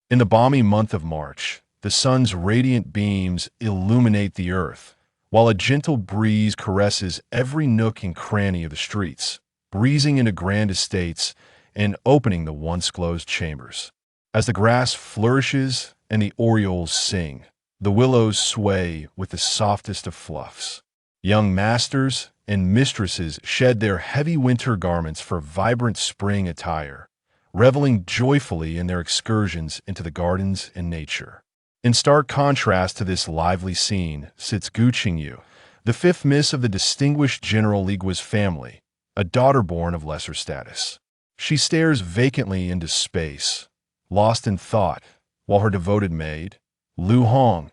In the balmy month of March, the sun's radiant beams illuminate the earth, while a gentle breeze caresses every nook and cranny of the streets, breezing into grand estates and opening the once closed chambers. As the grass flourishes and the orioles sing, the willows sway with the softest of fluffs. Young masters and mistresses shed their heavy winter garments for vibrant spring attire, reveling joyfully in their excursions into the gardens and nature. In stark contrast to this lively scene sits Gu Qingyu, the fifth miss of the distinguished General Ligua's family, a daughter born of lesser status. She stares vacantly into space, lost in thought, while her devoted maid, Lu Hong,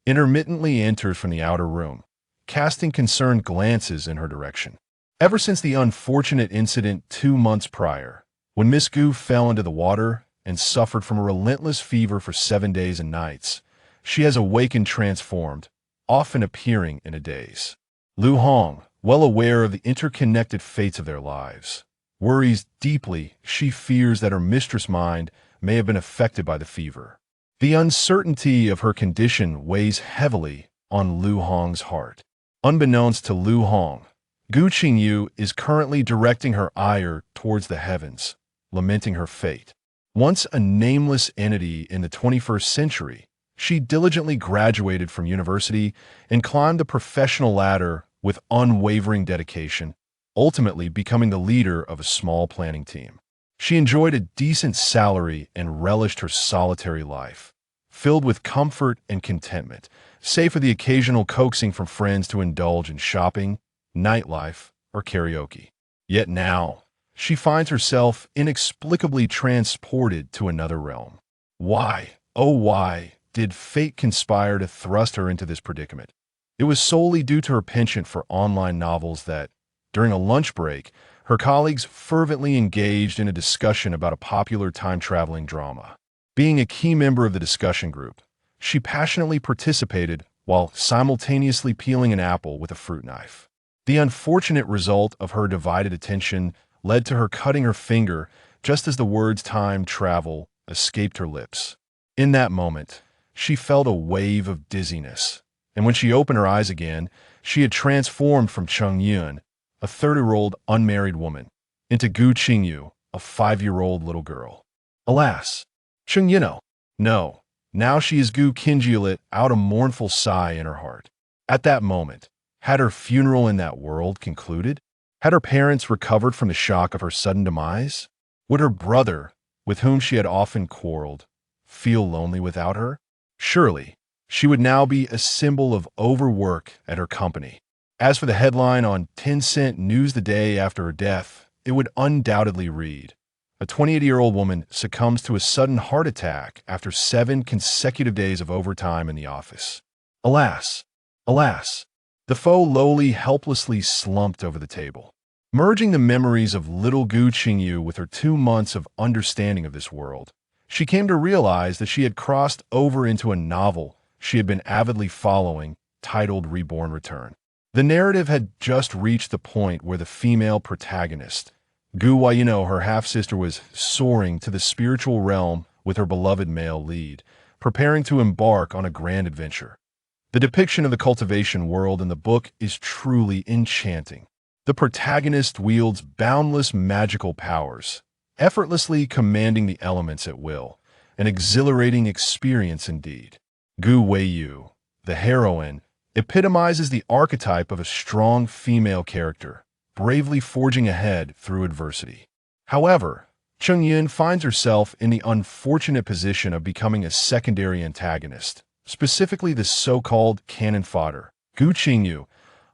intermittently enters from the outer room, casting concerned glances in her direction. Ever since the unfortunate incident 2 months prior, when Miss Gu fell into the water and suffered from a relentless fever for 7 days and nights, she has awakened transformed, often appearing in a daze. Lu Hong, well aware of the interconnected fates of their lives, worries deeply. She fears that her mistress' mind may have been affected by the fever. The uncertainty of her condition weighs heavily on Lu Hong's heart. Unbeknownst to Lu Hong, Gu Qingyu is currently directing her ire towards the heavens, lamenting her fate. Once a nameless entity in the 21st century, she diligently graduated from university and climbed the professional ladder with unwavering dedication, ultimately becoming the leader of a small planning team. She enjoyed a decent salary and relished her solitary life, filled with comfort and contentment, save for the occasional coaxing from friends to indulge in shopping, nightlife, or karaoke. Yet now, she finds herself inexplicably transported to another realm. Why, oh why, did fate conspire to thrust her into this predicament? It was solely due to her penchant for online novels that, during a lunch break, her colleagues fervently engaged in a discussion about a popular time-traveling drama. Being a key member of the discussion group, she passionately participated while simultaneously peeling an apple with a fruit knife. The unfortunate result of her divided attention led to her cutting her finger just as the words time travel escaped her lips. In that moment, she felt a wave of dizziness, and when she opened her eyes again, she had transformed from Cheng Yun, a 30-year-old unmarried woman, into Gu Qingyu, a 5-year-old little girl. Alas, Cheng Yun, no, now she is Gu Qingyu, let out a mournful sigh in her heart. At that moment, had her funeral in that world concluded? Had her parents recovered from the shock of her sudden demise? Would her brother, with whom she had often quarreled, feel lonely without her? Surely, she would now be a symbol of overwork at her company. As for the headline on 10-cent news the day after her death, it would undoubtedly read, "A 28-year-old woman succumbs to a sudden heart attack after 7 consecutive days of overtime in the office." Alas, alas, the foe lowly helplessly slumped over the table. Merging the memories of little Gu Qingyu with her 2 months of understanding of this world, she came to realize that she had crossed over into a novel she had been avidly following, titled Reborn Return. The narrative had just reached the point where the female protagonist, Gu Qingyu, her half-sister, was soaring to the spiritual realm with her beloved male lead, preparing to embark on a grand adventure. The depiction of the cultivation world in the book is truly enchanting. The protagonist wields boundless magical powers, effortlessly commanding the elements at will, an exhilarating experience indeed. Gu Qingyu, the heroine, epitomizes the archetype of a strong female character, bravely forging ahead through adversity. However, Cheng Yun finds herself in the unfortunate position of becoming a secondary antagonist, specifically the so-called cannon-fodder, Gu Qingyu,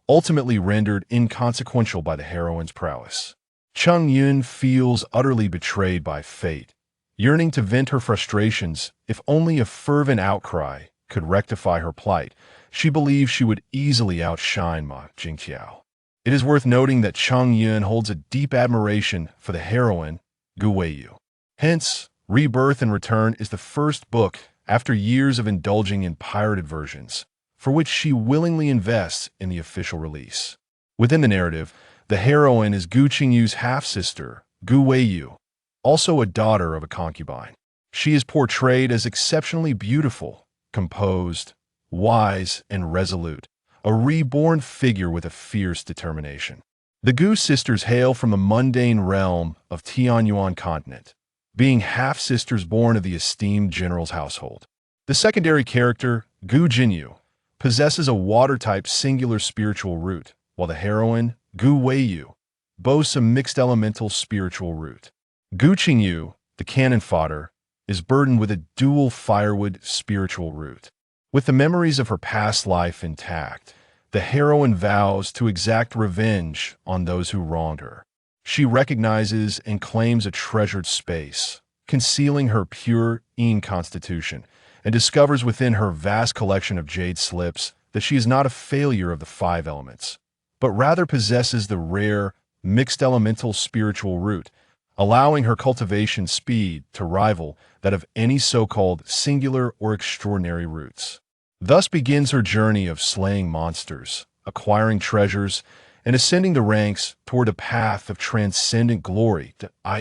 ultimately rendered inconsequential by the heroine's prowess. Cheng Yun feels utterly betrayed by fate, yearning to vent her frustrations. If only a fervent outcry could rectify her plight, she believes she would easily outshine Ma Jingqiao. It is worth noting that Cheng Yun holds a deep admiration for the heroine, Gu Qingyu. Hence, Rebirth and Return is the first book after years of indulging in pirated versions, for which she willingly invests in the official release. Within the narrative, the heroine is Gu Qingyu's half-sister, Gu Qingyu, also a daughter of a concubine. She is portrayed as exceptionally beautiful, composed, wise, and resolute, a reborn figure with a fierce determination. The Gu sisters hail from the mundane realm of Tianyuan continent, being half-sisters born of the esteemed general's household. The secondary character, Gu Qingyu, possesses a water-type singular spiritual root, while the heroine, Gu Qingyu, boasts a mixed elemental spiritual root. Gu Qingyu, the cannon-fodder, is burdened with a dual firewood spiritual root. With the memories of her past life intact, the heroine vows to exact revenge on those who wronged her. She recognizes and claims a treasured space, concealing her pure Yin constitution, and discovers within her vast collection of jade slips that she is not a failure of the five elements, but rather possesses the rare, mixed elemental spiritual root, allowing her cultivation speed to rival that of any so-called singular or extraordinary roots. Thus begins her journey of slaying monsters, acquiring treasures, and ascending the ranks toward a path of transcendent glory.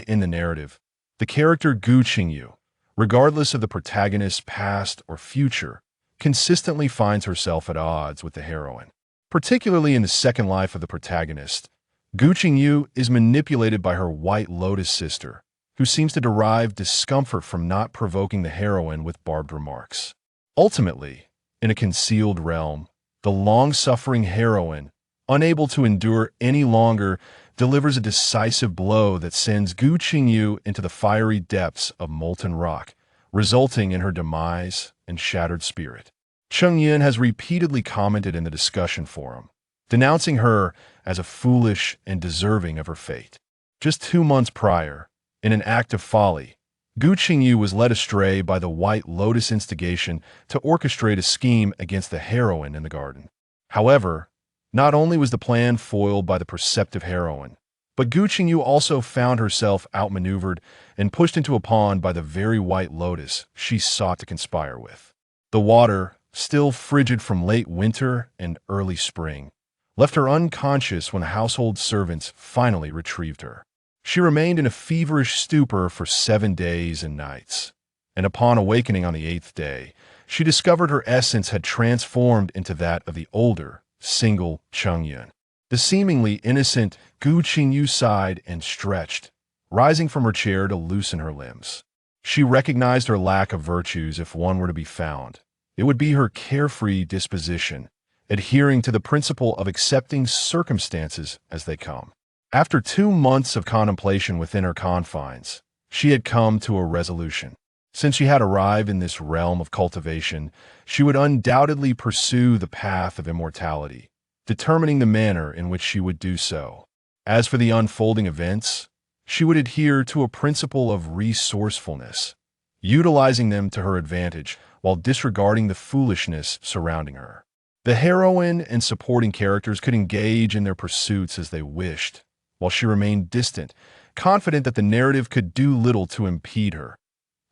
In the narrative, the character Gu Qingyu, regardless of the protagonist's past or future, consistently finds herself at odds with the heroine. Particularly in the second life of the protagonist, Gu Qingyu is manipulated by her White Lotus sister, who seems to derive discomfort from not provoking the heroine with barbed remarks. Ultimately, in a concealed realm, the long-suffering heroine, unable to endure any longer, delivers a decisive blow that sends Gu Qingyu into the fiery depths of molten rock, resulting in her demise and shattered spirit. Cheng Yin has repeatedly commented in the discussion forum, denouncing her as a foolish and deserving of her fate. Just 2 months prior, in an act of folly, Gu Qingyu was led astray by the White Lotus instigation to orchestrate a scheme against the heroine in the garden. However, not only was the plan foiled by the perceptive heroine, but Gu Qingyu also found herself outmaneuvered and pushed into a pond by the very White Lotus she sought to conspire with. The water, still frigid from late winter and early spring, left her unconscious when household servants finally retrieved her. She remained in a feverish stupor for 7 days and nights, and upon awakening on the 8th day, she discovered her essence had transformed into that of the older, single Cheng Yin. The seemingly innocent Gu Qingyu sighed and stretched, rising from her chair to loosen her limbs. She recognized her lack of virtues if one were to be found. It would be her carefree disposition, adhering to the principle of accepting circumstances as they come. After 2 months of contemplation within her confines, she had come to a resolution. Since she had arrived in this realm of cultivation, she would undoubtedly pursue the path of immortality, determining the manner in which she would do so. As for the unfolding events, she would adhere to a principle of resourcefulness, utilizing them to her advantage while disregarding the foolishness surrounding her. The heroine and supporting characters could engage in their pursuits as they wished, while she remained distant, confident that the narrative could do little to impede her.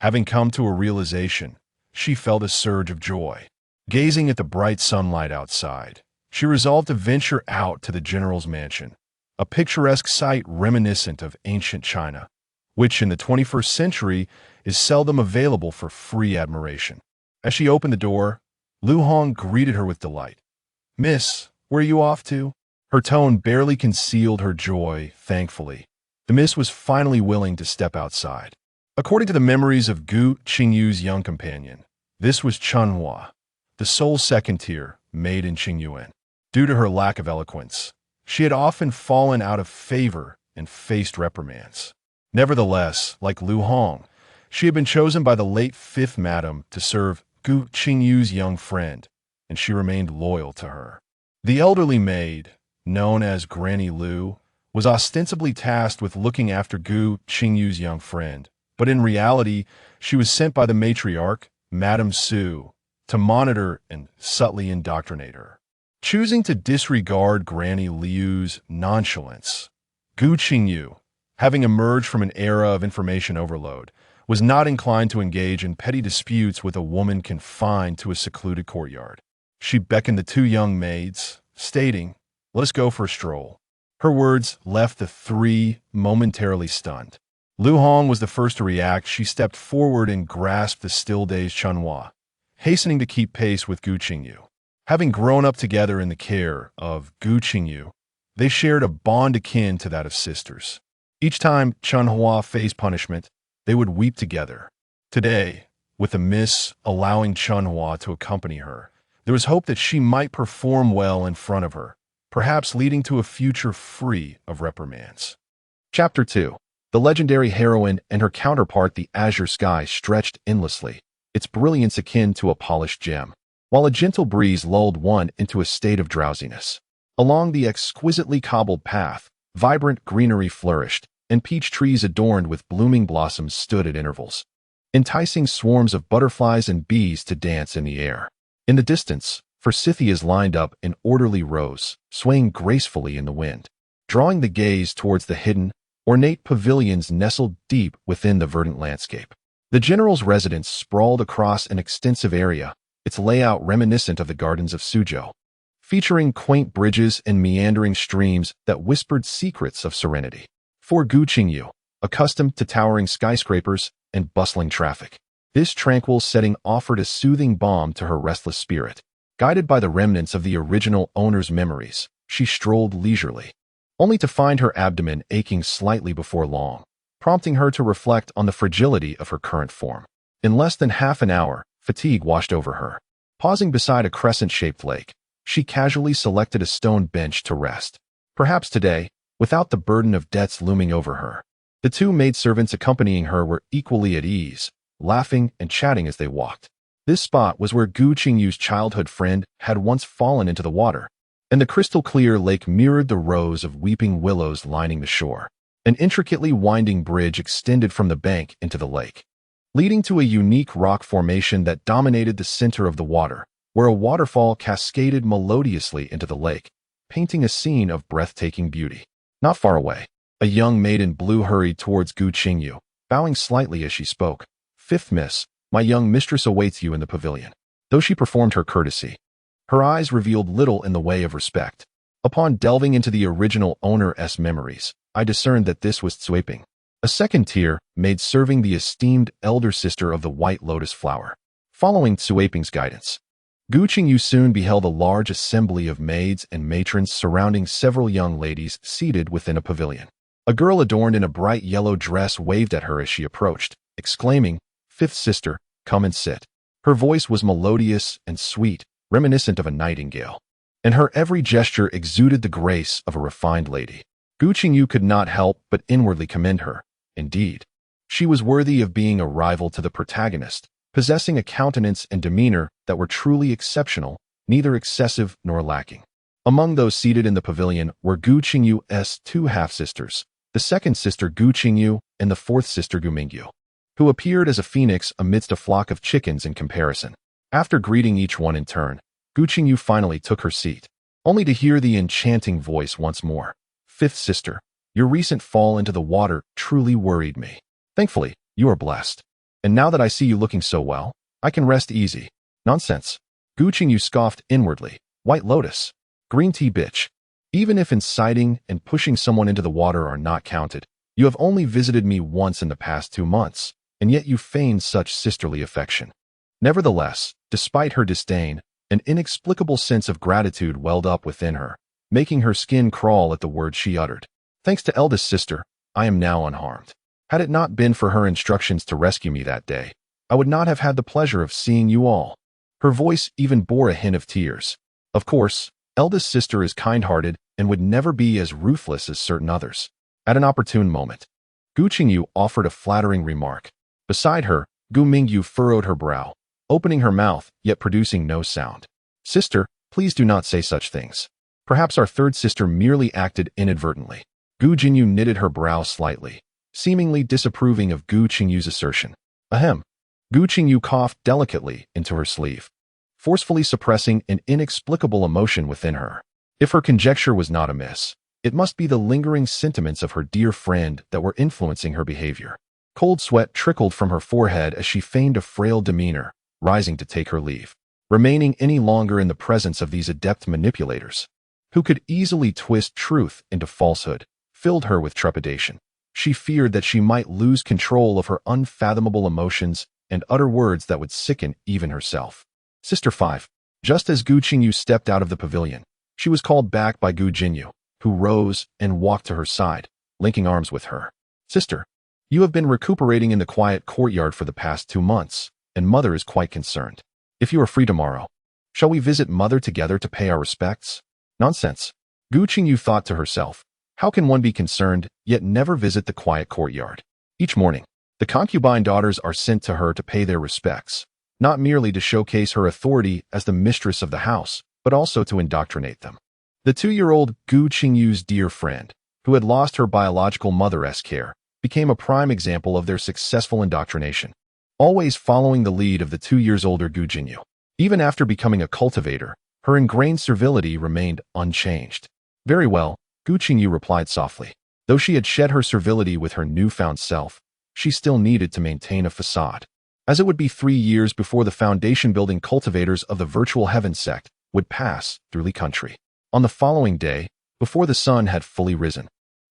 Having come to a realization, she felt a surge of joy. Gazing at the bright sunlight outside, she resolved to venture out to the general's mansion, a picturesque sight reminiscent of ancient China, which in the 21st century is seldom available for free admiration. As she opened the door, Lu Hong greeted her with delight. "Miss, where are you off to?" Her tone barely concealed her joy, thankfully. The miss was finally willing to step outside. According to the memories of Gu Qingyu's young companion, this was Chunhua, the sole second tier made in Qingyuan. Due to her lack of eloquence, she had often fallen out of favor and faced reprimands. Nevertheless, like Lu Hong, she had been chosen by the late fifth madam to serve Gu Qingyu's young friend, and she remained loyal to her. The elderly maid, known as Granny Lu, was ostensibly tasked with looking after Gu Qingyu's young friend, but in reality, she was sent by the matriarch, Madame Su, to monitor and subtly indoctrinate her. Choosing to disregard Granny Liu's nonchalance, Gu Qingyu, having emerged from an era of information overload, was not inclined to engage in petty disputes with a woman confined to a secluded courtyard. She beckoned the 2 young maids, stating, "Let us go for a stroll." Her words left the 3 momentarily stunned. Lu Hong was the first to react. She stepped forward and grasped the still-dazed Chunhua, hastening to keep pace with Gu Qingyu. Having grown up together in the care of Gu Qingyu, they shared a bond akin to that of sisters. Each time Chunhua faced punishment, they would weep together. Today, with the miss allowing Chunhua to accompany her, there was hope that she might perform well in front of her, perhaps leading to a future free of reprimands. Chapter 2. The legendary heroine and her counterpart, the azure sky, stretched endlessly, its brilliance akin to a polished gem, while a gentle breeze lulled one into a state of drowsiness. Along the exquisitely cobbled path, vibrant greenery flourished, and peach trees adorned with blooming blossoms stood at intervals, enticing swarms of butterflies and bees to dance in the air. In the distance, forsythias lined up in orderly rows, swaying gracefully in the wind, drawing the gaze towards the hidden, ornate pavilions nestled deep within the verdant landscape. The general's residence sprawled across an extensive area, its layout reminiscent of the gardens of Suzhou, featuring quaint bridges and meandering streams that whispered secrets of serenity. For Gu Qingyu, accustomed to towering skyscrapers and bustling traffic, this tranquil setting offered a soothing balm to her restless spirit. Guided by the remnants of the original owner's memories, she strolled leisurely, only to find her abdomen aching slightly before long, prompting her to reflect on the fragility of her current form. In less than half an hour, fatigue washed over her. Pausing beside a crescent-shaped lake, she casually selected a stone bench to rest. Perhaps today, without the burden of debts looming over her. The two maidservants accompanying her were equally at ease, laughing and chatting as they walked. This spot was where Gu Qingyu's childhood friend had once fallen into the water, and the crystal-clear lake mirrored the rows of weeping willows lining the shore. An intricately winding bridge extended from the bank into the lake, leading to a unique rock formation that dominated the center of the water, where a waterfall cascaded melodiously into the lake, painting a scene of breathtaking beauty. Not far away, a young maid in blue hurried towards Gu Qingyu, bowing slightly as she spoke. "Fifth Miss, my young mistress awaits you in the pavilion." Though she performed her courtesy, her eyes revealed little in the way of respect. Upon delving into the original owner's memories, I discerned that this was Cuiping, a second-tier maid serving the esteemed elder sister of the White Lotus Flower. Following Cuiping's guidance, Gu Qingyu soon beheld a large assembly of maids and matrons surrounding several young ladies seated within a pavilion. A girl adorned in a bright yellow dress waved at her as she approached, exclaiming, "Fifth sister, come and sit." Her voice was melodious and sweet, reminiscent of a nightingale, and her every gesture exuded the grace of a refined lady. Gu Qingyu could not help but inwardly commend her. Indeed, she was worthy of being a rival to the protagonist, possessing a countenance and demeanor that were truly exceptional, neither excessive nor lacking. Among those seated in the pavilion were Gu Qingyu's two half-sisters, the second sister Gu Qingyu and the fourth sister Gu Mingyu, who appeared as a phoenix amidst a flock of chickens in comparison. After greeting each one in turn, Gu Qingyu finally took her seat, only to hear the enchanting voice once more. "Fifth sister, your recent fall into the water truly worried me. Thankfully, you are blessed. And now that I see you looking so well, I can rest easy." "Nonsense." Gu Qingyu scoffed inwardly. "White Lotus. Green tea bitch. Even if inciting and pushing someone into the water are not counted, you have only visited me once in the past 2 months, and yet you feign such sisterly affection." Nevertheless, despite her disdain, an inexplicable sense of gratitude welled up within her, making her skin crawl at the words she uttered. "Thanks to eldest sister, I am now unharmed. Had it not been for her instructions to rescue me that day, I would not have had the pleasure of seeing you all." Her voice even bore a hint of tears. Of course, eldest sister is kind-hearted and would never be as ruthless as certain others. At an opportune moment, Gu Qingyu offered a flattering remark. Beside her, Gu Mingyu furrowed her brow, opening her mouth yet producing no sound. "Sister, please do not say such things. Perhaps our third sister merely acted inadvertently." Gu Qingyu knitted her brow slightly, seemingly disapproving of Gu Qingyu's assertion. "Ahem." Gu Qingyu coughed delicately into her sleeve, forcefully suppressing an inexplicable emotion within her. If her conjecture was not amiss, it must be the lingering sentiments of her dear friend that were influencing her behavior. Cold sweat trickled from her forehead as she feigned a frail demeanor, rising to take her leave. Remaining any longer in the presence of these adept manipulators, who could easily twist truth into falsehood, filled her with trepidation. She feared that she might lose control of her unfathomable emotions and utter words that would sicken even herself. Sister 5. Just as Gu Qingyu stepped out of the pavilion, she was called back by Gu Qingyu, who rose and walked to her side, linking arms with her. Sister, you have been recuperating in the quiet courtyard for the past 2 months, and Mother is quite concerned. If you are free tomorrow, shall we visit Mother together to pay our respects? Nonsense. Gu Qingyu thought to herself. How can one be concerned, yet never visit the quiet courtyard? Each morning, the concubine daughters are sent to her to pay their respects, not merely to showcase her authority as the mistress of the house, but also to indoctrinate them. The 2-year-old Gu Qingyu's dear friend, who had lost her biological mother's care, became a prime example of their successful indoctrination, always following the lead of the 2 years older Gu Qingyu. Even after becoming a cultivator, her ingrained servility remained unchanged. Very well, Gu Qingyu replied softly. Though she had shed her servility with her newfound self, she still needed to maintain a facade, as it would be 3 years before the foundation-building cultivators of the virtual heaven sect would pass through the country. On the following day, before the sun had fully risen,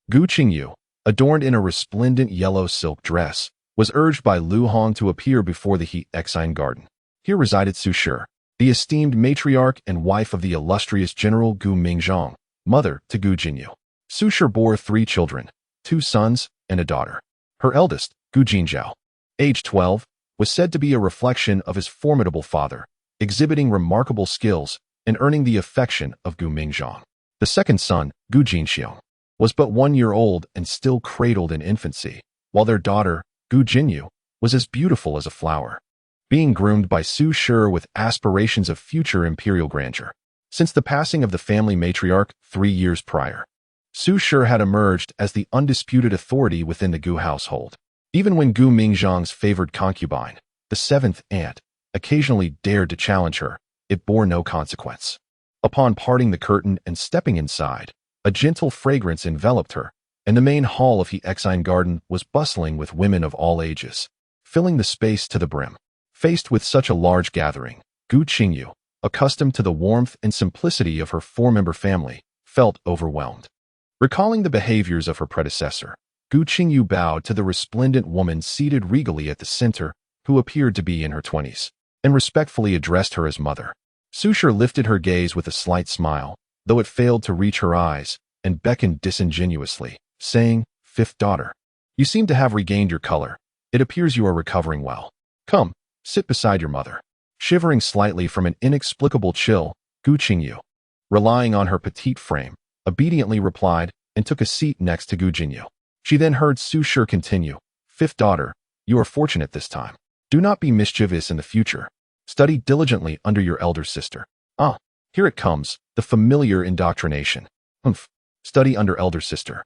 Gu Qingyu, adorned in a resplendent yellow silk dress, was urged by Lu Hong to appear before the Heavenly garden. Here resided Su Shi, the esteemed matriarch and wife of the illustrious General Gu Mingzhong, mother to Gu Qingyu. Su Shi bore 3 children, 2 sons and a daughter. Her eldest, Gu Qingyu, aged 12, was said to be a reflection of his formidable father, exhibiting remarkable skills and earning the affection of Gu Mingzhong. The second son, Gu Qingxiu, was but 1 year old and still cradled in infancy, while their daughter, Gu Qingyu, was as beautiful as a flower, being groomed by Su Shi with aspirations of future imperial grandeur. Since the passing of the family matriarch 3 years prior, Su Shi had emerged as the undisputed authority within the Gu household. Even when Gu Mingzhong's favored concubine, the 7th aunt, occasionally dared to challenge her, it bore no consequence. Upon parting the curtain and stepping inside, a gentle fragrance enveloped her, and the main hall of the Heavenly garden was bustling with women of all ages, filling the space to the brim. Faced with such a large gathering, Gu Qingyu, accustomed to the warmth and simplicity of her 4-member family, felt overwhelmed. Recalling the behaviors of her predecessor, Gu Qingyu bowed to the resplendent woman seated regally at the center, who appeared to be in her 20s, and respectfully addressed her as mother. Su Shi lifted her gaze with a slight smile, though it failed to reach her eyes, and beckoned disingenuously, saying, "Fifth daughter, you seem to have regained your color. It appears you are recovering well. Come, sit beside your mother." Shivering slightly from an inexplicable chill, Gu Qingyu, relying on her petite frame, obediently replied and took a seat next to Gu Qingyu. She then heard Su Shi continue, "Fifth daughter, you are fortunate this time. Do not be mischievous in the future. Study diligently under your elder sister." Ah, here it comes, the familiar indoctrination. Study under elder sister.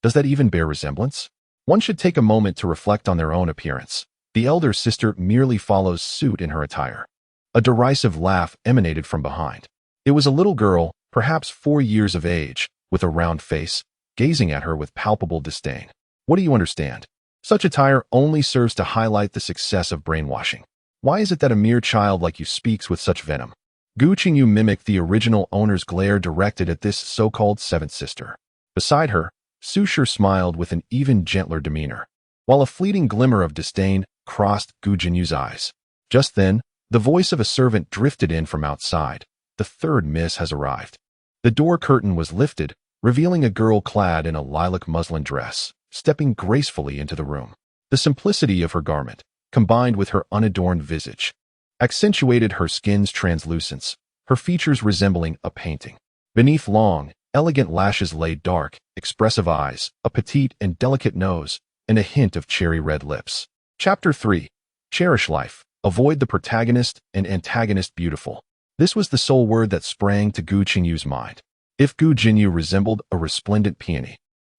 Does that even bear resemblance? One should take a moment to reflect on their own appearance. The elder sister merely follows suit in her attire. A derisive laugh emanated from behind. It was a little girl, perhaps 4 years of age, with a round face, gazing at her with palpable disdain. What do you understand? Such attire only serves to highlight the success of brainwashing. Why is it that a mere child like you speaks with such venom? Gu Qingyu mimicked the original owner's glare directed at this so-called 7th sister. Beside her, Su Shi smiled with an even gentler demeanor, while a fleeting glimmer of disdain crossed Gu Qinyu's eyes. Just then, the voice of a servant drifted in from outside. "The third miss has arrived." The door curtain was lifted, revealing a girl clad in a lilac muslin dress, stepping gracefully into the room. The simplicity of her garment, combined with her unadorned visage, accentuated her skin's translucence, her features resembling a painting. Beneath long, elegant lashes lay dark, expressive eyes, a petite and delicate nose, and a hint of cherry-red lips. Chapter 3. Cherish life. Avoid the protagonist and antagonist beautiful. This was the sole word that sprang to Gu Qingyu's mind. If Gu Qingyu resembled a resplendent peony,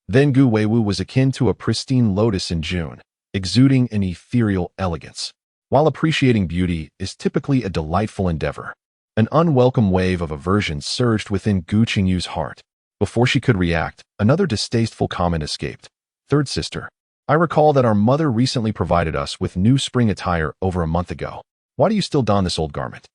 then Gu Weiwu was akin to a pristine lotus in June, exuding an ethereal elegance. While appreciating beauty is typically a delightful endeavor, an unwelcome wave of aversion surged within Gu Qingyu's heart. Before she could react, another distasteful comment escaped. "Third sister, I recall that our mother recently provided us with new spring attire over a month ago. Why do you still don this old garment?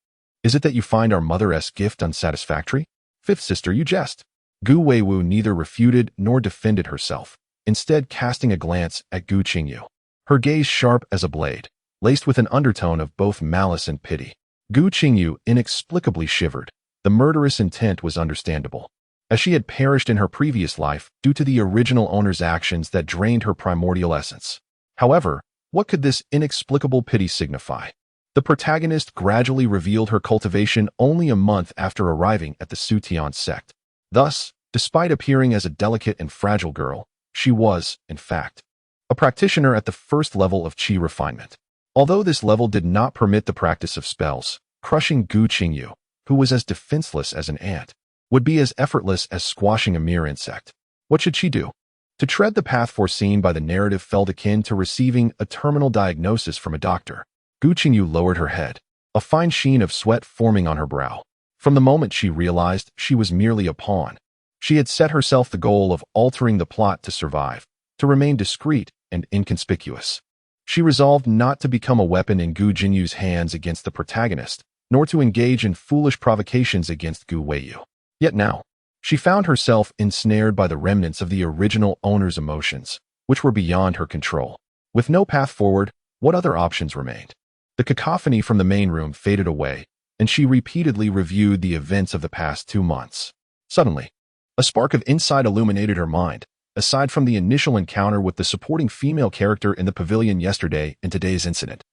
Is it that you find our mother's gift unsatisfactory?" "Fifth sister, you jest." Gu Weiwu neither refuted nor defended herself, instead casting a glance at Gu Qingyu. Her gaze sharp as a blade, laced with an undertone of both malice and pity. Gu Qingyu inexplicably shivered. The murderous intent was understandable, as she had perished in her previous life due to the original owner's actions that drained her primordial essence. However, what could this inexplicable pity signify? The protagonist gradually revealed her cultivation only a month after arriving at the Sutian sect. Thus, despite appearing as a delicate and fragile girl, she was, in fact, a practitioner at the first level of qi refinement. Although this level did not permit the practice of spells, crushing Gu Qingyu, who was as defenseless as an ant, would be as effortless as squashing a mere insect. What should she do? To tread the path foreseen by the narrative felt akin to receiving a terminal diagnosis from a doctor. Gu Qingyu lowered her head, a fine sheen of sweat forming on her brow. From the moment she realized she was merely a pawn, she had set herself the goal of altering the plot to survive, to remain discreet and inconspicuous. She resolved not to become a weapon in Gu Jinyu's hands against the protagonist, nor to engage in foolish provocations against Gu Weiyu. Yet now, she found herself ensnared by the remnants of the original owner's emotions, which were beyond her control. With no path forward, what other options remained? The cacophony from the main room faded away, and she repeatedly reviewed the events of the past 2 months. Suddenly, a spark of insight illuminated her mind. Aside from the initial encounter with the supporting female character in the pavilion yesterday and today's incident,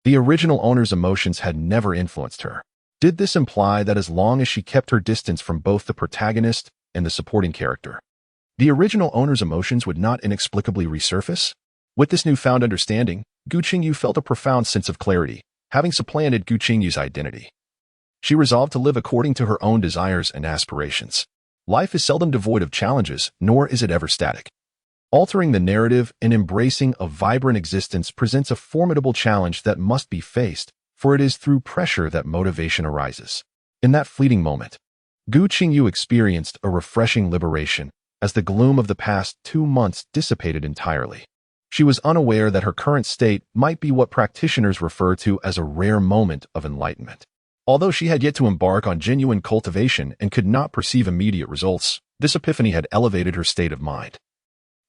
the original owner's emotions had never influenced her. Did this imply that as long as she kept her distance from both the protagonist and the supporting character, the original owner's emotions would not inexplicably resurface? With this newfound understanding, Gu Qingyu felt a profound sense of clarity, having supplanted Gu Qingyu's identity. She resolved to live according to her own desires and aspirations. Life is seldom devoid of challenges, nor is it ever static. Altering the narrative and embracing a vibrant existence presents a formidable challenge that must be faced, for it is through pressure that motivation arises. In that fleeting moment, Gu Qingyu experienced a refreshing liberation as the gloom of the past 2 months dissipated entirely. She was unaware that her current state might be what practitioners refer to as a rare moment of enlightenment. Although she had yet to embark on genuine cultivation and could not perceive immediate results, this epiphany had elevated her state of mind,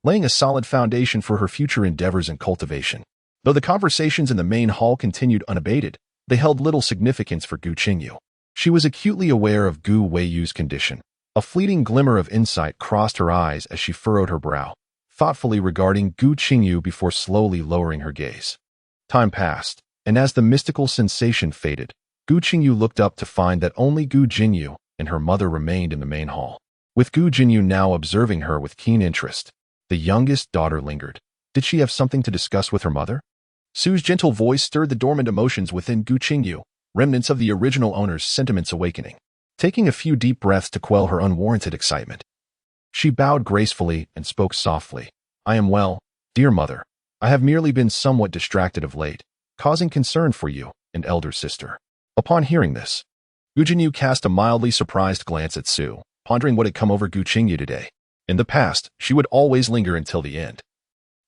laying a solid foundation for her future endeavors in cultivation. Though the conversations in the main hall continued unabated, they held little significance for Gu Qingyu. She was acutely aware of Gu Weiyu's condition. A fleeting glimmer of insight crossed her eyes as she furrowed her brow, thoughtfully regarding Gu Qingyu before slowly lowering her gaze. Time passed, and as the mystical sensation faded, Gu Qingyu looked up to find that only Gu Jinyu and her mother remained in the main hall. With Gu Jinyu now observing her with keen interest, the youngest daughter lingered. Did she have something to discuss with her mother? Su's gentle voice stirred the dormant emotions within Gu Qingyu, remnants of the original owner's sentiments awakening. Taking a few deep breaths to quell her unwarranted excitement, she bowed gracefully and spoke softly. I am well, dear mother. I have merely been somewhat distracted of late, causing concern for you and elder sister. Upon hearing this, Gu Jinyu cast a mildly surprised glance at Su, pondering what had come over Gu Qingyu today. In the past, she would always linger until the end,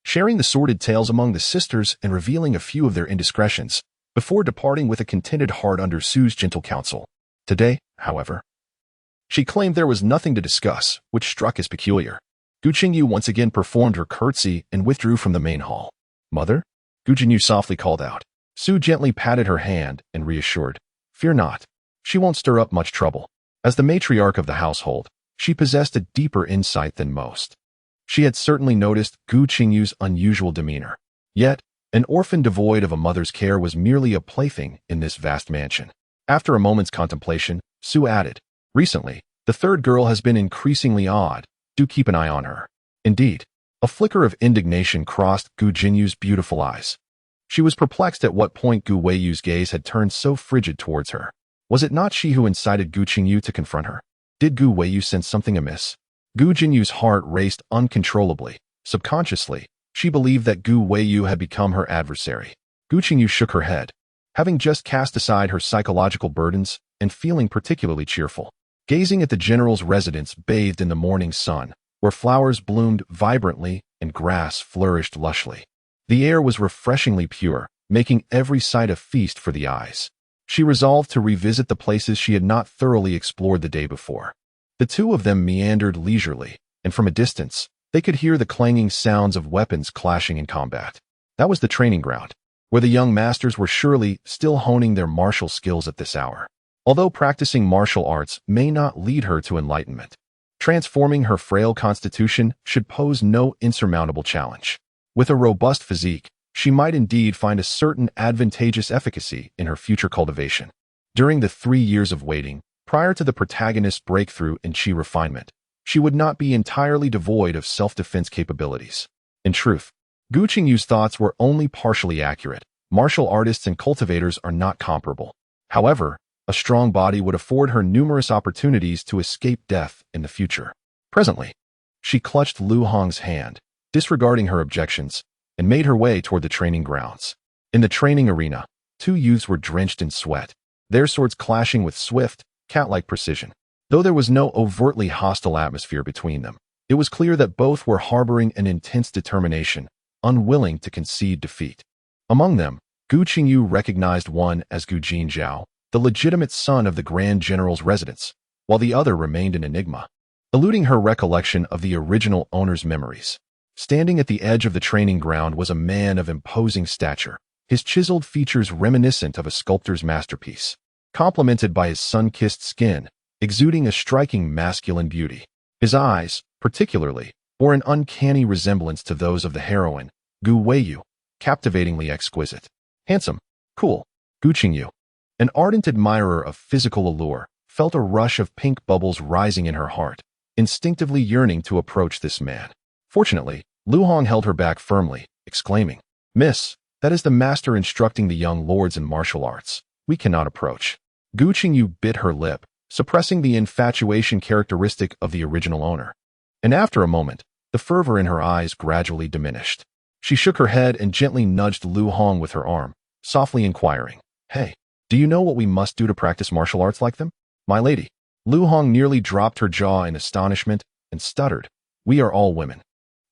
sharing the sordid tales among the sisters and revealing a few of their indiscretions, before departing with a contented heart under Su's gentle counsel. Today, however, she claimed there was nothing to discuss, which struck as peculiar. Gu Qingyu once again performed her curtsy and withdrew from the main hall. Mother? Gu Jinyu softly called out. Su gently patted her hand and reassured. Fear not. She won't stir up much trouble. As the matriarch of the household, she possessed a deeper insight than most. She had certainly noticed Gu Qingyu's unusual demeanor. Yet, an orphan devoid of a mother's care was merely a plaything in this vast mansion. After a moment's contemplation, Su added, Recently, the third girl has been increasingly odd. Do keep an eye on her. Indeed, a flicker of indignation crossed Gu Jinyu's beautiful eyes. She was perplexed at what point Gu Weiyu's gaze had turned so frigid towards her. Was it not she who incited Gu Qingyu to confront her? Did Gu Weiyu sense something amiss? Gu Jinyu's heart raced uncontrollably. Subconsciously, she believed that Gu Weiyu had become her adversary. Gu Qingyu shook her head, having just cast aside her psychological burdens and feeling particularly cheerful. Gazing at the general's residence bathed in the morning sun, where flowers bloomed vibrantly and grass flourished lushly. The air was refreshingly pure, making every sight a feast for the eyes. She resolved to revisit the places she had not thoroughly explored the day before. The two of them meandered leisurely, and from a distance, They could hear the clanging sounds of weapons clashing in combat. That was the training ground, where the young masters were surely still honing their martial skills at this hour. Although practicing martial arts may not lead her to enlightenment, transforming her frail constitution should pose no insurmountable challenge. With a robust physique, she might indeed find a certain advantageous efficacy in her future cultivation. During the 3 years of waiting, prior to the protagonist's breakthrough in chi refinement, she would not be entirely devoid of self-defense capabilities. In truth, Gu Qingyu's thoughts were only partially accurate. Martial artists and cultivators are not comparable. However, a strong body would afford her numerous opportunities to escape death in the future. Presently, she clutched Lu Hong's hand, disregarding her objections, and made her way toward the training grounds. In the training arena, 2 youths were drenched in sweat, their swords clashing with swift, cat-like precision. Though there was no overtly hostile atmosphere between them, it was clear that both were harboring an intense determination, unwilling to concede defeat. Among them, Gu Qingyu recognized one as Gu Qingyu, the legitimate son of the Grand General's residence, while the other remained an enigma, eluding her recollection of the original owner's memories. Standing at the edge of the training ground was a man of imposing stature, his chiseled features reminiscent of a sculptor's masterpiece, complemented by his sun-kissed skin, exuding a striking masculine beauty. His eyes, particularly, bore an uncanny resemblance to those of the heroine, Gu Qingyu, captivatingly exquisite. Handsome, cool, Gu Qingyu, an ardent admirer of physical allure, felt a rush of pink bubbles rising in her heart, instinctively yearning to approach this man. Fortunately, Lu Hong held her back firmly, exclaiming, "Miss, that is the master instructing the young lords in martial arts. We cannot approach." Gu Qingyu bit her lip, suppressing the infatuation characteristic of the original owner. And after a moment, the fervor in her eyes gradually diminished. She shook her head and gently nudged Lu Hong with her arm, softly inquiring, "Hey, do you know what we must do to practice martial arts like them?" "My lady." Lu Hong nearly dropped her jaw in astonishment and stuttered, "We are all women.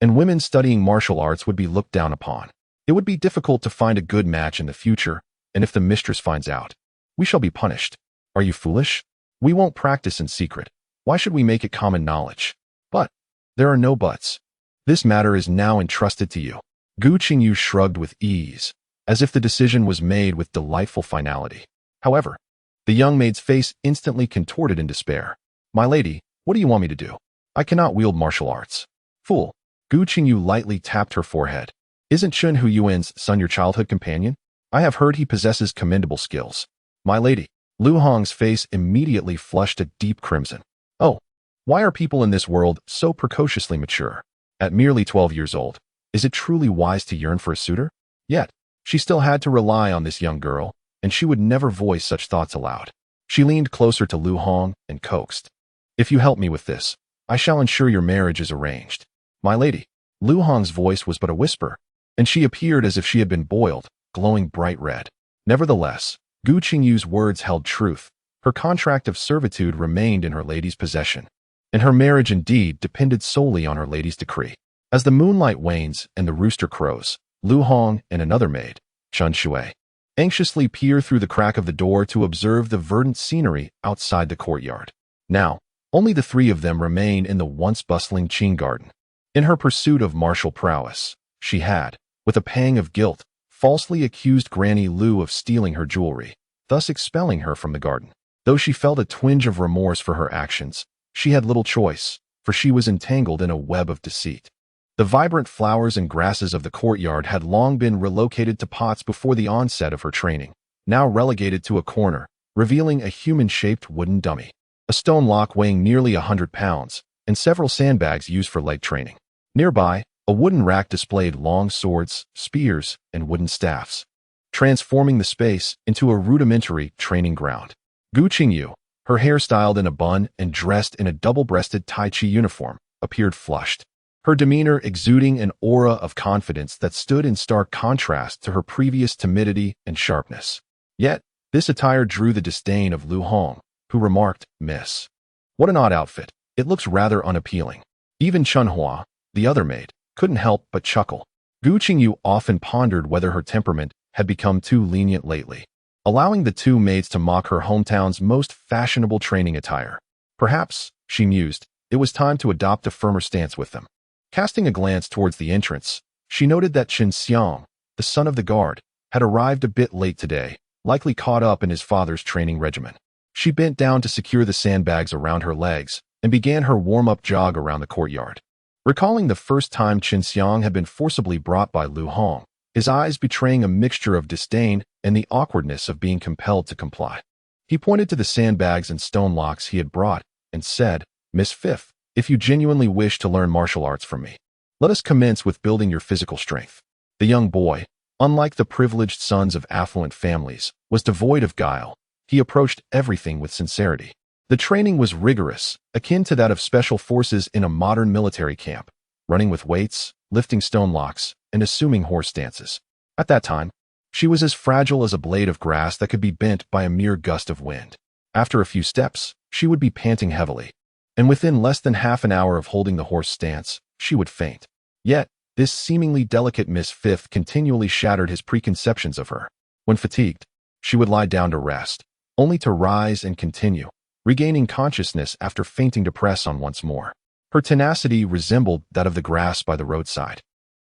And women studying martial arts would be looked down upon. It would be difficult to find a good match in the future, and if the mistress finds out, we shall be punished." "Are you foolish? We won't practice in secret. Why should we make it common knowledge?" "But there are no buts. This matter is now entrusted to you." Gu Qingyu shrugged with ease, as if the decision was made with delightful finality. However, the young maid's face instantly contorted in despair. "My lady, what do you want me to do? I cannot wield martial arts." "Fool." Gu Qingyu lightly tapped her forehead. "Isn't Chun Huyuan's son your childhood companion? I have heard he possesses commendable skills." "My lady." Lu Hong's face immediately flushed a deep crimson. "Oh, why are people in this world so precociously mature? At merely 12 years old, is it truly wise to yearn for a suitor?" Yet, she still had to rely on this young girl, and she would never voice such thoughts aloud. She leaned closer to Lu Hong and coaxed, "If you help me with this, I shall ensure your marriage is arranged." "My lady." Lu Hong's voice was but a whisper, and she appeared as if she had been boiled, glowing bright red. Nevertheless, Gu Qingyu's words held truth. Her contract of servitude remained in her lady's possession, and her marriage indeed depended solely on her lady's decree. As the moonlight wanes and the rooster crows, Lu Hong and another maid, Chun Shui, anxiously peer through the crack of the door to observe the verdant scenery outside the courtyard. Now, only the 3 of them remain in the once bustling Qing garden. In her pursuit of martial prowess, she had, with a pang of guilt, falsely accused Granny Lu of stealing her jewelry, thus expelling her from the garden. Though she felt a twinge of remorse for her actions, she had little choice, for she was entangled in a web of deceit. The vibrant flowers and grasses of the courtyard had long been relocated to pots before the onset of her training, now relegated to a corner, revealing a human-shaped wooden dummy, a stone lock weighing nearly 100 pounds, and several sandbags used for leg training. Nearby, a wooden rack displayed long swords, spears, and wooden staffs, transforming the space into a rudimentary training ground. Gu Qingyu, her hair styled in a bun and dressed in a double-breasted Tai Chi uniform, appeared flushed, her demeanor exuding an aura of confidence that stood in stark contrast to her previous timidity and sharpness. Yet, this attire drew the disdain of Lu Hong, who remarked, "Miss, what an odd outfit. It looks rather unappealing." Even Chun Hua, the other maid, couldn't help but chuckle. Gu Qingyu often pondered whether her temperament had become too lenient lately, allowing the 2 maids to mock her hometown's most fashionable training attire. Perhaps, she mused, it was time to adopt a firmer stance with them. Casting a glance towards the entrance, she noted that xianxia, the son of the guard, had arrived a bit late today, likely caught up in his father's training regimen. She bent down to secure the sandbags around her legs and began her warm-up jog around the courtyard. Recalling the first time xianxia had been forcibly brought by Lu Hong, his eyes betraying a mixture of disdain and the awkwardness of being compelled to comply. He pointed to the sandbags and stone locks he had brought and said, "Miss Fifth, if you genuinely wish to learn martial arts from me, let us commence with building your physical strength." The young boy, unlike the privileged sons of affluent families, was devoid of guile. He approached everything with sincerity. The training was rigorous, akin to that of special forces in a modern military camp, running with weights, lifting stone locks, and assuming horse stances. At that time, she was as fragile as a blade of grass that could be bent by a mere gust of wind. After a few steps, she would be panting heavily, and within less than half an hour of holding the horse stance, she would faint. Yet, this seemingly delicate Miss Fifth continually shattered his preconceptions of her. When fatigued, she would lie down to rest, only to rise and continue, regaining consciousness after fainting to press on once more. Her tenacity resembled that of the grass by the roadside,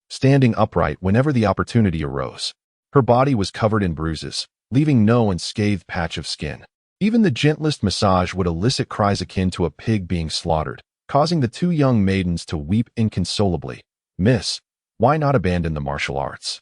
standing upright whenever the opportunity arose. Her body was covered in bruises, leaving no unscathed patch of skin. Even the gentlest massage would elicit cries akin to a pig being slaughtered, causing the two young maidens to weep inconsolably. "Miss, why not abandon the martial arts?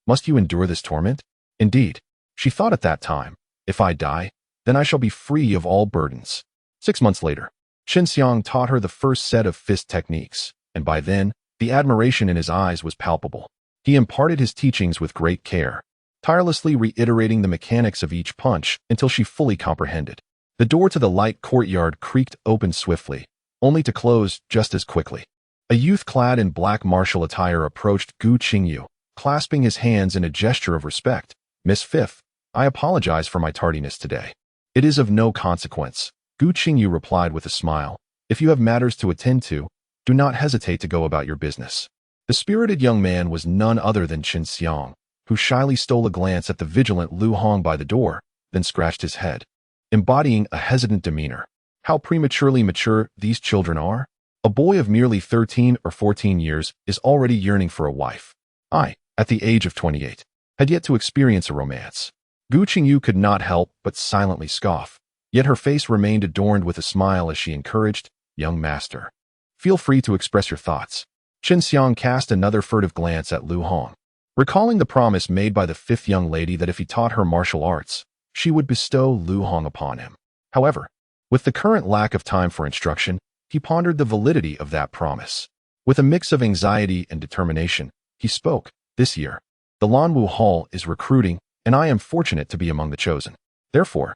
Must you endure this torment?" Indeed, she thought at that time, if I die, then I shall be free of all burdens. 6 months later, xianxia taught her the first set of fist techniques, and by then, the admiration in his eyes was palpable. He imparted his teachings with great care, tirelessly reiterating the mechanics of each punch until she fully comprehended. The door to the light courtyard creaked open swiftly, only to close just as quickly. A youth clad in black martial attire approached Gu Qingyu, clasping his hands in a gesture of respect. "Miss Fifth, I apologize for my tardiness today." "It is of no consequence," Gu Qingyu replied with a smile. "If you have matters to attend to, do not hesitate to go about your business." The spirited young man was none other than xianxia, who shyly stole a glance at the vigilant Lu Hong by the door, then scratched his head, embodying a hesitant demeanor. How prematurely mature these children are! A boy of merely 13 or 14 years is already yearning for a wife. I, at the age of 28, had yet to experience a romance. Gu Qingyu could not help but silently scoff, yet her face remained adorned with a smile as she encouraged, "Young master, feel free to express your thoughts." xianxia cast another furtive glance at Lu Hong, recalling the promise made by the fifth young lady that if he taught her martial arts, she would bestow Lu Hong upon him. However, with the current lack of time for instruction, he pondered the validity of that promise. With a mix of anxiety and determination, he spoke, "This year, the Lanwu Hall is recruiting, and I am fortunate to be among the chosen. Therefore,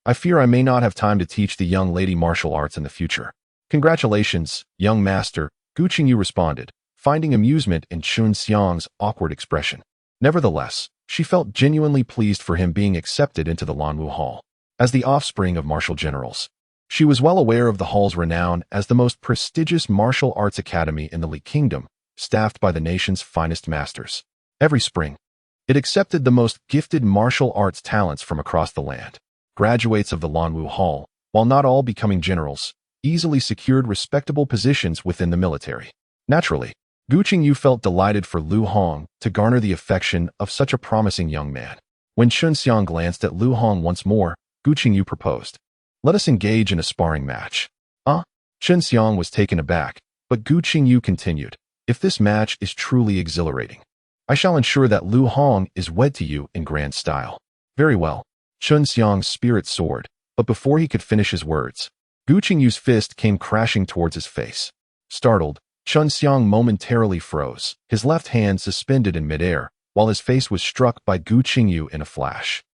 I fear I may not have time to teach the young lady martial arts in the future." "Congratulations, young master," Gu Qingyu responded, finding amusement in xianxia's awkward expression. Nevertheless, she felt genuinely pleased for him being accepted into the Lanwu Hall. As the offspring of martial generals, she was well aware of the hall's renown as the most prestigious martial arts academy in the Li Kingdom, staffed by the nation's finest masters. Every spring, it accepted the most gifted martial arts talents from across the land. Graduates of the Lanwu Hall, while not all becoming generals, easily secured respectable positions within the military. Naturally, Gu Qingyu felt delighted for Lu Hong to garner the affection of such a promising young man. When xianxia glanced at Lu Hong once more, Gu Qingyu proposed, "Let us engage in a sparring match." xianxia was taken aback, but Gu Qingyu continued, "If this match is truly exhilarating, I shall ensure that Lu Hong is wed to you in grand style." "Very well." xianxia's spirit soared, but before he could finish his words, Gu Qingyu's fist came crashing towards his face. Startled, xianxia momentarily froze, his left hand suspended in midair, while his face was struck by Gu Qingyu in a flash.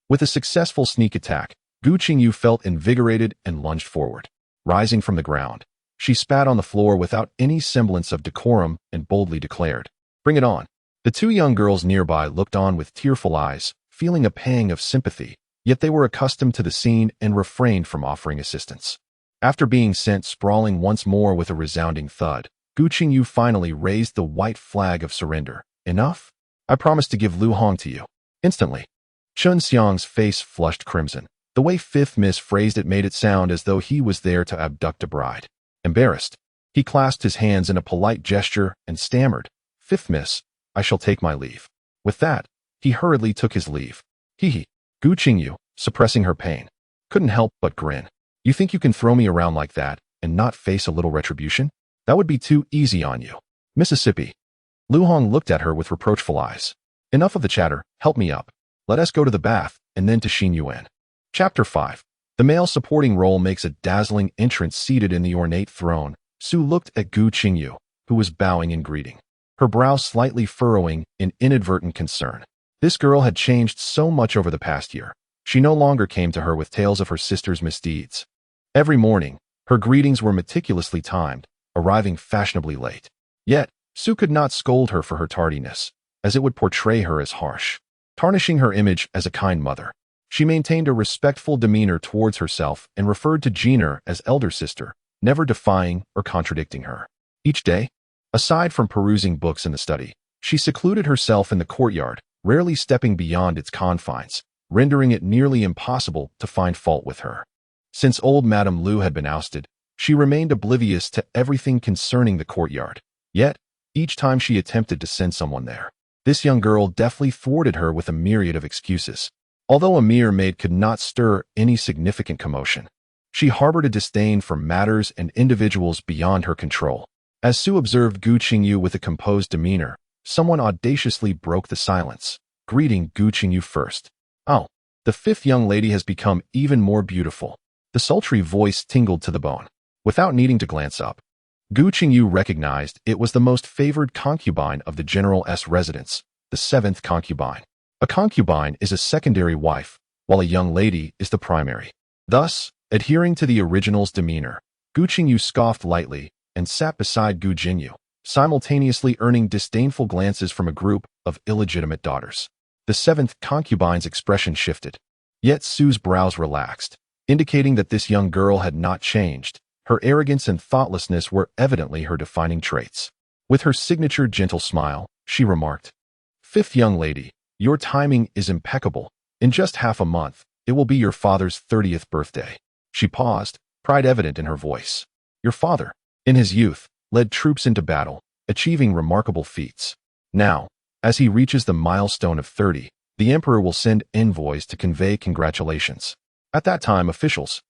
With a successful sneak attack, Gu Qingyu felt invigorated and lunged forward. Rising from the ground, she spat on the floor without any semblance of decorum and boldly declared, "Bring it on." The two young girls nearby looked on with tearful eyes, feeling a pang of sympathy, yet they were accustomed to the scene and refrained from offering assistance. After being sent sprawling once more with a resounding thud, Gu Qingyu finally raised the white flag of surrender. "Enough? I promise to give Lu Hong to you." Instantly, xianxia's face flushed crimson. The way Fifth Miss phrased it made it sound as though he was there to abduct a bride. Embarrassed, He clasped his hands in a polite gesture and stammered, "Fifth miss, I shall take my leave." With that, he hurriedly took his leave. Hee. Gu Qingyu, suppressing her pain, couldn't help but grin. "You think you can throw me around like that and not face a little retribution? That would be too easy on you." Mississippi. Lu Hong looked at her with reproachful eyes. "Enough of the chatter, help me up. Let us go to the bath, and then to Xin Yuan." Chapter 5. The male supporting role makes a dazzling entrance seated in the ornate throne. Su looked at Gu Qingyu, who was bowing in greeting, her brows slightly furrowing in inadvertent concern. This girl had changed so much over the past year. She no longer came to her with tales of her sister's misdeeds. Every morning, her greetings were meticulously timed, arriving fashionably late. Yet, Su could not scold her for her tardiness, as it would portray her as harsh, tarnishing her image as a kind mother. She maintained a respectful demeanor towards herself and referred to Jeaner as elder sister, never defying or contradicting her. Each day, aside from perusing books in the study, she secluded herself in the courtyard, rarely stepping beyond its confines, rendering it nearly impossible to find fault with her. Since old Madame Lu had been ousted, she remained oblivious to everything concerning the courtyard. Yet, each time she attempted to send someone there, this young girl deftly thwarted her with a myriad of excuses. Although a mere maid could not stir any significant commotion, she harbored a disdain for matters and individuals beyond her control. As Su observed Gu Qingyu with a composed demeanor, someone audaciously broke the silence, greeting Gu Qingyu first. "Oh, the fifth young lady has become even more beautiful." The sultry voice tingled to the bone. Without needing to glance up, Gu Qingyu recognized it was the most favored concubine of the general's residence, the seventh concubine. A concubine is a secondary wife, while a young lady is the primary. Thus, adhering to the original's demeanor, Gu Qingyu scoffed lightly and sat beside Gu Qingyu, simultaneously earning disdainful glances from a group of illegitimate daughters. The seventh concubine's expression shifted. Yet Su's brows relaxed, indicating that this young girl had not changed. Her arrogance and thoughtlessness were evidently her defining traits. With her signature gentle smile, she remarked, "Fifth young lady, your timing is impeccable. In just half a month, it will be your father's 30th birthday." She paused, pride evident in her voice. "Your father, in his youth, led troops into battle, achieving remarkable feats. Now, as he reaches the milestone of 30, the emperor will send envoys to convey congratulations. At that time, officials,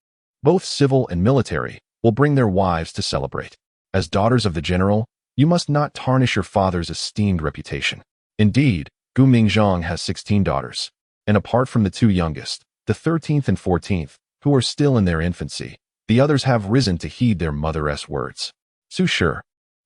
both civil and military, will bring their wives to celebrate. As daughters of the general, you must not tarnish your father's esteemed reputation." Indeed, Gu Mingzhang has 16 daughters, and apart from the two youngest, the 13th and 14th, who are still in their infancy, the others have risen to heed their mother's words. Su Shi,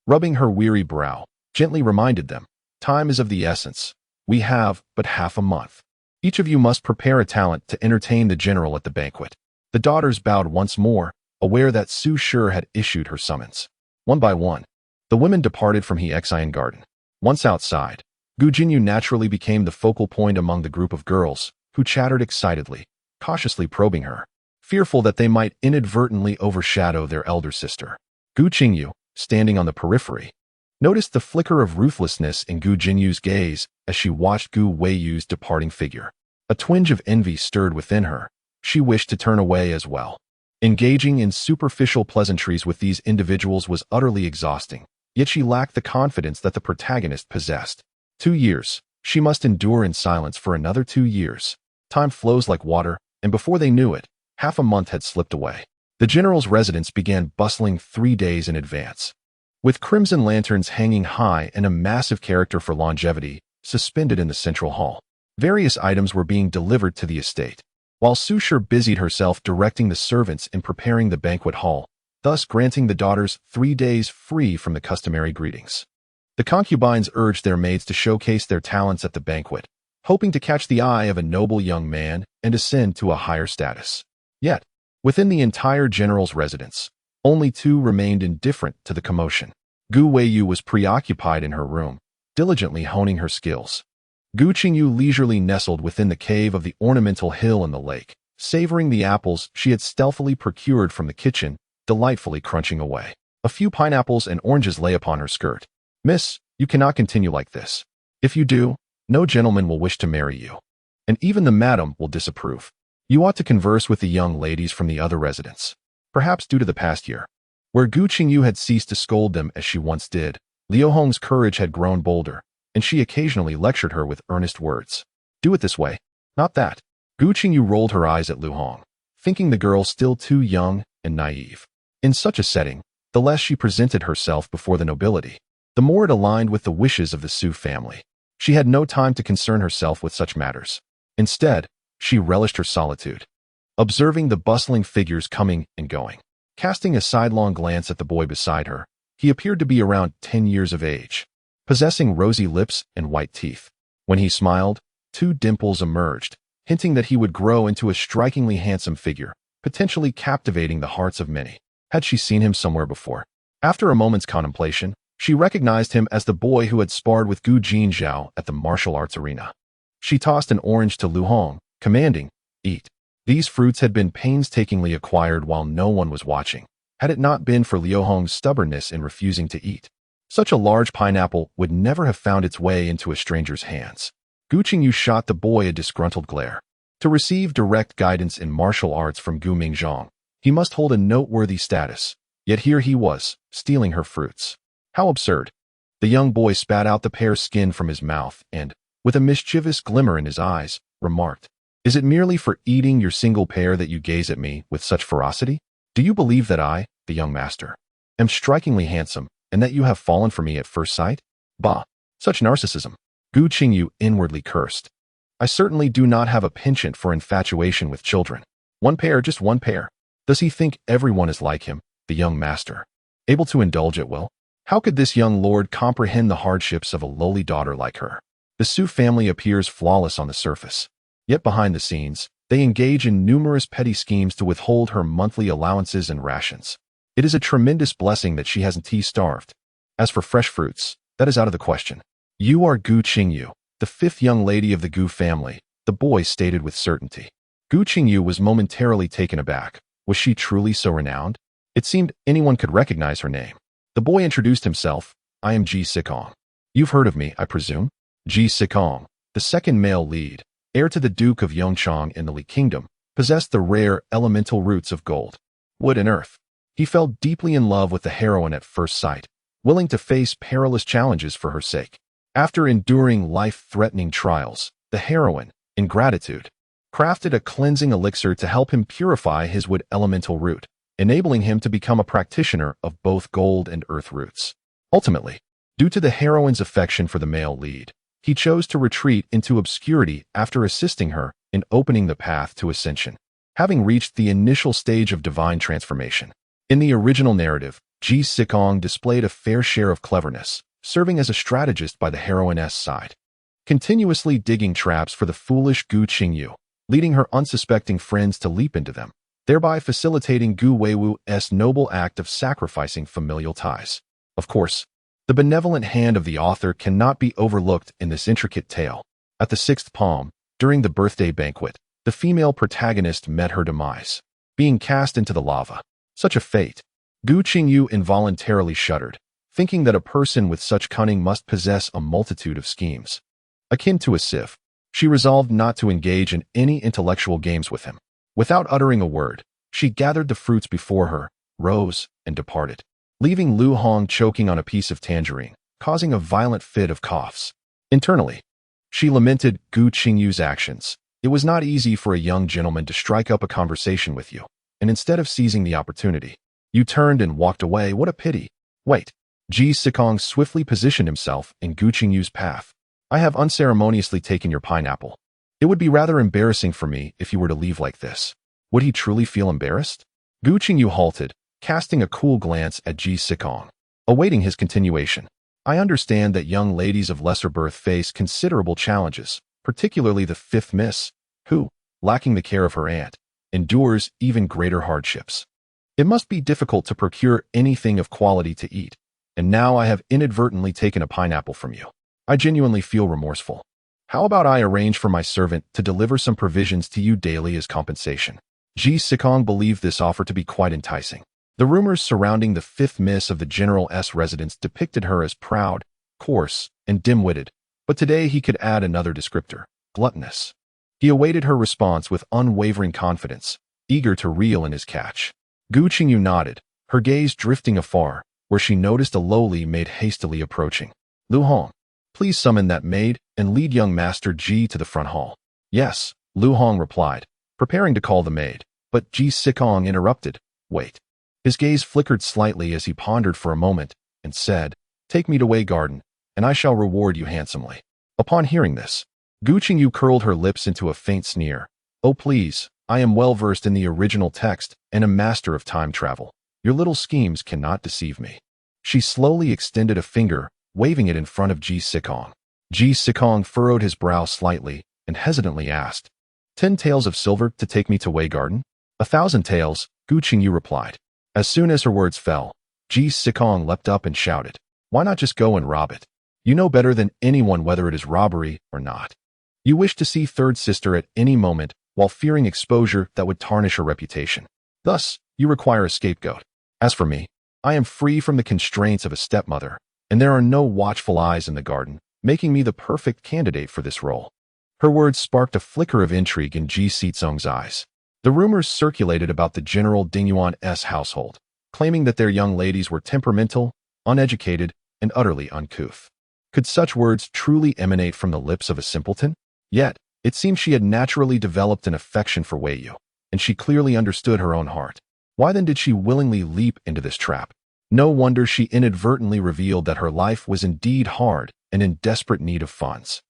rubbing her weary brow, gently reminded them, "Time is of the essence. We have but half a month. Each of you must prepare a talent to entertain the general at the banquet." The daughters bowed once more, aware that Su Shi had issued her summons. One by one, the women departed from Hexian Garden. Once outside, Gu Qingyu naturally became the focal point among the group of girls, who chattered excitedly, cautiously probing her, fearful that they might inadvertently overshadow their elder sister. Gu Qingyu, standing on the periphery, noticed the flicker of ruthlessness in Gu Jinyu's gaze as she watched Gu Weiyu's departing figure. A twinge of envy stirred within her. She wished to turn away as well. Engaging in superficial pleasantries with these individuals was utterly exhausting, yet she lacked the confidence that the protagonist possessed. 2 years. She must endure in silence for another 2 years. Time flows like water, and before they knew it, half a month had slipped away. The general's residence began bustling 3 days in advance, with crimson lanterns hanging high and a massive character for longevity suspended in the central hall. Various items were being delivered to the estate, while Su Shi busied herself directing the servants in preparing the banquet hall, thus granting the daughters 3 days free from the customary greetings. The concubines urged their maids to showcase their talents at the banquet, hoping to catch the eye of a noble young man and ascend to a higher status. Yet, within the entire general's residence, only 2 remained indifferent to the commotion. Gu Weiyu was preoccupied in her room, diligently honing her skills. Gu Qingyu leisurely nestled within the cave of the ornamental hill in the lake, savoring the apples she had stealthily procured from the kitchen, delightfully crunching away. A few pineapples and oranges lay upon her skirt. "Miss, you cannot continue like this. If you do, no gentleman will wish to marry you, and even the madam will disapprove. You ought to converse with the young ladies from the other residence. Perhaps due to the past year, Where Gu Qingyu had ceased to scold them as she once did, Liu Hong's courage had grown bolder, and she occasionally lectured her with earnest words. Do it this way, not that. Gu Qingyu rolled her eyes at Liu Hong, thinking the girl still too young and naive. In such a setting, the less she presented herself before the nobility, the more it aligned with the wishes of the Su family. She had no time to concern herself with such matters. Instead, she relished her solitude, observing the bustling figures coming and going. Casting a sidelong glance at the boy beside her, he appeared to be around 10 years of age, possessing rosy lips and white teeth. When he smiled, 2 dimples emerged, hinting that he would grow into a strikingly handsome figure, potentially captivating the hearts of many. Had she seen him somewhere before? After a moment's contemplation, she recognized him as the boy who had sparred with Gu Qingyu at the martial arts arena. She tossed an orange to Liu Hong, commanding, "Eat." These fruits had been painstakingly acquired while no one was watching, had it not been for Liu Hong's stubbornness in refusing to eat. Such a large pineapple would never have found its way into a stranger's hands. Gu Qingyu shot the boy a disgruntled glare. To receive direct guidance in martial arts from Gu Mingzhong, he must hold a noteworthy status, yet here he was, stealing her fruits. How absurd. The young boy spat out the pear skin from his mouth and, with a mischievous glimmer in his eyes, remarked, "Is it merely for eating your single pear that you gaze at me with such ferocity? Do you believe that I, the young master, am strikingly handsome, and that you have fallen for me at first sight? Bah, such narcissism." Gu Qingyu inwardly cursed. "I certainly do not have a penchant for infatuation with children. One pear, just one pear. Does he think everyone is like him, the young master, able to indulge at will? How could this young lord comprehend the hardships of a lowly daughter like her?" The Su family appears flawless on the surface, yet behind the scenes, they engage in numerous petty schemes to withhold her monthly allowances and rations. It is a tremendous blessing that she hasn't tea-starved. As for fresh fruits, that is out of the question. "You are Gu Qingyu, the 5th young lady of the Gu family," the boy stated with certainty. Gu Qingyu was momentarily taken aback. Was she truly so renowned? It seemed anyone could recognize her name. The boy introduced himself. "I am Ji Sikong. You've heard of me, I presume?" Ji Sikong, the 2nd male lead, heir to the Duke of Yongchang in the Li Kingdom, possessed the rare elemental roots of gold, wood, and earth. He fell deeply in love with the heroine at first sight, willing to face perilous challenges for her sake. After enduring life-threatening trials, the heroine, in gratitude, crafted a cleansing elixir to help him purify his wood elemental root, enabling him to become a practitioner of both gold and earth roots. Ultimately, due to the heroine's affection for the male lead, he chose to retreat into obscurity after assisting her in opening the path to ascension, having reached the initial stage of divine transformation. In the original narrative, Ji Sikong displayed a fair share of cleverness, serving as a strategist by the heroine's side, continuously digging traps for the foolish Gu Qingyu, leading her unsuspecting friends to leap into them, thereby facilitating Gu Weiwu's noble act of sacrificing familial ties. Of course, the benevolent hand of the author cannot be overlooked in this intricate tale. At the 6th palm, during the birthday banquet, the female protagonist met her demise, being cast into the lava. Such a fate. Gu Qingyu involuntarily shuddered, thinking that a person with such cunning must possess a multitude of schemes. Akin to a sieve, she resolved not to engage in any intellectual games with him. Without uttering a word, she gathered the fruits before her, rose, and departed, leaving Liu Hong choking on a piece of tangerine, causing a violent fit of coughs. Internally, she lamented Gu Qingyu's actions. It was not easy for a young gentleman to strike up a conversation with you, and instead of seizing the opportunity, you turned and walked away. What a pity. Wait. Ji Sikong swiftly positioned himself in Gu Qingyu's path. "I have unceremoniously taken your pineapple. It would be rather embarrassing for me if you were to leave like this." Would he truly feel embarrassed? Gu Qingyu halted, casting a cool glance at Ji Sikong, awaiting his continuation. "I understand that young ladies of lesser birth face considerable challenges, particularly the 5th miss, who, lacking the care of her aunt, endures even greater hardships. It must be difficult to procure anything of quality to eat, and now I have inadvertently taken a pineapple from you. I genuinely feel remorseful. How about I arrange for my servant to deliver some provisions to you daily as compensation?" Ji Sikong believed this offer to be quite enticing. The rumors surrounding the 5th miss of the general's residence depicted her as proud, coarse, and dim-witted, but today he could add another descriptor: gluttonous. He awaited her response with unwavering confidence, eager to reel in his catch. Gu Qingyu nodded, her gaze drifting afar, where she noticed a lowly maid hastily approaching. Lu Hong, please summon that maid and lead young Master Ji to the front hall. Yes, Lu Hong replied, preparing to call the maid, but Ji Sikong interrupted. Wait. His gaze flickered slightly as he pondered for a moment and said, take me to Wei Garden, and I shall reward you handsomely. Upon hearing this, Gu Qingyu curled her lips into a faint sneer. Oh please, I am well versed in the original text and a master of time travel. Your little schemes cannot deceive me. She slowly extended a finger, waving it in front of Ji Sikong. Ji Sikong furrowed his brow slightly and hesitantly asked, 10 taels of silver to take me to Wei Garden? 1,000 taels, Gu Qingyu replied. As soon as her words fell, Ji Sikong leapt up and shouted, why not just go and rob it? You know better than anyone whether it is robbery or not. You wish to see third sister at any moment while fearing exposure that would tarnish her reputation. Thus, you require a scapegoat. As for me, I am free from the constraints of a stepmother, and there are no watchful eyes in the garden, making me the perfect candidate for this role. Her words sparked a flicker of intrigue in Ji Sitsong's eyes. The rumors circulated about the General Dingyuan's household, claiming that their young ladies were temperamental, uneducated, and utterly uncouth. Could such words truly emanate from the lips of a simpleton? Yet, it seemed she had naturally developed an affection for Wei Yu, and she clearly understood her own heart. Why then did she willingly leap into this trap? No wonder she inadvertently revealed that her life was indeed hard and in desperate need of funds.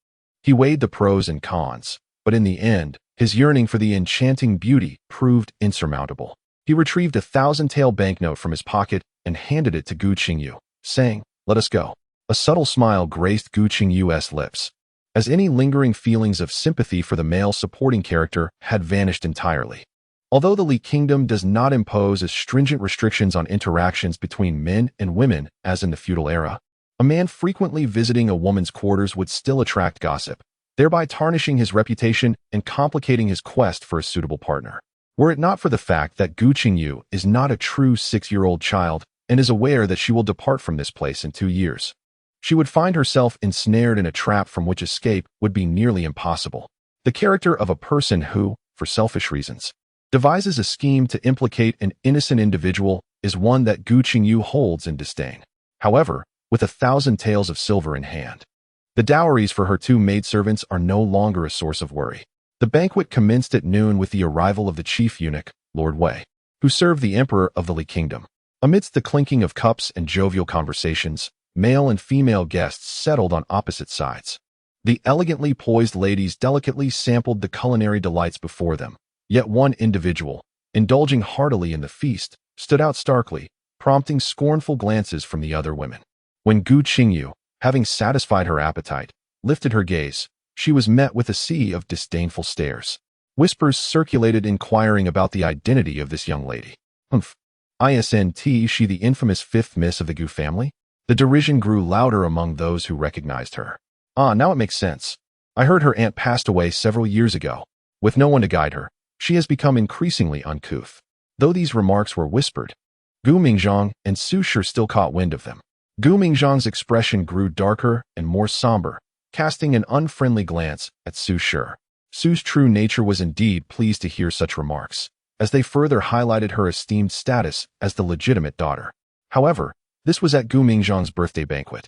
He weighed the pros and cons, but in the end, his yearning for the enchanting beauty proved insurmountable. He retrieved 1,000-tael banknote from his pocket and handed it to Gu Qingyu, saying, let us go. A subtle smile graced Gu Qingyu's lips, as any lingering feelings of sympathy for the male supporting character had vanished entirely. Although the Li Kingdom does not impose as stringent restrictions on interactions between men and women as in the feudal era, a man frequently visiting a woman's quarters would still attract gossip, thereby tarnishing his reputation and complicating his quest for a suitable partner. Were it not for the fact that Gu Qingyu is not a true 6-year-old child and is aware that she will depart from this place in 2 years, she would find herself ensnared in a trap from which escape would be nearly impossible. The character of a person who, for selfish reasons, devises a scheme to implicate an innocent individual is one that Gu Qingyu holds in disdain. However, with 1,000 taels of silver in hand, the dowries for her 2 maidservants are no longer a source of worry. The banquet commenced at noon with the arrival of the chief eunuch, Lord Wei, who served the emperor of the Li Kingdom. Amidst the clinking of cups and jovial conversations, male and female guests settled on opposite sides. The elegantly poised ladies delicately sampled the culinary delights before them, yet one individual, indulging heartily in the feast, stood out starkly, prompting scornful glances from the other women. When Gu Qingyu, having satisfied her appetite, lifted her gaze, she was met with a sea of disdainful stares. Whispers circulated inquiring about the identity of this young lady. Isn't she the infamous 5th miss of the Gu family? The derision grew louder among those who recognized her. Ah, now it makes sense. I heard her aunt passed away several years ago. With no one to guide her, she has become increasingly uncouth. Though these remarks were whispered, Gu Mingzhang and Su Shi still caught wind of them. Gu Mingzhang's expression grew darker and more somber, casting an unfriendly glance at Su Shi. Su's true nature was indeed pleased to hear such remarks, as they further highlighted her esteemed status as the legitimate daughter. However, this was at Gu Mingzhang's birthday banquet,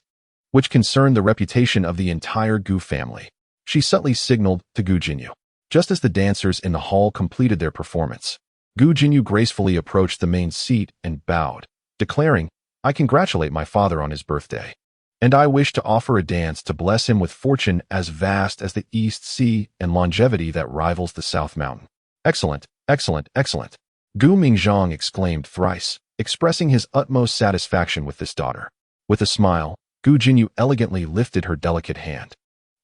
which concerned the reputation of the entire Gu family. She subtly signaled to Gu Qingyu. Just as the dancers in the hall completed their performance, Gu Qingyu gracefully approached the main seat and bowed, declaring, I congratulate my father on his birthday, and I wish to offer a dance to bless him with fortune as vast as the East Sea and longevity that rivals the South Mountain. Excellent, excellent, excellent. Gu Mingzhang exclaimed thrice, expressing his utmost satisfaction with this daughter. With a smile, Gu Qingyu elegantly lifted her delicate hand,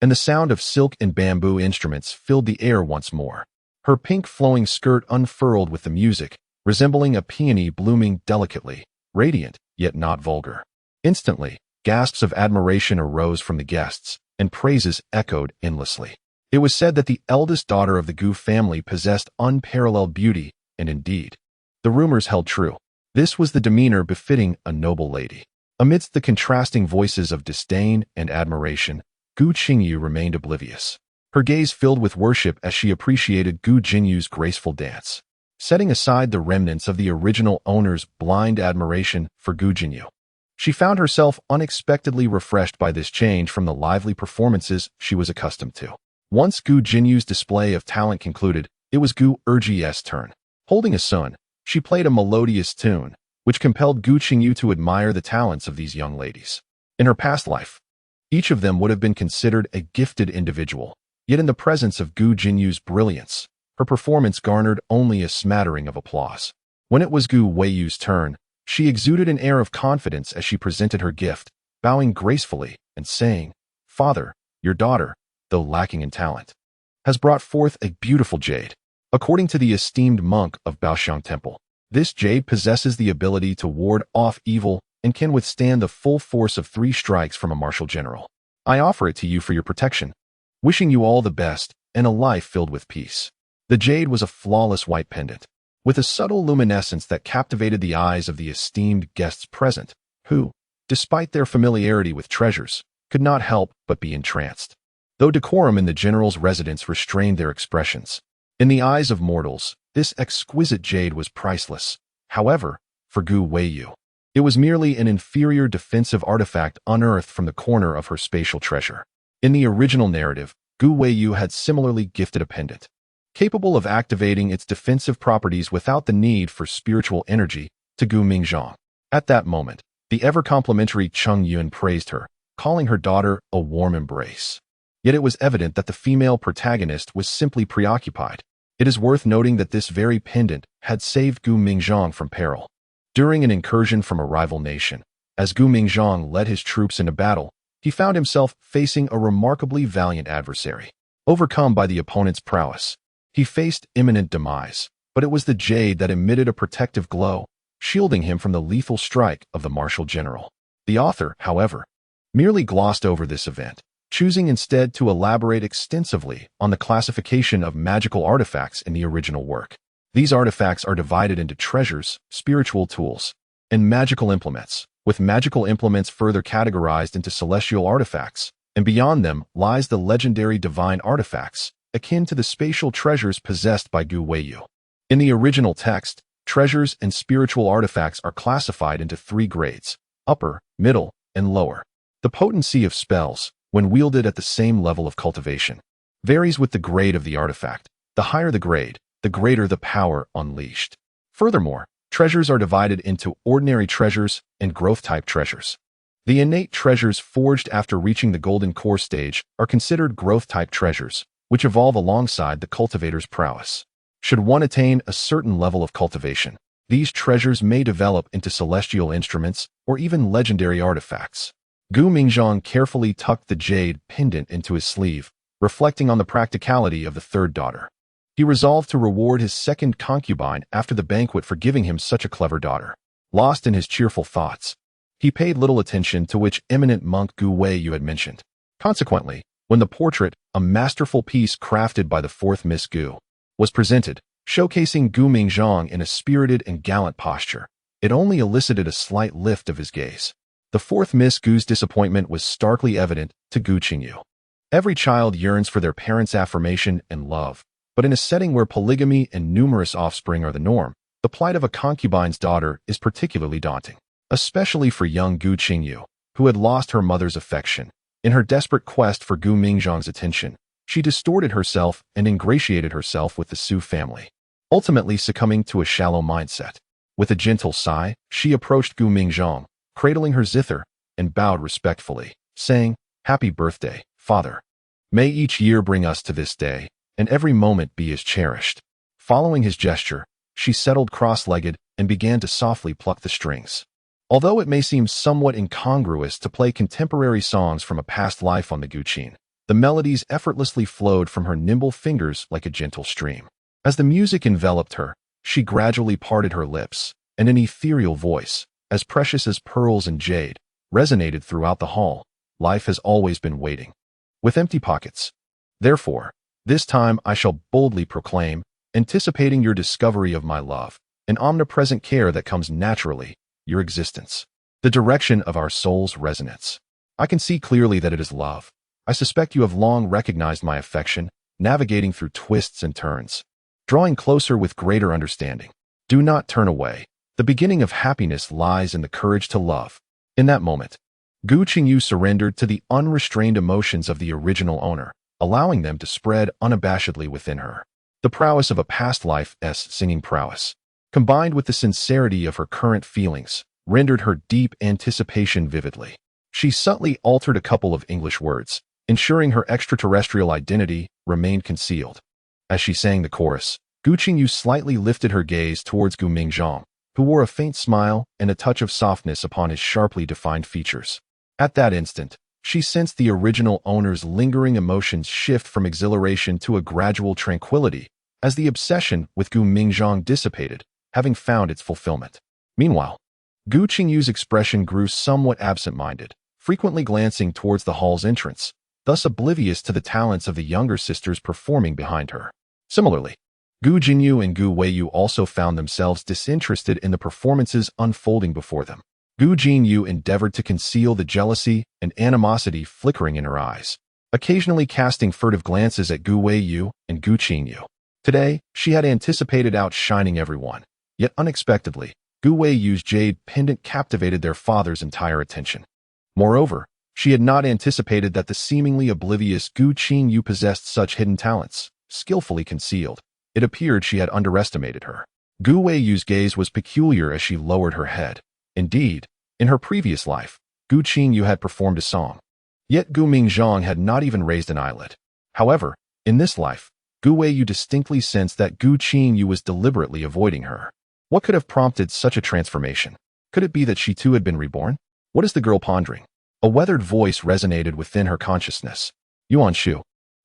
and the sound of silk and bamboo instruments filled the air once more. Her pink flowing skirt unfurled with the music, resembling a peony blooming delicately, radiant, yet not vulgar. Instantly, gasps of admiration arose from the guests, and praises echoed endlessly. It was said that the eldest daughter of the Gu family possessed unparalleled beauty, and indeed, the rumors held true. This was the demeanor befitting a noble lady. Amidst the contrasting voices of disdain and admiration, Gu Qingyu remained oblivious. Her gaze filled with worship as she appreciated Gu Jingyu's graceful dance. setting aside the remnants of the original owner's blind admiration for Gu Qingyu. She found herself unexpectedly refreshed by this change from the lively performances she was accustomed to. Once Gu Jingyu's display of talent concluded, it was Gu Erji's turn. Holding a sun, she played a melodious tune, which compelled Gu Qingyu to admire the talents of these young ladies. In her past life, each of them would have been considered a gifted individual, yet in the presence of Gu Jinyu's brilliance, her performance garnered only a smattering of applause. When it was Gu Weiyu's turn, she exuded an air of confidence as she presented her gift, bowing gracefully and saying, "Father, your daughter, though lacking in talent, has brought forth a beautiful jade. According to the esteemed monk of Baoxiang Temple, this jade possesses the ability to ward off evil and can withstand the full force of 3 strikes from a martial general. I offer it to you for your protection, wishing you all the best and a life filled with peace." The jade was a flawless white pendant, with a subtle luminescence that captivated the eyes of the esteemed guests present, who, despite their familiarity with treasures, could not help but be entranced. Though decorum in the general's residence restrained their expressions, in the eyes of mortals, this exquisite jade was priceless. However, for Gu Weiyu, it was merely an inferior defensive artifact unearthed from the corner of her spatial treasure. In the original narrative, Gu Weiyu had similarly gifted a pendant, capable of activating its defensive properties without the need for spiritual energy, to Gu Mingzhang. At that moment, the ever-complimentary Cheng Yun praised her, calling her daughter a warm embrace. Yet it was evident that the female protagonist was simply preoccupied. It is worth noting that this very pendant had saved Gu Mingzhang from peril. During an incursion from a rival nation, as Gu Mingzhang led his troops into battle, he found himself facing a remarkably valiant adversary. Overcome by the opponent's prowess, he faced imminent demise, but it was the jade that emitted a protective glow, shielding him from the lethal strike of the martial general. The author, however, merely glossed over this event, choosing instead to elaborate extensively on the classification of magical artifacts in the original work. These artifacts are divided into treasures, spiritual tools, and magical implements, with magical implements further categorized into celestial artifacts, and beyond them lies the legendary divine artifacts, akin to the spatial treasures possessed by Gu Weiyu. In the original text, treasures and spiritual artifacts are classified into 3 grades: upper, middle, and lower. The potency of spells, when wielded at the same level of cultivation, varies with the grade of the artifact. The higher the grade, the greater the power unleashed. Furthermore, treasures are divided into ordinary treasures and growth-type treasures. The innate treasures forged after reaching the golden core stage are considered growth-type treasures, which evolve alongside the cultivator's prowess. Should one attain a certain level of cultivation, these treasures may develop into celestial instruments or even legendary artifacts. Gu Mingzhang carefully tucked the jade pendant into his sleeve, reflecting on the practicality of the third daughter. He resolved to reward his second concubine after the banquet for giving him such a clever daughter. Lost in his cheerful thoughts, he paid little attention to which eminent monk Gu Weiyu had mentioned. Consequently, when the portrait, a masterful piece crafted by the 4th Miss Gu, was presented, showcasing Gu Mingzhang in a spirited and gallant posture, it only elicited a slight lift of his gaze. The 4th Miss Gu's disappointment was starkly evident to Gu Qingyu. Every child yearns for their parents' affirmation and love, but in a setting where polygamy and numerous offspring are the norm, the plight of a concubine's daughter is particularly daunting, especially for young Gu Qingyu, who had lost her mother's affection. In her desperate quest for Gu Mingzhang's attention, she distorted herself and ingratiated herself with the Su family, ultimately succumbing to a shallow mindset. With a gentle sigh, she approached Gu Mingzhang, cradling her zither, and bowed respectfully, saying, "Happy birthday, Father. May each year bring us to this day, and every moment be as cherished." Following his gesture, she settled cross-legged and began to softly pluck the strings. Although it may seem somewhat incongruous to play contemporary songs from a past life on the guqin, the melodies effortlessly flowed from her nimble fingers like a gentle stream. As the music enveloped her, she gradually parted her lips, and an ethereal voice, as precious as pearls and jade, resonated throughout the hall. "Life has always been waiting, with empty pockets. Therefore, this time I shall boldly proclaim, anticipating your discovery of my love, an omnipresent care that comes naturally, your existence, the direction of our soul's resonance. I can see clearly that it is love. I suspect you have long recognized my affection, navigating through twists and turns, drawing closer with greater understanding. Do not turn away. The beginning of happiness lies in the courage to love. In that moment, Gu Qingyu surrendered to the unrestrained emotions of the original owner, allowing them to spread unabashedly within her. The prowess of a past life's singing prowess, combined with the sincerity of her current feelings, rendered her deep anticipation vividly. She subtly altered a couple of English words, ensuring her extraterrestrial identity remained concealed. As she sang the chorus, Gu Qingyu slightly lifted her gaze towards Gu Mingzhang, who wore a faint smile and a touch of softness upon his sharply defined features. At that instant, she sensed the original owner's lingering emotions shift from exhilaration to a gradual tranquility as the obsession with Gu Mingzhang dissipated, having found its fulfillment. Meanwhile, Gu Qingyu's expression grew somewhat absent-minded, frequently glancing towards the hall's entrance, thus oblivious to the talents of the younger sisters performing behind her. Similarly, Gu Qingyu and Gu Weiyu also found themselves disinterested in the performances unfolding before them. Gu Qingyu endeavored to conceal the jealousy and animosity flickering in her eyes, occasionally casting furtive glances at Gu Weiyu and Gu Qingyu. Today, she had anticipated outshining everyone, yet unexpectedly, Gu Weiyu's jade pendant captivated their father's entire attention. Moreover, she had not anticipated that the seemingly oblivious Gu Qingyu possessed such hidden talents, skillfully concealed. It appeared she had underestimated her. Gu Weiyu's gaze was peculiar as she lowered her head. Indeed, in her previous life, Gu Qingyu had performed a song. Yet Gu Mingzhang had not even raised an eyelid. However, in this life, Gu Weiyu distinctly sensed that Gu Qingyu was deliberately avoiding her. What could have prompted such a transformation? Could it be that she too had been reborn? What is the girl pondering? A weathered voice resonated within her consciousness. Yuan Shu,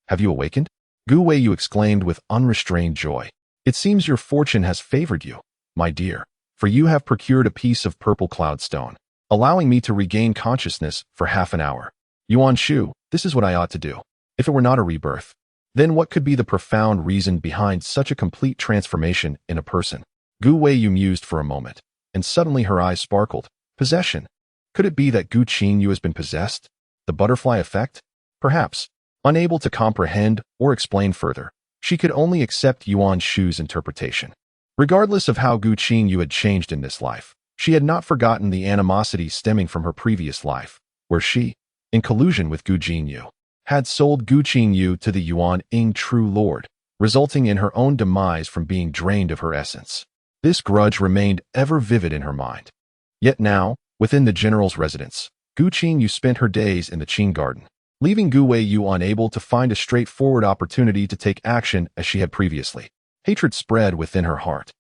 have you awakened? Gu Weiyu exclaimed with unrestrained joy. It seems your fortune has favored you, my dear, for you have procured a piece of purple cloudstone, allowing me to regain consciousness for half an hour. Yuan Shu, this is what I ought to do. If it were not a rebirth, then what could be the profound reason behind such a complete transformation in a person? Gu Weiyu mused for a moment, and suddenly her eyes sparkled. Possession. Could it be that Gu Qingyu has been possessed? The butterfly effect? Perhaps. Unable to comprehend or explain further, she could only accept Yuan Shu's interpretation. Regardless of how Gu Qingyu had changed in this life, she had not forgotten the animosity stemming from her previous life, where she, in collusion with Gu Qingyu, had sold Gu Qingyu to the Yuan Ing True Lord, resulting in her own demise from being drained of her essence. This grudge remained ever vivid in her mind. Yet now, within the general's residence, Gu Qingyu spent her days in the Qing garden, leaving Gu Weiyu unable to find a straightforward opportunity to take action as she had previously. Hatred spread within her heart.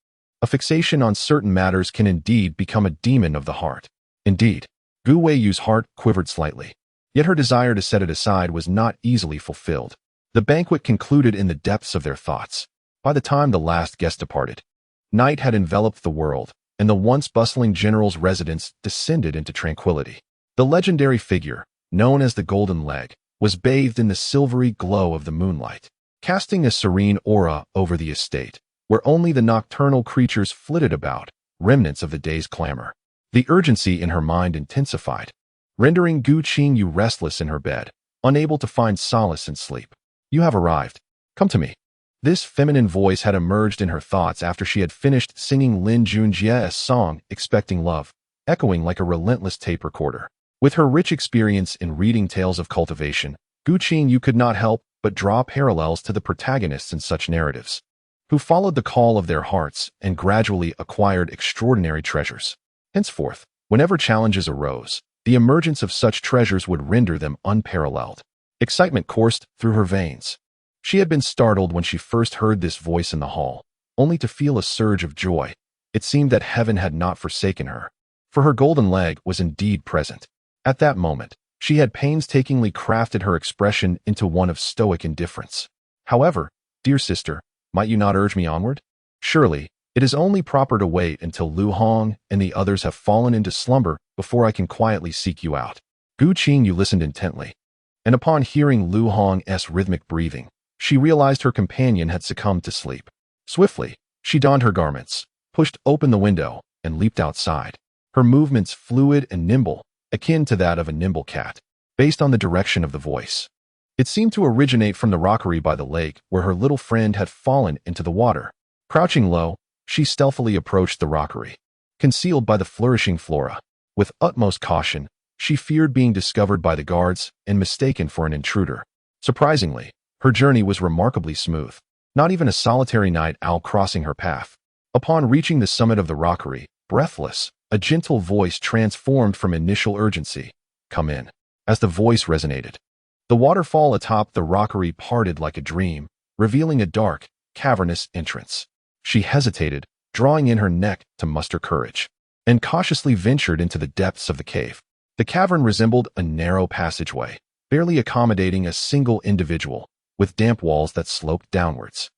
A fixation on certain matters can indeed become a demon of the heart. Indeed, Gu Weiyu's heart quivered slightly, yet her desire to set it aside was not easily fulfilled. The banquet concluded in the depths of their thoughts. By the time the last guest departed, night had enveloped the world, and the once bustling general's residence descended into tranquility. The legendary figure, known as the Golden Leg, was bathed in the silvery glow of the moonlight, casting a serene aura over the estate, where only the nocturnal creatures flitted about, remnants of the day's clamor. The urgency in her mind intensified, rendering Gu Qingyu restless in her bed, unable to find solace in sleep. You have arrived. Come to me. This feminine voice had emerged in her thoughts after she had finished singing Lin Junjie's song, Expecting Love, echoing like a relentless tape recorder. With her rich experience in reading tales of cultivation, Gu Qingyu could not help but draw parallels to the protagonists in such narratives, who followed the call of their hearts and gradually acquired extraordinary treasures. Henceforth, whenever challenges arose, the emergence of such treasures would render them unparalleled. Excitement coursed through her veins. She had been startled when she first heard this voice in the hall, only to feel a surge of joy. It seemed that heaven had not forsaken her, for her golden leg was indeed present. At that moment, she had painstakingly crafted her expression into one of stoic indifference. However, dear sister, might you not urge me onward? Surely, it is only proper to wait until Lu Hong and the others have fallen into slumber before I can quietly seek you out. Gu Qingyu listened intently, and upon hearing Lu Hong's rhythmic breathing, she realized her companion had succumbed to sleep. Swiftly, she donned her garments, pushed open the window, and leaped outside. Her movements fluid and nimble, akin to that of a nimble cat, based on the direction of the voice. It seemed to originate from the rockery by the lake where her little friend had fallen into the water. Crouching low, she stealthily approached the rockery, concealed by the flourishing flora. With utmost caution, she feared being discovered by the guards and mistaken for an intruder. Surprisingly, her journey was remarkably smooth. Not even a solitary night owl crossing her path. Upon reaching the summit of the rockery, breathless, a gentle voice transformed from initial urgency. "Come in." As the voice resonated, the waterfall atop the rockery parted like a dream, revealing a dark, cavernous entrance. She hesitated, drawing in her neck to muster courage, and cautiously ventured into the depths of the cave. The cavern resembled a narrow passageway, barely accommodating a single individual, with damp walls that sloped downwards.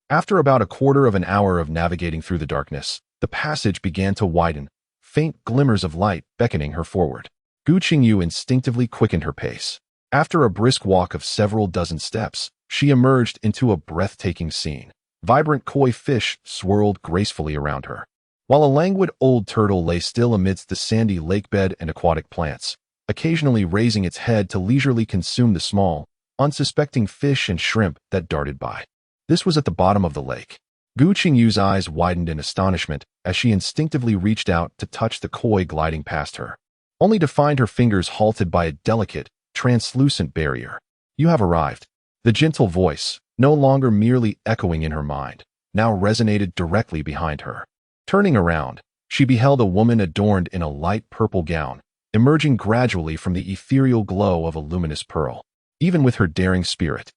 After about a quarter of an hour of navigating through the darkness, the passage began to widen, faint glimmers of light beckoning her forward. Gu Qingyu instinctively quickened her pace. After a brisk walk of several dozen steps, she emerged into a breathtaking scene. Vibrant koi fish swirled gracefully around her, while a languid old turtle lay still amidst the sandy lakebed and aquatic plants, occasionally raising its head to leisurely consume the small, unsuspecting fish and shrimp that darted by. This was at the bottom of the lake. Gu Qingyu's eyes widened in astonishment as she instinctively reached out to touch the koi gliding past her, only to find her fingers halted by a delicate, translucent barrier. "You have arrived." The gentle voice, no longer merely echoing in her mind, now resonated directly behind her. Turning around, she beheld a woman adorned in a light purple gown, emerging gradually from the ethereal glow of a luminous pearl. Even with her daring spirit,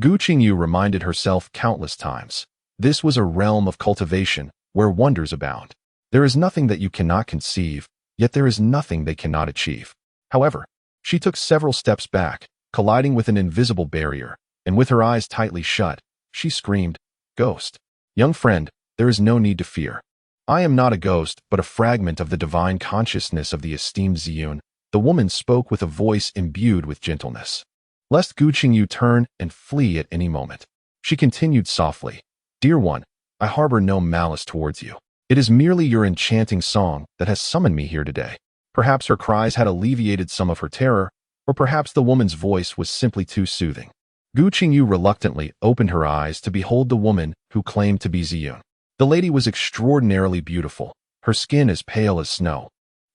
Gu Qingyu reminded herself countless times, this was a realm of cultivation where wonders abound. There is nothing that you cannot conceive, yet there is nothing they cannot achieve. However, she took several steps back, colliding with an invisible barrier, and with her eyes tightly shut, she screamed, "Ghost! Young friend, there is no need to fear. I am not a ghost, but a fragment of the divine consciousness of the esteemed Ziyun." The woman spoke with a voice imbued with gentleness, lest Gu Qingyu turn and flee at any moment. She continued softly, "Dear one, I harbor no malice towards you. It is merely your enchanting song that has summoned me here today." Perhaps her cries had alleviated some of her terror, or perhaps the woman's voice was simply too soothing. Gu Qingyu reluctantly opened her eyes to behold the woman who claimed to be Ziyun. The lady was extraordinarily beautiful, her skin as pale as snow,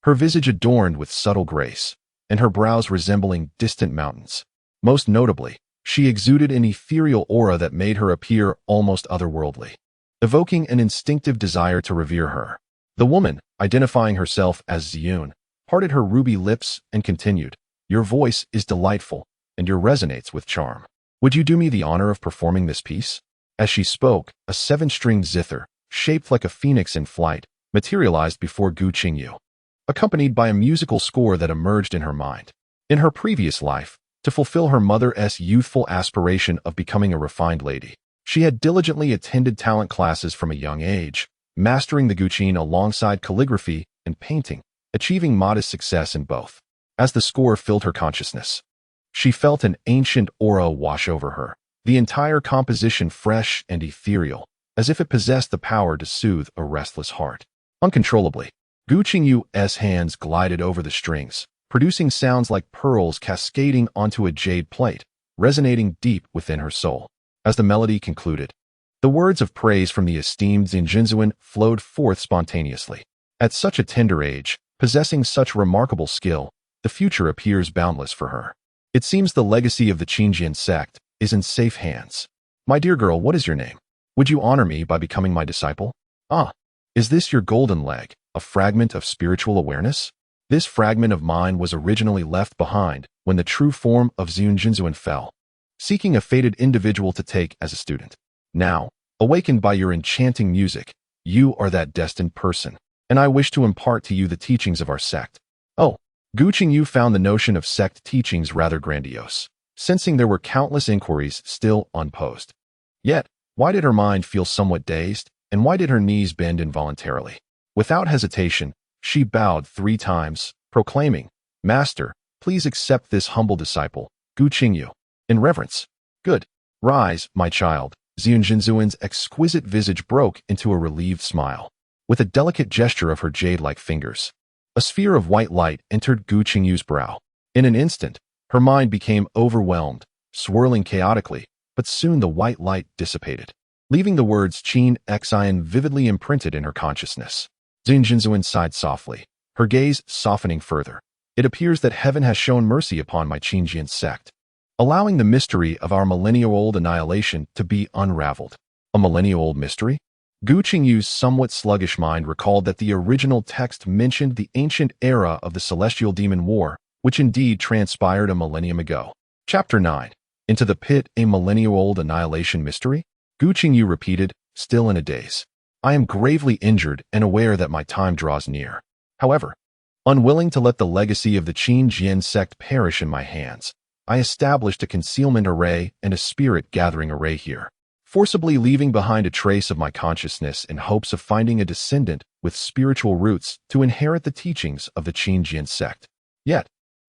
her visage adorned with subtle grace, and her brows resembling distant mountains. Most notably, she exuded an ethereal aura that made her appear almost otherworldly, evoking an instinctive desire to revere her. The woman, identifying herself as Ziyun, parted her ruby lips and continued, "Your voice is delightful, and your resonates with charm. Would you do me the honor of performing this piece?" As she spoke, a 7-stringed zither, shaped like a phoenix in flight, materialized before Gu Qingyu, accompanied by a musical score that emerged in her mind. In her previous life, to fulfill her mother's youthful aspiration of becoming a refined lady, she had diligently attended talent classes from a young age, mastering the guqin alongside calligraphy and painting, achieving modest success in both. As the score filled her consciousness, she felt an ancient aura wash over her, the entire composition fresh and ethereal, as if it possessed the power to soothe a restless heart. Uncontrollably, Gu Qingyu's hands glided over the strings, producing sounds like pearls cascading onto a jade plate, resonating deep within her soul. As the melody concluded, the words of praise from the esteemed Ziyun flowed forth spontaneously. At such a tender age, possessing such remarkable skill, the future appears boundless for her. It seems the legacy of the Qingjian sect is in safe hands. My dear girl, what is your name? Would you honor me by becoming my disciple? Ah, is this your golden leg, a fragment of spiritual awareness? This fragment of mine was originally left behind when the true form of Ziyun fell, seeking a fated individual to take as a student. Now, awakened by your enchanting music, you are that destined person, and I wish to impart to you the teachings of our sect. Oh, Gu Qingyu found the notion of sect teachings rather grandiose, sensing there were countless inquiries still unposed. Yet, why did her mind feel somewhat dazed, and why did her knees bend involuntarily? Without hesitation, she bowed 3 times, proclaiming, "Master, please accept this humble disciple, Gu Qingyu." In reverence. "Good. Rise, my child." Ziyun's exquisite visage broke into a relieved smile. With a delicate gesture of her jade-like fingers, a sphere of white light entered Gu Qingyu's brow. In an instant, her mind became overwhelmed, swirling chaotically, but soon the white light dissipated. leaving the words xianxia vividly imprinted in her consciousness. Jinjinzuan sighed softly, her gaze softening further. It appears that heaven has shown mercy upon my Qingjian sect, allowing the mystery of our millennial-old annihilation to be unraveled. A millennial-old mystery? Gu Qingyu's somewhat sluggish mind recalled that the original text mentioned the ancient era of the Celestial Demon War, which indeed transpired a millennium ago. Chapter 9. Into the Pit, a millennial-old annihilation mystery? Gu Qingyu repeated, still in a daze. I am gravely injured and aware that my time draws near. However, unwilling to let the legacy of the Qingjian sect perish in my hands, I established a concealment array and a spirit-gathering array here, forcibly leaving behind a trace of my consciousness in hopes of finding a descendant with spiritual roots to inherit the teachings of the Qingjian sect. Yet,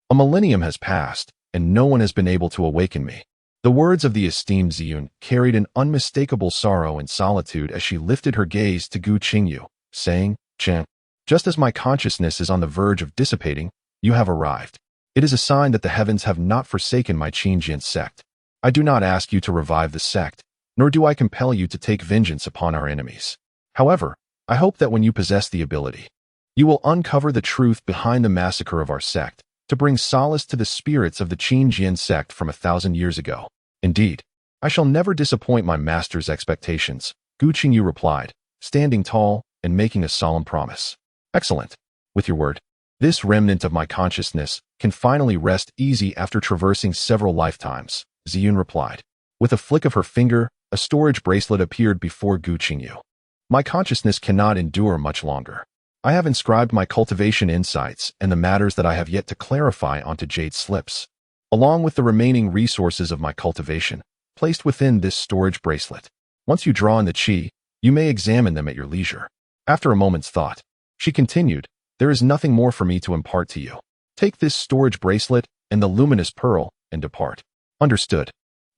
a millennium has passed, and no one has been able to awaken me. The words of the esteemed Ziyun carried an unmistakable sorrow and solitude as she lifted her gaze to Gu Qingyu, saying, Chen, just as my consciousness is on the verge of dissipating, you have arrived. It is a sign that the heavens have not forsaken my Qingjian sect. I do not ask you to revive the sect, nor do I compel you to take vengeance upon our enemies. However, I hope that when you possess the ability, you will uncover the truth behind the massacre of our sect, to bring solace to the spirits of the Qingjian sect from 1,000 years ago. Indeed, I shall never disappoint my master's expectations, Gu Qingyu replied, standing tall and making a solemn promise. Excellent. With your word, this remnant of my consciousness can finally rest easy after traversing several lifetimes, Ziyun replied. With a flick of her finger, a storage bracelet appeared before Gu Qingyu. My consciousness cannot endure much longer. I have inscribed my cultivation insights and the matters that I have yet to clarify onto jade slips, along with the remaining resources of my cultivation, placed within this storage bracelet. Once you draw in the qi, you may examine them at your leisure. After a moment's thought, she continued, there is nothing more for me to impart to you. Take this storage bracelet and the luminous pearl and depart. Understood.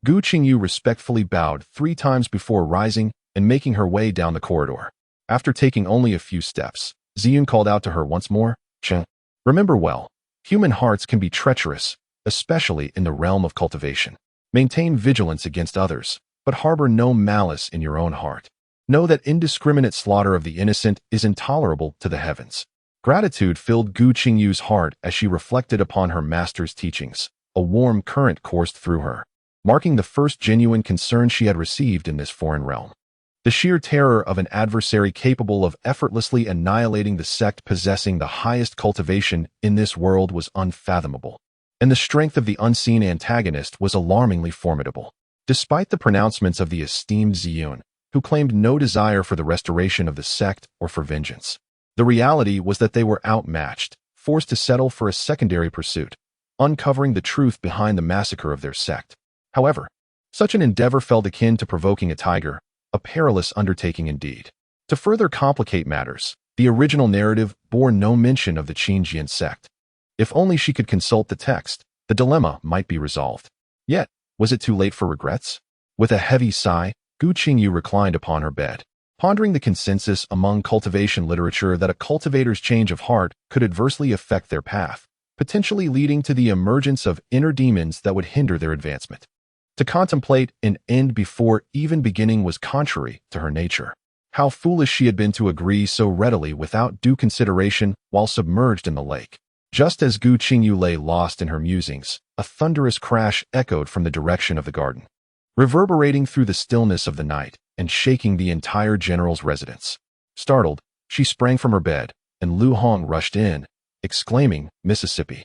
Gu Qingyu respectfully bowed 3 times before rising and making her way down the corridor. After taking only a few steps, Ziyun called out to her once more, Chen, remember well, human hearts can be treacherous, especially in the realm of cultivation. Maintain vigilance against others, but harbor no malice in your own heart. Know that indiscriminate slaughter of the innocent is intolerable to the heavens. Gratitude filled Gu Qingyu's heart as she reflected upon her master's teachings. A warm current coursed through her, marking the first genuine concern she had received in this foreign realm. The sheer terror of an adversary capable of effortlessly annihilating the sect possessing the highest cultivation in this world was unfathomable, and the strength of the unseen antagonist was alarmingly formidable. Despite the pronouncements of the esteemed Ziyun, who claimed no desire for the restoration of the sect or for vengeance, the reality was that they were outmatched, forced to settle for a secondary pursuit, uncovering the truth behind the massacre of their sect. However, such an endeavor felt akin to provoking a tiger, a perilous undertaking indeed. To further complicate matters, the original narrative bore no mention of the Qingjian sect. If only she could consult the text, the dilemma might be resolved. Yet, was it too late for regrets? With a heavy sigh, Gu Qingyu reclined upon her bed, pondering the consensus among cultivation literature that a cultivator's change of heart could adversely affect their path, potentially leading to the emergence of inner demons that would hinder their advancement. To contemplate an end before even beginning was contrary to her nature. How foolish she had been to agree so readily without due consideration while submerged in the lake. Just as Gu Qingyu lay lost in her musings, a thunderous crash echoed from the direction of the garden, reverberating through the stillness of the night and shaking the entire general's residence. Startled, she sprang from her bed, and Lu Hong rushed in, exclaiming, Mississippi.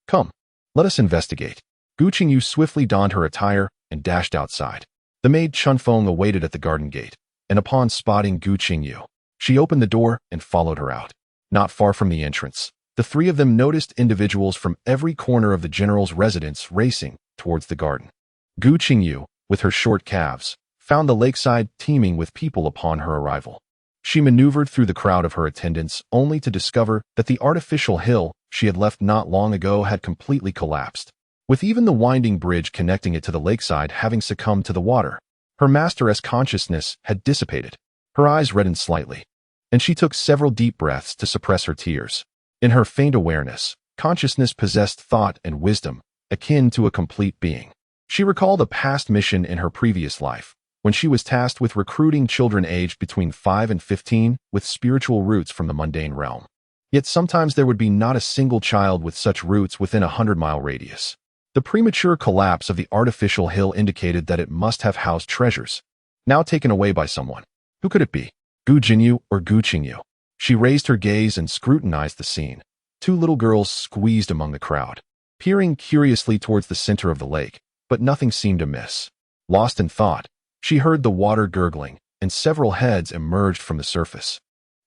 Come, let us investigate. Gu Qingyu swiftly donned her attire and dashed outside. The maid Chunfeng awaited at the garden gate, and upon spotting Gu Qingyu, she opened the door and followed her out. Not far from the entrance, the 3 of them noticed individuals from every corner of the general's residence racing towards the garden. Gu Qingyu, with her short calves, found the lakeside teeming with people upon her arrival. She maneuvered through the crowd of her attendants only to discover that the artificial hill she had left not long ago had completely collapsed, with even the winding bridge connecting it to the lakeside having succumbed to the water. Her master's consciousness had dissipated. Her eyes reddened slightly, and she took several deep breaths to suppress her tears. In her faint awareness, consciousness possessed thought and wisdom, akin to a complete being. She recalled a past mission in her previous life, when she was tasked with recruiting children aged between 5 and 15 with spiritual roots from the mundane realm. Yet sometimes there would be not a single child with such roots within a 100-mile radius. The premature collapse of the artificial hill indicated that it must have housed treasures, now taken away by someone. Who could it be? Gu Qingyu or Gu Qingyu? She raised her gaze and scrutinized the scene. Two little girls squeezed among the crowd, peering curiously towards the center of the lake, but nothing seemed amiss. Lost in thought, she heard the water gurgling, and several heads emerged from the surface,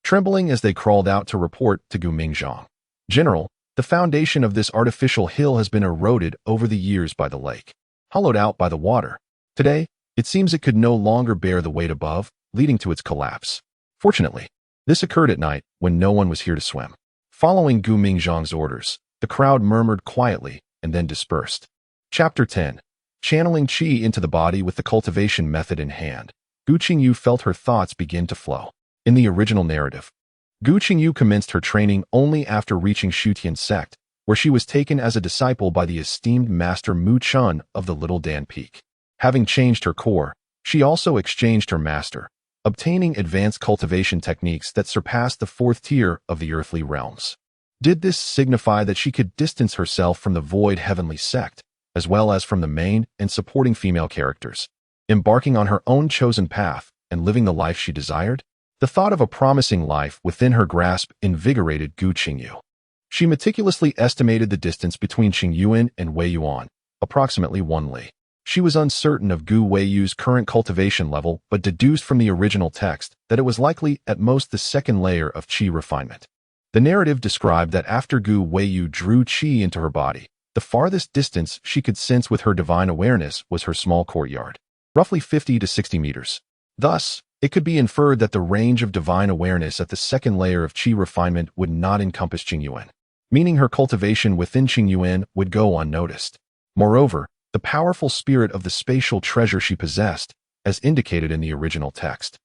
trembling as they crawled out to report to Gu Mingzhang. General, the foundation of this artificial hill has been eroded over the years by the lake, hollowed out by the water. Today, it seems it could no longer bear the weight above, leading to its collapse. Fortunately, this occurred at night when no one was here to swim. Following Gu Mingzhang's orders, the crowd murmured quietly and then dispersed. Chapter 10. Channeling qi into the body with the cultivation method in hand, Gu Qingyu felt her thoughts begin to flow. In the original narrative, Gu Qingyu commenced her training only after reaching Shutian sect, where she was taken as a disciple by the esteemed master Mu Chun of the Little Dan Peak. Having changed her core, she also exchanged her master, obtaining advanced cultivation techniques that surpassed the fourth tier of the earthly realms. Did this signify that she could distance herself from the void heavenly sect, as well as from the main and supporting female characters, embarking on her own chosen path and living the life she desired? The thought of a promising life within her grasp invigorated Gu Qingyu. She meticulously estimated the distance between Qingyuan and Weiyuan, approximately 1 li. She was uncertain of Gu Weiyu's current cultivation level, but deduced from the original text that it was likely at most the second layer of qi refinement. The narrative described that after Gu Weiyu drew qi into her body, the farthest distance she could sense with her divine awareness was her small courtyard, roughly 50 to 60 meters. Thus, it could be inferred that the range of divine awareness at the second layer of qi refinement would not encompass Qingyuan, meaning her cultivation within Qingyuan would go unnoticed. Moreover, the powerful spirit of the spatial treasure she possessed, as indicated in the original text,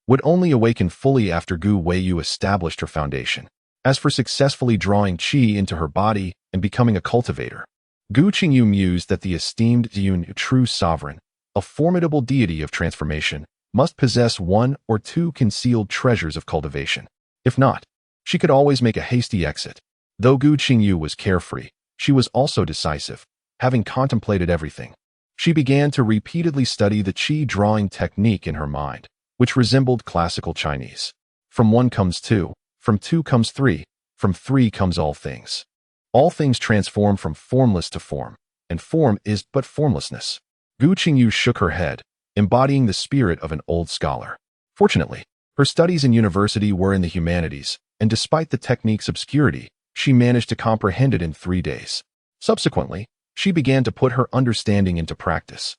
would only awaken fully after Gu Weiyu established her foundation. As for successfully drawing qi into her body and becoming a cultivator, Gu Qingyu mused that the esteemed Yun, true sovereign, a formidable deity of transformation, must possess 1 or 2 concealed treasures of cultivation. If not, she could always make a hasty exit. Though Gu Qingyu was carefree, she was also decisive. Having contemplated everything, she began to repeatedly study the qi drawing technique in her mind, which resembled classical Chinese. From 1 comes 2, from 2 comes 3, from 3 comes all things. All things transform from formless to form, and form is but formlessness. Gu Qingyu shook her head, embodying the spirit of an old scholar. Fortunately, her studies in university were in the humanities, and despite the technique's obscurity, she managed to comprehend it in 3 days. Subsequently, she began to put her understanding into practice.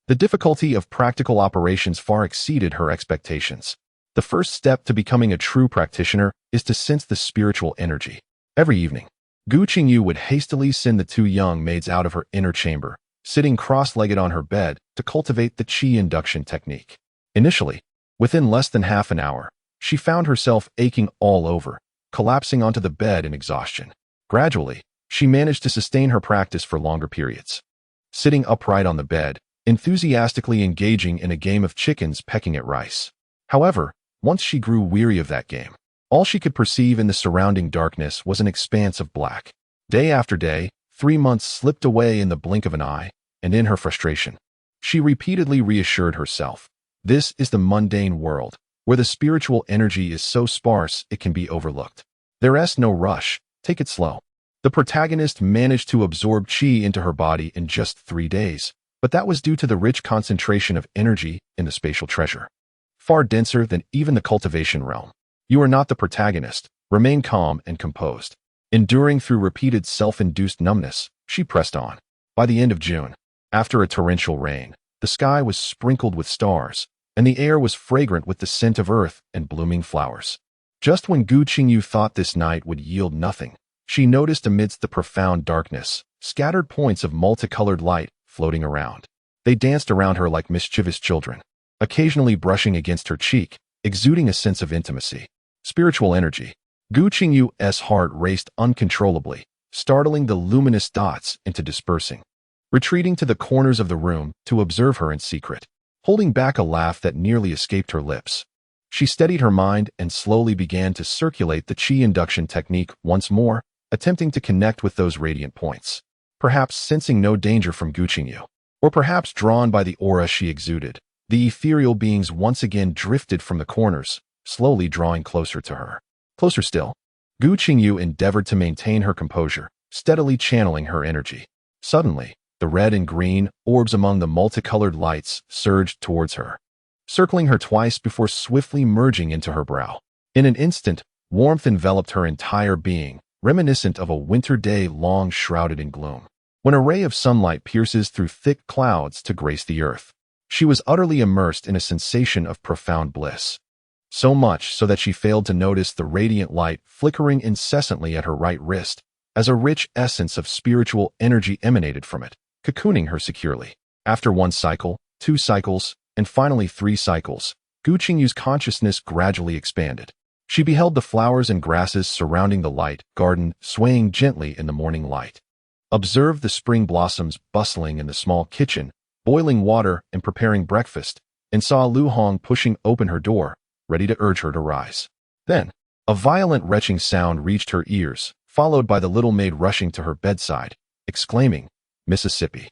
The difficulty of practical operations far exceeded her expectations. The first step to becoming a true practitioner is to sense the spiritual energy. Every evening, Gu Qingyu would hastily send the 2 young maids out of her inner chamber, sitting cross-legged on her bed to cultivate the qi induction technique. Initially, within less than half an hour, she found herself aching all over, collapsing onto the bed in exhaustion. Gradually, she managed to sustain her practice for longer periods, sitting upright on the bed, enthusiastically engaging in a game of chickens pecking at rice. However, once she grew weary of that game, all she could perceive in the surrounding darkness was an expanse of black. Day after day, 3 months slipped away in the blink of an eye, and in her frustration, she repeatedly reassured herself, this is the mundane world, where the spiritual energy is so sparse it can be overlooked. There's no rush, take it slow. The protagonist managed to absorb qi into her body in just 3 days, but that was due to the rich concentration of energy in the spatial treasure, far denser than even the cultivation realm. You are not the protagonist. Remain calm and composed. Enduring through repeated self-induced numbness, she pressed on. By the end of June, after a torrential rain, the sky was sprinkled with stars, and the air was fragrant with the scent of earth and blooming flowers. Just when Gu Qingyu thought this night would yield nothing, she noticed amidst the profound darkness, scattered points of multicolored light floating around. They danced around her like mischievous children, occasionally brushing against her cheek, exuding a sense of intimacy. Spiritual energy. Gu Qingyu's heart raced uncontrollably, startling the luminous dots into dispersing. Retreating to the corners of the room to observe her in secret, holding back a laugh that nearly escaped her lips. She steadied her mind and slowly began to circulate the chi induction technique once more, attempting to connect with those radiant points. Perhaps sensing no danger from Gu Qingyu, or perhaps drawn by the aura she exuded, the ethereal beings once again drifted from the corners, slowly drawing closer to her. Closer still, Gu Qingyu endeavored to maintain her composure, steadily channeling her energy. Suddenly, the red and green orbs among the multicolored lights surged towards her, circling her twice before swiftly merging into her brow. In an instant, warmth enveloped her entire being, reminiscent of a winter day long shrouded in gloom. When a ray of sunlight pierces through thick clouds to grace the earth, she was utterly immersed in a sensation of profound bliss. So much so that she failed to notice the radiant light flickering incessantly at her right wrist, as a rich essence of spiritual energy emanated from it, cocooning her securely. After one cycle, 2 cycles, and finally 3 cycles, Gu Qingyu's consciousness gradually expanded. She beheld the flowers and grasses surrounding the light garden swaying gently in the morning light. Observed the spring blossoms bustling in the small kitchen, boiling water and preparing breakfast, and saw Lu Hong pushing open her door, ready to urge her to rise. Then, a violent retching sound reached her ears, followed by the little maid rushing to her bedside, exclaiming, "Mississippi,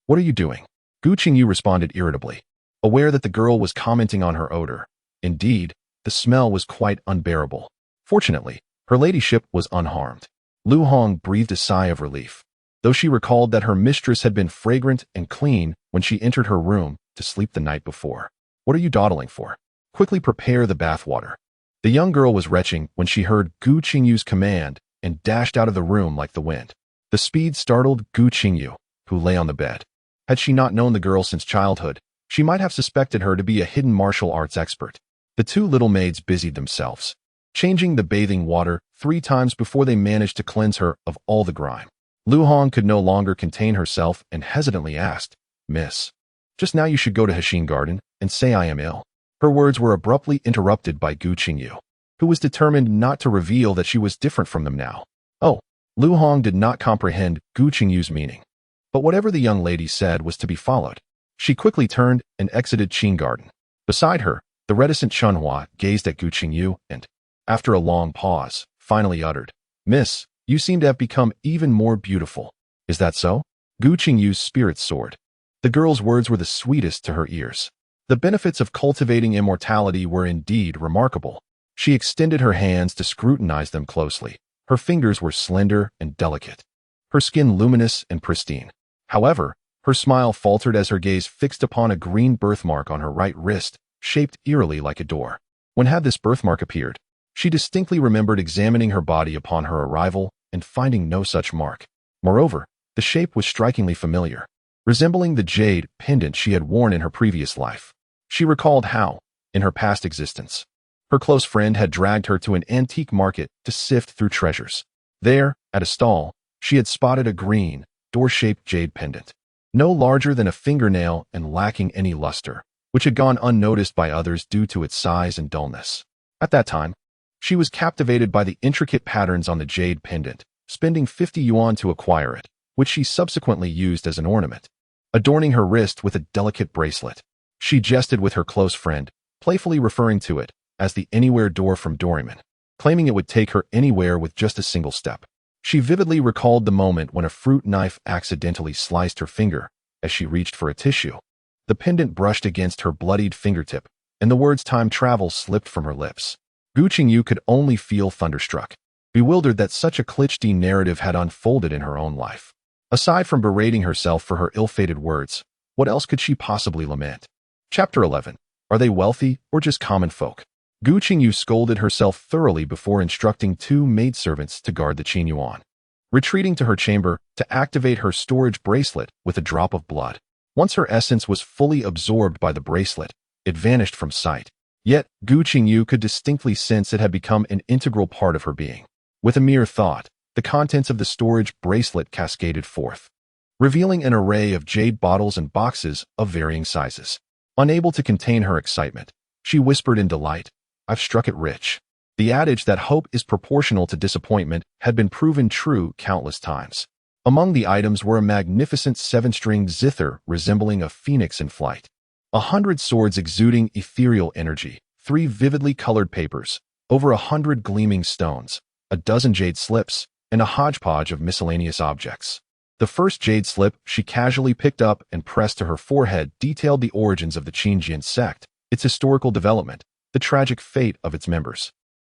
what are you doing?" Gu Qingyu responded irritably, aware that the girl was commenting on her odor. Indeed, the smell was quite unbearable. Fortunately, her ladyship was unharmed. Lu Hong breathed a sigh of relief, though she recalled that her mistress had been fragrant and clean when she entered her room to sleep the night before. "What are you dawdling for? Quickly prepare the bath water." The young girl was retching when she heard Gu Qingyu's command and dashed out of the room like the wind. The speed startled Gu Qingyu, who lay on the bed. Had she not known the girl since childhood, she might have suspected her to be a hidden martial arts expert. The 2 little maids busied themselves, changing the bathing water 3 times before they managed to cleanse her of all the grime. Lu Hong could no longer contain herself and hesitantly asked, "Miss, just now you should go to Hexin Garden and say I am ill." Her words were abruptly interrupted by Gu Qingyu, who was determined not to reveal that she was different from them now. Oh, Lu Hong did not comprehend Gu Qingyu's meaning, but whatever the young lady said was to be followed. She quickly turned and exited Qing Garden. Beside her, the reticent Chunhua gazed at Gu Qingyu and, after a long pause, finally uttered, "Miss, you seem to have become even more beautiful. Is that so?" Gu Qingyu's spirits soared. The girl's words were the sweetest to her ears. The benefits of cultivating immortality were indeed remarkable. She extended her hands to scrutinize them closely. Her fingers were slender and delicate, her skin luminous and pristine. However, her smile faltered as her gaze fixed upon a green birthmark on her right wrist, shaped eerily like a door. When had this birthmark appeared? She distinctly remembered examining her body upon her arrival and finding no such mark. Moreover, the shape was strikingly familiar, resembling the jade pendant she had worn in her previous life. She recalled how, in her past existence, her close friend had dragged her to an antique market to sift through treasures. There, at a stall, she had spotted a green, door-shaped jade pendant, no larger than a fingernail and lacking any luster, which had gone unnoticed by others due to its size and dullness. At that time, she was captivated by the intricate patterns on the jade pendant, spending 50 yuan to acquire it, which she subsequently used as an ornament, adorning her wrist with a delicate bracelet. She jested with her close friend, playfully referring to it as the anywhere door from Doraemon, claiming it would take her anywhere with just a single step. She vividly recalled the moment when a fruit knife accidentally sliced her finger as she reached for a tissue. The pendant brushed against her bloodied fingertip, and the words time travel slipped from her lips. Gu Qingyu could only feel thunderstruck, bewildered that such a cliché narrative had unfolded in her own life. Aside from berating herself for her ill-fated words, what else could she possibly lament? Chapter 11. Are they wealthy or just common folk? Gu Qingyu scolded herself thoroughly before instructing 2 maidservants to guard the Qinyuan, retreating to her chamber to activate her storage bracelet with a drop of blood. Once her essence was fully absorbed by the bracelet, it vanished from sight. Yet, Gu Qingyu could distinctly sense it had become an integral part of her being. With a mere thought, the contents of the storage bracelet cascaded forth, revealing an array of jade bottles and boxes of varying sizes. Unable to contain her excitement, she whispered in delight, "I've struck it rich." The adage that hope is proportional to disappointment had been proven true countless times. Among the items were a magnificent 7-string zither resembling a phoenix in flight, 100 swords exuding ethereal energy, 3 vividly colored papers, over 100 gleaming stones, a dozen jade slips, and a hodgepodge of miscellaneous objects. The first jade slip she casually picked up and pressed to her forehead detailed the origins of the Qingyu sect, its historical development, the tragic fate of its members,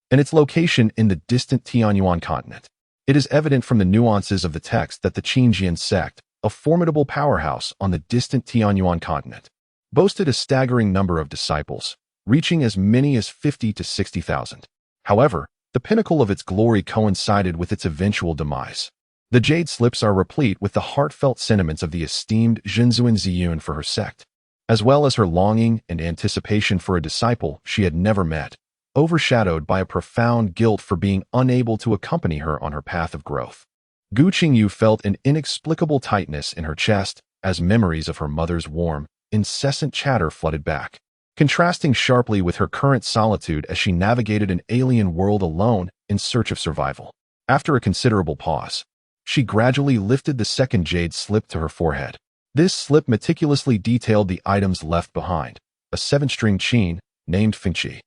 and its location in the distant Tianyuan continent. It is evident from the nuances of the text that the Qingyu sect, a formidable powerhouse on the distant Tianyuan continent, boasted a staggering number of disciples, reaching as many as 50 to 60,000. However, the pinnacle of its glory coincided with its eventual demise. The jade slips are replete with the heartfelt sentiments of the esteemed Zhenzuan Ziyun for her sect, as well as her longing and anticipation for a disciple she had never met, overshadowed by a profound guilt for being unable to accompany her on her path of growth. Gu Qingyu felt an inexplicable tightness in her chest as memories of her mother's warm, incessant chatter flooded back, contrasting sharply with her current solitude as she navigated an alien world alone in search of survival. After a considerable pause, she gradually lifted the second jade slip to her forehead. This slip meticulously detailed the items left behind, a 7-string chain named Fengqi,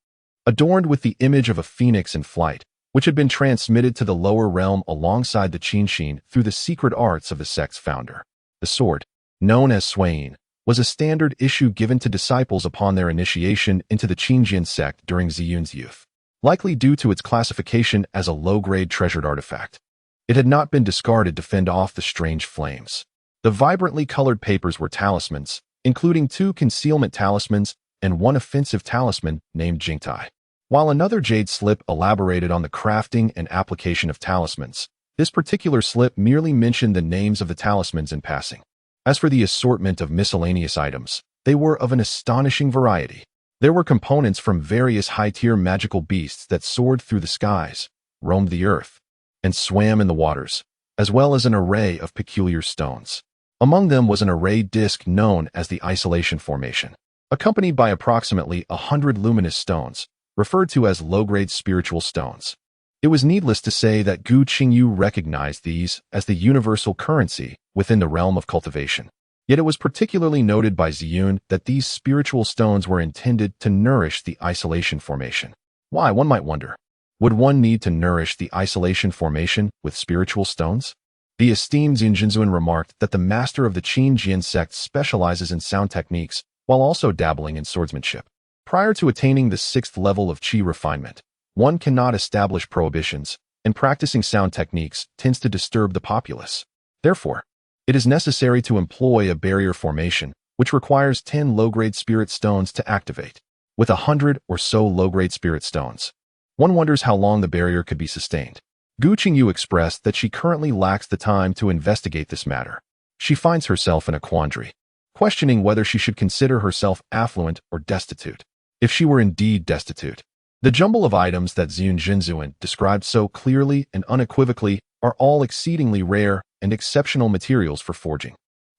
adorned with the image of a phoenix in flight, which had been transmitted to the lower realm alongside the Qingxin through the secret arts of the sect's founder. The sword, known as Suiyin, was a standard issue given to disciples upon their initiation into the Qingxin sect during Ziyun's youth, likely due to its classification as a low-grade treasured artifact. It had not been discarded to fend off the strange flames. The vibrantly colored papers were talismans, including 2 concealment talismans and 1 offensive talisman named Jingtai. While another jade slip elaborated on the crafting and application of talismans, this particular slip merely mentioned the names of the talismans in passing. As for the assortment of miscellaneous items, they were of an astonishing variety. There were components from various high-tier magical beasts that soared through the skies, roamed the earth, and swam in the waters, as well as an array of peculiar stones. Among them was an array disk known as the Isolation Formation, accompanied by approximately 100 luminous stones, referred to as low-grade spiritual stones. It was needless to say that Gu Qingyu recognized these as the universal currency within the realm of cultivation. Yet it was particularly noted by Ziyun that these spiritual stones were intended to nourish the Isolation Formation. Why, one might wonder. Would one need to nourish the Isolation Formation with spiritual stones? The esteemed Zhenzuan remarked that the master of the Qingxin sect specializes in sound techniques while also dabbling in swordsmanship. Prior to attaining the 6th level of qi refinement, one cannot establish prohibitions, and practicing sound techniques tends to disturb the populace. Therefore, it is necessary to employ a barrier formation, which requires 10 low-grade spirit stones to activate. With 100 or so low-grade spirit stones, one wonders how long the barrier could be sustained. Gu Qingyu expressed that she currently lacks the time to investigate this matter. She finds herself in a quandary, questioning whether she should consider herself affluent or destitute. If she were indeed destitute, the jumble of items that Zhenzuan described so clearly and unequivocally are all exceedingly rare and exceptional materials for forging,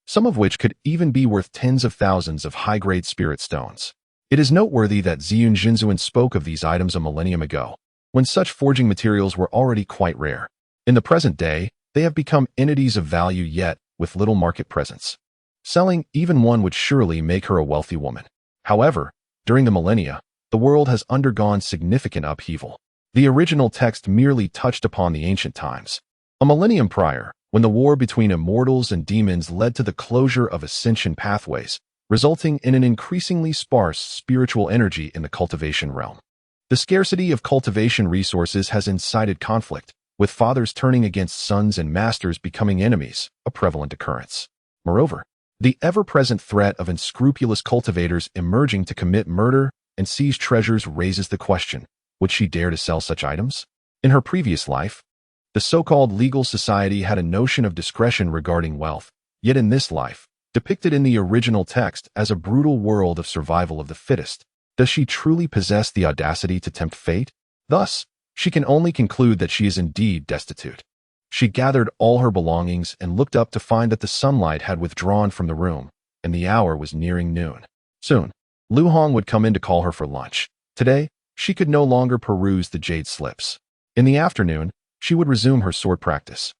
some of which could even be worth tens of thousands of high-grade spirit stones. It is noteworthy that Zhenzuan spoke of these items a millennium ago, when such forging materials were already quite rare. In the present day, they have become entities of value yet with little market presence. Selling even one would surely make her a wealthy woman. However, during the millennia, the world has undergone significant upheaval. The original text merely touched upon the ancient times. A millennium prior, when the war between immortals and demons led to the closure of ascension pathways, resulting in an increasingly sparse spiritual energy in the cultivation realm. The scarcity of cultivation resources has incited conflict, with fathers turning against sons and masters becoming enemies, a prevalent occurrence. Moreover, the ever-present threat of unscrupulous cultivators emerging to commit murder and seize treasures raises the question, would she dare to sell such items? In her previous life, the so-called legal society had a notion of discretion regarding wealth, yet in this life, depicted in the original text as a brutal world of survival of the fittest, does she truly possess the audacity to tempt fate? Thus, she can only conclude that she is indeed destitute. She gathered all her belongings and looked up to find that the sunlight had withdrawn from the room, and the hour was nearing noon. Soon, Lu Hong would come in to call her for lunch. Today, she could no longer peruse the jade slips. In the afternoon, she would resume her sword practice.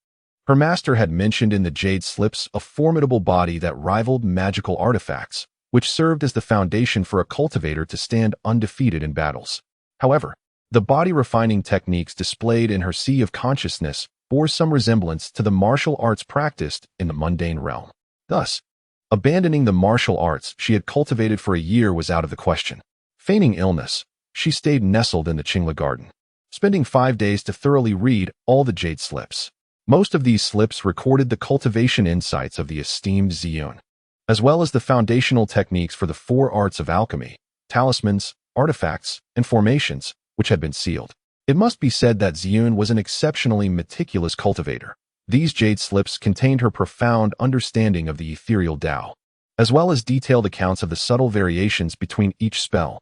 Her master had mentioned in the jade slips a formidable body that rivaled magical artifacts, which served as the foundation for a cultivator to stand undefeated in battles. However, the body-refining techniques displayed in her sea of consciousness bore some resemblance to the martial arts practiced in the mundane realm. Thus, abandoning the martial arts she had cultivated for a year was out of the question. Feigning illness, she stayed nestled in the Qingla garden, spending 5 days to thoroughly read all the jade slips. Most of these slips recorded the cultivation insights of the esteemed Ziyun, as well as the foundational techniques for the 4 arts of alchemy, talismans, artifacts, and formations, which had been sealed. It must be said that Ziyun was an exceptionally meticulous cultivator. These jade slips contained her profound understanding of the ethereal Dao, as well as detailed accounts of the subtle variations between each spell.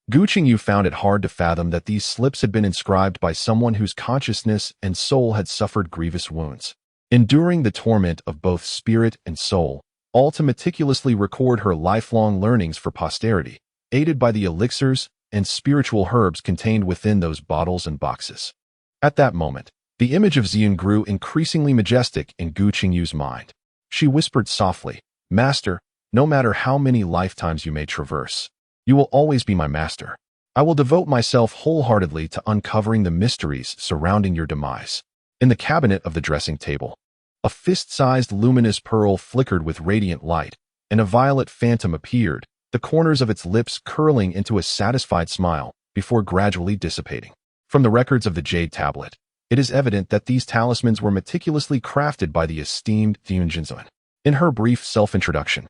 Gu Qingyu found it hard to fathom that these slips had been inscribed by someone whose consciousness and soul had suffered grievous wounds, enduring the torment of both spirit and soul, all to meticulously record her lifelong learnings for posterity, aided by the elixirs and spiritual herbs contained within those bottles and boxes. At that moment, the image of Ziyun grew increasingly majestic in Gu Qingyu's mind. She whispered softly, "Master, no matter how many lifetimes you may traverse, you will always be my master. I will devote myself wholeheartedly to uncovering the mysteries surrounding your demise." In the cabinet of the dressing table, a fist-sized luminous pearl flickered with radiant light, and a violet phantom appeared, the corners of its lips curling into a satisfied smile before gradually dissipating. From the records of the jade tablet, it is evident that these talismans were meticulously crafted by the esteemed Ziyun Jinzuan. In her brief self-introduction,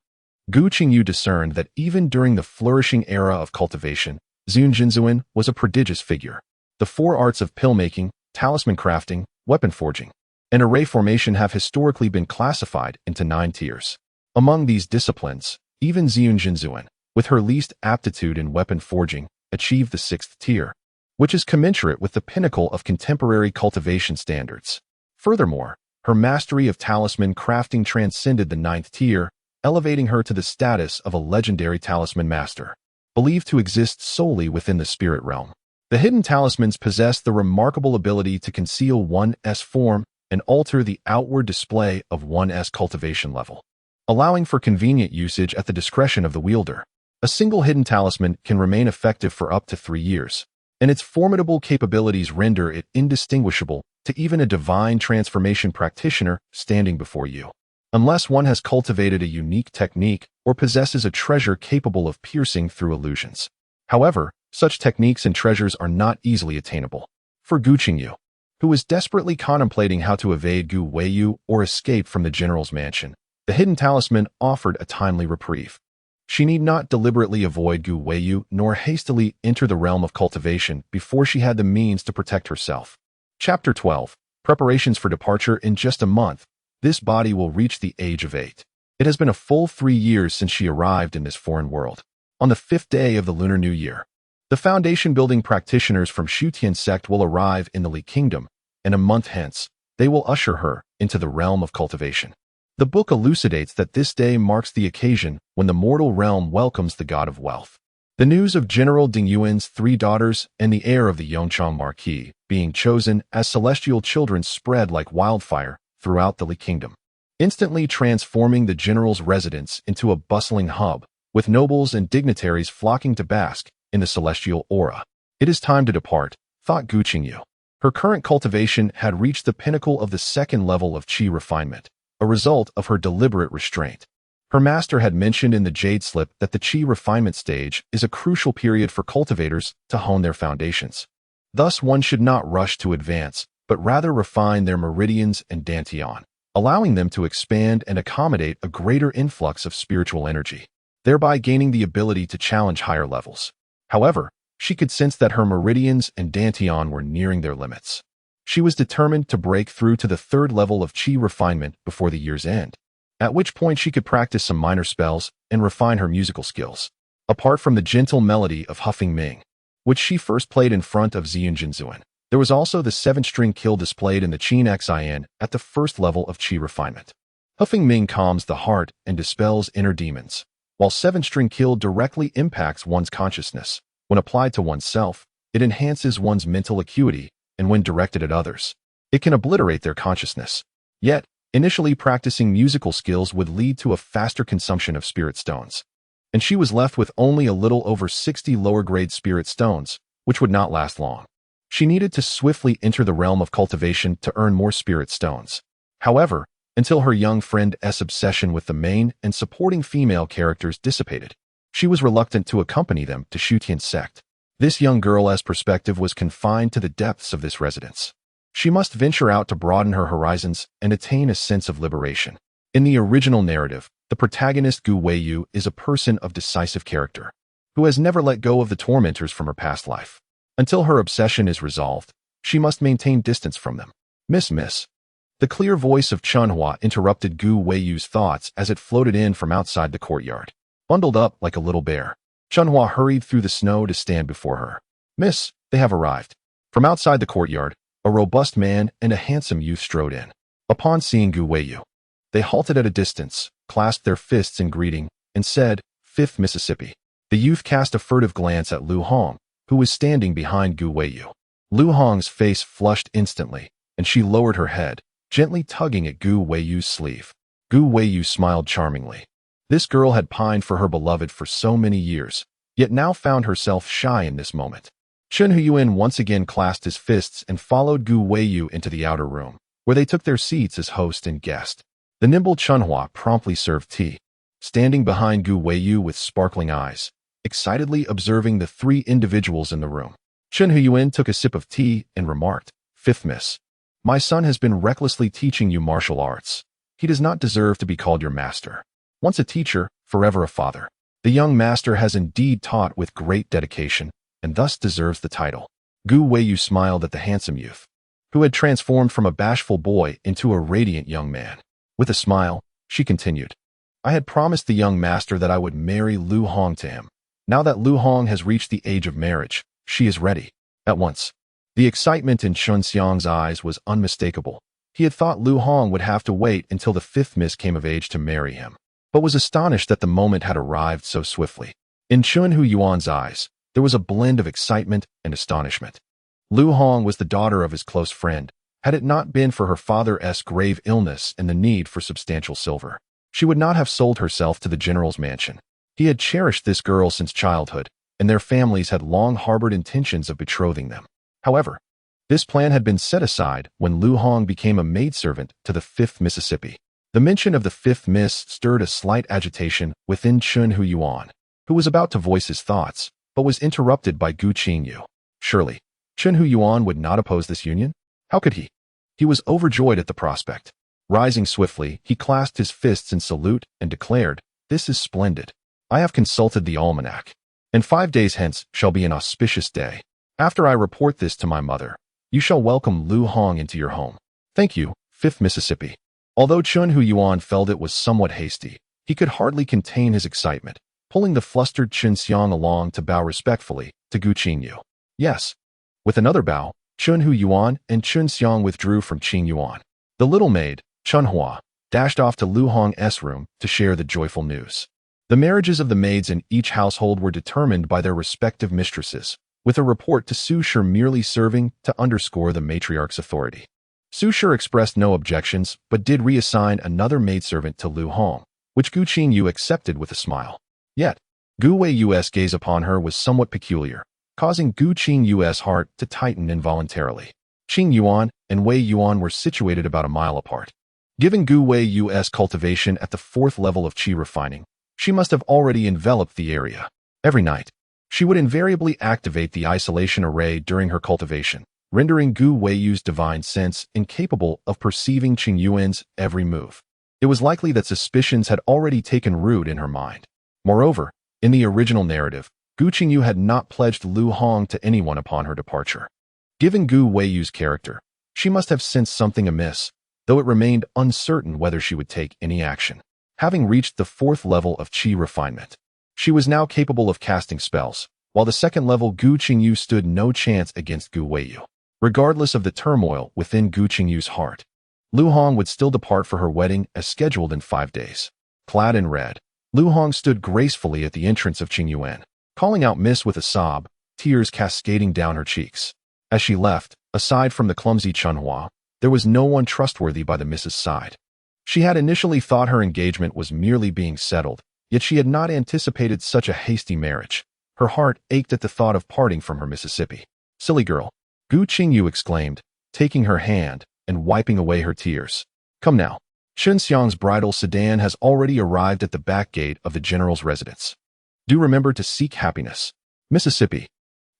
Gu Qingyu discerned that even during the flourishing era of cultivation, Ziyun Jinzuan was a prodigious figure. The 4 arts of pill-making, talisman crafting, weapon forging, and array formation have historically been classified into 9 tiers. Among these disciplines, even Ziyun Jinzuan, with her least aptitude in weapon forging, achieved the 6th tier, which is commensurate with the pinnacle of contemporary cultivation standards. Furthermore, her mastery of talisman crafting transcended the 9th tier, elevating her to the status of a legendary talisman master, believed to exist solely within the spirit realm. The hidden talismans possess the remarkable ability to conceal one's form and alter the outward display of one's cultivation level, allowing for convenient usage at the discretion of the wielder. A single hidden talisman can remain effective for up to 3 years, and its formidable capabilities render it indistinguishable to even a divine transformation practitioner standing before you, unless one has cultivated a unique technique or possesses a treasure capable of piercing through illusions. However, such techniques and treasures are not easily attainable. For Gu Qingyu, who was desperately contemplating how to evade Gu Weiyu or escape from the general's mansion, the hidden talisman offered a timely reprieve. She need not deliberately avoid Gu Weiyu nor hastily enter the realm of cultivation before she had the means to protect herself. Chapter 12. Preparations for departure. In just a month, this body will reach the age of 8. It has been a full 3 years since she arrived in this foreign world. On the 5th day of the Lunar New Year, the foundation-building practitioners from Shutian sect will arrive in the Li Kingdom, and a month hence, they will usher her into the realm of cultivation. The book elucidates that this day marks the occasion when the mortal realm welcomes the god of wealth. The news of General Ding Yuan's 3 daughters and the heir of the Yongchang Marquis being chosen as celestial children spread like wildfire throughout the Li Kingdom, instantly transforming the general's residence into a bustling hub, with nobles and dignitaries flocking to bask in the celestial aura. It is time to depart, thought Gu Qingyu. Her current cultivation had reached the pinnacle of the 2nd level of qi refinement, a result of her deliberate restraint. Her master had mentioned in the jade slip that the qi refinement stage is a crucial period for cultivators to hone their foundations. Thus, one should not rush to advance, but rather refine their meridians and dantian, allowing them to expand and accommodate a greater influx of spiritual energy, thereby gaining the ability to challenge higher levels. However, she could sense that her meridians and dantian were nearing their limits. She was determined to break through to the 3rd level of qi refinement before the year's end, at which point she could practice some minor spells and refine her musical skills. Apart from the gentle melody of Huffing Ming, which she first played in front of Ziyun Jinzuan, there was also the 7-string kill displayed in the xianxia at the 1st level of qi refinement. Huffing Ming calms the heart and dispels inner demons, while 7-string kill directly impacts one's consciousness. When applied to oneself, it enhances one's mental acuity, and when directed at others, it can obliterate their consciousness. Yet, initially practicing musical skills would lead to a faster consumption of spirit stones. and she was left with only a little over 60 lower-grade spirit stones, which would not last long. She needed to swiftly enter the realm of cultivation to earn more spirit stones. However, until her young friend's obsession with the main and supporting female characters dissipated, she was reluctant to accompany them to Shutian's sect. This young girl's perspective was confined to the depths of this residence. She must venture out to broaden her horizons and attain a sense of liberation. In the original narrative, the protagonist Gu Qingyu is a person of decisive character, who has never let go of the tormentors from her past life. Until her obsession is resolved, she must maintain distance from them. Miss. The clear voice of Chunhua interrupted Gu Qinyu's thoughts as it floated in from outside the courtyard. Bundled up like a little bear, Chunhua hurried through the snow to stand before her. Miss, they have arrived. From outside the courtyard, a robust man and a handsome youth strode in. Upon seeing Gu Qingyu, they halted at a distance, clasped their fists in greeting, and said, "Fifth Mississippi." The youth cast a furtive glance at Lu Hong, who was standing behind Gu Qingyu. Lu Hong's face flushed instantly, and she lowered her head, gently tugging at Gu Qinyu's sleeve. Gu Qingyu smiled charmingly. This girl had pined for her beloved for so many years, yet now found herself shy in this moment. Chen Huiyuan once again clasped his fists and followed Gu Qingyu into the outer room, where they took their seats as host and guest. The nimble Chunhua promptly served tea, standing behind Gu Qingyu with sparkling eyes, excitedly observing the three individuals in the room. Chen Huiyuan took a sip of tea and remarked, "Fifth Miss, my son has been recklessly teaching you martial arts. He does not deserve to be called your master. Once a teacher, forever a father. The young master has indeed taught with great dedication, and thus deserves the title." Gu Qingyu smiled at the handsome youth, who had transformed from a bashful boy into a radiant young man. With a smile, she continued, "I had promised the young master that I would marry Lu Hong to him. Now that Lu Hong has reached the age of marriage, she is ready." At once, the excitement in Chun Xiang's eyes was unmistakable. He had thought Lu Hong would have to wait until the fifth miss came of age to marry him, but was astonished that the moment had arrived so swiftly. In Chun Huiyuan's eyes, there was a blend of excitement and astonishment. Lu Hong was the daughter of his close friend. Had it not been for her father's grave illness and the need for substantial silver, she would not have sold herself to the general's mansion. He had cherished this girl since childhood, and their families had long harbored intentions of betrothing them. However, this plan had been set aside when Lu Hong became a maidservant to the 5th Mississippi. The mention of the 5th Miss stirred a slight agitation within Chun Huiyuan, who was about to voice his thoughts, but was interrupted by Gu Qingyu. Surely, Chun Huiyuan would not oppose this union? How could he? He was overjoyed at the prospect. Rising swiftly, he clasped his fists in salute and declared, "This is splendid. I have consulted the almanac, and 5 days hence shall be an auspicious day. After I report this to my mother, you shall welcome Lu Hong into your home." "Thank you, 5th Mississippi." Although Chun Huiyuan felt it was somewhat hasty, he could hardly contain his excitement, pulling the flustered Chun Xiang along to bow respectfully to Gu Qingyu. "Yes." With another bow, Chun Huiyuan and Chun Xiang withdrew from Qingyuan. The little maid, Chunhua, dashed off to Lu Hong's room to share the joyful news. The marriages of the maids in each household were determined by their respective mistresses, with a report to Su Shi merely serving to underscore the matriarch's authority. Su Shi expressed no objections, but did reassign another maidservant to Lu Hong, which Gu Qingyu accepted with a smile. Yet, Gu Weiyu's gaze upon her was somewhat peculiar, causing Gu Qingyu's heart to tighten involuntarily. Qingyuan and Wei Yuan were situated about a mile apart. Given Gu Weiyu's cultivation at the 4th level of qi refining, she must have already enveloped the area. Every night, she would invariably activate the isolation array during her cultivation, rendering Gu Weiyu's divine sense incapable of perceiving Qingyuan's every move. It was likely that suspicions had already taken root in her mind. Moreover, in the original narrative, Gu Qingyu had not pledged Lu Hong to anyone upon her departure. Given Gu Weiyu's character, she must have sensed something amiss, though it remained uncertain whether she would take any action. Having reached the 4th level of qi refinement, she was now capable of casting spells, while the 2nd level Gu Qingyu stood no chance against Gu Qingyu. Regardless of the turmoil within Gu Qingyu's heart, Lu Hong would still depart for her wedding as scheduled in 5 days. Clad in red, Lu Hong stood gracefully at the entrance of Qingyuan, calling out "Miss" with a sob, tears cascading down her cheeks. As she left, aside from the clumsy Chunhua, there was no one trustworthy by the Miss's side. She had initially thought her engagement was merely being settled, Yet she had not anticipated such a hasty marriage. Her heart ached at the thought of parting from her Mississippi. "Silly girl," Gu Qingyu exclaimed, taking her hand and wiping away her tears. "Come now. Xianxia's bridal sedan has already arrived at the back gate of the general's residence. Do remember to seek happiness. Mississippi."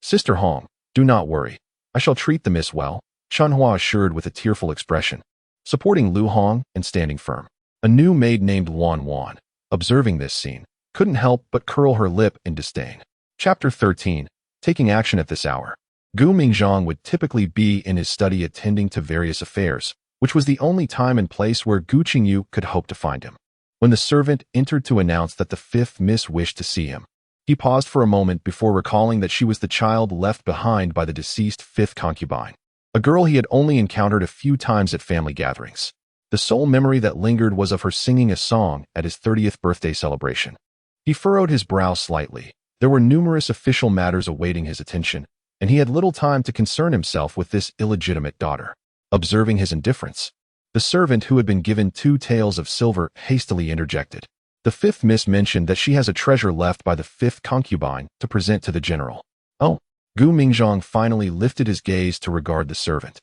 "Sister Hong, do not worry. I shall treat the miss well," Shanhua assured with a tearful expression, supporting Lu Hong and standing firm. A new maid named Wan, observing this scene, couldn't help but curl her lip in disdain. Chapter 13. Taking action at this hour. Gu Mingzhang would typically be in his study attending to various affairs, which was the only time and place where Gu Qingyu could hope to find him. When the servant entered to announce that the fifth miss wished to see him, he paused for a moment before recalling that she was the child left behind by the deceased fifth concubine, a girl he had only encountered a few times at family gatherings. The sole memory that lingered was of her singing a song at his 30th birthday celebration. He furrowed his brow slightly. There were numerous official matters awaiting his attention, and he had little time to concern himself with this illegitimate daughter. Observing his indifference, the servant who had been given 2 taels of silver hastily interjected. "The fifth miss mentioned that she has a treasure left by the fifth concubine to present to the general." "Oh." Gu Mingzhang finally lifted his gaze to regard the servant,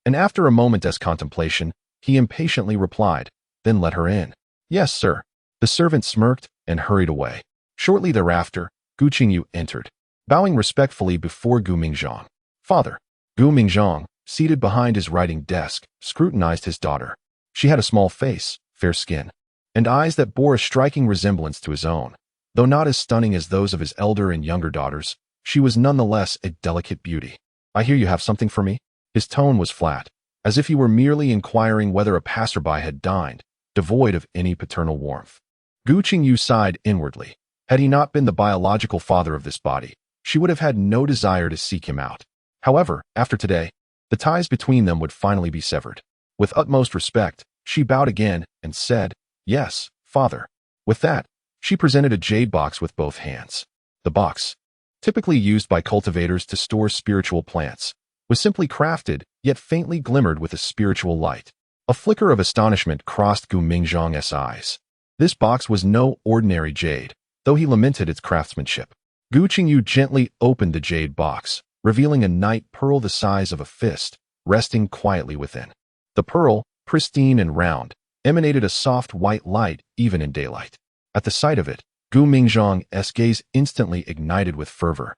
and after a moment's contemplation, he impatiently replied, "Then let her in." "Yes, sir." The servant smirked and hurried away. Shortly thereafter, Gu Qingyu entered, bowing respectfully before Gu Mingzhang. "Father." Gu Mingzhang, seated behind his writing desk, scrutinized his daughter. She had a small face, fair skin, and eyes that bore a striking resemblance to his own. Though not as stunning as those of his elder and younger daughters, she was nonetheless a delicate beauty. "I hear you have something for me?" His tone was flat, as if he were merely inquiring whether a passerby had dined, devoid of any paternal warmth. Gu Qingyu sighed inwardly. Had he not been the biological father of this body, she would have had no desire to seek him out. However, after today, the ties between them would finally be severed. With utmost respect, she bowed again and said, "Yes, father." With that, she presented a jade box with both hands. The box, typically used by cultivators to store spiritual plants, was simply crafted, yet faintly glimmered with a spiritual light. A flicker of astonishment crossed Gu Mingzhang's eyes. This box was no ordinary jade, though he lamented its craftsmanship. Gu Qingyu gently opened the jade box, revealing a night pearl the size of a fist, resting quietly within. The pearl, pristine and round, emanated a soft white light even in daylight. At the sight of it, Gu Mingzhang's gaze instantly ignited with fervor.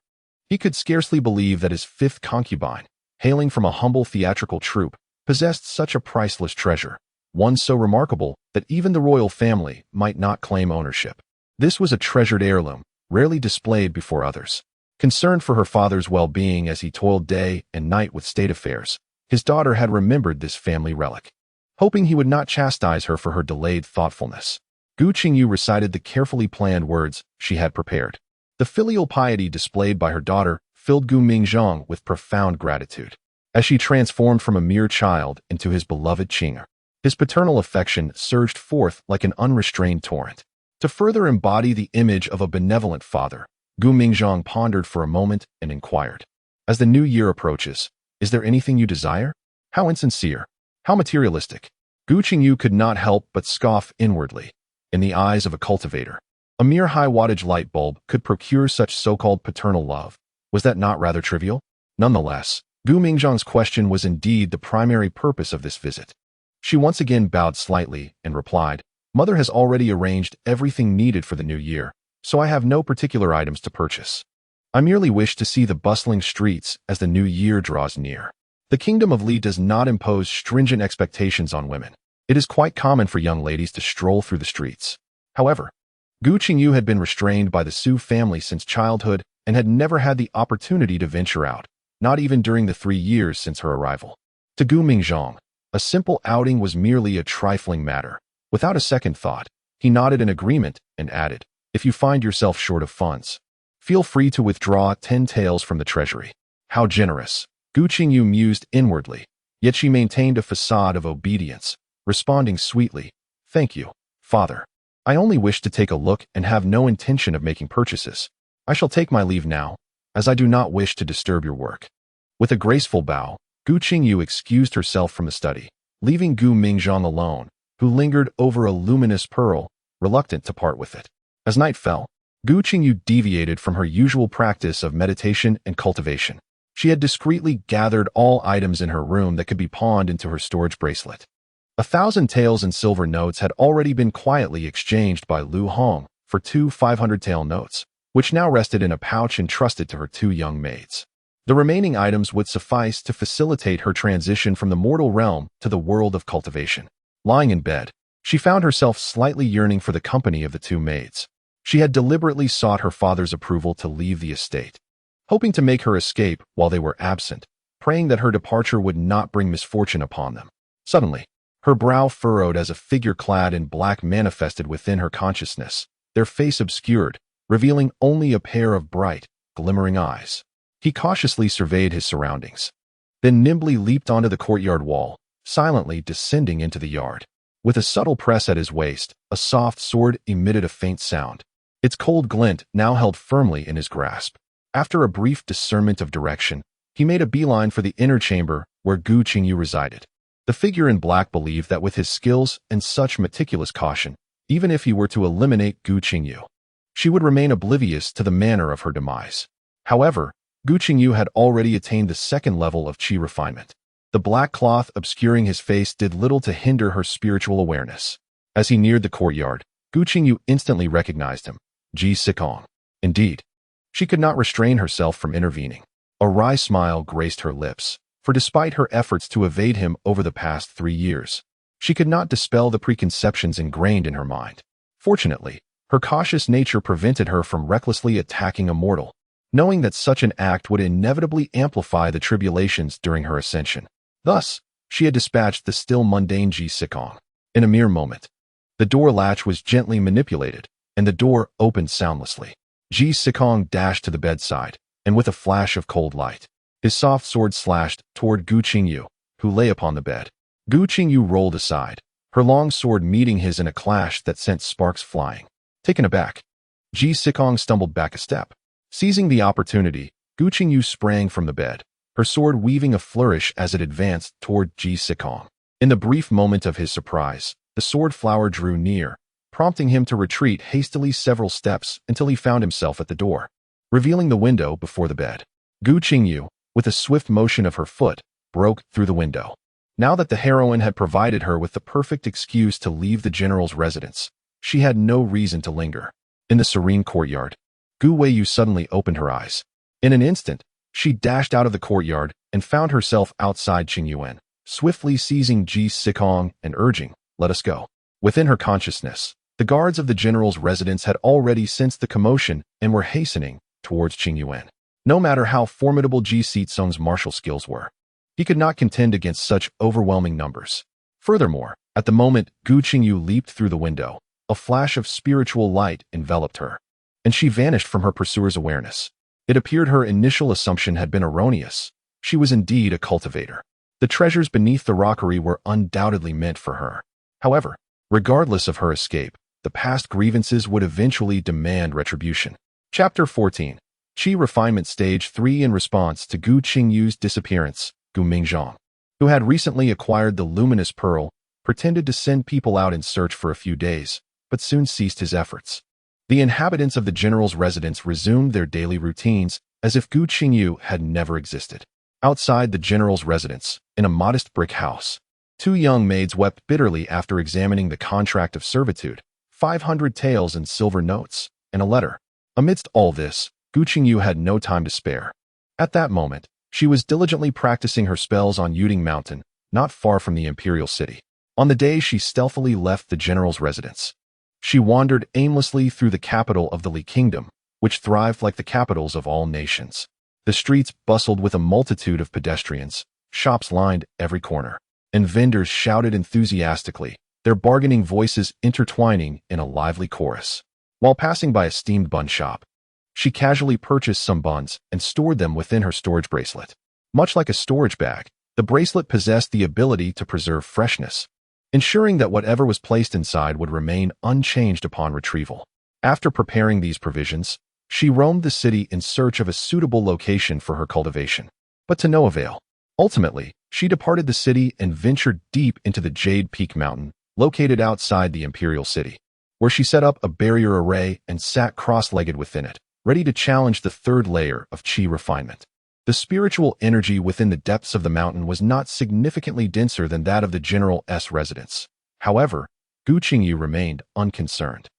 He could scarcely believe that his fifth concubine, hailing from a humble theatrical troupe, possessed such a priceless treasure, one so remarkable that even the royal family might not claim ownership. This was a treasured heirloom, rarely displayed before others. Concerned for her father's well-being as he toiled day and night with state affairs, his daughter had remembered this family relic. Hoping he would not chastise her for her delayed thoughtfulness, Gu Qingyu recited the carefully planned words she had prepared. The filial piety displayed by her daughter filled Gu Mingzhang with profound gratitude. As she transformed from a mere child into his beloved Qing'er, his paternal affection surged forth like an unrestrained torrent. To further embody the image of a benevolent father, Gu Mingzhang pondered for a moment and inquired, "As the new year approaches, is there anything you desire?" How insincere, how materialistic. Gu Qingyu could not help but scoff inwardly. In the eyes of a cultivator, a mere high-wattage light bulb could procure such so-called paternal love. Was that not rather trivial? Nonetheless, Gu Mingzhang's question was indeed the primary purpose of this visit. She once again bowed slightly and replied, "Mother has already arranged everything needed for the new year, so I have no particular items to purchase. I merely wish to see the bustling streets as the new year draws near." The kingdom of Li does not impose stringent expectations on women. It is quite common for young ladies to stroll through the streets. However, Gu Qingyu had been restrained by the Su family since childhood and had never had the opportunity to venture out, not even during the 3 years since her arrival. To Gu Mingzhang, a simple outing was merely a trifling matter. Without a second thought, he nodded in agreement and added, "If you find yourself short of funds, feel free to withdraw 10 taels from the treasury." How generous, Gu Qingyu mused inwardly, yet she maintained a facade of obedience, responding sweetly, "Thank you, father. I only wish to take a look and have no intention of making purchases. I shall take my leave now, as I do not wish to disturb your work." With a graceful bow, Gu Qingyu excused herself from the study, leaving Gu Mingzhang alone, who lingered over a luminous pearl, reluctant to part with it. As night fell, Gu Qingyu deviated from her usual practice of meditation and cultivation. She had discreetly gathered all items in her room that could be pawned into her storage bracelet. 1,000 taels and silver notes had already been quietly exchanged by Lu Hong for 2 500-tael notes, which now rested in a pouch entrusted to her 2 young maids. The remaining items would suffice to facilitate her transition from the mortal realm to the world of cultivation. Lying in bed, she found herself slightly yearning for the company of the 2 maids. She had deliberately sought her father's approval to leave the estate, hoping to make her escape while they were absent, praying that her departure would not bring misfortune upon them. Suddenly, her brow furrowed as a figure clad in black manifested within her consciousness, their face obscured, revealing only a pair of bright, glimmering eyes. He cautiously surveyed his surroundings, then nimbly leaped onto the courtyard wall, silently descending into the yard. With a subtle press at his waist, a soft sword emitted a faint sound. Its cold glint now held firmly in his grasp. After a brief discernment of direction, he made a beeline for the inner chamber where Gu Qingyu resided. The figure in black believed that with his skills and such meticulous caution, even if he were to eliminate Gu Qingyu, she would remain oblivious to the manner of her demise. However, Gu Qingyu had already attained the 2nd level of qi refinement. The black cloth obscuring his face did little to hinder her spiritual awareness. As he neared the courtyard, Gu Qingyu instantly recognized him, Ji Sikong. Indeed, she could not restrain herself from intervening. A wry smile graced her lips, for despite her efforts to evade him over the past 3 years, she could not dispel the preconceptions ingrained in her mind. Fortunately, her cautious nature prevented her from recklessly attacking a mortal, knowing that such an act would inevitably amplify the tribulations during her ascension. Thus, she had dispatched the still mundane Ji Sikong. In a mere moment, the door latch was gently manipulated, and the door opened soundlessly. Ji Sikong dashed to the bedside, and with a flash of cold light, his soft sword slashed toward Gu Qingyu, who lay upon the bed. Gu Qingyu rolled aside, her long sword meeting his in a clash that sent sparks flying. Taken aback, Ji Sikong stumbled back a step. Seizing the opportunity, Gu Qingyu sprang from the bed, her sword weaving a flourish as it advanced toward Ji Sikong. In the brief moment of his surprise, the sword flower drew near, prompting him to retreat hastily several steps until he found himself at the door, revealing the window before the bed. Gu Qingyu, with a swift motion of her foot, broke through the window. Now that the heroine had provided her with the perfect excuse to leave the general's residence, she had no reason to linger. In the serene courtyard, Gu Weiyu suddenly opened her eyes. In an instant, she dashed out of the courtyard and found herself outside Qingyuan, swiftly seizing Ji Sikong and urging, "Let us go." Within her consciousness, the guards of the general's residence had already sensed the commotion and were hastening towards Qingyuan. No matter how formidable Ji Sitsong's martial skills were, he could not contend against such overwhelming numbers. Furthermore, at the moment Gu Qingyu leaped through the window, a flash of spiritual light enveloped her, and she vanished from her pursuer's awareness. It appeared her initial assumption had been erroneous. She was indeed a cultivator. The treasures beneath the rockery were undoubtedly meant for her. However, regardless of her escape, the past grievances would eventually demand retribution. Chapter 14. Qi Refinement Stage 3. In response to Gu Qingyu's disappearance, Gu Mingzhang, who had recently acquired the luminous pearl, pretended to send people out in search for a few days, but soon ceased his efforts. The inhabitants of the general's residence resumed their daily routines as if Gu Qingyu had never existed. Outside the general's residence, in a modest brick house, 2 young maids wept bitterly after examining the contract of servitude, 500 taels in silver notes, and a letter. Amidst all this, Gu Qingyu had no time to spare. At that moment, she was diligently practicing her spells on Yuding Mountain, not far from the imperial city. On the day she stealthily left the general's residence, she wandered aimlessly through the capital of the Li Kingdom, which thrived like the capitals of all nations. The streets bustled with a multitude of pedestrians, shops lined every corner, and vendors shouted enthusiastically, their bargaining voices intertwining in a lively chorus. While passing by a steamed bun shop, she casually purchased some buns and stored them within her storage bracelet. Much like a storage bag, the bracelet possessed the ability to preserve freshness, ensuring that whatever was placed inside would remain unchanged upon retrieval. After preparing these provisions, she roamed the city in search of a suitable location for her cultivation, but to no avail. Ultimately, she departed the city and ventured deep into the Jade Peak Mountain, located outside the imperial city, where she set up a barrier array and sat cross-legged within it, ready to challenge the third layer of qi refinement. The spiritual energy within the depths of the mountain was not significantly denser than that of the general's residence. However, Gu Qingyu remained unconcerned.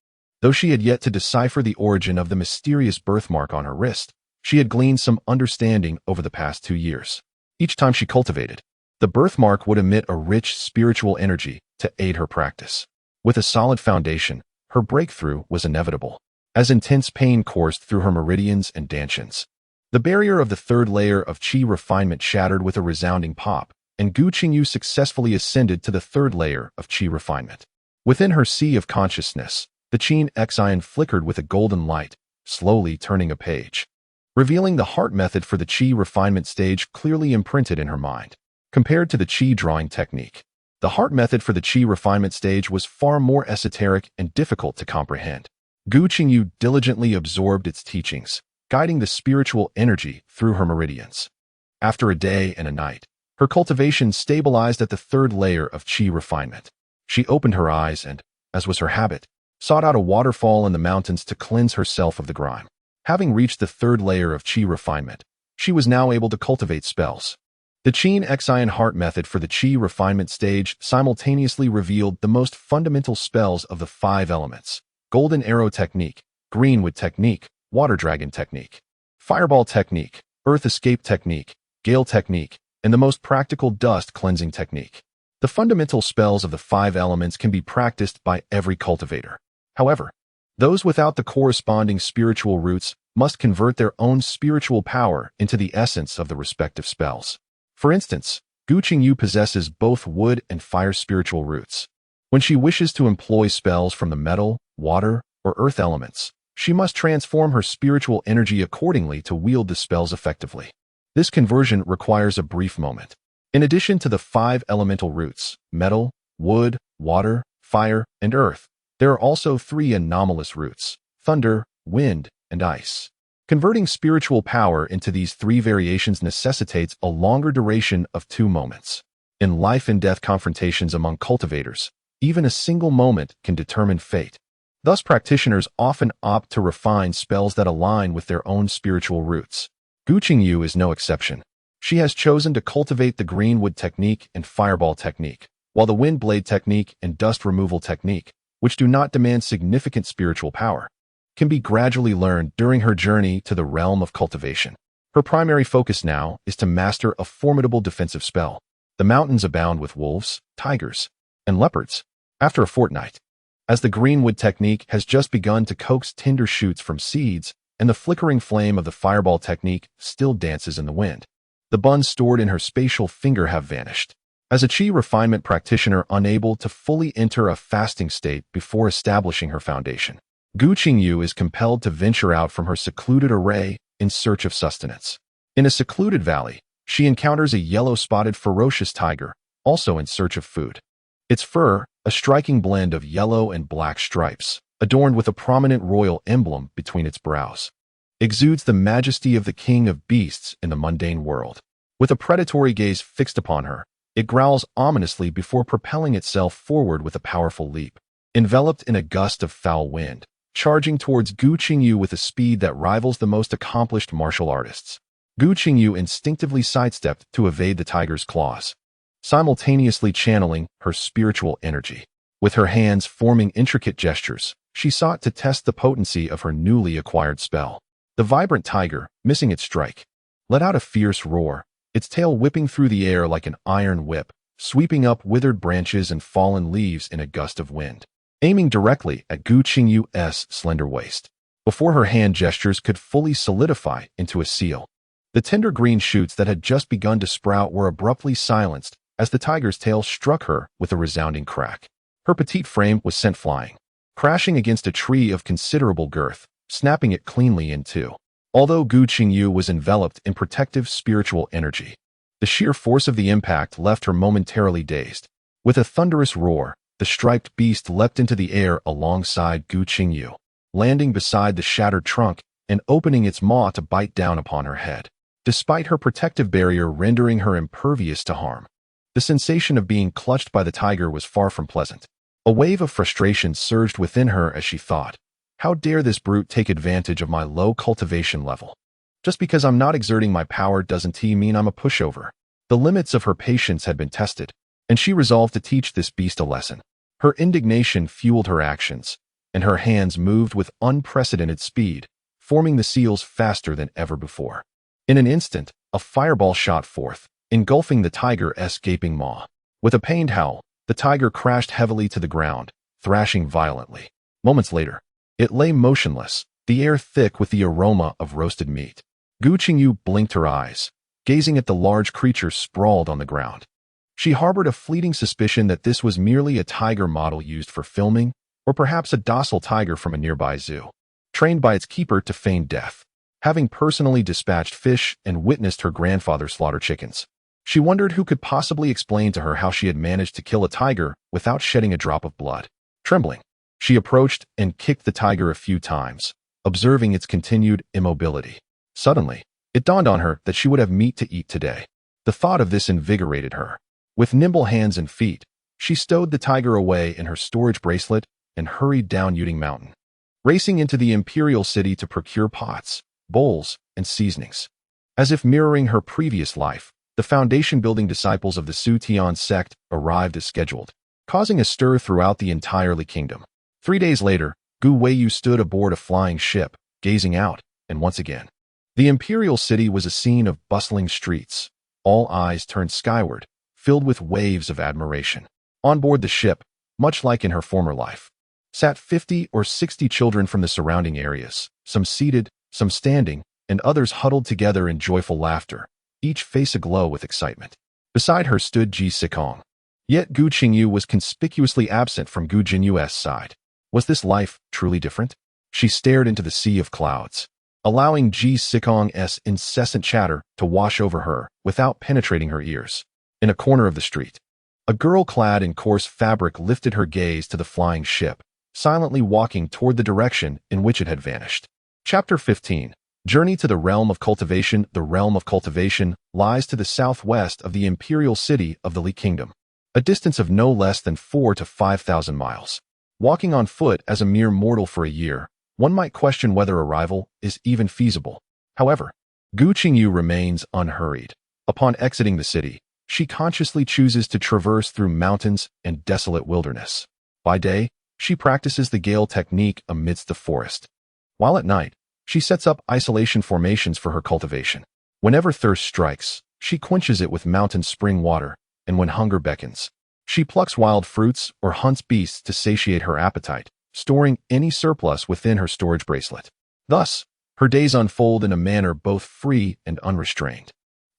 Though she had yet to decipher the origin of the mysterious birthmark on her wrist, she had gleaned some understanding over the past 2 years. Each time she cultivated, the birthmark would emit a rich spiritual energy to aid her practice. With a solid foundation, her breakthrough was inevitable, as intense pain coursed through her meridians and dantians. The barrier of the third layer of qi refinement shattered with a resounding pop, and Gu Qingyu successfully ascended to the third layer of qi refinement. Within her sea of consciousness, the xianxia flickered with a golden light, slowly turning a page, revealing the heart method for the qi refinement stage clearly imprinted in her mind. Compared to the qi drawing technique, the heart method for the qi refinement stage was far more esoteric and difficult to comprehend. Gu Qingyu diligently absorbed its teachings, guiding the spiritual energy through her meridians. After a day and a night, her cultivation stabilized at the third layer of qi refinement. She opened her eyes and, as was her habit, sought out a waterfall in the mountains to cleanse herself of the grime. Having reached the third layer of qi refinement, she was now able to cultivate spells. The xianxia heart method for the qi refinement stage simultaneously revealed the most fundamental spells of the 5 elements: golden arrow technique, greenwood technique, water dragon technique, fireball technique, earth escape technique, gale technique, and the most practical dust cleansing technique. The fundamental spells of the 5 elements can be practiced by every cultivator. However, those without the corresponding spiritual roots must convert their own spiritual power into the essence of the respective spells. For instance, Gu Qingyu possesses both wood and fire spiritual roots. When she wishes to employ spells from the metal, water, or earth elements, she must transform her spiritual energy accordingly to wield the spells effectively. This conversion requires a brief moment. In addition to the 5 elemental roots, metal, wood, water, fire, and earth, there are also 3 anomalous roots: thunder, wind, and ice. Converting spiritual power into these 3 variations necessitates a longer duration of 2 moments. In life and death confrontations among cultivators, even a single moment can determine fate. Thus, practitioners often opt to refine spells that align with their own spiritual roots. Gu Qingyu is no exception. She has chosen to cultivate the greenwood technique and fireball technique, while the wind blade technique and dust removal technique, which do not demand significant spiritual power, can be gradually learned during her journey to the realm of cultivation. Her primary focus now is to master a formidable defensive spell. The mountains abound with wolves, tigers, and leopards. After a fortnight, as the greenwood technique has just begun to coax tender shoots from seeds, and the flickering flame of the fireball technique still dances in the wind, the buns stored in her spatial finger have vanished. As a qi refinement practitioner unable to fully enter a fasting state before establishing her foundation, Gu Qingyu is compelled to venture out from her secluded array in search of sustenance. In a secluded valley, she encounters a yellow-spotted ferocious tiger, also in search of food. Its fur, a striking blend of yellow and black stripes, adorned with a prominent royal emblem between its brows, exudes the majesty of the king of beasts in the mundane world. With a predatory gaze fixed upon her, it growls ominously before propelling itself forward with a powerful leap. Enveloped in a gust of foul wind, charging towards Gu Qingyu with a speed that rivals the most accomplished martial artists, Gu Qingyu instinctively sidestepped to evade the tiger's claws, simultaneously channeling her spiritual energy. With her hands forming intricate gestures, she sought to test the potency of her newly acquired spell. The vibrant tiger, missing its strike, let out a fierce roar, its tail whipping through the air like an iron whip, sweeping up withered branches and fallen leaves in a gust of wind, aiming directly at Gu Qingyu's slender waist. Before her hand gestures could fully solidify into a seal, the tender green shoots that had just begun to sprout were abruptly silenced as the tiger's tail struck her with a resounding crack. Her petite frame was sent flying, crashing against a tree of considerable girth, snapping it cleanly in two. Although Gu Qingyu was enveloped in protective spiritual energy, the sheer force of the impact left her momentarily dazed. With a thunderous roar, the striped beast leapt into the air alongside Gu Qingyu, landing beside the shattered trunk and opening its maw to bite down upon her head. Despite her protective barrier rendering her impervious to harm, the sensation of being clutched by the tiger was far from pleasant. A wave of frustration surged within her as she thought, how dare this brute take advantage of my low cultivation level? Just because I'm not exerting my power doesn't mean I'm a pushover. The limits of her patience had been tested, and she resolved to teach this beast a lesson. Her indignation fueled her actions, and her hands moved with unprecedented speed, forming the seals faster than ever before. In an instant, a fireball shot forth, engulfing the tiger's gaping maw. With a pained howl, the tiger crashed heavily to the ground, thrashing violently. Moments later, it lay motionless, the air thick with the aroma of roasted meat. Gu Qingyu blinked her eyes, gazing at the large creature sprawled on the ground. She harbored a fleeting suspicion that this was merely a tiger model used for filming, or perhaps a docile tiger from a nearby zoo, trained by its keeper to feign death. Having personally dispatched fish and witnessed her grandfather slaughter chickens, she wondered who could possibly explain to her how she had managed to kill a tiger without shedding a drop of blood. Trembling, she approached and kicked the tiger a few times, observing its continued immobility. Suddenly, it dawned on her that she would have meat to eat today. The thought of this invigorated her. With nimble hands and feet, she stowed the tiger away in her storage bracelet and hurried down Yuding Mountain, racing into the imperial city to procure pots, bowls, and seasonings. As if mirroring her previous life, the foundation-building disciples of the Su Tian sect arrived as scheduled, causing a stir throughout the entire Li kingdom. 3 days later, Gu Qingyu stood aboard a flying ship, gazing out, and once again, the imperial city was a scene of bustling streets. All eyes turned skyward, filled with waves of admiration. On board the ship, much like in her former life, sat 50 or 60 children from the surrounding areas, some seated, some standing, and others huddled together in joyful laughter, each face aglow with excitement. Beside her stood Ji Sikong. Yet Gu Qingyu was conspicuously absent from Gu Jingyu's side. Was this life truly different? She stared into the sea of clouds, allowing Ji Sikong's incessant chatter to wash over her without penetrating her ears. In a corner of the street, a girl clad in coarse fabric lifted her gaze to the flying ship, silently walking toward the direction in which it had vanished. Chapter 15. Journey to the Realm of Cultivation. The Realm of Cultivation lies to the southwest of the imperial city of the Li Kingdom, a distance of no less than 4,000 to 5,000 miles. Walking on foot as a mere mortal for a year, one might question whether arrival is even feasible. However, Gu Qingyu remains unhurried. Upon exiting the city, she consciously chooses to traverse through mountains and desolate wilderness. By day, she practices the Gale technique amidst the forest, while at night, she sets up isolation formations for her cultivation. Whenever thirst strikes, she quenches it with mountain spring water, and when hunger beckons, she plucks wild fruits or hunts beasts to satiate her appetite, storing any surplus within her storage bracelet. Thus, her days unfold in a manner both free and unrestrained.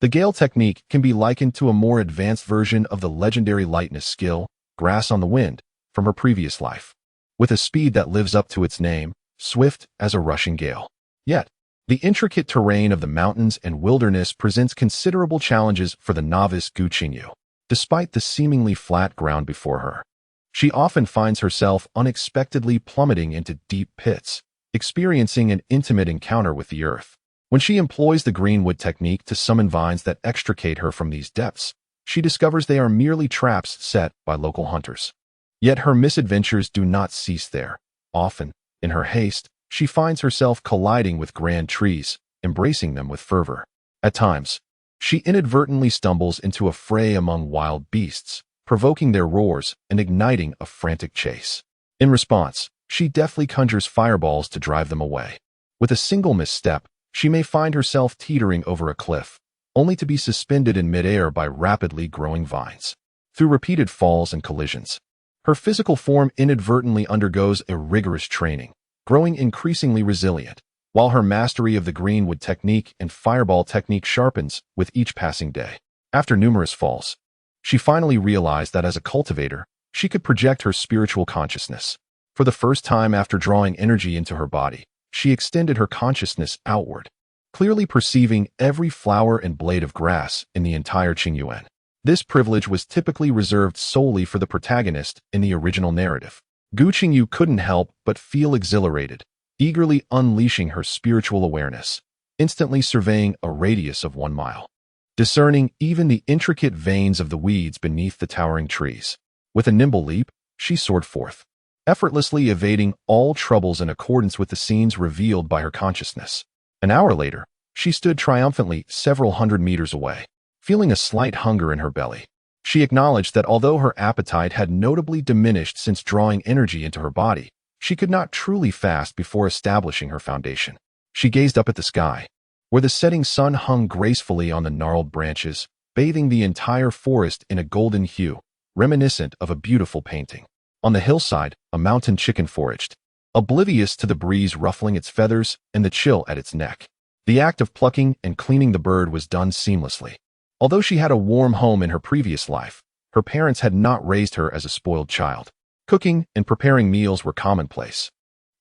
The Gale technique can be likened to a more advanced version of the legendary lightness skill, Grass on the Wind, from her previous life, with a speed that lives up to its name, swift as a rushing gale. Yet, the intricate terrain of the mountains and wilderness presents considerable challenges for the novice Gu Qingyu. Despite the seemingly flat ground before her, she often finds herself unexpectedly plummeting into deep pits, experiencing an intimate encounter with the earth. When she employs the greenwood technique to summon vines that extricate her from these depths, she discovers they are merely traps set by local hunters. Yet her misadventures do not cease there. Often, in her haste, she finds herself colliding with grand trees, embracing them with fervor. At times, she inadvertently stumbles into a fray among wild beasts, provoking their roars and igniting a frantic chase. In response, she deftly conjures fireballs to drive them away. With a single misstep, she may find herself teetering over a cliff, only to be suspended in midair by rapidly growing vines. Through repeated falls and collisions, her physical form inadvertently undergoes a rigorous training, growing increasingly resilient, while her mastery of the greenwood technique and fireball technique sharpens with each passing day. After numerous falls, she finally realized that as a cultivator, she could project her spiritual consciousness. For the first time after drawing energy into her body, she extended her consciousness outward, clearly perceiving every flower and blade of grass in the entire Qingyuan. This privilege was typically reserved solely for the protagonist in the original narrative. Gu Qingyu couldn't help but feel exhilarated, eagerly unleashing her spiritual awareness, instantly surveying a radius of 1 mile, discerning even the intricate veins of the weeds beneath the towering trees. With a nimble leap, she soared forth, effortlessly evading all troubles in accordance with the scenes revealed by her consciousness. An hour later, she stood triumphantly several hundred meters away, feeling a slight hunger in her belly. She acknowledged that although her appetite had notably diminished since drawing energy into her body, she could not truly fast before establishing her foundation. She gazed up at the sky, where the setting sun hung gracefully on the gnarled branches, bathing the entire forest in a golden hue, reminiscent of a beautiful painting. On the hillside, a mountain chicken foraged, oblivious to the breeze ruffling its feathers and the chill at its neck. The act of plucking and cleaning the bird was done seamlessly. Although she had a warm home in her previous life, her parents had not raised her as a spoiled child. Cooking and preparing meals were commonplace.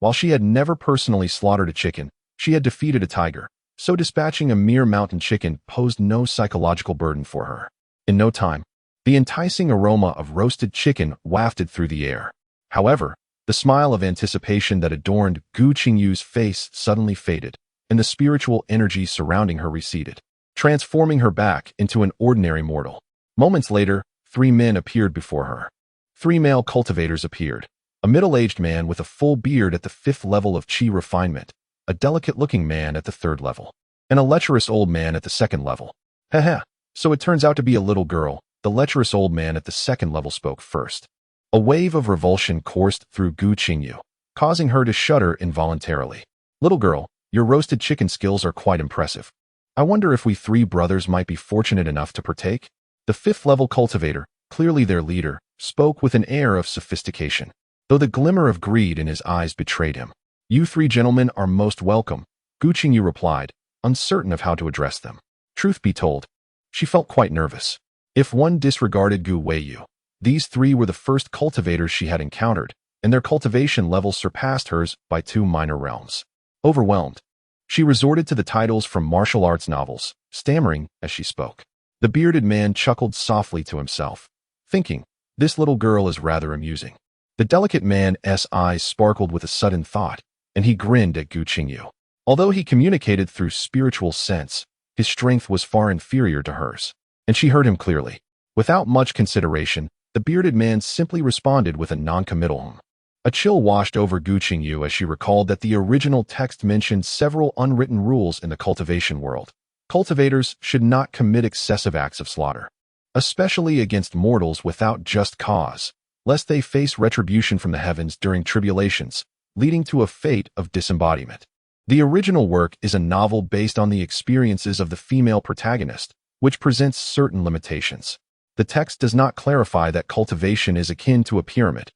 While she had never personally slaughtered a chicken, she had defeated a tiger, so dispatching a mere mountain chicken posed no psychological burden for her. In no time, the enticing aroma of roasted chicken wafted through the air. However, the smile of anticipation that adorned Gu Qingyu's face suddenly faded, and the spiritual energy surrounding her receded, transforming her back into an ordinary mortal. Moments later, 3 men appeared before her. 3 male cultivators appeared, a middle-aged man with a full beard at the 5th level of chi refinement, a delicate-looking man at the 3rd level, and a lecherous old man at the 2nd level. Haha, so it turns out to be a little girl. The lecherous old man at the 2nd level spoke first. A wave of revulsion coursed through Gu Qingyu, causing her to shudder involuntarily. Little girl, your roasted chicken skills are quite impressive. I wonder if we 3 brothers might be fortunate enough to partake? The 5th level cultivator, clearly their leader, spoke with an air of sophistication, though the glimmer of greed in his eyes betrayed him. You 3 gentlemen are most welcome, Gu Qingyu replied, uncertain of how to address them. Truth be told, she felt quite nervous. If one disregarded Gu Weiyu, these 3 were the first cultivators she had encountered, and their cultivation levels surpassed hers by 2 minor realms. Overwhelmed, she resorted to the titles from martial arts novels, stammering as she spoke. The bearded man chuckled softly to himself, thinking, this little girl is rather amusing. The delicate man's eyes sparkled with a sudden thought, and he grinned at Gu Qingyu. Although he communicated through spiritual sense, his strength was far inferior to hers, and she heard him clearly. Without much consideration, the bearded man simply responded with a non-committal hum. A chill washed over Gu Qingyu as she recalled that the original text mentioned several unwritten rules in the cultivation world. Cultivators should not commit excessive acts of slaughter, especially against mortals without just cause, lest they face retribution from the heavens during tribulations, leading to a fate of disembodiment. The original work is a novel based on the experiences of the female protagonist, which presents certain limitations. The text does not clarify that cultivation is akin to a pyramid,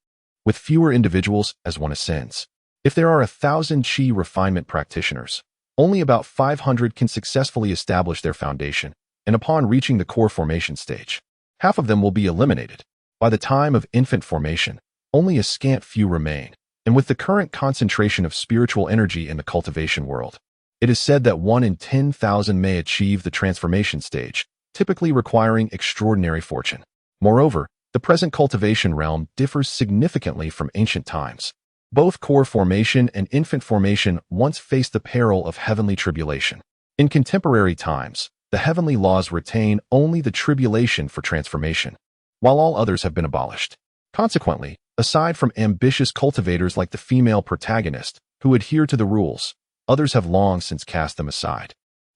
with fewer individuals as one ascends. If there are 1,000 chi refinement practitioners, only about 500 can successfully establish their foundation, and upon reaching the core formation stage, half of them will be eliminated. By the time of infant formation, only a scant few remain, and with the current concentration of spiritual energy in the cultivation world, it is said that 1 in 10,000 may achieve the transformation stage, typically requiring extraordinary fortune. Moreover, the present cultivation realm differs significantly from ancient times. Both core formation and infant formation once faced the peril of heavenly tribulation. In contemporary times, the heavenly laws retain only the tribulation for transformation, while all others have been abolished. Consequently, aside from ambitious cultivators like the female protagonist, who adhere to the rules, others have long since cast them aside,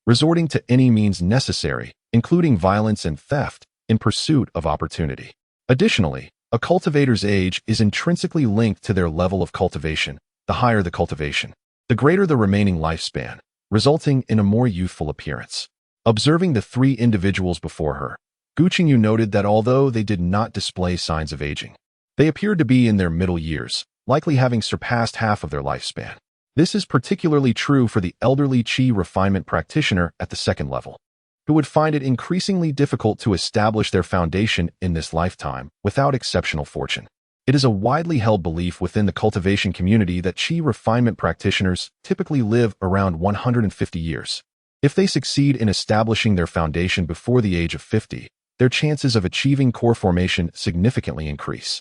resorting to any means necessary, including violence and theft, in pursuit of opportunity. Additionally, a cultivator's age is intrinsically linked to their level of cultivation. The higher the cultivation, the greater the remaining lifespan, resulting in a more youthful appearance. Observing the 3 individuals before her, Gu Qingyu noted that although they did not display signs of aging, they appeared to be in their middle years, likely having surpassed half of their lifespan. This is particularly true for the elderly chi refinement practitioner at the 2nd level, who would find it increasingly difficult to establish their foundation in this lifetime without exceptional fortune. It is a widely held belief within the cultivation community that chi refinement practitioners typically live around 150 years. If they succeed in establishing their foundation before the age of 50, their chances of achieving core formation significantly increase.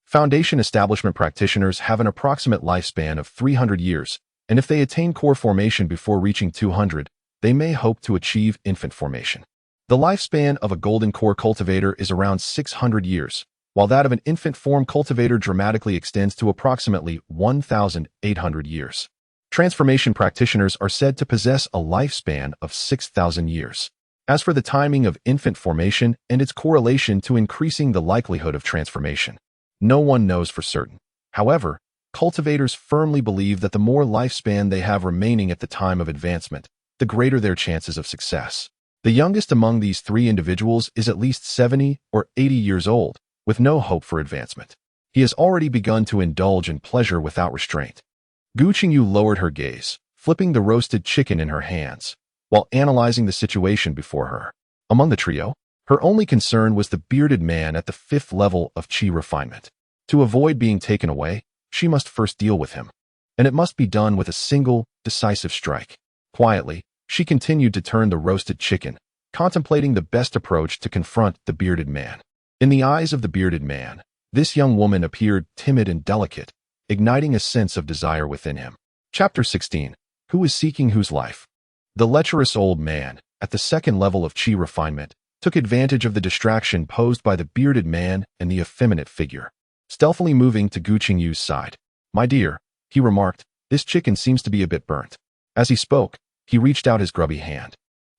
Foundation establishment practitioners have an approximate lifespan of 300 years, and if they attain core formation before reaching 200, they may hope to achieve infant formation. The lifespan of a golden core cultivator is around 600 years, while that of an infant form cultivator dramatically extends to approximately 1,800 years. Transformation practitioners are said to possess a lifespan of 6,000 years. As for the timing of infant formation and its correlation to increasing the likelihood of transformation, no one knows for certain. However, cultivators firmly believe that the more lifespan they have remaining at the time of advancement, the greater their chances of success. The youngest among these three individuals is at least 70 or 80 years old, with no hope for advancement. He has already begun to indulge in pleasure without restraint. Gu Qingyu lowered her gaze, flipping the roasted chicken in her hands, while analyzing the situation before her. Among the trio, her only concern was the bearded man at the 5th level of qi refinement. To avoid being taken away, she must first deal with him, and it must be done with a single, decisive strike. Quietly, she continued to turn the roasted chicken, contemplating the best approach to confront the bearded man. In the eyes of the bearded man, this young woman appeared timid and delicate, igniting a sense of desire within him. Chapter 16. Who is seeking whose life? The lecherous old man, at the 2nd level of qi refinement, took advantage of the distraction posed by the bearded man and the effeminate figure. Stealthily moving to Gu Qingyu's side. "My dear," he remarked, "this chicken seems to be a bit burnt." As he spoke, he reached out his grubby hand,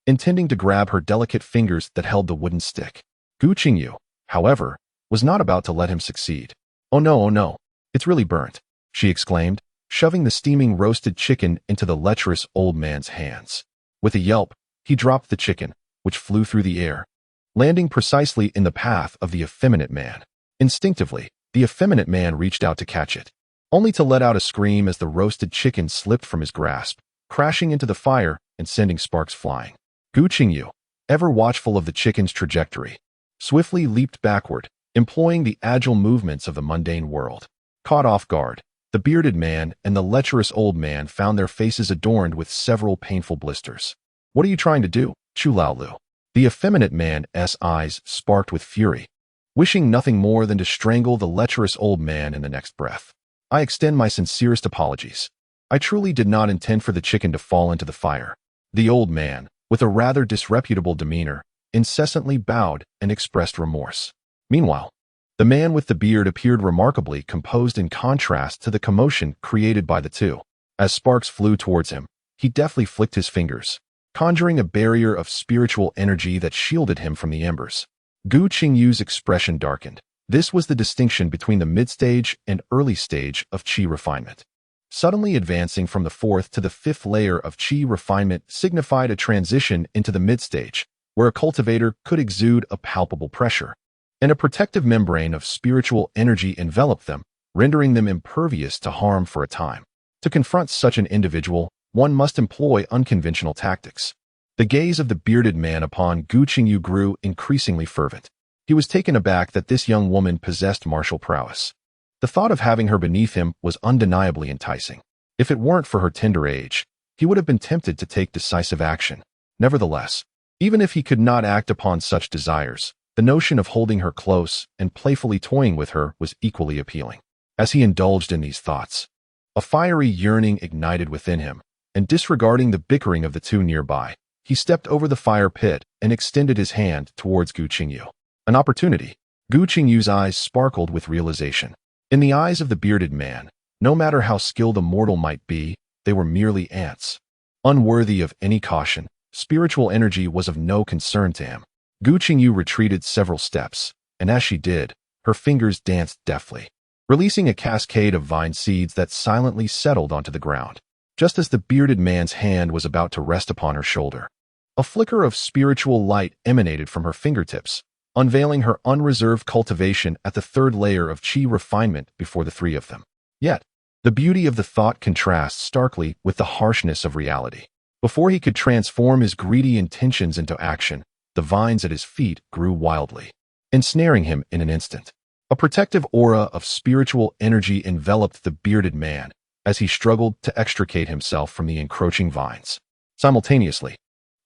intending to grab her delicate fingers that held the wooden stick. Gu Qingyu, however, was not about to let him succeed. Oh no, it's really burnt," she exclaimed, shoving the steaming roasted chicken into the lecherous old man's hands. With a yelp, he dropped the chicken, which flew through the air, landing precisely in the path of the effeminate man. Instinctively, the effeminate man reached out to catch it, only to let out a scream as the roasted chicken slipped from his grasp, crashing into the fire and sending sparks flying. Gu Qingyu, ever watchful of the chicken's trajectory, swiftly leaped backward, employing the agile movements of the mundane world. Caught off guard, the bearded man and the lecherous old man found their faces adorned with several painful blisters. "What are you trying to do, Chu Laolu?" The effeminate man's eyes sparked with fury, wishing nothing more than to strangle the lecherous old man in the next breath. "I extend my sincerest apologies. I truly did not intend for the chicken to fall into the fire." The old man, with a rather disreputable demeanor, incessantly bowed and expressed remorse. Meanwhile, the man with the beard appeared remarkably composed in contrast to the commotion created by the two. As sparks flew towards him, he deftly flicked his fingers, conjuring a barrier of spiritual energy that shielded him from the embers. Gu Qingyu's expression darkened. This was the distinction between the mid-stage and early stage of qi refinement. Suddenly advancing from the 4th to the 5th layer of qi refinement signified a transition into the mid-stage, where a cultivator could exude a palpable pressure, and a protective membrane of spiritual energy enveloped them, rendering them impervious to harm for a time. To confront such an individual, one must employ unconventional tactics. The gaze of the bearded man upon Gu Qingyu grew increasingly fervent. He was taken aback that this young woman possessed martial prowess. The thought of having her beneath him was undeniably enticing. If it weren't for her tender age, he would have been tempted to take decisive action. Nevertheless, even if he could not act upon such desires, the notion of holding her close and playfully toying with her was equally appealing. As he indulged in these thoughts, a fiery yearning ignited within him, and disregarding the bickering of the two nearby, he stepped over the fire pit and extended his hand towards Gu Qingyu. An opportunity. Gu Qingyu's eyes sparkled with realization. In the eyes of the bearded man, no matter how skilled a mortal might be, they were merely ants. Unworthy of any caution, spiritual energy was of no concern to him. Gu Qingyu retreated several steps, and as she did, her fingers danced deftly, releasing a cascade of vine seeds that silently settled onto the ground. Just as the bearded man's hand was about to rest upon her shoulder, a flicker of spiritual light emanated from her fingertips, unveiling her unreserved cultivation at the 3rd layer of qi refinement before the three of them. Yet, the beauty of the thought contrasts starkly with the harshness of reality. Before he could transform his greedy intentions into action, the vines at his feet grew wildly, ensnaring him in an instant. A protective aura of spiritual energy enveloped the bearded man as he struggled to extricate himself from the encroaching vines. Simultaneously,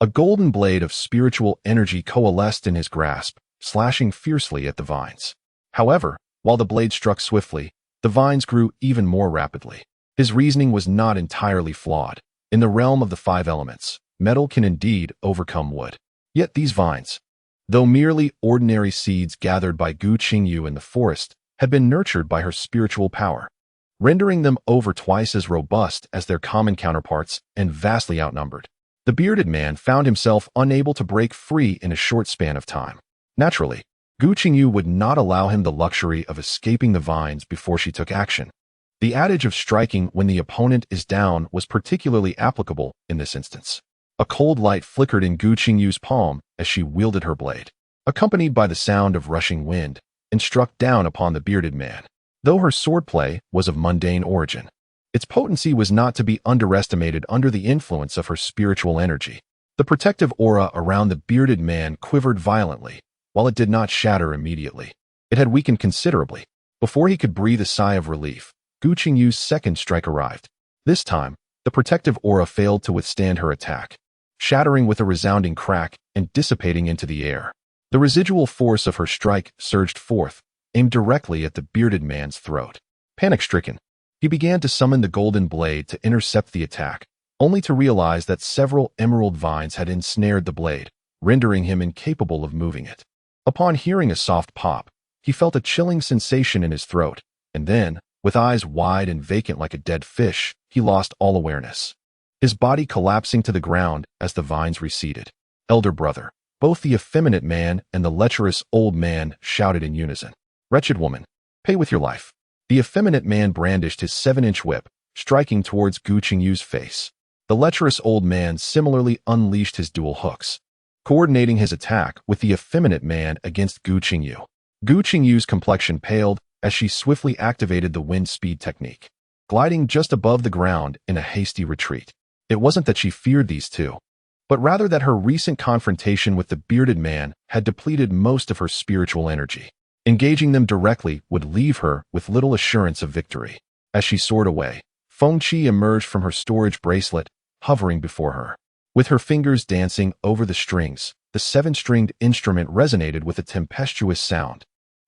a golden blade of spiritual energy coalesced in his grasp, slashing fiercely at the vines. However, while the blade struck swiftly, the vines grew even more rapidly. His reasoning was not entirely flawed. In the realm of the 5 elements, metal can indeed overcome wood. Yet these vines, though merely ordinary seeds gathered by Gu Qingyu in the forest, had been nurtured by her spiritual power, rendering them over twice as robust as their common counterparts and vastly outnumbered. The bearded man found himself unable to break free in a short span of time. Naturally, Gu Qingyu would not allow him the luxury of escaping the vines before she took action. The adage of striking when the opponent is down was particularly applicable in this instance. A cold light flickered in Gu Qingyu's palm as she wielded her blade, accompanied by the sound of rushing wind, and struck down upon the bearded man. Though her swordplay was of mundane origin, its potency was not to be underestimated under the influence of her spiritual energy. The protective aura around the bearded man quivered violently, while it did not shatter immediately. It had weakened considerably. Before he could breathe a sigh of relief, Gu Qingyu's second strike arrived. This time, the protective aura failed to withstand her attack, shattering with a resounding crack and dissipating into the air. The residual force of her strike surged forth, aimed directly at the bearded man's throat. Panic-stricken, he began to summon the golden blade to intercept the attack, only to realize that several emerald vines had ensnared the blade, rendering him incapable of moving it. Upon hearing a soft pop, he felt a chilling sensation in his throat, and then, with eyes wide and vacant like a dead fish, he lost all awareness, his body collapsing to the ground as the vines receded. Elder brother, both the effeminate man and the lecherous old man shouted in unison. Wretched woman, pay with your life. The effeminate man brandished his 7-inch whip, striking towards Gu Qingyu's face. The lecherous old man similarly unleashed his dual hooks, coordinating his attack with the effeminate man against Gu Qingyu. Gu Qingyu's complexion paled as she swiftly activated the wind speed technique, gliding just above the ground in a hasty retreat. It wasn't that she feared these two, but rather that her recent confrontation with the bearded man had depleted most of her spiritual energy. Engaging them directly would leave her with little assurance of victory. As she soared away, Fengqi emerged from her storage bracelet, hovering before her. With her fingers dancing over the strings, the 7-stringed instrument resonated with a tempestuous sound,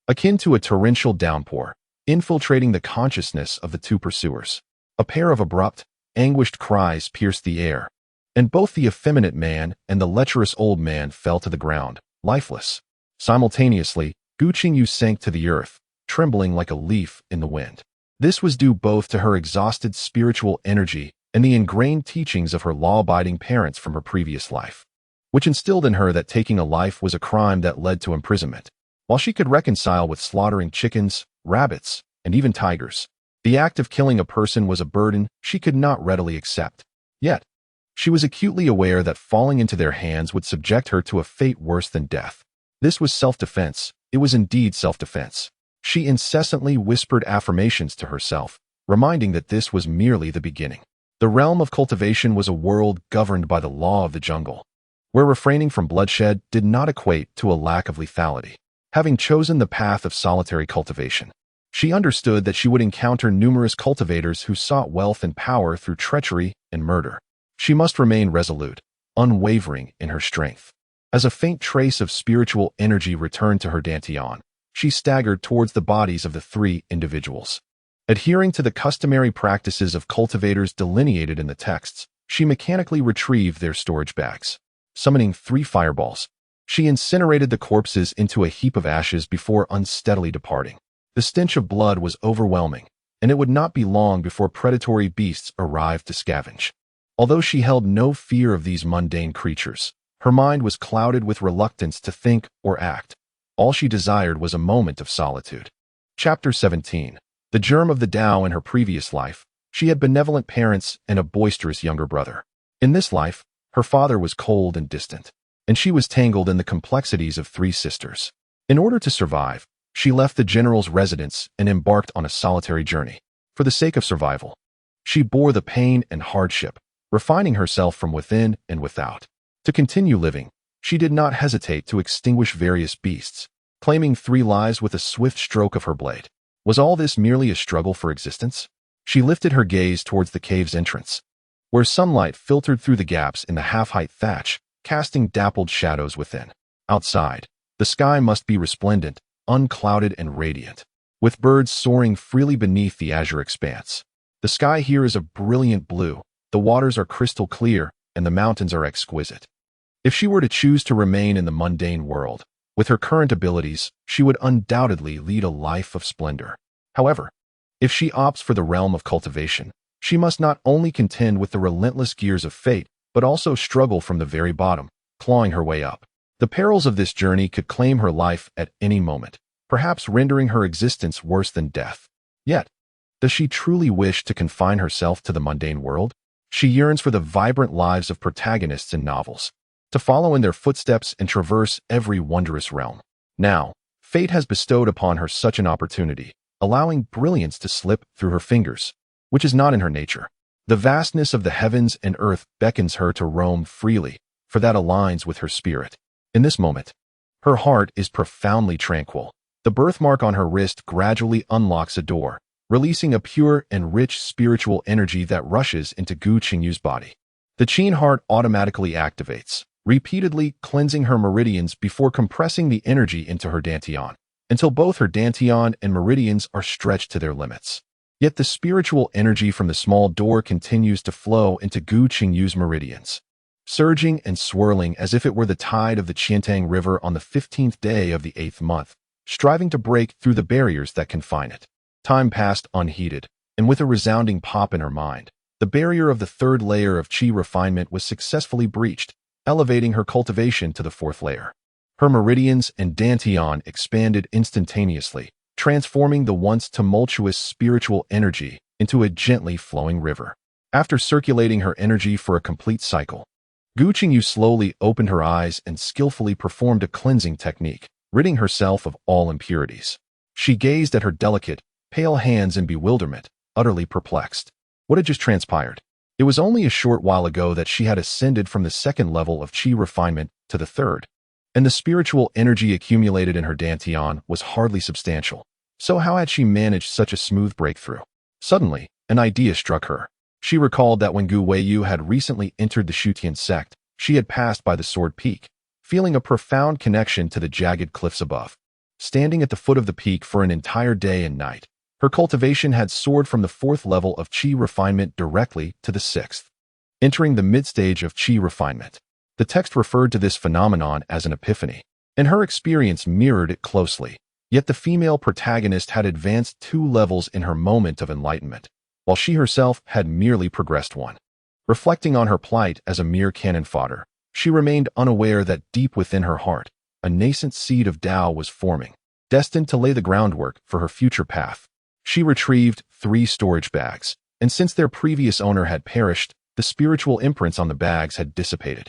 akin to a torrential downpour, infiltrating the consciousness of the two pursuers. A pair of abrupt, anguished cries pierced the air, and both the effeminate man and the lecherous old man fell to the ground, lifeless. Simultaneously, Gu Qingyu sank to the earth, trembling like a leaf in the wind. This was due both to her exhausted spiritual energy and the ingrained teachings of her law-abiding parents from her previous life, which instilled in her that taking a life was a crime that led to imprisonment. While she could reconcile with slaughtering chickens, rabbits, and even tigers, the act of killing a person was a burden she could not readily accept. Yet, she was acutely aware that falling into their hands would subject her to a fate worse than death. This was self-defense. It was indeed self-defense. She incessantly whispered affirmations to herself, reminding that this was merely the beginning. The realm of cultivation was a world governed by the law of the jungle, where refraining from bloodshed did not equate to a lack of lethality. Having chosen the path of solitary cultivation, she understood that she would encounter numerous cultivators who sought wealth and power through treachery and murder. She must remain resolute, unwavering in her strength. As a faint trace of spiritual energy returned to her dantian, she staggered towards the bodies of the 3 individuals. Adhering to the customary practices of cultivators delineated in the texts, she mechanically retrieved their storage bags. Summoning 3 fireballs, she incinerated the corpses into a heap of ashes before unsteadily departing. The stench of blood was overwhelming, and it would not be long before predatory beasts arrived to scavenge. Although she held no fear of these mundane creatures, her mind was clouded with reluctance to think or act. All she desired was a moment of solitude. Chapter 17. The germ of the Dao in her previous life, she had benevolent parents and a boisterous younger brother. In this life, her father was cold and distant, and she was tangled in the complexities of 3 sisters. In order to survive, she left the general's residence and embarked on a solitary journey. For the sake of survival, she bore the pain and hardship, refining herself from within and without. To continue living, she did not hesitate to extinguish various beasts, claiming 3 lives with a swift stroke of her blade. Was all this merely a struggle for existence? She lifted her gaze towards the cave's entrance, where sunlight filtered through the gaps in the half-height thatch, casting dappled shadows within. Outside, the sky must be resplendent, unclouded and radiant, with birds soaring freely beneath the azure expanse. The sky here is a brilliant blue, the waters are crystal clear, and the mountains are exquisite. If she were to choose to remain in the mundane world, With her current abilities, she would undoubtedly lead a life of splendor. However, if she opts for the realm of cultivation, she must not only contend with the relentless gears of fate, but also struggle from the very bottom, clawing her way up. The perils of this journey could claim her life at any moment, perhaps rendering her existence worse than death. Yet, does she truly wish to confine herself to the mundane world? She yearns for the vibrant lives of protagonists in novels, to follow in their footsteps and traverse every wondrous realm. Now, fate has bestowed upon her such an opportunity, allowing brilliance to slip through her fingers, which is not in her nature. The vastness of the heavens and earth beckons her to roam freely, for that aligns with her spirit. In this moment, her heart is profoundly tranquil. The birthmark on her wrist gradually unlocks a door, releasing a pure and rich spiritual energy that rushes into Gu Qingyu's body. The Qin heart automatically activates, repeatedly cleansing her meridians before compressing the energy into her dantian, until both her dantian and meridians are stretched to their limits. Yet the spiritual energy from the small door continues to flow into Gu Qingyu's meridians, surging and swirling as if it were the tide of the Qiantang River on the 15th day of the 8th month, striving to break through the barriers that confine it. Time passed unheeded, and with a resounding pop in her mind, the barrier of the third layer of Qi refinement was successfully breached, elevating her cultivation to the fourth layer. Her meridians and dantian expanded instantaneously, transforming the once tumultuous spiritual energy into a gently flowing river. After circulating her energy for a complete cycle, Gu Qingyu slowly opened her eyes and skillfully performed a cleansing technique, ridding herself of all impurities. She gazed at her delicate, pale hands in bewilderment, utterly perplexed. What had just transpired? It was only a short while ago that she had ascended from the second level of Qi refinement to the third, and the spiritual energy accumulated in her dantian was hardly substantial. So how had she managed such a smooth breakthrough? Suddenly, an idea struck her. She recalled that when Gu Weiyu had recently entered the Shutian sect, she had passed by the Sword Peak, feeling a profound connection to the jagged cliffs above. Standing at the foot of the peak for an entire day and night, her cultivation had soared from the fourth level of Qi refinement directly to the sixth, entering the mid-stage of Qi refinement. The text referred to this phenomenon as an epiphany, and her experience mirrored it closely. Yet the female protagonist had advanced 2 levels in her moment of enlightenment, while she herself had merely progressed 1. Reflecting on her plight as a mere cannon fodder, she remained unaware that deep within her heart, a nascent seed of Dao was forming, destined to lay the groundwork for her future path. She retrieved 3 storage bags, and since their previous owner had perished, the spiritual imprints on the bags had dissipated,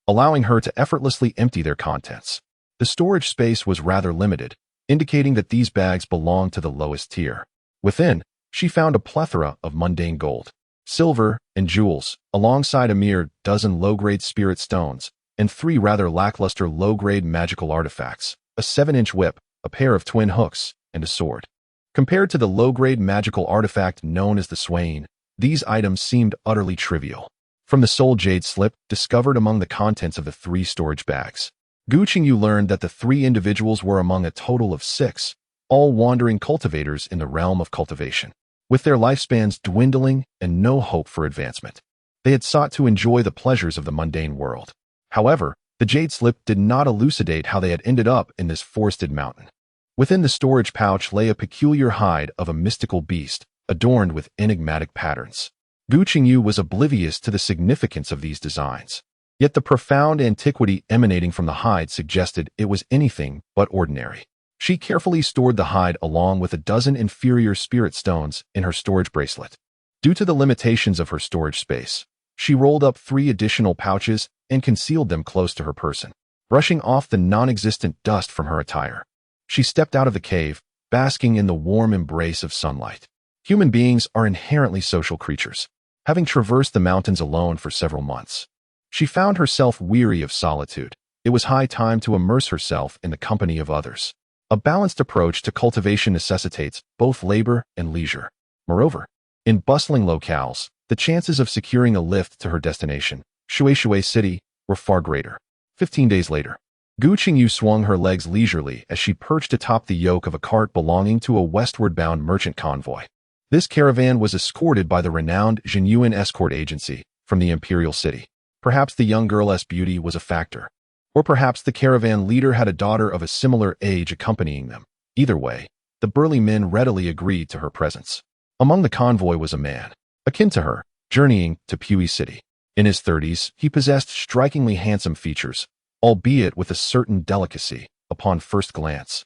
allowing her to effortlessly empty their contents. The storage space was rather limited, indicating that these bags belonged to the lowest tier. Within, she found a plethora of mundane gold, silver, and jewels, alongside a mere dozen low-grade spirit stones, and 3 rather lackluster low-grade magical artifacts, a 7-inch whip, a pair of twin hooks, and a sword. Compared to the low-grade magical artifact known as the Swain, these items seemed utterly trivial. From the soul jade slip discovered among the contents of the 3 storage bags, Gu Qingyu learned that the 3 individuals were among a total of 6, all wandering cultivators in the realm of cultivation. With their lifespans dwindling and no hope for advancement, they had sought to enjoy the pleasures of the mundane world. However, the jade slip did not elucidate how they had ended up in this forested mountain. Within the storage pouch lay a peculiar hide of a mystical beast, adorned with enigmatic patterns. Gu Qingyu was oblivious to the significance of these designs. Yet the profound antiquity emanating from the hide suggested it was anything but ordinary. She carefully stored the hide along with a dozen inferior spirit stones in her storage bracelet. Due to the limitations of her storage space, she rolled up 3 additional pouches and concealed them close to her person, brushing off the non-existent dust from her attire. She stepped out of the cave, basking in the warm embrace of sunlight. Human beings are inherently social creatures. Having traversed the mountains alone for several months, she found herself weary of solitude. It was high time to immerse herself in the company of others. A balanced approach to cultivation necessitates both labor and leisure. Moreover, in bustling locales, the chances of securing a lift to her destination, Shui City, were far greater. 15 days later, Gu Qingyu swung her legs leisurely as she perched atop the yoke of a cart belonging to a westward-bound merchant convoy. This caravan was escorted by the renowned Zhenyuan escort agency from the imperial city. Perhaps the young girl's beauty was a factor, Or perhaps the caravan leader had a daughter of a similar age accompanying them. Either way, the burly men readily agreed to her presence. Among the convoy was a man, akin to her, journeying to Puyi City. In his 30s, he possessed strikingly handsome features, albeit with a certain delicacy, upon first glance.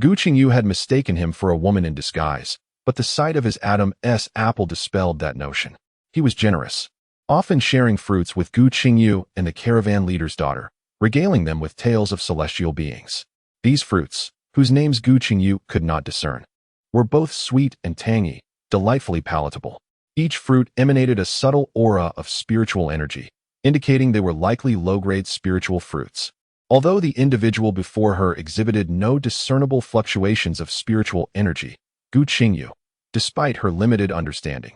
Gu Qingyu had mistaken him for a woman in disguise, but the sight of his Adam's apple dispelled that notion. He was generous, often sharing fruits with Gu Qingyu and the caravan leader's daughter, regaling them with tales of celestial beings. These fruits, whose names Gu Qingyu could not discern, were both sweet and tangy, delightfully palatable. Each fruit emanated a subtle aura of spiritual energy, indicating they were likely low-grade spiritual fruits. Although the individual before her exhibited no discernible fluctuations of spiritual energy, Gu Qingyu, despite her limited understanding,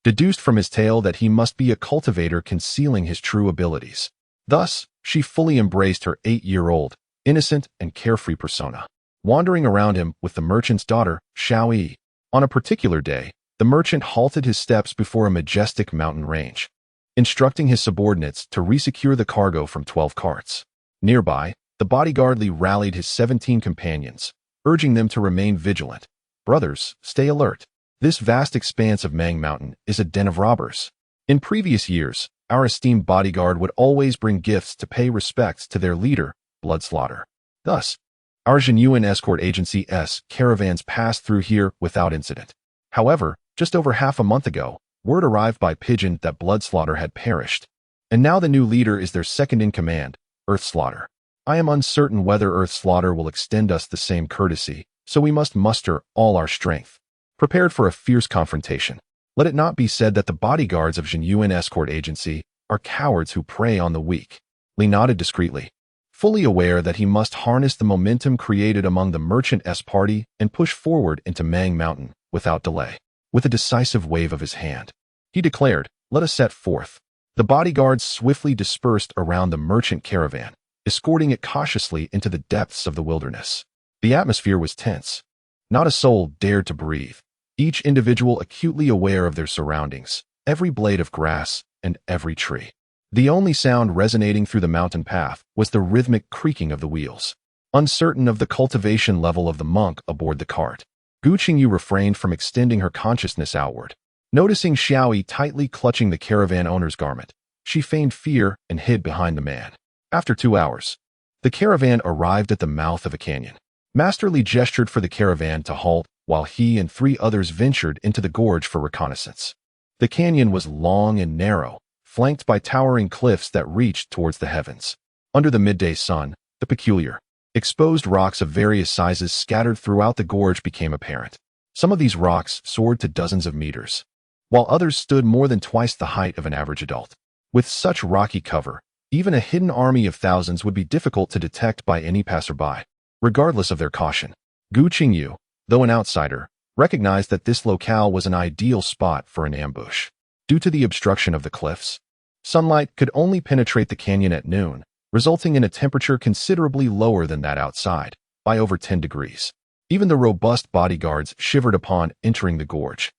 deduced from his tale that he must be a cultivator concealing his true abilities. Thus, she fully embraced her 8-year-old, innocent and carefree persona, wandering around him with the merchant's daughter, Xiaoyi. On a particular day, the merchant halted his steps before a majestic mountain range, instructing his subordinates to resecure the cargo from 12 carts. Nearby, the bodyguard rallied his 17 companions, urging them to remain vigilant. Brothers, stay alert. This vast expanse of Mang Mountain is a den of robbers. In previous years, our esteemed bodyguard would always bring gifts to pay respects to their leader, Bloodslaughter. Thus, our genuine escort agency's caravans passed through here without incident. However, just over half a month ago, word arrived by pigeon that Bloodslaughter had perished. And now the new leader is their second-in-command, Earthslaughter. I am uncertain whether Earthslaughter will extend us the same courtesy, so we must muster all our strength, prepared for a fierce confrontation. Let it not be said that the bodyguards of genuine escort agency are cowards who prey on the weak. Li nodded discreetly, fully aware that he must harness the momentum created among the merchant's party and push forward into Mang Mountain without delay. With a decisive wave of his hand, he declared, "Let us set forth." The bodyguards swiftly dispersed around the merchant caravan, escorting it cautiously into the depths of the wilderness. The atmosphere was tense. Not a soul dared to breathe, each individual acutely aware of their surroundings, every blade of grass and every tree. The only sound resonating through the mountain path was the rhythmic creaking of the wheels. Uncertain of the cultivation level of the monk aboard the cart, Gu Qingyu refrained from extending her consciousness outward. Noticing Xiaoyi tightly clutching the caravan owner's garment, she feigned fear and hid behind the man. After 2 hours, the caravan arrived at the mouth of a canyon. Master Li gestured for the caravan to halt while he and 3 others ventured into the gorge for reconnaissance. The canyon was long and narrow, flanked by towering cliffs that reached towards the heavens. Under the midday sun, the peculiar, exposed rocks of various sizes scattered throughout the gorge became apparent. Some of these rocks soared to dozens of meters, while others stood more than twice the height of an average adult. With such rocky cover, even a hidden army of thousands would be difficult to detect by any passerby. Regardless of their caution, Gu Qingyu, though an outsider, recognized that this locale was an ideal spot for an ambush. Due to the obstruction of the cliffs, sunlight could only penetrate the canyon at noon, resulting in a temperature considerably lower than that outside, by over 10 degrees. Even the robust bodyguards shivered upon entering the gorge.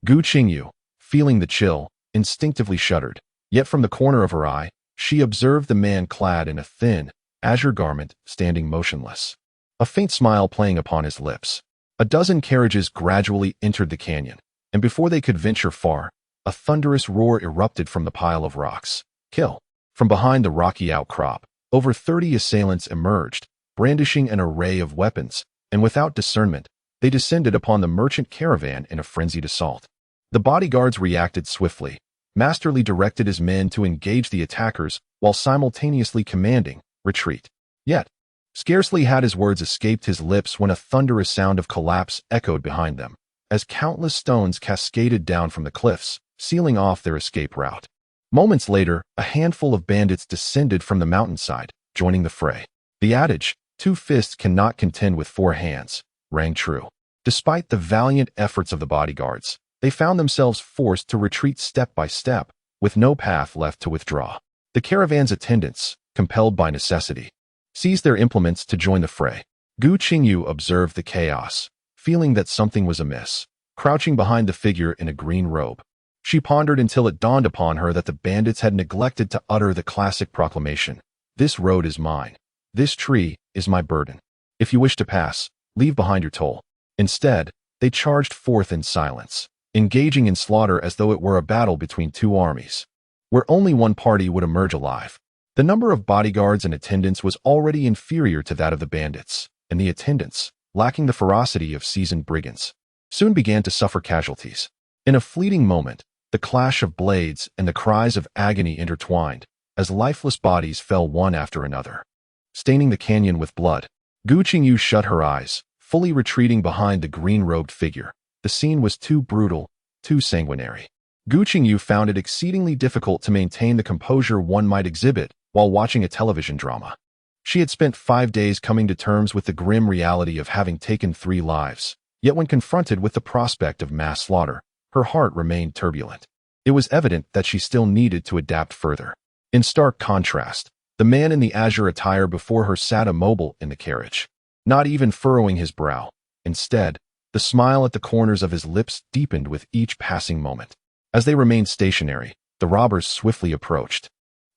Gu Qingyu, feeling the chill, instinctively shuddered, yet from the corner of her eye, she observed the man clad in a thin, azure garment standing motionless, a faint smile playing upon his lips. A dozen carriages gradually entered the canyon, and before they could venture far, a thunderous roar erupted from the pile of rocks. Kill! From behind the rocky outcrop, over 30 assailants emerged, brandishing an array of weapons, and without discernment, they descended upon the merchant caravan in a frenzied assault. The bodyguards reacted swiftly. Master Li directed his men to engage the attackers while simultaneously commanding, "Retreat." Yet, scarcely had his words escaped his lips when a thunderous sound of collapse echoed behind them, as countless stones cascaded down from the cliffs, sealing off their escape route. Moments later, a handful of bandits descended from the mountainside, joining the fray. The adage, "2 fists cannot contend with 4 hands," rang true. Despite the valiant efforts of the bodyguards, they found themselves forced to retreat step by step, with no path left to withdraw. The caravan's attendants, compelled by necessity, seized their implements to join the fray. Gu Qingyu observed the chaos, feeling that something was amiss. Crouching behind the figure in a green robe, she pondered until it dawned upon her that the bandits had neglected to utter the classic proclamation, This road is mine. This tree is my burden. If you wish to pass, leave behind your toll. Instead, they charged forth in silence, engaging in slaughter as though it were a battle between two armies, where only one party would emerge alive. The number of bodyguards and attendants was already inferior to that of the bandits, and the attendants, lacking the ferocity of seasoned brigands, soon began to suffer casualties. In a fleeting moment, the clash of blades and the cries of agony intertwined, as lifeless bodies fell one after another, staining the canyon with blood. Gu Qingyu shut her eyes, fully retreating behind the green-robed figure. The scene was too brutal, too sanguinary. Gu Qingyu found it exceedingly difficult to maintain the composure one might exhibit while watching a television drama. She had spent 5 days coming to terms with the grim reality of having taken 3 lives, yet when confronted with the prospect of mass slaughter, her heart remained turbulent. It was evident that she still needed to adapt further. In stark contrast, the man in the azure attire before her sat immobile in the carriage, not even furrowing his brow. Instead, the smile at the corners of his lips deepened with each passing moment. As they remained stationary, the robbers swiftly approached,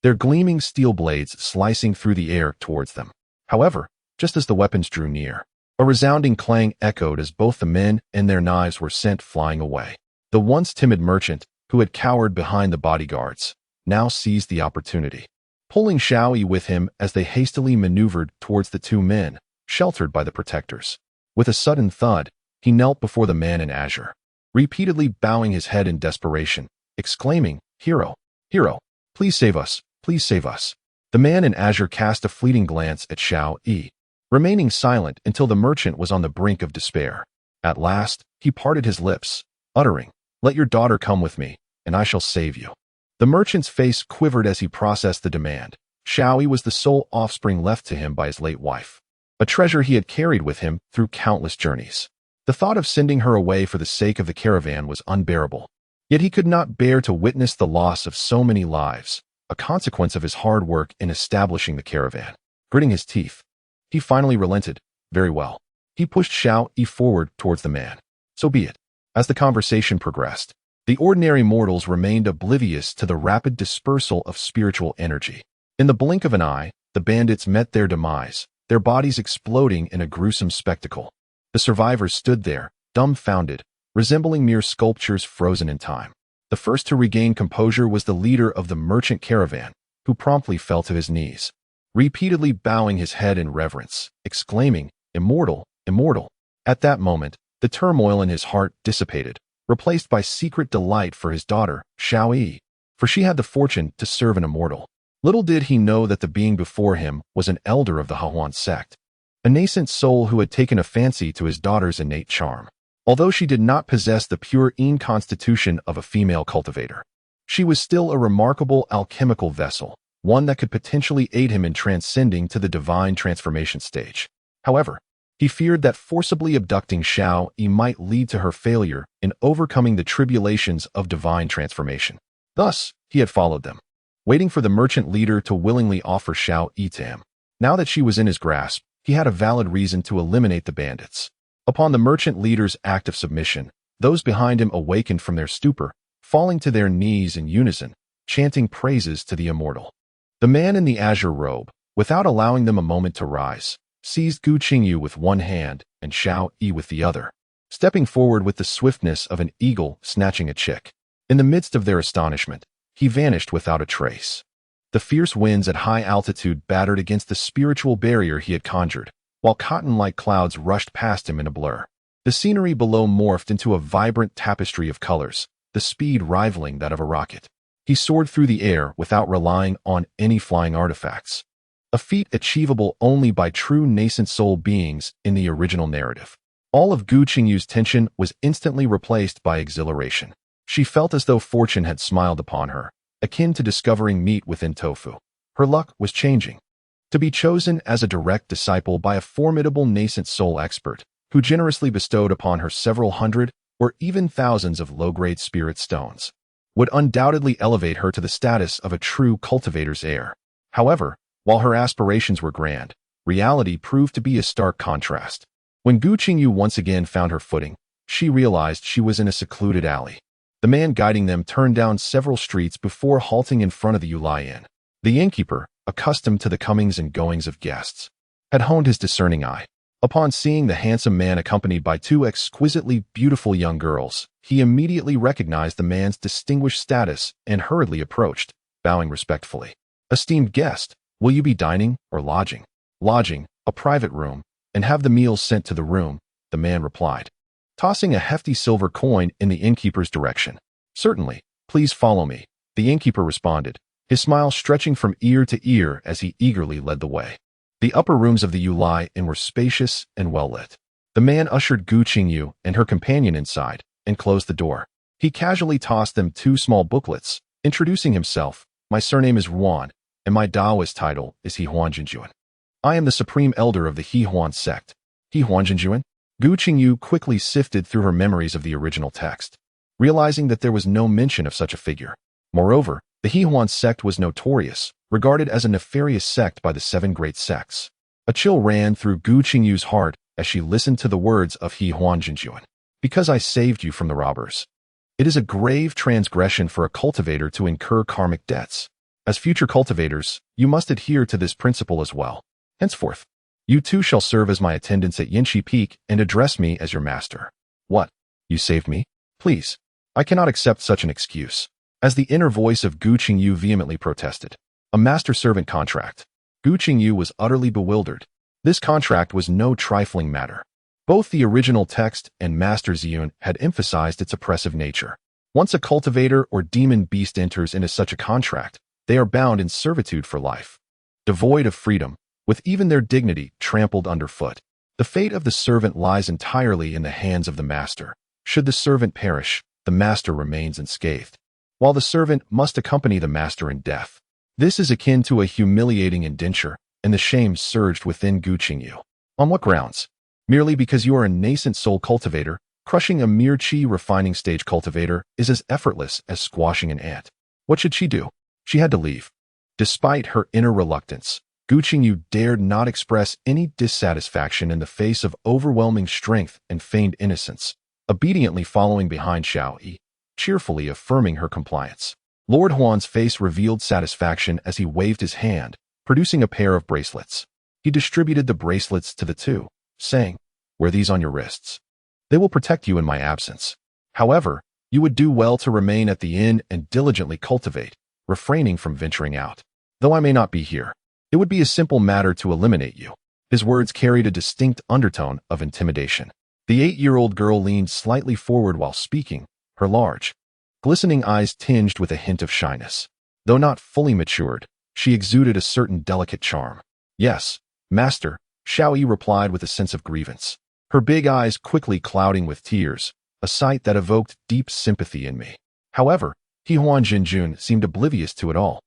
their gleaming steel blades slicing through the air towards them. However, just as the weapons drew near, a resounding clang echoed as both the men and their knives were sent flying away. The once timid merchant, who had cowered behind the bodyguards, now seized the opportunity, pulling Xiaoyi with him as they hastily maneuvered towards the 2 men, sheltered by the protectors. With a sudden thud, he knelt before the man in azure, repeatedly bowing his head in desperation, exclaiming, "Hero! Hero! Please save us! Please save us!" The man in azure cast a fleeting glance at Xiaoyi, remaining silent until the merchant was on the brink of despair. At last, he parted his lips, uttering, "Let your daughter come with me, and I shall save you." The merchant's face quivered as he processed the demand. Xiaoyi was the sole offspring left to him by his late wife, a treasure he had carried with him through countless journeys. The thought of sending her away for the sake of the caravan was unbearable, yet he could not bear to witness the loss of so many lives, a consequence of his hard work in establishing the caravan. Gritting his teeth, he finally relented. Very well. He pushed Xiaoyi forward towards the man. So be it. As the conversation progressed, the ordinary mortals remained oblivious to the rapid dispersal of spiritual energy. In the blink of an eye, the bandits met their demise, their bodies exploding in a gruesome spectacle. The survivors stood there, dumbfounded, resembling mere sculptures frozen in time. The first to regain composure was the leader of the merchant caravan, who promptly fell to his knees, repeatedly bowing his head in reverence, exclaiming, "Immortal, immortal." At that moment, the turmoil in his heart dissipated, replaced by secret delight for his daughter, Xiaoyi, for she had the fortune to serve an immortal. Little did he know that the being before him was an elder of the Hehuan sect, a nascent soul who had taken a fancy to his daughter's innate charm. Although she did not possess the pure constitution of a female cultivator, she was still a remarkable alchemical vessel, one that could potentially aid him in transcending to the divine transformation stage. However, he feared that forcibly abducting Xiaoyi might lead to her failure in overcoming the tribulations of divine transformation. Thus, he had followed them, waiting for the merchant leader to willingly offer Xiaoyi to him. Now that she was in his grasp, he had a valid reason to eliminate the bandits. Upon the merchant leader's act of submission, those behind him awakened from their stupor, falling to their knees in unison, chanting praises to the immortal. The man in the azure robe, without allowing them a moment to rise, seized Gu Qingyu with one hand and Xiaoyi with the other, stepping forward with the swiftness of an eagle snatching a chick. In the midst of their astonishment, he vanished without a trace. The fierce winds at high altitude battered against the spiritual barrier he had conjured, while cotton-like clouds rushed past him in a blur. The scenery below morphed into a vibrant tapestry of colors, the speed rivaling that of a rocket. He soared through the air without relying on any flying artifacts, a feat achievable only by true nascent soul beings in the original narrative. All of Gu Qingyu's tension was instantly replaced by exhilaration. She felt as though fortune had smiled upon her, akin to discovering meat within tofu. Her luck was changing. To be chosen as a direct disciple by a formidable nascent soul expert, who generously bestowed upon her several hundred or even thousands of low-grade spirit stones, would undoubtedly elevate her to the status of a true cultivator's heir. However, while her aspirations were grand, reality proved to be a stark contrast. When Gu Qingyu once again found her footing, she realized she was in a secluded alley. The man guiding them turned down several streets before halting in front of the Lian. The innkeeper, accustomed to the comings and goings of guests, had honed his discerning eye. Upon seeing the handsome man accompanied by two exquisitely beautiful young girls, he immediately recognized the man's distinguished status and hurriedly approached, bowing respectfully. "Esteemed guest, will you be dining or lodging?" "Lodging, a private room, and have the meals sent to the room," the man replied, tossing a hefty silver coin in the innkeeper's direction. "Certainly, please follow me," the innkeeper responded, his smile stretching from ear to ear as he eagerly led the way. The upper rooms of the Lian were spacious and well-lit. The man ushered Gu Qingyu and her companion inside and closed the door. He casually tossed them two small booklets, introducing himself. "My surname is Heroine, and my Taoist title is Hehuanjinjuan. I am the supreme elder of the Hehuan sect." Hehuanjinjuan? Gu Qingyu quickly sifted through her memories of the original text, realizing that there was no mention of such a figure. Moreover, the Hehuan sect was notorious, regarded as a nefarious sect by the seven great sects. A chill ran through Gu Qingyu's heart as she listened to the words of Hehuanjinjuan. "Because I saved you from the robbers. It is a grave transgression for a cultivator to incur karmic debts. As future cultivators, you must adhere to this principle as well. Henceforth, you too shall serve as my attendants at Yinshi Peak and address me as your master." "What? You saved me? Please. I cannot accept such an excuse." As the inner voice of Gu Qingyu vehemently protested. "A master-servant contract." Gu Qingyu was utterly bewildered. This contract was no trifling matter. Both the original text and Master Ziyun had emphasized its oppressive nature. Once a cultivator or demon beast enters into such a contract, they are bound in servitude for life, devoid of freedom, with even their dignity trampled underfoot. The fate of the servant lies entirely in the hands of the master. Should the servant perish, the master remains unscathed, while the servant must accompany the master in death. This is akin to a humiliating indenture, and the shame surged within Gu Qingyu. On what grounds? Merely because you are a nascent soul cultivator, crushing a mere chi refining stage cultivator is as effortless as squashing an ant. What should she do? She had to leave. Despite her inner reluctance, Gu Qingyu dared not express any dissatisfaction in the face of overwhelming strength and feigned innocence, obediently following behind Xiaoyi, cheerfully affirming her compliance. Lord Huan's face revealed satisfaction as he waved his hand, producing a pair of bracelets. He distributed the bracelets to the two, saying, "Wear these on your wrists. They will protect you in my absence. However, you would do well to remain at the inn and diligently cultivate, refraining from venturing out. Though I may not be here, it would be a simple matter to eliminate you." His words carried a distinct undertone of intimidation. The 8-year-old girl leaned slightly forward while speaking, her large, glistening eyes tinged with a hint of shyness. Though not fully matured, she exuded a certain delicate charm. "Yes, master," Xiaoyi replied with a sense of grievance, her big eyes quickly clouding with tears, a sight that evoked deep sympathy in me. However, Hehuanjinjuan seemed oblivious to it all,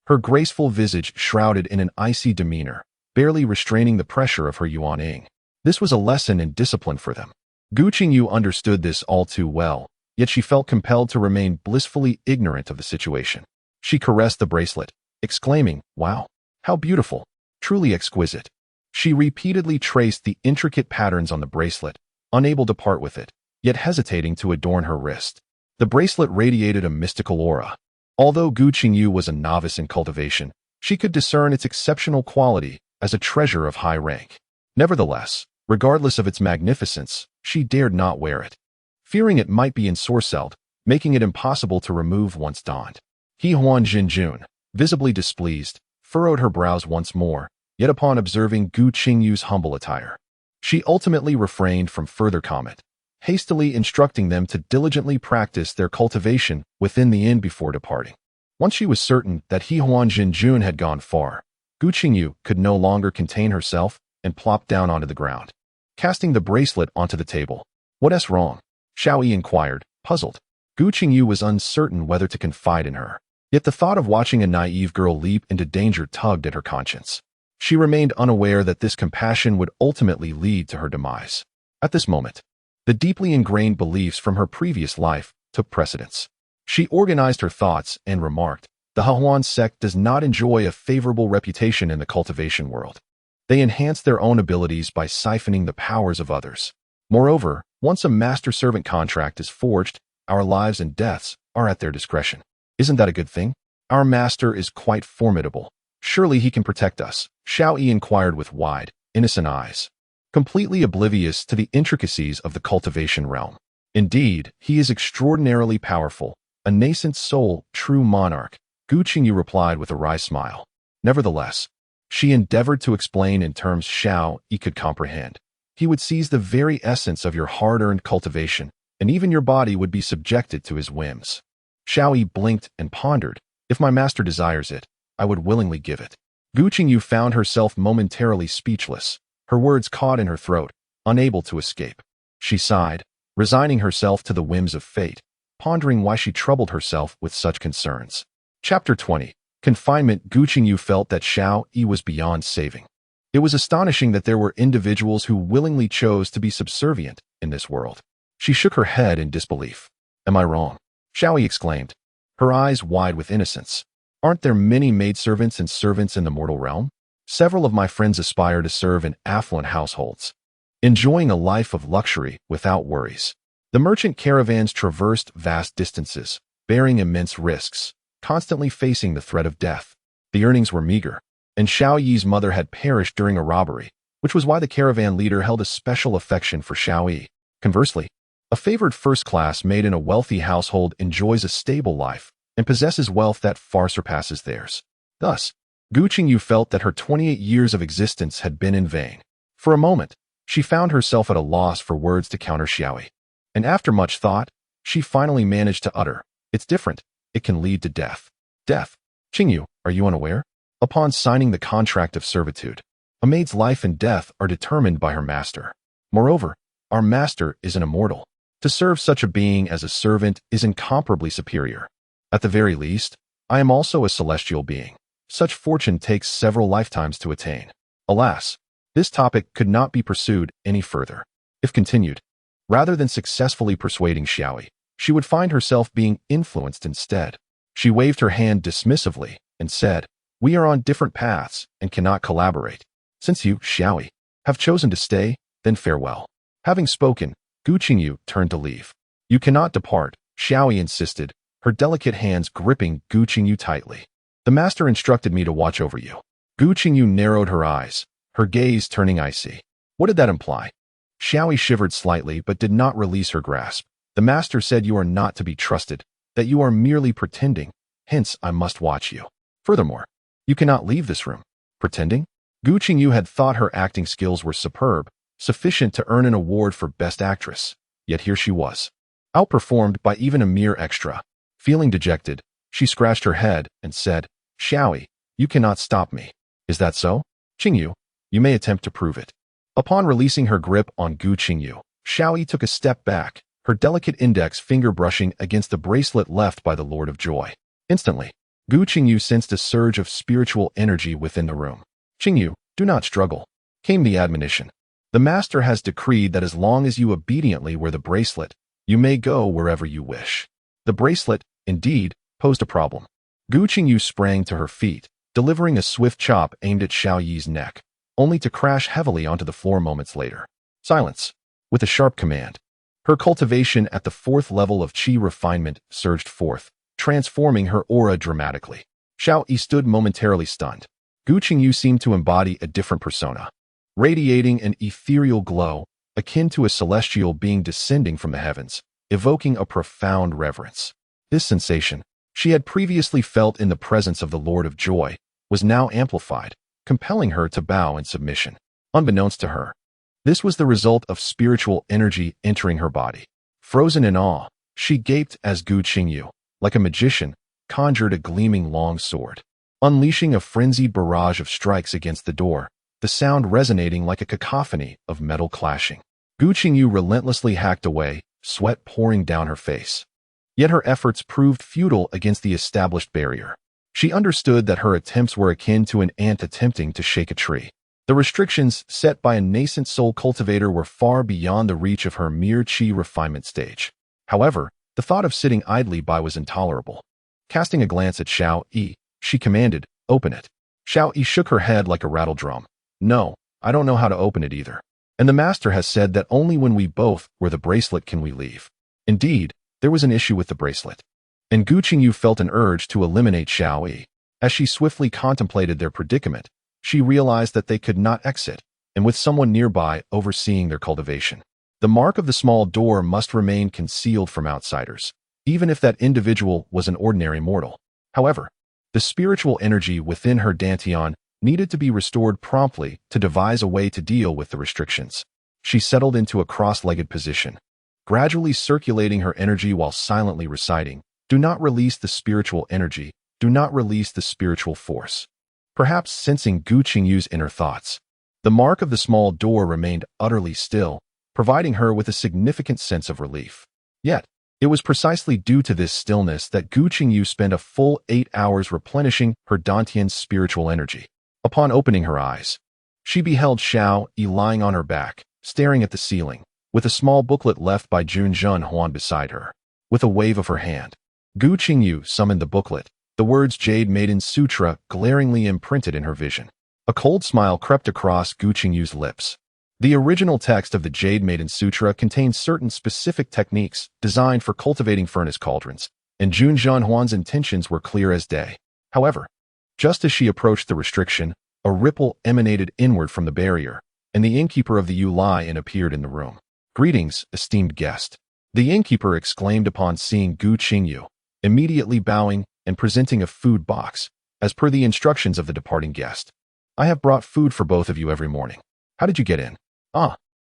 her graceful visage shrouded in an icy demeanor, barely restraining the pressure of her yuaning. This was a lesson in discipline for them. Gu Qingyu understood this all too well, yet she felt compelled to remain blissfully ignorant of the situation. She caressed the bracelet, exclaiming, "Wow, how beautiful, truly exquisite." She repeatedly traced the intricate patterns on the bracelet, unable to part with it, yet hesitating to adorn her wrist. The bracelet radiated a mystical aura. Although Gu Qingyu was a novice in cultivation, she could discern its exceptional quality as a treasure of high rank. Nevertheless, regardless of its magnificence, she dared not wear it, fearing it might be ensorcelled, making it impossible to remove once donned. Hehuanjinjuan, visibly displeased, furrowed her brows once more, yet upon observing Gu Qingyu's humble attire, she ultimately refrained from further comment, hastily instructing them to diligently practice their cultivation within the inn before departing. Once she was certain that Hehuanjinjuan had gone far, Gu Qingyu could no longer contain herself and plopped down onto the ground, casting the bracelet onto the table. "What's wrong?" Xiaoyi inquired, puzzled. Gu Qingyu was uncertain whether to confide in her, yet the thought of watching a naive girl leap into danger tugged at her conscience. She remained unaware that this compassion would ultimately lead to her demise. At this moment, the deeply ingrained beliefs from her previous life took precedence. She organized her thoughts and remarked, "The Hehuan sect does not enjoy a favorable reputation in the cultivation world. They enhance their own abilities by siphoning the powers of others. Moreover, once a master-servant contract is forged, our lives and deaths are at their discretion. Isn't that a good thing? Our master is quite formidable," Surely he can protect us, Xiao Yi inquired with wide, innocent eyes, completely oblivious to the intricacies of the cultivation realm. Indeed, he is extraordinarily powerful, a nascent soul, true monarch, Gu Qingyu replied with a wry smile. Nevertheless, she endeavored to explain in terms Xiao Yi could comprehend. He would seize the very essence of your hard-earned cultivation, and even your body would be subjected to his whims. Xiao Yi blinked and pondered. If my master desires it, I would willingly give it. Gu Qingyu found herself momentarily speechless, her words caught in her throat, unable to escape. She sighed, resigning herself to the whims of fate, pondering why she troubled herself with such concerns. Chapter 20. Confinement. Gu Qingyu felt that Xiao Yi was beyond saving. It was astonishing that there were individuals who willingly chose to be subservient in this world. She shook her head in disbelief. Am I wrong? Xiao Yi exclaimed, her eyes wide with innocence. Aren't there many maidservants and servants in the mortal realm? Several of my friends aspire to serve in affluent households, enjoying a life of luxury without worries. The merchant caravans traversed vast distances, bearing immense risks, constantly facing the threat of death. The earnings were meager, and Xiao Yi's mother had perished during a robbery, which was why the caravan leader held a special affection for Xiao Yi. Conversely, a favored first-class maid in a wealthy household enjoys a stable life and possesses wealth that far surpasses theirs. Thus, Gu Qingyu felt that her 28 years of existence had been in vain. For a moment, she found herself at a loss for words to counter Xiao Yi. And after much thought, she finally managed to utter, "It's different. It can lead to death." Death? Qingyu, are you unaware? Upon signing the contract of servitude, a maid's life and death are determined by her master. Moreover, our master is an immortal. To serve such a being as a servant is incomparably superior. At the very least, I am also a celestial being. Such fortune takes several lifetimes to attain. Alas, this topic could not be pursued any further. If continued, rather than successfully persuading Xiao Yi, she would find herself being influenced instead. She waved her hand dismissively and said, "We are on different paths and cannot collaborate. Since you, Xiao Yi, have chosen to stay, then farewell." Having spoken, Gu Qingyu turned to leave. "You cannot depart," Xiao Yi insisted, her delicate hands gripping Gu Qingyu tightly. "The master instructed me to watch over you." Gu Qingyu narrowed her eyes, her gaze turning icy. What did that imply? Xiao Yi shivered slightly but did not release her grasp. "The master said you are not to be trusted, that you are merely pretending, hence I must watch you. Furthermore, you cannot leave this room." Pretending? Gu Qingyu had thought her acting skills were superb, sufficient to earn an award for Best Actress, yet here she was, outperformed by even a mere extra. Feeling dejected, she scratched her head and said, "Xiao Yi, you cannot stop me. Is that so? Qingyu, you may attempt to prove it." Upon releasing her grip on Gu Qingyu, Xiao Yi took a step back, her delicate index finger brushing against the bracelet left by the Lord of Joy. Instantly, Gu Qingyu sensed a surge of spiritual energy within the room. "Qingyu, do not struggle," came the admonition. "The master has decreed that as long as you obediently wear the bracelet, you may go wherever you wish." The bracelet, indeed, posed a problem. Gu Qingyu sprang to her feet, delivering a swift chop aimed at Xiao Yi's neck, only to crash heavily onto the floor moments later. "Silence!" With a sharp command, her cultivation at the 4th level of Qi refinement surged forth, transforming her aura dramatically. Xiao Yi stood momentarily stunned. Gu Qingyu seemed to embody a different persona, radiating an ethereal glow, akin to a celestial being descending from the heavens, evoking a profound reverence. This sensation, she had previously felt in the presence of the Lord of Joy, was now amplified, compelling her to bow in submission. Unbeknownst to her, this was the result of spiritual energy entering her body. Frozen in awe, she gaped as Gu Qingyu, like a magician, conjured a gleaming long sword, unleashing a frenzied barrage of strikes against the door, the sound resonating like a cacophony of metal clashing. Gu Qingyu relentlessly hacked away, sweat pouring down her face. Yet her efforts proved futile against the established barrier. She understood that her attempts were akin to an ant attempting to shake a tree. The restrictions set by a nascent soul cultivator were far beyond the reach of her mere Qi refinement stage. However, the thought of sitting idly by was intolerable. Casting a glance at Xiao Yi, she commanded, "Open it." Xiao Yi shook her head like a rattle drum. "No, I don't know how to open it either. And the master has said that only when we both wear the bracelet can we leave." Indeed, there was an issue with the bracelet, and Gu Qingyu felt an urge to eliminate Xiao Yi. As she swiftly contemplated their predicament, she realized that they could not exit, and with someone nearby overseeing their cultivation. The mark of the small door must remain concealed from outsiders, even if that individual was an ordinary mortal. However, the spiritual energy within her dantian needed to be restored promptly to devise a way to deal with the restrictions. She settled into a cross-legged position, gradually circulating her energy while silently reciting, "Do not release the spiritual energy, do not release the spiritual force." Perhaps sensing Gu Qingyu's inner thoughts, the mark of the small door remained utterly still, providing her with a significant sense of relief. Yet, it was precisely due to this stillness that Gu Qingyu spent a full 8 hours replenishing her dantian's spiritual energy. Upon opening her eyes, she beheld Xiao Yi lying on her back, staring at the ceiling, with a small booklet left by Jun Huan beside her. With a wave of her hand, Gu Qingyu summoned the booklet, the words Jade Maiden Sutra glaringly imprinted in her vision. A cold smile crept across Gu Qingyu's lips. The original text of the Jade Maiden Sutra contained certain specific techniques designed for cultivating furnace cauldrons, and Jun Huan's intentions were clear as day. However, just as she approached the restriction, a ripple emanated inward from the barrier, and the innkeeper of the Lian appeared in the room. "Greetings, esteemed guest," the innkeeper exclaimed upon seeing Gu Qingyu, immediately bowing and presenting a food box, as per the instructions of the departing guest. "I have brought food for both of you every morning. How did you get in?"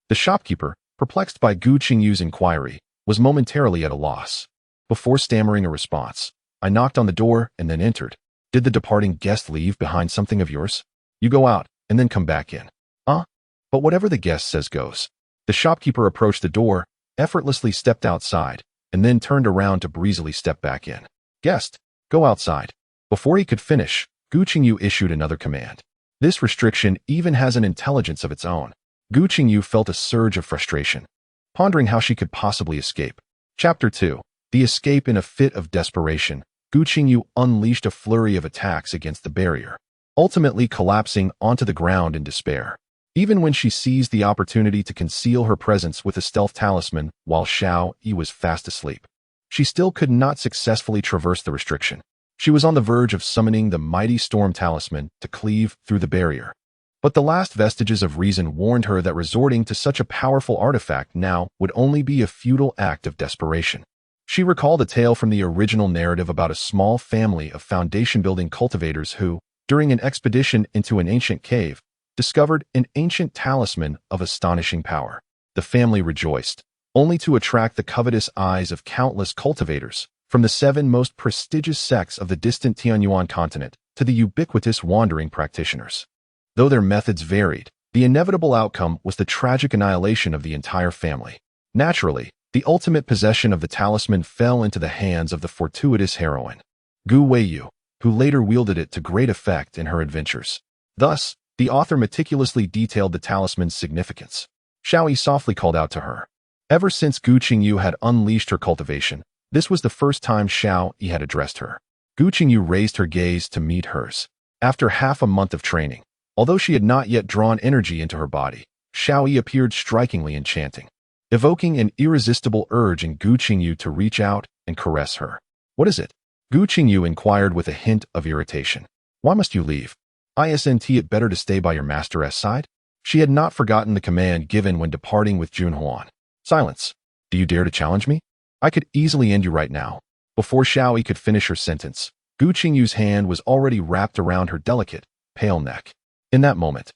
The shopkeeper, perplexed by Gu Qingyu's inquiry, was momentarily at a loss. Before stammering a response, "I knocked on the door and then entered. Did the departing guest leave behind something of yours? You go out and then come back in." But whatever the guest says goes." The shopkeeper approached the door, effortlessly stepped outside, and then turned around to breezily step back in. "Guest, go outside." Before he could finish, Gu Qingyu issued another command. This restriction even has an intelligence of its own. Gu Qingyu felt a surge of frustration, pondering how she could possibly escape. Chapter 2. The Escape. In a fit of desperation, Gu Qingyu unleashed a flurry of attacks against the barrier, ultimately collapsing onto the ground in despair. Even when she seized the opportunity to conceal her presence with a stealth talisman while Xiao Yi was fast asleep, she still could not successfully traverse the restriction. She was on the verge of summoning the mighty storm talisman to cleave through the barrier. But the last vestiges of reason warned her that resorting to such a powerful artifact now would only be a futile act of desperation. She recalled a tale from the original narrative about a small family of foundation-building cultivators who, during an expedition into an ancient cave, discovered an ancient talisman of astonishing power. The family rejoiced, only to attract the covetous eyes of countless cultivators, from the 7 most prestigious sects of the distant Tianyuan continent to the ubiquitous wandering practitioners. Though their methods varied, the inevitable outcome was the tragic annihilation of the entire family. Naturally, the ultimate possession of the talisman fell into the hands of the fortuitous heroine, Gu Qingyu, who later wielded it to great effect in her adventures. Thus, the author meticulously detailed the talisman's significance. Xiao Yi softly called out to her. Ever since Gu Qingyu had unleashed her cultivation, this was the first time Xiao Yi had addressed her. Gu Qingyu raised her gaze to meet hers. After half a month of training, although she had not yet drawn energy into her body, Xiao Yi appeared strikingly enchanting, evoking an irresistible urge in Gu Qingyu to reach out and caress her. "What is it?" Gu Qingyu inquired with a hint of irritation. "Why must you leave? Isn't it better to stay by your master's side?" She had not forgotten the command given when departing with Jun Huan. "Silence. Do you dare to challenge me? I could easily end you right now." Before Xiao Yi could finish her sentence, Gu Qingyu's hand was already wrapped around her delicate, pale neck. In that moment,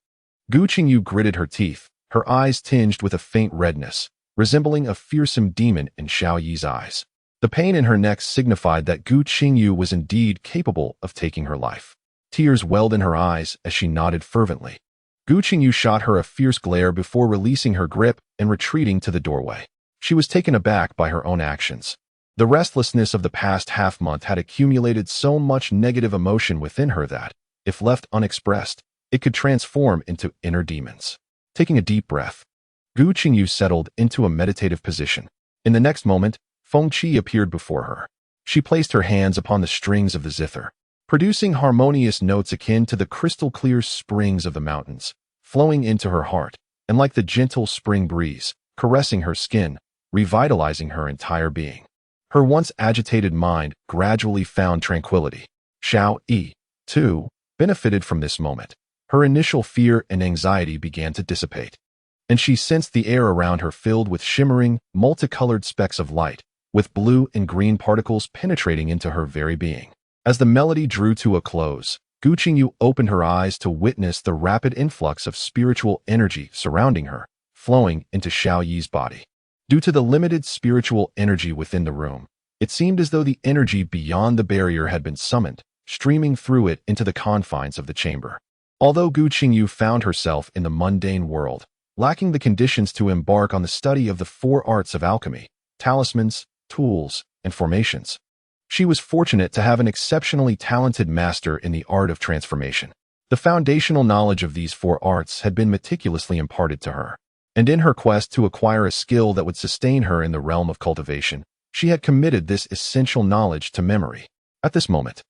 Gu Qingyu gritted her teeth, her eyes tinged with a faint redness, resembling a fearsome demon in Xiao Yi's eyes. The pain in her neck signified that Gu Qingyu was indeed capable of taking her life. Tears welled in her eyes as she nodded fervently. Gu Qingyu shot her a fierce glare before releasing her grip and retreating to the doorway. She was taken aback by her own actions. The restlessness of the past half-month had accumulated so much negative emotion within her that, if left unexpressed, it could transform into inner demons. Taking a deep breath, Gu Qingyu settled into a meditative position. In the next moment, Feng Qi appeared before her. She placed her hands upon the strings of the zither, producing harmonious notes akin to the crystal-clear springs of the mountains, flowing into her heart, and like the gentle spring breeze, caressing her skin, revitalizing her entire being. Her once agitated mind gradually found tranquility. "Xiao Yi," too, benefited from this moment. Her initial fear and anxiety began to dissipate, and she sensed the air around her filled with shimmering, multicolored specks of light, with blue and green particles penetrating into her very being. As the melody drew to a close, Gu Qingyu opened her eyes to witness the rapid influx of spiritual energy surrounding her, flowing into Xiao Yi's body. Due to the limited spiritual energy within the room, it seemed as though the energy beyond the barrier had been summoned, streaming through it into the confines of the chamber. Although Gu Qingyu found herself in the mundane world, lacking the conditions to embark on the study of the four arts of alchemy, talismans, tools, and formations, she was fortunate to have an exceptionally talented master in the art of transformation. The foundational knowledge of these four arts had been meticulously imparted to her, and in her quest to acquire a skill that would sustain her in the realm of cultivation, she had committed this essential knowledge to memory. At this moment,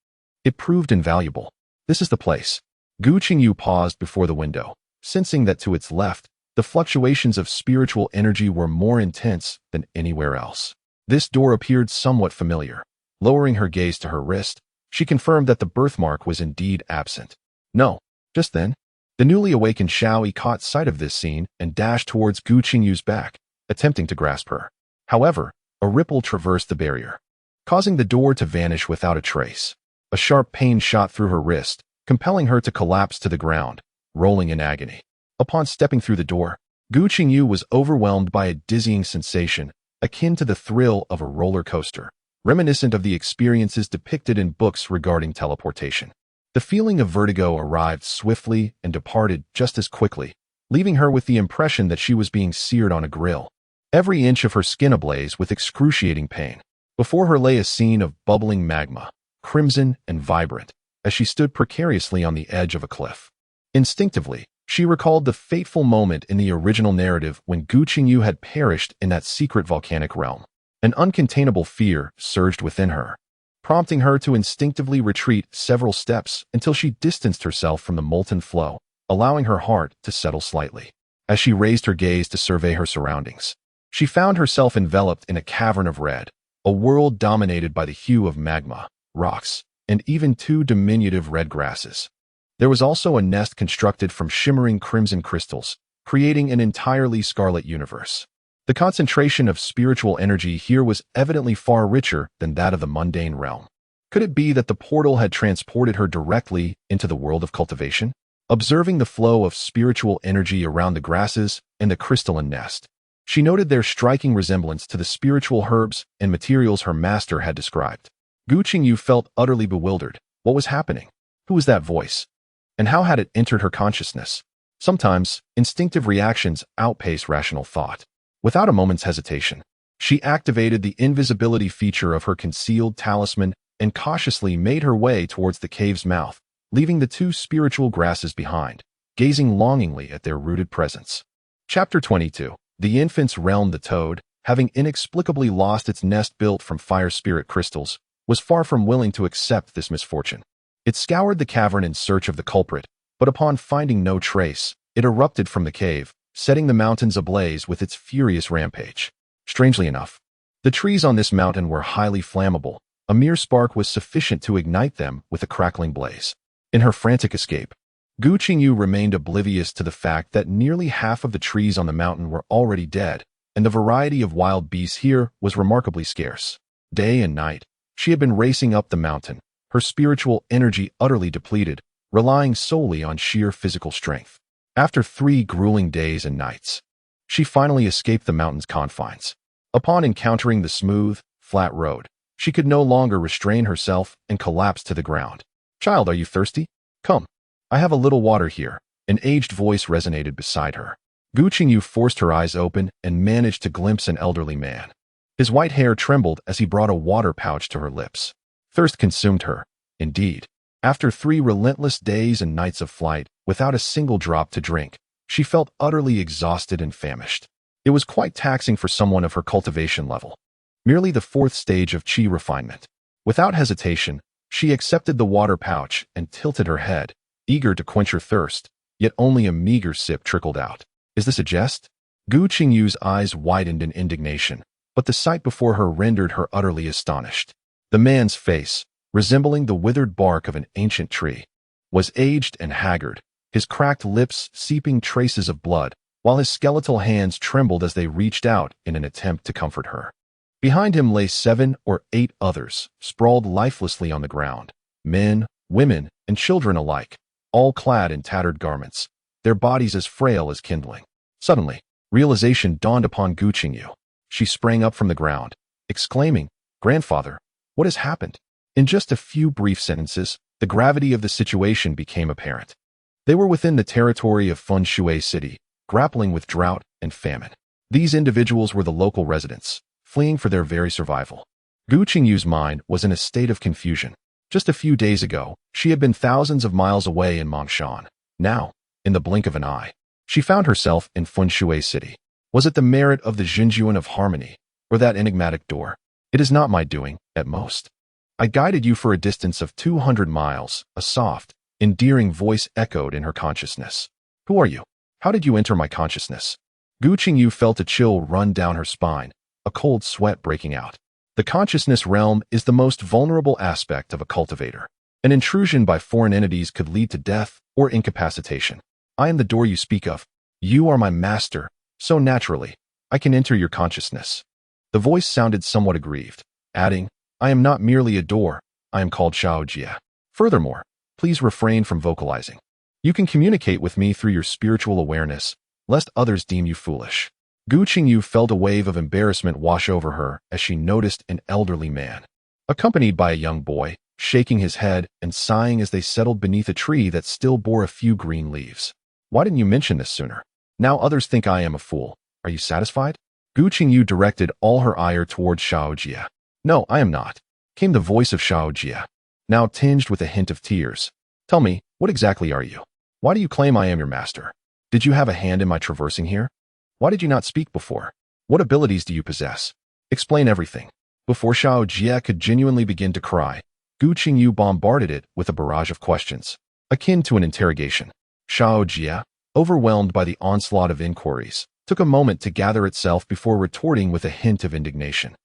it proved invaluable. This is the place. Gu Qingyu paused before the window, sensing that to its left, the fluctuations of spiritual energy were more intense than anywhere else. This door appeared somewhat familiar. Lowering her gaze to her wrist, she confirmed that the birthmark was indeed absent. No, just then, the newly awakened Xiao Yi caught sight of this scene and dashed towards Gu Qingyu's back, attempting to grasp her. However, a ripple traversed the barrier, causing the door to vanish without a trace. A sharp pain shot through her wrist, compelling her to collapse to the ground, rolling in agony. Upon stepping through the door, Gu Qingyu was overwhelmed by a dizzying sensation, akin to the thrill of a roller coaster, reminiscent of the experiences depicted in books regarding teleportation. The feeling of vertigo arrived swiftly and departed just as quickly, leaving her with the impression that she was being seared on a grill, every inch of her skin ablaze with excruciating pain. Before her lay a scene of bubbling magma, crimson and vibrant, as she stood precariously on the edge of a cliff. Instinctively, she recalled the fateful moment in the original narrative when Gu Qingyu had perished in that secret volcanic realm. An uncontainable fear surged within her, prompting her to instinctively retreat several steps until she distanced herself from the molten flow, allowing her heart to settle slightly. As she raised her gaze to survey her surroundings, she found herself enveloped in a cavern of red, a world dominated by the hue of magma, rocks, and even two diminutive red grasses. There was also a nest constructed from shimmering crimson crystals, creating an entirely scarlet universe. The concentration of spiritual energy here was evidently far richer than that of the mundane realm. Could it be that the portal had transported her directly into the world of cultivation? Observing the flow of spiritual energy around the grasses and the crystalline nest, she noted their striking resemblance to the spiritual herbs and materials her master had described. Gu Qingyu felt utterly bewildered. What was happening? Who was that voice? And how had it entered her consciousness? Sometimes, instinctive reactions outpace rational thought. Without a moment's hesitation, she activated the invisibility feature of her concealed talisman and cautiously made her way towards the cave's mouth, leaving the two spiritual grasses behind, gazing longingly at their rooted presence. Chapter 22. The infant's realm. The toad, having inexplicably lost its nest built from fire spirit crystals, was far from willing to accept this misfortune. It scoured the cavern in search of the culprit, but upon finding no trace, it erupted from the cave, setting the mountains ablaze with its furious rampage. Strangely enough, the trees on this mountain were highly flammable. A mere spark was sufficient to ignite them with a crackling blaze. In her frantic escape, Gu Qingyu remained oblivious to the fact that nearly half of the trees on the mountain were already dead, and the variety of wild beasts here was remarkably scarce. Day and night, she had been racing up the mountain, her spiritual energy utterly depleted, relying solely on sheer physical strength. After 3 grueling days and nights, she finally escaped the mountain's confines. Upon encountering the smooth, flat road, she could no longer restrain herself and collapsed to the ground. "Child, are you thirsty? Come. I have a little water here." An aged voice resonated beside her. Gu Qingyu forced her eyes open and managed to glimpse an elderly man. His white hair trembled as he brought a water pouch to her lips. Thirst consumed her, indeed. After 3 relentless days and nights of flight, without a single drop to drink, she felt utterly exhausted and famished. It was quite taxing for someone of her cultivation level. Merely the 4th stage of qi refinement. Without hesitation, she accepted the water pouch and tilted her head, eager to quench her thirst, yet only a meager sip trickled out. Is this a jest? Gu Qingyu's eyes widened in indignation, but the sight before her rendered her utterly astonished. The man's face, resembling the withered bark of an ancient tree, was aged and haggard, his cracked lips seeping traces of blood, while his skeletal hands trembled as they reached out in an attempt to comfort her. Behind him lay 7 or 8 others, sprawled lifelessly on the ground, men, women, and children alike, all clad in tattered garments, their bodies as frail as kindling. Suddenly, realization dawned upon Gu Qingyu. She sprang up from the ground, exclaiming, "Grandfather, what has happened?" In just a few brief sentences, the gravity of the situation became apparent. They were within the territory of Feng City, grappling with drought and famine. These individuals were the local residents, fleeing for their very survival. Gu Qingyu's mind was in a state of confusion. Just a few days ago, she had been thousands of miles away in Mongshan. Now, in the blink of an eye, she found herself in Feng City. Was it the merit of the Xinjuan of harmony, or that enigmatic door? "It is not my doing, at most. I guided you for a distance of 200 miles, a soft, endearing voice echoed in her consciousness. "Who are you? How did you enter my consciousness?" Gu Qingyu felt a chill run down her spine, a cold sweat breaking out. The consciousness realm is the most vulnerable aspect of a cultivator. An intrusion by foreign entities could lead to death or incapacitation. "I am the door you speak of. You are my master, so naturally, I can enter your consciousness." The voice sounded somewhat aggrieved, adding, "I am not merely a door, I am called xianxia. Furthermore, please refrain from vocalizing. You can communicate with me through your spiritual awareness, lest others deem you foolish." Gu Qingyu felt a wave of embarrassment wash over her as she noticed an elderly man, accompanied by a young boy, shaking his head and sighing as they settled beneath a tree that still bore a few green leaves. "Why didn't you mention this sooner? Now others think I am a fool. Are you satisfied?" Gu Qingyu directed all her ire towards xianxia. "No, I am not," came the voice of xianxia, now tinged with a hint of tears. "Tell me, what exactly are you? Why do you claim I am your master? Did you have a hand in my traversing here? Why did you not speak before? What abilities do you possess? Explain everything." Before xianxia could genuinely begin to cry, Gu Qingyu bombarded it with a barrage of questions, akin to an interrogation. xianxia, overwhelmed by the onslaught of inquiries, took a moment to gather itself before retorting with a hint of indignation.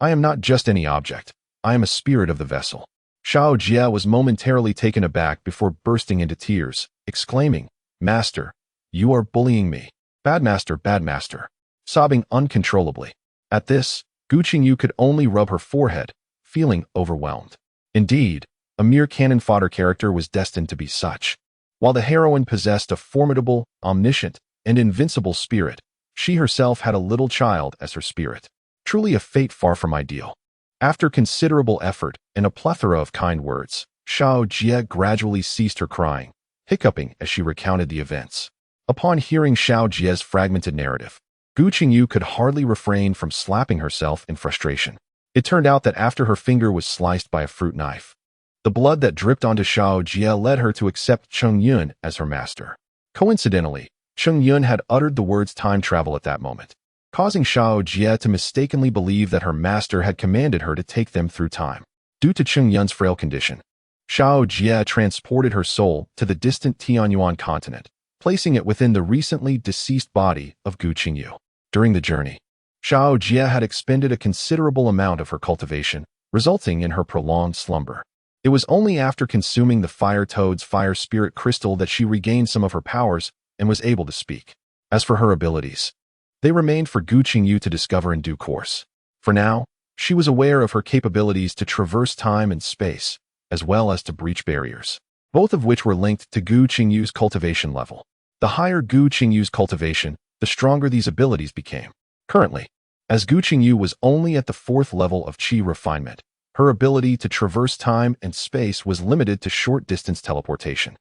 "I am not just any object. I am a spirit of the vessel." xianxia was momentarily taken aback before bursting into tears, exclaiming, "Master, you are bullying me. Bad master," sobbing uncontrollably. At this, Gu Qingyu could only rub her forehead, feeling overwhelmed. Indeed, a mere cannon-fodder character was destined to be such. While the heroine possessed a formidable, omniscient, and invincible spirit, she herself had a little child as her spirit. Truly a fate far from ideal. After considerable effort and a plethora of kind words, xianxia gradually ceased her crying, hiccuping as she recounted the events. Upon hearing xianxia's fragmented narrative, Gu Qingyu could hardly refrain from slapping herself in frustration. It turned out that after her finger was sliced by a fruit knife, the blood that dripped onto xianxia led her to accept Cheng-Yun as her master. Coincidentally, Cheng-Yun had uttered the words time travel at that moment, causing xianxia to mistakenly believe that her master had commanded her to take them through time. Due to Cheng-Yun's frail condition, xianxia transported her soul to the distant Tianyuan continent, placing it within the recently deceased body of Gu Qingyu. During the journey, xianxia had expended a considerable amount of her cultivation, resulting in her prolonged slumber. It was only after consuming the fire toad's fire spirit crystal that she regained some of her powers and was able to speak. As for her abilities, they remained for Gu Qingyu to discover in due course. For now, she was aware of her capabilities to traverse time and space, as well as to breach barriers, both of which were linked to Gu Qingyu's cultivation level. The higher Gu Qingyu's cultivation, the stronger these abilities became. Currently, as Gu Qingyu was only at the 4th level of Qi refinement, her ability to traverse time and space was limited to short-distance teleportation,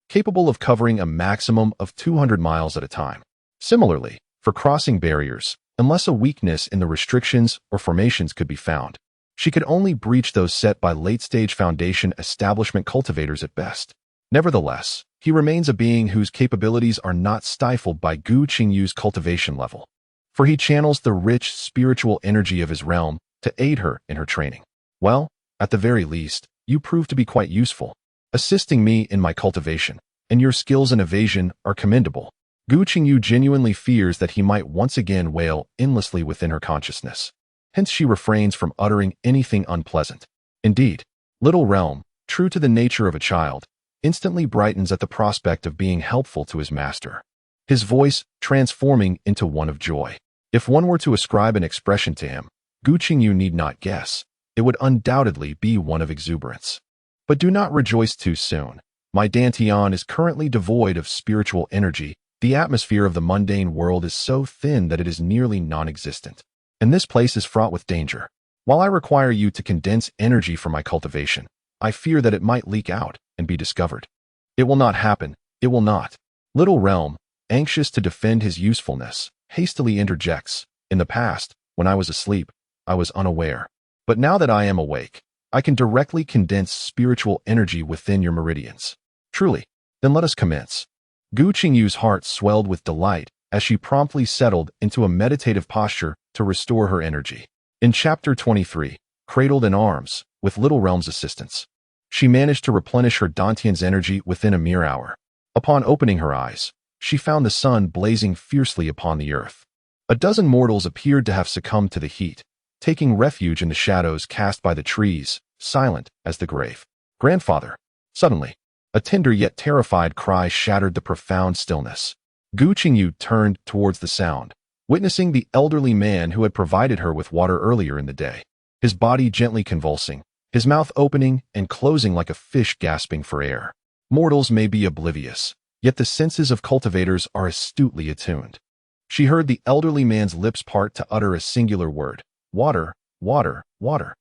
capable of covering a maximum of 200 miles at a time. Similarly, for crossing barriers, unless a weakness in the restrictions or formations could be found, she could only breach those set by late-stage Foundation establishment cultivators at best. Nevertheless, he remains a being whose capabilities are not stifled by Gu Qingyu's cultivation level, for he channels the rich spiritual energy of his realm to aid her in her training. Well, at the very least, you prove to be quite useful, assisting me in my cultivation, and your skills in evasion are commendable. Gu Qingyu genuinely fears that he might once again wail endlessly within her consciousness. Hence she refrains from uttering anything unpleasant. Indeed, Little Realm, true to the nature of a child, instantly brightens at the prospect of being helpful to his master, his voice transforming into one of joy. If one were to ascribe an expression to him, Gu Qingyu need not guess. It would undoubtedly be one of exuberance. But do not rejoice too soon. My dantian is currently devoid of spiritual energy. The atmosphere of the mundane world is so thin that it is nearly non-existent. And this place is fraught with danger. While I require you to condense energy for my cultivation, I fear that it might leak out and be discovered. It will not happen. It will not. Little Realm, anxious to defend his usefulness, hastily interjects. In the past, when I was asleep, I was unaware. But now that I am awake, I can directly condense spiritual energy within your meridians. Truly, then let us commence. Gu Qingyu's heart swelled with delight as she promptly settled into a meditative posture to restore her energy. In Chapter 23, Cradled in Arms, with Little Realm's assistance, she managed to replenish her dantian's energy within a mere hour. Upon opening her eyes, she found the sun blazing fiercely upon the earth. A dozen mortals appeared to have succumbed to the heat, taking refuge in the shadows cast by the trees, silent as the grave. Grandfather! Suddenly, a tender yet terrified cry shattered the profound stillness. Gu Qingyu turned towards the sound, witnessing the elderly man who had provided her with water earlier in the day, his body gently convulsing, his mouth opening and closing like a fish gasping for air. Mortals may be oblivious, yet the senses of cultivators are astutely attuned. She heard the elderly man's lips part to utter a singular word: water, water, water.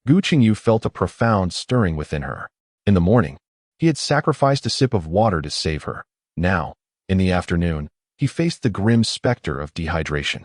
Gu Qingyu felt a profound stirring within her. In the morning, he had sacrificed a sip of water to save her. Now, in the afternoon, he faced the grim specter of dehydration.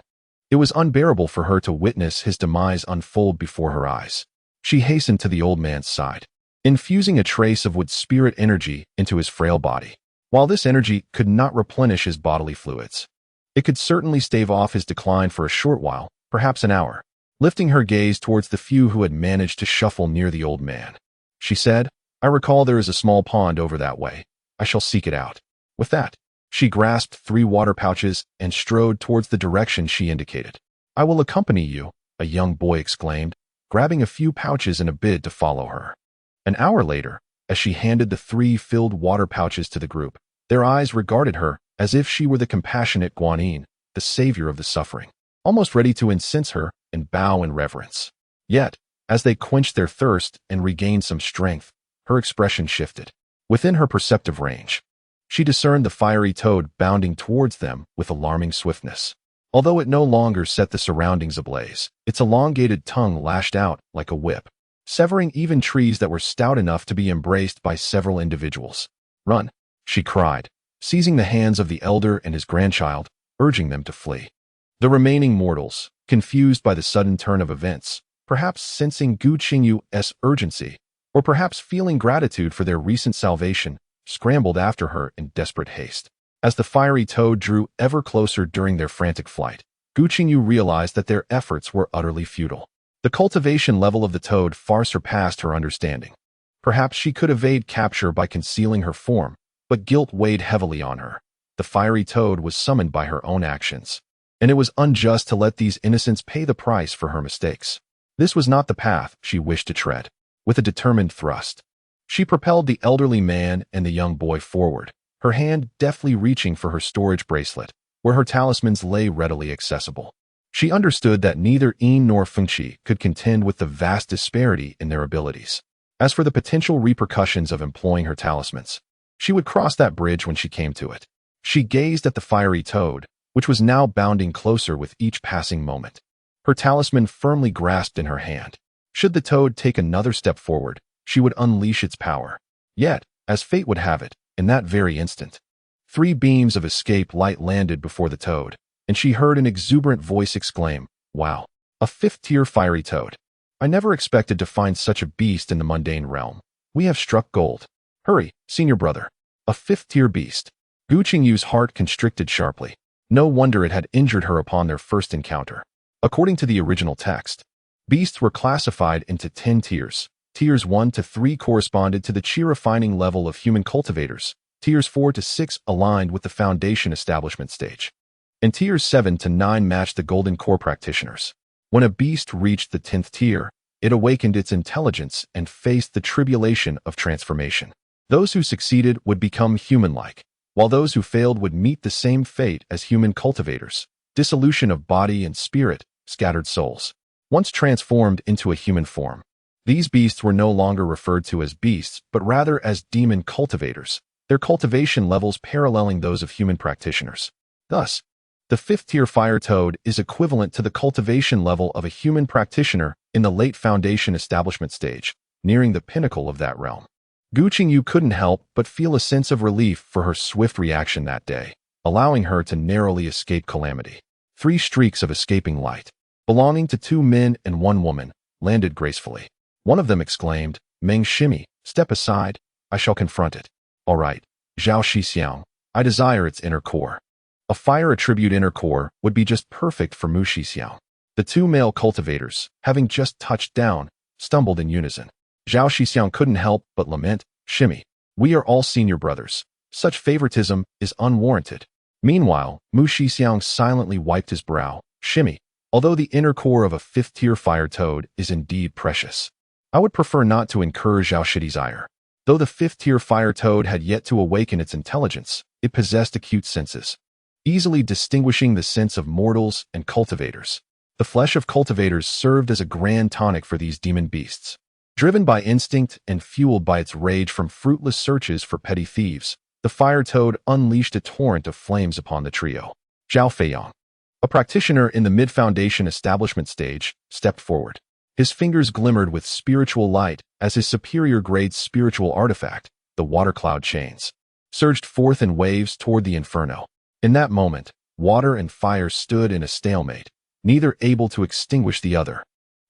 It was unbearable for her to witness his demise unfold before her eyes. She hastened to the old man's side, infusing a trace of wood spirit energy into his frail body. While this energy could not replenish his bodily fluids, it could certainly stave off his decline for a short while, perhaps an hour. Lifting her gaze towards the few who had managed to shuffle near the old man, she said, "I recall there is a small pond over that way. I shall seek it out." With that, she grasped 3 water pouches and strode towards the direction she indicated. "I will accompany you," a young boy exclaimed, grabbing a few pouches in a bid to follow her. An hour later, as she handed the 3 filled water pouches to the group, their eyes regarded her as if she were the compassionate Guanyin, the savior of the suffering, almost ready to incense her and bow in reverence. Yet, as they quenched their thirst and regained some strength, her expression shifted. Within her perceptive range, she discerned the fiery toad bounding towards them with alarming swiftness. Although it no longer set the surroundings ablaze, its elongated tongue lashed out like a whip, severing even trees that were stout enough to be embraced by several individuals. "Run!" she cried, seizing the hands of the elder and his grandchild, urging them to flee. The remaining mortals, confused by the sudden turn of events, perhaps sensing Gu Qingyu's urgency, or perhaps feeling gratitude for their recent salvation, scrambled after her in desperate haste. As the fiery toad drew ever closer during their frantic flight, Gu Qingyu realized that their efforts were utterly futile. The cultivation level of the toad far surpassed her understanding. Perhaps she could evade capture by concealing her form, but guilt weighed heavily on her. The fiery toad was summoned by her own actions, and it was unjust to let these innocents pay the price for her mistakes. This was not the path she wished to tread. With a determined thrust, she propelled the elderly man and the young boy forward, her hand deftly reaching for her storage bracelet, where her talismans lay readily accessible. She understood that neither Yin nor Fengqi could contend with the vast disparity in their abilities. As for the potential repercussions of employing her talismans, she would cross that bridge when she came to it. She gazed at the fiery toad, which was now bounding closer with each passing moment, her talisman firmly grasped in her hand. Should the toad take another step forward, she would unleash its power. Yet, as fate would have it, in that very instant, 3 beams of escape light landed before the toad, and she heard an exuberant voice exclaim, "Wow, a 5th-tier fiery toad. I never expected to find such a beast in the mundane realm. We have struck gold. Hurry, senior brother. A 5th-tier beast." Gu Qingyu's heart constricted sharply. No wonder it had injured her upon their first encounter. According to the original text, beasts were classified into 10 tiers. Tiers 1 to 3 corresponded to the chi refining level of human cultivators. Tiers 4 to 6 aligned with the foundation establishment stage, and tiers 7 to 9 matched the golden core practitioners. When a beast reached the 10th tier, It awakened its intelligence and faced the tribulation of transformation. Those who succeeded would become human-like, while those who failed would meet the same fate as human cultivators: dissolution of body and spirit, scattered souls. Once transformed into a human form, these beasts were no longer referred to as beasts, but rather as demon cultivators, their cultivation levels paralleling those of human practitioners. Thus, the fifth-tier fire toad is equivalent to the cultivation level of a human practitioner in the late Foundation establishment stage, nearing the pinnacle of that realm. Gu Qingyu couldn't help but feel a sense of relief for her swift reaction that day, allowing her to narrowly escape calamity. 3 streaks of escaping light, belonging to 2 men and 1 woman, landed gracefully. One of them exclaimed, "Meng Shimi, step aside, I shall confront it." "All right, Zhao Shixiang, I desire its inner core." A fire attribute inner core would be just perfect for Mu Shixiang. The 2 male cultivators, having just touched down, stumbled in unison. Zhao Shixiang couldn't help but lament, "Shimi, we are all senior brothers. Such favoritism is unwarranted." Meanwhile, Mu Shixiang silently wiped his brow. "Shimi, although the inner core of a 5th-tier fire toad is indeed precious, I would prefer not to incur Zhao Shidi's ire." Though the 5th-tier fire toad had yet to awaken its intelligence, it possessed acute senses, easily distinguishing the scents of mortals and cultivators. The flesh of cultivators served as a grand tonic for these demon beasts. Driven by instinct and fueled by its rage from fruitless searches for petty thieves, the fire toad unleashed a torrent of flames upon the trio. Zhao Feiyang, a practitioner in the mid-foundation establishment stage, stepped forward. His fingers glimmered with spiritual light as his superior-grade spiritual artifact, the water cloud chains, surged forth in waves toward the inferno. In that moment, water and fire stood in a stalemate, neither able to extinguish the other.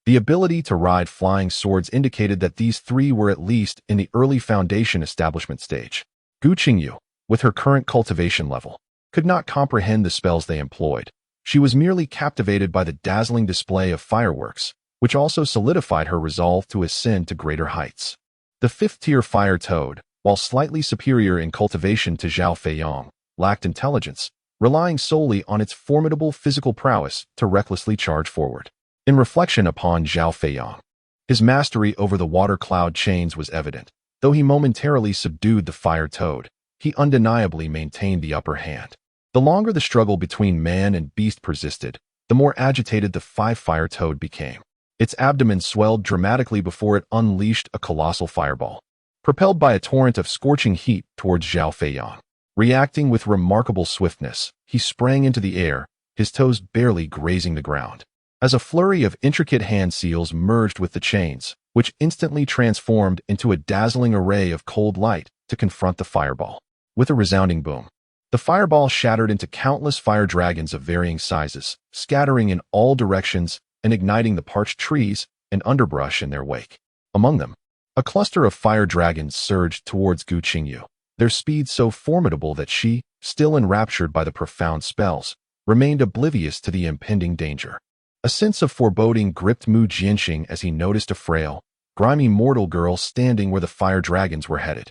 The ability to ride flying swords indicated that these 3 were at least in the early Foundation establishment stage. Gu Qingyu, with her current cultivation level, could not comprehend the spells they employed. She was merely captivated by the dazzling display of fireworks, which also solidified her resolve to ascend to greater heights. The 5th-tier fire toad, while slightly superior in cultivation to Zhao Feiyang, lacked intelligence, relying solely on its formidable physical prowess to recklessly charge forward. In reflection upon Zhao Feiyang, his mastery over the water cloud chains was evident. Though he momentarily subdued the fire toad, he undeniably maintained the upper hand. The longer the struggle between man and beast persisted, the more agitated the 5-fire toad became. Its abdomen swelled dramatically before it unleashed a colossal fireball, propelled by a torrent of scorching heat towards Zhao Feiyang. Reacting with remarkable swiftness, he sprang into the air, his toes barely grazing the ground. As a flurry of intricate hand seals merged with the chains, which instantly transformed into a dazzling array of cold light to confront the fireball. With a resounding boom, the fireball shattered into countless fire dragons of varying sizes, scattering in all directions and igniting the parched trees and underbrush in their wake. Among them, a cluster of fire dragons surged towards Gu Qingyu, their speed so formidable that she, still enraptured by the profound spells, remained oblivious to the impending danger. A sense of foreboding gripped Mu Jianxing as he noticed a frail, grimy mortal girl standing where the fire dragons were headed.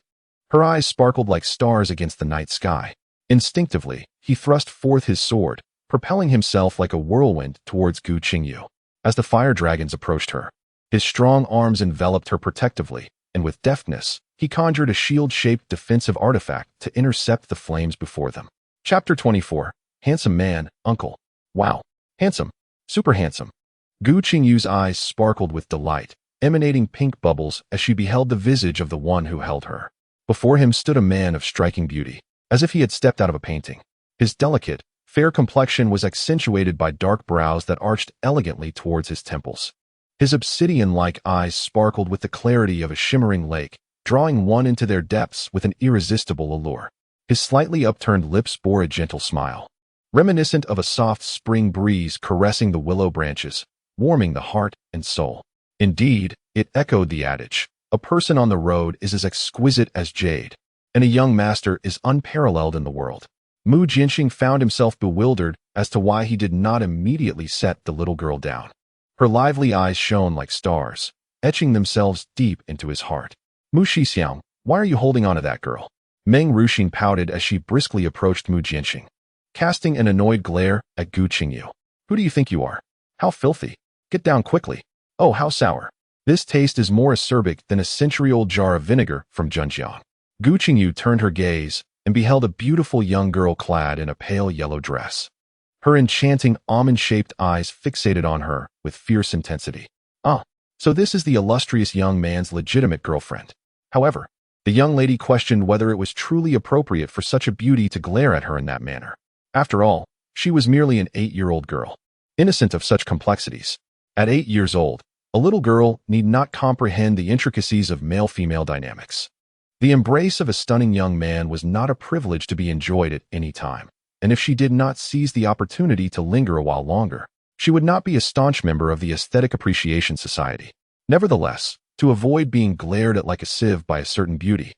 Her eyes sparkled like stars against the night sky. Instinctively, he thrust forth his sword, propelling himself like a whirlwind towards Gu Qingyu. As the fire dragons approached her, his strong arms enveloped her protectively, and with deftness, he conjured a shield-shaped defensive artifact to intercept the flames before them. Chapter 24. Handsome man, uncle. Wow. Handsome. Super handsome. Gu Qingyu's eyes sparkled with delight, emanating pink bubbles as she beheld the visage of the one who held her. Before him stood a man of striking beauty, as if he had stepped out of a painting. His delicate, fair complexion was accentuated by dark brows that arched elegantly towards his temples. His obsidian-like eyes sparkled with the clarity of a shimmering lake, drawing one into their depths with an irresistible allure. His slightly upturned lips bore a gentle smile, reminiscent of a soft spring breeze caressing the willow branches, warming the heart and soul. Indeed, it echoed the adage, a person on the road is as exquisite as jade, and a young master is unparalleled in the world. Mu Jianxing found himself bewildered as to why he did not immediately set the little girl down. Her lively eyes shone like stars, etching themselves deep into his heart. Mu Shixiang, why are you holding on to that girl? Meng Ruxing pouted as she briskly approached Mu Jianxing, casting an annoyed glare at Gu Qingyu. Who do you think you are? How filthy. Get down quickly. Oh, how sour. This taste is more acerbic than a century-old jar of vinegar from Zhenjiang. Gu Qingyu turned her gaze and beheld a beautiful young girl clad in a pale yellow dress. Her enchanting almond-shaped eyes fixated on her with fierce intensity. Ah, so this is the illustrious young man's legitimate girlfriend. However, the young lady questioned whether it was truly appropriate for such a beauty to glare at her in that manner. After all, she was merely an 8-year-old girl, innocent of such complexities. At 8 years old, a little girl need not comprehend the intricacies of male-female dynamics. The embrace of a stunning young man was not a privilege to be enjoyed at any time, and if she did not seize the opportunity to linger a while longer, she would not be a staunch member of the Aesthetic Appreciation Society. Nevertheless, to avoid being glared at like a sieve by a certain beauty,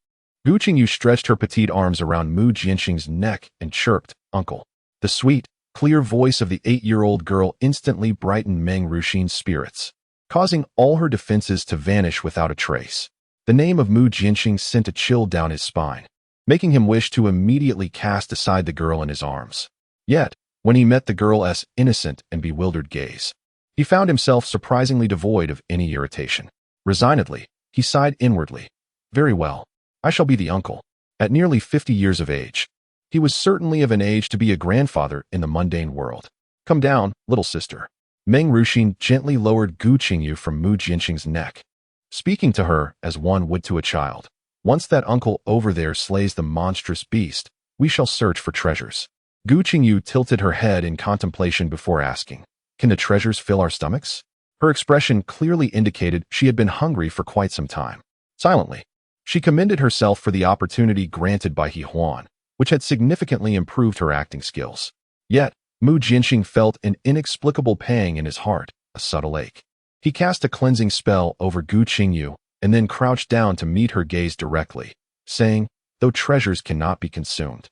Gu Qingyu stretched her petite arms around Mu Jianxing's neck and chirped, "Uncle." The sweet, clear voice of the 8-year-old girl instantly brightened Meng Ruxin's spirits, causing all her defenses to vanish without a trace. The name of Mu Jianxing sent a chill down his spine, making him wish to immediately cast aside the girl in his arms. Yet, when he met the girl's innocent and bewildered gaze, he found himself surprisingly devoid of any irritation. Resignedly, he sighed inwardly. Very well, I shall be the uncle. At nearly 50 years of age, he was certainly of an age to be a grandfather in the mundane world. Come down, little sister. Meng Ruxin gently lowered Gu Qingyu from Mu Jianxing's neck, speaking to her as one would to a child. Once that uncle over there slays the monstrous beast, we shall search for treasures. Gu Qingyu tilted her head in contemplation before asking, "Can the treasures fill our stomachs?" Her expression clearly indicated she had been hungry for quite some time. Silently, she commended herself for the opportunity granted by Heroine, which had significantly improved her acting skills. Yet, Mu Jianxing felt an inexplicable pang in his heart, a subtle ache. He cast a cleansing spell over Gu Qingyu and then crouched down to meet her gaze directly, saying, "Though treasures cannot be consumed,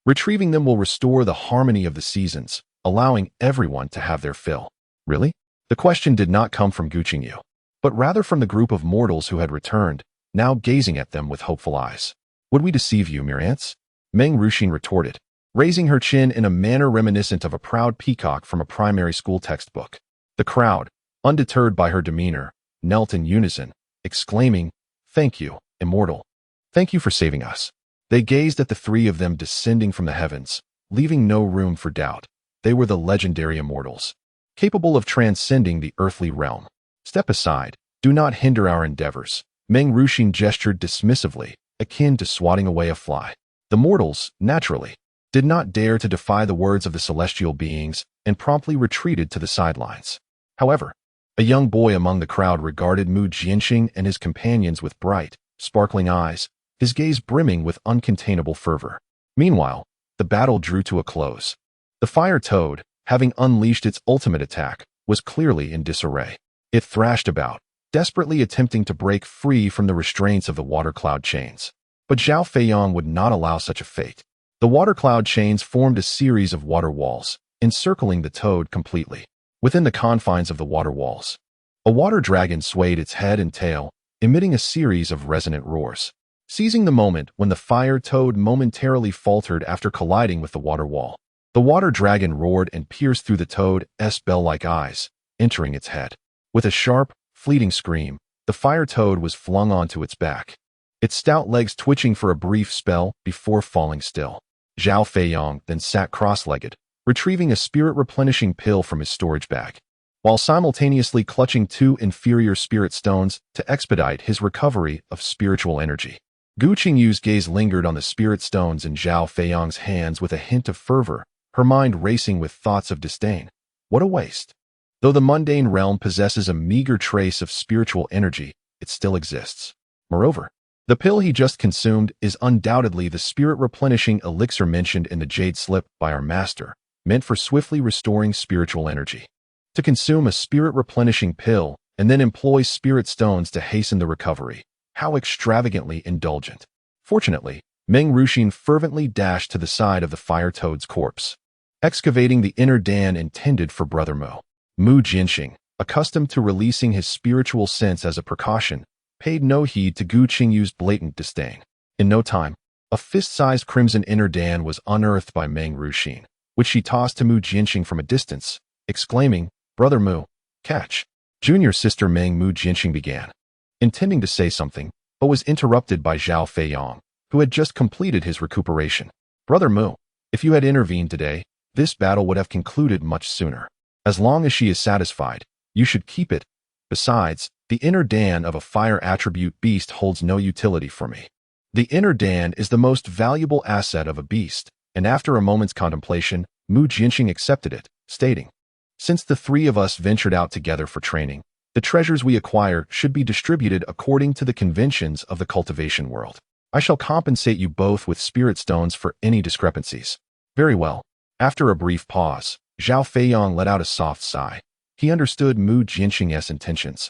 retrieving them will restore the harmony of the seasons, allowing everyone to have their fill." Really? The question did not come from Gu Qingyu, but rather from the group of mortals who had returned, now gazing at them with hopeful eyes. "Would we deceive you, mere ants?" Meng Ruxin retorted, raising her chin in a manner reminiscent of a proud peacock from a primary school textbook. The crowd, undeterred by her demeanor, knelt in unison, exclaiming, "Thank you, immortal. Thank you for saving us." They gazed at the three of them descending from the heavens, leaving no room for doubt. They were the legendary immortals, capable of transcending the earthly realm. "Step aside. Do not hinder our endeavors." Meng Ruxin gestured dismissively, akin to swatting away a fly. The mortals, naturally, did not dare to defy the words of the celestial beings and promptly retreated to the sidelines. However, a young boy among the crowd regarded Mu Jianxing and his companions with bright, sparkling eyes, his gaze brimming with uncontainable fervor. Meanwhile, the battle drew to a close. The fire toad, having unleashed its ultimate attack, was clearly in disarray. It thrashed about, desperately attempting to break free from the restraints of the water cloud chains. But Zhao Feiyang would not allow such a fate. The water cloud chains formed a series of water walls, encircling the toad completely. Within the confines of the water walls, a water dragon swayed its head and tail, emitting a series of resonant roars. Seizing the moment when the fire toad momentarily faltered after colliding with the water wall, the water dragon roared and pierced through the toad's bell-like eyes, entering its head. With a sharp, fleeting scream, the fire toad was flung onto its back, its stout legs twitching for a brief spell before falling still. Zhao Feiyang then sat cross-legged, retrieving a spirit-replenishing pill from his storage bag, while simultaneously clutching 2 inferior spirit stones to expedite his recovery of spiritual energy. Gu Qingyu's gaze lingered on the spirit stones in Zhao Feiyang's hands with a hint of fervor, her mind racing with thoughts of disdain. What a waste! Though the mundane realm possesses a meager trace of spiritual energy, it still exists. Moreover, the pill he just consumed is undoubtedly the spirit-replenishing elixir mentioned in the Jade Slip by our master, meant for swiftly restoring spiritual energy. To consume a spirit-replenishing pill and then employ spirit stones to hasten the recovery, how extravagantly indulgent. Fortunately, Meng Ruxin fervently dashed to the side of the fire toad's corpse, excavating the inner den intended for Brother Mu. Mu Jianxing, accustomed to releasing his spiritual sense as a precaution, paid no heed to Gu Qingyu's blatant disdain. In no time, a fist-sized crimson inner dan was unearthed by Meng Ruxin, which she tossed to Mu Jianxing from a distance, exclaiming, "Brother Mu, catch." Junior sister Meng Mu Jinxing began, intending to say something, but was interrupted by Zhao Feiyang, who had just completed his recuperation. Brother Mu, if you had intervened today, this battle would have concluded much sooner. As long as she is satisfied, you should keep it. Besides, the inner Dan of a fire attribute beast holds no utility for me. The inner Dan is the most valuable asset of a beast, and after a moment's contemplation, Mu Jinxing accepted it, stating, since the three of us ventured out together for training, the treasures we acquire should be distributed according to the conventions of the cultivation world. I shall compensate you both with spirit stones for any discrepancies. Very well. After a brief pause, Zhao Feiyang let out a soft sigh. He understood Mu Jinxing's intentions,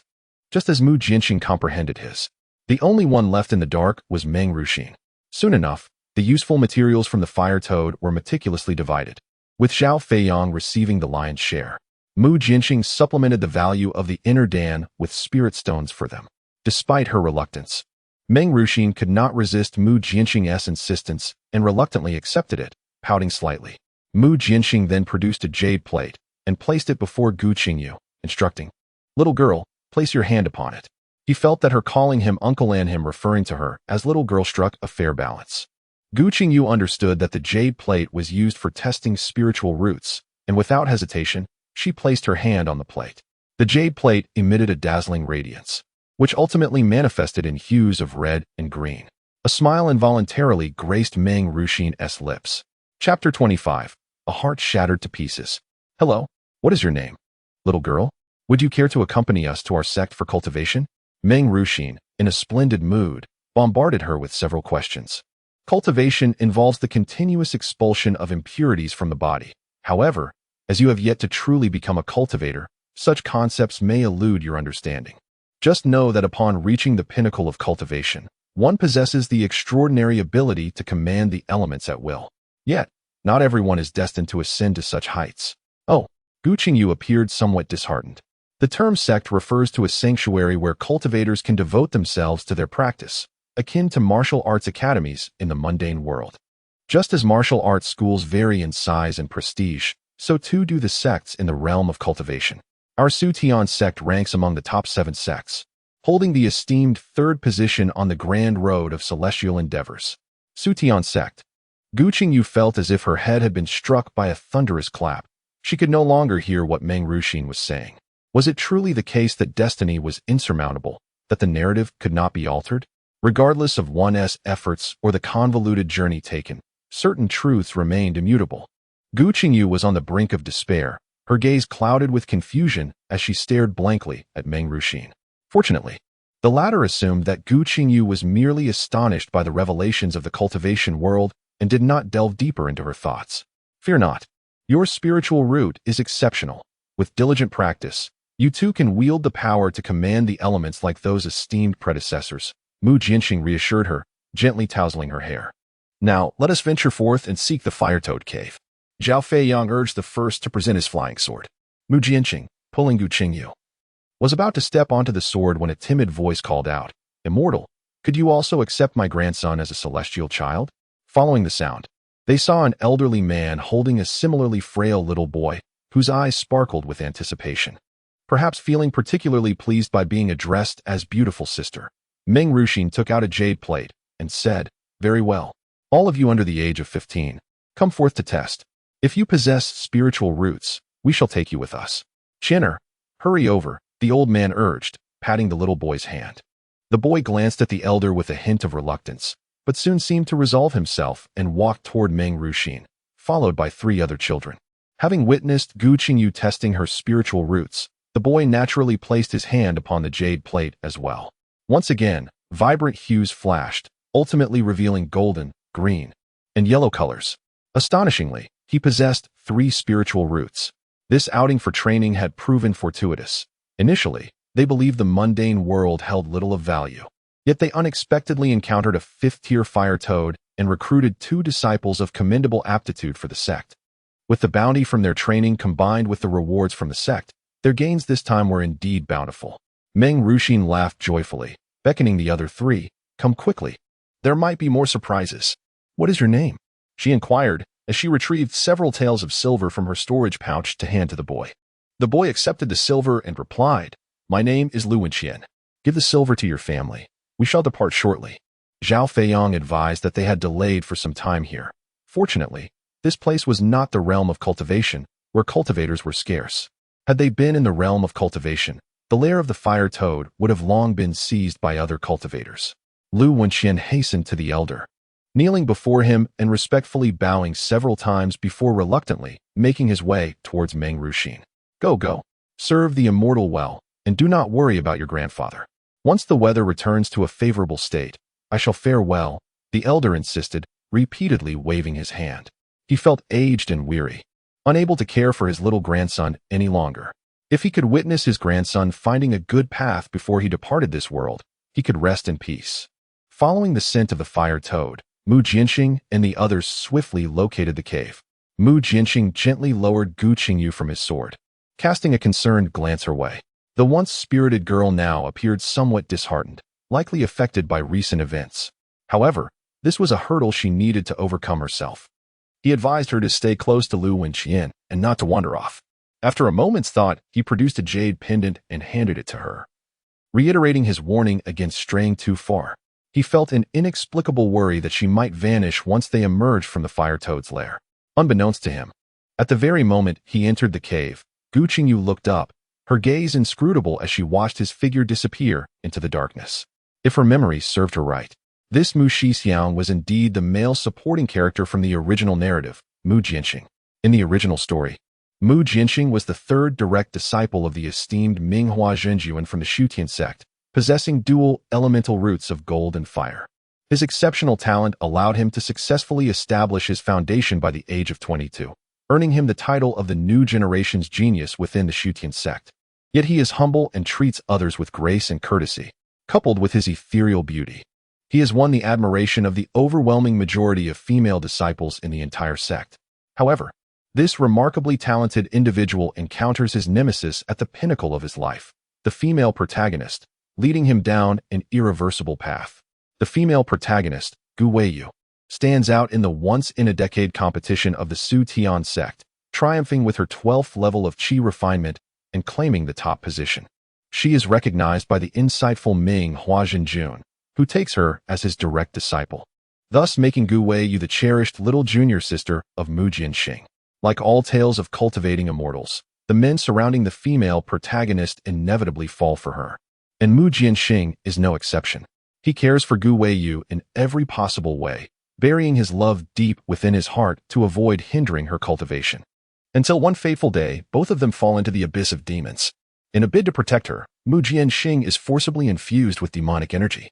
just as Mu Jinxing comprehended his. The only one left in the dark was Meng Ruxin. Soon enough, the useful materials from the fire toad were meticulously divided, with Zhao Feiyang receiving the lion's share. Mu Jinxing supplemented the value of the inner Dan with spirit stones for them. Despite her reluctance, Meng Ruxin could not resist Mu Jinxing's insistence and reluctantly accepted it, pouting slightly. Mu Jinxing then produced a jade plate and placed it before Gu Qingyu, instructing, little girl, place your hand upon it. He felt that her calling him uncle and him referring to her as little girl struck a fair balance. Gu Qingyu understood that the jade plate was used for testing spiritual roots, and without hesitation, she placed her hand on the plate. The jade plate emitted a dazzling radiance, which ultimately manifested in hues of red and green. A smile involuntarily graced Meng Ruxin's lips. Chapter 25. A Heart Shattered to Pieces. Hello, what is your name? Little girl, would you care to accompany us to our sect for cultivation? Meng Ruxin, in a splendid mood, bombarded her with several questions. Cultivation involves the continuous expulsion of impurities from the body. However, as you have yet to truly become a cultivator, such concepts may elude your understanding. Just know that upon reaching the pinnacle of cultivation, one possesses the extraordinary ability to command the elements at will. Yet, not everyone is destined to ascend to such heights. Oh, Gu Qingyu appeared somewhat disheartened. The term sect refers to a sanctuary where cultivators can devote themselves to their practice, akin to martial arts academies in the mundane world. Just as martial arts schools vary in size and prestige, so too do the sects in the realm of cultivation. Our Sutian sect ranks among the top 7 sects, holding the esteemed 3rd position on the grand road of celestial endeavors. Sutian sect. Gu Qingyu felt as if her head had been struck by a thunderous clap. She could no longer hear what Meng Ruxin was saying. Was it truly the case that destiny was insurmountable, that the narrative could not be altered? Regardless of one's efforts or the convoluted journey taken, certain truths remained immutable. Gu Qingyu was on the brink of despair, her gaze clouded with confusion as she stared blankly at Meng Ruxin. Fortunately, the latter assumed that Gu Qingyu was merely astonished by the revelations of the cultivation world and did not delve deeper into her thoughts. Fear not. Your spiritual root is exceptional. With diligent practice, you too can wield the power to command the elements like those esteemed predecessors, Mu Jinxing reassured her, gently tousling her hair. Now, let us venture forth and seek the fire toad cave. Zhao Feiyang urged the first to present his flying sword. Mu Jinxing, pulling Gu Qingyu, was about to step onto the sword when a timid voice called out, Immortal, could you also accept my grandson as a celestial child? Following the sound, they saw an elderly man holding a similarly frail little boy, whose eyes sparkled with anticipation. Perhaps feeling particularly pleased by being addressed as beautiful sister, Meng Ruxin took out a jade plate and said, Very well. All of you under the age of 15, come forth to test. If you possess spiritual roots, we shall take you with us. Chinner, hurry over, the old man urged, patting the little boy's hand. The boy glanced at the elder with a hint of reluctance, but soon seemed to resolve himself and walked toward Meng Ruxin, followed by 3 other children. Having witnessed Gu Qingyu testing her spiritual roots, the boy naturally placed his hand upon the jade plate as well. Once again, vibrant hues flashed, ultimately revealing golden, green, and yellow colors. Astonishingly, he possessed 3 spiritual roots. This outing for training had proven fortuitous. Initially, they believed the mundane world held little of value. Yet they unexpectedly encountered a 5th-tier fire toad and recruited 2 disciples of commendable aptitude for the sect. With the bounty from their training combined with the rewards from the sect, their gains this time were indeed bountiful. Meng Ruxin laughed joyfully, beckoning the other 3, Come quickly. There might be more surprises. What is your name? She inquired, as she retrieved several taels of silver from her storage pouch to hand to the boy. The boy accepted the silver and replied, My name is Lu Wenqian. Give the silver to your family. We shall depart shortly. Zhao Feiyong advised that they had delayed for some time here. Fortunately, this place was not the realm of cultivation, where cultivators were scarce. Had they been in the realm of cultivation, the lair of the fire toad would have long been seized by other cultivators. Lu Wenqian hastened to the elder, kneeling before him and respectfully bowing several times before reluctantly making his way towards Meng Ruxin. Go. Serve the immortal well, and do not worry about your grandfather. Once the weather returns to a favorable state, I shall fare well, the elder insisted, repeatedly waving his hand. He felt aged and weary, unable to care for his little grandson any longer. If he could witness his grandson finding a good path before he departed this world, he could rest in peace. Following the scent of the fire toad, Mu Jianxing and the others swiftly located the cave. Mu Jianxing gently lowered Gu Qingyu from his sword, casting a concerned glance her way. The once spirited girl now appeared somewhat disheartened, likely affected by recent events. However, this was a hurdle she needed to overcome herself. He advised her to stay close to Lu Wenqian and not to wander off. After a moment's thought, he produced a jade pendant and handed it to her, reiterating his warning against straying too far. He felt an inexplicable worry that she might vanish once they emerged from the fire toad's lair. Unbeknownst to him, at the very moment he entered the cave, Gu Qingyu looked up, her gaze inscrutable as she watched his figure disappear into the darkness. If her memory served her right, this Mu Shixiang was indeed the male supporting character from the original narrative, Mu Jianxing. In the original story, Mu Jianxing was the third direct disciple of the esteemed Minghua Zhenjuan from the Shutian sect, possessing dual elemental roots of gold and fire. His exceptional talent allowed him to successfully establish his foundation by the age of 22, earning him the title of the new generation's genius within the Shutian sect. Yet he is humble and treats others with grace and courtesy, coupled with his ethereal beauty. He has won the admiration of the overwhelming majority of female disciples in the entire sect. However, this remarkably talented individual encounters his nemesis at the pinnacle of his life, the female protagonist, leading him down an irreversible path. The female protagonist, Gu Qingyu, stands out in the once-in-a-decade competition of the Su Tian sect, triumphing with her 12th level of qi refinement and claiming the top position. She is recognized by the insightful Ming Hua Zhenjun, who takes her as his direct disciple, thus making Gu Qingyu the cherished little junior sister of Mu Jianxing. Like all tales of cultivating immortals, the men surrounding the female protagonist inevitably fall for her. And Mu Jianxing is no exception. He cares for Gu Qingyu in every possible way, burying his love deep within his heart to avoid hindering her cultivation. Until one fateful day, both of them fall into the abyss of demons. In a bid to protect her, Mu Jianxing is forcibly infused with demonic energy.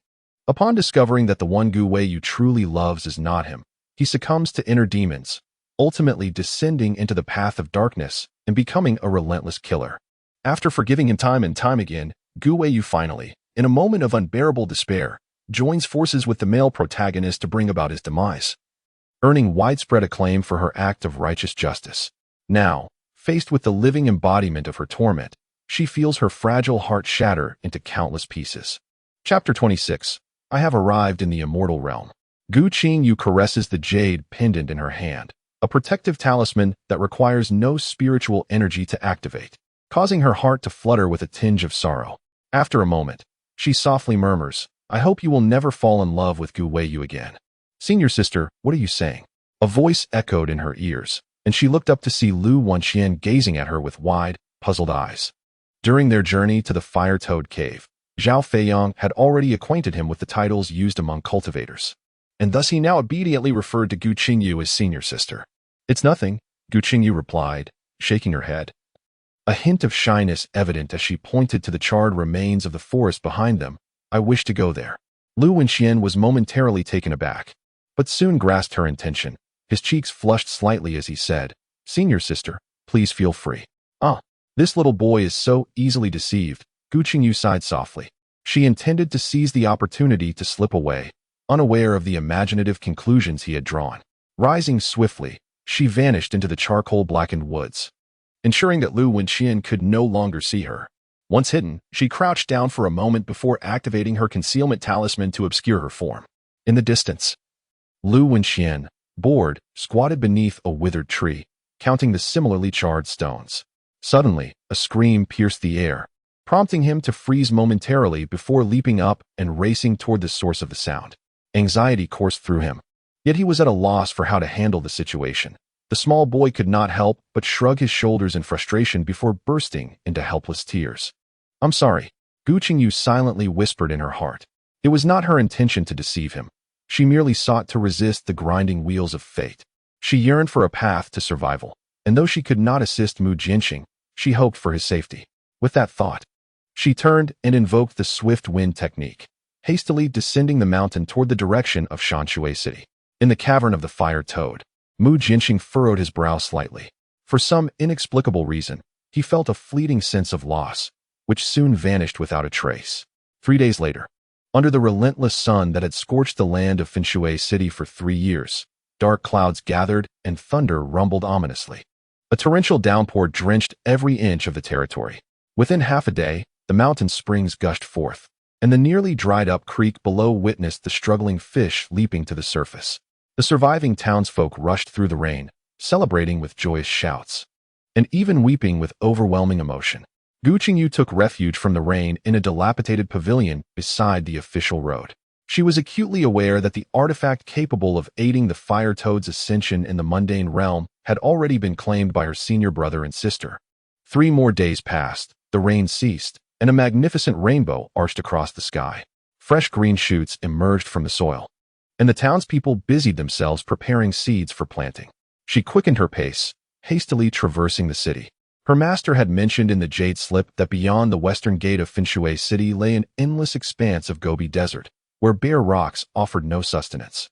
Upon discovering that the one Gu Qingyu truly loves is not him, he succumbs to inner demons, ultimately descending into the path of darkness and becoming a relentless killer. After forgiving him time and time again, Gu Qingyu finally, in a moment of unbearable despair, joins forces with the male protagonist to bring about his demise, earning widespread acclaim for her act of righteous justice. Now, faced with the living embodiment of her torment, she feels her fragile heart shatter into countless pieces. Chapter 26. I have arrived in the immortal realm. Gu Qingyu caresses the jade pendant in her hand, a protective talisman that requires no spiritual energy to activate, causing her heart to flutter with a tinge of sorrow. After a moment, she softly murmurs, I hope you will never fall in love with Gu Qingyu again. Senior sister, what are you saying? A voice echoed in her ears, and she looked up to see Lu Wenqian gazing at her with wide, puzzled eyes. During their journey to the Fire Toad Cave, Zhao Feiyong had already acquainted him with the titles used among cultivators, and thus he now obediently referred to Gu Qingyu as senior sister. It's nothing, Gu Qingyu replied, shaking her head, a hint of shyness evident as she pointed to the charred remains of the forest behind them. I wish to go there. Lu Wenqian was momentarily taken aback, but soon grasped her intention. His cheeks flushed slightly as he said, Senior sister, please feel free. This little boy is so easily deceived, Gu Qingyu sighed softly. She intended to seize the opportunity to slip away, unaware of the imaginative conclusions he had drawn. Rising swiftly, she vanished into the charcoal-blackened woods, ensuring that Lu Wenqian could no longer see her. Once hidden, she crouched down for a moment before activating her concealment talisman to obscure her form. In the distance, Lu Wenqian, bored, squatted beneath a withered tree, counting the similarly charred stones. Suddenly, a scream pierced the air, prompting him to freeze momentarily before leaping up and racing toward the source of the sound. Anxiety coursed through him, yet he was at a loss for how to handle the situation. The small boy could not help but shrug his shoulders in frustration before bursting into helpless tears. "I'm sorry," Gu Qingyu silently whispered in her heart. It was not her intention to deceive him. She merely sought to resist the grinding wheels of fate. She yearned for a path to survival, and though she could not assist Mu Jinxing, she hoped for his safety. With that thought, she turned and invoked the swift wind technique, hastily descending the mountain toward the direction of Xianxia City. In the cavern of the fire toad, Mu Jinxing furrowed his brow slightly. For some inexplicable reason, he felt a fleeting sense of loss, which soon vanished without a trace. 3 days later, under the relentless sun that had scorched the land of Xianxia City for 3 years, dark clouds gathered and thunder rumbled ominously. A torrential downpour drenched every inch of the territory. Within half a day, the mountain springs gushed forth, and the nearly dried-up creek below witnessed the struggling fish leaping to the surface. The surviving townsfolk rushed through the rain, celebrating with joyous shouts, and even weeping with overwhelming emotion. Gu Qingyu took refuge from the rain in a dilapidated pavilion beside the official road. She was acutely aware that the artifact capable of aiding the fire toad's ascension in the mundane realm had already been claimed by her senior brother and sister. 3 more days passed, the rain ceased, and a magnificent rainbow arched across the sky. Fresh green shoots emerged from the soil, and the townspeople busied themselves preparing seeds for planting. She quickened her pace, hastily traversing the city. Her master had mentioned in the Jade Slip that beyond the western gate of Xianxia City lay an endless expanse of Gobi Desert, where bare rocks offered no sustenance,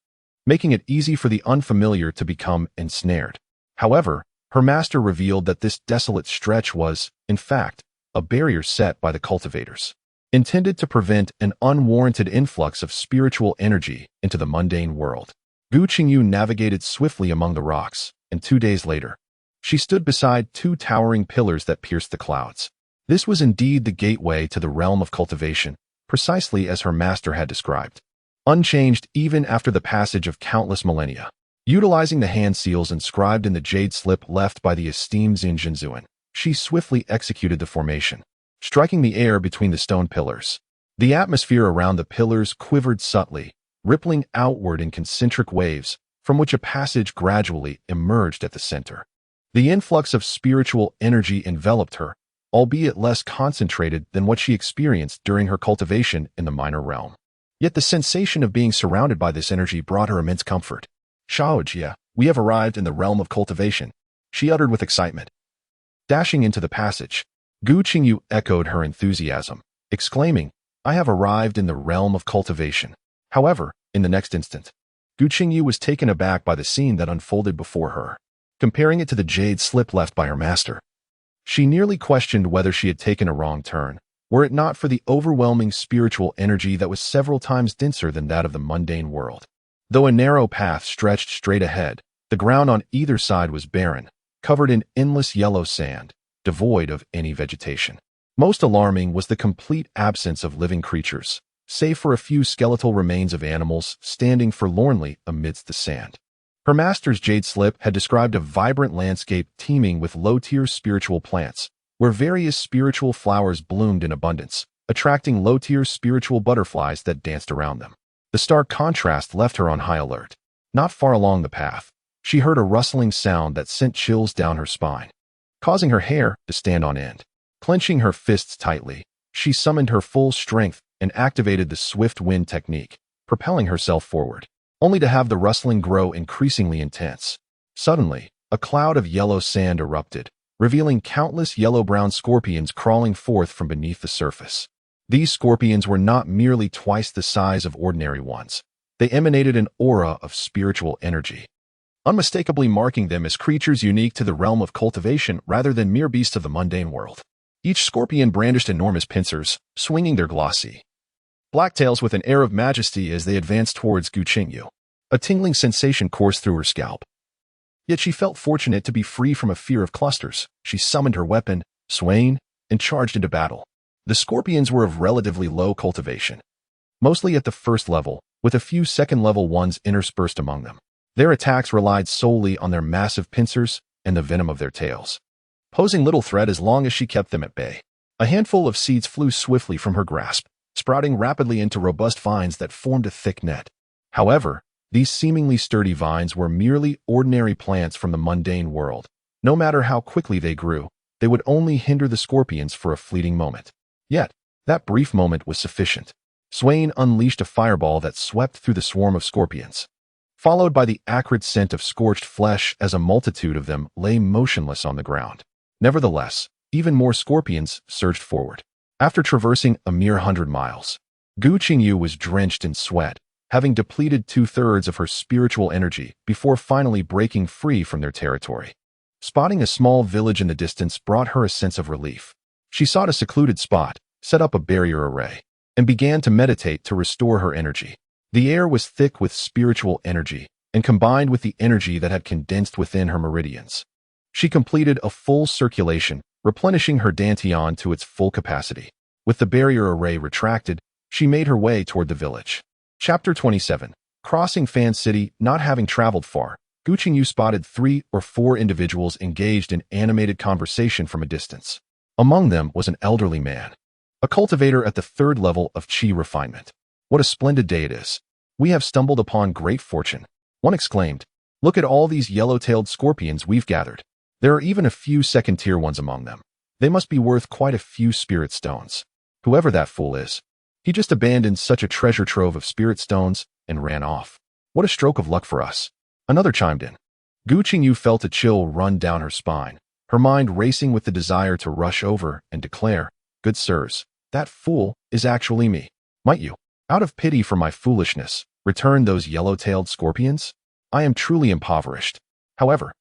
making it easy for the unfamiliar to become ensnared. However, her master revealed that this desolate stretch was, in fact, a barrier set by the cultivators, intended to prevent an unwarranted influx of spiritual energy into the mundane world. Gu Qingyu navigated swiftly among the rocks, and 2 days later, she stood beside 2 towering pillars that pierced the clouds. This was indeed the gateway to the realm of cultivation, precisely as her master had described, unchanged even after the passage of countless millennia. Utilizing the hand seals inscribed in the Jade Slip left by the esteemed Zhenzuan, she swiftly executed the formation, striking the air between the stone pillars. The atmosphere around the pillars quivered subtly, rippling outward in concentric waves, from which a passage gradually emerged at the center. The influx of spiritual energy enveloped her, albeit less concentrated than what she experienced during her cultivation in the minor realm. Yet the sensation of being surrounded by this energy brought her immense comfort. "Xiaoxia, we have arrived in the realm of cultivation," she uttered with excitement. Dashing into the passage, Gu Qingyu echoed her enthusiasm, exclaiming, "I have arrived in the realm of cultivation." However, in the next instant, Gu Qingyu was taken aback by the scene that unfolded before her. Comparing it to the Jade Slip left by her master, she nearly questioned whether she had taken a wrong turn, were it not for the overwhelming spiritual energy that was several times denser than that of the mundane world. Though a narrow path stretched straight ahead, the ground on either side was barren, covered in endless yellow sand, devoid of any vegetation. Most alarming was the complete absence of living creatures, save for a few skeletal remains of animals standing forlornly amidst the sand. Her master's Jade Slip had described a vibrant landscape teeming with low-tier spiritual plants, where various spiritual flowers bloomed in abundance, attracting low-tier spiritual butterflies that danced around them. The stark contrast left her on high alert. Not far along the path, she heard a rustling sound that sent chills down her spine, causing her hair to stand on end. Clenching her fists tightly, she summoned her full strength and activated the swift wind technique, propelling herself forward, only to have the rustling grow increasingly intense. Suddenly, a cloud of yellow sand erupted, revealing countless yellow-brown scorpions crawling forth from beneath the surface. These scorpions were not merely twice the size of ordinary ones. They emanated an aura of spiritual energy, unmistakably marking them as creatures unique to the realm of cultivation rather than mere beasts of the mundane world. Each scorpion brandished enormous pincers, swinging their glossy black tails with an air of majesty as they advanced towards Gu Qingyu. A tingling sensation coursed through her scalp. Yet she felt fortunate to be free from a fear of clusters. She summoned her weapon, swaying, and charged into battle. The scorpions were of relatively low cultivation, mostly at the first level, with a few second-level ones interspersed among them. Their attacks relied solely on their massive pincers and the venom of their tails, posing little threat as long as she kept them at bay. A handful of seeds flew swiftly from her grasp, sprouting rapidly into robust vines that formed a thick net. However, these seemingly sturdy vines were merely ordinary plants from the mundane world. No matter how quickly they grew, they would only hinder the scorpions for a fleeting moment. Yet, that brief moment was sufficient. Swain unleashed a fireball that swept through the swarm of scorpions, followed by the acrid scent of scorched flesh as a multitude of them lay motionless on the ground. Nevertheless, even more scorpions surged forward. After traversing a mere 100 miles, Gu Qingyu was drenched in sweat, having depleted 2/3 of her spiritual energy before finally breaking free from their territory. Spotting a small village in the distance brought her a sense of relief. She sought a secluded spot, set up a barrier array, and began to meditate to restore her energy. The air was thick with spiritual energy, and combined with the energy that had condensed within her meridians, she completed a full circulation, replenishing her dantian to its full capacity. With the barrier array retracted, she made her way toward the village. Chapter 27. Crossing Fan City. Not having traveled far, Gu Qingyu spotted 3 or 4 individuals engaged in animated conversation from a distance. Among them was an elderly man, a cultivator at the 3rd level of Qi refinement. What a splendid day it is. We have stumbled upon great fortune, one exclaimed. Look at all these yellow-tailed scorpions we've gathered. There are even a few second-tier ones among them. They must be worth quite a few spirit stones. Whoever that fool is, he just abandoned such a treasure trove of spirit stones and ran off. What a stroke of luck for us. Another chimed in. Gu Qingyu felt a chill run down her spine, her mind racing with the desire to rush over and declare, "Good sirs, that fool is actually me. Might you, out of pity for my foolishness, return those yellow-tailed scorpions? I am truly impoverished." However,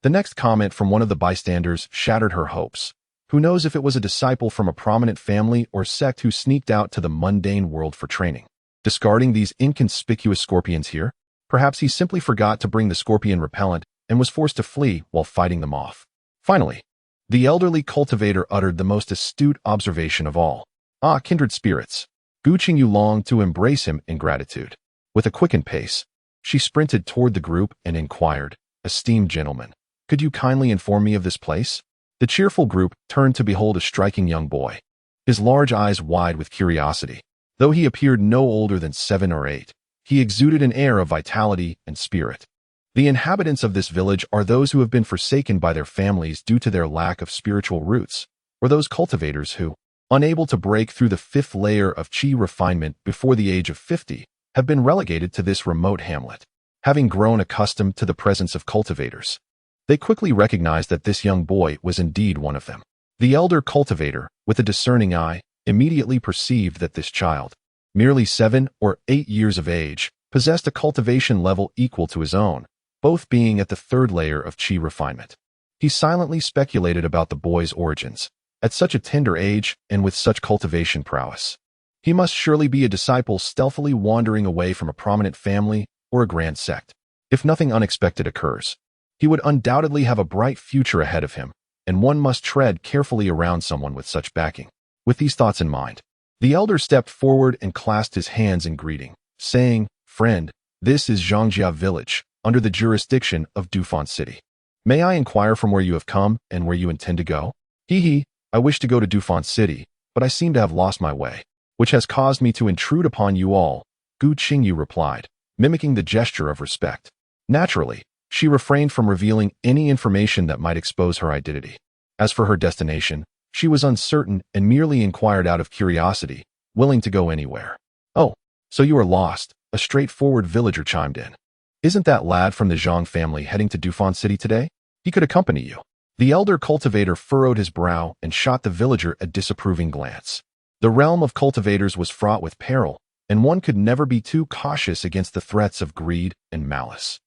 the next comment from one of the bystanders shattered her hopes. Who knows if it was a disciple from a prominent family or sect who sneaked out to the mundane world for training, discarding these inconspicuous scorpions here? Perhaps he simply forgot to bring the scorpion repellent and was forced to flee while fighting them off. Finally, the elderly cultivator uttered the most astute observation of all. Ah, kindred spirits. Gu Qingyu longed to embrace him in gratitude. With a quickened pace, she sprinted toward the group and inquired, "Esteemed gentlemen, could you kindly inform me of this place?" The cheerful group turned to behold a striking young boy, his large eyes wide with curiosity. Though he appeared no older than 7 or 8, he exuded an air of vitality and spirit. The inhabitants of this village are those who have been forsaken by their families due to their lack of spiritual roots, or those cultivators who, unable to break through the 5th layer of Qi refinement before the age of 50, have been relegated to this remote hamlet. Having grown accustomed to the presence of cultivators, they quickly recognized that this young boy was indeed one of them. The elder cultivator, with a discerning eye, immediately perceived that this child, merely 7 or 8 years of age, possessed a cultivation level equal to his own, both being at the 3rd layer of Qi refinement. He silently speculated about the boy's origins. At such a tender age and with such cultivation prowess, he must surely be a disciple stealthily wandering away from a prominent family or a grand sect. If nothing unexpected occurs, he would undoubtedly have a bright future ahead of him, and one must tread carefully around someone with such backing. With these thoughts in mind, the elder stepped forward and clasped his hands in greeting, saying, "Friend, this is xianxia village, under the jurisdiction of Defy City. May I inquire from where you have come and where you intend to go?" "Hee, I wish to go to Defy City, but I seem to have lost my way, which has caused me to intrude upon you all," Gu Qingyu replied, mimicking the gesture of respect. Naturally, she refrained from revealing any information that might expose her identity. As for her destination, she was uncertain and merely inquired out of curiosity, willing to go anywhere. "Oh, so you are lost," a straightforward villager chimed in. "Isn't that lad from the Zhang family heading to Defy City today? He could accompany you." The elder cultivator furrowed his brow and shot the villager a disapproving glance. The realm of cultivators was fraught with peril, and one could never be too cautious against the threats of greed and malice.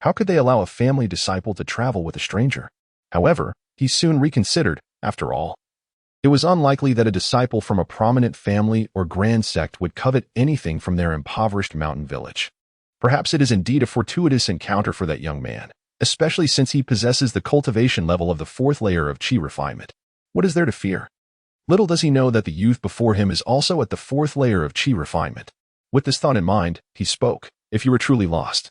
How could they allow a family disciple to travel with a stranger? However, he soon reconsidered. After all, it was unlikely that a disciple from a prominent family or grand sect would covet anything from their impoverished mountain village. Perhaps it is indeed a fortuitous encounter for that young man, especially since he possesses the cultivation level of the 4th layer of Qi refinement. What is there to fear? Little does he know that the youth before him is also at the 4th layer of Qi refinement. With this thought in mind, he spoke. "If you were truly lost,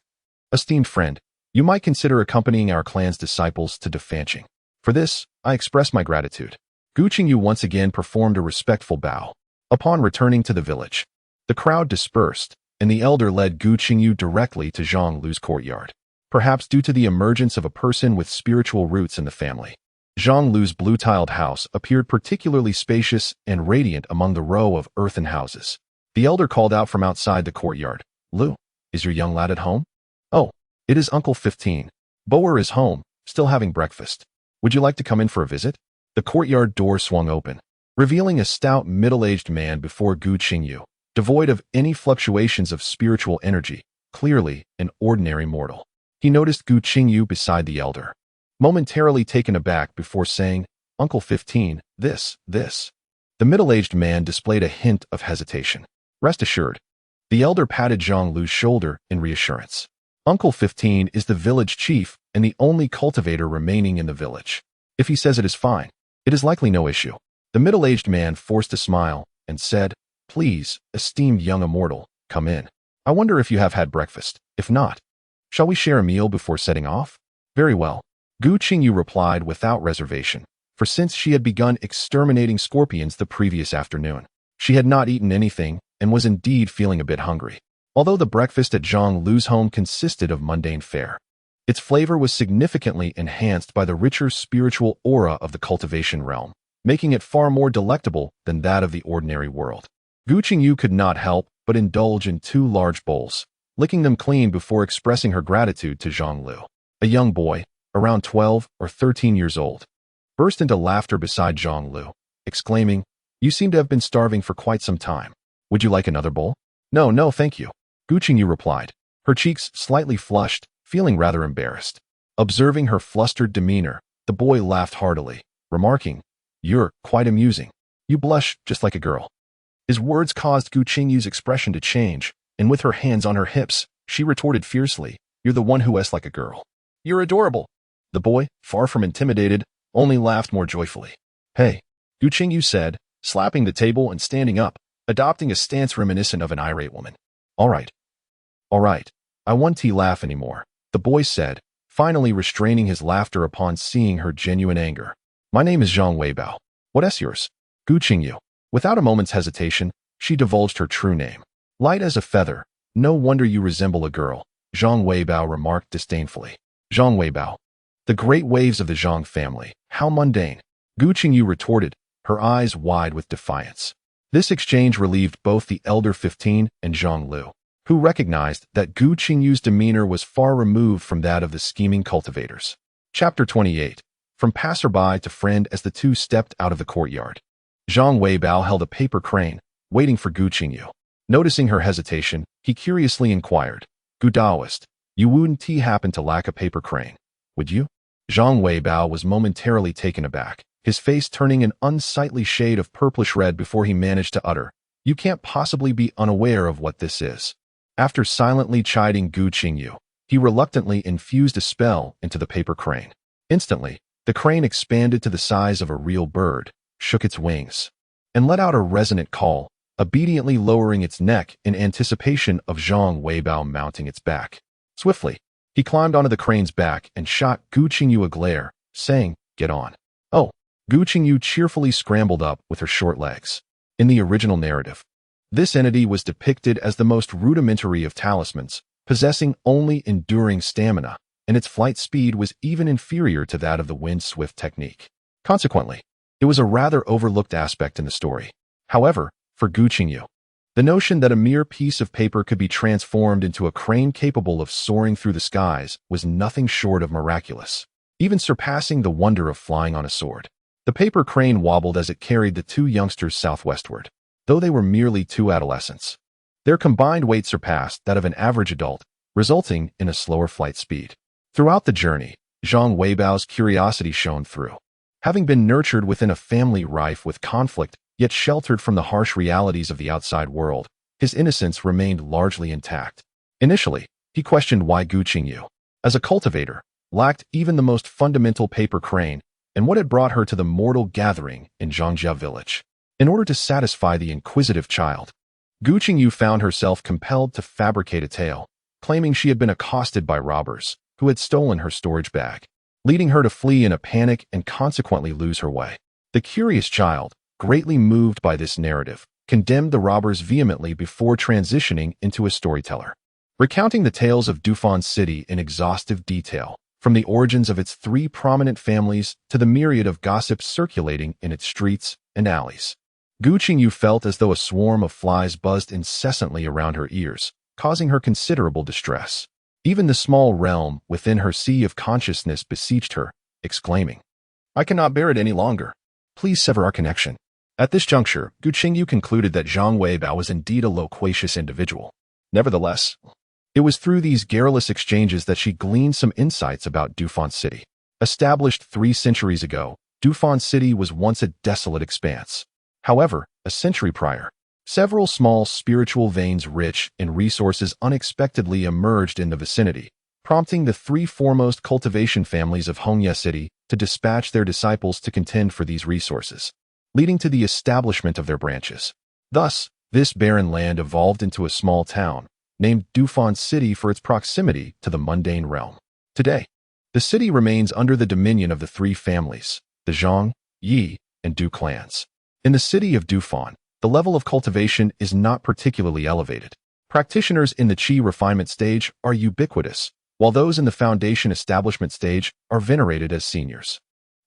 esteemed friend, you might consider accompanying our clan's disciples to Defanching. For this, I express my gratitude." Gu Qingyu once again performed a respectful bow. Upon returning to the village, the crowd dispersed, and the elder led Gu Qingyu directly to Zhang Lu's courtyard. Perhaps due to the emergence of a person with spiritual roots in the family, Zhang Lu's blue-tiled house appeared particularly spacious and radiant among the row of earthen houses. The elder called out from outside the courtyard, "Lu, is your young lad at home?" "Oh, it is Uncle 15. Boer is home, still having breakfast. Would you like to come in for a visit?" The courtyard door swung open, revealing a stout middle-aged man before Gu Qingyu, devoid of any fluctuations of spiritual energy, clearly an ordinary mortal. He noticed Gu Qingyu beside the elder, momentarily taken aback before saying, "Uncle 15, this." The middle-aged man displayed a hint of hesitation. "Rest assured." The elder patted Zhang Lu's shoulder in reassurance. "Uncle 15 is the village chief and the only cultivator remaining in the village. If he says it is fine, it is likely no issue." The middle-aged man forced a smile and said, "Please, esteemed young immortal, come in. I wonder if you have had breakfast. If not, shall we share a meal before setting off?" "Very well," Gu Qingyu replied without reservation, for since she had begun exterminating scorpions the previous afternoon, she had not eaten anything and was indeed feeling a bit hungry. Although the breakfast at Zhang Lu's home consisted of mundane fare, its flavor was significantly enhanced by the richer spiritual aura of the cultivation realm, making it far more delectable than that of the ordinary world. Gu Qingyu could not help but indulge in 2 large bowls, licking them clean before expressing her gratitude to Zhang Lu. A young boy, around 12 or 13 years old, burst into laughter beside Zhang Lu, exclaiming, "You seem to have been starving for quite some time. Would you like another bowl?" No, thank you," Gu Qingyu replied, her cheeks slightly flushed, feeling rather embarrassed. Observing her flustered demeanor, the boy laughed heartily, remarking, "You're quite amusing. You blush just like a girl." His words caused Gu Qingyu's expression to change, and with her hands on her hips, she retorted fiercely, "You're the one who acts like a girl. You're adorable." The boy, far from intimidated, only laughed more joyfully. "Hey," Gu Qingyu said, slapping the table and standing up, adopting a stance reminiscent of an irate woman. All right, I won't laugh anymore," the boy said, finally restraining his laughter upon seeing her genuine anger. "My name is Zhang Weibao. What's yours?" Gu Qingyu. Without a moment's hesitation, she divulged her true name. "Light as a feather. No wonder you resemble a girl," Zhang Weibao remarked disdainfully. Zhang Weibao. The great waves of the Zhang family. How mundane. Gu Qingyu retorted, her eyes wide with defiance. This exchange relieved both the elder 15 and Zhang Lu, who recognized that Gu Qingyu's demeanor was far removed from that of the scheming cultivators. Chapter 28. From passerby to friend. As the two stepped out of the courtyard, Zhang Weibao held a paper crane, waiting for Gu Qingyu. Noticing her hesitation, he curiously inquired, "Gu Daoist, you wouldn't happen to lack a paper crane, would you?" Zhang Weibao was momentarily taken aback, his face turning an unsightly shade of purplish red before he managed to utter, "You can't possibly be unaware of what this is." After silently chiding Gu Qingyu, he reluctantly infused a spell into the paper crane. Instantly, the crane expanded to the size of a real bird, shook its wings, and let out a resonant call, obediently lowering its neck in anticipation of Zhang Weibao mounting its back. Swiftly, he climbed onto the crane's back and shot Gu Qingyu a glare, saying, "Get on." "Oh." Gu Qingyu cheerfully scrambled up with her short legs. In the original narrative, this entity was depicted as the most rudimentary of talismans, possessing only enduring stamina, and its flight speed was even inferior to that of the wind-swift technique. Consequently, it was a rather overlooked aspect in the story. However, for Gu Qingyu, the notion that a mere piece of paper could be transformed into a crane capable of soaring through the skies was nothing short of miraculous, even surpassing the wonder of flying on a sword. The paper crane wobbled as it carried the 2 youngsters southwestward, though they were merely 2 adolescents. Their combined weight surpassed that of an average adult, resulting in a slower flight speed. Throughout the journey, Zhang Weibao's curiosity shone through. Having been nurtured within a family rife with conflict, yet sheltered from the harsh realities of the outside world, his innocence remained largely intact. Initially, he questioned why Gu Qingyu, as a cultivator, lacked even the most fundamental paper crane, and what had brought her to the mortal gathering in Zhangjia village. In order to satisfy the inquisitive child, Gu Qingyu found herself compelled to fabricate a tale, claiming she had been accosted by robbers who had stolen her storage bag, leading her to flee in a panic and consequently lose her way. The curious child, greatly moved by this narrative, condemned the robbers vehemently before transitioning into a storyteller, recounting the tales of Dufan City in exhaustive detail, from the origins of its 3 prominent families to the myriad of gossips circulating in its streets and alleys. Gu Qingyu felt as though a swarm of flies buzzed incessantly around her ears, causing her considerable distress. Even the small realm within her sea of consciousness beseeched her, exclaiming, "I cannot bear it any longer. Please sever our connection." At this juncture, Gu Qingyu concluded that Zhang Weibao was indeed a loquacious individual. Nevertheless, it was through these garrulous exchanges that she gleaned some insights about Dufan City. Established 3 centuries ago, Dufan City was once a desolate expanse. However, a century prior, several small spiritual veins rich in resources unexpectedly emerged in the vicinity, prompting the 3 foremost cultivation families of Hongye City to dispatch their disciples to contend for these resources, leading to the establishment of their branches. Thus, this barren land evolved into a small town, named Dufan City for its proximity to the mundane realm. Today, the city remains under the dominion of the 3 families, the Zhang, Yi, and Du clans. In the city of Dufan, the level of cultivation is not particularly elevated. Practitioners in the Qi refinement stage are ubiquitous, while those in the foundation establishment stage are venerated as seniors.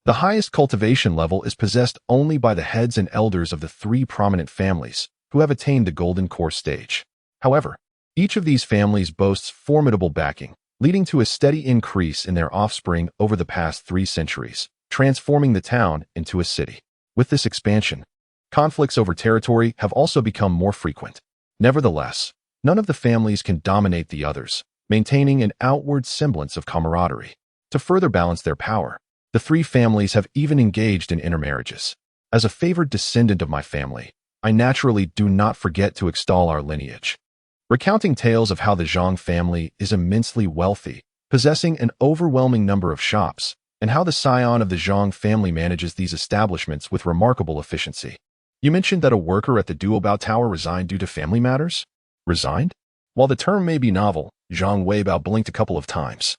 The highest cultivation level is possessed only by the heads and elders of the 3 prominent families, who have attained the golden core stage. However, each of these families boasts formidable backing, leading to a steady increase in their offspring over the past 3 centuries, transforming the town into a city. With this expansion, conflicts over territory have also become more frequent. Nevertheless, none of the families can dominate the others, maintaining an outward semblance of camaraderie. To further balance their power, the 3 families have even engaged in intermarriages. As a favored descendant of my family, I naturally do not forget to extol our lineage. Recounting tales of how the Zhang family is immensely wealthy, possessing an overwhelming number of shops, and how the scion of the Zhang family manages these establishments with remarkable efficiency. You mentioned that a worker at the Duobao Tower resigned due to family matters? Resigned? While the term may be novel, Zhang Weibao blinked a couple of times,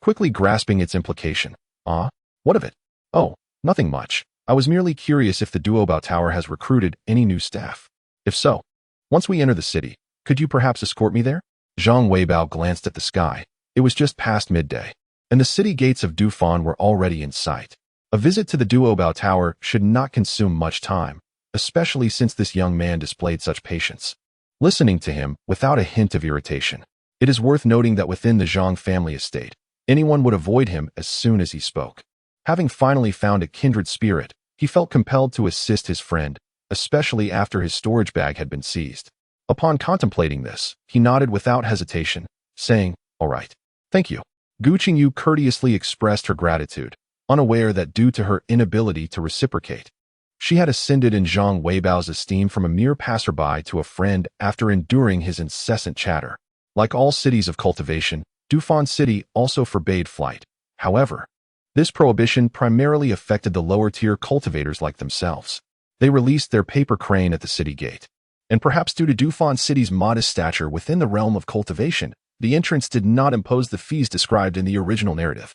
quickly grasping its implication. What of it? Oh, nothing much. I was merely curious if the Duobao Tower has recruited any new staff. If so, once we enter the city, could you perhaps escort me there? Zhang Weibao glanced at the sky. It was just past midday, and the city gates of Dufan were already in sight. A visit to the Duobao Tower should not consume much time, especially since this young man displayed such patience. Listening to him without a hint of irritation, it is worth noting that within the Zhang family estate, anyone would avoid him as soon as he spoke. Having finally found a kindred spirit, he felt compelled to assist his friend, especially after his storage bag had been seized. Upon contemplating this, he nodded without hesitation, saying, "All right. Thank you." Gu Qingyu courteously expressed her gratitude, unaware that due to her inability to reciprocate, she had ascended in Zhang Weibao's esteem from a mere passerby to a friend after enduring his incessant chatter. Like all cities of cultivation, Dufan City also forbade flight. However, this prohibition primarily affected the lower-tier cultivators like themselves. They released their paper crane at the city gate. And perhaps due to Dufan City's modest stature within the realm of cultivation, the entrance did not impose the fees described in the original narrative.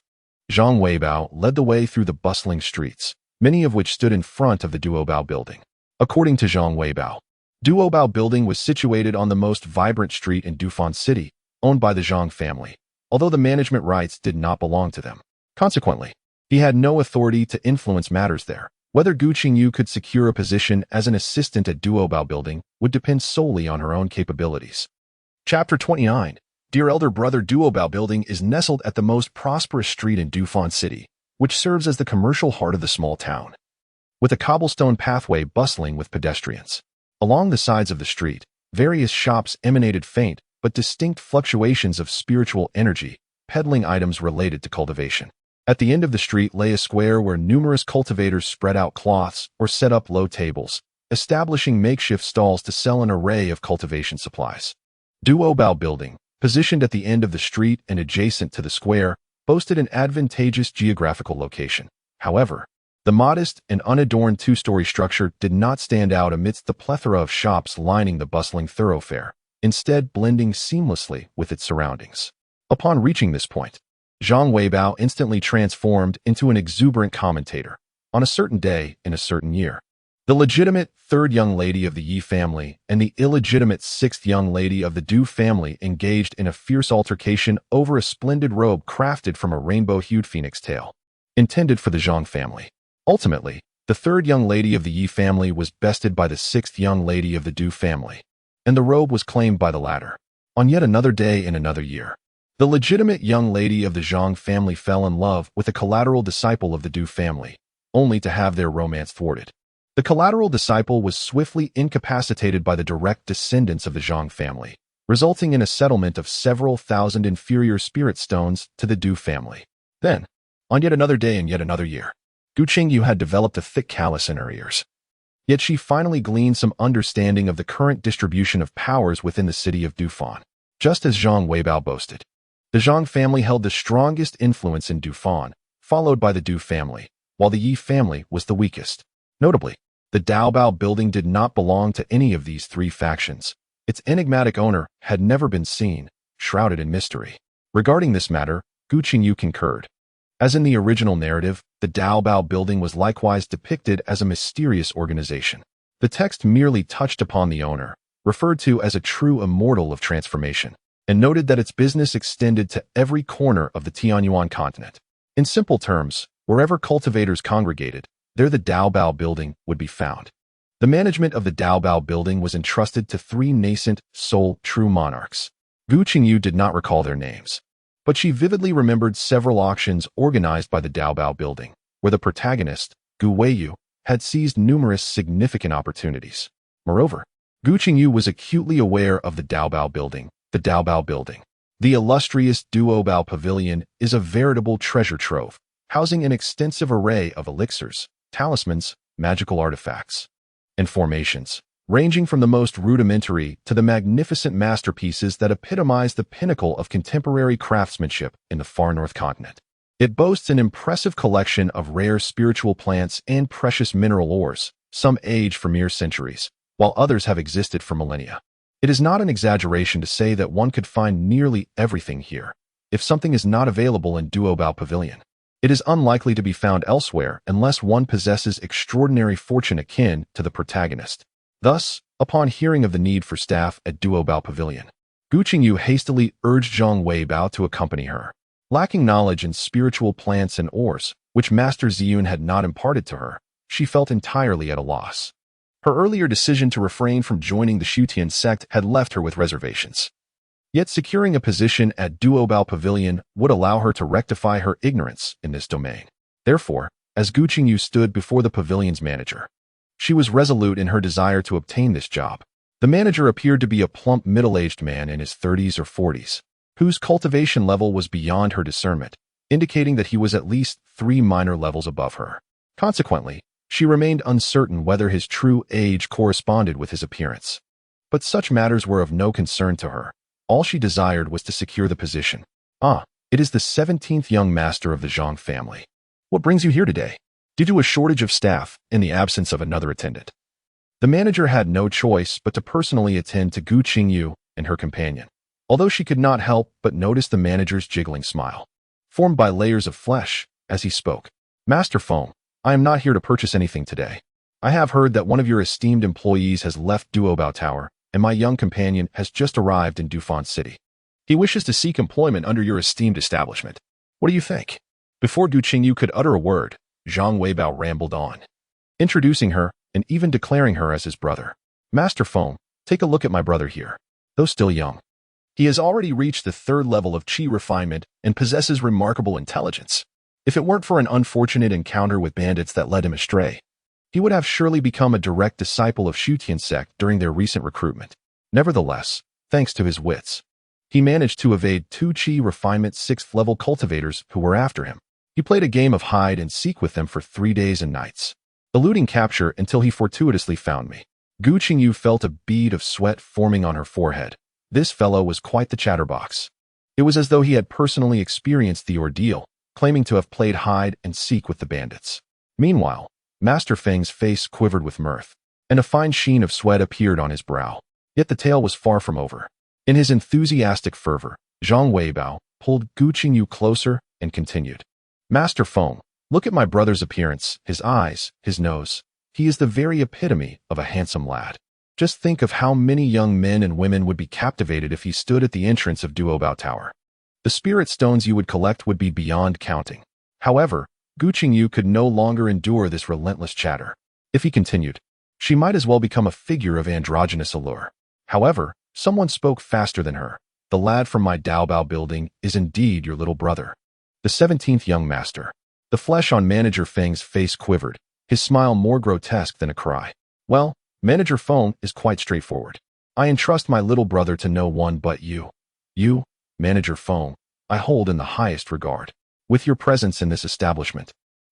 Zhang Weibao led the way through the bustling streets, many of which stood in front of the Duobao building. According to Zhang Weibao, Duobao building was situated on the most vibrant street in Dufan City, owned by the Zhang family, although the management rights did not belong to them. Consequently, he had no authority to influence matters there. Whether Gu Qingyu could secure a position as an assistant at Duobao building would depend solely on her own capabilities. Chapter 29. Dear elder brother, Duobao building is nestled at the most prosperous street in Dufan City, which serves as the commercial heart of the small town, with a cobblestone pathway bustling with pedestrians. Along the sides of the street, various shops emanated faint but distinct fluctuations of spiritual energy, peddling items related to cultivation. At the end of the street lay a square where numerous cultivators spread out cloths or set up low tables, establishing makeshift stalls to sell an array of cultivation supplies. Duobao building, positioned at the end of the street and adjacent to the square, boasted an advantageous geographical location. However, the modest and unadorned 2-story structure did not stand out amidst the plethora of shops lining the bustling thoroughfare, instead blending seamlessly with its surroundings. Upon reaching this point, Zhang Weibao instantly transformed into an exuberant commentator, On a certain day in a certain year, the legitimate third young lady of the Yi family and the illegitimate sixth young lady of the Du family engaged in a fierce altercation over a splendid robe crafted from a rainbow-hued phoenix tail, intended for the Zhang family. Ultimately, the third young lady of the Yi family was bested by the sixth young lady of the Du family, and the robe was claimed by the latter. On yet another day in another year, the legitimate young lady of the Zhang family fell in love with a collateral disciple of the Du family, only to have their romance thwarted. The collateral disciple was swiftly incapacitated by the direct descendants of the Zhang family, resulting in a settlement of several thousand inferior spirit stones to the Du family. Then, on yet another day in yet another year, Gu Qingyu had developed a thick callus in her ears. Yet she finally gleaned some understanding of the current distribution of powers within the city of Dufan. Just as Zhang Weibao boasted, the Zhang family held the strongest influence in Dufan, followed by the Du family, while the Yi family was the weakest. Notably, the Daobao building did not belong to any of these three factions. Its enigmatic owner had never been seen, shrouded in mystery. Regarding this matter, Gu Qingyu concurred. As in the original narrative, the Daobao building was likewise depicted as a mysterious organization. The text merely touched upon the owner, referred to as a true immortal of transformation, and noted that its business extended to every corner of the Tianyuan continent. In simple terms, wherever cultivators congregated, there the Daobao building would be found. The management of the Daobao building was entrusted to three nascent, true monarchs. Gu Qingyu did not recall their names, but she vividly remembered several auctions organized by the Daobao building, where the protagonist, Gu Weiyu, had seized numerous significant opportunities. Moreover, Gu Qingyu was acutely aware of the Daobao building. The Daobao building, the illustrious Duobao Pavilion, is a veritable treasure trove, housing an extensive array of elixirs, talismans, magical artifacts, and formations, ranging from the most rudimentary to the magnificent masterpieces that epitomize the pinnacle of contemporary craftsmanship in the far north continent. It boasts an impressive collection of rare spiritual plants and precious mineral ores, some age for mere centuries, while others have existed for millennia. It is not an exaggeration to say that one could find nearly everything here. If something is not available in Duobao Pavilion, it is unlikely to be found elsewhere unless one possesses extraordinary fortune akin to the protagonist. Thus, upon hearing of the need for staff at Duobao Pavilion, Gu Qingyu hastily urged Zhang Weibao to accompany her. Lacking knowledge in spiritual plants and ores, which Master Ziyun had not imparted to her, she felt entirely at a loss. Her earlier decision to refrain from joining the Shutian sect had left her with reservations. Yet securing a position at Duobao Pavilion would allow her to rectify her ignorance in this domain. Therefore, as Gu Qingyu stood before the pavilion's manager, she was resolute in her desire to obtain this job. The manager appeared to be a plump middle-aged man in his 30s or 40s, whose cultivation level was beyond her discernment, indicating that he was at least 3 minor levels above her. Consequently, she remained uncertain whether his true age corresponded with his appearance. But such matters were of no concern to her. All she desired was to secure the position. Ah, it is the 17th young master of the Zhang family. What brings you here today? Due to a shortage of staff and the absence of another attendant. The manager had no choice but to personally attend to Gu Qingyu and her companion, although she could not help but notice the manager's jiggling smile, formed by layers of flesh, as he spoke. Master Feng, I am not here to purchase anything today. I have heard that one of your esteemed employees has left Duobao Tower, and my young companion has just arrived in Dufan City. He wishes to seek employment under your esteemed establishment. What do you think? Before Gu Qingyu could utter a word, Zhang Weibao rambled on, introducing her and even declaring her as his brother. Master Feng, take a look at my brother here. Though still young, he has already reached the 3rd level of qi refinement and possesses remarkable intelligence. If it weren't for an unfortunate encounter with bandits that led him astray, he would have surely become a direct disciple of Shutian sect during their recent recruitment. Nevertheless, thanks to his wits, he managed to evade 2 qi refinement 6th level cultivators who were after him. He played a game of hide and seek with them for 3 days and nights, eluding capture until he fortuitously found me. Gu Qingyu felt a bead of sweat forming on her forehead. This fellow was quite the chatterbox. It was as though he had personally experienced the ordeal, claiming to have played hide and seek with the bandits. Meanwhile, Master Feng's face quivered with mirth, and a fine sheen of sweat appeared on his brow. Yet the tale was far from over. In his enthusiastic fervor, Zhang Weibao pulled Gu Qingyu closer and continued. Master Feng, Look at my brother's appearance, his eyes, his nose. He is the very epitome of a handsome lad. Just think of how many young men and women would be captivated if he stood at the entrance of Duobao Tower. The spirit stones you would collect would be beyond counting. However, Gu Qingyu could no longer endure this relentless chatter. If he continued, she might as well become a figure of androgynous allure. However, someone spoke faster than her. The lad from my Daobao building is indeed your little brother. The 17th young master. The flesh on Manager Feng's face quivered, his smile more grotesque than a cry. Well, Manager Feng is quite straightforward. I entrust my little brother to no one but you. You, Manager Feng, I hold in the highest regard. With your presence in this establishment,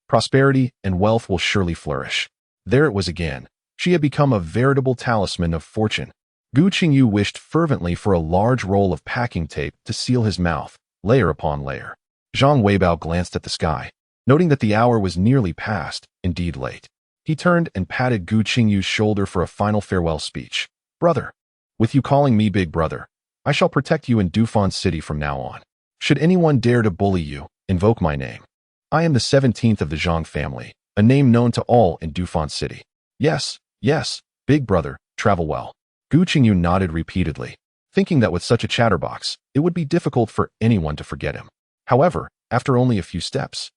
prosperity and wealth will surely flourish. There it was again. She had become a veritable talisman of fortune. Gu Qingyu wished fervently for a large roll of packing tape to seal his mouth, layer upon layer. Zhang Weibao glanced at the sky, noting that the hour was nearly past, indeed late. He turned and patted Gu Qingyu's shoulder for a final farewell speech. Brother, with you calling me big brother, I shall protect you in Dufan City from now on. Should anyone dare to bully you, invoke my name. I am the 17th of the Zhang family, a name known to all in Dufan City. Yes, yes, big brother, travel well. Gu Qingyu nodded repeatedly, thinking that with such a chatterbox, it would be difficult for anyone to forget him. However, after only a few steps,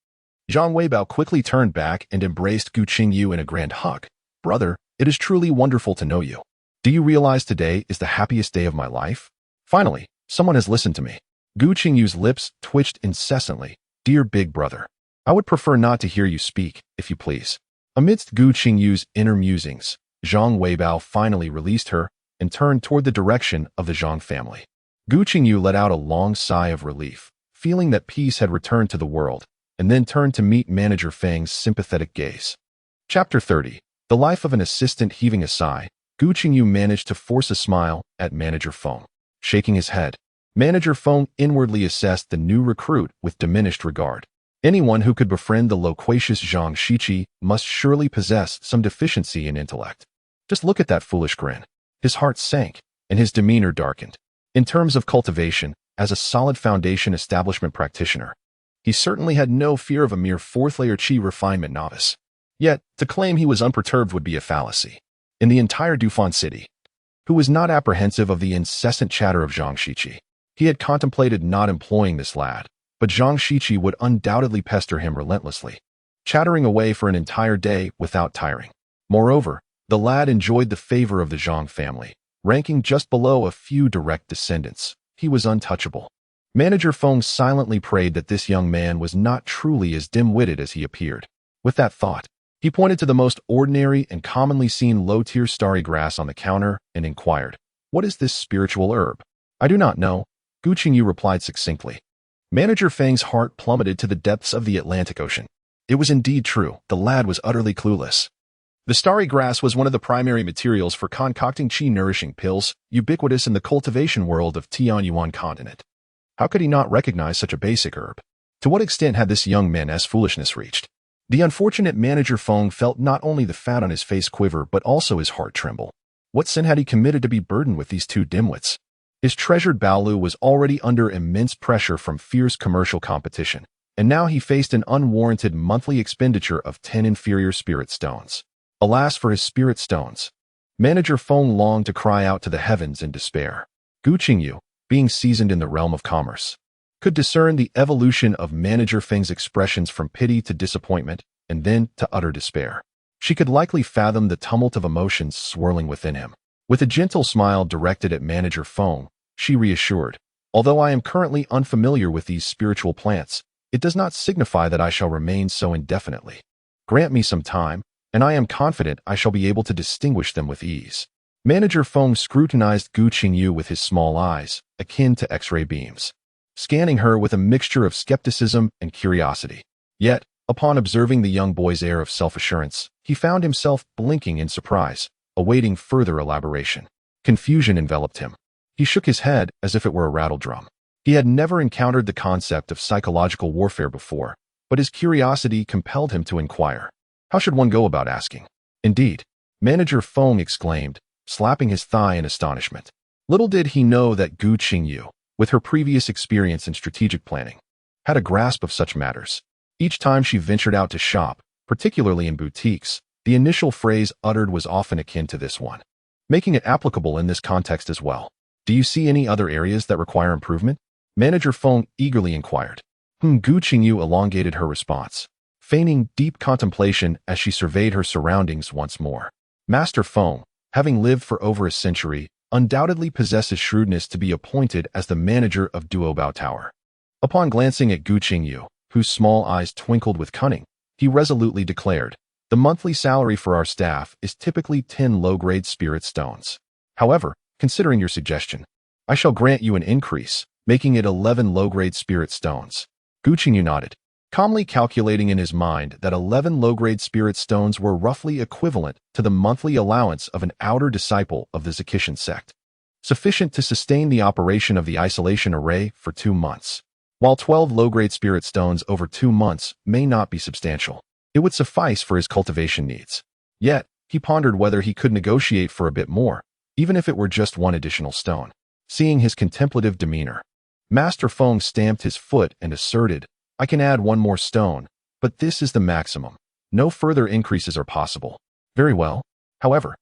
Zhang Weibao quickly turned back and embraced Gu Qingyu in a grand hug. Brother, it is truly wonderful to know you. Do you realize today is the happiest day of my life? Finally, someone has listened to me. Gu Qingyu's lips twitched incessantly. Dear big brother, I would prefer not to hear you speak, if you please. Amidst Gu Qingyu's inner musings, Zhang Weibao finally released her and turned toward the direction of the Zhang family. Gu Qingyu let out a long sigh of relief, feeling that peace had returned to the world, and then turned to meet Manager Feng's sympathetic gaze. Chapter 30. The life of an assistant. Heaving a sigh, Gu Qingyu managed to force a smile at Manager Feng. Shaking his head, Manager Feng inwardly assessed the new recruit with diminished regard. Anyone who could befriend the loquacious Zhang Shiqi must surely possess some deficiency in intellect. Just look at that foolish grin. His heart sank, and his demeanor darkened. In terms of cultivation, as a solid foundation establishment practitioner, he certainly had no fear of a mere fourth-layer qi refinement novice. Yet, to claim he was unperturbed would be a fallacy. In the entire Dufan City, who was not apprehensive of the incessant chatter of Zhang Shiqi, he had contemplated not employing this lad, but Zhang Shiqi would undoubtedly pester him relentlessly, chattering away for an entire day without tiring. Moreover, the lad enjoyed the favor of the Zhang family, ranking just below a few direct descendants. He was untouchable. Manager Feng silently prayed that this young man was not truly as dim-witted as he appeared. With that thought, he pointed to the most ordinary and commonly seen low-tier starry grass on the counter and inquired, "What is this spiritual herb?" "I do not know," Gu Qingyu replied succinctly. Manager Feng's heart plummeted to the depths of the Atlantic Ocean. It was indeed true, the lad was utterly clueless. The starry grass was one of the primary materials for concocting qi-nourishing pills, ubiquitous in the cultivation world of Tianyuan continent. How could he not recognize such a basic herb? To what extent had this young man's foolishness reached? The unfortunate Manager Feng felt not only the fat on his face quiver but also his heart tremble. What sin had he committed to be burdened with these two dimwits? His treasured Baolu was already under immense pressure from fierce commercial competition, and now he faced an unwarranted monthly expenditure of 10 inferior spirit stones. Alas for his spirit stones. Manager Feng longed to cry out to the heavens in despair. Gu Qingyu, being seasoned in the realm of commerce, could discern the evolution of Manager Feng's expressions from pity to disappointment and then to utter despair. She could likely fathom the tumult of emotions swirling within him. With a gentle smile directed at Manager Feng, she reassured, "Although I am currently unfamiliar with these spiritual plants, it does not signify that I shall remain so indefinitely. Grant me some time, and I am confident I shall be able to distinguish them with ease." Manager Feng scrutinized Gu Qingyu with his small eyes, akin to X-ray beams, scanning her with a mixture of skepticism and curiosity. Yet, upon observing the young boy's air of self-assurance, he found himself blinking in surprise, awaiting further elaboration. Confusion enveloped him. He shook his head as if it were a rattledrum. He had never encountered the concept of psychological warfare before, but his curiosity compelled him to inquire. How should one go about asking? Indeed, Manager Feng exclaimed, slapping his thigh in astonishment. Little did he know that Gu Qingyu, with her previous experience in strategic planning, had a grasp of such matters. Each time she ventured out to shop, particularly in boutiques, the initial phrase uttered was often akin to this one, making it applicable in this context as well. Do you see any other areas that require improvement? Manager Feng eagerly inquired. Gu Qingyu elongated her response, feigning deep contemplation as she surveyed her surroundings once more. Master Feng, having lived for over a century, undoubtedly possesses shrewdness to be appointed as the manager of Duobao Tower. Upon glancing at Gu Qingyu, whose small eyes twinkled with cunning, he resolutely declared, "The monthly salary for our staff is typically 10 low-grade spirit stones. However, considering your suggestion, I shall grant you an increase, making it 11 low-grade spirit stones." Gu Qingyu nodded, calmly calculating in his mind that 11 low-grade spirit stones were roughly equivalent to the monthly allowance of an outer disciple of the Zikishan sect, sufficient to sustain the operation of the isolation array for 2 months. While 12 low-grade spirit stones over 2 months may not be substantial, it would suffice for his cultivation needs. Yet, he pondered whether he could negotiate for a bit more, even if it were just 1 additional stone. Seeing his contemplative demeanor, Master Feng stamped his foot and asserted, "I can add 1 more stone, but this is the maximum. No further increases are possible." Very well. However,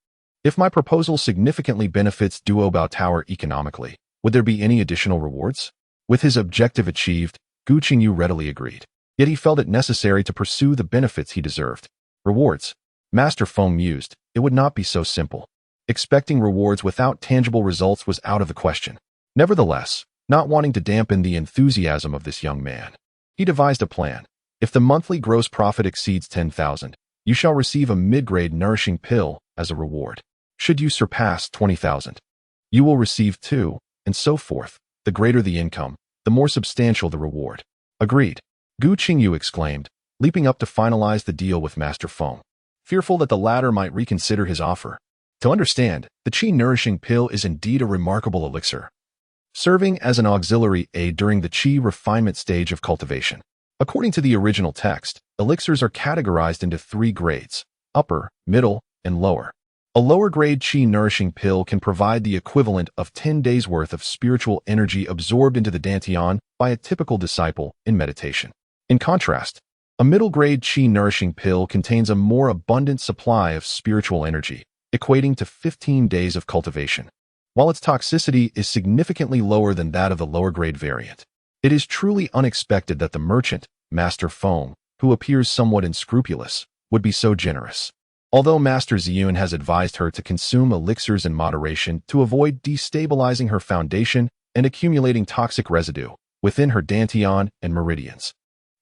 if my proposal significantly benefits Duobao Tower economically, would there be any additional rewards? With his objective achieved, Gu Qingyu readily agreed. Yet he felt it necessary to pursue the benefits he deserved. Rewards? Master Feng mused, it would not be so simple. Expecting rewards without tangible results was out of the question. Nevertheless, not wanting to dampen the enthusiasm of this young man, he devised a plan. If the monthly gross profit exceeds 10,000, you shall receive a mid-grade nourishing pill as a reward. Should you surpass 20,000, you will receive 2, and so forth. The greater the income, the more substantial the reward. Agreed. Gu Qingyu exclaimed, leaping up to finalize the deal with Master Feng, fearful that the latter might reconsider his offer. To understand, the Qi nourishing pill is indeed a remarkable elixir, serving as an auxiliary aid during the Qi refinement stage of cultivation. According to the original text, elixirs are categorized into 3 grades: upper, middle, and lower. A lower-grade Qi nourishing pill can provide the equivalent of 10 days' worth of spiritual energy absorbed into the dantian by a typical disciple in meditation. In contrast, a middle-grade Qi nourishing pill contains a more abundant supply of spiritual energy, equating to 15 days of cultivation. While its toxicity is significantly lower than that of the lower-grade variant, it is truly unexpected that the merchant, Master Feng, who appears somewhat unscrupulous, would be so generous. Although Master Ziyun has advised her to consume elixirs in moderation to avoid destabilizing her foundation and accumulating toxic residue within her dantian and meridians,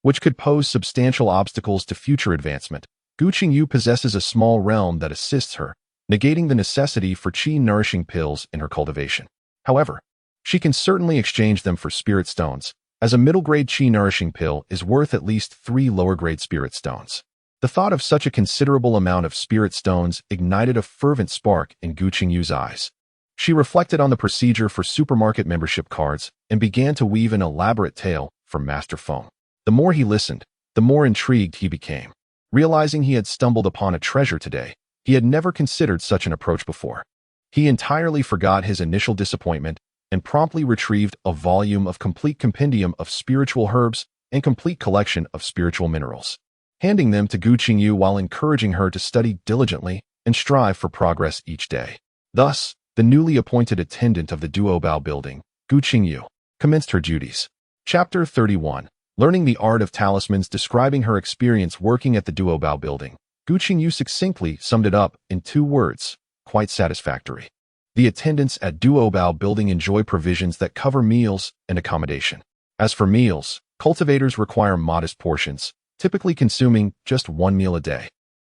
which could pose substantial obstacles to future advancement, Gu Qingyu possesses a small realm that assists her, negating the necessity for Qi nourishing pills in her cultivation. However, she can certainly exchange them for spirit stones, as a middle-grade Qi nourishing pill is worth at least 3 lower-grade spirit stones. The thought of such a considerable amount of spirit stones ignited a fervent spark in Gu Qingyu's eyes. She reflected on the procedure for supermarket membership cards and began to weave an elaborate tale for Master Feng. The more he listened, the more intrigued he became. Realizing he had stumbled upon a treasure today, he had never considered such an approach before. He entirely forgot his initial disappointment and promptly retrieved a volume of complete compendium of spiritual herbs and complete collection of spiritual minerals, handing them to Gu Qingyu while encouraging her to study diligently and strive for progress each day. Thus, the newly appointed attendant of the Duobao building, Gu Qingyu, commenced her duties. Chapter 31. Learning the art of talismans. Describing her experience working at the Duobao building, Gu Qingyu succinctly summed it up in 2 words: quite satisfactory. The attendants at Duobao building enjoy provisions that cover meals and accommodation. As for meals, cultivators require modest portions, typically consuming just 1 meal a day,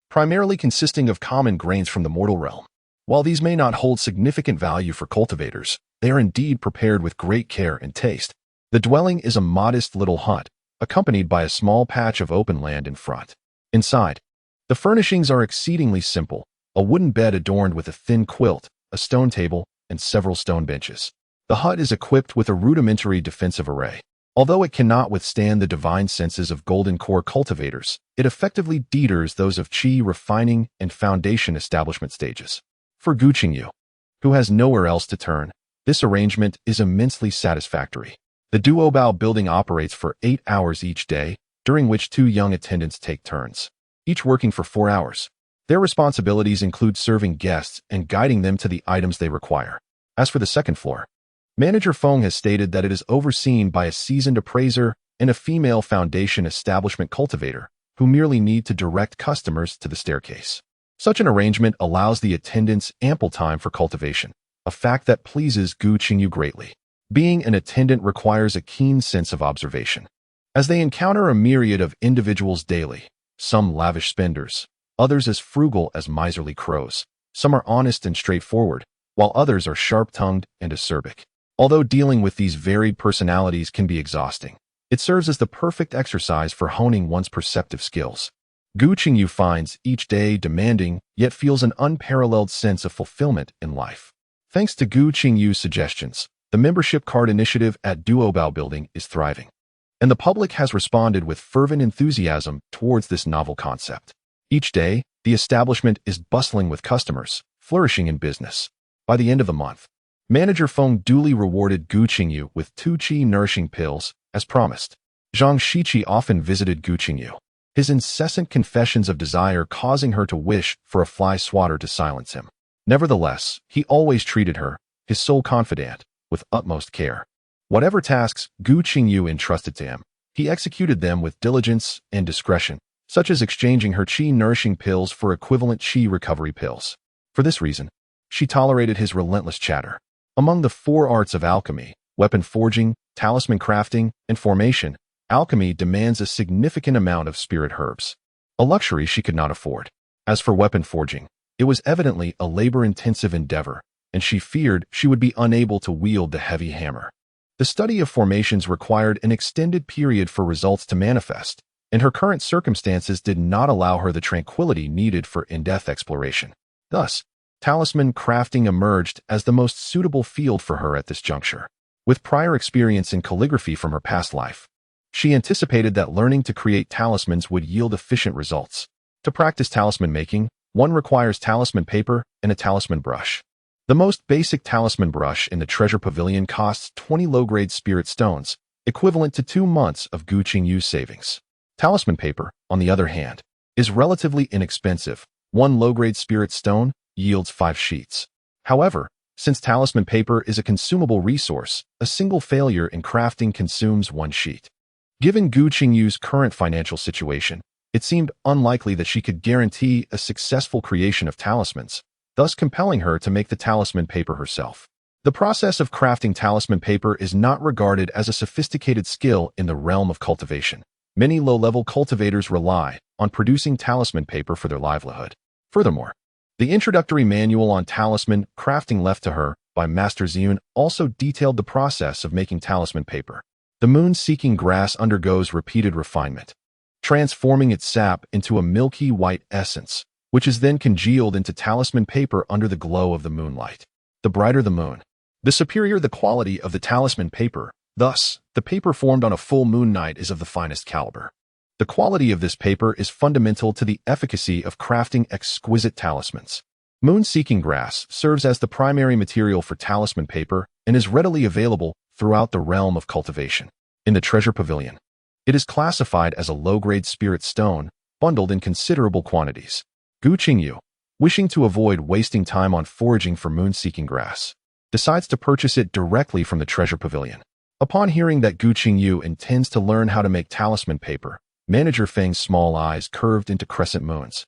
primarily consisting of common grains from the mortal realm. While these may not hold significant value for cultivators, they are indeed prepared with great care and taste. The dwelling is a modest little hut, accompanied by a small patch of open land in front. Inside, the furnishings are exceedingly simple: a wooden bed adorned with a thin quilt, a stone table, and several stone benches. The hut is equipped with a rudimentary defensive array. Although it cannot withstand the divine senses of golden core cultivators, it effectively deters those of Qi refining and foundation establishment stages. For Gu Qingyu, who has nowhere else to turn, this arrangement is immensely satisfactory. The Duobao building operates for 8 hours each day, during which 2 young attendants take turns, each working for 4 hours. Their responsibilities include serving guests and guiding them to the items they require. As for the second floor, Manager Feng has stated that it is overseen by a seasoned appraiser and a female foundation establishment cultivator who merely need to direct customers to the staircase. Such an arrangement allows the attendants ample time for cultivation, a fact that pleases Gu Qingyu greatly. Being an attendant requires a keen sense of observation, as they encounter a myriad of individuals daily, some lavish spenders, others as frugal as miserly crows. Some are honest and straightforward, while others are sharp-tongued and acerbic. Although dealing with these varied personalities can be exhausting, it serves as the perfect exercise for honing one's perceptive skills. Gu Qingyu finds each day demanding, yet feels an unparalleled sense of fulfillment in life. Thanks to Gu Qingyu's suggestions, the membership card initiative at Duobao Building is thriving, and the public has responded with fervent enthusiasm towards this novel concept. Each day, the establishment is bustling with customers, flourishing in business. By the end of the month, Manager Feng duly rewarded Gu Qingyu with 2 qi-nourishing pills, as promised. Zhang Shiqi often visited Gu Qingyu, his incessant confessions of desire causing her to wish for a fly swatter to silence him. Nevertheless, he always treated her, his sole confidant, with utmost care. Whatever tasks Gu Qingyu entrusted to him, he executed them with diligence and discretion, such as exchanging her qi-nourishing pills for equivalent qi recovery pills. For this reason, she tolerated his relentless chatter. Among the 4 arts of alchemy, weapon forging, talisman crafting, and formation, alchemy demands a significant amount of spirit herbs, a luxury she could not afford. As for weapon forging, it was evidently a labor-intensive endeavor, and she feared she would be unable to wield the heavy hammer. The study of formations required an extended period for results to manifest, and her current circumstances did not allow her the tranquility needed for in-depth exploration. Thus, talisman crafting emerged as the most suitable field for her at this juncture. With prior experience in calligraphy from her past life, she anticipated that learning to create talismans would yield efficient results. To practice talisman making, one requires talisman paper and a talisman brush. The most basic talisman brush in the Treasure Pavilion costs 20 low-grade spirit stones, equivalent to 2 months of Gu Qingyu's savings. Talisman paper, on the other hand, is relatively inexpensive. 1 low-grade spirit stone yields 5 sheets. However, since talisman paper is a consumable resource, a single failure in crafting consumes 1 sheet. Given Gu Qingyu's current financial situation, it seemed unlikely that she could guarantee a successful creation of talismans, thus compelling her to make the talisman paper herself. The process of crafting talisman paper is not regarded as a sophisticated skill in the realm of cultivation. Many low-level cultivators rely on producing talisman paper for their livelihood. Furthermore, the introductory manual on talisman crafting left to her by Master Ziyun also detailed the process of making talisman paper. The moon-seeking grass undergoes repeated refinement, transforming its sap into a milky white essence, which is then congealed into talisman paper under the glow of the moonlight. The brighter the moon, the superior the quality of the talisman paper. Thus, the paper formed on a full moon night is of the finest caliber. The quality of this paper is fundamental to the efficacy of crafting exquisite talismans. Moon-seeking grass serves as the primary material for talisman paper and is readily available throughout the realm of cultivation. In the Treasure Pavilion, it is classified as a low-grade spirit stone, bundled in considerable quantities. Gu Qingyu, wishing to avoid wasting time on foraging for moon-seeking grass, decides to purchase it directly from the Treasure Pavilion. Upon hearing that Gu Qingyu intends to learn how to make talisman paper, Manager Feng's small eyes curved into crescent moons,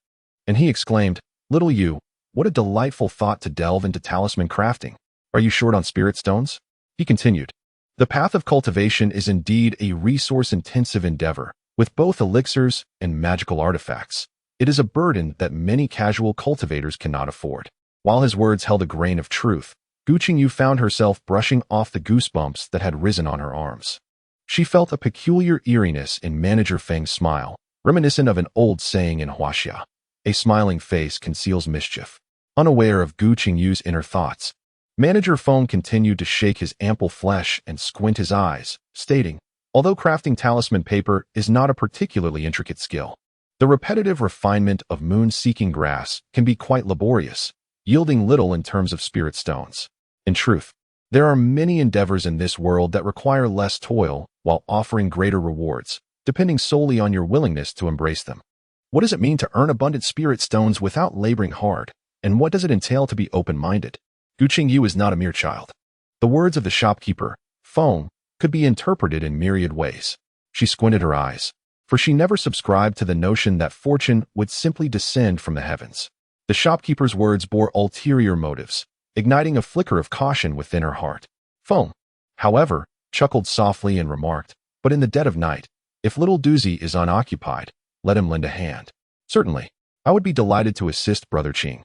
and he exclaimed, "Little you, what a delightful thought to delve into talisman crafting. Are you short on spirit stones?" He continued, "The path of cultivation is indeed a resource-intensive endeavor, with both elixirs and magical artifacts. It is a burden that many casual cultivators cannot afford." While his words held a grain of truth, Gu Qingyu found herself brushing off the goosebumps that had risen on her arms. She felt a peculiar eeriness in Manager Feng's smile, reminiscent of an old saying in Huaxia: "A smiling face conceals mischief." Unaware of Gu Qingyu's inner thoughts, Manager Feng continued to shake his ample flesh and squint his eyes, stating, "Although crafting talisman paper is not a particularly intricate skill, the repetitive refinement of moon-seeking grass can be quite laborious, yielding little in terms of spirit stones. In truth, there are many endeavors in this world that require less toil while offering greater rewards, depending solely on your willingness to embrace them. What does it mean to earn abundant spirit stones without laboring hard, and what does it entail to be open-minded? Gu Qingyu is not a mere child. The words of the shopkeeper, Feng, could be interpreted in myriad ways. She squinted her eyes, for she never subscribed to the notion that fortune would simply descend from the heavens. The shopkeeper's words bore ulterior motives, igniting a flicker of caution within her heart. Feng, however, chuckled softly and remarked, "But in the dead of night, if little Duzi is unoccupied, let him lend a hand." "Certainly, I would be delighted to assist, Brother Qing."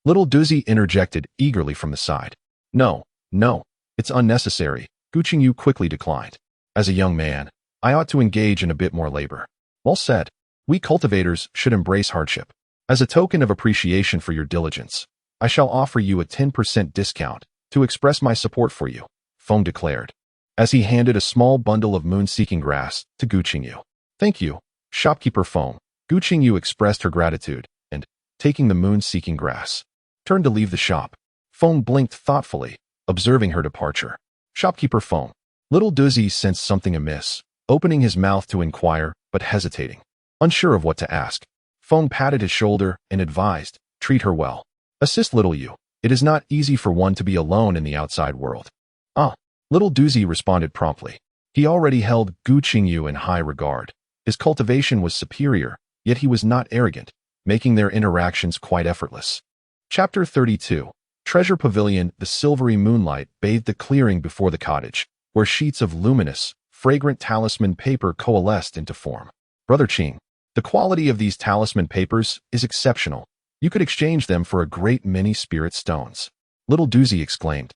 Little Duzi interjected eagerly from the side. No, it's unnecessary," Gu Qingyu quickly declined. "As a young man, I ought to engage in a bit more labor." "Well said. We cultivators should embrace hardship. As a token of appreciation for your diligence, I shall offer you a 10% discount to express my support for you," Feng declared, as he handed a small bundle of moon-seeking grass to Gu Qingyu. "Thank you, shopkeeper Feng." Gu Qingyu expressed her gratitude and, taking the moon-seeking grass, turned to leave the shop. Feng blinked thoughtfully, observing her departure. "Shopkeeper Feng." Little Duzi sensed something amiss, opening his mouth to inquire, but hesitating. Unsure of what to ask, Feng patted his shoulder and advised, "Treat her well. Assist little you. It is not easy for one to be alone in the outside world." "Ah," Little Duzi responded promptly. He already held Gu Qingyu in high regard. His cultivation was superior, yet he was not arrogant, making their interactions quite effortless. Chapter 32. Treasure Pavilion. The silvery moonlight bathed the clearing before the cottage, where sheets of luminous, fragrant talisman paper coalesced into form. "Brother Qing, the quality of these talisman papers is exceptional. You could exchange them for a great many spirit stones," Little Duzi exclaimed,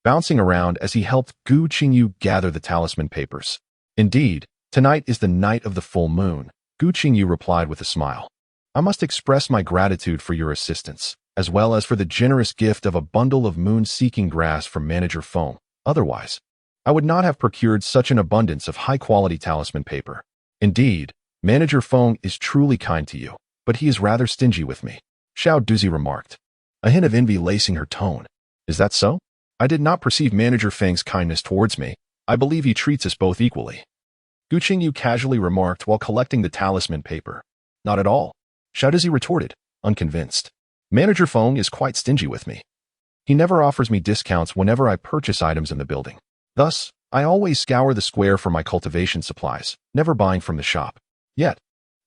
bouncing around as he helped Gu Qingyu gather the talisman papers. "Indeed, tonight is the night of the full moon," Gu Qingyu replied with a smile. "I must express my gratitude for your assistance, as well as for the generous gift of a bundle of moon-seeking grass from Manager Feng. Otherwise, I would not have procured such an abundance of high-quality talisman paper. Indeed, Manager Feng is truly kind to you, but he is rather stingy with me," Xiao Duzi remarked, a hint of envy lacing her tone. "Is that so? I did not perceive Manager Feng's kindness towards me. I believe he treats us both equally," Gu Qingyu casually remarked while collecting the talisman paper. "Not at all," Xiao Duzi retorted, unconvinced. "Manager Feng is quite stingy with me. He never offers me discounts whenever I purchase items in the building. Thus, I always scour the square for my cultivation supplies, never buying from the shop. Yet,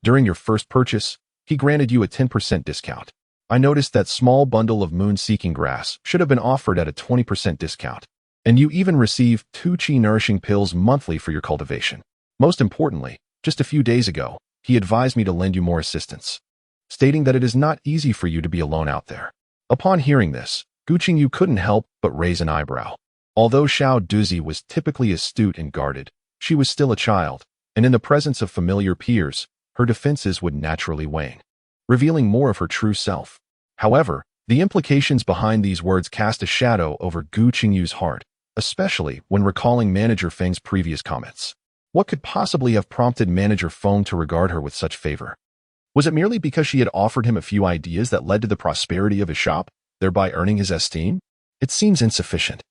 during your first purchase, he granted you a 10% discount. I noticed that small bundle of moon-seeking grass should have been offered at a 20% discount, and you even receive 2 chi-nourishing pills monthly for your cultivation. Most importantly, just a few days ago, he advised me to lend you more assistance, stating that it is not easy for you to be alone out there." Upon hearing this, Gu Qingyu couldn't help but raise an eyebrow. Although Xiao Duzi was typically astute and guarded, she was still a child, and in the presence of familiar peers, her defenses would naturally wane, revealing more of her true self. However, the implications behind these words cast a shadow over Gu Qingyu's heart, especially when recalling Manager Feng's previous comments. What could possibly have prompted Manager Feng to regard her with such favor? Was it merely because she had offered him a few ideas that led to the prosperity of his shop, thereby earning his esteem? It seems insufficient.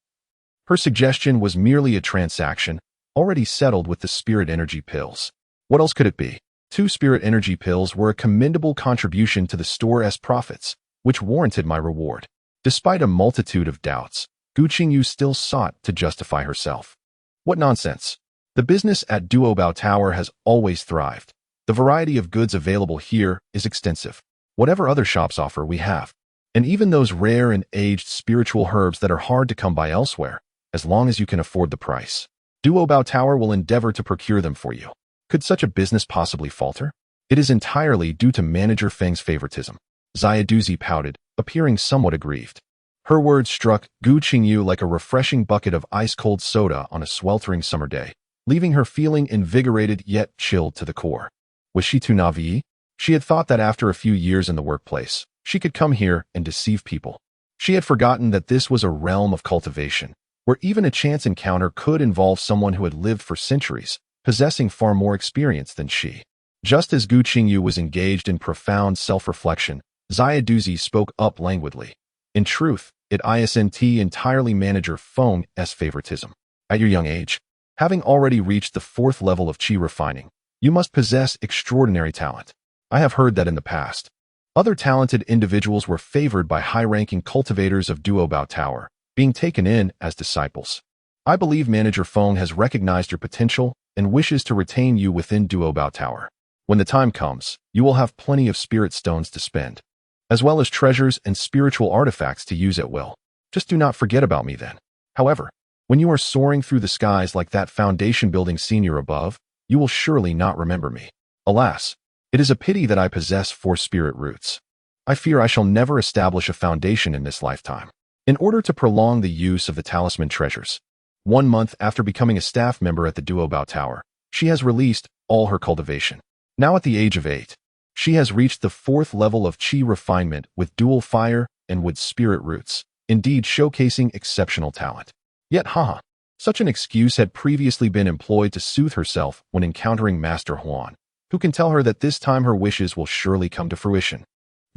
Her suggestion was merely a transaction, already settled with the spirit energy pills. What else could it be? 2 spirit energy pills were a commendable contribution to the store's profits, which warranted my reward. Despite a multitude of doubts, Gu Qingyu still sought to justify herself. What nonsense! The business at Duobao Tower has always thrived. The variety of goods available here is extensive. Whatever other shops offer, we have. And even those rare and aged spiritual herbs that are hard to come by elsewhere, as long as you can afford the price. Duobao Tower will endeavor to procure them for you. Could such a business possibly falter? It is entirely due to Manager Feng's favoritism. Xiao Duzi pouted, appearing somewhat aggrieved. Her words struck Gu Qingyu like a refreshing bucket of ice-cold soda on a sweltering summer day, leaving her feeling invigorated yet chilled to the core. Was she too naive? She had thought that after a few years in the workplace, she could come here and deceive people. She had forgotten that this was a realm of cultivation, where even a chance encounter could involve someone who had lived for centuries, possessing far more experience than she. Just as Gu Qingyu was engaged in profound self-reflection, Xiao Duzi spoke up languidly. In truth, it isn't entirely Manager Feng's favoritism. At your young age, having already reached the 4th level of qi refining, You must possess extraordinary talent. I have heard that in the past. Other talented individuals were favored by high-ranking cultivators of Duobao Tower, being taken in as disciples. I believe Manager Feng has recognized your potential and wishes to retain you within Duobao Tower. When the time comes, you will have plenty of spirit stones to spend, as well as treasures and spiritual artifacts to use at will. Just do not forget about me then. However, when you are soaring through the skies like that foundation building senior above, you will surely not remember me. Alas, it is a pity that I possess 4 spirit roots. I fear I shall never establish a foundation in this lifetime. In order to prolong the use of the talisman treasures, 1 month after becoming a staff member at the Duobao Tower, she has released all her cultivation. Now at the age of 8, she has reached the 4th level of Qi refinement with dual fire and wood spirit roots, indeed showcasing exceptional talent. Yet such an excuse had previously been employed to soothe herself when encountering Master Huan, who can tell her that this time her wishes will surely come to fruition.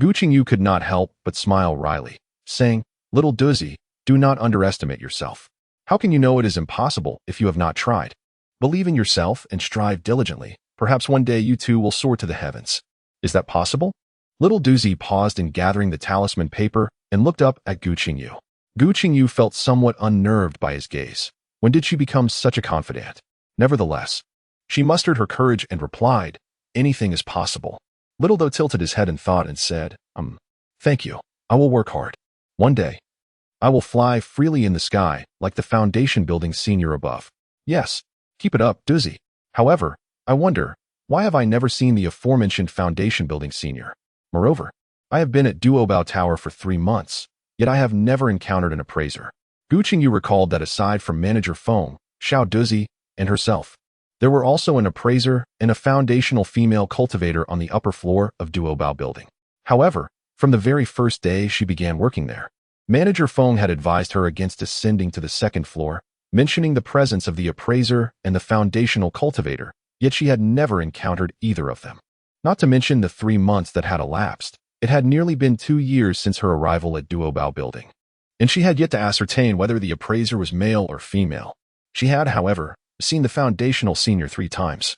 Gu Qingyu could not help but smile wryly, saying, "Little Duzi, do not underestimate yourself. How can you know it is impossible if you have not tried? Believe in yourself and strive diligently. Perhaps one day you too will soar to the heavens. Is that possible?" Little Duzi paused in gathering the talisman paper and looked up at Gu Qingyu. Gu Qingyu felt somewhat unnerved by his gaze. When did she become such a confidant? Nevertheless, she mustered her courage and replied, "Anything is possible." Little Dao tilted his head in thought and said, Thank you. I will work hard. One day, I will fly freely in the sky like the foundation building senior above. Yes, keep it up, Duzi. However, I wonder, why have I never seen the aforementioned foundation building senior? Moreover, I have been at Duobao Tower for 3 months, yet I have never encountered an appraiser. Gu Qingyu recalled that aside from Manager Feng, Xiao Duzi, and herself, there were also an appraiser and a foundational female cultivator on the upper floor of Duobao building. However, from the very first day she began working there, Manager Feng had advised her against ascending to the 2nd floor, mentioning the presence of the appraiser and the foundational cultivator, yet she had never encountered either of them. Not to mention the 3 months that had elapsed, it had nearly been 2 years since her arrival at Duobao building, and she had yet to ascertain whether the appraiser was male or female. She had, however, seen the foundational senior 3 times,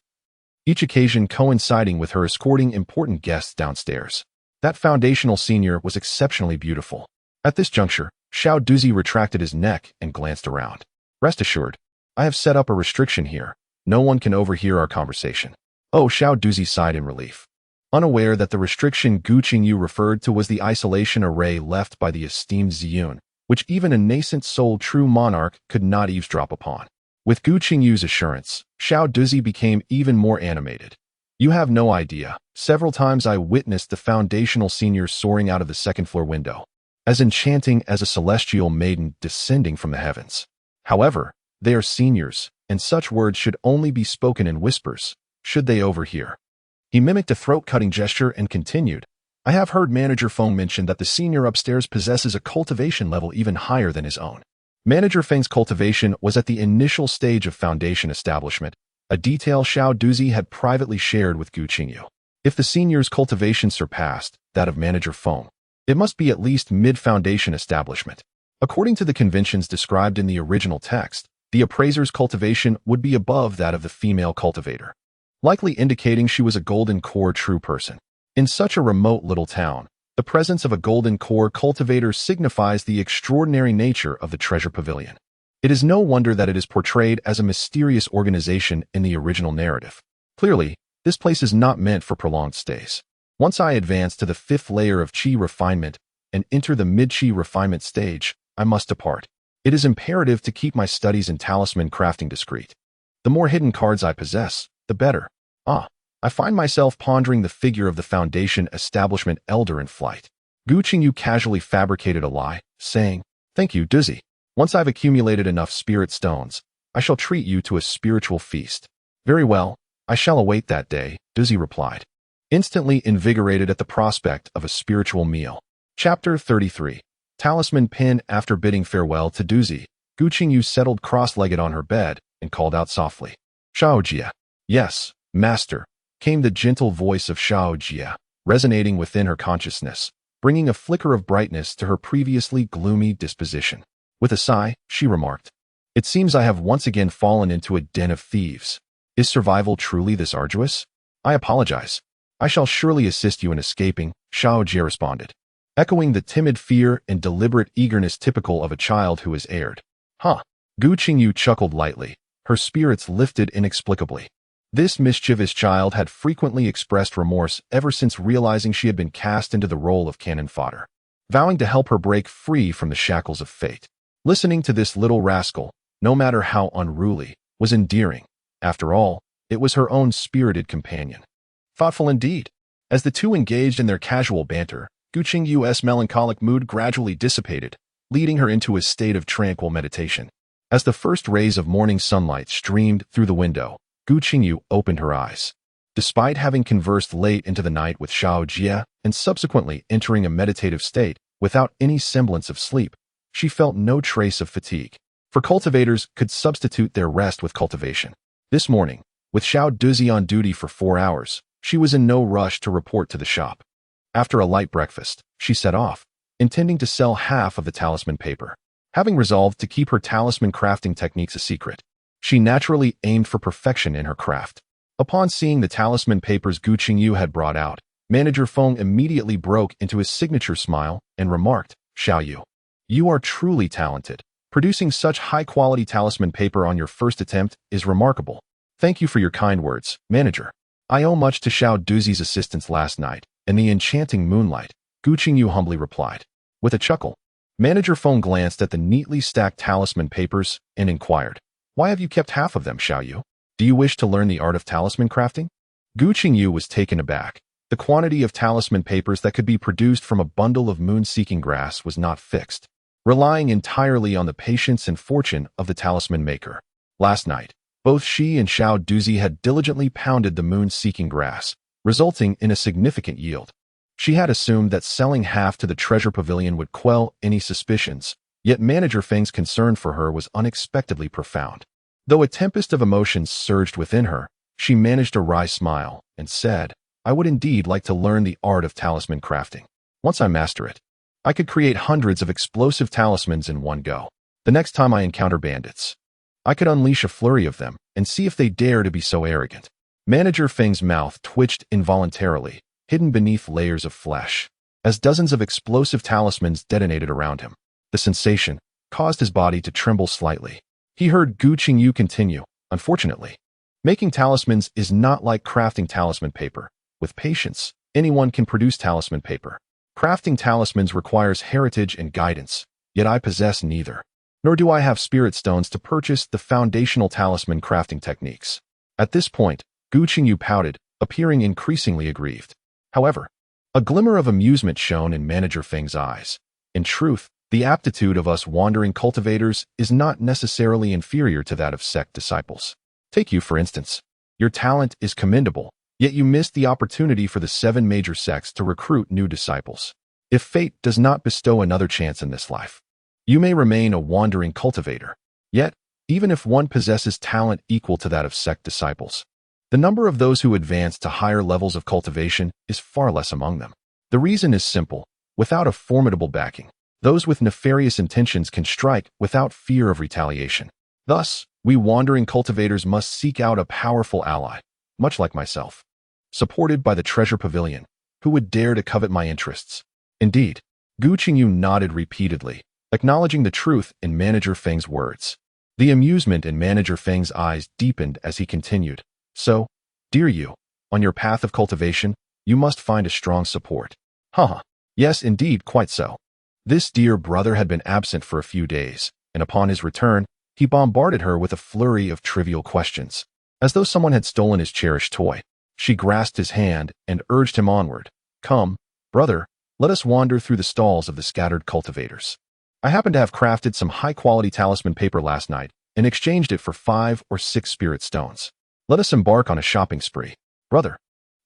each occasion coinciding with her escorting important guests downstairs. That foundational senior was exceptionally beautiful. At this juncture, Xiao Duzi retracted his neck and glanced around. "Rest assured, I have set up a restriction here. No one can overhear our conversation." Oh, Xiao Duzi sighed in relief, unaware that the restriction Gu Qingyu referred to was the isolation array left by the esteemed Ziyun, which even a nascent soul true monarch could not eavesdrop upon. With Gu Qingyu's assurance, Xiao Duzi became even more animated. "You have no idea. Several times I witnessed the foundational senior soaring out of the 2nd floor window, as enchanting as a celestial maiden descending from the heavens. However, they are seniors, and such words should only be spoken in whispers, should they overhear." He mimicked a throat-cutting gesture and continued, "I have heard Manager Feng mention that the senior upstairs possesses a cultivation level even higher than his own." Manager Feng's cultivation was at the initial stage of foundation establishment, a detail Xiao Duzi had privately shared with Gu Qingyu. If the senior's cultivation surpassed that of Manager Feng, it must be at least mid-foundation establishment. According to the conventions described in the original text, the appraiser's cultivation would be above that of the female cultivator, likely indicating she was a golden core true person. In such a remote little town, the presence of a golden core cultivator signifies the extraordinary nature of the treasure pavilion. It is no wonder that it is portrayed as a mysterious organization in the original narrative. Clearly, this place is not meant for prolonged stays. Once I advance to the 5th layer of Qi refinement and enter the mid-Qi refinement stage, I must depart. It is imperative to keep my studies in talisman crafting discreet. The more hidden cards I possess, the better. I find myself pondering the figure of the foundation establishment elder in flight. Gu Qingyu casually fabricated a lie, saying, "Thank you, Duzi. Once I've accumulated enough spirit stones, I shall treat you to a spiritual feast." "Very well, I shall await that day," Duzi replied, instantly invigorated at the prospect of a spiritual meal. Chapter 33. Talisman Pin. After bidding farewell to Duzi, Gu Qingyu settled cross-legged on her bed and called out softly, "Shaojia." "Yes, master," came the gentle voice of Shaojia, resonating within her consciousness, bringing a flicker of brightness to her previously gloomy disposition. With a sigh, she remarked, "It seems I have once again fallen into a den of thieves. Is survival truly this arduous? I apologize. I shall surely assist you in escaping, Xiaojie responded, echoing the timid fear and deliberate eagerness typical of a child who is erred. Huh. Gu Qingyu chuckled lightly, her spirits lifted inexplicably. This mischievous child had frequently expressed remorse ever since realizing she had been cast into the role of cannon fodder, vowing to help her break free from the shackles of fate. Listening to this little rascal, no matter how unruly, was endearing. After all, it was her own spirited companion. Thoughtful indeed. As the two engaged in their casual banter, Gu Qingyu's melancholic mood gradually dissipated, leading her into a state of tranquil meditation. As the first rays of morning sunlight streamed through the window, Gu Qingyu opened her eyes. Despite having conversed late into the night with Xiaojie and subsequently entering a meditative state without any semblance of sleep, she felt no trace of fatigue. For cultivators could substitute their rest with cultivation. This morning, with Xiao Duzi on duty for 4 hours, she was in no rush to report to the shop. After a light breakfast, she set off, intending to sell half of the talisman paper. Having resolved to keep her talisman crafting techniques a secret, she naturally aimed for perfection in her craft. Upon seeing the talisman papers Gu Qingyu had brought out, Manager Feng immediately broke into his signature smile and remarked, Xiaoyu, you are truly talented. Producing such high-quality talisman paper on your first attempt is remarkable. Thank you for your kind words, Manager. I owe much to Xiao Duzi's assistance last night and the enchanting moonlight, Gu Qingyu humbly replied. With a chuckle, Manager Feng glanced at the neatly stacked talisman papers and inquired, why have you kept half of them, Xiaoyu? Do you wish to learn the art of talisman crafting? Gu Qingyu was taken aback. The quantity of talisman papers that could be produced from a bundle of moon-seeking grass was not fixed, relying entirely on the patience and fortune of the talisman maker. Last night, both she and Xiao Duzi had diligently pounded the moon-seeking grass, resulting in a significant yield. She had assumed that selling half to the treasure pavilion would quell any suspicions, yet Manager Feng's concern for her was unexpectedly profound. Though a tempest of emotions surged within her, she managed a wry smile and said, I would indeed like to learn the art of talisman crafting. Once I master it, I could create hundreds of explosive talismans in one go. The next time I encounter bandits, I could unleash a flurry of them and see if they dare to be so arrogant. Manager Feng's mouth twitched involuntarily, hidden beneath layers of flesh, as dozens of explosive talismans detonated around him. The sensation caused his body to tremble slightly. He heard Gu Qingyu continue, unfortunately, making talismans is not like crafting talisman paper. With patience, anyone can produce talisman paper. Crafting talismans requires heritage and guidance, yet I possess neither. Nor do I have spirit stones to purchase the foundational talisman crafting techniques. At this point, Gu Qingyu pouted, appearing increasingly aggrieved. However, a glimmer of amusement shone in Manager Feng's eyes. In truth, the aptitude of us wandering cultivators is not necessarily inferior to that of sect disciples. Take you, for instance. Your talent is commendable, yet you missed the opportunity for the 7 major sects to recruit new disciples. If fate does not bestow another chance in this life, you may remain a wandering cultivator. Yet, even if one possesses talent equal to that of sect disciples, the number of those who advance to higher levels of cultivation is far less among them. The reason is simple. Without a formidable backing, those with nefarious intentions can strike without fear of retaliation. Thus, we wandering cultivators must seek out a powerful ally, much like myself, supported by the treasure pavilion, who would dare to covet my interests. Indeed, Gu Qingyu nodded repeatedly, acknowledging the truth in Manager Feng's words. The amusement in Manager Feng's eyes deepened as he continued. So, dear you, on your path of cultivation, you must find a strong support. Haha. Yes, indeed, quite so. This dear brother had been absent for a few days, and upon his return, he bombarded her with a flurry of trivial questions. As though someone had stolen his cherished toy, she grasped his hand and urged him onward. Come, brother, let us wander through the stalls of the scattered cultivators. I happen to have crafted some high-quality talisman paper last night and exchanged it for 5 or 6 spirit stones. Let us embark on a shopping spree. Brother,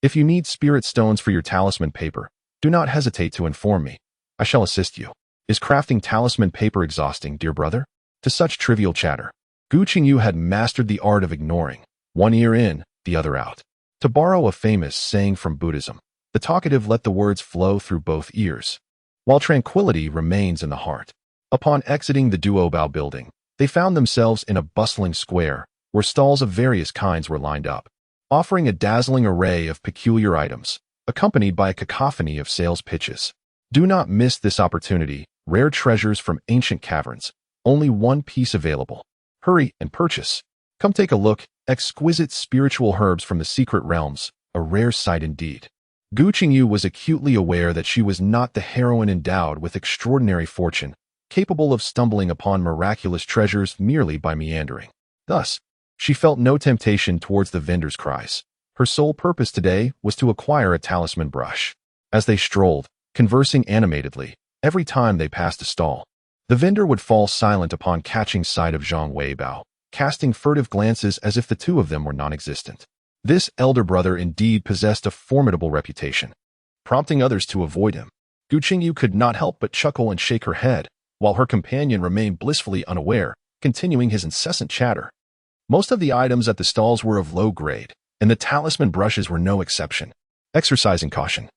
if you need spirit stones for your talisman paper, do not hesitate to inform me. I shall assist you. Is crafting talisman paper exhausting, dear brother? To such trivial chatter, Gu Qingyu had mastered the art of ignoring, one ear in, the other out. To borrow a famous saying from Buddhism, the talkative let the words flow through both ears, while tranquility remains in the heart. Upon exiting the Duobao building, they found themselves in a bustling square, where stalls of various kinds were lined up, offering a dazzling array of peculiar items, accompanied by a cacophony of sales pitches. Do not miss this opportunity. Rare treasures from ancient caverns. Only one piece available. Hurry and purchase. Come take a look. Exquisite spiritual herbs from the secret realms. A rare sight indeed. Gu Qingyu was acutely aware that she was not the heroine endowed with extraordinary fortune, capable of stumbling upon miraculous treasures merely by meandering. Thus, she felt no temptation towards the vendor's cries. Her sole purpose today was to acquire a talisman brush. As they strolled, conversing animatedly, every time they passed a stall, the vendor would fall silent upon catching sight of Zhang Weibao, casting furtive glances as if the two of them were non-existent. This elder brother indeed possessed a formidable reputation, prompting others to avoid him. Gu Qingyu could not help but chuckle and shake her head, while her companion remained blissfully unaware, continuing his incessant chatter. Most of the items at the stalls were of low grade, and the talisman brushes were no exception. Exercising caution,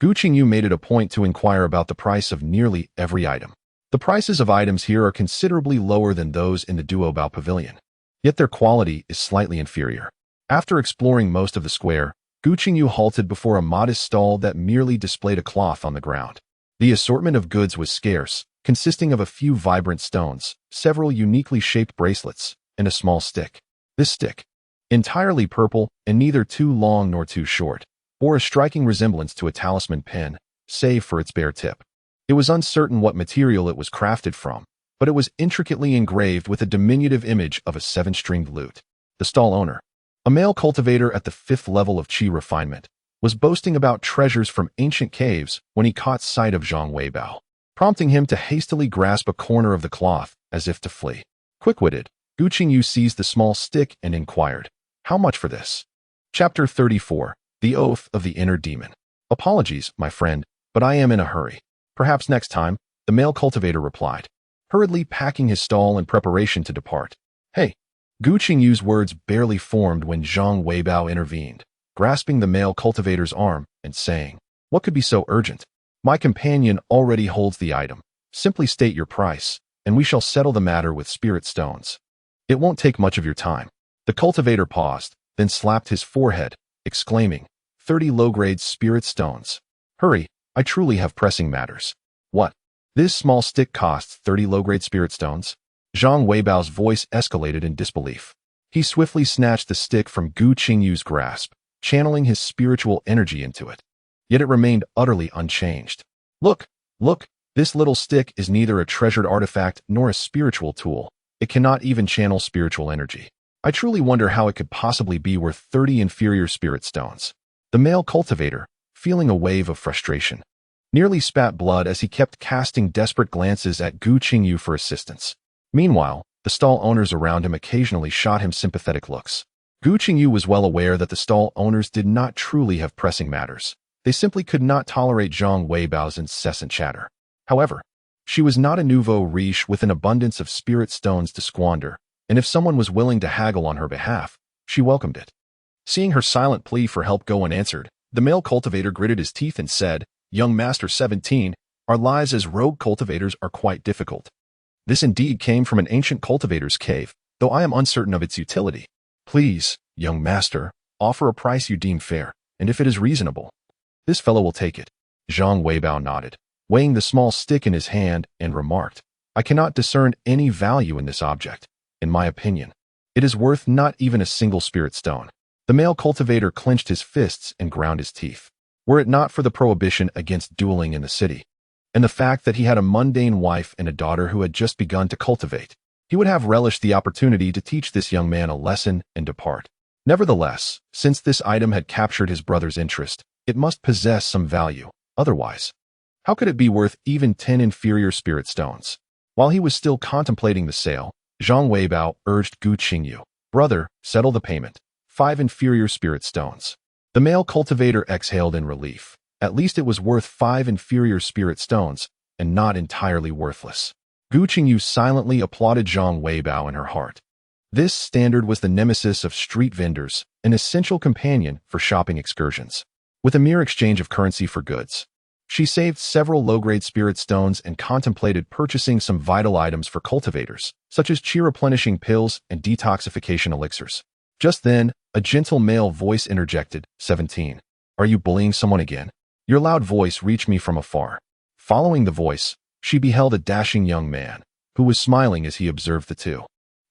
Gu Qingyu made it a point to inquire about the price of nearly every item. The prices of items here are considerably lower than those in the Duobao Pavilion, yet their quality is slightly inferior. After exploring most of the square, Gu Qingyu halted before a modest stall that merely displayed a cloth on the ground. The assortment of goods was scarce, consisting of a few vibrant stones, several uniquely shaped bracelets, and a small stick. This stick, entirely purple and neither too long nor too short, bore a striking resemblance to a talisman pin, save for its bare tip. It was uncertain what material it was crafted from, but it was intricately engraved with a diminutive image of a 7-stringed lute. The stall owner, a male cultivator at the 5th level of Qi refinement, was boasting about treasures from ancient caves when he caught sight of Zhang Weibao, prompting him to hastily grasp a corner of the cloth as if to flee. Quick-witted, Gu Qingyu seized the small stick and inquired, "How much for this?" Chapter 34. The Oath of the Inner Demon. "Apologies, my friend, but I am in a hurry. Perhaps next time," the male cultivator replied, hurriedly packing his stall in preparation to depart. "Hey!" Gu Qingyu's words barely formed when Zhang Weibao intervened, grasping the male cultivator's arm and saying, "What could be so urgent? My companion already holds the item. Simply state your price, and we shall settle the matter with spirit stones. It won't take much of your time." The cultivator paused, then slapped his forehead, exclaiming, 30 low-grade spirit stones. "Hurry, I truly have pressing matters." "What? This small stick costs 30 low-grade spirit stones?" Zhang Weibao's voice escalated in disbelief. He swiftly snatched the stick from Gu Qingyu's grasp, channeling his spiritual energy into it. Yet it remained utterly unchanged. Look, this little stick is neither a treasured artifact nor a spiritual tool. It cannot even channel spiritual energy. I truly wonder how it could possibly be worth 30 inferior spirit stones." The male cultivator, feeling a wave of frustration, nearly spat blood as he kept casting desperate glances at Gu Qingyu for assistance. Meanwhile, the stall owners around him occasionally shot him sympathetic looks. Gu Qingyu was well aware that the stall owners did not truly have pressing matters. They simply could not tolerate Zhang Weibao's incessant chatter. However, she was not a nouveau riche with an abundance of spirit stones to squander, and if someone was willing to haggle on her behalf, she welcomed it. Seeing her silent plea for help go unanswered, the male cultivator gritted his teeth and said, "Young Master 17, our lives as rogue cultivators are quite difficult. This indeed came from an ancient cultivator's cave, though I am uncertain of its utility. Please, young master, offer a price you deem fair, and if it is reasonable, this fellow will take it." Zhang Weibao nodded, weighing the small stick in his hand, and remarked, "I cannot discern any value in this object. In my opinion, it is worth not even a single spirit stone." The male cultivator clenched his fists and ground his teeth. Were it not for the prohibition against dueling in the city, and the fact that he had a mundane wife and a daughter who had just begun to cultivate, he would have relished the opportunity to teach this young man a lesson and depart. Nevertheless, since this item had captured his brother's interest, it must possess some value. Otherwise, how could it be worth even 10 inferior spirit stones? While he was still contemplating the sale, Zhang Weibao urged Gu Qingyu, "Brother, settle the payment. 5 inferior spirit stones." The male cultivator exhaled in relief. At least it was worth 5 inferior spirit stones, and not entirely worthless. Gu Qingyu silently applauded Zhang Weibao in her heart. This standard was the nemesis of street vendors, an essential companion for shopping excursions. With a mere exchange of currency for goods, She saved several low-grade spirit stones and contemplated purchasing some vital items for cultivators, such as chi-replenishing pills and detoxification elixirs. Just then, a gentle male voice interjected, 17. Are you bullying someone again? Your loud voice reached me from afar. Following the voice, she beheld a dashing young man, who was smiling as he observed the two.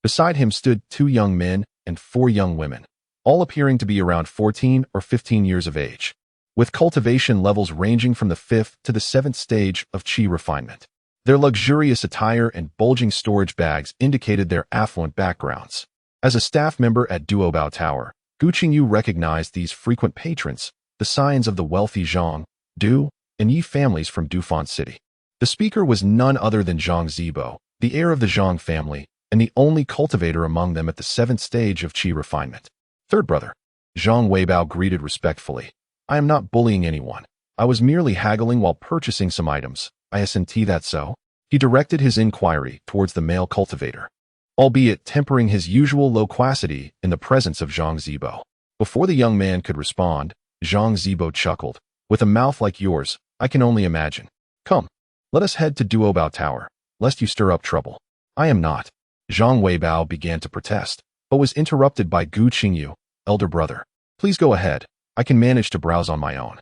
Beside him stood 2 young men and 4 young women, all appearing to be around 14 or 15 years of age, with cultivation levels ranging from the 5th to the 7th stage of chi refinement. Their luxurious attire and bulging storage bags indicated their affluent backgrounds. As a staff member at Duobao Tower, Gu Qingyu recognized these frequent patrons, the scions of the wealthy Zhang, Du, and Yi families from Dufan City. The speaker was none other than Zhang Zibo, the heir of the Zhang family, and the only cultivator among them at the 7th stage of chi refinement. Third brother, Zhang Weibao greeted respectfully. I am not bullying anyone. I was merely haggling while purchasing some items. I assent that so? He directed his inquiry towards the male cultivator, albeit tempering his usual loquacity in the presence of Zhang Zibo. Before the young man could respond, Zhang Zibo chuckled. With a mouth like yours, I can only imagine. Come, let us head to Duobao Tower, lest you stir up trouble. I am not. Zhang Weibao began to protest, but was interrupted by Gu Qingyu, elder brother. Please go ahead. I can manage to browse on my own.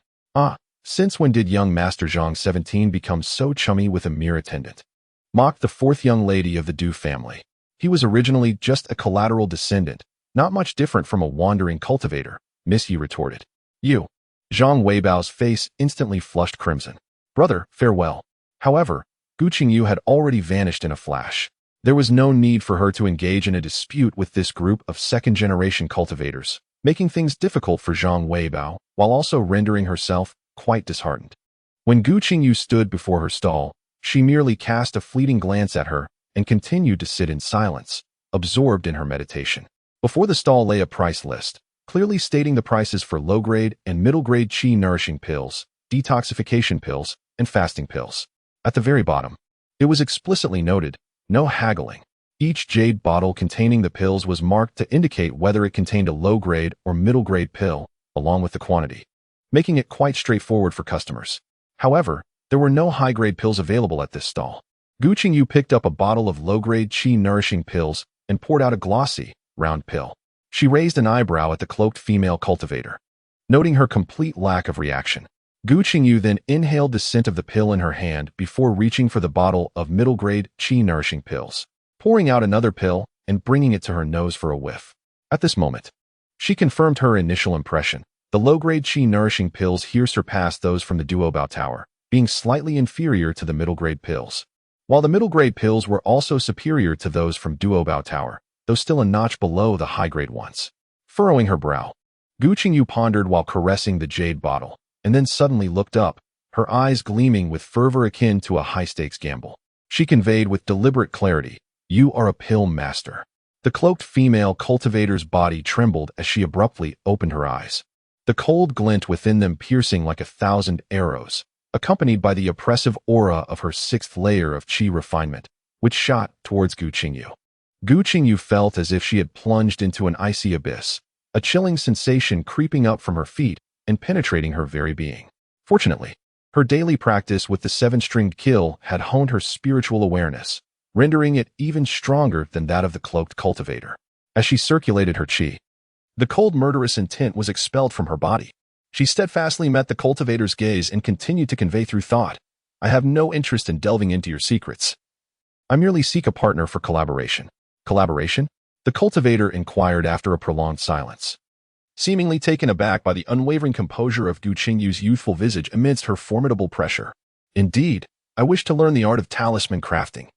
Since when did young Master Zhang 17 become so chummy with a mere attendant? Mocked the 4th young lady of the Du family. He was originally just a collateral descendant, not much different from a wandering cultivator, Miss Yi retorted. You. Zhang Weibao's face instantly flushed crimson. Brother, farewell. However, Gu Qingyu had already vanished in a flash. There was no need for her to engage in a dispute with this group of second-generation cultivators, making things difficult for Zhang Weibao, while also rendering herself quite disheartened. When Gu Qingyu stood before her stall, she merely cast a fleeting glance at her and continued to sit in silence, absorbed in her meditation. Before the stall lay a price list, clearly stating the prices for low-grade and middle-grade chi-nourishing pills, detoxification pills, and fasting pills. At the very bottom, it was explicitly noted, no haggling. Each jade bottle containing the pills was marked to indicate whether it contained a low-grade or middle-grade pill, along with the quantity, making it quite straightforward for customers. However, there were no high-grade pills available at this stall. Gu Qingyu picked up a bottle of low-grade chi-nourishing pills and poured out a glossy, round pill. She raised an eyebrow at the cloaked female cultivator, noting her complete lack of reaction. Gu Qingyu then inhaled the scent of the pill in her hand before reaching for the bottle of middle-grade chi-nourishing pills, pouring out another pill and bringing it to her nose for a whiff. At this moment, she confirmed her initial impression. The low-grade chi-nourishing pills here surpassed those from the Duobao Tower, being slightly inferior to the middle-grade pills, while the middle-grade pills were also superior to those from Duobao Tower, though still a notch below the high-grade ones. Furrowing her brow, Gu Qingyu pondered while caressing the jade bottle, and then suddenly looked up, her eyes gleaming with fervor akin to a high-stakes gamble. She conveyed with deliberate clarity, "You are a pill master." The cloaked female cultivator's body trembled as she abruptly opened her eyes, the cold glint within them piercing like 1,000 arrows, accompanied by the oppressive aura of her 6th layer of chi refinement, which shot towards Gu Qingyu. Gu Qingyu felt as if she had plunged into an icy abyss, a chilling sensation creeping up from her feet and penetrating her very being. Fortunately, her daily practice with the 7-stringed kill had honed her spiritual awareness, rendering it even stronger than that of the cloaked cultivator. As she circulated her chi, the cold murderous intent was expelled from her body. She steadfastly met the cultivator's gaze and continued to convey through thought, "I have no interest in delving into your secrets. I merely seek a partner for collaboration." Collaboration? The cultivator inquired after a prolonged silence, seemingly taken aback by the unwavering composure of Gu Qingyu's youthful visage amidst her formidable pressure. "Indeed, I wish to learn the art of talisman crafting,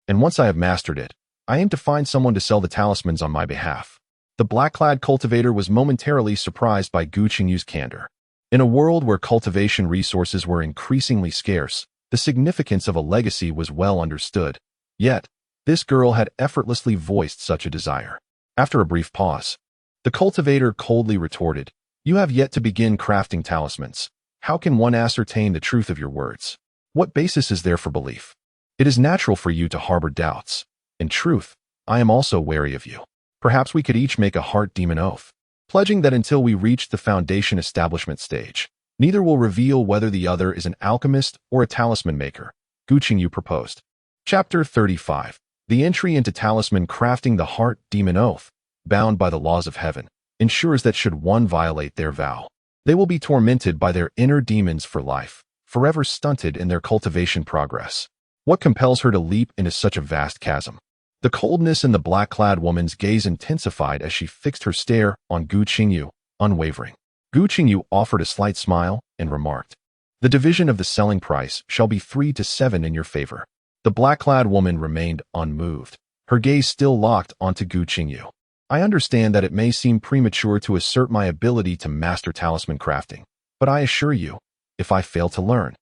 and once I have mastered it, I aim to find someone to sell the talismans on my behalf." The black-clad cultivator was momentarily surprised by Gu Qingyu's candor. In a world where cultivation resources were increasingly scarce, the significance of a legacy was well understood. Yet, this girl had effortlessly voiced such a desire. After a brief pause, the cultivator coldly retorted, "You have yet to begin crafting talismans. How can one ascertain the truth of your words? What basis is there for belief? It is natural for you to harbor doubts. In truth, I am also wary of you. Perhaps we could each make a heart demon oath, pledging that until we reach the foundation establishment stage, Neither will reveal whether the other is an alchemist or a talisman maker, Gu Qingyu proposed. Chapter 35. The entry into talisman crafting. The heart demon oath, bound by the laws of heaven, ensures that should one violate their vow, they will be tormented by their inner demons for life, forever stunted in their cultivation progress. What compels her to leap into such a vast chasm? The coldness in the black-clad woman's gaze intensified as she fixed her stare on Gu Qingyu, unwavering. Gu Qingyu offered a slight smile and remarked, "The division of the selling price shall be 3 to 7 in your favor." The black-clad woman remained unmoved, her gaze still locked onto Gu Qingyu. "I understand that it may seem premature to assert my ability to master talisman crafting, but I assure you, if I fail to learn,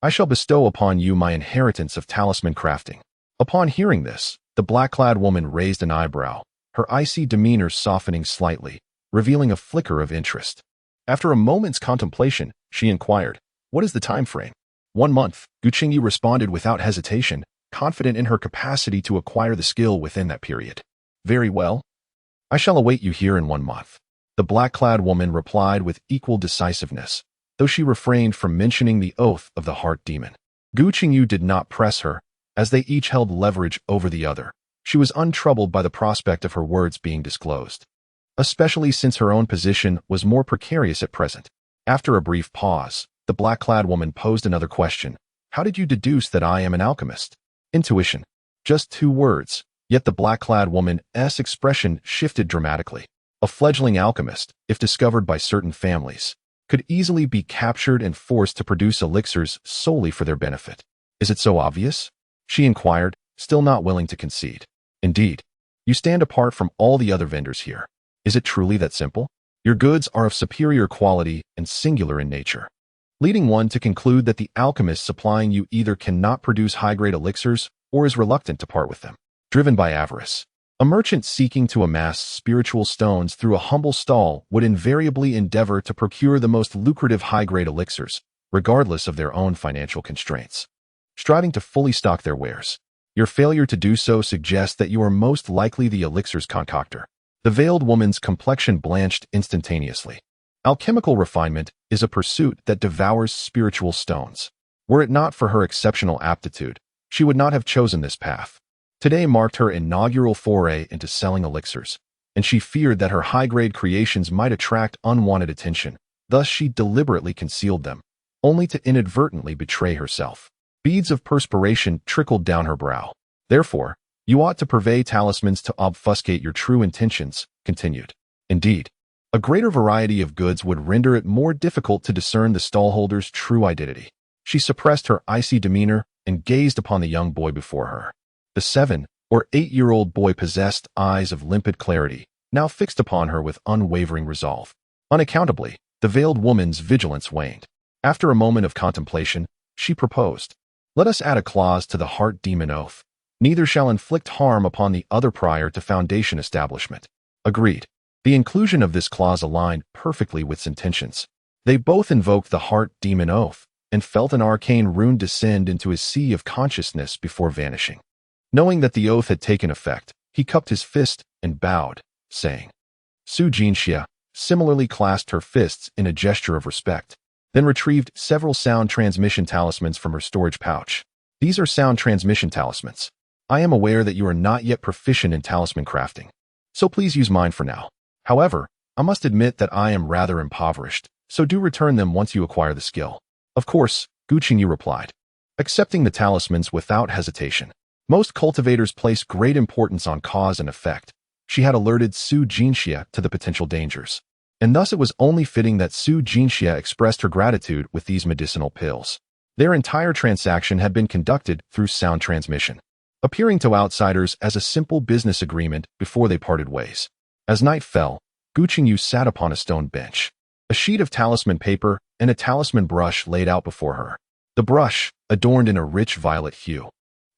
I shall bestow upon you my inheritance of talisman crafting." Upon hearing this, the black-clad woman raised an eyebrow, her icy demeanor softening slightly, revealing a flicker of interest. After a moment's contemplation, she inquired, "What is the time frame?" 1 month, Gu Qingyu responded without hesitation, confident in her capacity to acquire the skill within that period. "Very well. I shall await you here in 1 month." The black-clad woman replied with equal decisiveness, though she refrained from mentioning the oath of the heart demon. Gu Qingyu did not press her, as they each held leverage over the other. She was untroubled by the prospect of her words being disclosed, especially since her own position was more precarious at present. After a brief pause, the black-clad woman posed another question. "How did you deduce that I am an alchemist?" "Intuition." Just 2 words, yet the black-clad woman's expression shifted dramatically. A fledgling alchemist, if discovered by certain families, could easily be captured and forced to produce elixirs solely for their benefit. "Is it so obvious?" she inquired, still not willing to concede. "Indeed. You stand apart from all the other vendors here. Is it truly that simple? Your goods are of superior quality and singular in nature, leading one to conclude that the alchemist supplying you either cannot produce high-grade elixirs or is reluctant to part with them, driven by avarice. A merchant seeking to amass spiritual stones through a humble stall would invariably endeavor to procure the most lucrative high-grade elixirs, regardless of their own financial constraints, striving to fully stock their wares. Your failure to do so suggests that you are most likely the elixir's concoctor." The veiled woman's complexion blanched instantaneously. Alchemical refinement is a pursuit that devours spiritual stones. Were it not for her exceptional aptitude, she would not have chosen this path. Today marked her inaugural foray into selling elixirs, and she feared that her high-grade creations might attract unwanted attention. Thus she deliberately concealed them, only to inadvertently betray herself. Beads of perspiration trickled down her brow. "Therefore, you ought to purvey talismans to obfuscate your true intentions," continued. "Indeed, a greater variety of goods would render it more difficult to discern the stallholder's true identity." She suppressed her icy demeanor and gazed upon the young boy before her. The 7 or 8-year-old boy possessed eyes of limpid clarity, now fixed upon her with unwavering resolve. Unaccountably, the veiled woman's vigilance waned. After a moment of contemplation, she proposed, "Let us add a clause to the heart demon oath. Neither shall inflict harm upon the other prior to foundation establishment." Agreed. The inclusion of this clause aligned perfectly with intentions. They both invoked the heart demon oath and felt an arcane rune descend into his sea of consciousness before vanishing. Knowing that the oath had taken effect, he cupped his fist and bowed, saying, "xianxia," similarly clasped her fists in a gesture of respect, then retrieved several sound transmission talismans from her storage pouch. "These are sound transmission talismans. I am aware that you are not yet proficient in talisman crafting, so please use mine for now. However, I must admit that I am rather impoverished, so do return them once you acquire the skill." "Of course," Gu Qingyu replied, accepting the talismans without hesitation. Most cultivators place great importance on cause and effect. She had alerted xianxia to the potential dangers, and thus it was only fitting that xianxia expressed her gratitude with these medicinal pills. Their entire transaction had been conducted through sound transmission, appearing to outsiders as a simple business agreement before they parted ways. As night fell, Gu Qingyu sat upon a stone bench, a sheet of talisman paper and a talisman brush laid out before her. The brush, adorned in a rich violet hue,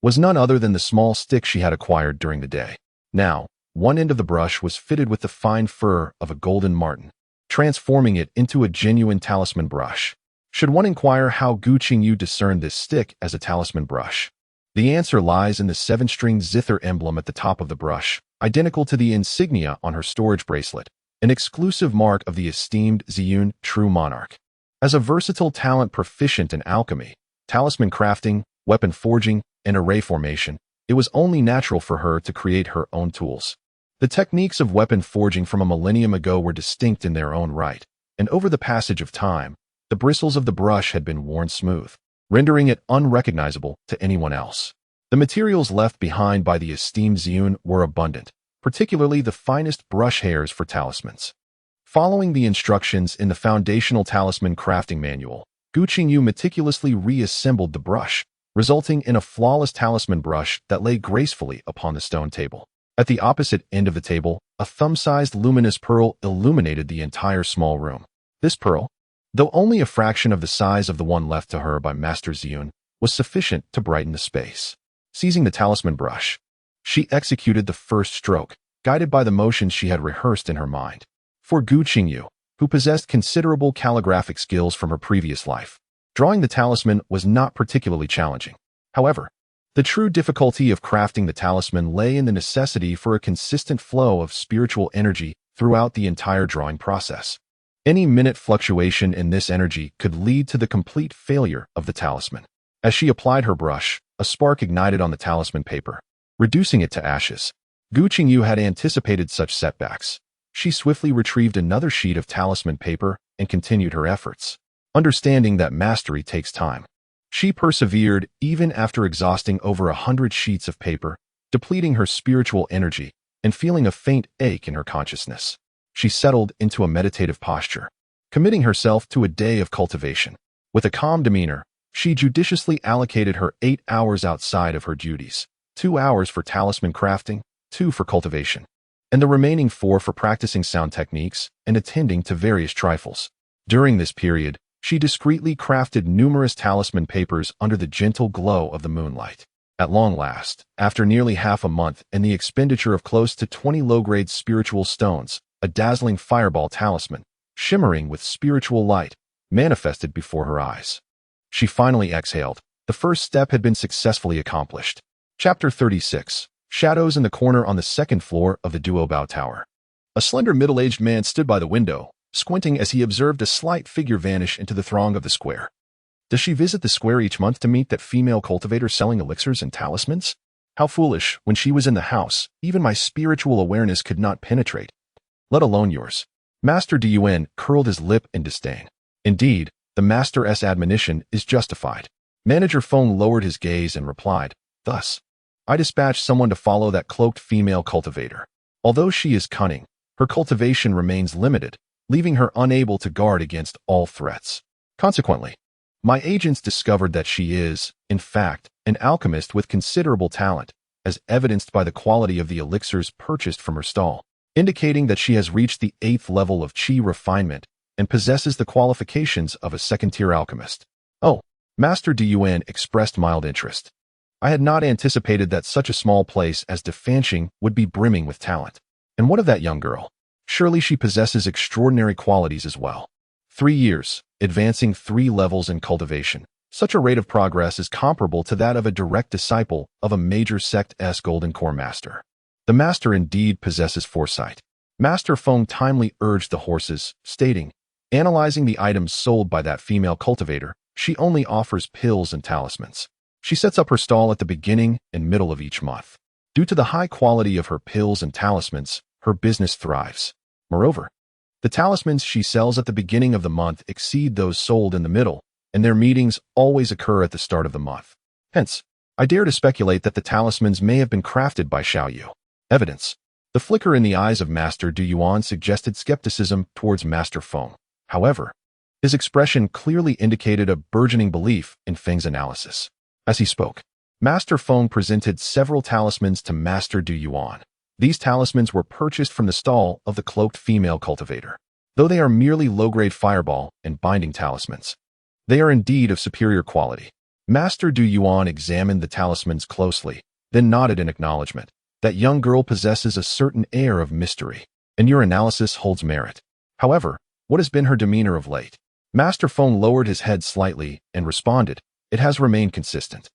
was none other than the small stick she had acquired during the day. Now, one end of the brush was fitted with the fine fur of a golden marten, transforming it into a genuine talisman brush. Should one inquire how Gu Qingyu discerned this stick as a talisman brush, the answer lies in the 7-string zither emblem at the top of the brush, identical to the insignia on her storage bracelet, an exclusive mark of the esteemed Ziyun true monarch. As a versatile talent proficient in alchemy, talisman crafting, weapon forging, and array formation, it was only natural for her to create her own tools. The techniques of weapon forging from a millennium ago were distinct in their own right, and over the passage of time, the bristles of the brush had been worn smooth, rendering it unrecognizable to anyone else. The materials left behind by the esteemed Xiun were abundant, particularly the finest brush hairs for talismans. Following the instructions in the foundational talisman crafting manual, Gu Qingyu meticulously reassembled the brush, resulting in a flawless talisman brush that lay gracefully upon the stone table. At the opposite end of the table, a thumb-sized luminous pearl illuminated the entire small room. This pearl, though only a fraction of the size of the one left to her by Master Xiun, was sufficient to brighten the space. Seizing the talisman brush, she executed the first stroke, guided by the motions she had rehearsed in her mind. For Gu Qingyu, who possessed considerable calligraphic skills from her previous life, drawing the talisman was not particularly challenging. However, the true difficulty of crafting the talisman lay in the necessity for a consistent flow of spiritual energy throughout the entire drawing process. Any minute fluctuation in this energy could lead to the complete failure of the talisman. As she applied her brush, a spark ignited on the talisman paper, reducing it to ashes. Gu Qingyu had anticipated such setbacks. She swiftly retrieved another sheet of talisman paper and continued her efforts. Understanding that mastery takes time, she persevered even after exhausting over 100 sheets of paper, depleting her spiritual energy and feeling a faint ache in her consciousness. She settled into a meditative posture, committing herself to a day of cultivation. With a calm demeanor, she judiciously allocated her 8 hours outside of her duties, 2 hours for talisman crafting, 2 for cultivation, and the remaining 4 for practicing sound techniques and attending to various trifles. During this period, she discreetly crafted numerous talisman papers under the gentle glow of the moonlight. At long last, after nearly half a month and the expenditure of close to 20 low-grade spiritual stones, a dazzling fireball talisman, shimmering with spiritual light, manifested before her eyes. She finally exhaled. The first step had been successfully accomplished. Chapter 36. Shadows in the corner on the second floor of the Duobao Tower. A slender middle-aged man stood by the window, squinting as he observed a slight figure vanish into the throng of the square. Does she visit the square each month to meet that female cultivator selling elixirs and talismans? How foolish, when she was in the house, even my spiritual awareness could not penetrate, let alone yours. Master Duyuan curled his lip in disdain. Indeed, the Master's admonition is justified. Manager Feng lowered his gaze and replied, thus, I dispatched someone to follow that cloaked female cultivator. Although she is cunning, her cultivation remains limited, leaving her unable to guard against all threats. Consequently, my agents discovered that she is, in fact, an alchemist with considerable talent, as evidenced by the quality of the elixirs purchased from her stall, indicating that she has reached the 8th level of qi refinement and possesses the qualifications of a second-tier alchemist. Oh, Master Duyuan expressed mild interest. I had not anticipated that such a small place as Defanxing would be brimming with talent. And what of that young girl? Surely she possesses extraordinary qualities as well. 3 years, advancing 3 levels in cultivation. Such a rate of progress is comparable to that of a direct disciple of a major sect's Golden Core master. The master indeed possesses foresight. Master Feng timely urged the horses, stating, analyzing the items sold by that female cultivator, she only offers pills and talismans. She sets up her stall at the beginning and middle of each month. Due to the high quality of her pills and talismans, her business thrives. Moreover, the talismans she sells at the beginning of the month exceed those sold in the middle, and their meetings always occur at the start of the month. Hence, I dare to speculate that the talismans may have been crafted by Xiaoyu. Evidence. The flicker in the eyes of Master Duyuan suggested skepticism towards Master Feng. However, his expression clearly indicated a burgeoning belief in Feng's analysis. As he spoke, Master Feng presented several talismans to Master Duyuan. These talismans were purchased from the stall of the cloaked female cultivator. Though they are merely low-grade fireball and binding talismans, they are indeed of superior quality. Master Duyuan examined the talismans closely, then nodded in acknowledgement. That young girl possesses a certain air of mystery, and your analysis holds merit. However, what has been her demeanor of late? Master Feng lowered his head slightly and responded, it has remained consistent.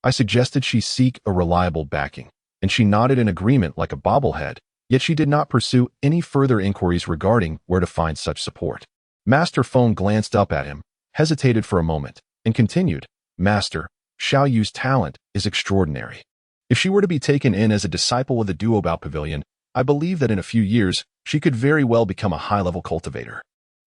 I suggested she seek a reliable backing, and she nodded in agreement like a bobblehead, yet she did not pursue any further inquiries regarding where to find such support. Master Feng glanced up at him, hesitated for a moment, and continued, Master, Xiao Yu's talent is extraordinary. If she were to be taken in as a disciple of the Duobao Pavilion, I believe that in a few years, she could very well become a high-level cultivator.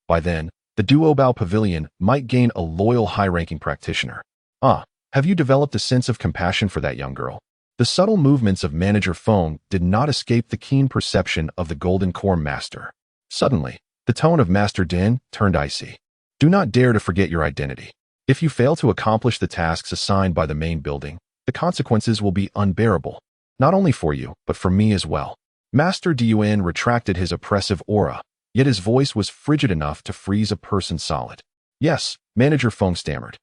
By then, the Duobao Pavilion might gain a loyal high-ranking practitioner. Have you developed a sense of compassion for that young girl? The subtle movements of Manager Feng did not escape the keen perception of the Golden Core Master. Suddenly, the tone of Master Din turned icy. Do not dare to forget your identity. If you fail to accomplish the tasks assigned by the main building, the consequences will be unbearable, not only for you, but for me as well. Master Dian retracted his oppressive aura, yet his voice was frigid enough to freeze a person solid. Yes, Manager Feng stammered,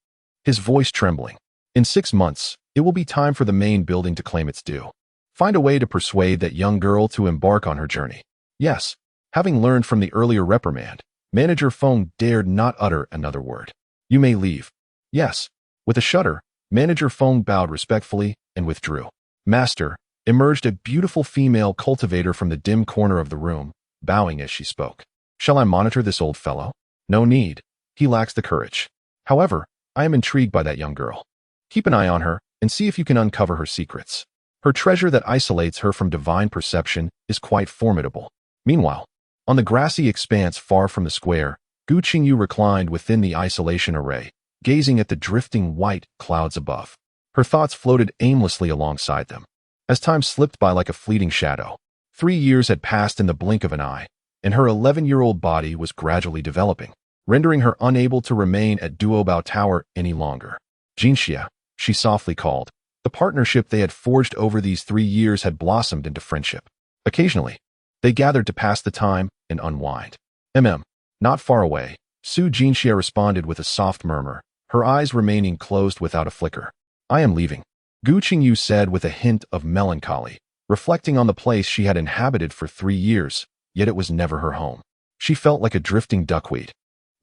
his voice trembling. In 6 months, it will be time for the main building to claim its due. Find a way to persuade that young girl to embark on her journey. Yes, having learned from the earlier reprimand, Manager Feng dared not utter another word. You may leave. Yes. With a shudder, Manager Feng bowed respectfully and withdrew. Master, emerged a beautiful female cultivator from the dim corner of the room, bowing as she spoke. Shall I monitor this old fellow? No need. He lacks the courage. However, I am intrigued by that young girl. Keep an eye on her and see if you can uncover her secrets. Her treasure that isolates her from divine perception is quite formidable. Meanwhile, on the grassy expanse far from the square, Gu Qingyu reclined within the isolation array, gazing at the drifting white clouds above. Her thoughts floated aimlessly alongside them. As time slipped by like a fleeting shadow, 3 years had passed in the blink of an eye, and her 11-year-old body was gradually developing, rendering her unable to remain at Duobao Tower any longer. Xianxia, she softly called. The partnership they had forged over these 3 years had blossomed into friendship. Occasionally, they gathered to pass the time and unwind. Not far away, Su Xianxia responded with a soft murmur, her eyes remaining closed without a flicker. I am leaving, Gu Qingyu said with a hint of melancholy, reflecting on the place she had inhabited for 3 years, yet it was never her home. She felt like a drifting duckweed,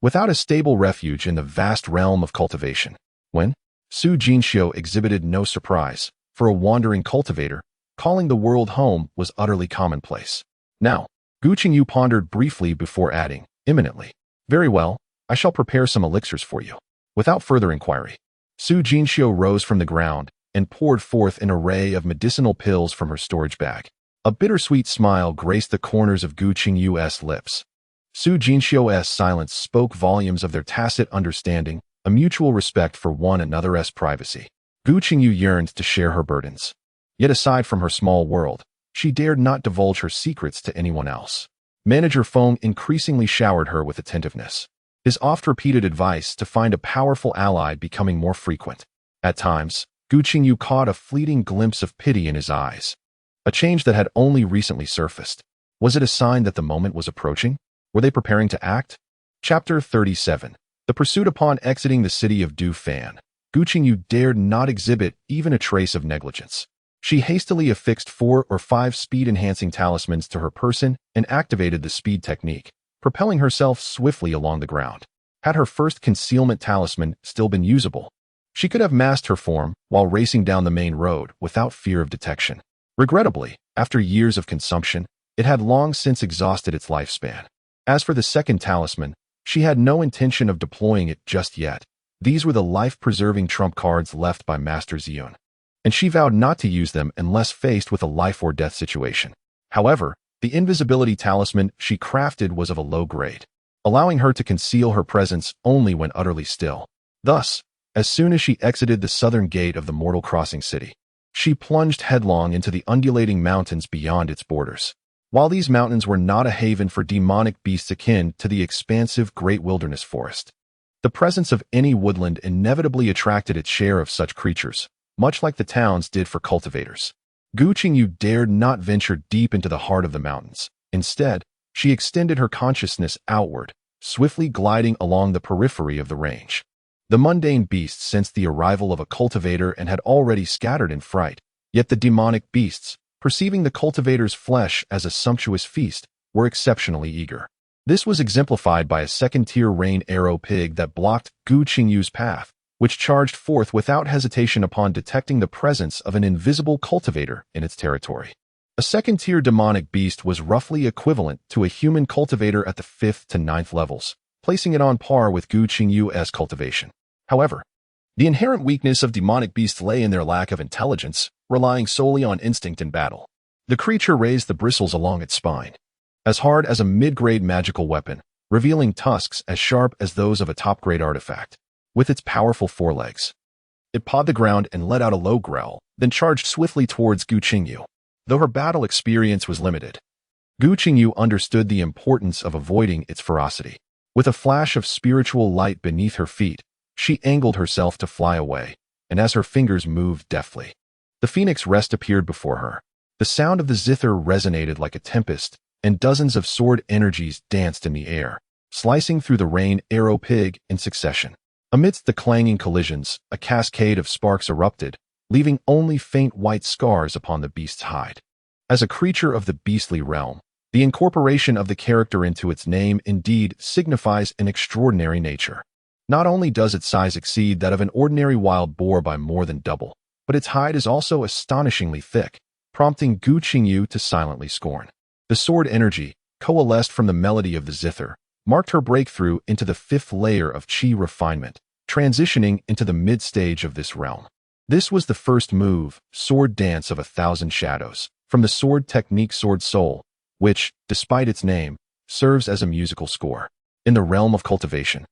without a stable refuge in the vast realm of cultivation. When Su Xianxia exhibited no surprise. For a wandering cultivator, calling the world home was utterly commonplace. Now, Gu Qingyu pondered briefly before adding, imminently. Very well, I shall prepare some elixirs for you. Without further inquiry, Su Xianxia rose from the ground and poured forth an array of medicinal pills from her storage bag. A bittersweet smile graced the corners of Gu Qingyu's lips. Su Xianxia's silence spoke volumes of their tacit understanding, a mutual respect for one another's privacy. Gu Qingyu yearned to share her burdens. Yet aside from her small world, she dared not divulge her secrets to anyone else. Manager Feng increasingly showered her with attentiveness, his oft-repeated advice to find a powerful ally becoming more frequent. At times, Gu Qingyu caught a fleeting glimpse of pity in his eyes, a change that had only recently surfaced. Was it a sign that the moment was approaching? Were they preparing to act? Chapter 37. The pursuit. Upon exiting the city of Dufan, Gu Qingyu dared not exhibit even a trace of negligence. She hastily affixed 4 or 5 speed-enhancing talismans to her person and activated the speed technique, propelling herself swiftly along the ground. Had her first concealment talisman still been usable, she could have masked her form while racing down the main road without fear of detection. Regrettably, after years of consumption, it had long since exhausted its lifespan. As for the second talisman, she had no intention of deploying it just yet. These were the life-preserving trump cards left by Master Ziyun, and she vowed not to use them unless faced with a life-or-death situation. However, the invisibility talisman she crafted was of a low grade, allowing her to conceal her presence only when utterly still. Thus, as soon as she exited the southern gate of the Mortal Crossing City, she plunged headlong into the undulating mountains beyond its borders. While these mountains were not a haven for demonic beasts akin to the expansive Great Wilderness Forest, the presence of any woodland inevitably attracted its share of such creatures, much like the towns did for cultivators. Gu Qingyu dared not venture deep into the heart of the mountains. Instead, she extended her consciousness outward, swiftly gliding along the periphery of the range. The mundane beasts sensed the arrival of a cultivator and had already scattered in fright, yet the demonic beasts, perceiving the cultivator's flesh as a sumptuous feast, were exceptionally eager. This was exemplified by a second-tier rain arrow pig that blocked Gu Qingyu's path, which charged forth without hesitation upon detecting the presence of an invisible cultivator in its territory. A second-tier demonic beast was roughly equivalent to a human cultivator at the 5th to 9th levels, placing it on par with Gu Qingyu's cultivation. However, the inherent weakness of demonic beasts lay in their lack of intelligence, relying solely on instinct in battle. The creature raised the bristles along its spine, as hard as a mid-grade magical weapon, revealing tusks as sharp as those of a top-grade artifact. With its powerful forelegs, it pawed the ground and let out a low growl, then charged swiftly towards Gu Qingyu. Though her battle experience was limited, Gu Qingyu understood the importance of avoiding its ferocity. With a flash of spiritual light beneath her feet, she angled herself to fly away, and as her fingers moved deftly, the phoenix rest appeared before her. The sound of the zither resonated like a tempest, and dozens of sword energies danced in the air, slicing through the rain arrow pig in succession. Amidst the clanging collisions, a cascade of sparks erupted, leaving only faint white scars upon the beast's hide. As a creature of the beastly realm, the incorporation of the character into its name indeed signifies an extraordinary nature. Not only does its size exceed that of an ordinary wild boar by more than double, but its hide is also astonishingly thick, prompting Gu Qingyu to silently scorn. The sword energy, coalesced from the melody of the zither, marked her breakthrough into the fifth layer of qi refinement, transitioning into the mid-stage of this realm. This was the first move, Sword Dance of 1,000 Shadows, from the sword technique Sword Soul, which, despite its name, serves as a musical score. In the realm of cultivation,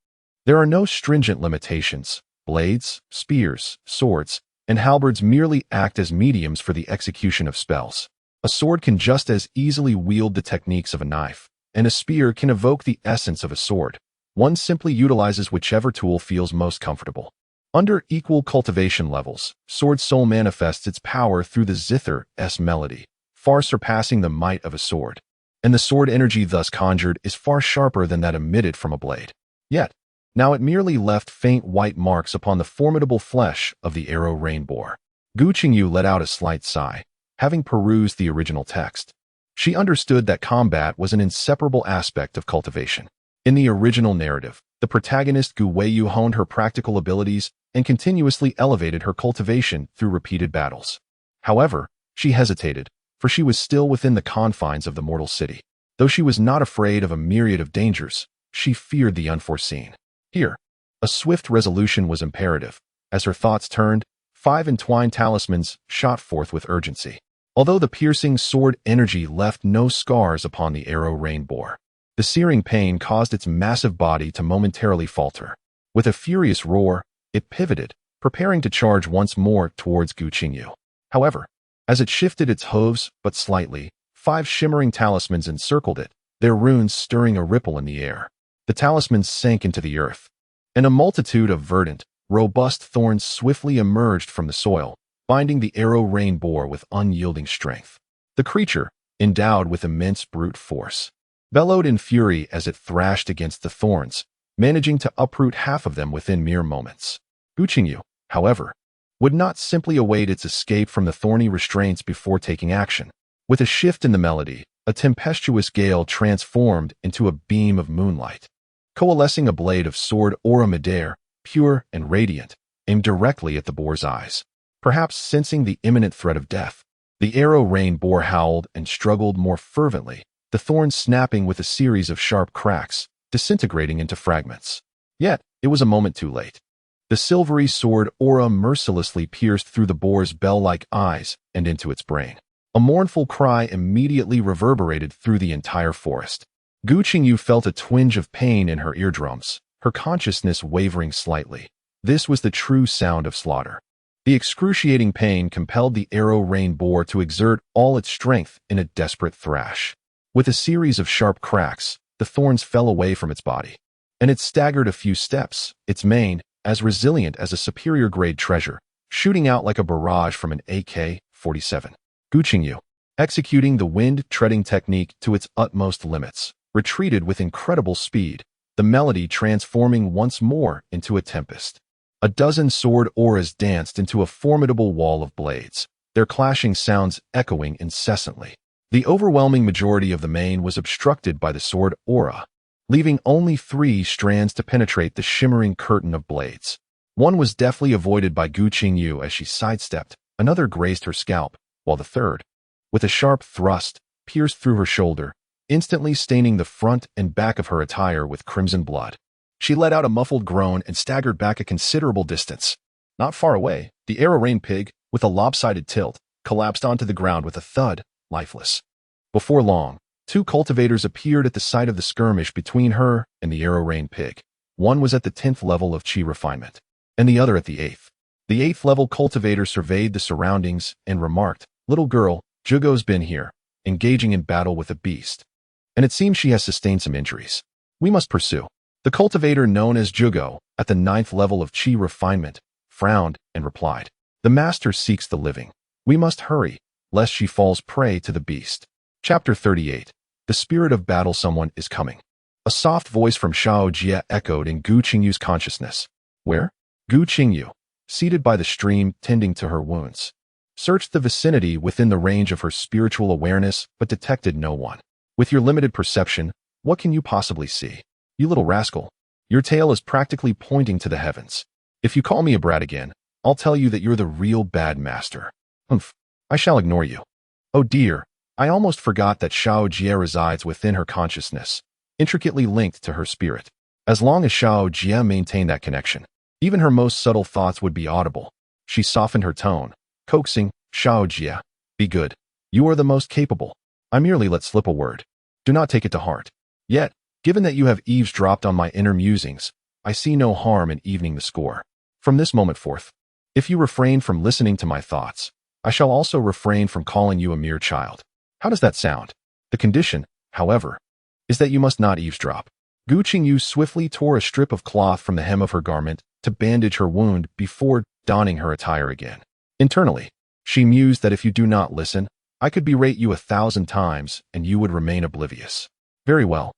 there are no stringent limitations. Blades, spears, swords, and halberds merely act as mediums for the execution of spells. A sword can just as easily wield the techniques of a knife, and a spear can evoke the essence of a sword. One simply utilizes whichever tool feels most comfortable. Under equal cultivation levels, Sword Soul manifests its power through the zither's melody, far surpassing the might of a sword. And the sword energy thus conjured is far sharper than that emitted from a blade. Yet, now it merely left faint white marks upon the formidable flesh of the arrow rain boar. Gu Qingyu let out a slight sigh, having perused the original text. She understood that combat was an inseparable aspect of cultivation. In the original narrative, the protagonist Gu Qingyu honed her practical abilities and continuously elevated her cultivation through repeated battles. However, she hesitated, for she was still within the confines of the mortal city. Though she was not afraid of a myriad of dangers, she feared the unforeseen. Here, a swift resolution was imperative. As her thoughts turned, 5 entwined talismans shot forth with urgency. Although the piercing sword energy left no scars upon the arrow rain boar, the searing pain caused its massive body to momentarily falter. With a furious roar, it pivoted, preparing to charge once more towards Gu Qingyu. However, as it shifted its hooves but slightly, 5 shimmering talismans encircled it, their runes stirring a ripple in the air. The talismans sank into the earth, and a multitude of verdant, robust thorns swiftly emerged from the soil, binding the arrow rain boar with unyielding strength. The creature, endowed with immense brute force, bellowed in fury as it thrashed against the thorns, managing to uproot half of them within mere moments. Gu Qingyu, however, would not simply await its escape from the thorny restraints before taking action. With a shift in the melody, a tempestuous gale transformed into a beam of moonlight. Coalescing a blade of sword aura midair, pure and radiant, aimed directly at the boar's eyes. Perhaps sensing the imminent threat of death, the arrow rain boar howled and struggled more fervently, the thorns snapping with a series of sharp cracks, disintegrating into fragments. Yet, it was a moment too late. The silvery sword aura mercilessly pierced through the boar's bell-like eyes and into its brain. A mournful cry immediately reverberated through the entire forest. Gu Qingyu felt a twinge of pain in her eardrums, her consciousness wavering slightly. This was the true sound of slaughter. The excruciating pain compelled the arrow rain boar to exert all its strength in a desperate thrash. With a series of sharp cracks, the thorns fell away from its body, and it staggered a few steps, its mane, as resilient as a superior-grade treasure, shooting out like a barrage from an AK-47. Gu Qingyu, executing the wind-treading technique to its utmost limits, retreated with incredible speed, the melody transforming once more into a tempest. A dozen sword auras danced into a formidable wall of blades, their clashing sounds echoing incessantly. The overwhelming majority of the mane was obstructed by the sword aura, leaving only 3 strands to penetrate the shimmering curtain of blades. One was deftly avoided by Gu Qingyu as she sidestepped, another grazed her scalp, while the third, with a sharp thrust, pierced through her shoulder, instantly staining the front and back of her attire with crimson blood. She let out a muffled groan and staggered back a considerable distance. Not far away, the Heroine pig, with a lopsided tilt, collapsed onto the ground with a thud, lifeless. Before long, two cultivators appeared at the site of the skirmish between her and the Heroine pig. One was at the 10th level of chi refinement, and the other at the 8th. The 8th level cultivator surveyed the surroundings and remarked, "Little girl, Jugo's been here, engaging in battle with a beast. And it seems she has sustained some injuries. We must pursue." The cultivator known as Jugo, at the 9th level of chi refinement, frowned and replied, "The master seeks the living. We must hurry, lest she falls prey to the beast." Chapter 38. The Spirit of Battle. Someone is coming. A soft voice from Xianxia echoed in Gu Qingyu's consciousness. Where? Gu Qingyu, seated by the stream, tending to her wounds, searched the vicinity within the range of her spiritual awareness, but detected no one. With your limited perception, what can you possibly see? You little rascal. Your tail is practically pointing to the heavens. If you call me a brat again, I'll tell you that you're the real bad master. Humph. I shall ignore you. Oh dear, I almost forgot that Xianxia resides within her consciousness, intricately linked to her spirit. As long as Xianxia maintained that connection, even her most subtle thoughts would be audible. She softened her tone, coaxing, "Xianxia, be good. You are the most capable. I merely let slip a word. Do not take it to heart. Yet, given that you have eavesdropped on my inner musings, I see no harm in evening the score. From this moment forth, if you refrain from listening to my thoughts, I shall also refrain from calling you a mere child. How does that sound? The condition, however, is that you must not eavesdrop." Gu Qingyu swiftly tore a strip of cloth from the hem of her garment to bandage her wound before donning her attire again. Internally, she mused that if you do not listen, I could berate you 1,000 times and you would remain oblivious. Very well.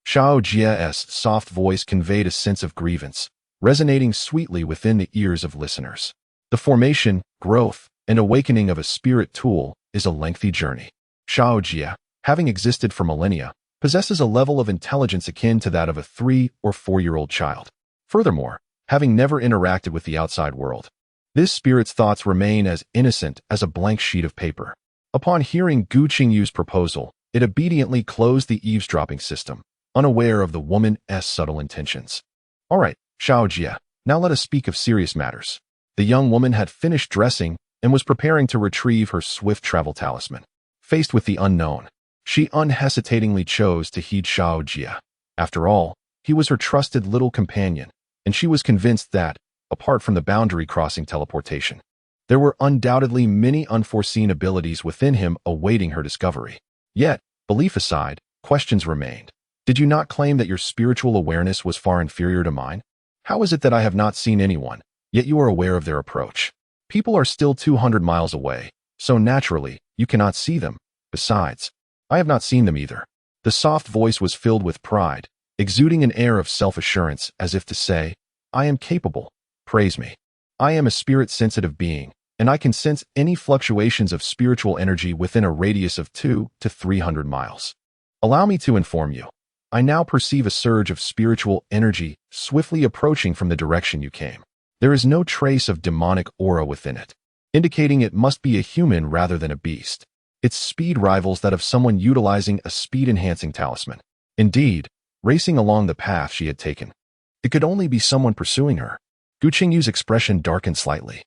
Xianxia's soft voice conveyed a sense of grievance, resonating sweetly within the ears of listeners. The formation, growth, and awakening of a spirit tool is a lengthy journey. Xianxia, having existed for millennia, possesses a level of intelligence akin to that of a 3- or 4-year-old child. Furthermore, having never interacted with the outside world, this spirit's thoughts remain as innocent as a blank sheet of paper. Upon hearing Gu Qingyu's proposal, it obediently closed the eavesdropping system, unaware of the woman's subtle intentions. All right, Xianxia, now let us speak of serious matters. The young woman had finished dressing and was preparing to retrieve her swift travel talisman. Faced with the unknown, she unhesitatingly chose to heed Xianxia. After all, he was her trusted little companion, and she was convinced that, apart from the boundary-crossing teleportation, there were undoubtedly many unforeseen abilities within him awaiting her discovery. Yet, belief aside, questions remained. Did you not claim that your spiritual awareness was far inferior to mine? How is it that I have not seen anyone, yet you are aware of their approach? People are still 200 miles away, so naturally, you cannot see them. Besides, I have not seen them either. The soft voice was filled with pride, exuding an air of self-assurance as if to say, I am capable. Praise me. I am a spirit-sensitive being, and I can sense any fluctuations of spiritual energy within a radius of 200 to 300 miles. Allow me to inform you. I now perceive a surge of spiritual energy swiftly approaching from the direction you came. There is no trace of demonic aura within it, indicating it must be a human rather than a beast. Its speed rivals that of someone utilizing a speed-enhancing talisman. Indeed, racing along the path she had taken, it could only be someone pursuing her. Gu Qingyu's expression darkened slightly.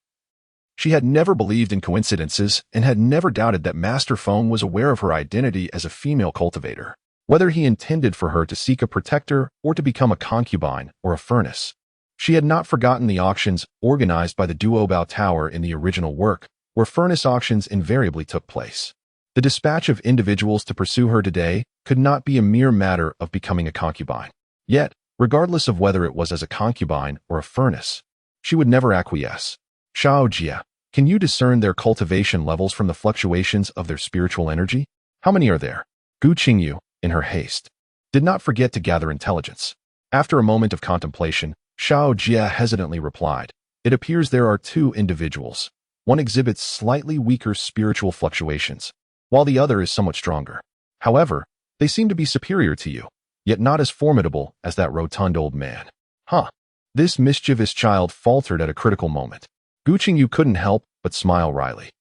She had never believed in coincidences and had never doubted that Master Feng was aware of her identity as a female cultivator, whether he intended for her to seek a protector or to become a concubine or a furnace. She had not forgotten the auctions organized by the Duobao Tower in the original work, where furnace auctions invariably took place. The dispatch of individuals to pursue her today could not be a mere matter of becoming a concubine. Yet, regardless of whether it was as a concubine or a furnace, she would never acquiesce. Xianxia, can you discern their cultivation levels from the fluctuations of their spiritual energy? How many are there? Gu Qingyu, in her haste, did not forget to gather intelligence. After a moment of contemplation, Xianxia hesitantly replied, it appears there are 2 individuals. One exhibits slightly weaker spiritual fluctuations, while the other is somewhat stronger. However, they seem to be superior to you, yet not as formidable as that rotund old man. Huh. This mischievous child faltered at a critical moment. Gu Qingyu couldn't help but smile wryly.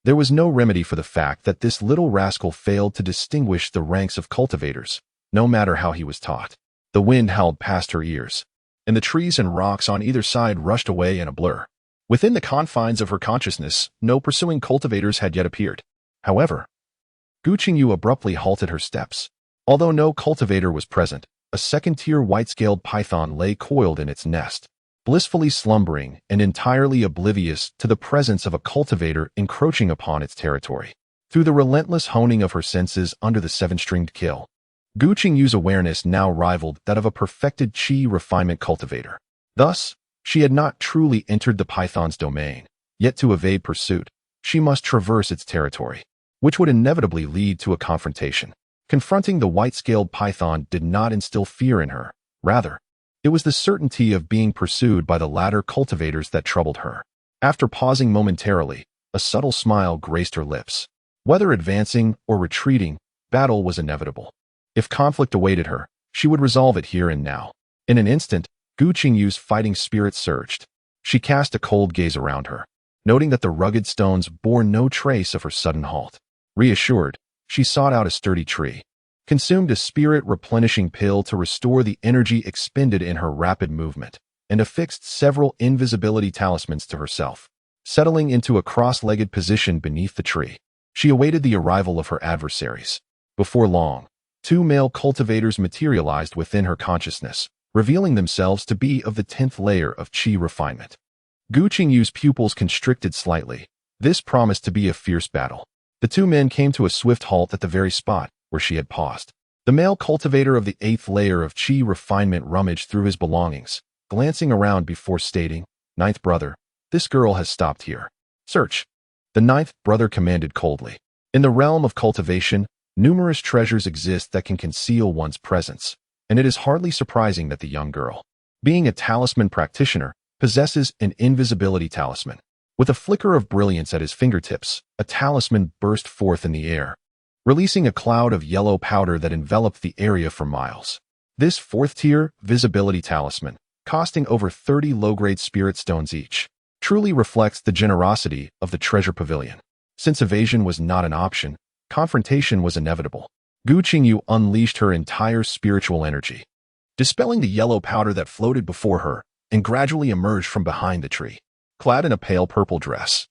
There was no remedy for the fact that this little rascal failed to distinguish the ranks of cultivators, no matter how he was taught. The wind howled past her ears, and the trees and rocks on either side rushed away in a blur. Within the confines of her consciousness, no pursuing cultivators had yet appeared. However, Gu Qingyu abruptly halted her steps. Although no cultivator was present, a second-tier white-scaled python lay coiled in its nest, blissfully slumbering and entirely oblivious to the presence of a cultivator encroaching upon its territory. Through the relentless honing of her senses under the seven-stringed kill, Gu Qingyu's awareness now rivaled that of a perfected chi refinement cultivator. Thus, she had not truly entered the python's domain, yet to evade pursuit, she must traverse its territory, which would inevitably lead to a confrontation. Confronting the white-scaled python did not instill fear in her. Rather, it was the certainty of being pursued by the latter cultivators that troubled her. After pausing momentarily, a subtle smile graced her lips. Whether advancing or retreating, battle was inevitable. If conflict awaited her, she would resolve it here and now. In an instant, Gu Qingyu's fighting spirit surged. She cast a cold gaze around her, noting that the rugged stones bore no trace of her sudden halt. Reassured, she sought out a sturdy tree, consumed a spirit-replenishing pill to restore the energy expended in her rapid movement, and affixed several invisibility talismans to herself. Settling into a cross-legged position beneath the tree, she awaited the arrival of her adversaries. Before long, two male cultivators materialized within her consciousness, revealing themselves to be of the 10th layer of chi refinement. Gu Qingyu's pupils constricted slightly. This promised to be a fierce battle. The two men came to a swift halt at the very spot where she had paused. The male cultivator of the 8th layer of chi refinement rummaged through his belongings, glancing around before stating, "Ninth brother, this girl has stopped here. Search." The 9th brother commanded coldly. In the realm of cultivation, numerous treasures exist that can conceal one's presence, and it is hardly surprising that the young girl, being a talisman practitioner, possesses an invisibility talisman. With a flicker of brilliance at his fingertips, a talisman burst forth in the air, releasing a cloud of yellow powder that enveloped the area for miles. This 4th-tier visibility talisman, costing over 30 low-grade spirit stones each, truly reflects the generosity of the treasure pavilion. Since evasion was not an option, confrontation was inevitable. Gu Qingyu unleashed her entire spiritual energy, dispelling the yellow powder that floated before her, and gradually emerged from behind the tree, clad in a pale purple dress.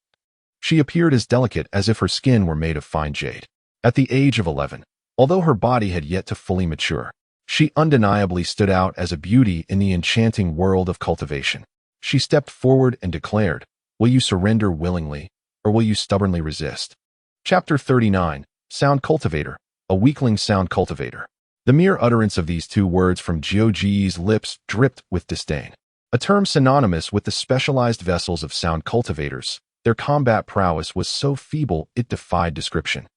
She appeared as delicate as if her skin were made of fine jade. At the age of 11, although her body had yet to fully mature, she undeniably stood out as a beauty in the enchanting world of cultivation. She stepped forward and declared, "Will you surrender willingly, or will you stubbornly resist?" Chapter 39, Sound Cultivator, a weakling sound cultivator. The mere utterance of these two words from Jiuji's lips dripped with disdain. A term synonymous with the specialized vessels of sound cultivators, their combat prowess was so feeble it defied description.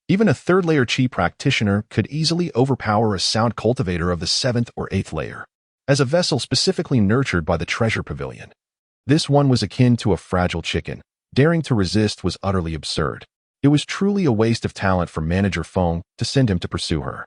Even a 3rd-layer chi practitioner could easily overpower a sound cultivator of the 7th or 8th layer. As a vessel specifically nurtured by the treasure pavilion, this one was akin to a fragile chicken. Daring to resist was utterly absurd. It was truly a waste of talent for Manager Feng to send him to pursue her.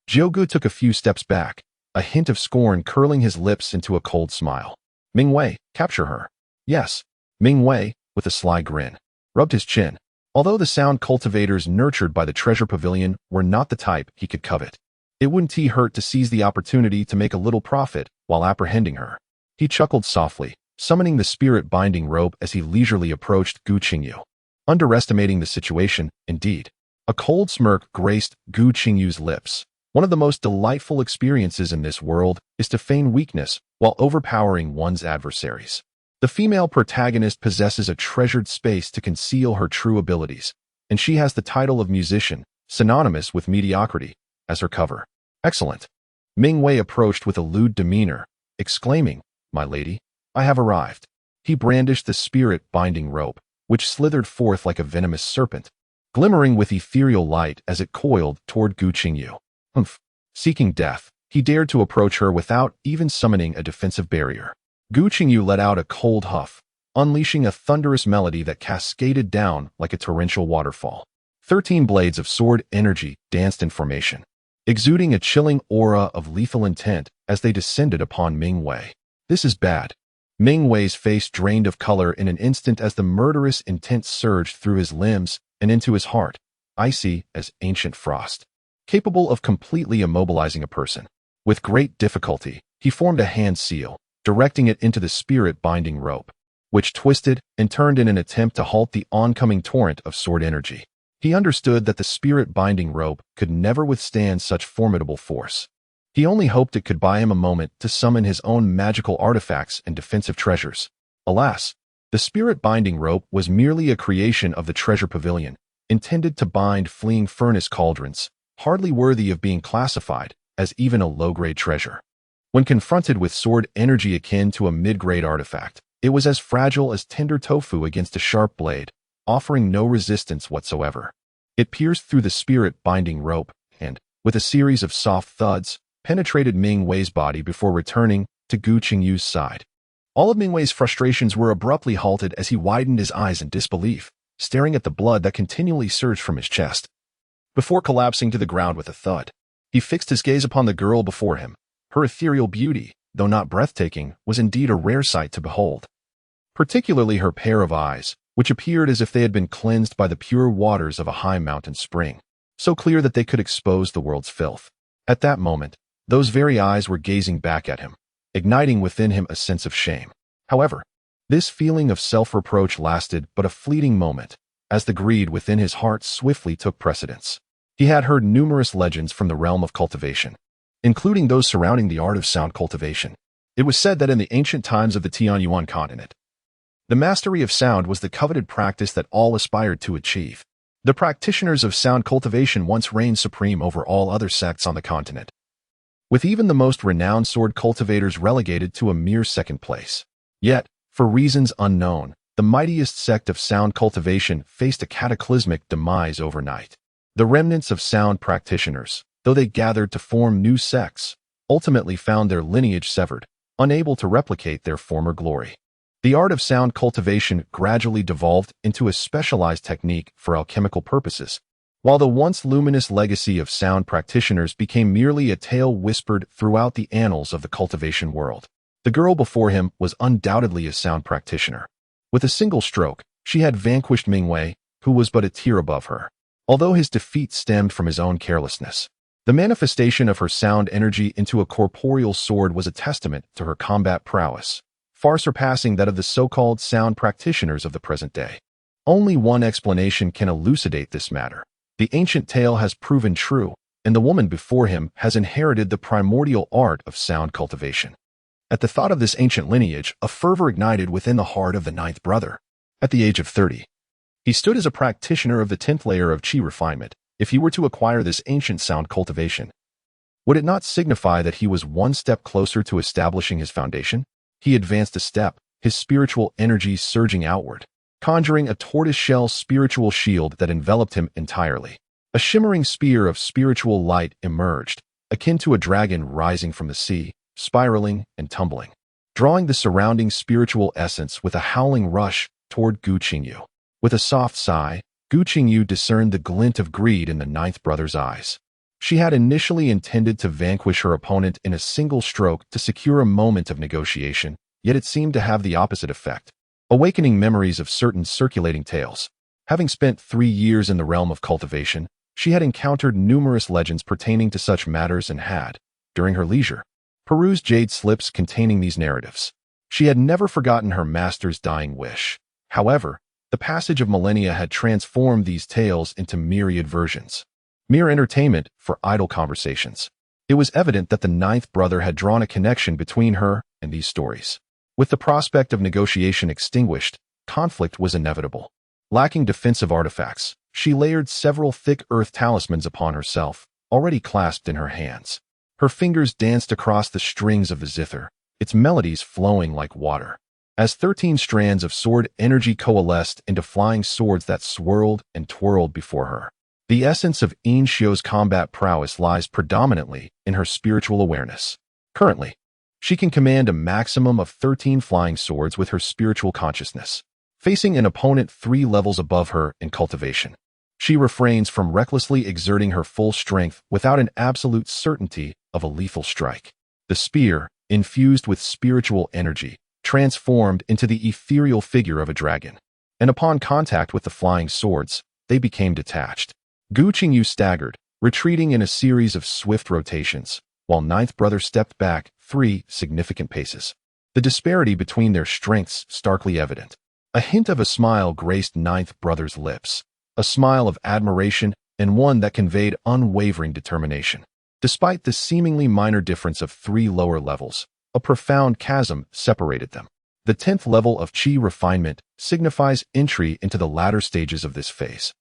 Jiugu took a few steps back, a hint of scorn curling his lips into a cold smile. "Ming Wei, capture her." "Yes." Ming Wei, with a sly grin, rubbed his chin. Although the sound cultivators nurtured by the treasure pavilion were not the type he could covet, it wouldn't hurt to seize the opportunity to make a little profit while apprehending her. He chuckled softly, summoning the spirit-binding rope as he leisurely approached Gu Qingyu. Underestimating the situation, indeed. A cold smirk graced Gu Qingyu's lips. One of the most delightful experiences in this world is to feign weakness while overpowering one's adversaries. The female protagonist possesses a treasured space to conceal her true abilities, and she has the title of musician, synonymous with mediocrity, as her cover. "Excellent." Ming Wei approached with a lewd demeanor, exclaiming, "My lady, I have arrived." He brandished the spirit-binding rope, which slithered forth like a venomous serpent, glimmering with ethereal light as it coiled toward Gu Qingyu. Humph. Seeking death, he dared to approach her without even summoning a defensive barrier. Gu Qingyu let out a cold huff, unleashing a thunderous melody that cascaded down like a torrential waterfall. 13 blades of sword energy danced in formation, exuding a chilling aura of lethal intent as they descended upon Ming Wei. "This is bad." Ming Wei's face drained of color in an instant as the murderous intent surged through his limbs and into his heart, icy as ancient frost, capable of completely immobilizing a person. With great difficulty, he formed a hand seal, directing it into the spirit-binding rope, which twisted and turned in an attempt to halt the oncoming torrent of sword energy. He understood that the spirit-binding rope could never withstand such formidable force. He only hoped it could buy him a moment to summon his own magical artifacts and defensive treasures. Alas, the spirit-binding rope was merely a creation of the treasure pavilion, intended to bind fleeing furnace cauldrons, hardly worthy of being classified as even a low-grade treasure. When confronted with sword energy akin to a mid-grade artifact, it was as fragile as tender tofu against a sharp blade, offering no resistance whatsoever. It pierced through the spirit-binding rope and, with a series of soft thuds, penetrated Ming Wei's body before returning to Gu Qingyu's side. All of Ming Wei's frustrations were abruptly halted as he widened his eyes in disbelief, staring at the blood that continually surged from his chest. Before collapsing to the ground with a thud, he fixed his gaze upon the girl before him. Her ethereal beauty, though not breathtaking, was indeed a rare sight to behold. Particularly her pair of eyes, which appeared as if they had been cleansed by the pure waters of a high mountain spring, so clear that they could expose the world's filth. At that moment, those very eyes were gazing back at him, igniting within him a sense of shame. However, this feeling of self-reproach lasted but a fleeting moment, as the greed within his heart swiftly took precedence. He had heard numerous legends from the realm of cultivation, including those surrounding the art of sound cultivation. It was said that in the ancient times of the Tianyuan continent, the mastery of sound was the coveted practice that all aspired to achieve. The practitioners of sound cultivation once reigned supreme over all other sects on the continent, with even the most renowned sword cultivators relegated to a mere second place. Yet, for reasons unknown, the mightiest sect of sound cultivation faced a cataclysmic demise overnight. The remnants of sound practitioners, though they gathered to form new sects, ultimately found their lineage severed, unable to replicate their former glory. The art of sound cultivation gradually devolved into a specialized technique for alchemical purposes, while the once luminous legacy of sound practitioners became merely a tale whispered throughout the annals of the cultivation world. The girl before him was undoubtedly a sound practitioner. With a single stroke, she had vanquished Ming Wei, who was but a tier above her. Although his defeat stemmed from his own carelessness, the manifestation of her sound energy into a corporeal sword was a testament to her combat prowess, far surpassing that of the so-called sound practitioners of the present day. Only one explanation can elucidate this matter. The ancient tale has proven true, and the woman before him has inherited the primordial art of sound cultivation. At the thought of this ancient lineage, a fervor ignited within the heart of the ninth brother. At the age of 30, he stood as a practitioner of the 10th layer of qi refinement. If he were to acquire this ancient sound cultivation, would it not signify that he was one step closer to establishing his foundation? He advanced a step, his spiritual energy surging outward, conjuring a tortoise-shell spiritual shield that enveloped him entirely. A shimmering spear of spiritual light emerged, akin to a dragon rising from the sea, spiraling and tumbling, drawing the surrounding spiritual essence with a howling rush toward Gu Qingyu. With a soft sigh, Gu Qingyu discerned the glint of greed in the ninth brother's eyes. She had initially intended to vanquish her opponent in a single stroke to secure a moment of negotiation, yet it seemed to have the opposite effect, awakening memories of certain circulating tales. Having spent 3 years in the realm of cultivation, she had encountered numerous legends pertaining to such matters and had, during her leisure, perused jade slips containing these narratives. She had never forgotten her master's dying wish. However, the passage of millennia had transformed these tales into myriad versions, mere entertainment for idle conversations. It was evident that the ninth brother had drawn a connection between her and these stories. With the prospect of negotiation extinguished, conflict was inevitable. Lacking defensive artifacts, she layered several thick earth talismans upon herself, already clasped in her hands. Her fingers danced across the strings of the zither, its melodies flowing like water. As 13 strands of sword energy coalesced into flying swords that swirled and twirled before her. The essence of Xianxia's combat prowess lies predominantly in her spiritual awareness. Currently, she can command a maximum of 13 flying swords with her spiritual consciousness, facing an opponent 3 levels above her in cultivation. She refrains from recklessly exerting her full strength without an absolute certainty of a lethal strike. The spear, infused with spiritual energy, transformed into the ethereal figure of a dragon. And upon contact with the flying swords, they became detached. Gu Qingyu staggered, retreating in a series of swift rotations, while Ninth Brother stepped back 3 significant paces. The disparity between their strengths starkly evident. A hint of a smile graced Ninth Brother's lips, a smile of admiration and one that conveyed unwavering determination. Despite the seemingly minor difference of 3 lower levels, a profound chasm separated them. The 10th level of Qi refinement signifies entry into the latter stages of this phase,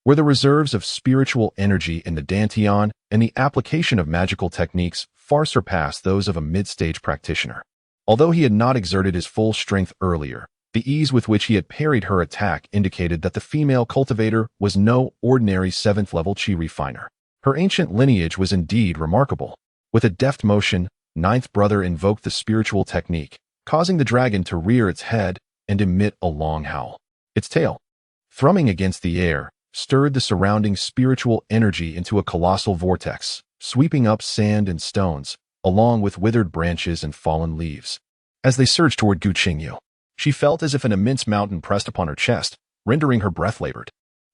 where the reserves of spiritual energy in the dantian and the application of magical techniques far surpass those of a mid-stage practitioner. Although he had not exerted his full strength earlier, the ease with which he had parried her attack indicated that the female cultivator was no ordinary 7th-level Qi refiner. Her ancient lineage was indeed remarkable. With a deft motion, Ninth Brother invoked the spiritual technique, causing the dragon to rear its head and emit a long howl. Its tail, thrumming against the air, stirred the surrounding spiritual energy into a colossal vortex, sweeping up sand and stones, along with withered branches and fallen leaves. As they surged toward Gu Qingyu, she felt as if an immense mountain pressed upon her chest, rendering her breath labored.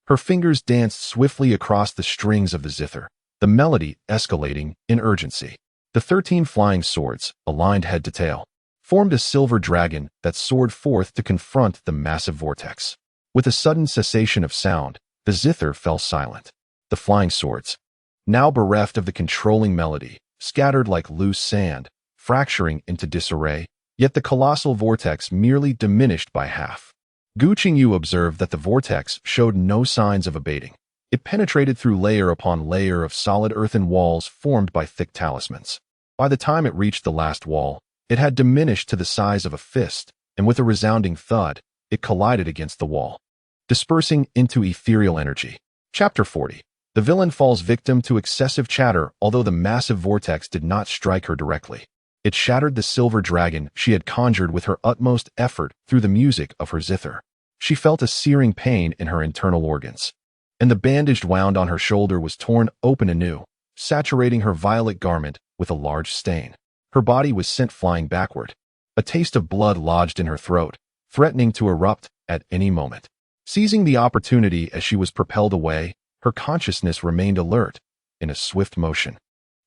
Her fingers danced swiftly across the strings of the zither, the melody escalating in urgency. The 13 flying swords, aligned head to tail, formed a silver dragon that soared forth to confront the massive vortex. With a sudden cessation of sound, the zither fell silent. The flying swords, now bereft of the controlling melody, scattered like loose sand, fracturing into disarray, yet the colossal vortex merely diminished by half. Gu Qingyu observed that the vortex showed no signs of abating. It penetrated through layer upon layer of solid earthen walls formed by thick talismans. By the time it reached the last wall, it had diminished to the size of a fist, and with a resounding thud, it collided against the wall, dispersing into ethereal energy. Chapter 40. The villain falls victim to excessive chatter, although the massive vortex did not strike her directly. It shattered the silver dragon she had conjured with her utmost effort through the music of her zither. She felt a searing pain in her internal organs, and the bandaged wound on her shoulder was torn open anew, saturating her violet garment with a large stain. Her body was sent flying backward. A taste of blood lodged in her throat, threatening to erupt at any moment. Seizing the opportunity as she was propelled away, her consciousness remained alert, in a swift motion.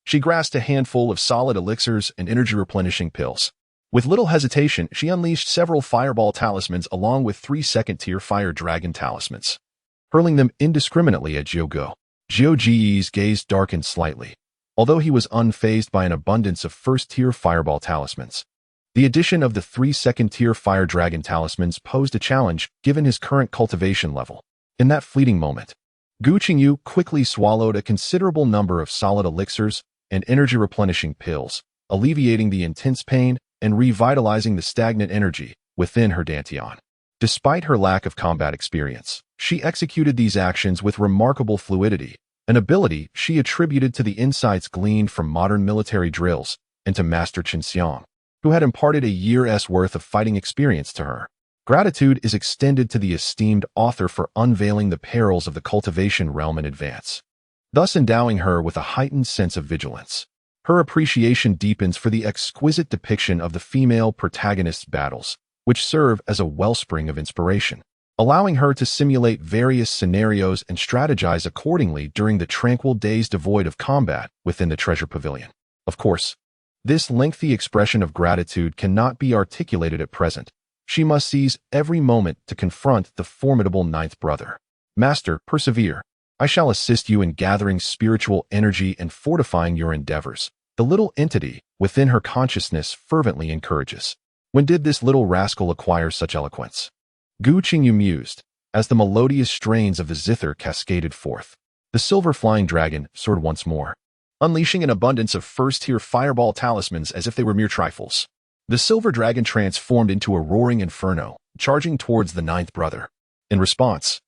She grasped a handful of solid elixirs and energy-replenishing pills. With little hesitation, she unleashed several fireball talismans along with 3 second-tier fire dragon talismans, hurling them indiscriminately at Zhou. Zhou Ji's gaze darkened slightly, although he was unfazed by an abundance of first-tier fireball talismans. The addition of the 3 second-tier fire dragon talismans posed a challenge given his current cultivation level. In that fleeting moment, Gu Qingyu quickly swallowed a considerable number of solid elixirs and energy-replenishing pills, alleviating the intense pain and revitalizing the stagnant energy within her dantian. Despite her lack of combat experience, she executed these actions with remarkable fluidity, an ability she attributed to the insights gleaned from modern military drills and to Master Xianxia, who had imparted a year's worth of fighting experience to her. Gratitude is extended to the esteemed author for unveiling the perils of the cultivation realm in advance, thus endowing her with a heightened sense of vigilance. Her appreciation deepens for the exquisite depiction of the female protagonist's battles, which serve as a wellspring of inspiration, allowing her to simulate various scenarios and strategize accordingly during the tranquil days devoid of combat within the treasure pavilion. Of course, this lengthy expression of gratitude cannot be articulated at present. She must seize every moment to confront the formidable Ninth Brother. Master, persevere. I shall assist you in gathering spiritual energy and fortifying your endeavors. The little entity within her consciousness fervently encourages. When did this little rascal acquire such eloquence? Gu Qingyu mused, as the melodious strains of the zither cascaded forth. The silver flying dragon soared once more, unleashing an abundance of first-tier fireball talismans as if they were mere trifles. The silver dragon transformed into a roaring inferno, charging towards the Ninth Brother. In response,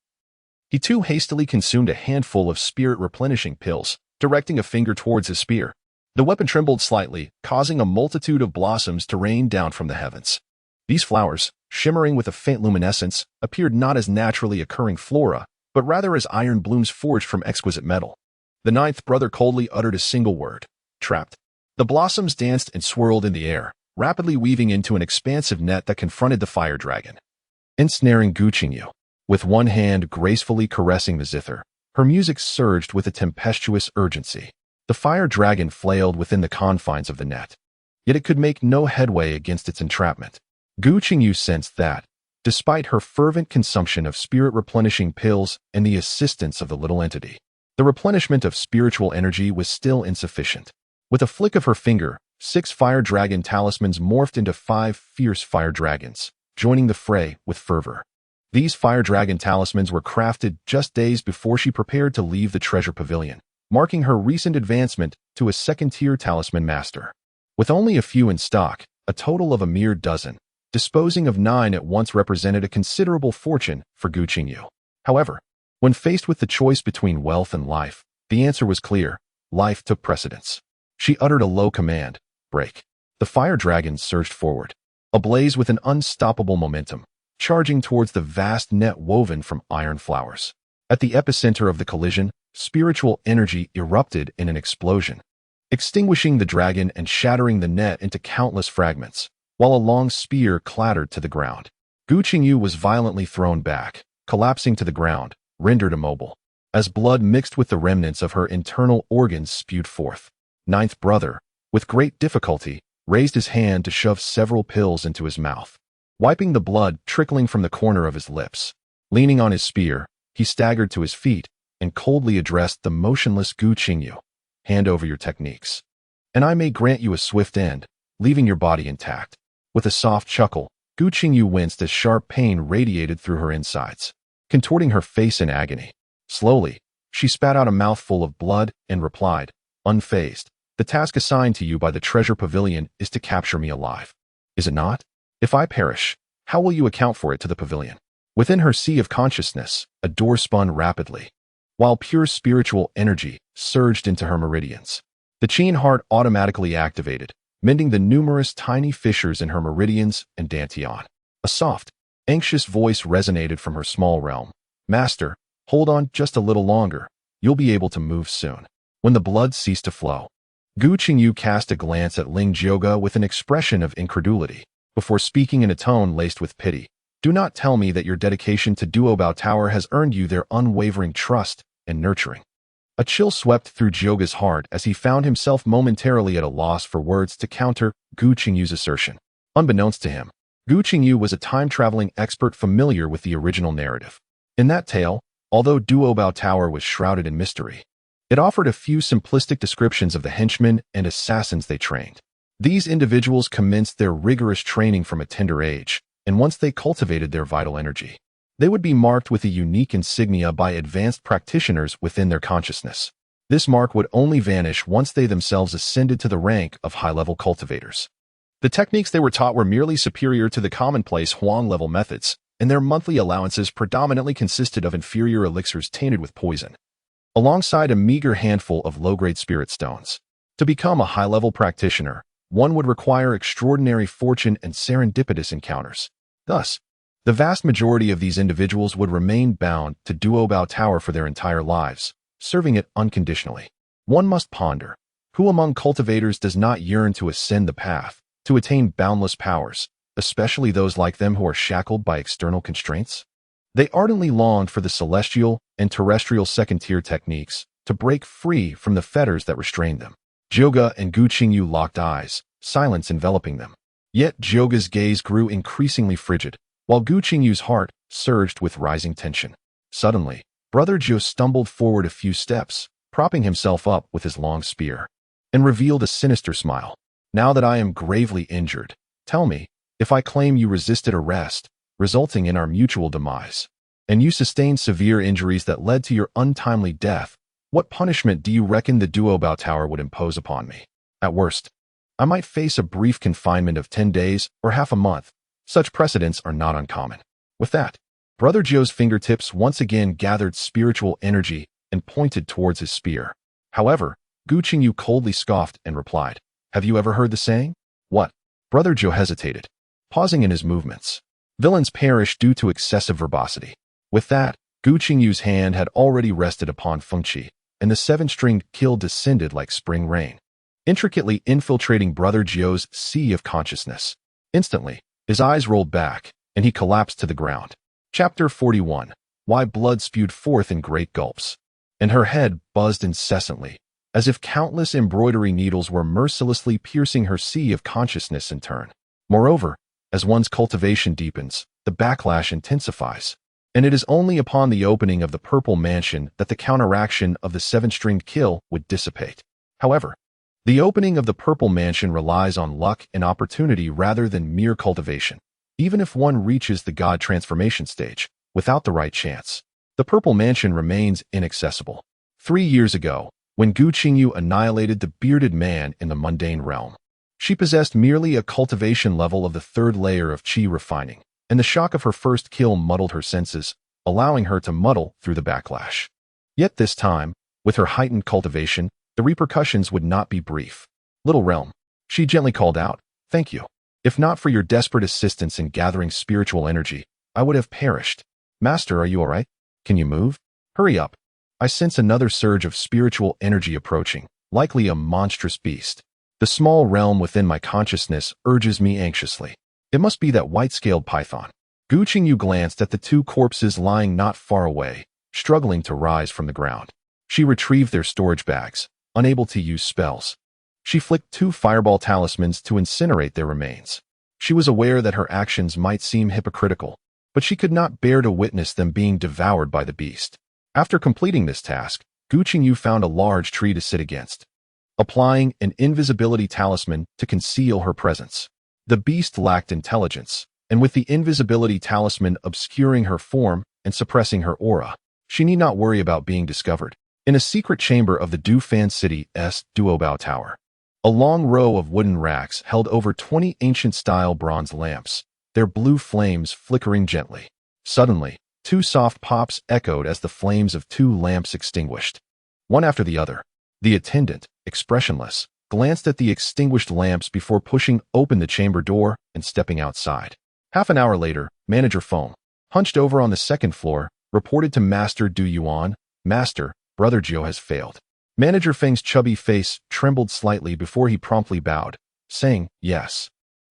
he too hastily consumed a handful of spirit-replenishing pills, directing a finger towards his spear. The weapon trembled slightly, causing a multitude of blossoms to rain down from the heavens. These flowers, shimmering with a faint luminescence, appeared not as naturally occurring flora, but rather as iron blooms forged from exquisite metal. The Ninth Brother coldly uttered a single word: trapped. The blossoms danced and swirled in the air, rapidly weaving into an expansive net that confronted the fire dragon. Ensnaring Gu Qingyu. With one hand gracefully caressing the zither, her music surged with a tempestuous urgency. The fire dragon flailed within the confines of the net, yet it could make no headway against its entrapment. Gu Qingyu sensed that, despite her fervent consumption of spirit-replenishing pills and the assistance of the little entity, the replenishment of spiritual energy was still insufficient. With a flick of her finger, 6 fire dragon talismans morphed into 5 fierce fire dragons, joining the fray with fervor. These fire dragon talismans were crafted just days before she prepared to leave the treasure pavilion, marking her recent advancement to a second-tier talisman master. With only a few in stock, a total of a mere dozen, disposing of 9 at once represented a considerable fortune for Gu Qingyu. However, when faced with the choice between wealth and life, the answer was clear. Life took precedence. She uttered a low command, "Break." The fire dragons surged forward, ablaze with an unstoppable momentum, charging towards the vast net woven from iron flowers. At the epicenter of the collision, spiritual energy erupted in an explosion, extinguishing the dragon and shattering the net into countless fragments, while a long spear clattered to the ground. Gu Qingyu was violently thrown back, collapsing to the ground, rendered immobile, as blood mixed with the remnants of her internal organs spewed forth. Ninth brother, with great difficulty, raised his hand to shove several pills into his mouth, wiping the blood trickling from the corner of his lips. Leaning on his spear, he staggered to his feet and coldly addressed the motionless Gu Qingyu. "Hand over your techniques, and I may grant you a swift end, leaving your body intact." With a soft chuckle, Gu Qingyu winced as sharp pain radiated through her insides, contorting her face in agony. Slowly, she spat out a mouthful of blood and replied, unfazed, "The task assigned to you by the treasure pavilion is to capture me alive. Is it not? If I perish, how will you account for it to the pavilion?" Within her sea of consciousness, a door spun rapidly, while pure spiritual energy surged into her meridians. The Qin heart automatically activated, mending the numerous tiny fissures in her meridians and dantian. A soft, anxious voice resonated from her small realm. "Master, hold on just a little longer. You'll be able to move soon." When the blood ceased to flow, Gu Qingyu cast a glance at Ling Jioge with an expression of incredulity, before speaking in a tone laced with pity. "Do not tell me that your dedication to Duobao Tower has earned you their unwavering trust and nurturing." A chill swept through Jioge's heart as he found himself momentarily at a loss for words to counter Gu Qingyu's assertion. Unbeknownst to him, Gu Qingyu was a time-traveling expert familiar with the original narrative. In that tale, although Duobao Tower was shrouded in mystery, it offered a few simplistic descriptions of the henchmen and assassins they trained. These individuals commenced their rigorous training from a tender age, and once they cultivated their vital energy, they would be marked with a unique insignia by advanced practitioners within their consciousness. This mark would only vanish once they themselves ascended to the rank of high-level cultivators. The techniques they were taught were merely superior to the commonplace Huang-level methods, and their monthly allowances predominantly consisted of inferior elixirs tainted with poison, alongside a meager handful of low-grade spirit stones. To become a high-level practitioner, one would require extraordinary fortune and serendipitous encounters. Thus, the vast majority of these individuals would remain bound to Duobao Tower for their entire lives, serving it unconditionally. One must ponder, who among cultivators does not yearn to ascend the path, to attain boundless powers, especially those like them who are shackled by external constraints? They ardently longed for the celestial and terrestrial second-tier techniques to break free from the fetters that restrained them. Jioge and Gu Qingyu locked eyes, silence enveloping them. Yet Jioge's gaze grew increasingly frigid, while Gu Qingyu's heart surged with rising tension. Suddenly, Brother Zhou stumbled forward a few steps, propping himself up with his long spear, and revealed a sinister smile. "Now that I am gravely injured, tell me, if I claim you resisted arrest, resulting in our mutual demise, and you sustained severe injuries that led to your untimely death, what punishment do you reckon the Duobao Tower would impose upon me? At worst, I might face a brief confinement of 10 days or half a month. Such precedents are not uncommon." With that, Brother Zhou's fingertips once again gathered spiritual energy and pointed towards his spear. However, Gu Qingyu coldly scoffed and replied, "Have you ever heard the saying?" "What?" Brother Zhou hesitated, pausing in his movements. "Villains perish due to excessive verbosity." With that, Gu Qingyu's hand had already rested upon Fengqi, and the 7-stringed kill descended like spring rain. intricately infiltrating Brother Jio's sea of consciousness. Instantly, his eyes rolled back, and he collapsed to the ground. Chapter 41. Why Blood Spewed Forth in Great Gulps. And her head buzzed incessantly, as if countless embroidery needles were mercilessly piercing her sea of consciousness in turn. Moreover, as one's cultivation deepens, the backlash intensifies, and it is only upon the opening of the purple mansion that the counteraction of the seven-stringed kill would dissipate. However, the opening of the purple mansion relies on luck and opportunity rather than mere cultivation. Even if one reaches the god transformation stage, without the right chance, the purple mansion remains inaccessible. 3 years ago, when Gu Qingyu annihilated the bearded man in the mundane realm, she possessed merely a cultivation level of the 3rd layer of qi refining, and the shock of her first kill muddled her senses, allowing her to muddle through the backlash. Yet this time, with her heightened cultivation, the repercussions would not be brief. "Little realm," she gently called out, "thank you. If not for your desperate assistance in gathering spiritual energy, I would have perished. Master, are you all right? Can you move? Hurry up. I sense another surge of spiritual energy approaching, likely a monstrous beast. The small realm within my consciousness urges me anxiously. It must be that white-scaled python." Gu Qingyu glanced at the 2 corpses lying not far away, struggling to rise from the ground. She retrieved their storage bags, unable to use spells. She flicked 2 fireball talismans to incinerate their remains. She was aware that her actions might seem hypocritical, but she could not bear to witness them being devoured by the beast. After completing this task, Gu Qingyu found a large tree to sit against, applying an invisibility talisman to conceal her presence. The beast lacked intelligence, and with the invisibility talisman obscuring her form and suppressing her aura, she need not worry about being discovered. In a secret chamber of the Dufan City's Duobao Tower, a long row of wooden racks held over 20 ancient-style bronze lamps, their blue flames flickering gently. Suddenly, 2 soft pops echoed as the flames of 2 lamps extinguished. One after the other, the attendant, expressionless, glanced at the extinguished lamps before pushing open the chamber door and stepping outside. Half an hour later, Manager Feng, hunched over on the 2nd floor, reported to Master Du Yuan, "Master, Brother Jio has failed." Manager Feng's chubby face trembled slightly before he promptly bowed, saying, "Yes,"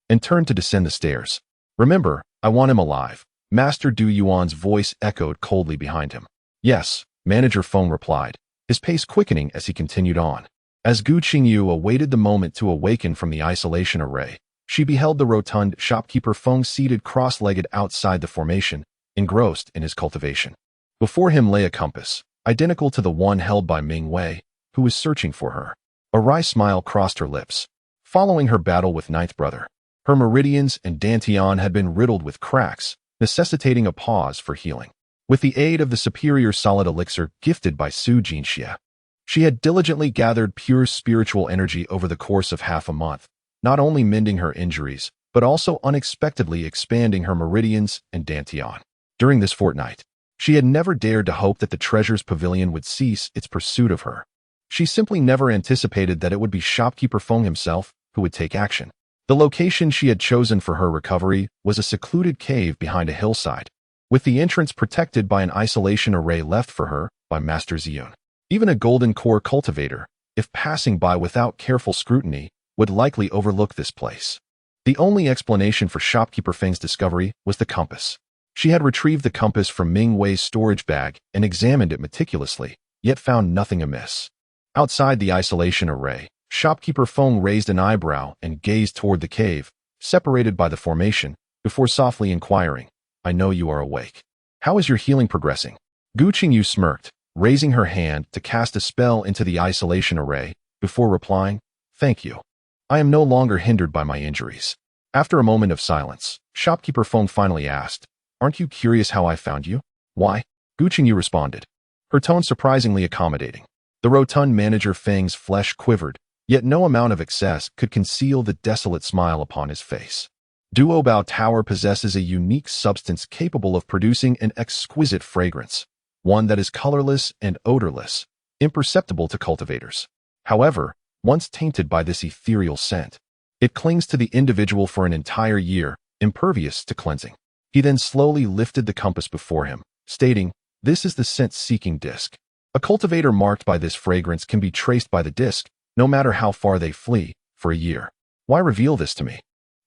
and turned to descend the stairs. "Remember, I want him alive." Master Du Yuan's voice echoed coldly behind him. "Yes," Manager Feng replied, his pace quickening as he continued on. As Gu Qingyu awaited the moment to awaken from the isolation array, she beheld the rotund shopkeeper Feng seated cross-legged outside the formation, engrossed in his cultivation. Before him lay a compass, identical to the one held by Ming Wei, who was searching for her. A wry smile crossed her lips. Following her battle with Ninth Brother, her meridians and dantian had been riddled with cracks, necessitating a pause for healing. With the aid of the superior solid elixir gifted by Su Jinxia, she had diligently gathered pure spiritual energy over the course of half a month, not only mending her injuries, but also unexpectedly expanding her meridians and dantian. During this fortnight, she had never dared to hope that the treasure's pavilion would cease its pursuit of her. She simply never anticipated that it would be shopkeeper Feng himself who would take action. The location she had chosen for her recovery was a secluded cave behind a hillside, with the entrance protected by an isolation array left for her by Master Ziyun. Even a golden core cultivator, if passing by without careful scrutiny, would likely overlook this place. The only explanation for shopkeeper Feng's discovery was the compass. She had retrieved the compass from Ming Wei's storage bag and examined it meticulously, yet found nothing amiss. Outside the isolation array, shopkeeper Feng raised an eyebrow and gazed toward the cave, separated by the formation, before softly inquiring, "I know you are awake. How is your healing progressing?" Gu Qingyu smirked, raising her hand to cast a spell into the isolation array, before replying, "Thank you. I am no longer hindered by my injuries." After a moment of silence, shopkeeper Feng finally asked, "Aren't you curious how I found you?" "Why?" Gu Qingyu responded, her tone surprisingly accommodating. The rotund manager Feng's flesh quivered, yet no amount of excess could conceal the desolate smile upon his face. Duobao Tower possesses a unique substance capable of producing an exquisite fragrance, one that is colorless and odorless, imperceptible to cultivators. However, once tainted by this ethereal scent, it clings to the individual for an entire year, impervious to cleansing. He then slowly lifted the compass before him, stating, "This is the scent-seeking disc. A cultivator marked by this fragrance can be traced by the disc, no matter how far they flee, for a year. Why reveal this to me?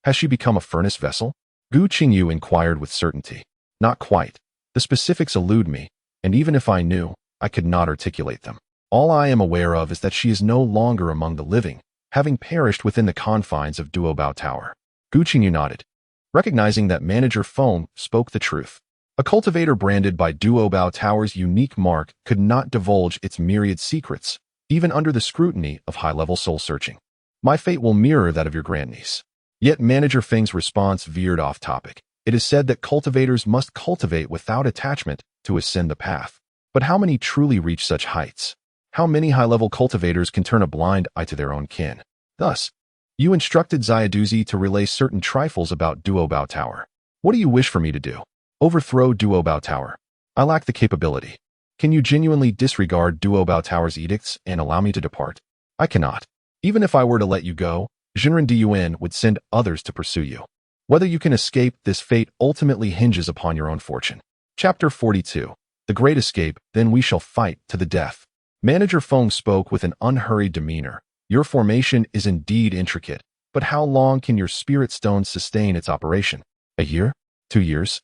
Has she become a furnace vessel? Gu Qingyu inquired with certainty. Not quite. The specifics elude me, and even if I knew, I could not articulate them. All I am aware of is that she is no longer among the living, having perished within the confines of Duobao Tower. Gu Qingyu nodded, recognizing that Manager Feng spoke the truth. A cultivator branded by Duobao Tower's unique mark could not divulge its myriad secrets, even under the scrutiny of high-level soul-searching. My fate will mirror that of your grandniece. Yet Manager Feng's response veered off topic. It is said that cultivators must cultivate without attachment to ascend the path. But how many truly reach such heights? How many high-level cultivators can turn a blind eye to their own kin? Thus, you instructed Xiaoduzi to relay certain trifles about Duobao Tower. What do you wish for me to do? Overthrow Duobao Tower. I lack the capability. Can you genuinely disregard Duobao Tower's edicts and allow me to depart? I cannot. Even if I were to let you go, Jinren Diyuan would send others to pursue you. Whether you can escape this fate ultimately hinges upon your own fortune. Chapter 42. The Great Escape, then we shall fight to the death. Manager Feng spoke with an unhurried demeanor. Your formation is indeed intricate, but how long can your spirit stone sustain its operation? A year? 2 years?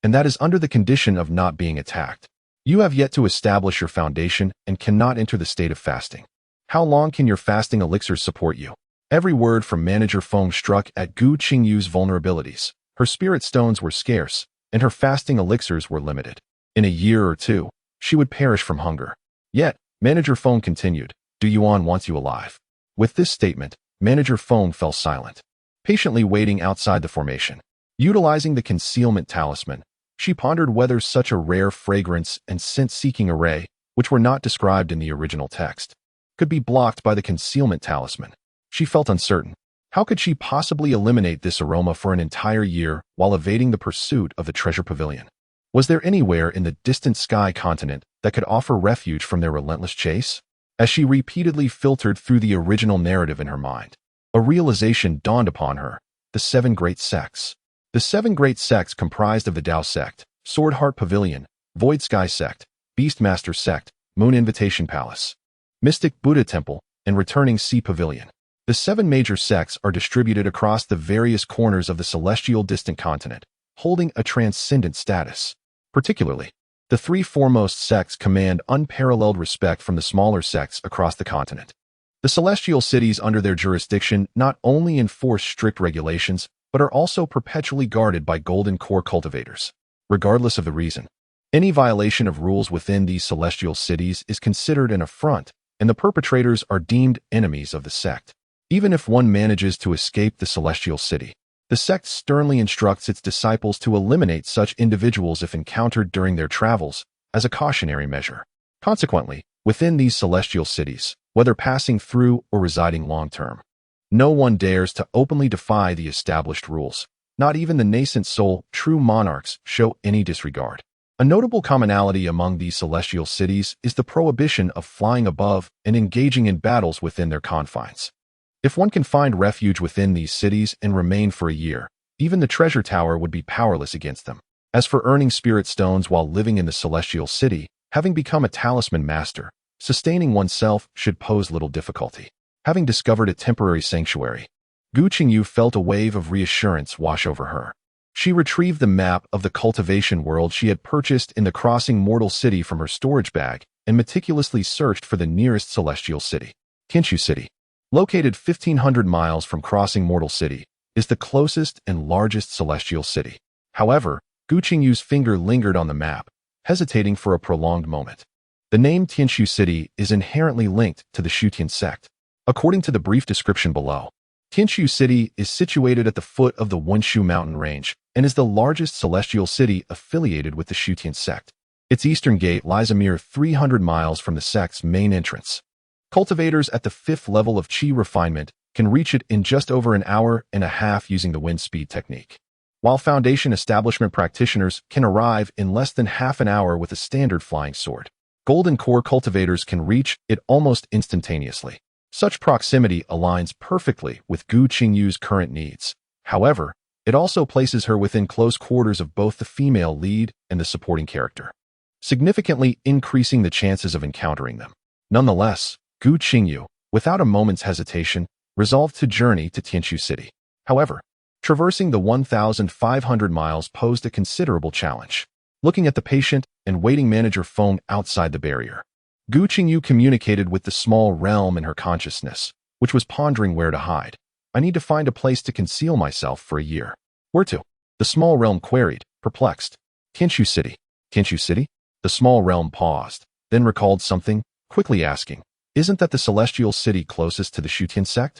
And that is under the condition of not being attacked. You have yet to establish your foundation and cannot enter the state of fasting. How long can your fasting elixirs support you? Every word from Manager Feng struck at Gu Qingyu's vulnerabilities. Her spirit stones were scarce, and her fasting elixirs were limited. In a year or two, she would perish from hunger. Yet, Manager Feng continued, Duyuan wants you alive. With this statement, Manager Feng fell silent, patiently waiting outside the formation. Utilizing the concealment talisman, she pondered whether such a rare fragrance and scent-seeking array, which were not described in the original text, could be blocked by the concealment talisman. She felt uncertain. How could she possibly eliminate this aroma for an entire year while evading the pursuit of the treasure pavilion? Was there anywhere in the distant sky continent that could offer refuge from their relentless chase? As she repeatedly filtered through the original narrative in her mind, a realization dawned upon her: the 7 great sects. The 7 great sects comprised of the Dao sect, Sword Heart Pavilion, Void Sky sect, Beastmaster sect, Moon Invitation Palace, Mystic Buddha Temple, and Returning Sea Pavilion. The 7 major sects are distributed across the various corners of the celestial distant continent, holding a transcendent status. Particularly, the 3 foremost sects command unparalleled respect from the smaller sects across the continent. The celestial cities under their jurisdiction not only enforce strict regulations, but are also perpetually guarded by golden core cultivators. Regardless of the reason, any violation of rules within these celestial cities is considered an affront, and the perpetrators are deemed enemies of the sect. Even if one manages to escape the celestial city, the sect sternly instructs its disciples to eliminate such individuals if encountered during their travels, as a cautionary measure. Consequently, within these celestial cities, whether passing through or residing long-term, no one dares to openly defy the established rules. Not even the nascent soul, true monarchs, show any disregard. A notable commonality among these celestial cities is the prohibition of flying above and engaging in battles within their confines. If one can find refuge within these cities and remain for a year, even the treasure tower would be powerless against them. As for earning spirit stones while living in the celestial city, having become a talisman master, sustaining oneself should pose little difficulty. Having discovered a temporary sanctuary, Gu Qingyu felt a wave of reassurance wash over her. She retrieved the map of the cultivation world she had purchased in the Crossing Mortal City from her storage bag and meticulously searched for the nearest celestial city. Qingyu City, located 1,500 miles from Crossing Mortal City, is the closest and largest celestial city. However, Gu Qingyu's finger lingered on the map, hesitating for a prolonged moment. The name Tianshu City is inherently linked to the Shutian sect. According to the brief description below, Tianshu City is situated at the foot of the Wunshu mountain range and is the largest celestial city affiliated with the Shutian sect. Its eastern gate lies a mere 300 miles from the sect's main entrance. Cultivators at the 5th level of Qi refinement can reach it in just over an hour and a half using the wind speed technique, while Foundation establishment practitioners can arrive in less than half an hour with a standard flying sword. Golden Core cultivators can reach it almost instantaneously. Such proximity aligns perfectly with Gu Qingyu's current needs. However, it also places her within close quarters of both the female lead and the supporting character, significantly increasing the chances of encountering them. Nonetheless, Gu Qingyu, without a moment's hesitation, resolved to journey to Tianqiu City. However, traversing the 1,500 miles posed a considerable challenge. Looking at the patient and waiting manager Feng outside the barrier, Gu Qingyu communicated with the small realm in her consciousness, which was pondering where to hide. I need to find a place to conceal myself for a year. Where to? The small realm queried, perplexed. Tianqiu City. Tianqiu City? The small realm paused, then recalled something, quickly asking, isn't that the celestial city closest to the Shutian sect?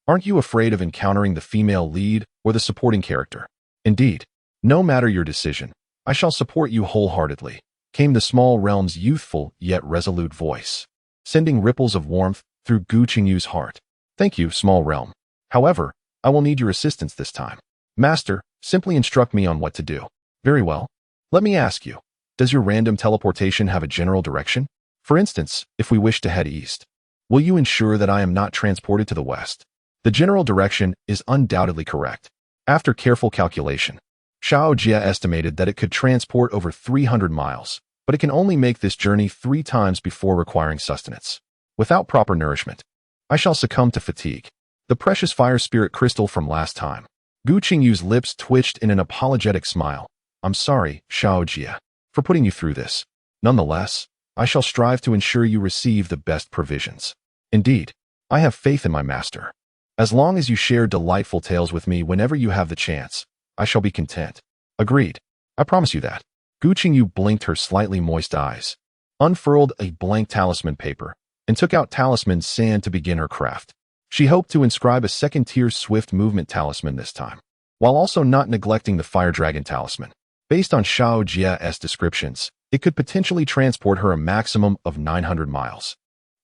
Aren't you afraid of encountering the female lead or the supporting character? Indeed, no matter your decision, I shall support you wholeheartedly, came the small realm's youthful yet resolute voice, sending ripples of warmth through Gu Qingyu's heart. Thank you, small realm. However, I will need your assistance this time. Master, simply instruct me on what to do. Very well. Let me ask you, does your random teleportation have a general direction? For instance, if we wish to head east, will you ensure that I am not transported to the west? The general direction is undoubtedly correct. After careful calculation, Xianxia estimated that it could transport over 300 miles, but it can only make this journey 3 times before requiring sustenance. Without proper nourishment, I shall succumb to fatigue. The precious fire spirit crystal from last time. Gu Qingyu's lips twitched in an apologetic smile. I'm sorry, Xianxia, for putting you through this. Nonetheless, I shall strive to ensure you receive the best provisions. Indeed, I have faith in my master. As long as you share delightful tales with me whenever you have the chance, I shall be content. Agreed. I promise you that. Gu Qingyu blinked her slightly moist eyes, unfurled a blank talisman paper, and took out talisman sand to begin her craft. She hoped to inscribe a second-tier swift movement talisman this time, while also not neglecting the fire dragon talisman. Based on Xianxia's descriptions, it could potentially transport her a maximum of 900 miles.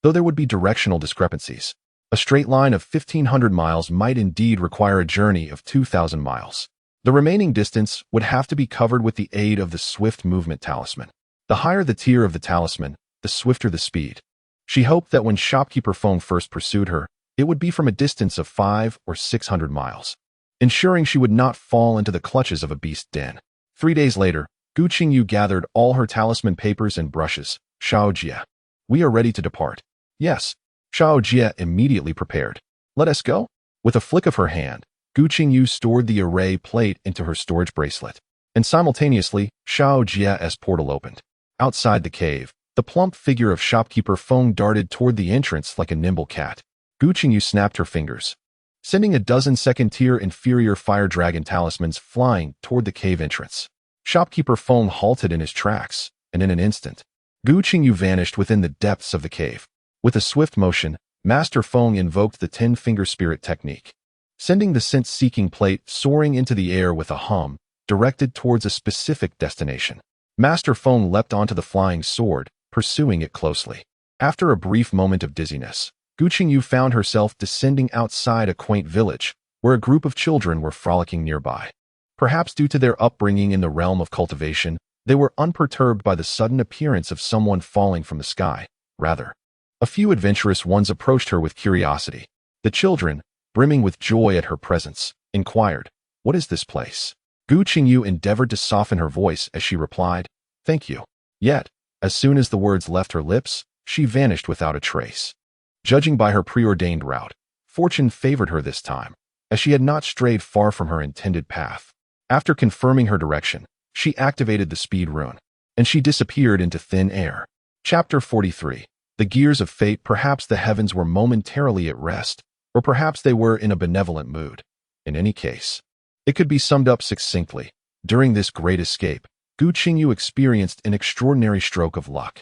Though there would be directional discrepancies, a straight line of 1,500 miles might indeed require a journey of 2,000 miles. The remaining distance would have to be covered with the aid of the swift movement talisman. The higher the tier of the talisman, the swifter the speed. She hoped that when shopkeeper Feng first pursued her, it would be from a distance of 500 or 600 miles, ensuring she would not fall into the clutches of a beast den. 3 days later, Gu Qingyu gathered all her talisman papers and brushes. Xianxia, we are ready to depart. Yes. Xianxia immediately prepared. Let us go? With a flick of her hand, Gu Qingyu stored the array plate into her storage bracelet, and simultaneously, Xianxia's portal opened. Outside the cave, the plump figure of shopkeeper Feng darted toward the entrance like a nimble cat. Gu Qingyu snapped her fingers, sending a dozen second-tier inferior fire dragon talismans flying toward the cave entrance. Shopkeeper Feng halted in his tracks, and in an instant, Gu Qingyu vanished within the depths of the cave. With a swift motion, Master Feng invoked the 10-finger spirit technique, sending the scent-seeking plate soaring into the air with a hum, directed towards a specific destination. Master Feng leapt onto the flying sword, pursuing it closely. After a brief moment of dizziness, Gu Qingyu found herself descending outside a quaint village, where a group of children were frolicking nearby. Perhaps due to their upbringing in the realm of cultivation, they were unperturbed by the sudden appearance of someone falling from the sky. Rather, a few adventurous ones approached her with curiosity. The children, brimming with joy at her presence, inquired, "What is this place?" Gu Qingyu endeavored to soften her voice as she replied, "Thank you." Yet, as soon as the words left her lips, she vanished without a trace. Judging by her preordained route, fortune favored her this time, as she had not strayed far from her intended path. After confirming her direction, she activated the speed rune, and she disappeared into thin air. Chapter 43. The gears of fate. Perhaps the heavens were momentarily at rest, or perhaps they were in a benevolent mood. In any case, it could be summed up succinctly. During this great escape, Gu Qingyu experienced an extraordinary stroke of luck.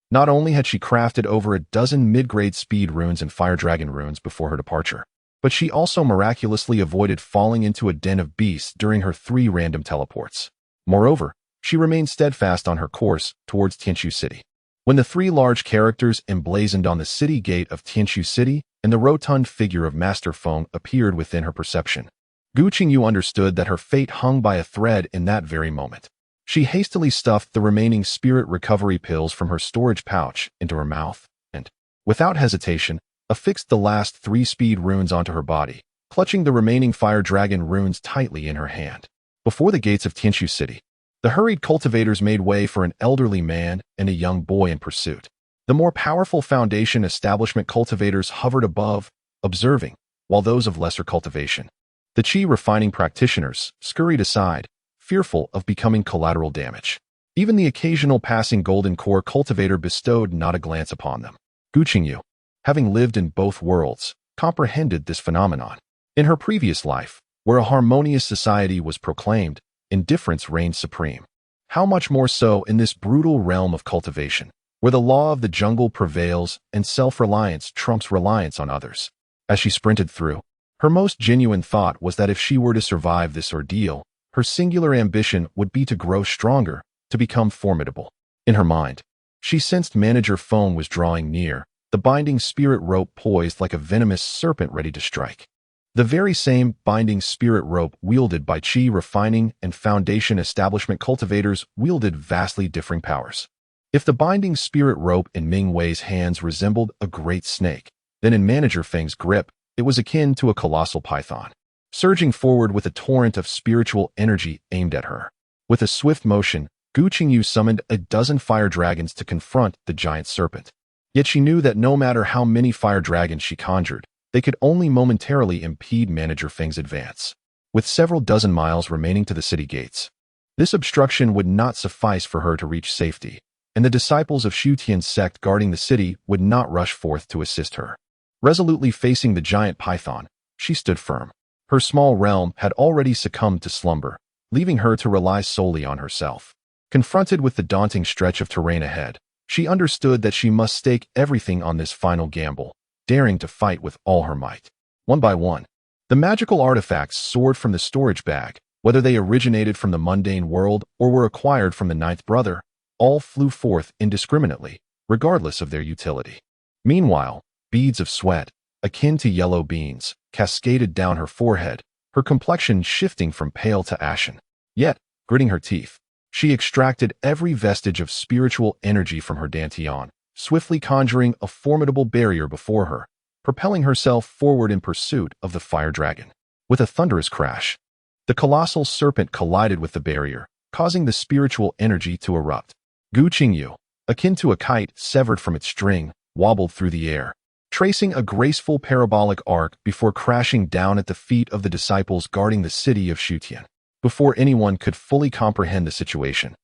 Not only had she crafted over a dozen mid-grade speed runes and fire dragon runes before her departure, but she also miraculously avoided falling into a den of beasts during her 3 random teleports. Moreover, she remained steadfast on her course towards Tianqiu City. When the 3 large characters emblazoned on the city gate of Tianqiu City and the rotund figure of Master Feng appeared within her perception, Gu Qingyu understood that her fate hung by a thread in that very moment. She hastily stuffed the remaining spirit recovery pills from her storage pouch into her mouth and, without hesitation, affixed the last 3 speed runes onto her body, clutching the remaining fire dragon runes tightly in her hand. Before the gates of Tianqiu City, the hurried cultivators made way for an elderly man and a young boy in pursuit. The more powerful foundation establishment cultivators hovered above, observing, while those of lesser cultivation, the chi refining practitioners, scurried aside, fearful of becoming collateral damage. Even the occasional passing golden core cultivator bestowed not a glance upon them. Gu Qingyu, having lived in both worlds, comprehended this phenomenon. In her previous life, where a harmonious society was proclaimed, indifference reigned supreme. How much more so in this brutal realm of cultivation, where the law of the jungle prevails and self-reliance trumps reliance on others. As she sprinted through, her most genuine thought was that if she were to survive this ordeal, her singular ambition would be to grow stronger, to become formidable. In her mind, she sensed Manager Phone was drawing near, the binding spirit rope poised like a venomous serpent ready to strike. The very same binding spirit rope wielded by chi refining and foundation establishment cultivators wielded vastly differing powers. If the binding spirit rope in Ming Wei's hands resembled a great snake, then in Manager Feng's grip, it was akin to a colossal python, surging forward with a torrent of spiritual energy aimed at her. With a swift motion, Gu Qingyu summoned a dozen fire dragons to confront the giant serpent. Yet she knew that no matter how many fire dragons she conjured, they could only momentarily impede Manager Feng's advance. With several dozen miles remaining to the city gates, this obstruction would not suffice for her to reach safety, and the disciples of Shutian's sect guarding the city would not rush forth to assist her. Resolutely facing the giant python, she stood firm. Her small realm had already succumbed to slumber, leaving her to rely solely on herself. Confronted with the daunting stretch of terrain ahead, she understood that she must stake everything on this final gamble, daring to fight with all her might. One by one, the magical artifacts soared from the storage bag, whether they originated from the mundane world or were acquired from the ninth brother, all flew forth indiscriminately, regardless of their utility. Meanwhile, beads of sweat, akin to yellow beans, cascaded down her forehead, her complexion shifting from pale to ashen. Yet, gritting her teeth, she extracted every vestige of spiritual energy from her dantian, swiftly conjuring a formidable barrier before her, propelling herself forward in pursuit of the fire dragon. With a thunderous crash, the colossal serpent collided with the barrier, causing the spiritual energy to erupt. Gu Qingyu, akin to a kite severed from its string, wobbled through the air, tracing a graceful parabolic arc before crashing down at the feet of the disciples guarding the city of Shutian. Before anyone could fully comprehend the situation,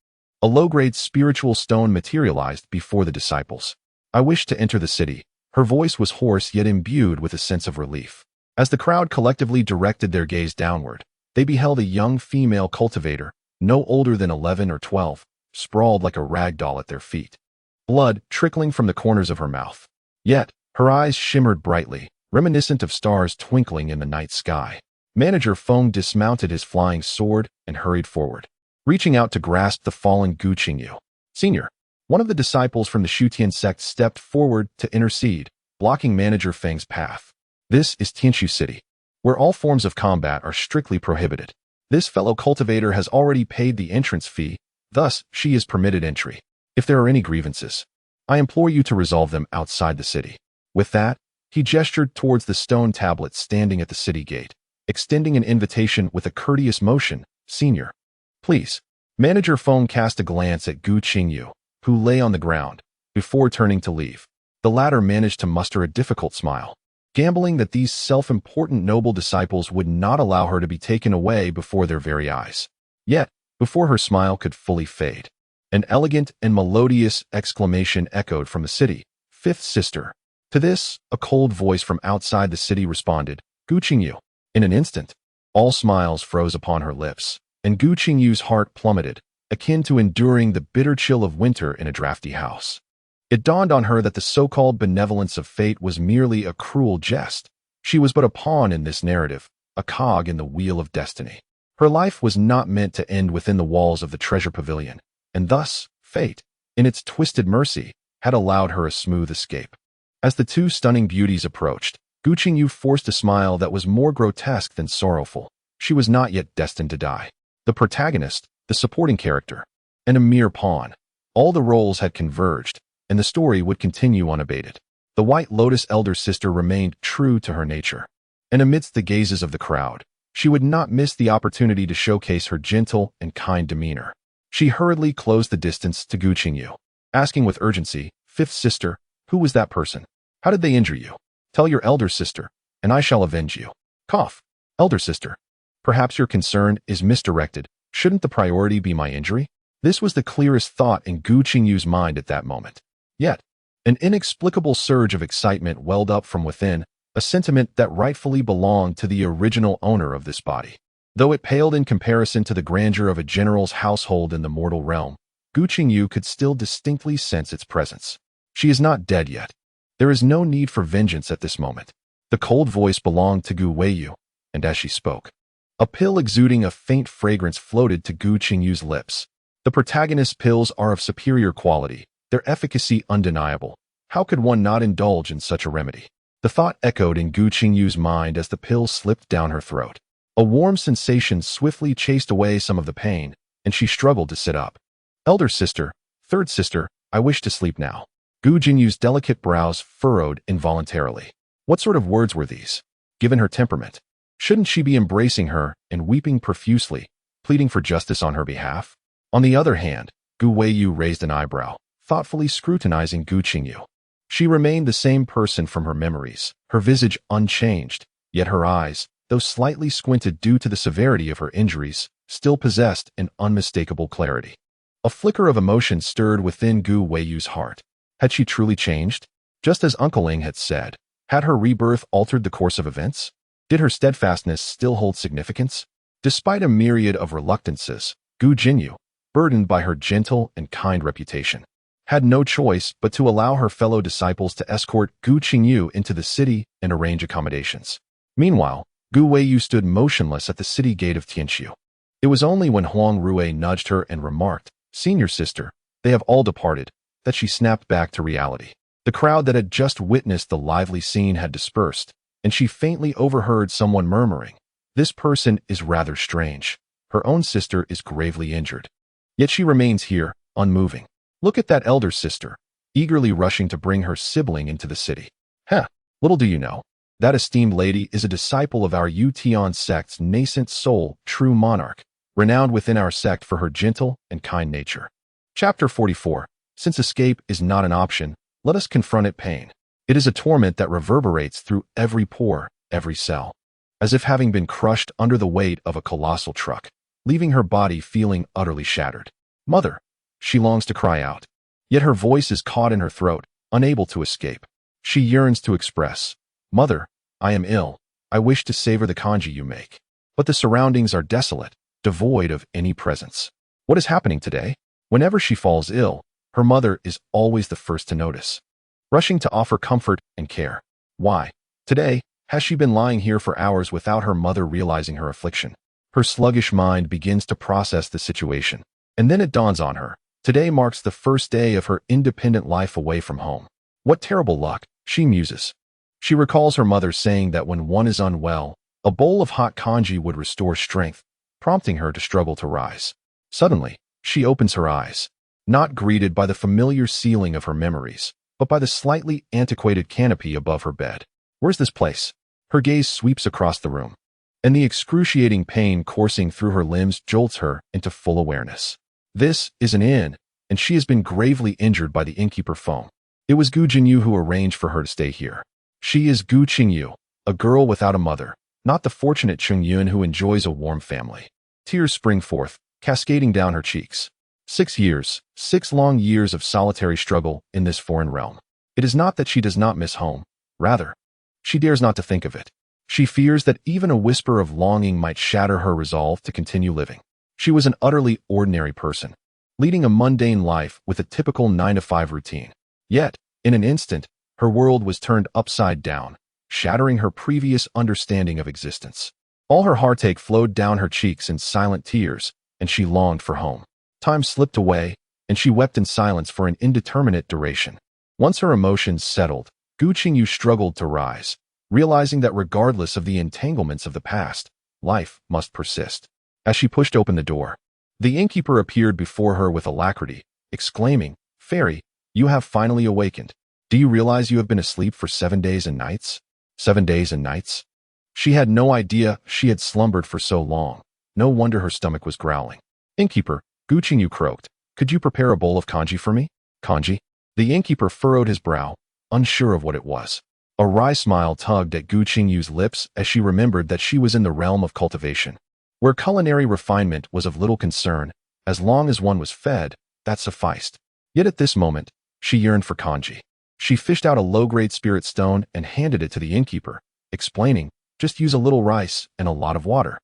a low-grade spiritual stone materialized before the disciples. I wish to enter the city. Her voice was hoarse yet imbued with a sense of relief. As the crowd collectively directed their gaze downward, they beheld a young female cultivator, no older than 11 or 12, sprawled like a rag doll at their feet, blood trickling from the corners of her mouth. Yet, her eyes shimmered brightly, reminiscent of stars twinkling in the night sky. Manager Feng dismounted his flying sword and hurried forward, reaching out to grasp the fallen Gu Qingyu. Senior, one of the disciples from the Shutian sect stepped forward to intercede, blocking Manager Feng's path. This is Tianshu City, where all forms of combat are strictly prohibited. This fellow cultivator has already paid the entrance fee, thus she is permitted entry. If there are any grievances, I implore you to resolve them outside the city. With that, he gestured towards the stone tablet standing at the city gate, extending an invitation with a courteous motion. Senior, please. Manager Feng cast a glance at Gu Qingyu, who lay on the ground, before turning to leave. The latter managed to muster a difficult smile, gambling that these self-important noble disciples would not allow her to be taken away before their very eyes. Yet, before her smile could fully fade, an elegant and melodious exclamation echoed from the city. Fifth sister. To this, a cold voice from outside the city responded, Gu Qingyu. In an instant, all smiles froze upon her lips, and Gu Qingyu's heart plummeted, akin to enduring the bitter chill of winter in a drafty house. It dawned on her that the so-called benevolence of fate was merely a cruel jest. She was but a pawn in this narrative, a cog in the wheel of destiny. Her life was not meant to end within the walls of the treasure pavilion, and thus, fate, in its twisted mercy, had allowed her a smooth escape. As the two stunning beauties approached, Gu Qingyu forced a smile that was more grotesque than sorrowful. She was not yet destined to die. The protagonist, the supporting character, and a mere pawn. All the roles had converged, and the story would continue unabated. The White Lotus elder sister remained true to her nature, and amidst the gazes of the crowd, she would not miss the opportunity to showcase her gentle and kind demeanor. She hurriedly closed the distance to Gu Qingyu, asking with urgency, Fifth sister, who was that person? How did they injure you? Tell your elder sister, and I shall avenge you. Cough. Elder sister. Perhaps your concern is misdirected. Shouldn't the priority be my injury? This was the clearest thought in Gu Qingyu's mind at that moment. Yet, an inexplicable surge of excitement welled up from within, a sentiment that rightfully belonged to the original owner of this body. Though it paled in comparison to the grandeur of a general's household in the mortal realm, Gu Qingyu could still distinctly sense its presence. She is not dead yet. There is no need for vengeance at this moment. The cold voice belonged to Gu Weiyu, and as she spoke, a pill exuding a faint fragrance floated to Gu Qingyu's lips. The protagonist's pills are of superior quality, their efficacy undeniable. How could one not indulge in such a remedy? The thought echoed in Gu Qingyu's mind as the pill slipped down her throat. A warm sensation swiftly chased away some of the pain, and she struggled to sit up. Elder sister, third sister, I wish to sleep now. Gu Qingyu's delicate brows furrowed involuntarily. What sort of words were these? Given her temperament, shouldn't she be embracing her and weeping profusely, pleading for justice on her behalf? On the other hand, Gu Weiyu raised an eyebrow, thoughtfully scrutinizing Gu Qingyu. She remained the same person from her memories, her visage unchanged, yet her eyes, though slightly squinted due to the severity of her injuries, still possessed an unmistakable clarity. A flicker of emotion stirred within Gu Weiyu's heart. Had she truly changed? Just as Uncle Ling had said, had her rebirth altered the course of events? Did her steadfastness still hold significance? Despite a myriad of reluctances, Gu Qingyu, burdened by her gentle and kind reputation, had no choice but to allow her fellow disciples to escort Gu Qingyu into the city and arrange accommodations. Meanwhile, Gu Weiyu stood motionless at the city gate of Tianxiu. It was only when Huang Rui nudged her and remarked, "Senior sister, they have all departed," that she snapped back to reality. The crowd that had just witnessed the lively scene had dispersed, and she faintly overheard someone murmuring, "This person is rather strange. Her own sister is gravely injured. Yet she remains here, unmoving. Look at that elder sister, eagerly rushing to bring her sibling into the city. Little do you know, that esteemed lady is a disciple of our Yu Tian sect's nascent soul, true monarch, renowned within our sect for her gentle and kind nature." Chapter 44. Since escape is not an option, let us confront it pain. It is a torment that reverberates through every pore, every cell, as if having been crushed under the weight of a colossal truck, leaving her body feeling utterly shattered. Mother, she longs to cry out, yet her voice is caught in her throat, unable to escape. She yearns to express, "Mother, I am ill. I wish to savor the kanji you make." But the surroundings are desolate, devoid of any presence. What is happening today? Whenever she falls ill, her mother is always the first to notice, rushing to offer comfort and care. Why? Today, has she been lying here for hours without her mother realizing her affliction? Her sluggish mind begins to process the situation, and then it dawns on her. Today marks the first day of her independent life away from home. What terrible luck, she muses. She recalls her mother saying that when one is unwell, a bowl of hot kanji would restore strength, prompting her to struggle to rise. Suddenly, she opens her eyes, not greeted by the familiar ceiling of her memories, but by the slightly antiquated canopy above her bed. Where's this place? Her gaze sweeps across the room, and the excruciating pain coursing through her limbs jolts her into full awareness. This is an inn, and she has been gravely injured by the innkeeper Feng. It was Gu Qingyu who arranged for her to stay here. She is Gu Qingyu, a girl without a mother, not the fortunate Chungyun who enjoys a warm family. Tears spring forth, cascading down her cheeks. 6 years, 6 long years of solitary struggle in this foreign realm. It is not that she does not miss home. Rather, she dares not to think of it. She fears that even a whisper of longing might shatter her resolve to continue living. She was an utterly ordinary person, leading a mundane life with a typical 9-to-5 routine. Yet, in an instant, her world was turned upside down, shattering her previous understanding of existence. All her heartache flowed down her cheeks in silent tears, and she longed for home. Time slipped away, and she wept in silence for an indeterminate duration. Once her emotions settled, Gu Qingyu struggled to rise, realizing that regardless of the entanglements of the past, life must persist. As she pushed open the door, the innkeeper appeared before her with alacrity, exclaiming, "Fairy, you have finally awakened. Do you realize you have been asleep for 7 days and nights? 7 days and nights?" She had no idea she had slumbered for so long. No wonder her stomach was growling. "Innkeeper," Gu Qingyu croaked, "could you prepare a bowl of kanji for me?" "Kanji?" The innkeeper furrowed his brow, unsure of what it was. A wry smile tugged at Gu Qingyu's lips as she remembered that she was in the realm of cultivation, where culinary refinement was of little concern. As long as one was fed, that sufficed. Yet at this moment, she yearned for kanji. She fished out a low-grade spirit stone and handed it to the innkeeper, explaining, "Just use a little rice and a lot of water.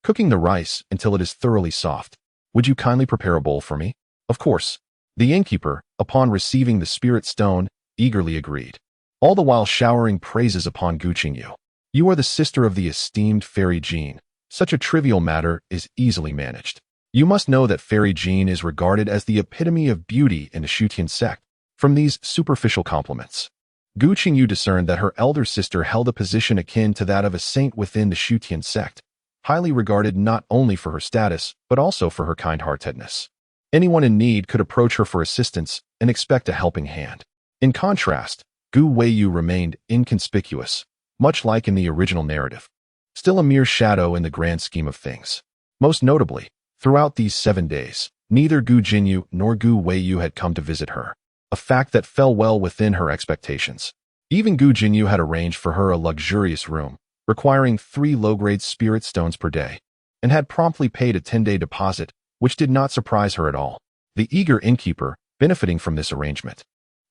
Cooking the rice until it is thoroughly soft. Would you kindly prepare a bowl for me?" Of course. The innkeeper, upon receiving the spirit stone, eagerly agreed, all the while showering praises upon Gu Qingyu. "You are the sister of the esteemed Fairy Jean. Such a trivial matter is easily managed. You must know that Fairy Jean is regarded as the epitome of beauty in the Shutian sect." From these superficial compliments, Gu Qingyu discerned that her elder sister held a position akin to that of a saint within the Shutian sect, highly regarded not only for her status, but also for her kind-heartedness. Anyone in need could approach her for assistance and expect a helping hand. In contrast, Gu Weiyu remained inconspicuous, much like in the original narrative, still a mere shadow in the grand scheme of things. Most notably, throughout these 7 days, neither Gu Qingyu nor Gu Weiyu had come to visit her, a fact that fell well within her expectations. Even Gu Qingyu had arranged for her a luxurious room, requiring 3 low-grade spirit stones per day, and had promptly paid a 10-day deposit, which did not surprise her at all. The eager innkeeper, benefiting from this arrangement,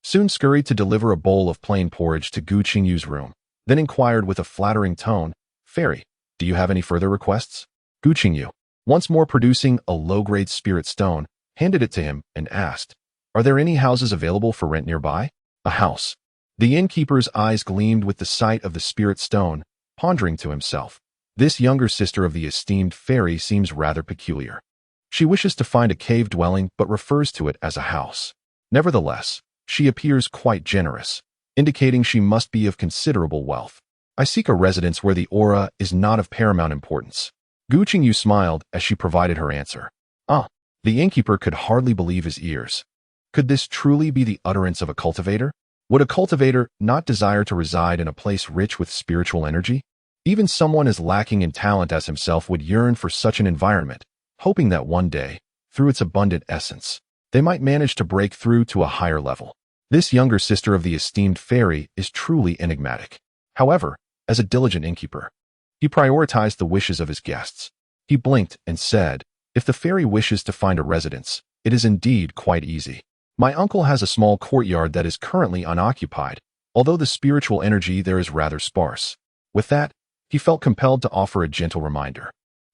soon scurried to deliver a bowl of plain porridge to Gu Qingyu's room, then inquired with a flattering tone, "Fairy, do you have any further requests?" Gu Qingyu, once more producing a low-grade spirit stone, handed it to him and asked, "Are there any houses available for rent nearby?" A house. The innkeeper's eyes gleamed with the sight of the spirit stone, pondering to himself, "This younger sister of the esteemed fairy seems rather peculiar. She wishes to find a cave dwelling but refers to it as a house. Nevertheless, she appears quite generous, indicating she must be of considerable wealth. I seek a residence where the aura is not of paramount importance." Gu Qingyu smiled as she provided her answer. Ah, the innkeeper could hardly believe his ears. Could this truly be the utterance of a cultivator? Would a cultivator not desire to reside in a place rich with spiritual energy? Even someone as lacking in talent as himself would yearn for such an environment, hoping that one day, through its abundant essence, they might manage to break through to a higher level. This younger sister of the esteemed fairy is truly enigmatic. However, as a diligent innkeeper, he prioritized the wishes of his guests. He blinked and said, "If the fairy wishes to find a residence, it is indeed quite easy. My uncle has a small courtyard that is currently unoccupied, although the spiritual energy there is rather sparse." With that, he felt compelled to offer a gentle reminder.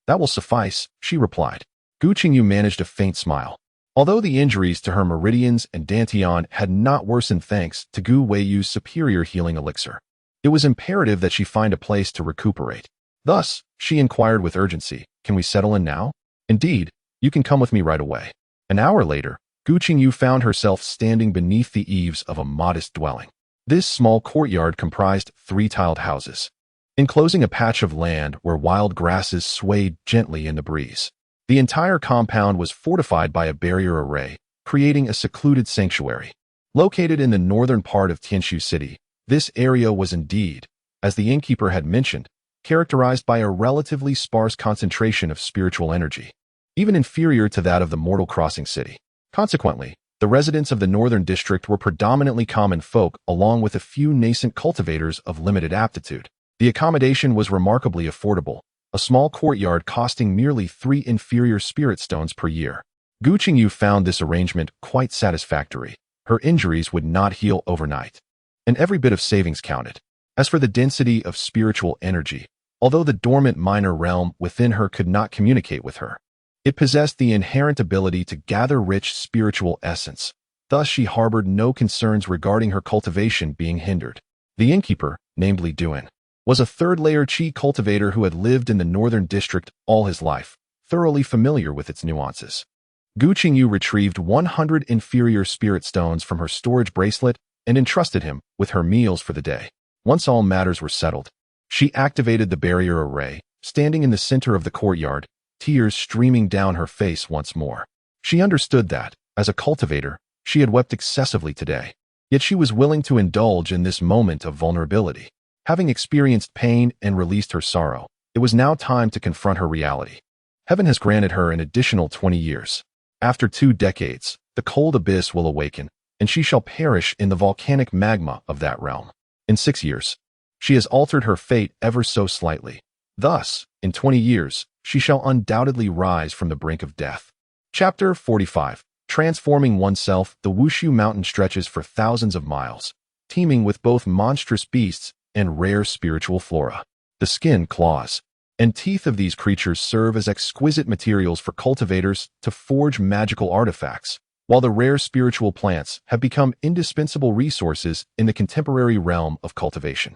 "That will suffice," she replied. Gu Qingyu managed a faint smile. Although the injuries to her meridians and dantian had not worsened thanks to Gu Weiyu's superior healing elixir, it was imperative that she find a place to recuperate. Thus, she inquired with urgency, "Can we settle in now?" "Indeed, you can come with me right away." An hour later, Gu Qingyu found herself standing beneath the eaves of a modest dwelling. This small courtyard comprised 3 tiled houses, enclosing a patch of land where wild grasses swayed gently in the breeze. The entire compound was fortified by a barrier array, creating a secluded sanctuary. Located in the northern part of Tianshu City, this area was indeed, as the innkeeper had mentioned, characterized by a relatively sparse concentration of spiritual energy, even inferior to that of the Mortal Crossing city. Consequently, the residents of the northern district were predominantly common folk along with a few nascent cultivators of limited aptitude. The accommodation was remarkably affordable, a small courtyard costing merely 3 inferior spirit stones per year. Gu Qingyu found this arrangement quite satisfactory. Her injuries would not heal overnight, and every bit of savings counted. As for the density of spiritual energy, although the dormant minor realm within her could not communicate with her, it possessed the inherent ability to gather rich spiritual essence. Thus she harbored no concerns regarding her cultivation being hindered. The innkeeper, named Li Duan, was a third-layer qi cultivator who had lived in the northern district all his life, thoroughly familiar with its nuances. Gu Qingyu retrieved 100 inferior spirit stones from her storage bracelet and entrusted him with her meals for the day. Once all matters were settled, she activated the barrier array, standing in the center of the courtyard, tears streaming down her face once more. She understood that, as a cultivator, she had wept excessively today, yet she was willing to indulge in this moment of vulnerability. Having experienced pain and released her sorrow, it was now time to confront her reality. Heaven has granted her an additional 20 years. After 2 decades, the cold abyss will awaken, and she shall perish in the volcanic magma of that realm. In 6 years, she has altered her fate ever so slightly. Thus, in 20 years, she shall undoubtedly rise from the brink of death. Chapter 45. Transforming oneself. The Wushu mountain stretches for thousands of miles, teeming with both monstrous beasts and rare spiritual flora. The skin, claws, and teeth of these creatures serve as exquisite materials for cultivators to forge magical artifacts, while the rare spiritual plants have become indispensable resources in the contemporary realm of cultivation.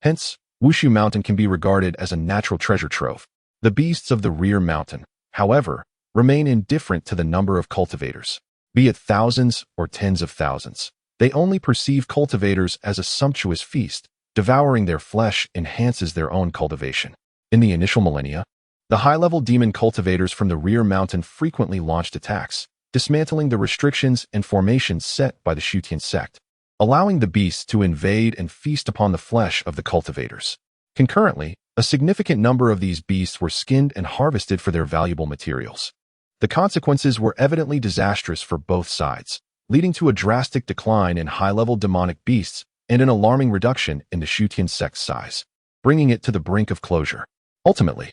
Hence, Wushu Mountain can be regarded as a natural treasure trove. The beasts of the rear mountain, however, remain indifferent to the number of cultivators, be it thousands or tens of thousands. They only perceive cultivators as a sumptuous feast. Devouring their flesh enhances their own cultivation. In the initial millennia, the high-level demon cultivators from the rear mountain frequently launched attacks, dismantling the restrictions and formations set by the Shutian sect, allowing the beasts to invade and feast upon the flesh of the cultivators. Concurrently, a significant number of these beasts were skinned and harvested for their valuable materials. The consequences were evidently disastrous for both sides, leading to a drastic decline in high-level demonic beasts and an alarming reduction in the Shutian sect's size, bringing it to the brink of closure. Ultimately,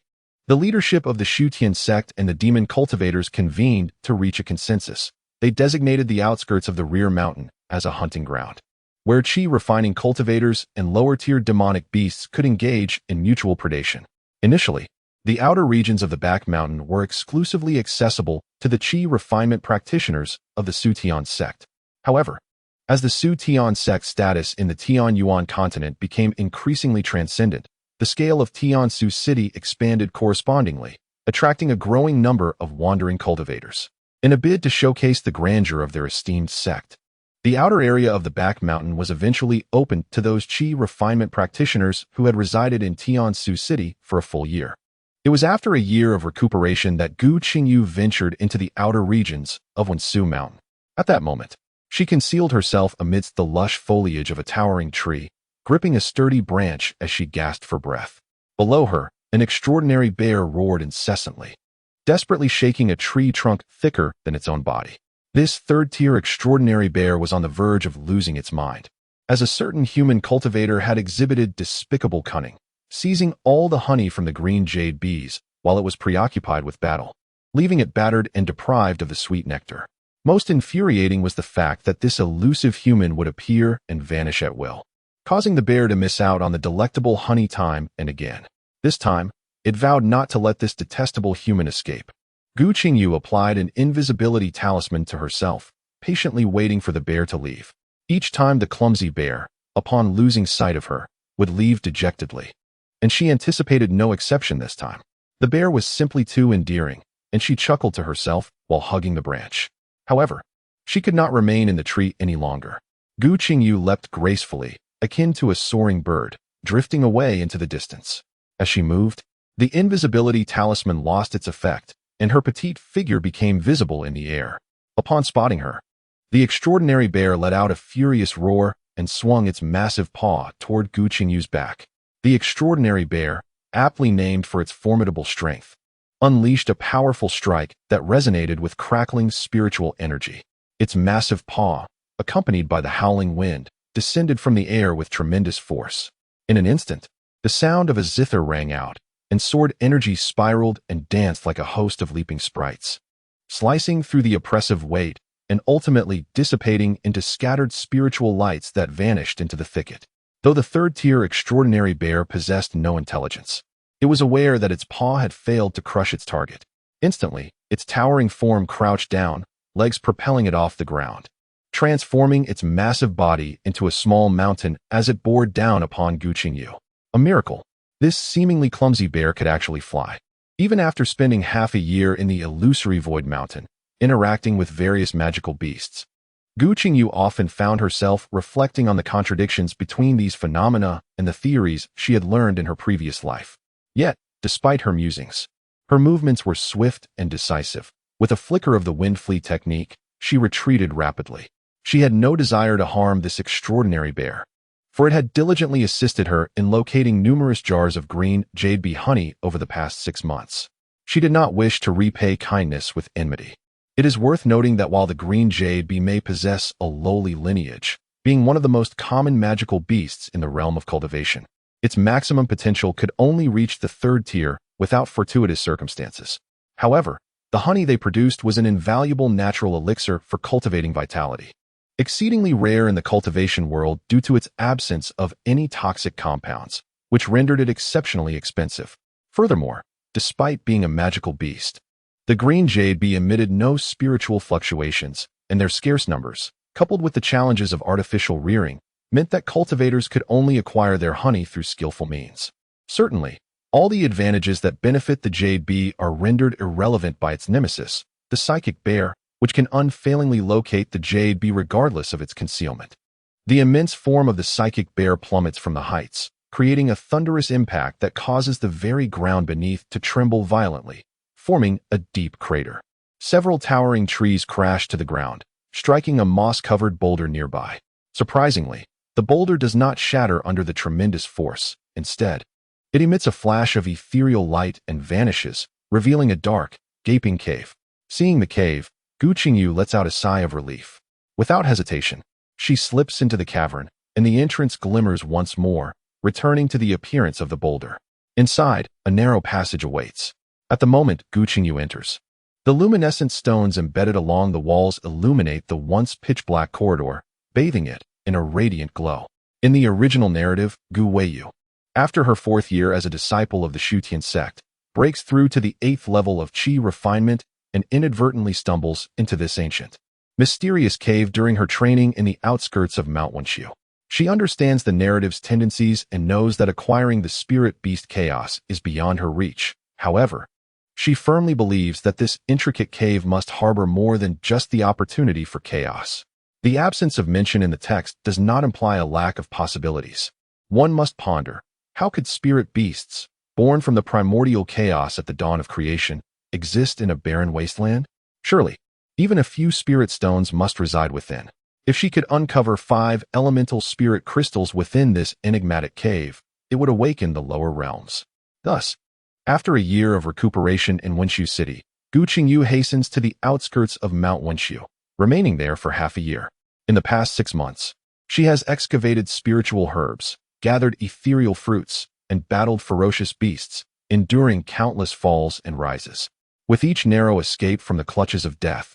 the leadership of the Shutian sect and the demon cultivators convened to reach a consensus. They designated the outskirts of the rear mountain as a hunting ground, where chi-refining cultivators and lower-tier demonic beasts could engage in mutual predation. Initially, the outer regions of the back mountain were exclusively accessible to the chi-refinement practitioners of the Su-Tian sect. However, as the Su-Tian sect's status in the Tianyuan continent became increasingly transcendent, the scale of Tiansu City expanded correspondingly, attracting a growing number of wandering cultivators. In a bid to showcase the grandeur of their esteemed sect, the outer area of the back mountain was eventually opened to those chi refinement practitioners who had resided in Tiansu City for a full year. It was after a year of recuperation that Gu Qingyu ventured into the outer regions of Wensu Mountain. At that moment, she concealed herself amidst the lush foliage of a towering tree, gripping a sturdy branch as she gasped for breath. Below her, an extraordinary bear roared incessantly, desperately shaking a tree trunk thicker than its own body. This third-tier extraordinary bear was on the verge of losing its mind, as a certain human cultivator had exhibited despicable cunning, seizing all the honey from the green jade bees while it was preoccupied with battle, leaving it battered and deprived of the sweet nectar. Most infuriating was the fact that this elusive human would appear and vanish at will, causing the bear to miss out on the delectable honey time and again. This time, it vowed not to let this detestable human escape. Gu Qingyu applied an invisibility talisman to herself, patiently waiting for the bear to leave. Each time the clumsy bear, upon losing sight of her, would leave dejectedly. And she anticipated no exception this time. The bear was simply too endearing, and she chuckled to herself while hugging the branch. However, she could not remain in the tree any longer. Gu Qingyu leapt gracefully, akin to a soaring bird, drifting away into the distance. As she moved, the invisibility talisman lost its effect, and her petite figure became visible in the air. Upon spotting her, the extraordinary bear let out a furious roar and swung its massive paw toward Gu Qingyu's back. The extraordinary bear, aptly named for its formidable strength, unleashed a powerful strike that resonated with crackling spiritual energy. Its massive paw, accompanied by the howling wind, descended from the air with tremendous force. In an instant, the sound of a zither rang out, and sword energy spiraled and danced like a host of leaping sprites, slicing through the oppressive weight and ultimately dissipating into scattered spiritual lights that vanished into the thicket. Though the third-tier extraordinary bear possessed no intelligence, it was aware that its paw had failed to crush its target. Instantly, its towering form crouched down, legs propelling it off the ground, transforming its massive body into a small mountain as it bore down upon Gu Qingyu. A miracle. This seemingly clumsy bear could actually fly. Even after spending half a year in the illusory Void Mountain, interacting with various magical beasts, Gu Qingyu often found herself reflecting on the contradictions between these phenomena and the theories she had learned in her previous life. Yet, despite her musings, her movements were swift and decisive. With a flicker of the wind flea technique, she retreated rapidly. She had no desire to harm this extraordinary bear, for it had diligently assisted her in locating numerous jars of green jade bee honey over the past 6 months. She did not wish to repay kindness with enmity. It is worth noting that while the green jade bee may possess a lowly lineage, being one of the most common magical beasts in the realm of cultivation, its maximum potential could only reach the third tier without fortuitous circumstances. However, the honey they produced was an invaluable natural elixir for cultivating vitality, exceedingly rare in the cultivation world due to its absence of any toxic compounds, which rendered it exceptionally expensive. Furthermore, despite being a magical beast, the green jade bee emitted no spiritual fluctuations, and their scarce numbers, coupled with the challenges of artificial rearing, meant that cultivators could only acquire their honey through skillful means. Certainly, all the advantages that benefit the jade bee are rendered irrelevant by its nemesis, the psychic bear, which can unfailingly locate the jade bee regardless of its concealment. The immense form of the psychic bear plummets from the heights, creating a thunderous impact that causes the very ground beneath to tremble violently, forming a deep crater. Several towering trees crash to the ground, striking a moss-covered boulder nearby. Surprisingly, the boulder does not shatter under the tremendous force. Instead, it emits a flash of ethereal light and vanishes, revealing a dark, gaping cave. Seeing the cave, Gu Qingyu lets out a sigh of relief. Without hesitation, she slips into the cavern, and the entrance glimmers once more, returning to the appearance of the boulder. Inside, a narrow passage awaits. At the moment Gu Qingyu enters, the luminescent stones embedded along the walls illuminate the once pitch-black corridor, bathing it in a radiant glow. In the original narrative, Gu Qingyu, after her 4th year as a disciple of the Shutian sect, breaks through to the 8th level of Qi refinement and inadvertently stumbles into this ancient, mysterious cave during her training in the outskirts of Mount Wenqiu. She understands the narrative's tendencies and knows that acquiring the spirit beast chaos is beyond her reach. However, she firmly believes that this intricate cave must harbor more than just the opportunity for chaos. The absence of mention in the text does not imply a lack of possibilities. One must ponder, how could spirit beasts, born from the primordial chaos at the dawn of creation, exist in a barren wasteland? Surely, even a few spirit stones must reside within. If she could uncover 5 elemental spirit crystals within this enigmatic cave, it would awaken the lower realms. Thus, after a year of recuperation in Wenqiu City, Gu Qingyu hastens to the outskirts of Mount Wenqiu, remaining there for half a year. In the past 6 months, she has excavated spiritual herbs, gathered ethereal fruits, and battled ferocious beasts, enduring countless falls and rises. With each narrow escape from the clutches of death,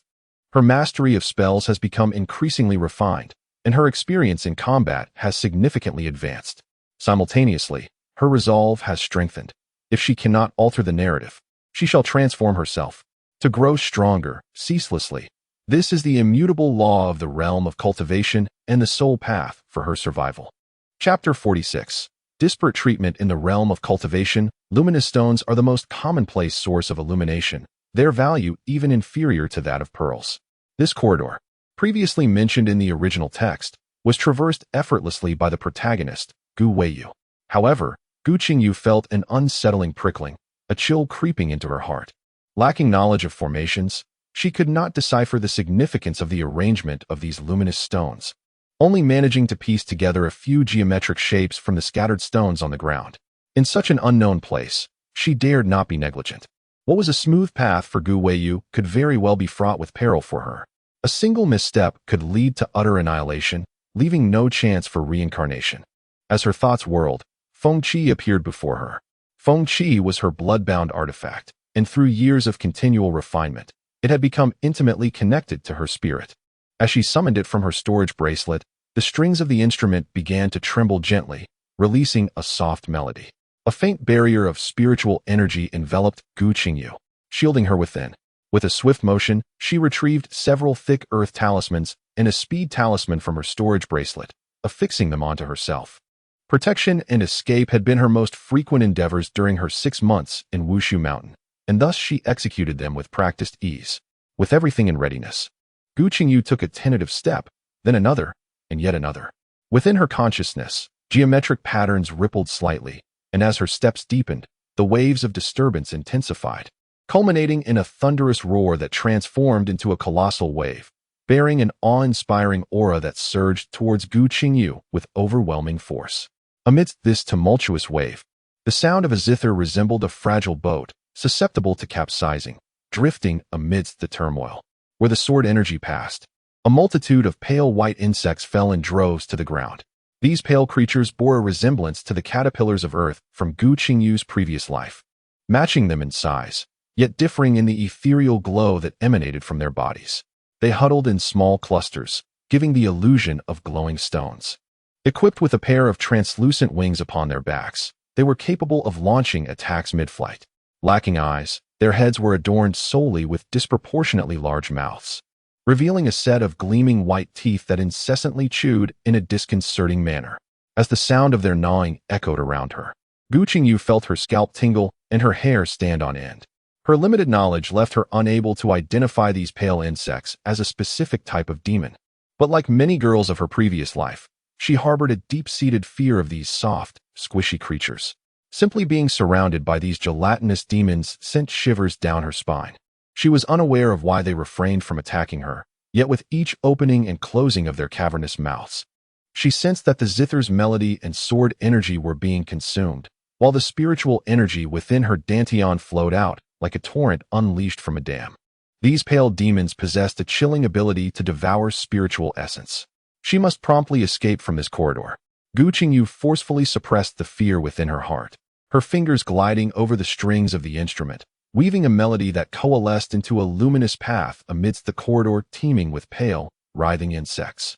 her mastery of spells has become increasingly refined, and her experience in combat has significantly advanced. Simultaneously, her resolve has strengthened. If she cannot alter the narrative, she shall transform herself, to grow stronger, ceaselessly. This is the immutable law of the realm of cultivation and the soul path for her survival. Chapter 46. Disparate treatment in the realm of cultivation. Luminous stones are the most commonplace source of illumination, their value even inferior to that of pearls. This corridor, previously mentioned in the original text, was traversed effortlessly by the protagonist, Gu Qingyu. However, Gu Qingyu felt an unsettling prickling, a chill creeping into her heart. Lacking knowledge of formations, she could not decipher the significance of the arrangement of these luminous stones, only managing to piece together a few geometric shapes from the scattered stones on the ground. In such an unknown place, she dared not be negligent. What was a smooth path for Gu Qingyu could very well be fraught with peril for her. A single misstep could lead to utter annihilation, leaving no chance for reincarnation. As her thoughts whirled, Feng Qi appeared before her. Feng Qi was her blood-bound artifact, and through years of continual refinement, it had become intimately connected to her spirit. As she summoned it from her storage bracelet, the strings of the instrument began to tremble gently, releasing a soft melody. A faint barrier of spiritual energy enveloped Gu Qingyu, shielding her within. With a swift motion, she retrieved several thick earth talismans and a speed talisman from her storage bracelet, affixing them onto herself. Protection and escape had been her most frequent endeavors during her 6 months in Wushu Mountain, and thus she executed them with practiced ease. With everything in readiness, Gu Qingyu took a tentative step, then another, and yet another. Within her consciousness, geometric patterns rippled slightly, and as her steps deepened, the waves of disturbance intensified, culminating in a thunderous roar that transformed into a colossal wave, bearing an awe-inspiring aura that surged towards Gu Qingyu with overwhelming force. Amidst this tumultuous wave, the sound of a zither resembled a fragile boat, susceptible to capsizing, drifting amidst the turmoil. where the sword energy passed. A multitude of pale white insects fell in droves to the ground. These pale creatures bore a resemblance to the caterpillars of Earth from Gu Qingyu's previous life, matching them in size, yet differing in the ethereal glow that emanated from their bodies. They huddled in small clusters, giving the illusion of glowing stones. Equipped with a pair of translucent wings upon their backs, they were capable of launching attacks mid-flight. Lacking eyes, their heads were adorned solely with disproportionately large mouths, revealing a set of gleaming white teeth that incessantly chewed in a disconcerting manner. As the sound of their gnawing echoed around her, Gu Qingyu felt her scalp tingle and her hair stand on end. Her limited knowledge left her unable to identify these pale insects as a specific type of demon. But like many girls of her previous life, she harbored a deep-seated fear of these soft, squishy creatures. Simply being surrounded by these gelatinous demons sent shivers down her spine. She was unaware of why they refrained from attacking her, yet with each opening and closing of their cavernous mouths, she sensed that the Zither's melody and sword energy were being consumed, while the spiritual energy within her dantian flowed out like a torrent unleashed from a dam. These pale demons possessed a chilling ability to devour spiritual essence. She must promptly escape from this corridor. Gu Qingyu forcefully suppressed the fear within her heart, her fingers gliding over the strings of the instrument, weaving a melody that coalesced into a luminous path amidst the corridor teeming with pale, writhing insects.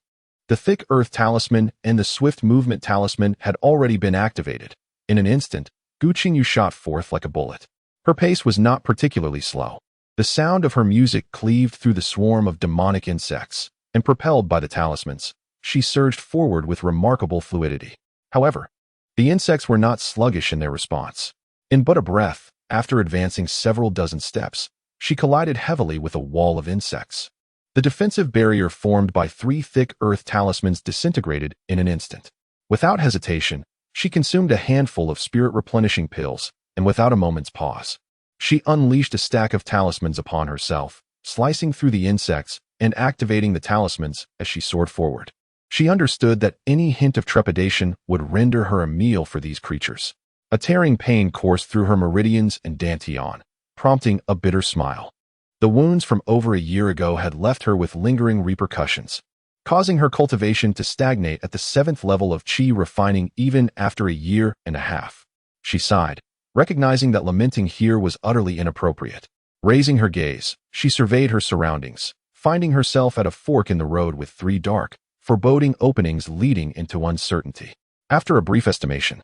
The thick earth talisman and the swift movement talisman had already been activated. In an instant, Gu Qingyu shot forth like a bullet. Her pace was not particularly slow. The sound of her music cleaved through the swarm of demonic insects, and propelled by the talismans, she surged forward with remarkable fluidity. However, the insects were not sluggish in their response. In but a breath, after advancing several dozen steps, she collided heavily with a wall of insects. The defensive barrier formed by 3 thick earth talismans disintegrated in an instant. Without hesitation, she consumed a handful of spirit-replenishing pills, and without a moment's pause, she unleashed a stack of talismans upon herself, slicing through the insects and activating the talismans as she soared forward. She understood that any hint of trepidation would render her a meal for these creatures. A tearing pain coursed through her meridians and dantian, prompting a bitter smile. The wounds from over a year ago had left her with lingering repercussions, causing her cultivation to stagnate at the 7th level of qi refining even after a year and a half. She sighed, recognizing that lamenting here was utterly inappropriate. Raising her gaze, she surveyed her surroundings, finding herself at a fork in the road with 3 dark, foreboding openings leading into uncertainty. After a brief estimation,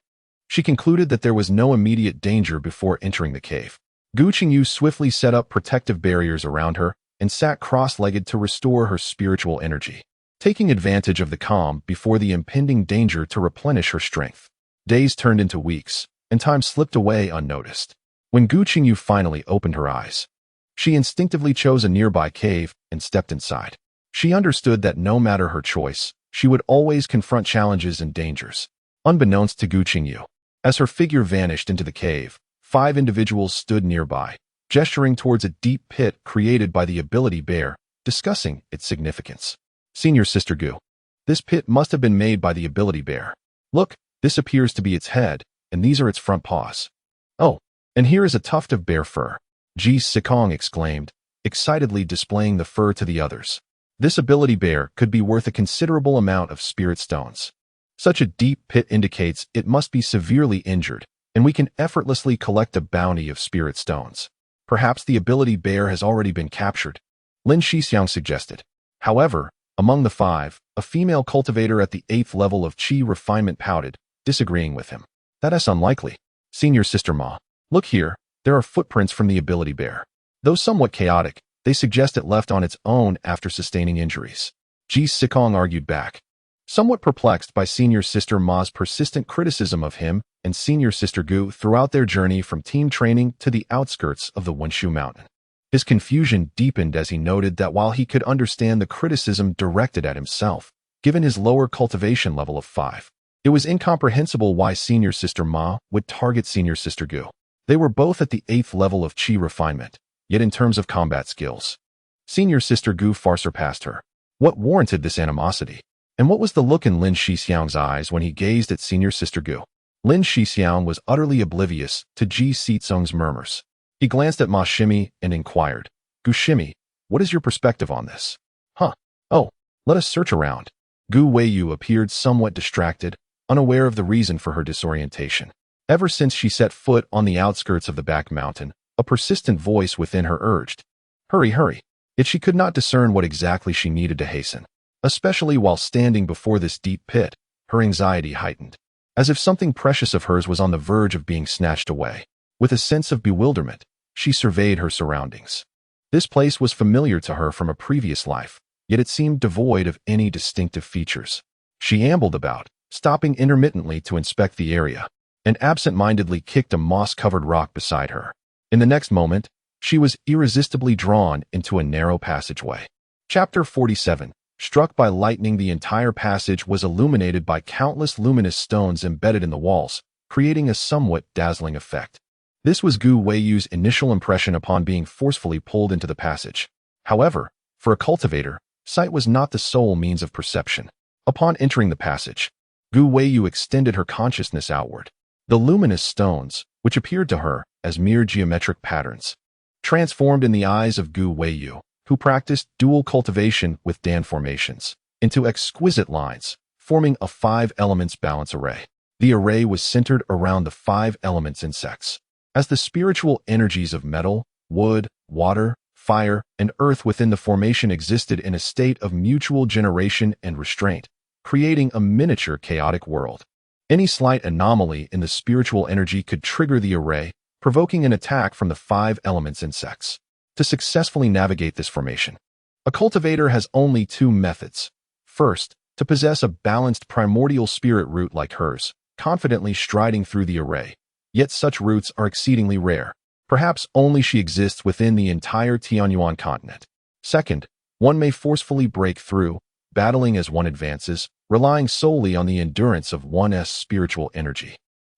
she concluded that there was no immediate danger before entering the cave. Gu Qingyu swiftly set up protective barriers around her and sat cross-legged to restore her spiritual energy, taking advantage of the calm before the impending danger to replenish her strength. Days turned into weeks, and time slipped away unnoticed. When Gu Qingyu finally opened her eyes, she instinctively chose a nearby cave and stepped inside. She understood that no matter her choice, she would always confront challenges and dangers. Unbeknownst to Gu Qingyu, as her figure vanished into the cave, 5 individuals stood nearby, gesturing towards a deep pit created by the ability bear, discussing its significance. Senior Sister Gu, this pit must have been made by the ability bear. Look, this appears to be its head, and these are its front paws. Oh, and here is a tuft of bear fur, Ji Sikong exclaimed, excitedly displaying the fur to the others. This ability bear could be worth a considerable amount of spirit stones. Such a deep pit indicates it must be severely injured, and we can effortlessly collect a bounty of spirit stones. Perhaps the ability bear has already been captured, Lin Shixiang suggested. However, among the 5, a female cultivator at the 8th level of qi refinement pouted, disagreeing with him. That is unlikely. Senior Sister Ma, look here, there are footprints from the ability bear. Though somewhat chaotic, they suggest it left on its own after sustaining injuries. Ji Sikong argued back, somewhat perplexed by Senior Sister Ma's persistent criticism of him and Senior Sister Gu throughout their journey from team training to the outskirts of the Wenshu Mountain. His confusion deepened as he noted that while he could understand the criticism directed at himself, given his lower cultivation level of 5, it was incomprehensible why Senior Sister Ma would target Senior Sister Gu. They were both at the 8th level of qi refinement, yet in terms of combat skills, Senior Sister Gu far surpassed her. What warranted this animosity? And what was the look in Lin Shixiang's eyes when he gazed at Senior Sister Gu? Lin Shixiang was utterly oblivious to Ji Sitsung's murmurs. He glanced at Ma Shimi and inquired, Gu Shimi, What is your perspective on this? Huh. Oh, let us search around. Gu Weiyu appeared somewhat distracted, unaware of the reason for her disorientation. Ever since she set foot on the outskirts of the back mountain, a persistent voice within her urged, "Hurry, hurry." Yet she could not discern what exactly she needed to hasten. Especially while standing before this deep pit, her anxiety heightened, as if something precious of hers was on the verge of being snatched away. With a sense of bewilderment, she surveyed her surroundings. This place was familiar to her from a previous life, yet it seemed devoid of any distinctive features. She ambled about, stopping intermittently to inspect the area, and absent-mindedly kicked a moss-covered rock beside her. In the next moment, she was irresistibly drawn into a narrow passageway. Chapter 47. Struck by lightning, the entire passage was illuminated by countless luminous stones embedded in the walls, creating a somewhat dazzling effect. This was Gu Weiyu's initial impression upon being forcefully pulled into the passage. However, for a cultivator, sight was not the sole means of perception. Upon entering the passage, Gu Weiyu extended her consciousness outward. The luminous stones, which appeared to her as mere geometric patterns, transformed in the eyes of Gu Weiyu, who practiced dual cultivation with Dan formations, into exquisite lines, forming a 5 elements balance array. The array was centered around the 5 elements insects. As the spiritual energies of metal, wood, water, fire, and earth within the formation existed in a state of mutual generation and restraint, creating a miniature chaotic world. Any slight anomaly in the spiritual energy could trigger the array, provoking an attack from the 5 elements insects. To successfully navigate this formation, a cultivator has only 2 methods. First, to possess a balanced primordial spirit root like hers, confidently striding through the array. Yet such roots are exceedingly rare. Perhaps only she exists within the entire Tianyuan continent. Second, one may forcefully break through, battling as one advances, relying solely on the endurance of one's spiritual energy.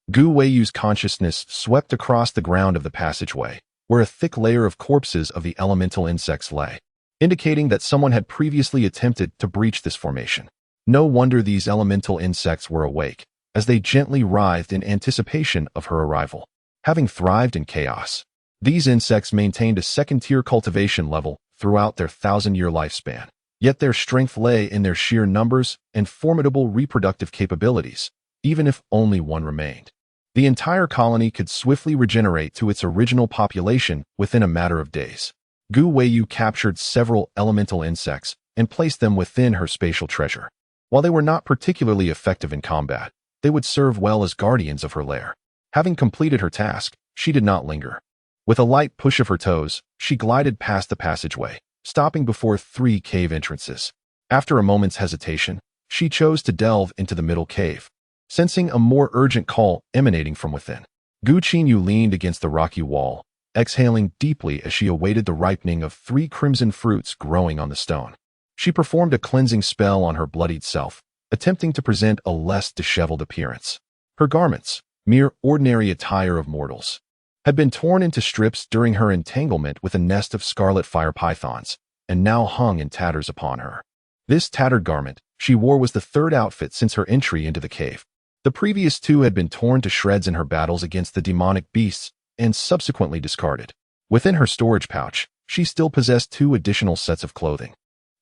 Gu Weiyu's consciousness swept across the ground of the passageway, where a thick layer of corpses of the elemental insects lay, indicating that someone had previously attempted to breach this formation. No wonder these elemental insects were awake, as they gently writhed in anticipation of her arrival. Having thrived in chaos, these insects maintained a second-tier cultivation level throughout their 1,000-year lifespan. Yet their strength lay in their sheer numbers and formidable reproductive capabilities, even if only one remained. The entire colony could swiftly regenerate to its original population within a matter of days. Gu Weiyu captured several elemental insects and placed them within her spatial treasure. While they were not particularly effective in combat, they would serve well as guardians of her lair. Having completed her task, she did not linger. With a light push of her toes, she glided past the passageway, stopping before 3 cave entrances. After a moment's hesitation, she chose to delve into the middle cave, sensing a more urgent call emanating from within. Gu Qingyu leaned against the rocky wall, exhaling deeply as she awaited the ripening of 3 crimson fruits growing on the stone. She performed a cleansing spell on her bloodied self, attempting to present a less disheveled appearance. Her garments, mere ordinary attire of mortals, had been torn into strips during her entanglement with a nest of scarlet fire pythons, and now hung in tatters upon her. This tattered garment she wore was the 3rd outfit since her entry into the cave. The previous 2 had been torn to shreds in her battles against the demonic beasts and subsequently discarded. Within her storage pouch, she still possessed 2 additional sets of clothing.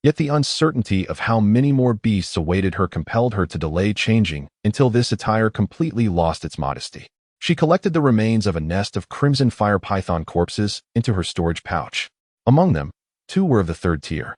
Yet the uncertainty of how many more beasts awaited her compelled her to delay changing until this attire completely lost its modesty. She collected the remains of a nest of crimson fire python corpses into her storage pouch. Among them, 2 were of the 3rd tier,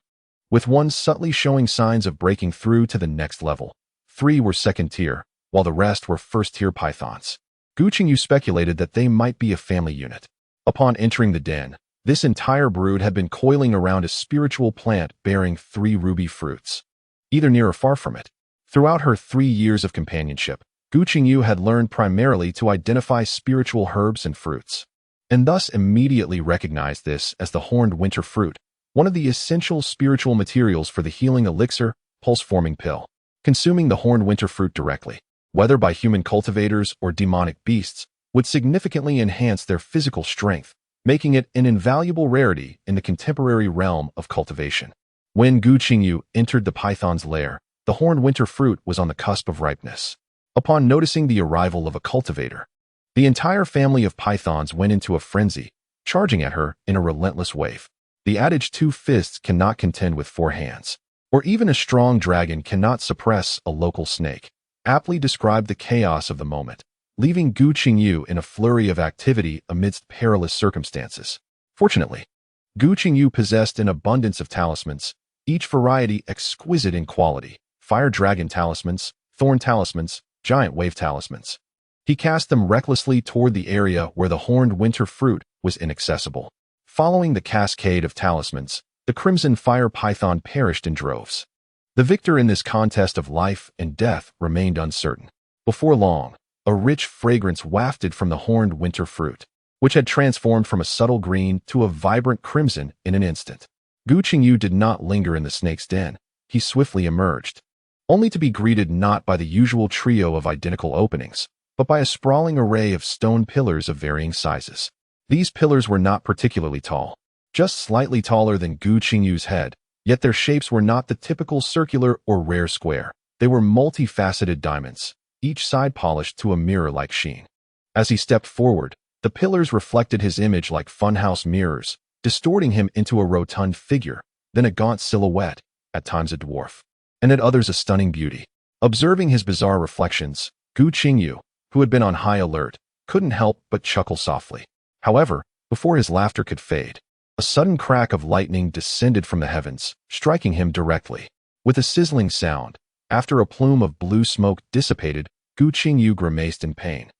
with one subtly showing signs of breaking through to the next level. 3 were 2nd tier, while the rest were 1st tier pythons. Gu Qingyu speculated that they might be a family unit. Upon entering the den, this entire brood had been coiling around a spiritual plant bearing 3 ruby fruits, either near or far from it. Throughout her 3 years of companionship, Gu Qingyu had learned primarily to identify spiritual herbs and fruits, and thus immediately recognized this as the horned winter fruit, one of the essential spiritual materials for the healing elixir, pulse-forming pill. Consuming the horned winter fruit directly, whether by human cultivators or demonic beasts, would significantly enhance their physical strength, making it an invaluable rarity in the contemporary realm of cultivation. When Gu Qingyu entered the python's lair, the horned winter fruit was on the cusp of ripeness. Upon noticing the arrival of a cultivator, the entire family of pythons went into a frenzy, charging at her in a relentless wave. The adage 2 fists cannot contend with 4 hands, or even a strong dragon cannot suppress a local snake, aptly described the chaos of the moment, leaving Gu Qingyu in a flurry of activity amidst perilous circumstances. Fortunately, Gu Qingyu possessed an abundance of talismans, each variety exquisite in quality: fire dragon talismans, thorn talismans, giant wave talismans. He cast them recklessly toward the area where the horned winter fruit was inaccessible. Following the cascade of talismans, the crimson fire python perished in droves. The victor in this contest of life and death remained uncertain. Before long, a rich fragrance wafted from the horned winter fruit, which had transformed from a subtle green to a vibrant crimson in an instant. Gu Qingyu did not linger in the snake's den. He swiftly emerged, only to be greeted not by the usual trio of identical openings, but by a sprawling array of stone pillars of varying sizes. These pillars were not particularly tall, just slightly taller than Gu Qingyu's head, yet their shapes were not the typical circular or rare square. They were multifaceted diamonds, each side polished to a mirror-like sheen. As he stepped forward, the pillars reflected his image like funhouse mirrors, distorting him into a rotund figure, then a gaunt silhouette, at times a dwarf, and at others a stunning beauty. Observing his bizarre reflections, Gu Qingyu, who had been on high alert, couldn't help but chuckle softly. However, before his laughter could fade, a sudden crack of lightning descended from the heavens, striking him directly. With a sizzling sound, after a plume of blue smoke dissipated, Gu Qingyu grimaced in pain,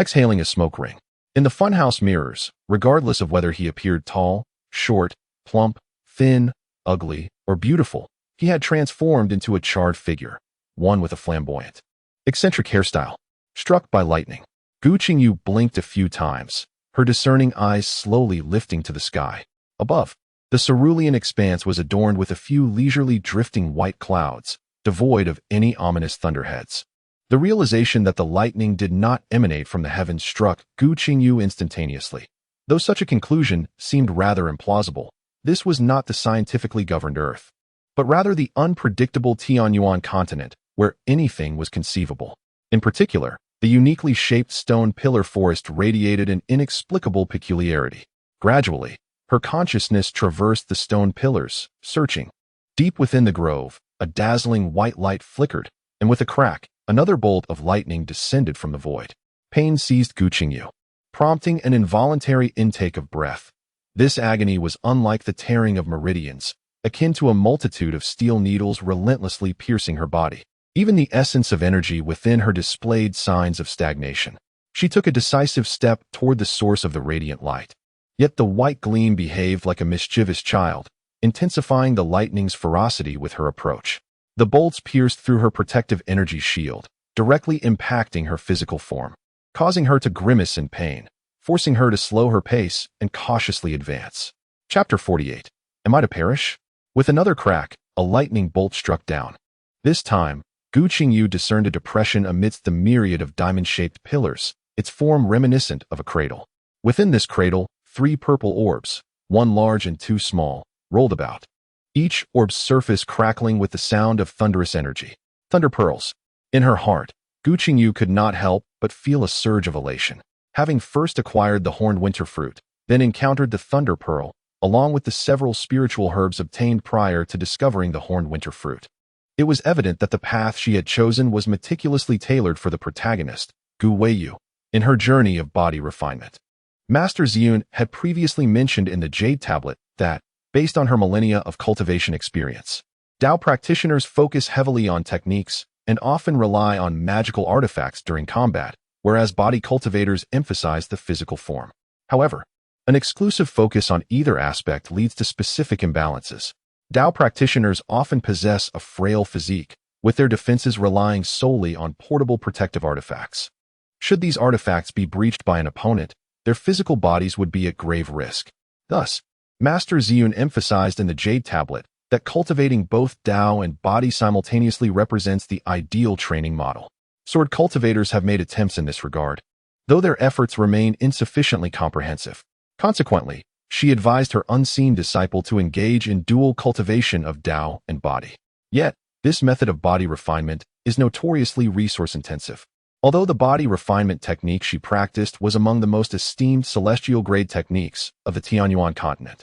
exhaling a smoke ring. In the funhouse mirrors, regardless of whether he appeared tall, short, plump, thin, ugly, or beautiful, he had transformed into a charred figure, one with a flamboyant, eccentric hairstyle. Struck by lightning, Gu Qingyu blinked a few times, her discerning eyes slowly lifting to the sky. Above, the cerulean expanse was adorned with a few leisurely drifting white clouds, devoid of any ominous thunderheads. The realization that the lightning did not emanate from the heavens struck Gu Qingyu instantaneously. Though such a conclusion seemed rather implausible, this was not the scientifically governed Earth, but rather the unpredictable Tianyuan continent, where anything was conceivable. In particular, the uniquely shaped stone pillar forest radiated an inexplicable peculiarity. Gradually, her consciousness traversed the stone pillars, searching. Deep within the grove, a dazzling white light flickered, and with a crack, another bolt of lightning descended from the void. Pain seized Gu Qingyu, prompting an involuntary intake of breath. This agony was unlike the tearing of meridians, akin to a multitude of steel needles relentlessly piercing her body. Even the essence of energy within her displayed signs of stagnation. She took a decisive step toward the source of the radiant light. Yet the white gleam behaved like a mischievous child, intensifying the lightning's ferocity with her approach. The bolts pierced through her protective energy shield, directly impacting her physical form, causing her to grimace in pain, forcing her to slow her pace and cautiously advance. Chapter 48. Am I to perish? With another crack, a lightning bolt struck down. This time, Gu Qingyu discerned a depression amidst the myriad of diamond-shaped pillars, its form reminiscent of a cradle. Within this cradle, 3 purple orbs, 1 large and 2 small, rolled about, each orb's surface crackling with the sound of thunderous energy. Thunder pearls. In her heart, Gu Qingyu could not help but feel a surge of elation. Having first acquired the horned winter fruit, then encountered the thunder pearl, along with the several spiritual herbs obtained prior to discovering the horned winter fruit. It was evident that the path she had chosen was meticulously tailored for the protagonist, Gu Qingyu, in her journey of body refinement. Master Ziyun had previously mentioned in the Jade Tablet that, based on her millennia of cultivation experience, Dao practitioners focus heavily on techniques and often rely on magical artifacts during combat, whereas body cultivators emphasize the physical form. However, an exclusive focus on either aspect leads to specific imbalances. Dao practitioners often possess a frail physique, with their defenses relying solely on portable protective artifacts. Should these artifacts be breached by an opponent, their physical bodies would be at grave risk. Thus, Master Ziyun emphasized in the Jade Tablet that cultivating both Dao and body simultaneously represents the ideal training model. Sword cultivators have made attempts in this regard, though their efforts remain insufficiently comprehensive. Consequently, she advised her unseen disciple to engage in dual cultivation of Dao and body. Yet, this method of body refinement is notoriously resource-intensive. Although the body refinement technique she practiced was among the most esteemed celestial-grade techniques of the Tianyuan continent,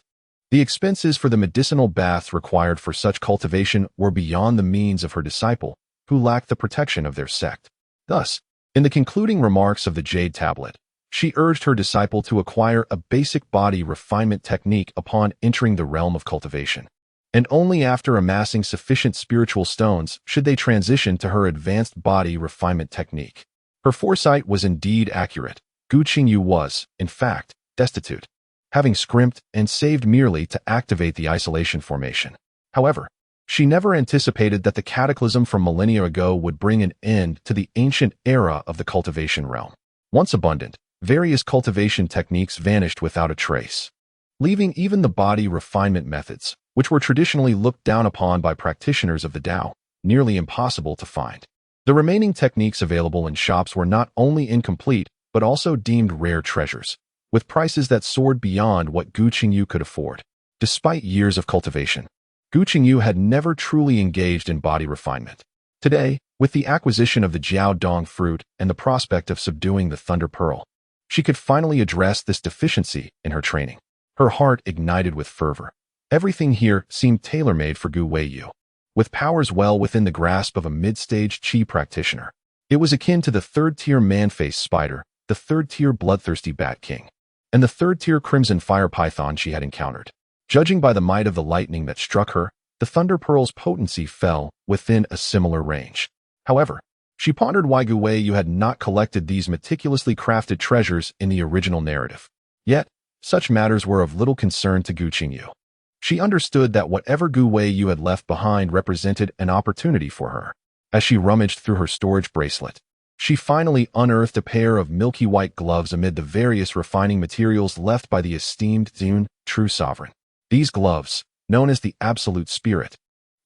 The expenses for the medicinal baths required for such cultivation were beyond the means of her disciple, who lacked the protection of their sect. Thus, in the concluding remarks of the Jade Tablet, she urged her disciple to acquire a basic body refinement technique upon entering the realm of cultivation, and only after amassing sufficient spiritual stones should they transition to her advanced body refinement technique. Her foresight was indeed accurate. Gu Qingyu was, in fact, destitute, having scrimped and saved merely to activate the isolation formation. However, she never anticipated that the cataclysm from millennia ago would bring an end to the ancient era of the cultivation realm. Once abundant, various cultivation techniques vanished without a trace, leaving even the body refinement methods, which were traditionally looked down upon by practitioners of the Dao, nearly impossible to find. The remaining techniques available in shops were not only incomplete, but also deemed rare treasures, with prices that soared beyond what Gu Qingyu could afford. Despite years of cultivation, Gu Qingyu had never truly engaged in body refinement. Today, with the acquisition of the Jiao Dong fruit and the prospect of subduing the Thunder Pearl, she could finally address this deficiency in her training. Her heart ignited with fervor. Everything here seemed tailor-made for Gu Qingyu. With powers well within the grasp of a mid-stage Qi practitioner, it was akin to the third-tier man-faced spider, the third-tier bloodthirsty bat king, and the third-tier crimson fire python she had encountered. Judging by the might of the lightning that struck her, the Thunder Pearl's potency fell within a similar range. However, she pondered why Gu Qingyu had not collected these meticulously crafted treasures in the original narrative. Yet, such matters were of little concern to Gu Qingyu. She understood that whatever Gu Qingyu had left behind represented an opportunity for her. As she rummaged through her storage bracelet, she finally unearthed a pair of milky white gloves amid the various refining materials left by the esteemed Zun, true sovereign. These gloves, known as the Absolute Spirit,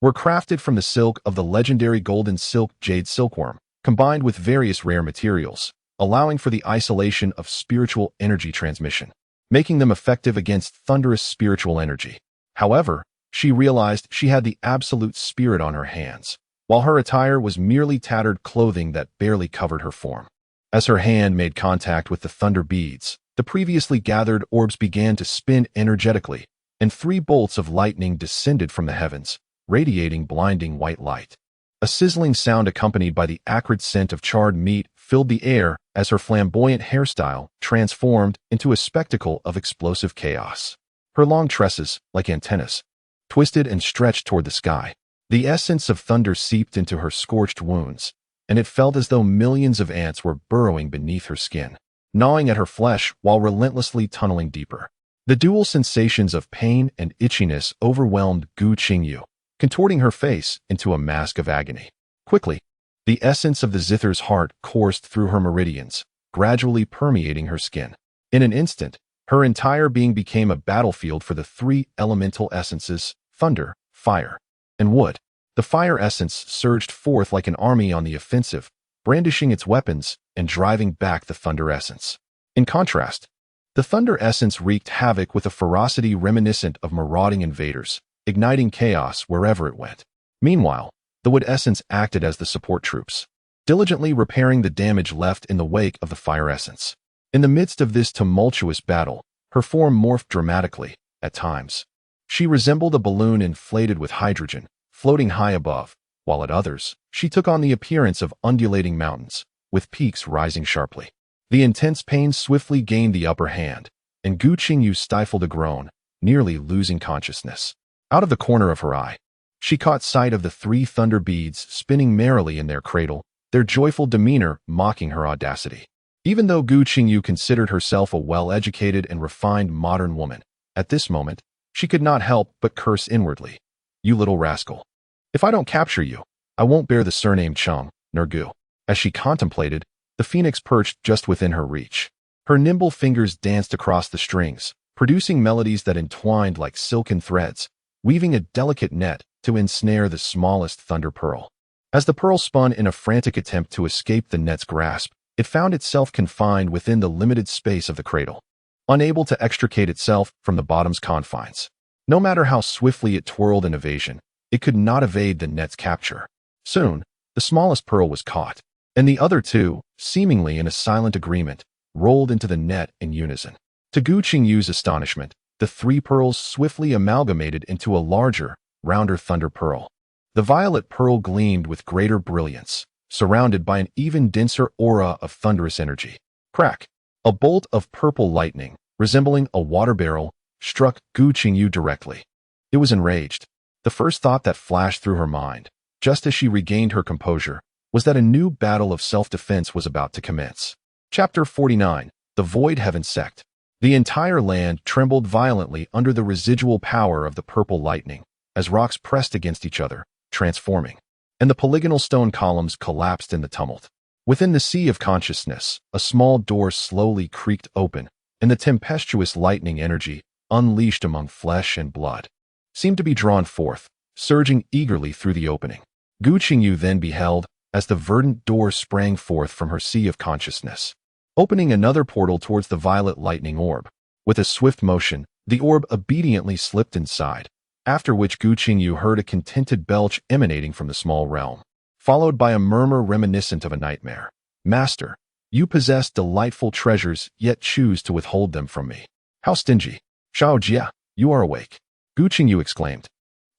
were crafted from the silk of the legendary golden silk jade silkworm, combined with various rare materials, allowing for the isolation of spiritual energy transmission, making them effective against thunderous spiritual energy. However, she realized she had the Absolute Spirit on her hands, while her attire was merely tattered clothing that barely covered her form. As her hand made contact with the thunder beads, the previously gathered orbs began to spin energetically, and 3 bolts of lightning descended from the heavens, radiating blinding white light. A sizzling sound accompanied by the acrid scent of charred meat filled the air as her flamboyant hairstyle transformed into a spectacle of explosive chaos. Her long tresses, like antennas, twisted and stretched toward the sky. The essence of thunder seeped into her scorched wounds, and it felt as though millions of ants were burrowing beneath her skin, gnawing at her flesh while relentlessly tunneling deeper. The dual sensations of pain and itchiness overwhelmed Gu Qingyu, contorting her face into a mask of agony. Quickly, the essence of the Zither's heart coursed through her meridians, gradually permeating her skin. In an instant, her entire being became a battlefield for the 3 elemental essences, thunder, fire, and wood. The fire essence surged forth like an army on the offensive, brandishing its weapons and driving back the thunder essence. In contrast, the thunder essence wreaked havoc with a ferocity reminiscent of marauding invaders, igniting chaos wherever it went. Meanwhile, the wood essence acted as the support troops, diligently repairing the damage left in the wake of the fire essence. In the midst of this tumultuous battle, her form morphed dramatically, at times. She resembled a balloon inflated with hydrogen, floating high above, while at others, she took on the appearance of undulating mountains, with peaks rising sharply. The intense pain swiftly gained the upper hand, and Gu Qingyu stifled a groan, nearly losing consciousness. Out of the corner of her eye, she caught sight of the 3 thunder beads spinning merrily in their cradle, their joyful demeanor mocking her audacity. Even though Gu Qingyu considered herself a well-educated and refined modern woman, at this moment, she could not help but curse inwardly. "You little rascal. If I don't capture you, I won't bear the surname Cheng, nor Gu." As she contemplated, the phoenix perched just within her reach. Her nimble fingers danced across the strings, producing melodies that entwined like silken threads, weaving a delicate net to ensnare the smallest thunder pearl. As the pearl spun in a frantic attempt to escape the net's grasp, it found itself confined within the limited space of the cradle, unable to extricate itself from the bottom's confines. No matter how swiftly it twirled in evasion, it could not evade the net's capture. Soon, the smallest pearl was caught, and the other 2, seemingly in a silent agreement, rolled into the net in unison. To Gu Qingyu's astonishment, the 3 pearls swiftly amalgamated into a larger, rounder thunder pearl. The violet pearl gleamed with greater brilliance, surrounded by an even denser aura of thunderous energy. Crack! A bolt of purple lightning, resembling a water barrel, struck Gu Qingyu directly. It was enraged. The first thought that flashed through her mind, just as she regained her composure, was that a new battle of self-defense was about to commence. Chapter 49. The Void Heaven Sect. The entire land trembled violently under the residual power of the purple lightning, as rocks pressed against each other, transforming, and the polygonal stone columns collapsed in the tumult. Within the sea of consciousness, a small door slowly creaked open, and the tempestuous lightning energy, unleashed among flesh and blood, seemed to be drawn forth, surging eagerly through the opening. Gu Qingyu then beheld, as the verdant door sprang forth from her sea of consciousness, opening another portal towards the violet lightning orb. With a swift motion, the orb obediently slipped inside, after which Gu Qingyu heard a contented belch emanating from the small realm, followed by a murmur reminiscent of a nightmare. Master, you possess delightful treasures, yet choose to withhold them from me. How stingy! Xianxia, you are awake. Gu Qingyu exclaimed,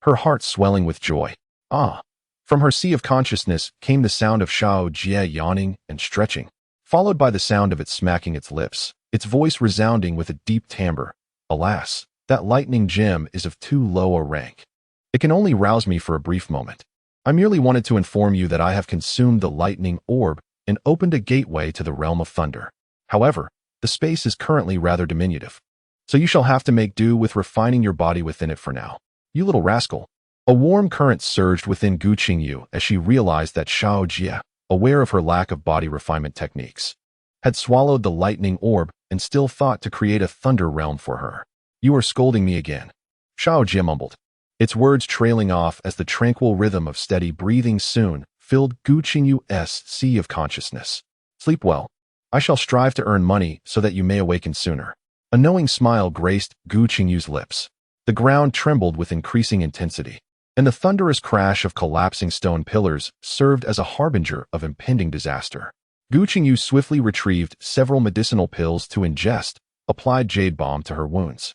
her heart swelling with joy. Ah! From her sea of consciousness came the sound of Xianxia yawning and stretching, followed by the sound of it smacking its lips, its voice resounding with a deep timbre. Alas, that lightning gem is of too low a rank. It can only rouse me for a brief moment. I merely wanted to inform you that I have consumed the lightning orb and opened a gateway to the realm of thunder. However, the space is currently rather diminutive, so you shall have to make do with refining your body within it for now. You little rascal. A warm current surged within Gu Qingyu as she realized that Xianxia, aware of her lack of body refinement techniques, had swallowed the lightning orb and still thought to create a thunder realm for her. You are scolding me again, Xianxia mumbled, its words trailing off as the tranquil rhythm of steady breathing soon filled Gu Qingyu's sea of consciousness. Sleep well. I shall strive to earn money so that you may awaken sooner. A knowing smile graced Gu Qingyu's lips. The ground trembled with increasing intensity, and the thunderous crash of collapsing stone pillars served as a harbinger of impending disaster. Gu Qingyu swiftly retrieved several medicinal pills to ingest, applied jade balm to her wounds,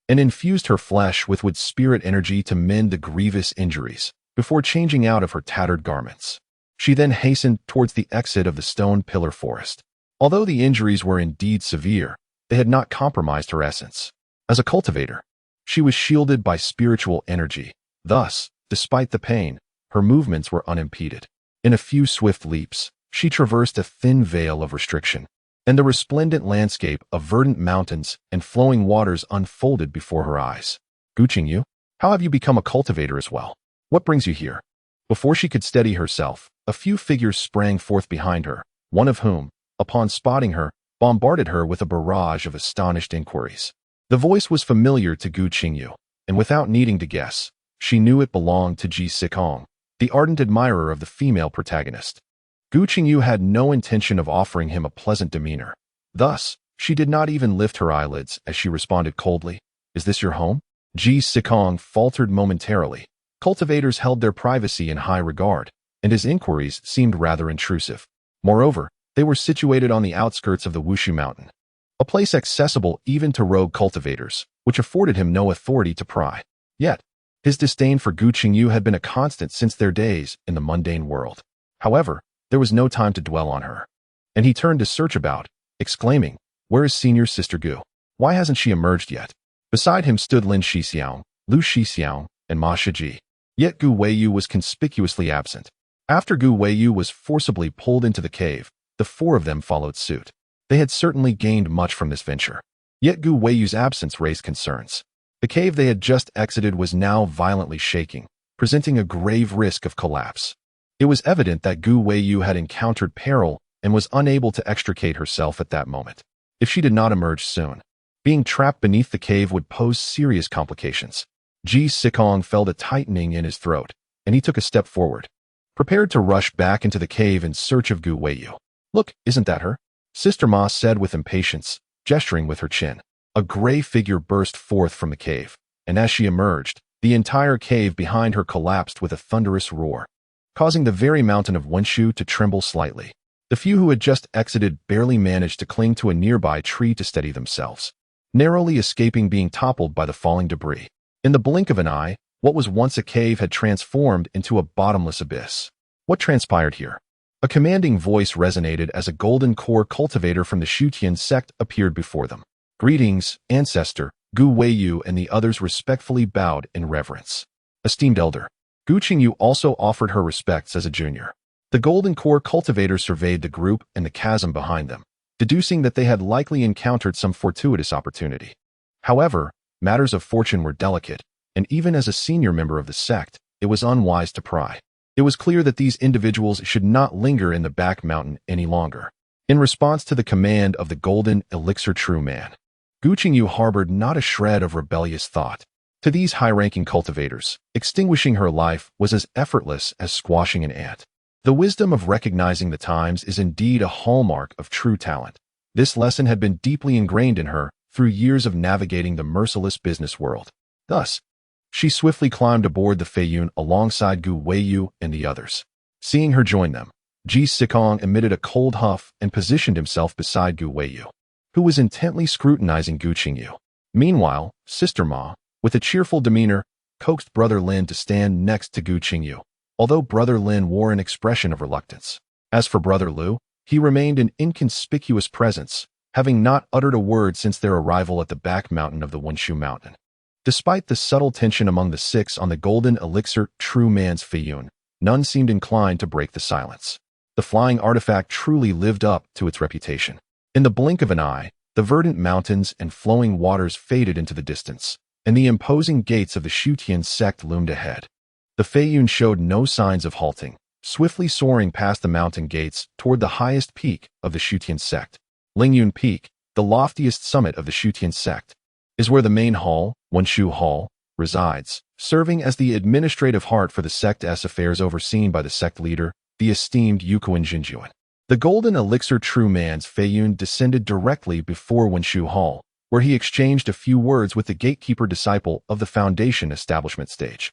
and infused her flesh with wood spirit energy to mend the grievous injuries, before changing out of her tattered garments. She then hastened towards the exit of the stone pillar forest. Although the injuries were indeed severe, they had not compromised her essence. As a cultivator, she was shielded by spiritual energy. Thus, despite the pain, her movements were unimpeded. In a few swift leaps, she traversed a thin veil of restriction, and the resplendent landscape of verdant mountains and flowing waters unfolded before her eyes. Gu Qingyu, how have you become a cultivator as well? What brings you here? Before she could steady herself, a few figures sprang forth behind her, one of whom, upon spotting her, bombarded her with a barrage of astonished inquiries. The voice was familiar to Gu Qingyu, and without needing to guess, she knew it belonged to Gu Qingyu, the ardent admirer of the female protagonist. Gu Qingyu had no intention of offering him a pleasant demeanor. Thus, she did not even lift her eyelids as she responded coldly, "Is this your home?" Gu Qingyu faltered momentarily. Cultivators held their privacy in high regard, and his inquiries seemed rather intrusive. Moreover, they were situated on the outskirts of the Wushu Mountain, a place accessible even to rogue cultivators, which afforded him no authority to pry. Yet, his disdain for Gu Qingyu had been a constant since their days in the mundane world. However, there was no time to dwell on her, and he turned to search about, exclaiming, "Where is senior sister Gu? Why hasn't she emerged yet?" Beside him stood Lin Shixiang, Lu Shixiang, and Ma Shiji. Yet Gu Weiyu was conspicuously absent. After Gu Weiyu was forcibly pulled into the cave, the 4 of them followed suit. They had certainly gained much from this venture. Yet Gu Weiyu's absence raised concerns. The cave they had just exited was now violently shaking, presenting a grave risk of collapse. It was evident that Gu Weiyu had encountered peril and was unable to extricate herself at that moment. If she did not emerge soon, being trapped beneath the cave would pose serious complications. Gu Qingyu felt a tightening in his throat, and he took a step forward, prepared to rush back into the cave in search of Gu Weiyu. "Look, isn't that her?" Sister Ma said with impatience, gesturing with her chin. A gray figure burst forth from the cave, and as she emerged, the entire cave behind her collapsed with a thunderous roar, causing the very mountain of Wenshu to tremble slightly. The few who had just exited barely managed to cling to a nearby tree to steady themselves. narrowly escaping being toppled by the falling debris. In the blink of an eye, what was once a cave had transformed into a bottomless abyss. What transpired here? A commanding voice resonated as a golden core cultivator from the Shutian sect appeared before them. Greetings, Ancestor. Gu Qingyu and the others respectfully bowed in reverence. Esteemed Elder. Gu Qingyu also offered her respects as a junior. The golden core cultivator surveyed the group and the chasm behind them, deducing that they had likely encountered some fortuitous opportunity. However, matters of fortune were delicate, and even as a senior member of the sect, it was unwise to pry. It was clear that these individuals should not linger in the back mountain any longer. In response to the command of the golden elixir true man, Gu Qingyu harbored not a shred of rebellious thought. To these high-ranking cultivators, extinguishing her life was as effortless as squashing an ant. The wisdom of recognizing the times is indeed a hallmark of true talent. This lesson had been deeply ingrained in her through years of navigating the merciless business world. Thus, she swiftly climbed aboard the Feiyun alongside Gu Qingyu and the others. Seeing her join them, Ji Sikong emitted a cold huff and positioned himself beside Gu Qingyu, who was intently scrutinizing Gu Qingyu. Meanwhile, Sister Ma, with a cheerful demeanor, coaxed Brother Lin to stand next to Gu Qingyu, although Brother Lin wore an expression of reluctance. As for Brother Lu, he remained an inconspicuous presence, having not uttered a word since their arrival at the back mountain of the Wunshu Mountain. Despite the subtle tension among the six on the golden elixir true man's Feiyun, none seemed inclined to break the silence. The flying artifact truly lived up to its reputation. In the blink of an eye, the verdant mountains and flowing waters faded into the distance, and the imposing gates of the Shutian sect loomed ahead. The Feiyun showed no signs of halting, swiftly soaring past the mountain gates toward the highest peak of the Shutian sect. Lingyun Peak, the loftiest summit of the Shutian sect, is where the main hall, Wunshu Hall, resides, serving as the administrative heart for the sect's affairs overseen by the sect leader, the esteemed Gu Qingyu. The golden elixir true man's Feiyun descended directly before Wunshu Hall, where he exchanged a few words with the gatekeeper disciple of the Foundation establishment stage.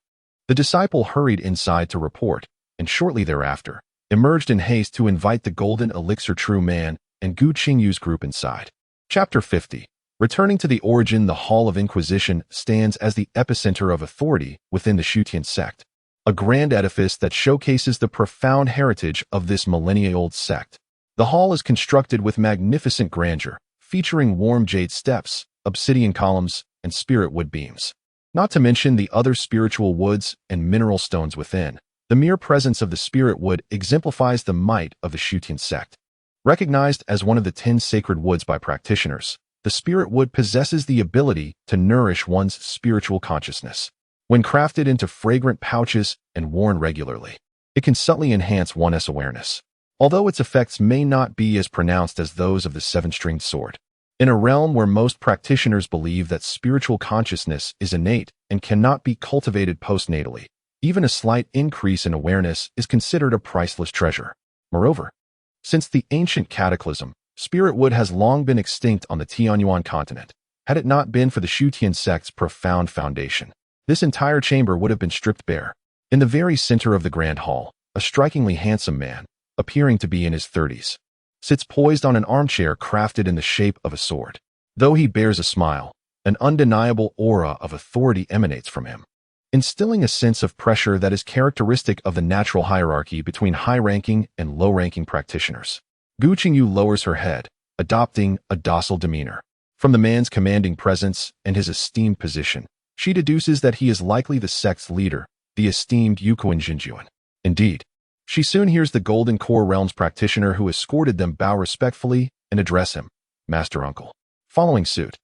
The disciple hurried inside to report, and shortly thereafter, emerged in haste to invite the golden elixir true man and Gu Qingyu's group inside. Chapter 50. Returning to the origin, the Hall of Inquisition stands as the epicenter of authority within the Shutian sect, a grand edifice that showcases the profound heritage of this millennia-old sect. The hall is constructed with magnificent grandeur, featuring warm jade steps, obsidian columns, and spirit wood beams. Not to mention the other spiritual woods and mineral stones within. The mere presence of the spirit wood exemplifies the might of the Shutian sect. Recognized as one of the 10 sacred woods by practitioners, the spirit wood possesses the ability to nourish one's spiritual consciousness. When crafted into fragrant pouches and worn regularly, it can subtly enhance one's awareness, although its effects may not be as pronounced as those of the seven-stringed sword. In a realm where most practitioners believe that spiritual consciousness is innate and cannot be cultivated postnatally, even a slight increase in awareness is considered a priceless treasure. Moreover, since the ancient cataclysm, spirit wood has long been extinct on the Tianyuan continent. Had it not been for the Shutian sect's profound foundation, this entire chamber would have been stripped bare. In the very center of the grand hall, a strikingly handsome man, appearing to be in his 30s, sits poised on an armchair crafted in the shape of a sword. Though he bears a smile, an undeniable aura of authority emanates from him, instilling a sense of pressure that is characteristic of the natural hierarchy between high-ranking and low-ranking practitioners. Gu Qingyu lowers her head, adopting a docile demeanor. From the man's commanding presence and his esteemed position, she deduces that he is likely the sect's leader, the esteemed Gu Qingyu. Indeed, she soon hears the Golden Core Realm's practitioner who escorted them bow respectfully and address him, Master Uncle. Following suit,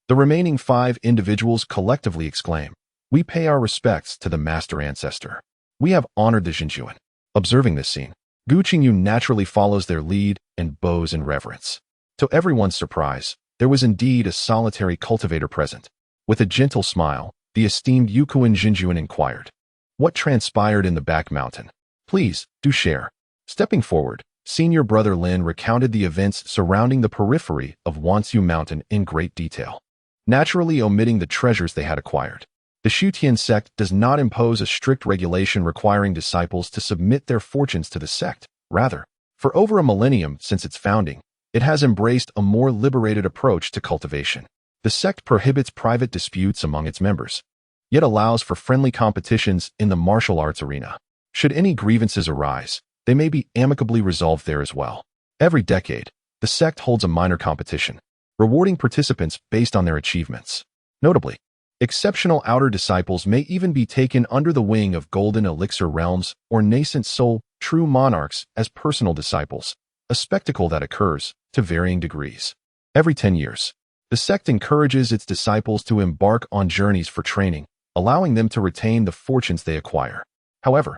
the remaining 5 individuals collectively exclaim, "We pay our respects to the Master Ancestor. We have honored the Xinjuan." Observing this scene, Gu Qingyu naturally follows their lead and bows in reverence. To everyone's surprise, there was indeed a solitary cultivator present. With a gentle smile, the esteemed Gu Qingyu inquired, "What transpired in the back mountain? Please, do share." Stepping forward, Senior Brother Lin recounted the events surrounding the periphery of Wunshu Mountain in great detail, naturally omitting the treasures they had acquired. The Shutian sect does not impose a strict regulation requiring disciples to submit their fortunes to the sect. Rather, for over a millennium since its founding, it has embraced a more liberated approach to cultivation. The sect prohibits private disputes among its members, yet allows for friendly competitions in the martial arts arena. Should any grievances arise, they may be amicably resolved there as well. Every decade, the sect holds a minor competition, rewarding participants based on their achievements. Notably, exceptional outer disciples may even be taken under the wing of Golden Elixir Realms or Nascent Soul True Monarchs as personal disciples, a spectacle that occurs to varying degrees. Every 10 years, the sect encourages its disciples to embark on journeys for training, allowing them to retain the fortunes they acquire. However,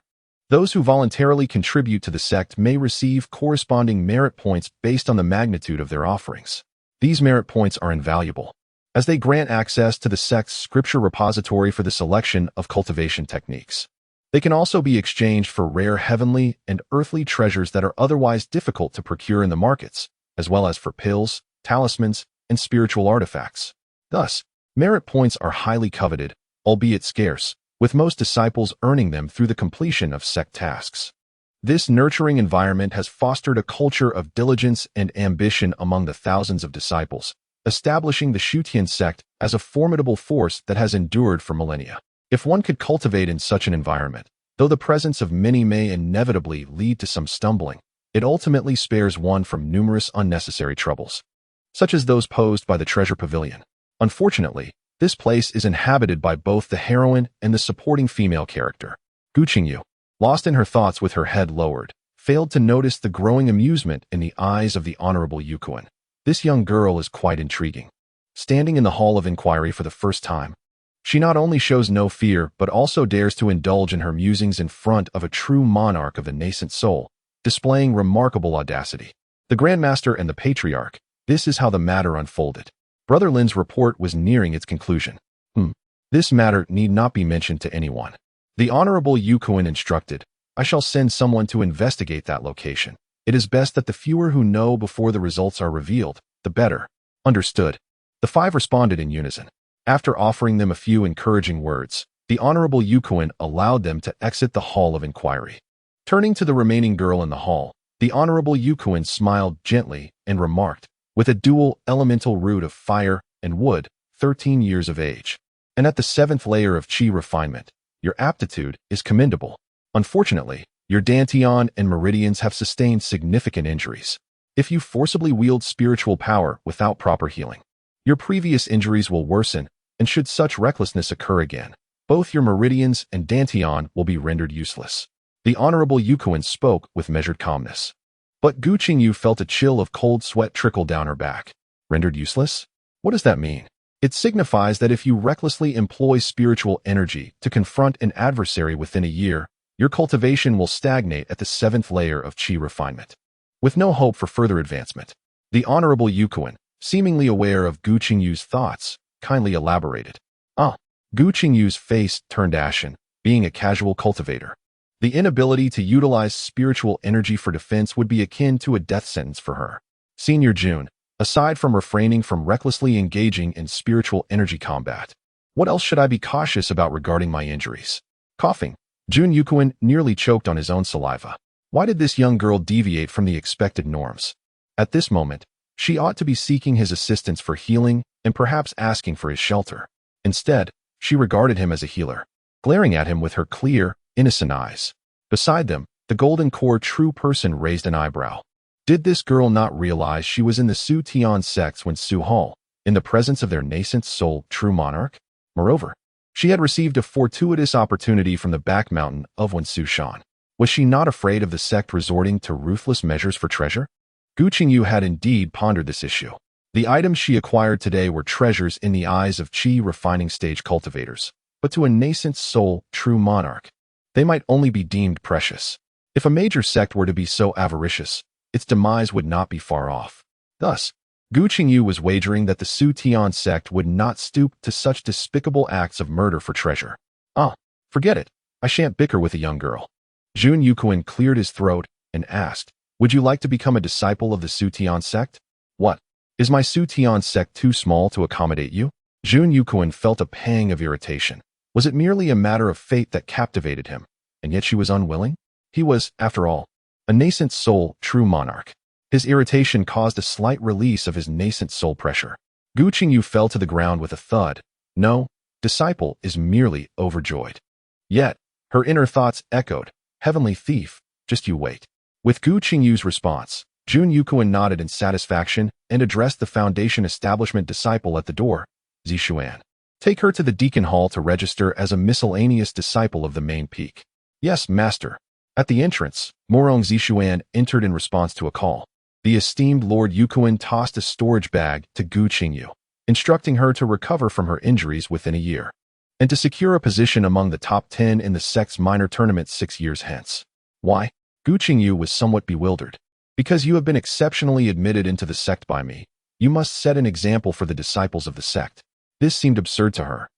those who voluntarily contribute to the sect may receive corresponding merit points based on the magnitude of their offerings. These merit points are invaluable, as they grant access to the sect's scripture repository for the selection of cultivation techniques. They can also be exchanged for rare heavenly and earthly treasures that are otherwise difficult to procure in the markets, as well as for pills, talismans, and spiritual artifacts. Thus, merit points are highly coveted, albeit scarce, with most disciples earning them through the completion of sect tasks. This nurturing environment has fostered a culture of diligence and ambition among the thousands of disciples, establishing the Shutian sect as a formidable force that has endured for millennia. If one could cultivate in such an environment, though the presence of many may inevitably lead to some stumbling, it ultimately spares one from numerous unnecessary troubles, such as those posed by the treasure pavilion. Unfortunately, this place is inhabited by both the heroine and the supporting female character. Gu Qingyu, lost in her thoughts with her head lowered, failed to notice the growing amusement in the eyes of the Honorable Yukuin. This young girl is quite intriguing. Standing in the Hall of Inquiry for the first time, she not only shows no fear but also dares to indulge in her musings in front of a true monarch of the nascent soul, displaying remarkable audacity. The Grandmaster and the Patriarch, this is how the matter unfolded. Brother Lin's report was nearing its conclusion. This matter need not be mentioned to anyone. The Honorable Yukuin instructed, I shall send someone to investigate that location. It is best that the fewer who know before the results are revealed, the better. Understood. The five responded in unison. After offering them a few encouraging words, the Honorable Yukuin allowed them to exit the Hall of Inquiry. Turning to the remaining girl in the hall, the Honorable Yukuin smiled gently and remarked, with a dual elemental root of fire and wood, 13 years of age, and at the 7th layer of chi refinement, your aptitude is commendable. Unfortunately, your dantian and meridians have sustained significant injuries. If you forcibly wield spiritual power without proper healing, your previous injuries will worsen, and should such recklessness occur again, both your meridians and dantian will be rendered useless. The Honorable Yukuin spoke with measured calmness. But Gu Qingyu felt a chill of cold sweat trickle down her back. Rendered useless? What does that mean? It signifies that if you recklessly employ spiritual energy to confront an adversary within a year, your cultivation will stagnate at the 7th layer of chi refinement, with no hope for further advancement. The Honorable Yukuin, seemingly aware of Gu Qingyu's thoughts, kindly elaborated. Gu Qingyu's face turned ashen, being a casual cultivator. The inability to utilize spiritual energy for defense would be akin to a death sentence for her. Senior June, aside from refraining from recklessly engaging in spiritual energy combat, what else should I be cautious about regarding my injuries? Coughing, Jun Yukuin nearly choked on his own saliva. Why did this young girl deviate from the expected norms? At this moment, she ought to be seeking his assistance for healing and perhaps asking for his shelter. Instead, she regarded him as a healer, glaring at him with her clear, innocent eyes. Beside them, the golden core true person raised an eyebrow. Did this girl not realize she was in the Su Tian sects when Su Hall, in the presence of their nascent soul true monarch? Moreover, she had received a fortuitous opportunity from the back mountain of Wen Su Shan. Was she not afraid of the sect resorting to ruthless measures for treasure? Gu Qingyu had indeed pondered this issue. The items she acquired today were treasures in the eyes of chi refining stage cultivators, but to a nascent soul true monarch, they might only be deemed precious. If a major sect were to be so avaricious, its demise would not be far off. Thus, Gu Qingyu was wagering that the Su Tian sect would not stoop to such despicable acts of murder for treasure. Forget it. I shan't bicker with a young girl. Jun Yukuin cleared his throat and asked, would you like to become a disciple of the Su Tian sect? What? Is my Su Tian sect too small to accommodate you? Jun Yukuin felt a pang of irritation. Was it merely a matter of fate that captivated him, and yet she was unwilling? He was, after all, a nascent soul true monarch. His irritation caused a slight release of his nascent soul pressure. Gu Qingyu fell to the ground with a thud. No, disciple is merely overjoyed. Yet, her inner thoughts echoed, Heavenly Thief, just you wait. With Gu Qingyu's response, Jun Yukuan nodded in satisfaction and addressed the Foundation establishment disciple at the door, Zishuan. Take her to the Deacon Hall to register as a miscellaneous disciple of the main peak. Yes, master. At the entrance, Morong Zishuan entered in response to a call. The esteemed Lord Yukuan tossed a storage bag to Gu Qingyu, instructing her to recover from her injuries within a year, and to secure a position among the top 10 in the sect's minor tournament 6 years hence. Why? Gu Qingyu was somewhat bewildered. Because you have been exceptionally admitted into the sect by me, you must set an example for the disciples of the sect. This seemed absurd to her.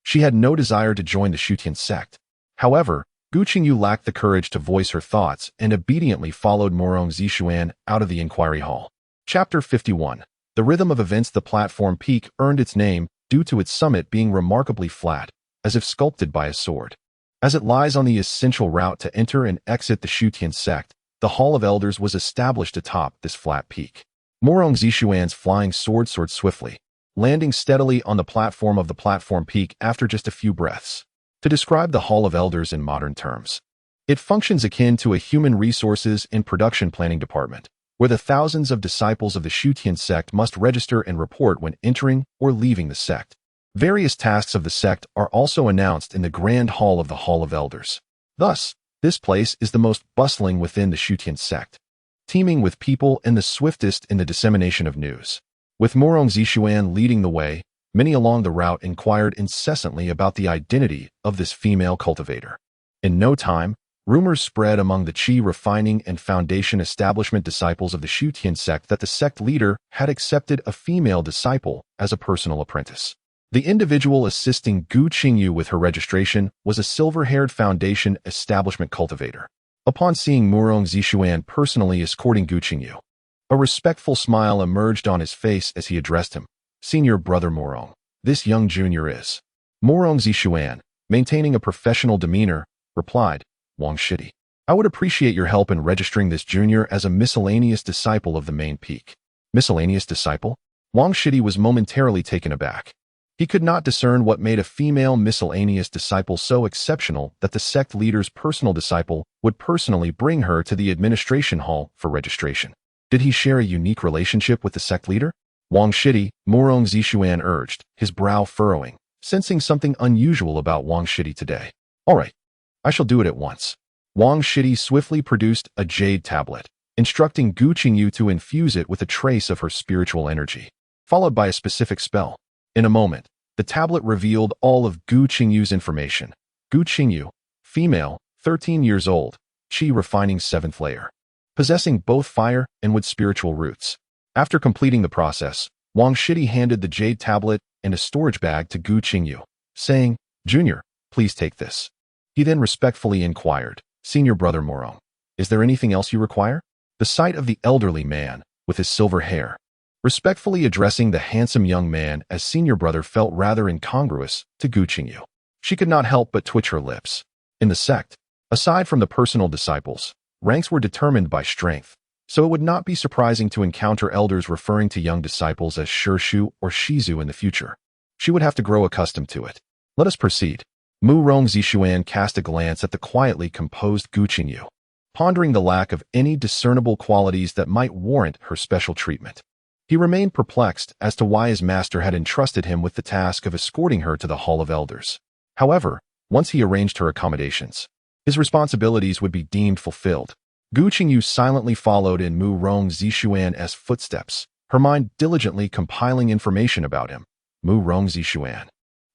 She had no desire to join the Shutian sect. However, Gu Qingyu lacked the courage to voice her thoughts and obediently followed Morong Zishuan out of the inquiry hall. Chapter 51. The rhythm of events. The platform peak earned its name due to its summit being remarkably flat, as if sculpted by a sword. As it lies on the essential route to enter and exit the Shutian sect, the Hall of Elders was established atop this flat peak. Morong Zishuan's flying sword soared swiftly, landing steadily on the platform of the platform peak after just a few breaths. To describe the Hall of Elders in modern terms, it functions akin to a human resources and production planning department, where the thousands of disciples of the Shutian sect must register and report when entering or leaving the sect. Various tasks of the sect are also announced in the Grand Hall of the Hall of Elders. Thus, this place is the most bustling within the Shutian sect, teeming with people and the swiftest in the dissemination of news. With Morong Zishuan leading the way, many along the route inquired incessantly about the identity of this female cultivator. In no time, rumors spread among the Qi refining and foundation establishment disciples of the Shutian sect that the sect leader had accepted a female disciple as a personal apprentice. The individual assisting Gu Qingyu with her registration was a silver-haired foundation establishment cultivator. Upon seeing Morong Zishuan personally escorting Gu Qingyu, a respectful smile emerged on his face as he addressed him. Senior Brother Morong, this young junior is. Morong Zishuan, maintaining a professional demeanor, replied, Wang Shidi. I would appreciate your help in registering this junior as a miscellaneous disciple of the main peak. Miscellaneous disciple? Wang Shidi was momentarily taken aback. He could not discern what made a female miscellaneous disciple so exceptional that the sect leader's personal disciple would personally bring her to the administration hall for registration. Did he share a unique relationship with the sect leader? Wang Shidi, Morong Zishuan urged, his brow furrowing, sensing something unusual about Wang Shidi today. All right, I shall do it at once. Wang Shidi swiftly produced a jade tablet, instructing Gu Qingyu to infuse it with a trace of her spiritual energy, followed by a specific spell. In a moment, the tablet revealed all of Gu Qingyu's information. Gu Qingyu, female, 13 years old, Qi refining 7th layer, possessing both fire and wood spiritual roots. After completing the process, Wang Shidi handed the jade tablet and a storage bag to Gu Qingyu, saying, Junior, please take this. He then respectfully inquired, Senior Brother Morong, is there anything else you require? The sight of the elderly man, with his silver hair, respectfully addressing the handsome young man as senior brother felt rather incongruous to Gu Qingyu. She could not help but twitch her lips. In the sect, aside from the personal disciples, ranks were determined by strength, so it would not be surprising to encounter elders referring to young disciples as Shirshu or Shizu in the future. She would have to grow accustomed to it. Let us proceed. Morong Zishuan cast a glance at the quietly composed Gu Qingyu, pondering the lack of any discernible qualities that might warrant her special treatment. He remained perplexed as to why his master had entrusted him with the task of escorting her to the Hall of Elders. However, once he arranged her accommodations, his responsibilities would be deemed fulfilled. Gu Qingyu silently followed in Morong Zishuan's footsteps, her mind diligently compiling information about him. Morong Zishuan,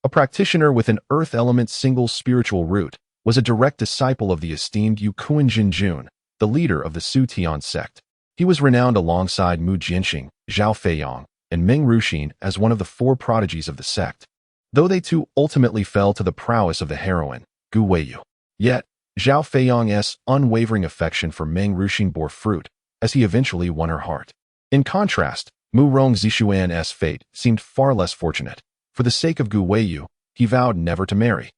a practitioner with an earth element single spiritual root, was a direct disciple of the esteemed Yukuan Jinjun, the leader of the Su Tian sect. He was renowned alongside Mu Jianxing, Zhao Feiyang, and Meng Ruxin as one of the 4 prodigies of the sect, though they too ultimately fell to the prowess of the heroine, Gu Weiyu. Yet, Zhao Feiyang's unwavering affection for Meng Ruxin bore fruit, as he eventually won her heart. In contrast, Morong Zishuan's fate seemed far less fortunate. For the sake of Gu Weiyu, he vowed never to marry,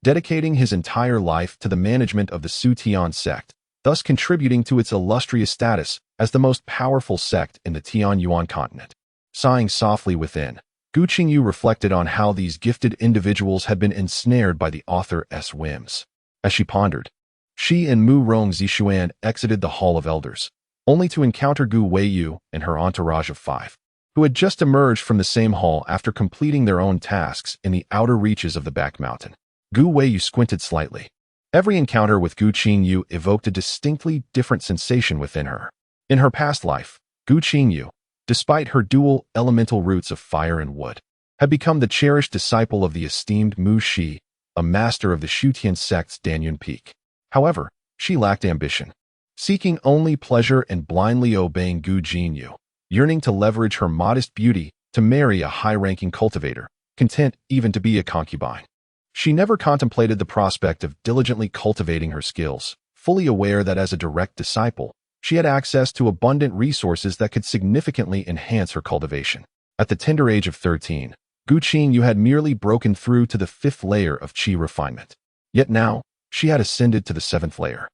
dedicating his entire life to the management of the Su Tian sect, thus contributing to its illustrious status as the most powerful sect in the Tianyuan continent. Sighing softly within, Gu Qingyu reflected on how these gifted individuals had been ensnared by the author's whims. As she pondered, she and Mu Rong Zixuan exited the Hall of Elders, only to encounter Gu Weiyu and her entourage of 5, who had just emerged from the same hall after completing their own tasks in the outer reaches of the back mountain. Gu Weiyu squinted slightly. Every encounter with Gu Qingyu evoked a distinctly different sensation within her. In her past life, Gu Qingyu, despite her dual elemental roots of fire and wood, had become the cherished disciple of the esteemed Mu Shi, a master of the Shutian sect's Dantian peak. However, she lacked ambition, seeking only pleasure and blindly obeying Gu Qingyu, yearning to leverage her modest beauty to marry a high-ranking cultivator, content even to be a concubine. She never contemplated the prospect of diligently cultivating her skills, fully aware that as a direct disciple, she had access to abundant resources that could significantly enhance her cultivation. At the tender age of 13, Gu Qingyu had merely broken through to the 5th layer of qi refinement. Yet now, she had ascended to the 7th layer,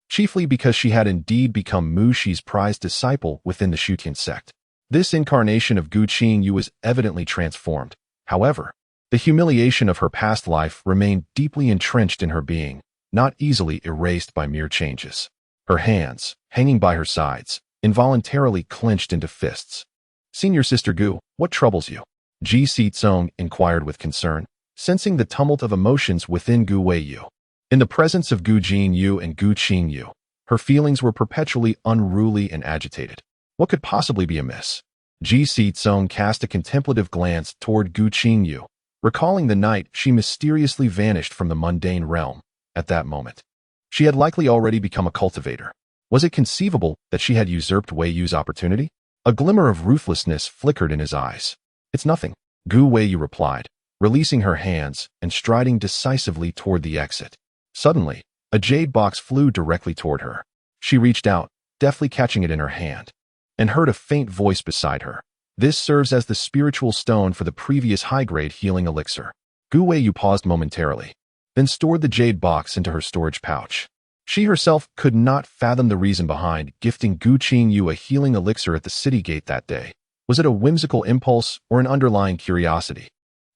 chiefly because she had indeed become Mu Shi's prized disciple within the Shutian sect. This incarnation of Gu Qingyu was evidently transformed. However, the humiliation of her past life remained deeply entrenched in her being, not easily erased by mere changes. Her hands, hanging by her sides, involuntarily clenched into fists. "Senior Sister Gu, what troubles you?" Ji Sitsong inquired with concern, sensing the tumult of emotions within Gu Weiyu. In the presence of Gu Qingyu and Gu Qingyu, her feelings were perpetually unruly and agitated. What could possibly be amiss? Ji Sitsong cast a contemplative glance toward Gu Qingyu, recalling the night she mysteriously vanished from the mundane realm. At that moment, she had likely already become a cultivator. Was it conceivable that she had usurped Weiyu's opportunity? A glimmer of ruthlessness flickered in his eyes. "It's nothing," Gu Weiyu replied, releasing her hands and striding decisively toward the exit. Suddenly, a jade box flew directly toward her. She reached out, deftly catching it in her hand, and heard a faint voice beside her. "This serves as the spiritual stone for the previous high-grade healing elixir." Gu Weiyu paused momentarily, then stored the jade box into her storage pouch. She herself could not fathom the reason behind gifting Gu Qingyu a healing elixir at the city gate that day. Was it a whimsical impulse or an underlying curiosity?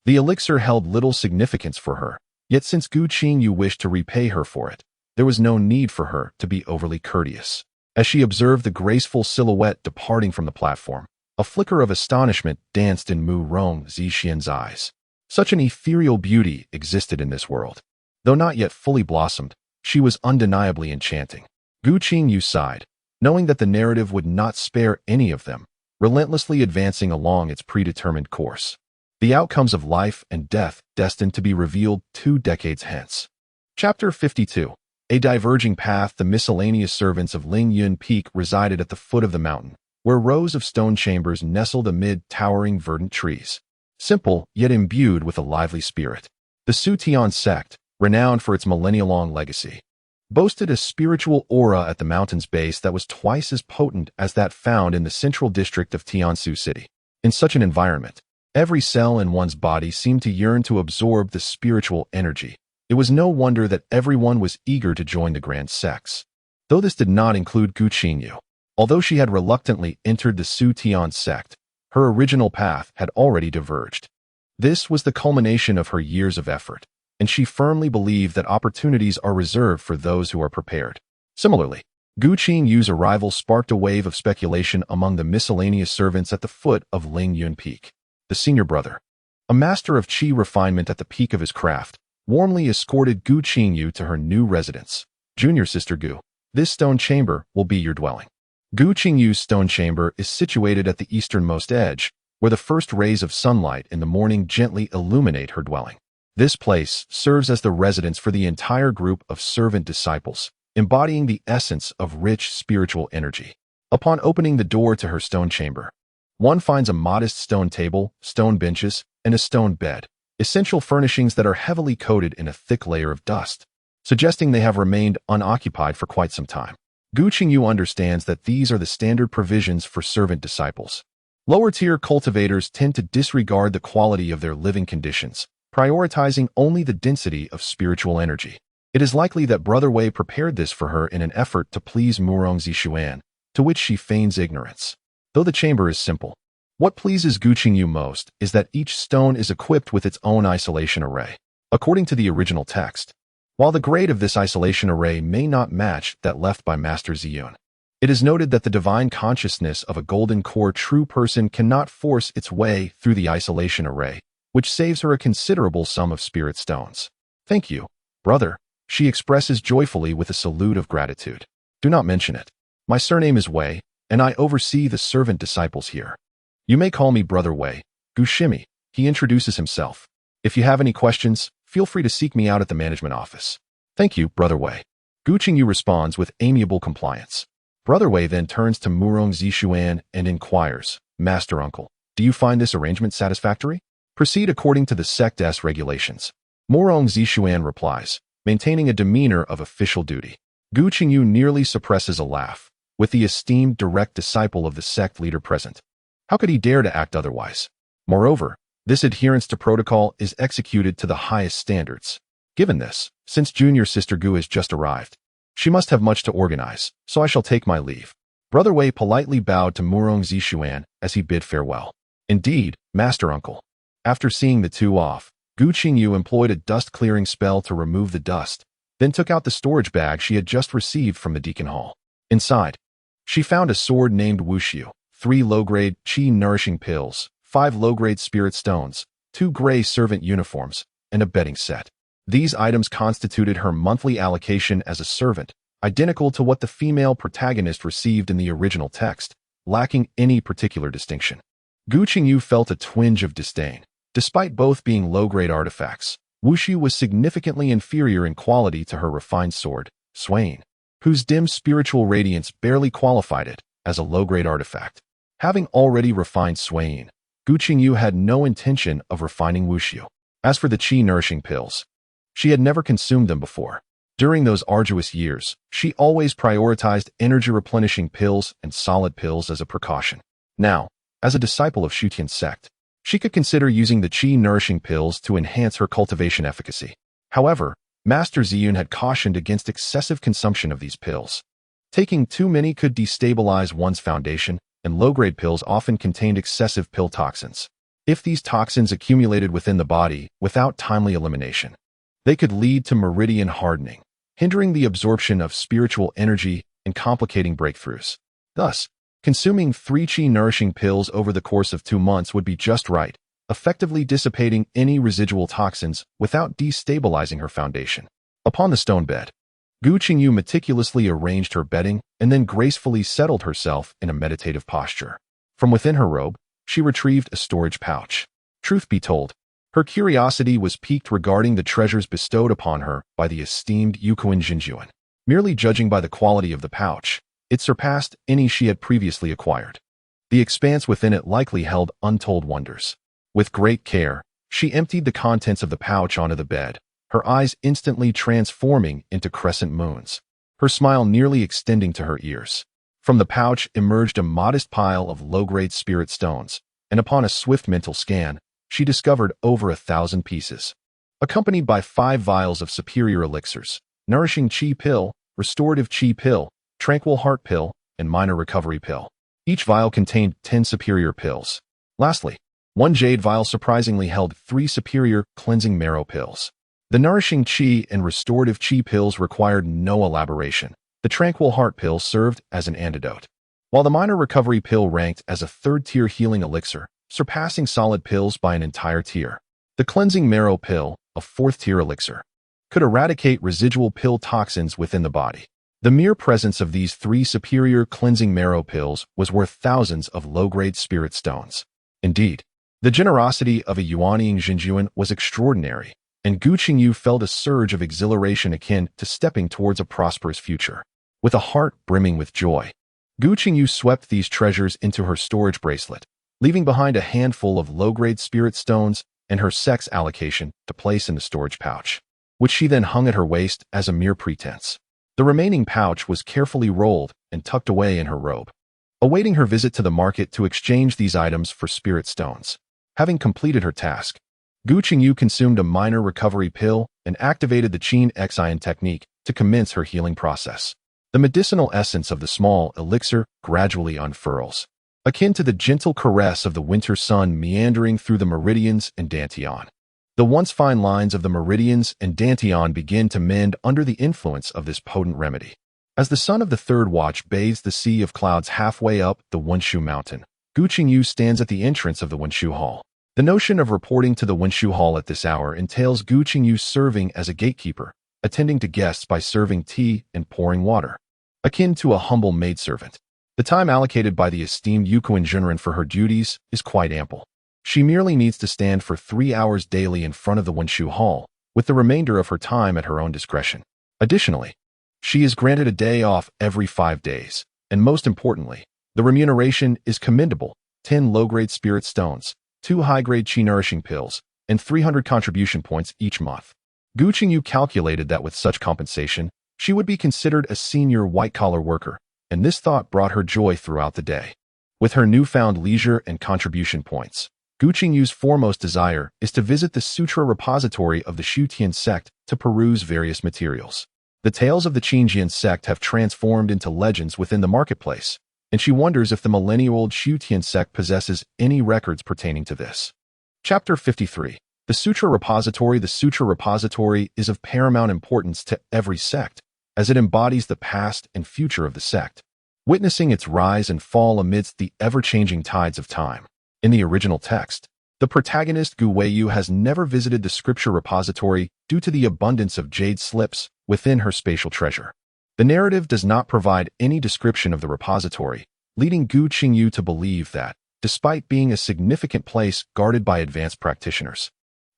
The elixir held little significance for her, yet since Gu Qingyu wished to repay her for it, there was no need for her to be overly courteous. As she observed the graceful silhouette departing from the platform, a flicker of astonishment danced in Mu Rong Zixuan's eyes. Such an ethereal beauty existed in this world. Though not yet fully blossomed, she was undeniably enchanting. Gu Qingyu sighed, knowing that the narrative would not spare any of them, relentlessly advancing along its predetermined course. The outcomes of life and death destined to be revealed 2 decades hence. Chapter 52. A diverging path. The miscellaneous servants of Lian Peak resided at the foot of the mountain, where rows of stone chambers nestled amid towering verdant trees. Simple, yet imbued with a lively spirit. The Shutian sect, renowned for its millennia-long legacy, boasted a spiritual aura at the mountain's base that was twice as potent as that found in the central district of Tiansu City. In such an environment, every cell in one's body seemed to yearn to absorb the spiritual energy. It was no wonder that everyone was eager to join the grand sects. Though this did not include Gu Qingyu. Although she had reluctantly entered the Shutian sect, her original path had already diverged. This was the culmination of her years of effort, and she firmly believed that opportunities are reserved for those who are prepared. Similarly, Gu Qingyu's arrival sparked a wave of speculation among the miscellaneous servants at the foot of Lian Peak. The senior brother, a master of qi refinement at the peak of his craft, warmly escorted Gu Qingyu to her new residence. "Junior Sister Gu, this stone chamber will be your dwelling." Gu Qingyu's stone chamber is situated at the easternmost edge, where the first rays of sunlight in the morning gently illuminate her dwelling. This place serves as the residence for the entire group of servant disciples, embodying the essence of rich spiritual energy. Upon opening the door to her stone chamber, one finds a modest stone table, stone benches, and a stone bed, essential furnishings that are heavily coated in a thick layer of dust, suggesting they have remained unoccupied for quite some time. Gu Qingyu understands that these are the standard provisions for servant disciples. Lower-tier cultivators tend to disregard the quality of their living conditions, prioritizing only the density of spiritual energy. It is likely that Brother Wei prepared this for her in an effort to please Mu Rong Zixuan, to which she feigns ignorance. Though the chamber is simple, What pleases Gu Qingyu most is that each stone is equipped with its own isolation array. According to the original text, while the grade of this isolation array may not match that left by Master Ziyun, it is noted that the divine consciousness of a golden core true person cannot force its way through the isolation array, which saves her a considerable sum of spirit stones. Thank you, brother, she expresses joyfully with a salute of gratitude. Do not mention it. My surname is Wei, and I oversee the servant disciples here. You may call me Brother Wei, Gu Qingyu, he introduces himself. If you have any questions, feel free to seek me out at the management office. Thank you, Brother Wei. Gu Qingyu responds with amiable compliance. Brother Wei then turns to Murong Zishuan and inquires, Master Uncle, do you find this arrangement satisfactory? Proceed according to the sect's regulations. Murong Zishuan replies, maintaining a demeanor of official duty. Gu Qingyu nearly suppresses a laugh, with the esteemed direct disciple of the sect leader present. How could he dare to act otherwise? Moreover, this adherence to protocol is executed to the highest standards. Given this, since junior sister Gu has just arrived, she must have much to organize, so I shall take my leave. Brother Wei politely bowed to Murong Zishuan as he bid farewell. Indeed, Master Uncle. After seeing the two off, Gu Qingyu employed a dust-clearing spell to remove the dust, then took out the storage bag she had just received from the Deacon Hall. Inside, she found a sword named Wushu, 3 low-grade qi-nourishing pills, 5 low-grade spirit stones, 2 gray servant uniforms, and a bedding set. These items constituted her monthly allocation as a servant, identical to what the female protagonist received in the original text, lacking any particular distinction. Gu Qingyu felt a twinge of disdain. Despite both being low-grade artifacts, Wushu was significantly inferior in quality to her refined sword, Swain, whose dim spiritual radiance barely qualified it as a low-grade artifact. Having already refined Swain, Gu Qingyu had no intention of refining Wushu. As for the qi-nourishing pills, she had never consumed them before. During those arduous years, she always prioritized energy-replenishing pills and solid pills as a precaution. Now, as a disciple of Shutian's sect, she could consider using the qi-nourishing pills to enhance her cultivation efficacy. However, Master Ziyun had cautioned against excessive consumption of these pills. Taking too many could destabilize one's foundation, and low-grade pills often contained excessive pill toxins. If these toxins accumulated within the body without timely elimination, they could lead to meridian hardening, hindering the absorption of spiritual energy and complicating breakthroughs. Thus, consuming 3 qi-nourishing pills over the course of 2 months would be just right, effectively dissipating any residual toxins without destabilizing her foundation. Upon the stone bed, Gu Qingyu meticulously arranged her bedding and then gracefully settled herself in a meditative posture. From within her robe, she retrieved a storage pouch. Truth be told, her curiosity was piqued regarding the treasures bestowed upon her by the esteemed Gu Qingyu. Merely judging by the quality of the pouch, it surpassed any she had previously acquired. The expanse within it likely held untold wonders. With great care, she emptied the contents of the pouch onto the bed, her eyes instantly transforming into crescent moons, her smile nearly extending to her ears. From the pouch emerged a modest pile of low-grade spirit stones, and upon a swift mental scan, she discovered over 1,000 pieces. Accompanied by 5 vials of superior elixirs, nourishing chi pill, restorative chi pill, tranquil heart pill, and minor recovery pill. Each vial contained 10 superior pills. Lastly, 1 jade vial surprisingly held 3 superior cleansing marrow pills. The nourishing chi and restorative chi pills required no elaboration. The tranquil heart pill served as an antidote, while the minor recovery pill ranked as a 3rd-tier healing elixir, surpassing solid pills by an entire tier. The cleansing marrow pill, a 4th-tier elixir, could eradicate residual pill toxins within the body. The mere presence of these 3 superior cleansing marrow pills was worth thousands of low-grade spirit stones. Indeed, the generosity of a Yuanying Xinjuan was extraordinary, and Gu Qingyu felt a surge of exhilaration akin to stepping towards a prosperous future. With a heart brimming with joy, Gu Qingyu swept these treasures into her storage bracelet, leaving behind a handful of low-grade spirit stones and her sex allocation to place in the storage pouch, which she then hung at her waist as a mere pretense. The remaining pouch was carefully rolled and tucked away in her robe, awaiting her visit to the market to exchange these items for spirit stones. Having completed her task, Gu Qingyu consumed a minor recovery pill and activated the Qin Xian technique to commence her healing process. The medicinal essence of the small elixir gradually unfurls, akin to the gentle caress of the winter sun meandering through the meridians and dantian. The once fine lines of the meridians and dantian begin to mend under the influence of this potent remedy. As the sun of the third watch bathes the sea of clouds halfway up the Wenshu mountain, Gu Qingyu stands at the entrance of the Wenshu Hall. The notion of reporting to the Wenshu Hall at this hour entails Gu Qingyu serving as a gatekeeper, attending to guests by serving tea and pouring water, akin to a humble maidservant. The time allocated by the esteemed Yukuin Junren for her duties is quite ample. She merely needs to stand for 3 hours daily in front of the Wenshu Hall, with the remainder of her time at her own discretion. Additionally, she is granted a day off every 5 days, and most importantly, the remuneration is commendable: 10 low-grade spirit stones, 2 high-grade chi-nourishing pills, and 300 contribution points each month. Gu Qingyu calculated that with such compensation, she would be considered a senior white-collar worker, and this thought brought her joy throughout the day. With her newfound leisure and contribution points, Gu Qingyu's foremost desire is to visit the sutra repository of the Shutian sect to peruse various materials. The tales of the Qingjian sect have transformed into legends within the marketplace, and she wonders if the millennia-old Shutian sect possesses any records pertaining to this. Chapter 53. The Sutra Repository. The Sutra Repository is of paramount importance to every sect, as it embodies the past and future of the sect, witnessing its rise and fall amidst the ever-changing tides of time. In the original text, the protagonist Gu Weiyu has never visited the scripture repository due to the abundance of jade slips within her spatial treasure. The narrative does not provide any description of the repository, leading Gu Qingyu to believe that, despite being a significant place guarded by advanced practitioners,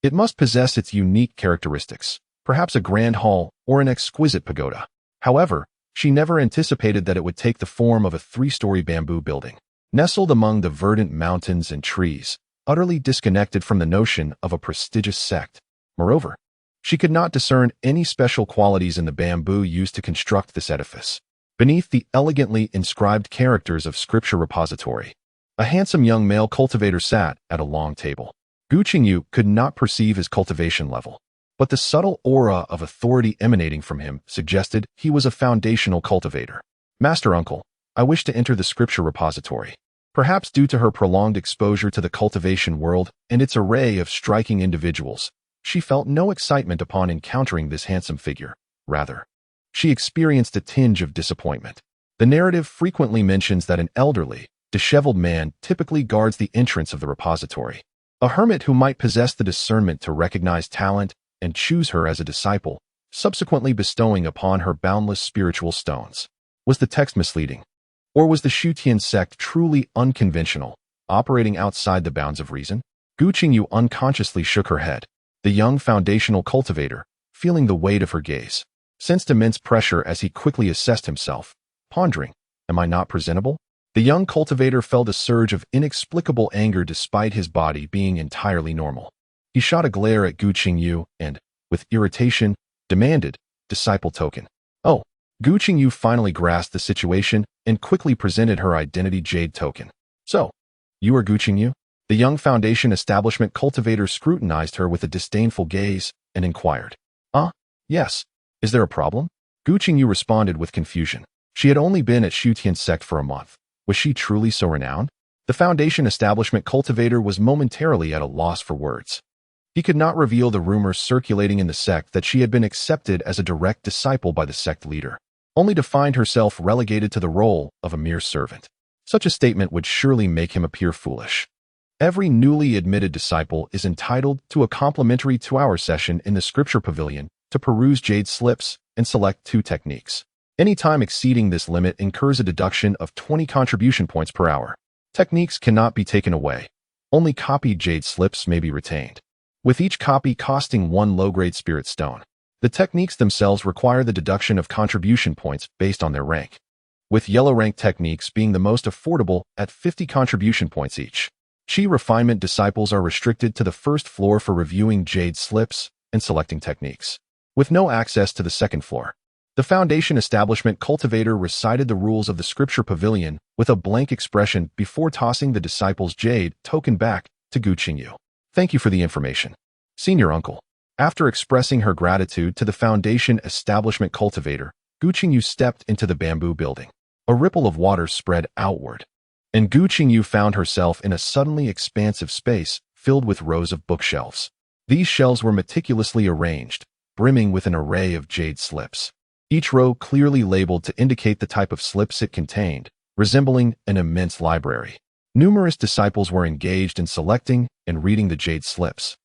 it must possess its unique characteristics, perhaps a grand hall or an exquisite pagoda. However, she never anticipated that it would take the form of a 3-story bamboo building, nestled among the verdant mountains and trees, utterly disconnected from the notion of a prestigious sect. Moreover, she could not discern any special qualities in the bamboo used to construct this edifice. Beneath the elegantly inscribed characters of Scripture Repository, a handsome young male cultivator sat at a long table. Gu Qingyu could not perceive his cultivation level, but the subtle aura of authority emanating from him suggested he was a foundational cultivator. "Master Uncle, I wish to enter the Scripture Repository." Perhaps due to her prolonged exposure to the cultivation world and its array of striking individuals, she felt no excitement upon encountering this handsome figure. Rather, she experienced a tinge of disappointment. The narrative frequently mentions that an elderly, disheveled man typically guards the entrance of the repository, a hermit who might possess the discernment to recognize talent and choose her as a disciple, subsequently bestowing upon her boundless spiritual stones. Was the text misleading? Or was the Shutian sect truly unconventional, operating outside the bounds of reason? Gu Qingyu unconsciously shook her head. The young foundational cultivator, feeling the weight of her gaze, sensed immense pressure as he quickly assessed himself, pondering, "Am I not presentable?" The young cultivator felt a surge of inexplicable anger despite his body being entirely normal. He shot a glare at Gu Qingyu and, with irritation, demanded, "Disciple token." "Oh." Gu Qingyu finally grasped the situation and quickly presented her identity jade token. "So, you are Gu Qingyu?" The young foundation establishment cultivator scrutinized her with a disdainful gaze and inquired. Yes. Is there a problem?" Gu Qingyu responded with confusion. She had only been at Shutian sect for a month. Was she truly so renowned? The foundation establishment cultivator was momentarily at a loss for words. He could not reveal the rumors circulating in the sect that she had been accepted as a direct disciple by the sect leader, only to find herself relegated to the role of a mere servant. Such a statement would surely make him appear foolish. Every newly admitted disciple is entitled to a complimentary 2-hour session in the Scripture Pavilion to peruse jade slips and select 2 techniques. Any time exceeding this limit incurs a deduction of 20 contribution points per hour. Techniques cannot be taken away. Only copied jade slips may be retained, with each copy costing 1 low-grade spirit stone. The techniques themselves require the deduction of contribution points based on their rank, with yellow-rank techniques being the most affordable at 50 contribution points each. Chi refinement disciples are restricted to the first floor for reviewing jade slips and selecting techniques, with no access to the second floor. The foundation establishment cultivator recited the rules of the Scripture Pavilion with a blank expression before tossing the disciple's jade token back to Gu Qingyu. "Thank you for the information, Senior Uncle." After expressing her gratitude to the foundation establishment cultivator, Gu Qingyu stepped into the bamboo building. A ripple of water spread outward, and Gu Qingyu found herself in a suddenly expansive space filled with rows of bookshelves. These shelves were meticulously arranged, brimming with an array of jade slips. Each row clearly labeled to indicate the type of slips it contained, resembling an immense library. Numerous disciples were engaged in selecting and reading the jade slips.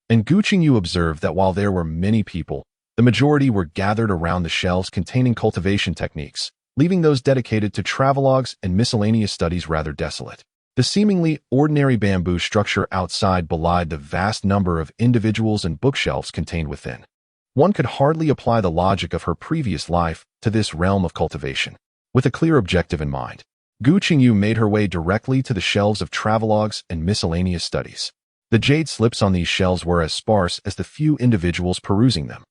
And Gu Qingyu observed that while there were many people, the majority were gathered around the shelves containing cultivation techniques, leaving those dedicated to travelogues and miscellaneous studies rather desolate. The seemingly ordinary bamboo structure outside belied the vast number of individuals and bookshelves contained within. One could hardly apply the logic of her previous life to this realm of cultivation. With a clear objective in mind, Gu Qingyu made her way directly to the shelves of travelogues and miscellaneous studies. The jade slips on these shelves were as sparse as the few individuals perusing them.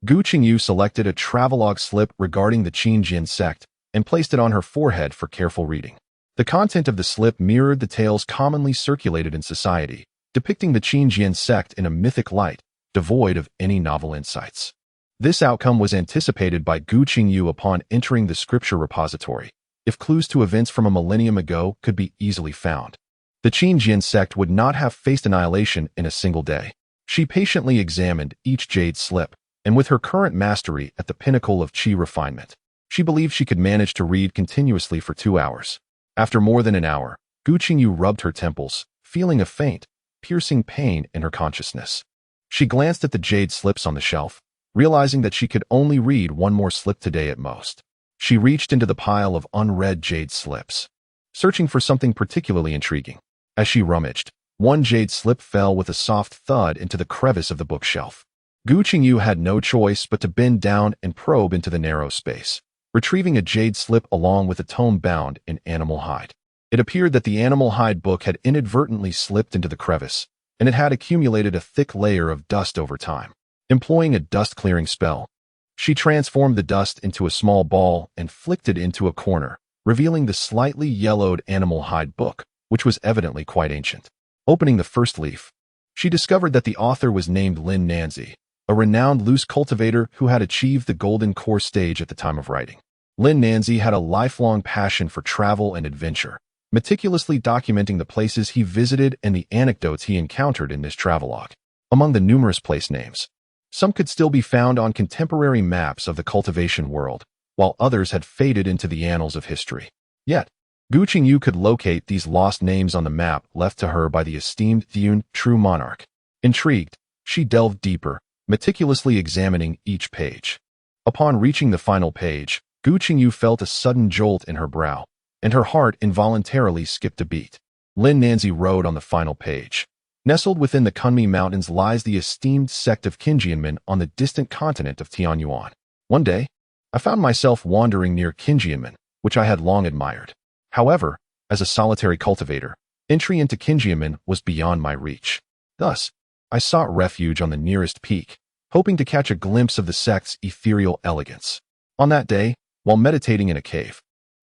Gu Qingyu selected a travelogue slip regarding the Qingjian sect and placed it on her forehead for careful reading. The content of the slip mirrored the tales commonly circulated in society, depicting the Qingjian sect in a mythic light, devoid of any novel insights. This outcome was anticipated by Gu Qingyu upon entering the scripture repository, if clues to events from a millennium ago could be easily found. The Qingjian sect would not have faced annihilation in a single day. She patiently examined each jade slip, and with her current mastery at the pinnacle of qi refinement, she believed she could manage to read continuously for 2 hours. After more than an hour, Gu Qingyu rubbed her temples, feeling a faint, piercing pain in her consciousness. She glanced at the jade slips on the shelf, realizing that she could only read one more slip today at most. She reached into the pile of unread jade slips, searching for something particularly intriguing. As she rummaged, one jade slip fell with a soft thud into the crevice of the bookshelf. Gu Qingyu had no choice but to bend down and probe into the narrow space, retrieving a jade slip along with a tome bound in animal hide. It appeared that the animal hide book had inadvertently slipped into the crevice, and it had accumulated a thick layer of dust over time. Employing a dust-clearing spell, she transformed the dust into a small ball and flicked it into a corner, revealing the slightly yellowed animal hide book, which was evidently quite ancient. Opening the first leaf, she discovered that the author was named Lin Nanzi, a renowned loose cultivator who had achieved the golden core stage at the time of writing. Lin Nanzi had a lifelong passion for travel and adventure, meticulously documenting the places he visited and the anecdotes he encountered in this travelogue. Among the numerous place names, some could still be found on contemporary maps of the cultivation world, while others had faded into the annals of history. Yet, Gu Qingyu could locate these lost names on the map left to her by the esteemed Lian, true monarch. Intrigued, she delved deeper, meticulously examining each page. Upon reaching the final page, Gu Qingyu felt a sudden jolt in her brow, and her heart involuntarily skipped a beat. Lin Nanzi wrote on the final page, "Nestled within the Kunmi Mountains lies the esteemed sect of Qingjianmen on the distant continent of Tianyuan. One day, I found myself wandering near Qingjianmen, which I had long admired. However, as a solitary cultivator, entry into Qingjianmen was beyond my reach. Thus, I sought refuge on the nearest peak, hoping to catch a glimpse of the sect's ethereal elegance. On that day, while meditating in a cave,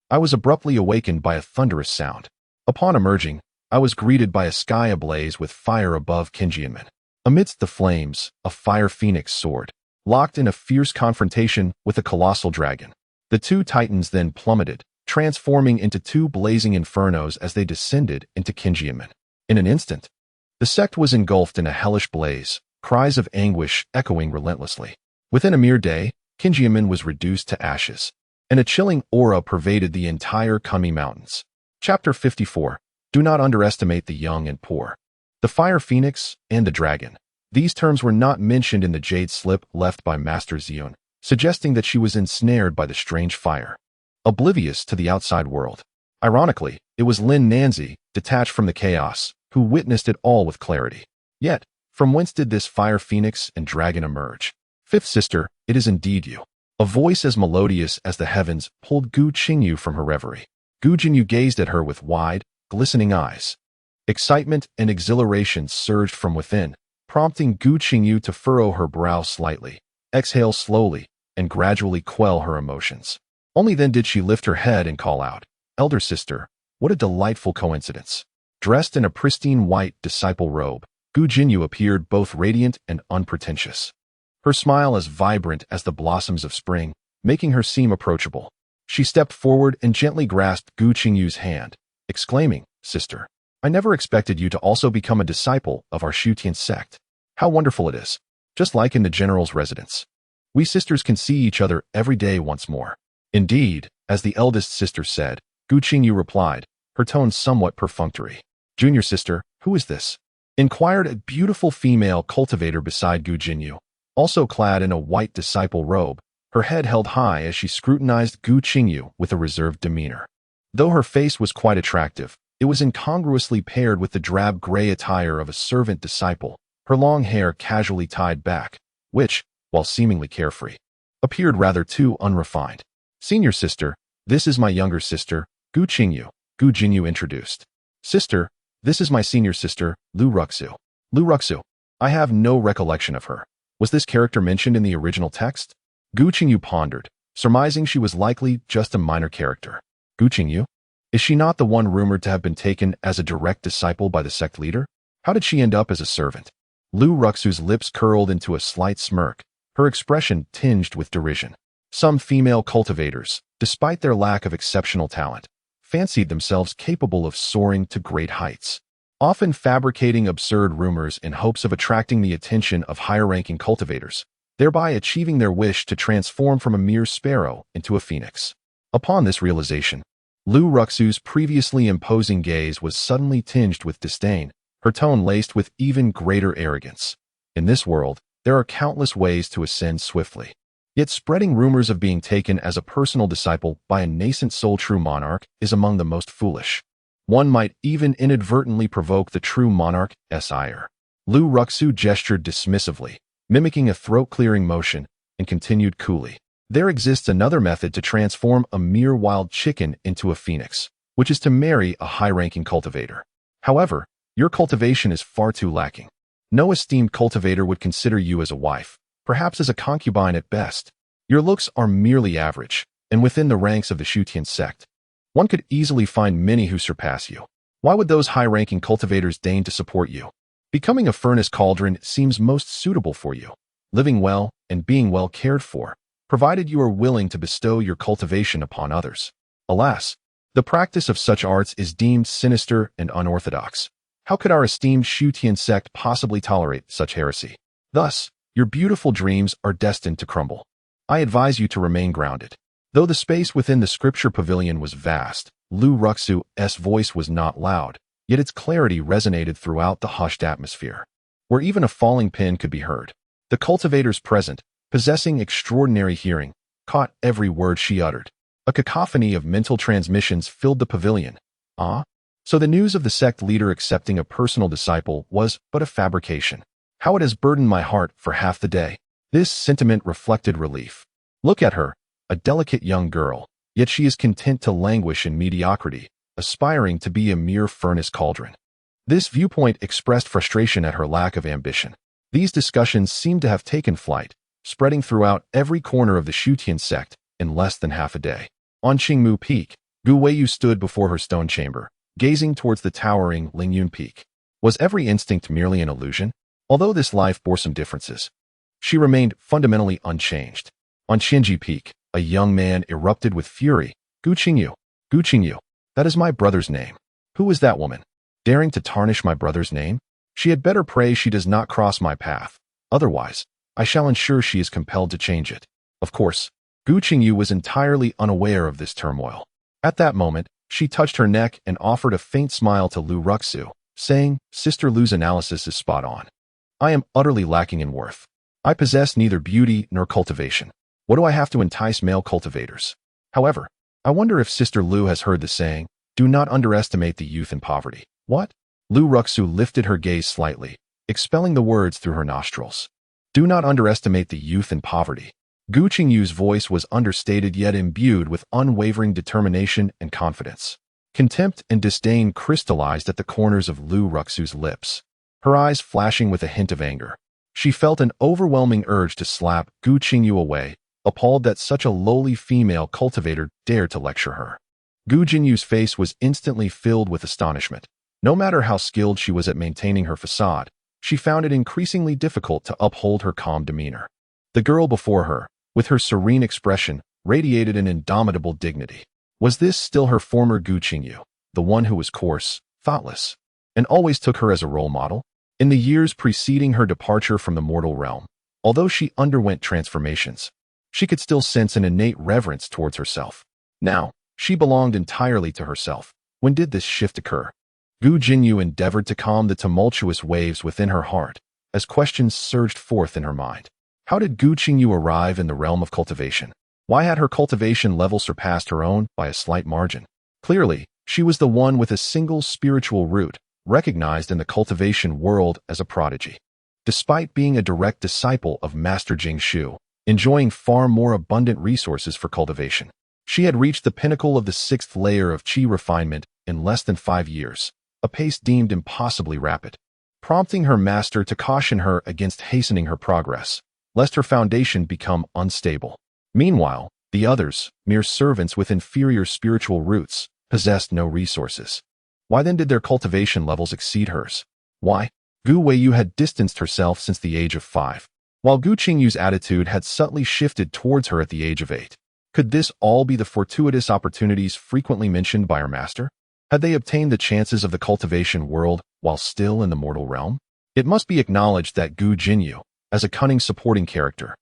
I was abruptly awakened by a thunderous sound. Upon emerging, I was greeted by a sky ablaze with fire above Qingjianmen. Amidst the flames, a fire phoenix soared, locked in a fierce confrontation with a colossal dragon. The two titans then plummeted, transforming into two blazing infernos as they descended into Qingjianmen. In an instant, the sect was engulfed in a hellish blaze, cries of anguish echoing relentlessly. Within a mere day, Qingjianmen was reduced to ashes, and a chilling aura pervaded the entire Kunmi Mountains. Chapter 54. Do not underestimate the young and poor. The fire phoenix and the dragon. These terms were not mentioned in the jade slip left by Master Xion, suggesting that she was ensnared by the strange fire, oblivious to the outside world. Ironically, it was Lin Nanzi, detached from the chaos, who witnessed it all with clarity. Yet, from whence did this fire phoenix and dragon emerge? Fifth sister, it is indeed you. A voice as melodious as the heavens pulled Gu Qingyu from her reverie. Gu Qingyu gazed at her with wide, glistening eyes. Excitement and exhilaration surged from within, prompting Gu Qingyu to furrow her brow slightly, exhale slowly, and gradually quell her emotions. Only then did she lift her head and call out, "Elder sister, what a delightful coincidence." Dressed in a pristine white disciple robe, Gu Qingyu appeared both radiant and unpretentious. Her smile as vibrant as the blossoms of spring, making her seem approachable. She stepped forward and gently grasped Gu Qingyu's hand, exclaiming, "Sister, I never expected you to also become a disciple of our Shutian sect. How wonderful it is. Just like in the general's residence. We sisters can see each other every day once more." "Indeed," as the eldest sister said, Gu Qingyu replied, her tone somewhat perfunctory. "Junior sister, who is this?" inquired a beautiful female cultivator beside Gu Qingyu, also clad in a white disciple robe, her head held high as she scrutinized Gu Qingyu with a reserved demeanor. Though her face was quite attractive, it was incongruously paired with the drab gray attire of a servant disciple, her long hair casually tied back, which, while seemingly carefree, appeared rather too unrefined. "Senior sister, this is my younger sister, Gu Qingyu," Gu Qingyu introduced. "Sister, this is my senior sister, Lu Ruxu." Lu Ruxu. I have no recollection of her. Was this character mentioned in the original text? Gu Qingyu pondered, surmising she was likely just a minor character. Gu Qingyu? Is she not the one rumored to have been taken as a direct disciple by the sect leader? How did she end up as a servant? Lu Ruxu's lips curled into a slight smirk, her expression tinged with derision. Some female cultivators, despite their lack of exceptional talent, fancied themselves capable of soaring to great heights, often fabricating absurd rumors in hopes of attracting the attention of higher-ranking cultivators, thereby achieving their wish to transform from a mere sparrow into a phoenix. Upon this realization, Lu Ruxu's previously imposing gaze was suddenly tinged with disdain, her tone laced with even greater arrogance. In this world, there are countless ways to ascend swiftly. Yet spreading rumors of being taken as a personal disciple by a nascent soul-true monarch is among the most foolish. One might even inadvertently provoke the true monarch's ire. Lu Ruxu gestured dismissively, mimicking a throat-clearing motion, and continued coolly. "There exists another method to transform a mere wild chicken into a phoenix, which is to marry a high-ranking cultivator. However, your cultivation is far too lacking. No esteemed cultivator would consider you as a wife, perhaps as a concubine at best. Your looks are merely average, and within the ranks of the Shutian sect, one could easily find many who surpass you. Why would those high-ranking cultivators deign to support you? Becoming a furnace cauldron seems most suitable for you, living well and being well cared for, provided you are willing to bestow your cultivation upon others. Alas, the practice of such arts is deemed sinister and unorthodox. How could our esteemed Shutian sect possibly tolerate such heresy? Thus, your beautiful dreams are destined to crumble. I advise you to remain grounded." Though the space within the scripture pavilion was vast, Lu Ruxu's voice was not loud, yet its clarity resonated throughout the hushed atmosphere, where even a falling pin could be heard. The cultivators present, possessing extraordinary hearing, caught every word she uttered. A cacophony of mental transmissions filled the pavilion. Ah? So the news of the sect leader accepting a personal disciple was but a fabrication. How it has burdened my heart for half the day. This sentiment reflected relief. Look at her, a delicate young girl, yet she is content to languish in mediocrity, aspiring to be a mere furnace cauldron. This viewpoint expressed frustration at her lack of ambition. These discussions seemed to have taken flight, spreading throughout every corner of the Shutian sect in less than half a day. On Qingmu Peak, Gu Weiyu stood before her stone chamber, gazing towards the towering Lingyun Peak. Was every instinct merely an illusion? Although this life bore some differences, she remained fundamentally unchanged. On Xinji Peak, a young man erupted with fury. "Gu Qingyu, Gu Qingyu, that is my brother's name. Who is that woman? Daring to tarnish my brother's name? She had better pray she does not cross my path. Otherwise, I shall ensure she is compelled to change it." Of course, Gu Qingyu was entirely unaware of this turmoil. At that moment, she touched her neck and offered a faint smile to Lu Ruxu, saying, "Sister Lu's analysis is spot on. I am utterly lacking in worth. I possess neither beauty nor cultivation. What do I have to entice male cultivators? However, I wonder if Sister Lu has heard the saying, 'Do not underestimate the youth in poverty.' What?" Lu Ruxu lifted her gaze slightly, expelling the words through her nostrils. "Do not underestimate the youth in poverty." Gu Qingyu's voice was understated yet imbued with unwavering determination and confidence. Contempt and disdain crystallized at the corners of Lu Ruxu's lips, her eyes flashing with a hint of anger. She felt an overwhelming urge to slap Gu Qingyu away, appalled that such a lowly female cultivator dared to lecture her. Gu Qinyu's face was instantly filled with astonishment. No matter how skilled she was at maintaining her facade, she found it increasingly difficult to uphold her calm demeanor. The girl before her, with her serene expression, radiated an indomitable dignity. Was this still her former Gu Qingyu? the one who was coarse, thoughtless, and always took her as a role model. In the years preceding her departure from the mortal realm, although she underwent transformations, she could still sense an innate reverence towards herself. Now, she belonged entirely to herself. When did this shift occur? Gu Qingyu endeavored to calm the tumultuous waves within her heart as questions surged forth in her mind. How did Gu Qingyu arrive in the realm of cultivation? Why had her cultivation level surpassed her own by a slight margin? Clearly, she was the one with a single spiritual root, recognized in the cultivation world as a prodigy. Despite being a direct disciple of Master Jing Shu, enjoying far more abundant resources for cultivation, she had reached the pinnacle of the 6th layer of qi refinement in less than 5 years, a pace deemed impossibly rapid, prompting her master to caution her against hastening her progress, lest her foundation become unstable. Meanwhile, the others, mere servants with inferior spiritual roots, possessed no resources. Why then did their cultivation levels exceed hers? Why? Gu Weiyu had distanced herself since the age of 5, while Gu Qingyu's attitude had subtly shifted towards her at the age of 8. Could this all be the fortuitous opportunities frequently mentioned by her master? Had they obtained the chances of the cultivation world while still in the mortal realm? It must be acknowledged that Gu Qingyu, as a cunning supporting character,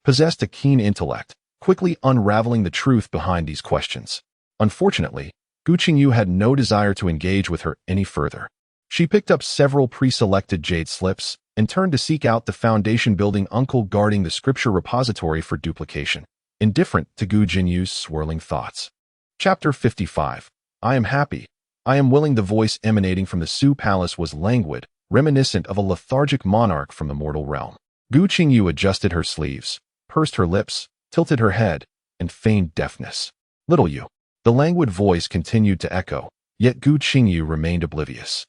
possessed a keen intellect, quickly unraveling the truth behind these questions. Unfortunately, Gu Qingyu had no desire to engage with her any further. She picked up several pre-selected jade slips and turned to seek out the foundation-building uncle guarding the scripture repository for duplication, indifferent to Gu Qinyu's swirling thoughts. Chapter 55. I am happy. I am willing. The voice emanating from the Su Palace was languid, reminiscent of a lethargic monarch from the mortal realm. Gu Qingyu adjusted her sleeves, pursed her lips, tilted her head, and feigned deafness. Little you. The languid voice continued to echo, yet Gu Qingyu remained oblivious.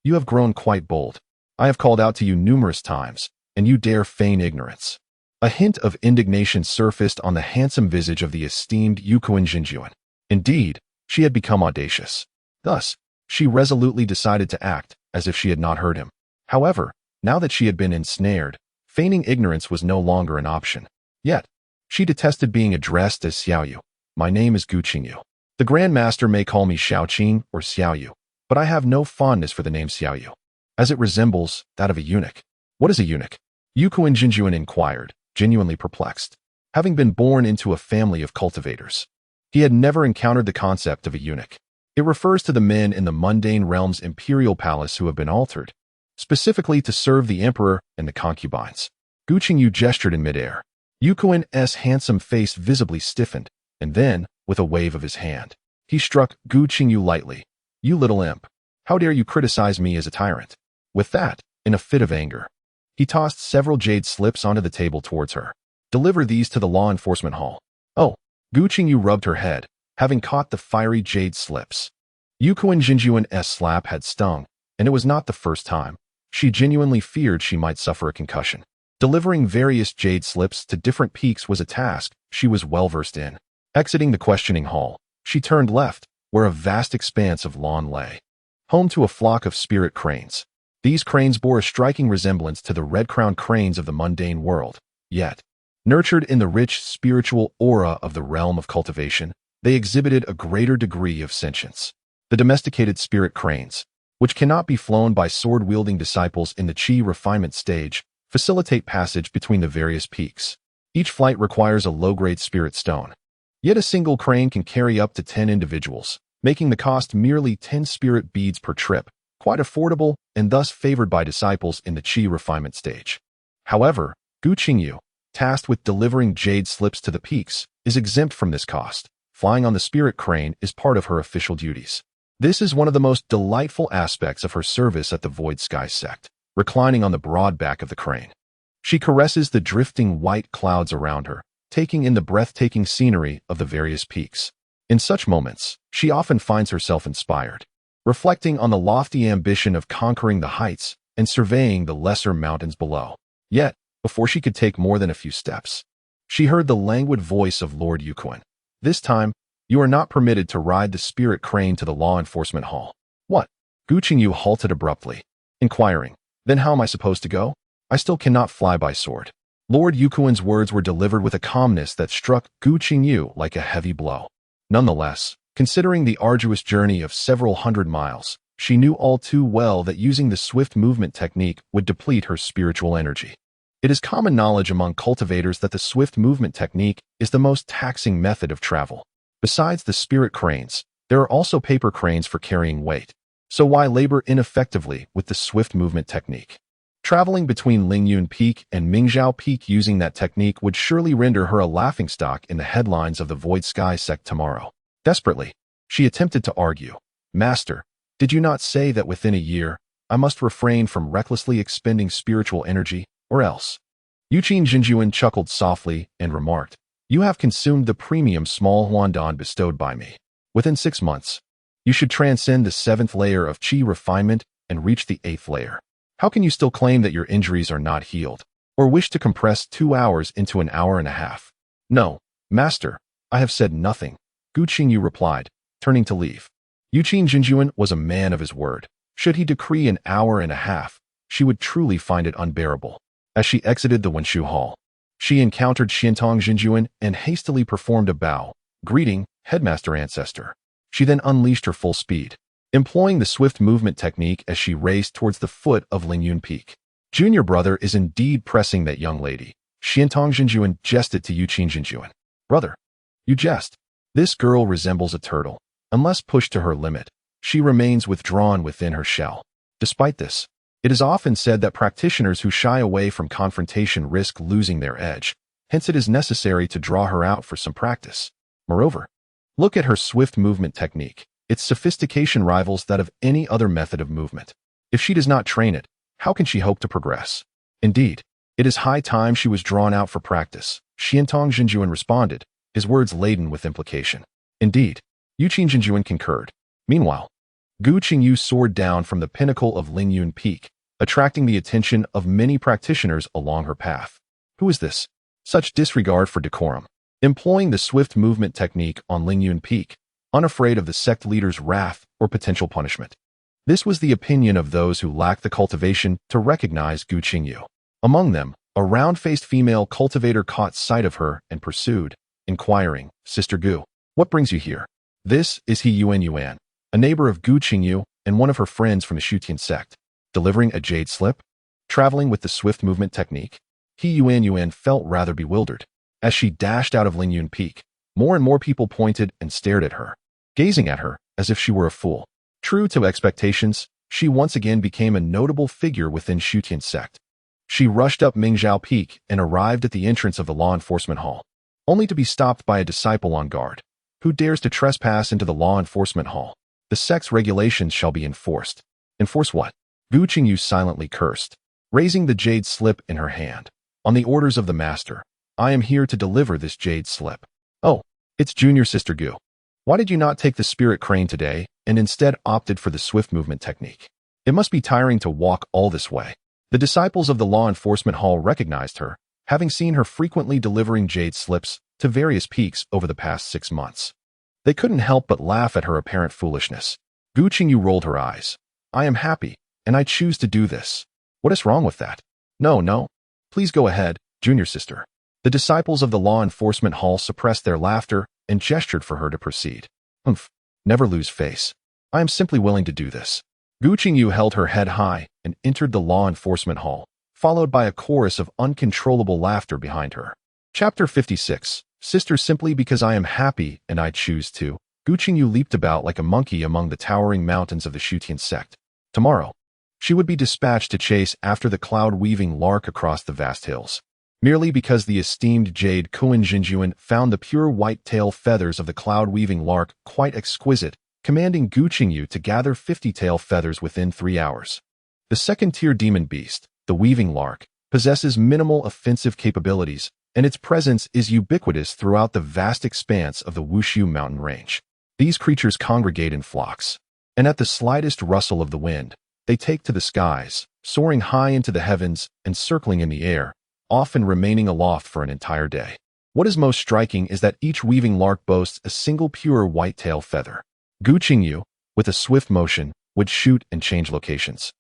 You have grown quite bold. I have called out to you numerous times, and you dare feign ignorance. A hint of indignation surfaced on the handsome visage of the esteemed Yukuin. Indeed, she had become audacious. Thus, she resolutely decided to act as if she had not heard him. However, now that she had been ensnared, feigning ignorance was no longer an option. Yet, she detested being addressed as Xiaoyu. My name is Gu Qingyu. The Grand Master may call me Xiaoqing or Xiaoyu, but I have no fondness for the name Xiaoyu, as it resembles that of a eunuch. What is a eunuch? Yukuin inquired, genuinely perplexed. Having been born into a family of cultivators, he had never encountered the concept of a eunuch. It refers to the men in the mundane realm's imperial palace who have been altered, specifically to serve the emperor and the concubines. Gu Qingyu gestured in midair. Yukuin's handsome face visibly stiffened, and then, with a wave of his hand, he struck Gu Qingyu lightly. You little imp. How dare you criticize me as a tyrant? With that, in a fit of anger, he tossed several jade slips onto the table towards her. Deliver these to the law enforcement hall. Oh, Gu Qingyu rubbed her head, having caught the fiery jade slips. Yukuin's slap had stung, and it was not the first time. She genuinely feared she might suffer a concussion. Delivering various jade slips to different peaks was a task she was well versed in. Exiting the questioning hall, she turned left, where a vast expanse of lawn lay, home to a flock of spirit cranes. These cranes bore a striking resemblance to the red-crowned cranes of the mundane world, yet, nurtured in the rich spiritual aura of the realm of cultivation, they exhibited a greater degree of sentience. The domesticated spirit cranes, which cannot be flown by sword-wielding disciples in the qi refinement stage, facilitate passage between the various peaks. Each flight requires a low-grade spirit stone. Yet a single crane can carry up to 10 individuals, making the cost merely 10 spirit beads per trip, quite affordable and thus favored by disciples in the qi refinement stage. However, Gu Qingyu, tasked with delivering jade slips to the peaks, is exempt from this cost. Flying on the spirit crane is part of her official duties. This is one of the most delightful aspects of her service at the Void Sky sect. Reclining on the broad back of the crane, she caresses the drifting white clouds around her, taking in the breathtaking scenery of the various peaks. In such moments, she often finds herself inspired, reflecting on the lofty ambition of conquering the heights and surveying the lesser mountains below. Yet, before she could take more than a few steps, she heard the languid voice of Lord Yukuin. This time, you are not permitted to ride the spirit crane to the law enforcement hall. What? Gu Qingyu halted abruptly, inquiring, then how am I supposed to go? I still cannot fly by sword. Lord Yukuin's words were delivered with a calmness that struck Gu Qingyu like a heavy blow. Nonetheless, Considering the arduous journey of several hundred miles, she knew all too well that using the swift movement technique would deplete her spiritual energy. It is common knowledge among cultivators that the swift movement technique is the most taxing method of travel. Besides the spirit cranes, there are also paper cranes for carrying weight. So why labor ineffectively with the swift movement technique? Traveling between Lingyun Peak and Mingzhou Peak using that technique would surely render her a laughingstock in the headlines of the Void Sky sect tomorrow. Desperately, she attempted to argue. Master, did you not say that within a year, I must refrain from recklessly expending spiritual energy, or else? Gu Qingyu chuckled softly and remarked, you have consumed the premium small huandan bestowed by me. Within 6 months, you should transcend the 7th layer of qi refinement and reach the 8th layer. How can you still claim that your injuries are not healed, or wish to compress 2 hours into an hour and a half? No, Master, I have said nothing, Gu Qingyu replied, turning to leave. Gu Qingyu was a man of his word. Should he decree an hour and a half, she would truly find it unbearable. As she exited the Wenshu Hall, she encountered Xianxia and hastily performed a bow, greeting, Headmaster Ancestor. She then unleashed her full speed, employing the swift movement technique as she raced towards the foot of Lingyun Peak. Junior brother is indeed pressing that young lady. Xianxia jested to Gu Qingyu. Brother, you jest. This girl resembles a turtle. Unless pushed to her limit, she remains withdrawn within her shell. Despite this, it is often said that practitioners who shy away from confrontation risk losing their edge. Hence it is necessary to draw her out for some practice. Moreover, look at her swift movement technique. Its sophistication rivals that of any other method of movement. If she does not train it, how can she hope to progress? Indeed, it is high time she was drawn out for practice. Xianxia responded, his words laden with implication. Indeed, Gu Qingyu concurred. Meanwhile, Gu Qingyu soared down from the pinnacle of Lingyun Peak, attracting the attention of many practitioners along her path. Who is this? Such disregard for decorum. Employing the swift movement technique on Lingyun Peak, unafraid of the sect leader's wrath or potential punishment. This was the opinion of those who lacked the cultivation to recognize Gu Qingyu. Among them, a round-faced female cultivator caught sight of her and pursued, inquiring, Sister Gu, what brings you here? This is He Yuan, a neighbor of Gu Qingyu and one of her friends from the Shutian sect. Delivering a jade slip? Traveling with the swift movement technique? He Yuan felt rather bewildered. As she dashed out of Lingyun Peak, more and more people pointed and stared at her, gazing at her as if she were a fool. True to expectations, she once again became a notable figure within Shutian sect. She rushed up Mingzhou Peak and arrived at the entrance of the law enforcement hall, only to be stopped by a disciple on guard. Who dares to trespass into the law enforcement hall? The sect's regulations shall be enforced. Enforce what? Gu Qingyu silently cursed, raising the jade slip in her hand. On the orders of the master, I am here to deliver this jade slip. Oh, it's junior sister Gu. Why did you not take the spirit crane today and instead opted for the swift movement technique? It must be tiring to walk all this way. The disciples of the law enforcement hall recognized her, having seen her frequently delivering jade slips to various peaks over the past 6 months. They couldn't help but laugh at her apparent foolishness. Gu Qingyu rolled her eyes. I am happy, and I choose to do this. What is wrong with that? No. Please go ahead, junior sister. The disciples of the law enforcement hall suppressed their laughter and gestured for her to proceed. Never lose face. I am simply willing to do this. Gu Qingyu held her head high and entered the law enforcement hall, followed by a chorus of uncontrollable laughter behind her. Chapter 56. Sister, simply because I am happy and I choose to. Gu Qingyu leaped about like a monkey among the towering mountains of the Shutian sect. Tomorrow, she would be dispatched to chase after the cloud-weaving lark across the vast hills. Merely because the esteemed Jade Qingyu found the pure white tail feathers of the cloud-weaving lark quite exquisite, commanding Gu Qingyu to gather 50 tail feathers within 3 hours. The second-tier demon beast, the weaving lark, possesses minimal offensive capabilities, and its presence is ubiquitous throughout the vast expanse of the Wushu mountain range. These creatures congregate in flocks, and at the slightest rustle of the wind, they take to the skies, soaring high into the heavens and circling in the air, often remaining aloft for an entire day. What is most striking is that each weaving lark boasts a single pure white tail feather. Gu Qingyu, with a swift motion, would shoot and change locations,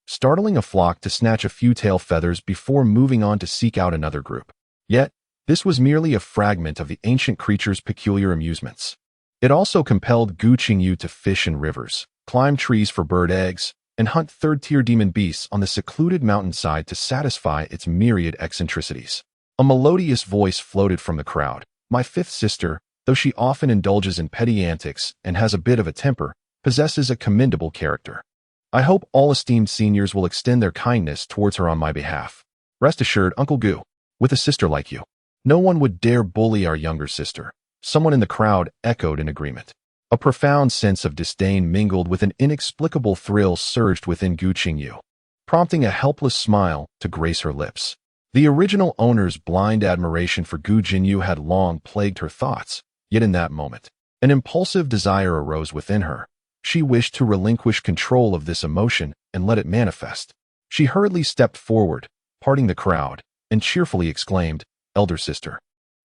startling a flock to snatch a few tail feathers before moving on to seek out another group. Yet, this was merely a fragment of the ancient creature's peculiar amusements. It also compelled Gu Qingyu to fish in rivers, climb trees for bird eggs, and hunt third-tier demon beasts on the secluded mountainside to satisfy its myriad eccentricities. A melodious voice floated from the crowd. My fifth sister, though she often indulges in petty antics and has a bit of a temper, possesses a commendable character. I hope all esteemed seniors will extend their kindness towards her on my behalf. Rest assured, Uncle Gu, with a sister like you, no one would dare bully our younger sister. Someone in the crowd echoed in agreement. A profound sense of disdain mingled with an inexplicable thrill surged within Gu Qingyu, prompting a helpless smile to grace her lips. The original owner's blind admiration for Gu Qingyu had long plagued her thoughts, yet in that moment, an impulsive desire arose within her. She wished to relinquish control of this emotion and let it manifest. She hurriedly stepped forward, parting the crowd, and cheerfully exclaimed, Elder sister,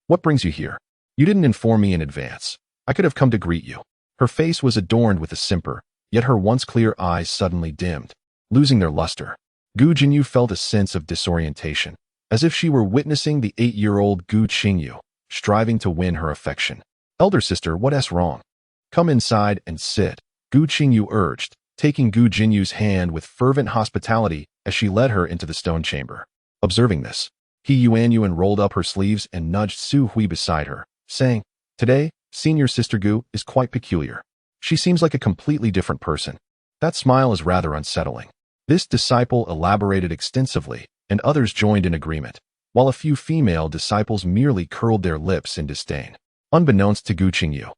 what brings you here? You didn't inform me in advance. I could have come to greet you. Her face was adorned with a simper, yet her once clear eyes suddenly dimmed, losing their luster. Gu Qingyu felt a sense of disorientation, as if she were witnessing the 8-year-old Gu Qingyu, striving to win her affection. Elder sister, what's wrong? Come inside and sit, Gu Qingyu urged, taking Gu Jingyu's hand with fervent hospitality as she led her into the stone chamber. Observing this, Yuan rolled up her sleeves and nudged Su Hui beside her, saying, Today, senior sister Gu is quite peculiar. She seems like a completely different person. That smile is rather unsettling. This disciple elaborated extensively, and others joined in agreement, while a few female disciples merely curled their lips in disdain. Unbeknownst to Gu Qingyu,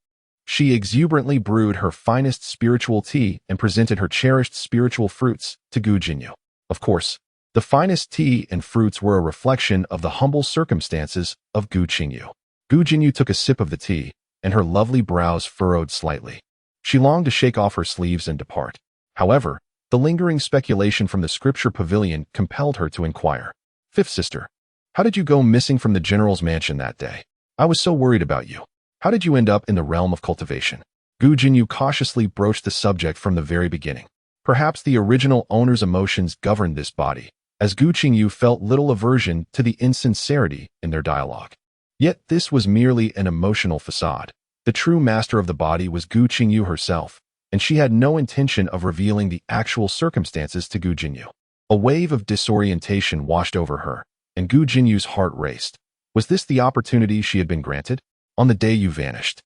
she exuberantly brewed her finest spiritual tea and presented her cherished spiritual fruits to Gu Qingyu. Of course, the finest tea and fruits were a reflection of the humble circumstances of Gu Qingyu. Gu Qingyu took a sip of the tea, and her lovely brows furrowed slightly. She longed to shake off her sleeves and depart. However, the lingering speculation from the scripture pavilion compelled her to inquire. Fifth sister, how did you go missing from the general's mansion that day? I was so worried about you. How did you end up in the realm of cultivation? Gu Qingyu cautiously broached the subject from the very beginning. Perhaps the original owner's emotions governed this body, as Gu Qingyu felt little aversion to the insincerity in their dialogue. Yet this was merely an emotional facade. The true master of the body was Gu Qingyu herself, and she had no intention of revealing the actual circumstances to Gu Qingyu. A wave of disorientation washed over her, and Gu Jingyu's heart raced. Was this the opportunity she had been granted? On the day you vanished,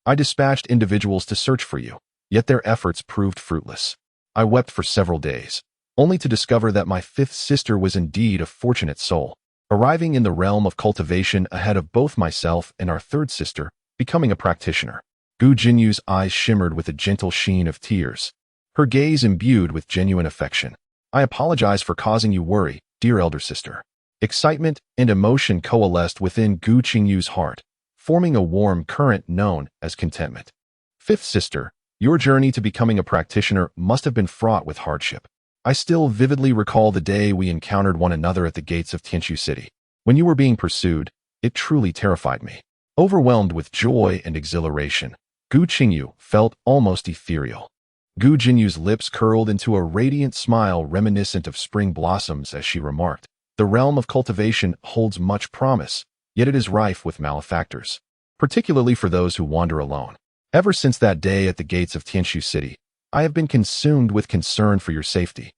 I dispatched individuals to search for you, yet their efforts proved fruitless. I wept for several days, only to discover that my fifth sister was indeed a fortunate soul, arriving in the realm of cultivation ahead of both myself and our third sister, becoming a practitioner. Gu Jinyu's eyes shimmered with a gentle sheen of tears, her gaze imbued with genuine affection. I apologize for causing you worry, dear elder sister. Excitement and emotion coalesced within Gu Qingyu's heart, forming a warm current known as contentment. Fifth sister, your journey to becoming a practitioner must have been fraught with hardship. I still vividly recall the day we encountered one another at the gates of Tianshu City. When you were being pursued, it truly terrified me. Overwhelmed with joy and exhilaration, Gu Qingyu felt almost ethereal. Gu Jinyu's lips curled into a radiant smile reminiscent of spring blossoms as she remarked, the realm of cultivation holds much promise, yet it is rife with malefactors, particularly for those who wander alone. Ever since that day at the gates of Tianshu City, I have been consumed with concern for your safety,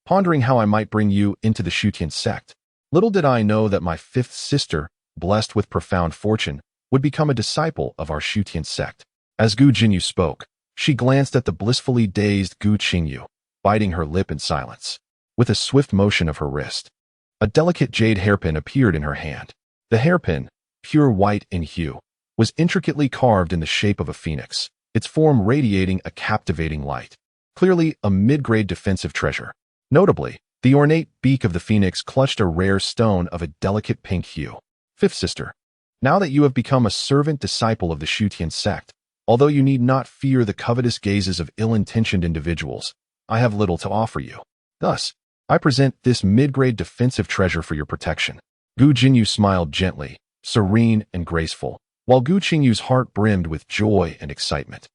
pondering how I might bring you into the Shutian sect. Little did I know that my fifth sister, blessed with profound fortune, would become a disciple of our Shutian sect. As Gu Jinyu spoke, she glanced at the blissfully dazed Gu Qingyu, biting her lip in silence. With a swift motion of her wrist, a delicate jade hairpin appeared in her hand. The hairpin, pure white in hue, was intricately carved in the shape of a phoenix, its form radiating a captivating light. Clearly a mid-grade defensive treasure. Notably, the ornate beak of the phoenix clutched a rare stone of a delicate pink hue. Fifth sister, now that you have become a servant disciple of the Shutian sect, although you need not fear the covetous gazes of ill-intentioned individuals, I have little to offer you. Thus, I present this mid-grade defensive treasure for your protection. Gu Jinyu smiled gently, serene and graceful, while Gu Qingyu's heart brimmed with joy and excitement,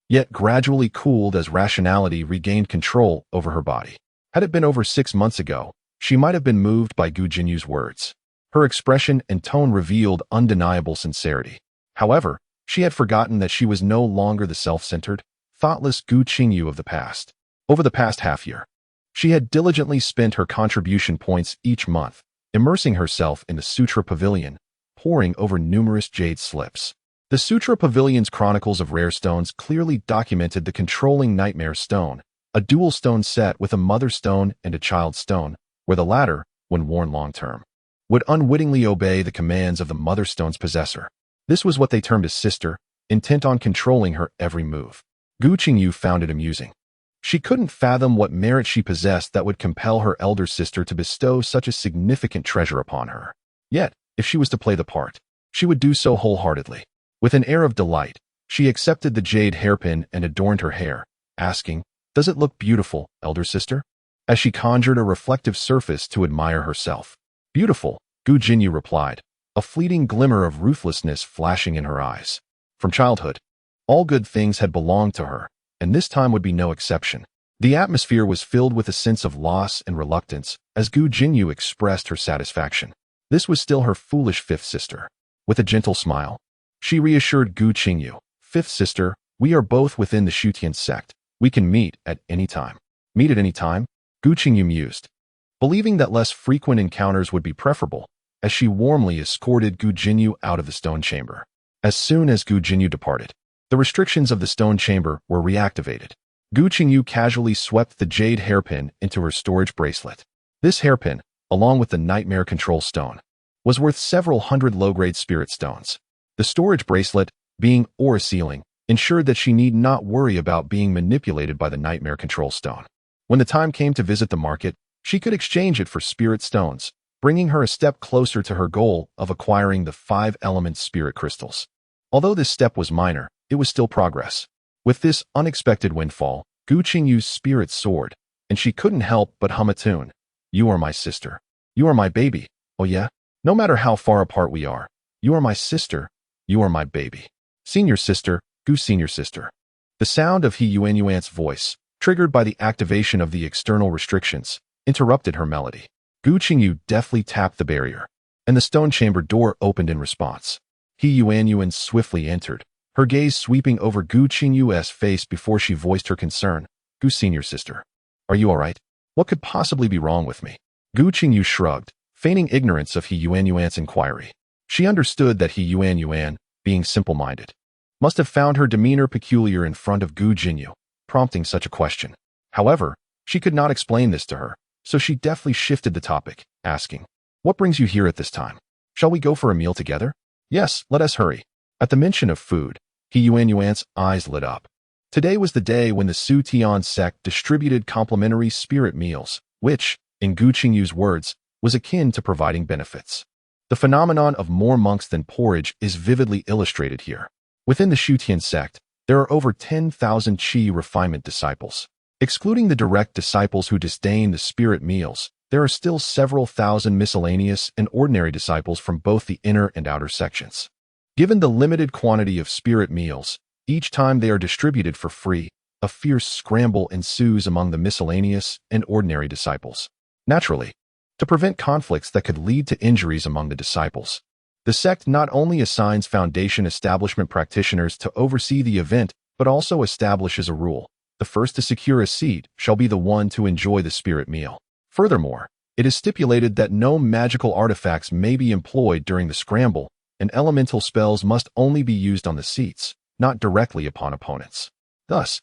yet gradually cooled as rationality regained control over her body. Had it been over 6 months ago, she might have been moved by Gu Jinyu's words. Her expression and tone revealed undeniable sincerity. However, She had forgotten that she was no longer the self-centered, thoughtless Gu Qingyu of the past. Over the past half-year, she had diligently spent her contribution points each month, immersing herself in the Sutra Pavilion, poring over numerous jade slips. The Sutra Pavilion's chronicles of rare stones clearly documented the controlling Nightmare Stone, a dual stone set with a mother stone and a child stone, where the latter, when worn long-term, would unwittingly obey the commands of the mother stone's possessor. This was what they termed a sister, intent on controlling her every move. Gu Qingyu found it amusing. She couldn't fathom what merit she possessed that would compel her elder sister to bestow such a significant treasure upon her. Yet, if she was to play the part, she would do so wholeheartedly. With an air of delight, she accepted the jade hairpin and adorned her hair, asking, "Does it look beautiful, elder sister?" as she conjured a reflective surface to admire herself. "Beautiful," Gu Qingyu replied, a fleeting glimmer of ruthlessness flashing in her eyes. From childhood, all good things had belonged to her, and this time would be no exception. The atmosphere was filled with a sense of loss and reluctance as Gu Qingyu expressed her satisfaction. This was still her foolish fifth sister. With a gentle smile, she reassured Gu Qingyu, "Fifth sister, we are both within the Shutian sect. We can meet at any time." Meet at any time? Gu Qingyu mused, believing that less frequent encounters would be preferable, as she warmly escorted Gu Qingyu out of the stone chamber. As soon as Gu Qingyu departed, the restrictions of the stone chamber were reactivated. Gu Qingyu casually swept the jade hairpin into her storage bracelet. This hairpin, along with the nightmare control stone, was worth several hundred low-grade spirit stones. The storage bracelet, being aura sealing, ensured that she need not worry about being manipulated by the nightmare control stone. When the time came to visit the market, she could exchange it for spirit stones, bringing her a step closer to her goal of acquiring the 5-element spirit crystals. Although this step was minor, it was still progress. With this unexpected windfall, Gu Qingyu's spirit soared, and she couldn't help but hum a tune. "You are my sister. You are my baby. Oh yeah? No matter how far apart we are, you are my sister. You are my baby. Senior sister, Gu senior sister." The sound of Heroine's voice, triggered by the activation of the external restrictions, interrupted her melody. Gu Qingyu deftly tapped the barrier, and the stone chamber door opened in response. Heroine swiftly entered, her gaze sweeping over Gu Qingyu's face before she voiced her concern. "Gu senior sister, are you all right? What could possibly be wrong with me?" Gu Qingyu shrugged, feigning ignorance of Heroine's inquiry. She understood that Heroine, being simple-minded, must have found her demeanor peculiar in front of Gu Qingyu, prompting such a question. However, she could not explain this to her, so she deftly shifted the topic, asking, "What brings you here at this time? Shall we go for a meal together?" "Yes, let us hurry." At the mention of food, Heroine's eyes lit up. Today was the day when the Su Tian sect distributed complimentary spirit meals, which, in Gu Qingyu's words, was akin to providing benefits. The phenomenon of more monks than porridge is vividly illustrated here. Within the Shutian sect, there are over 10,000 Qi refinement disciples. Excluding the direct disciples who disdain the spirit meals, there are still several thousand miscellaneous and ordinary disciples from both the inner and outer sections. Given the limited quantity of spirit meals, each time they are distributed for free, a fierce scramble ensues among the miscellaneous and ordinary disciples. Naturally, to prevent conflicts that could lead to injuries among the disciples, the sect not only assigns foundation establishment practitioners to oversee the event, but also establishes a rule: the first to secure a seat shall be the one to enjoy the spirit meal. Furthermore, it is stipulated that no magical artifacts may be employed during the scramble, and elemental spells must only be used on the seats, not directly upon opponents. Thus,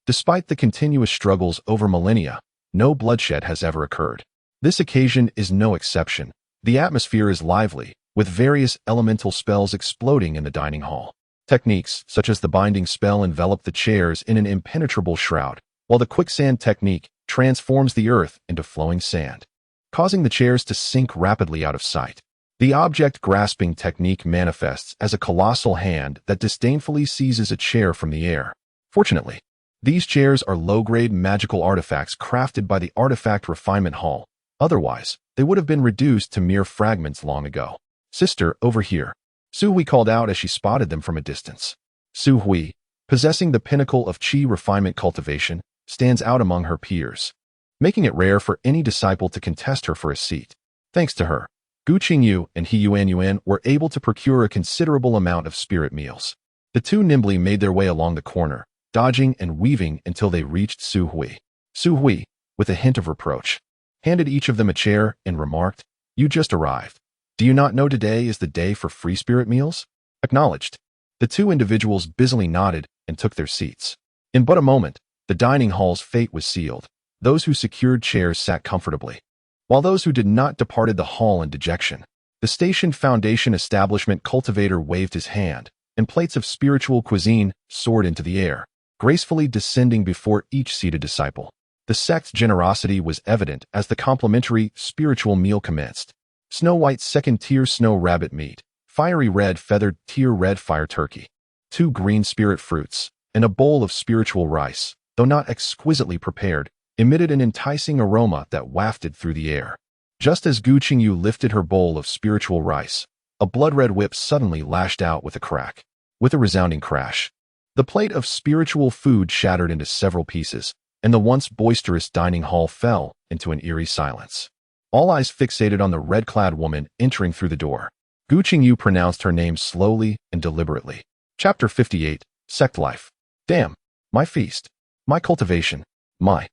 despite the continuous struggles over millennia, no bloodshed has ever occurred. This occasion is no exception. The atmosphere is lively, with various elemental spells exploding in the dining hall. Techniques, such as the binding spell, envelop the chairs in an impenetrable shroud, while the quicksand technique transforms the earth into flowing sand, causing the chairs to sink rapidly out of sight. The object-grasping technique manifests as a colossal hand that disdainfully seizes a chair from the air. Fortunately, these chairs are low-grade magical artifacts crafted by the Artifact Refinement Hall. Otherwise, they would have been reduced to mere fragments long ago. "Sister, over here," Su Hui called out as she spotted them from a distance. Su Hui, possessing the pinnacle of Qi refinement cultivation, stands out among her peers, making it rare for any disciple to contest her for a seat. Thanks to her, Gu Qingyu and Heroine were able to procure a considerable amount of spirit meals. The two nimbly made their way along the corner, dodging and weaving until they reached Su Hui. Su Hui, with a hint of reproach, handed each of them a chair and remarked, "You just arrived. Do you not know today is the day for free spirit meals?" Acknowledged. The two individuals busily nodded and took their seats. In but a moment, the dining hall's fate was sealed. Those who secured chairs sat comfortably, while those who did not departed the hall in dejection. The Station Foundation establishment cultivator waved his hand, and plates of spiritual cuisine soared into the air, gracefully descending before each seated disciple. The sect's generosity was evident as the complimentary spiritual meal commenced. Snow White second-tier snow rabbit meat, fiery red feathered tier red fire turkey, 2 green spirit fruits, and a bowl of spiritual rice, though not exquisitely prepared, emitted an enticing aroma that wafted through the air. Just as Gu Qingyu lifted her bowl of spiritual rice, a blood-red whip suddenly lashed out with a crack. With a resounding crash, the plate of spiritual food shattered into several pieces, and the once boisterous dining hall fell into an eerie silence. All eyes fixated on the red-clad woman entering through the door. Gu Qingyu pronounced her name slowly and deliberately. Chapter 58, Sect Life. Damn. My feast. My cultivation. My.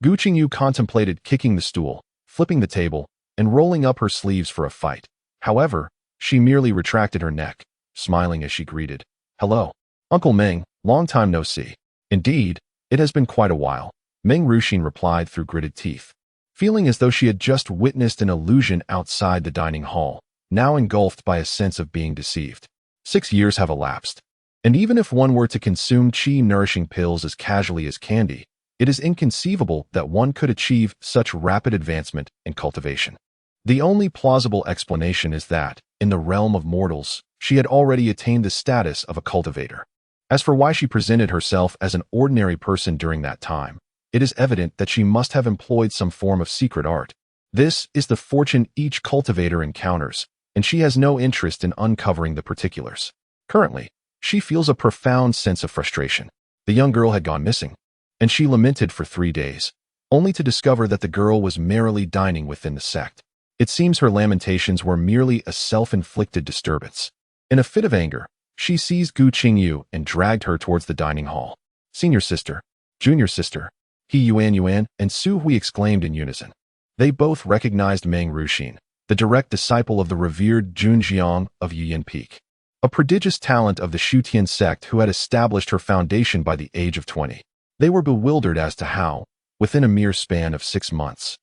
Gu Qingyu contemplated kicking the stool, flipping the table, and rolling up her sleeves for a fight. However, she merely retracted her neck, smiling as she greeted, "Hello, Uncle Meng, long time no see." "Indeed, it has been quite a while," Meng Ruxin replied through gritted teeth, feeling as though she had just witnessed an illusion outside the dining hall, now engulfed by a sense of being deceived. 6 years have elapsed, and even if one were to consume qi-nourishing pills as casually as candy, it is inconceivable that one could achieve such rapid advancement in cultivation. The only plausible explanation is that, in the realm of mortals, she had already attained the status of a cultivator. As for why she presented herself as an ordinary person during that time, it is evident that she must have employed some form of secret art. This is the fortune each cultivator encounters, and she has no interest in uncovering the particulars. Currently, she feels a profound sense of frustration. The young girl had gone missing, and she lamented for 3 days, only to discover that the girl was merrily dining within the sect. It seems her lamentations were merely a self-inflicted disturbance. In a fit of anger, she seized Gu Qingyu and dragged her towards the dining hall. "Senior sister, junior sister," He Yuan, and Su Hui exclaimed in unison. They both recognized Meng Ruxin, the direct disciple of the revered Jun Jiang of Yiyan Peak, a prodigious talent of the Shutian sect who had established her foundation by the age of 20. They were bewildered as to how, within a mere span of 6 months,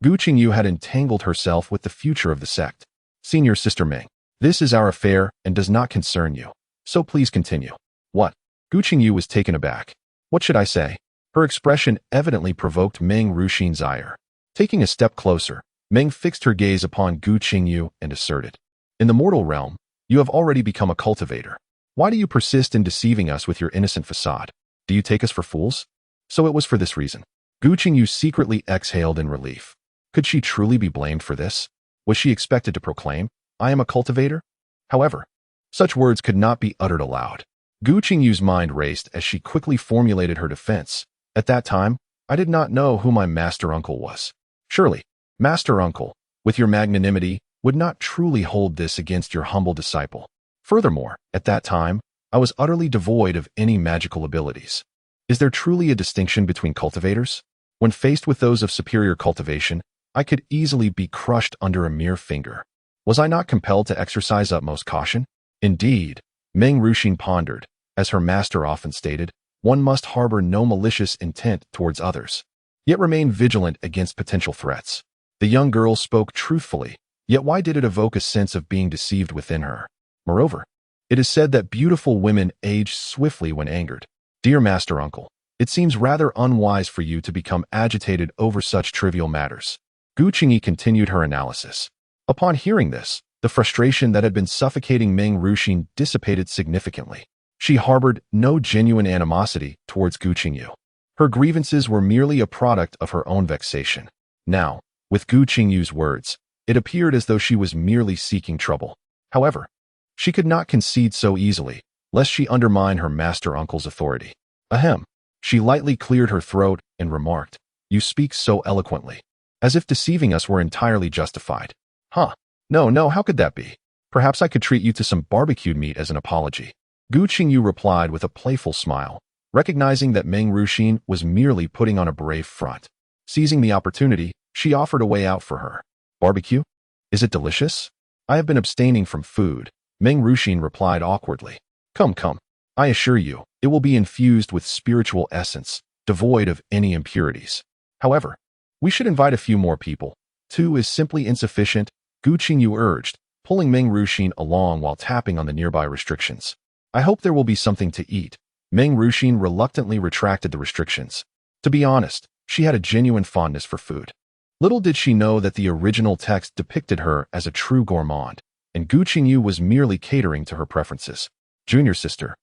Gu Qingyu had entangled herself with the future of the sect. "Senior sister Meng, this is our affair and does not concern you, so please continue." "What?" Gu Qingyu was taken aback. "What should I say?" Her expression evidently provoked Meng Ruxin's ire. Taking a step closer, Meng fixed her gaze upon Gu Qingyu and asserted, "In the mortal realm, you have already become a cultivator. Why do you persist in deceiving us with your innocent facade? Do you take us for fools?" So it was for this reason. Gu Qingyu secretly exhaled in relief. Could she truly be blamed for this? Was she expected to proclaim, "I am a cultivator"? However, such words could not be uttered aloud. Gu Qingyu's mind raced as she quickly formulated her defense. "At that time, I did not know who my master uncle was. Surely, master uncle, with your magnanimity, would not truly hold this against your humble disciple. Furthermore, at that time, I was utterly devoid of any magical abilities. Is there truly a distinction between cultivators? When faced with those of superior cultivation, I could easily be crushed under a mere finger. Was I not compelled to exercise utmost caution?" Indeed, Meng Ruxin pondered, as her master often stated, one must harbor no malicious intent towards others, yet remain vigilant against potential threats. The young girl spoke truthfully, yet why did it evoke a sense of being deceived within her? Moreover, it is said that beautiful women age swiftly when angered. "Dear master uncle, it seems rather unwise for you to become agitated over such trivial matters." Gu Qingyu continued her analysis. Upon hearing this, the frustration that had been suffocating Meng Ruxin dissipated significantly. She harbored no genuine animosity towards Gu Qingyu. Her grievances were merely a product of her own vexation. Now, with Gu Qingyu's words, it appeared as though she was merely seeking trouble. However, she could not concede so easily, lest she undermine her master uncle's authority. Ahem. She lightly cleared her throat and remarked, "You speak so eloquently, as if deceiving us were entirely justified." "Huh. No, how could that be? Perhaps I could treat you to some barbecued meat as an apology." Gu Qingyu replied with a playful smile, recognizing that Meng Ruxin was merely putting on a brave front. Seizing the opportunity, she offered a way out for her. Barbecue? Is it delicious? I have been abstaining from food, Meng Ruxin replied awkwardly. Come, come. I assure you, it will be infused with spiritual essence, devoid of any impurities. However, we should invite a few more people. 2 is simply insufficient, Gu Qingyu urged, pulling Meng Ruxin along while tapping on the nearby restrictions. I hope there will be something to eat. Meng Ruxin reluctantly retracted the restrictions. To be honest, she had a genuine fondness for food. Little did she know that the original text depicted her as a true gourmand, and Gu Qingyu was merely catering to her preferences. Junior sister.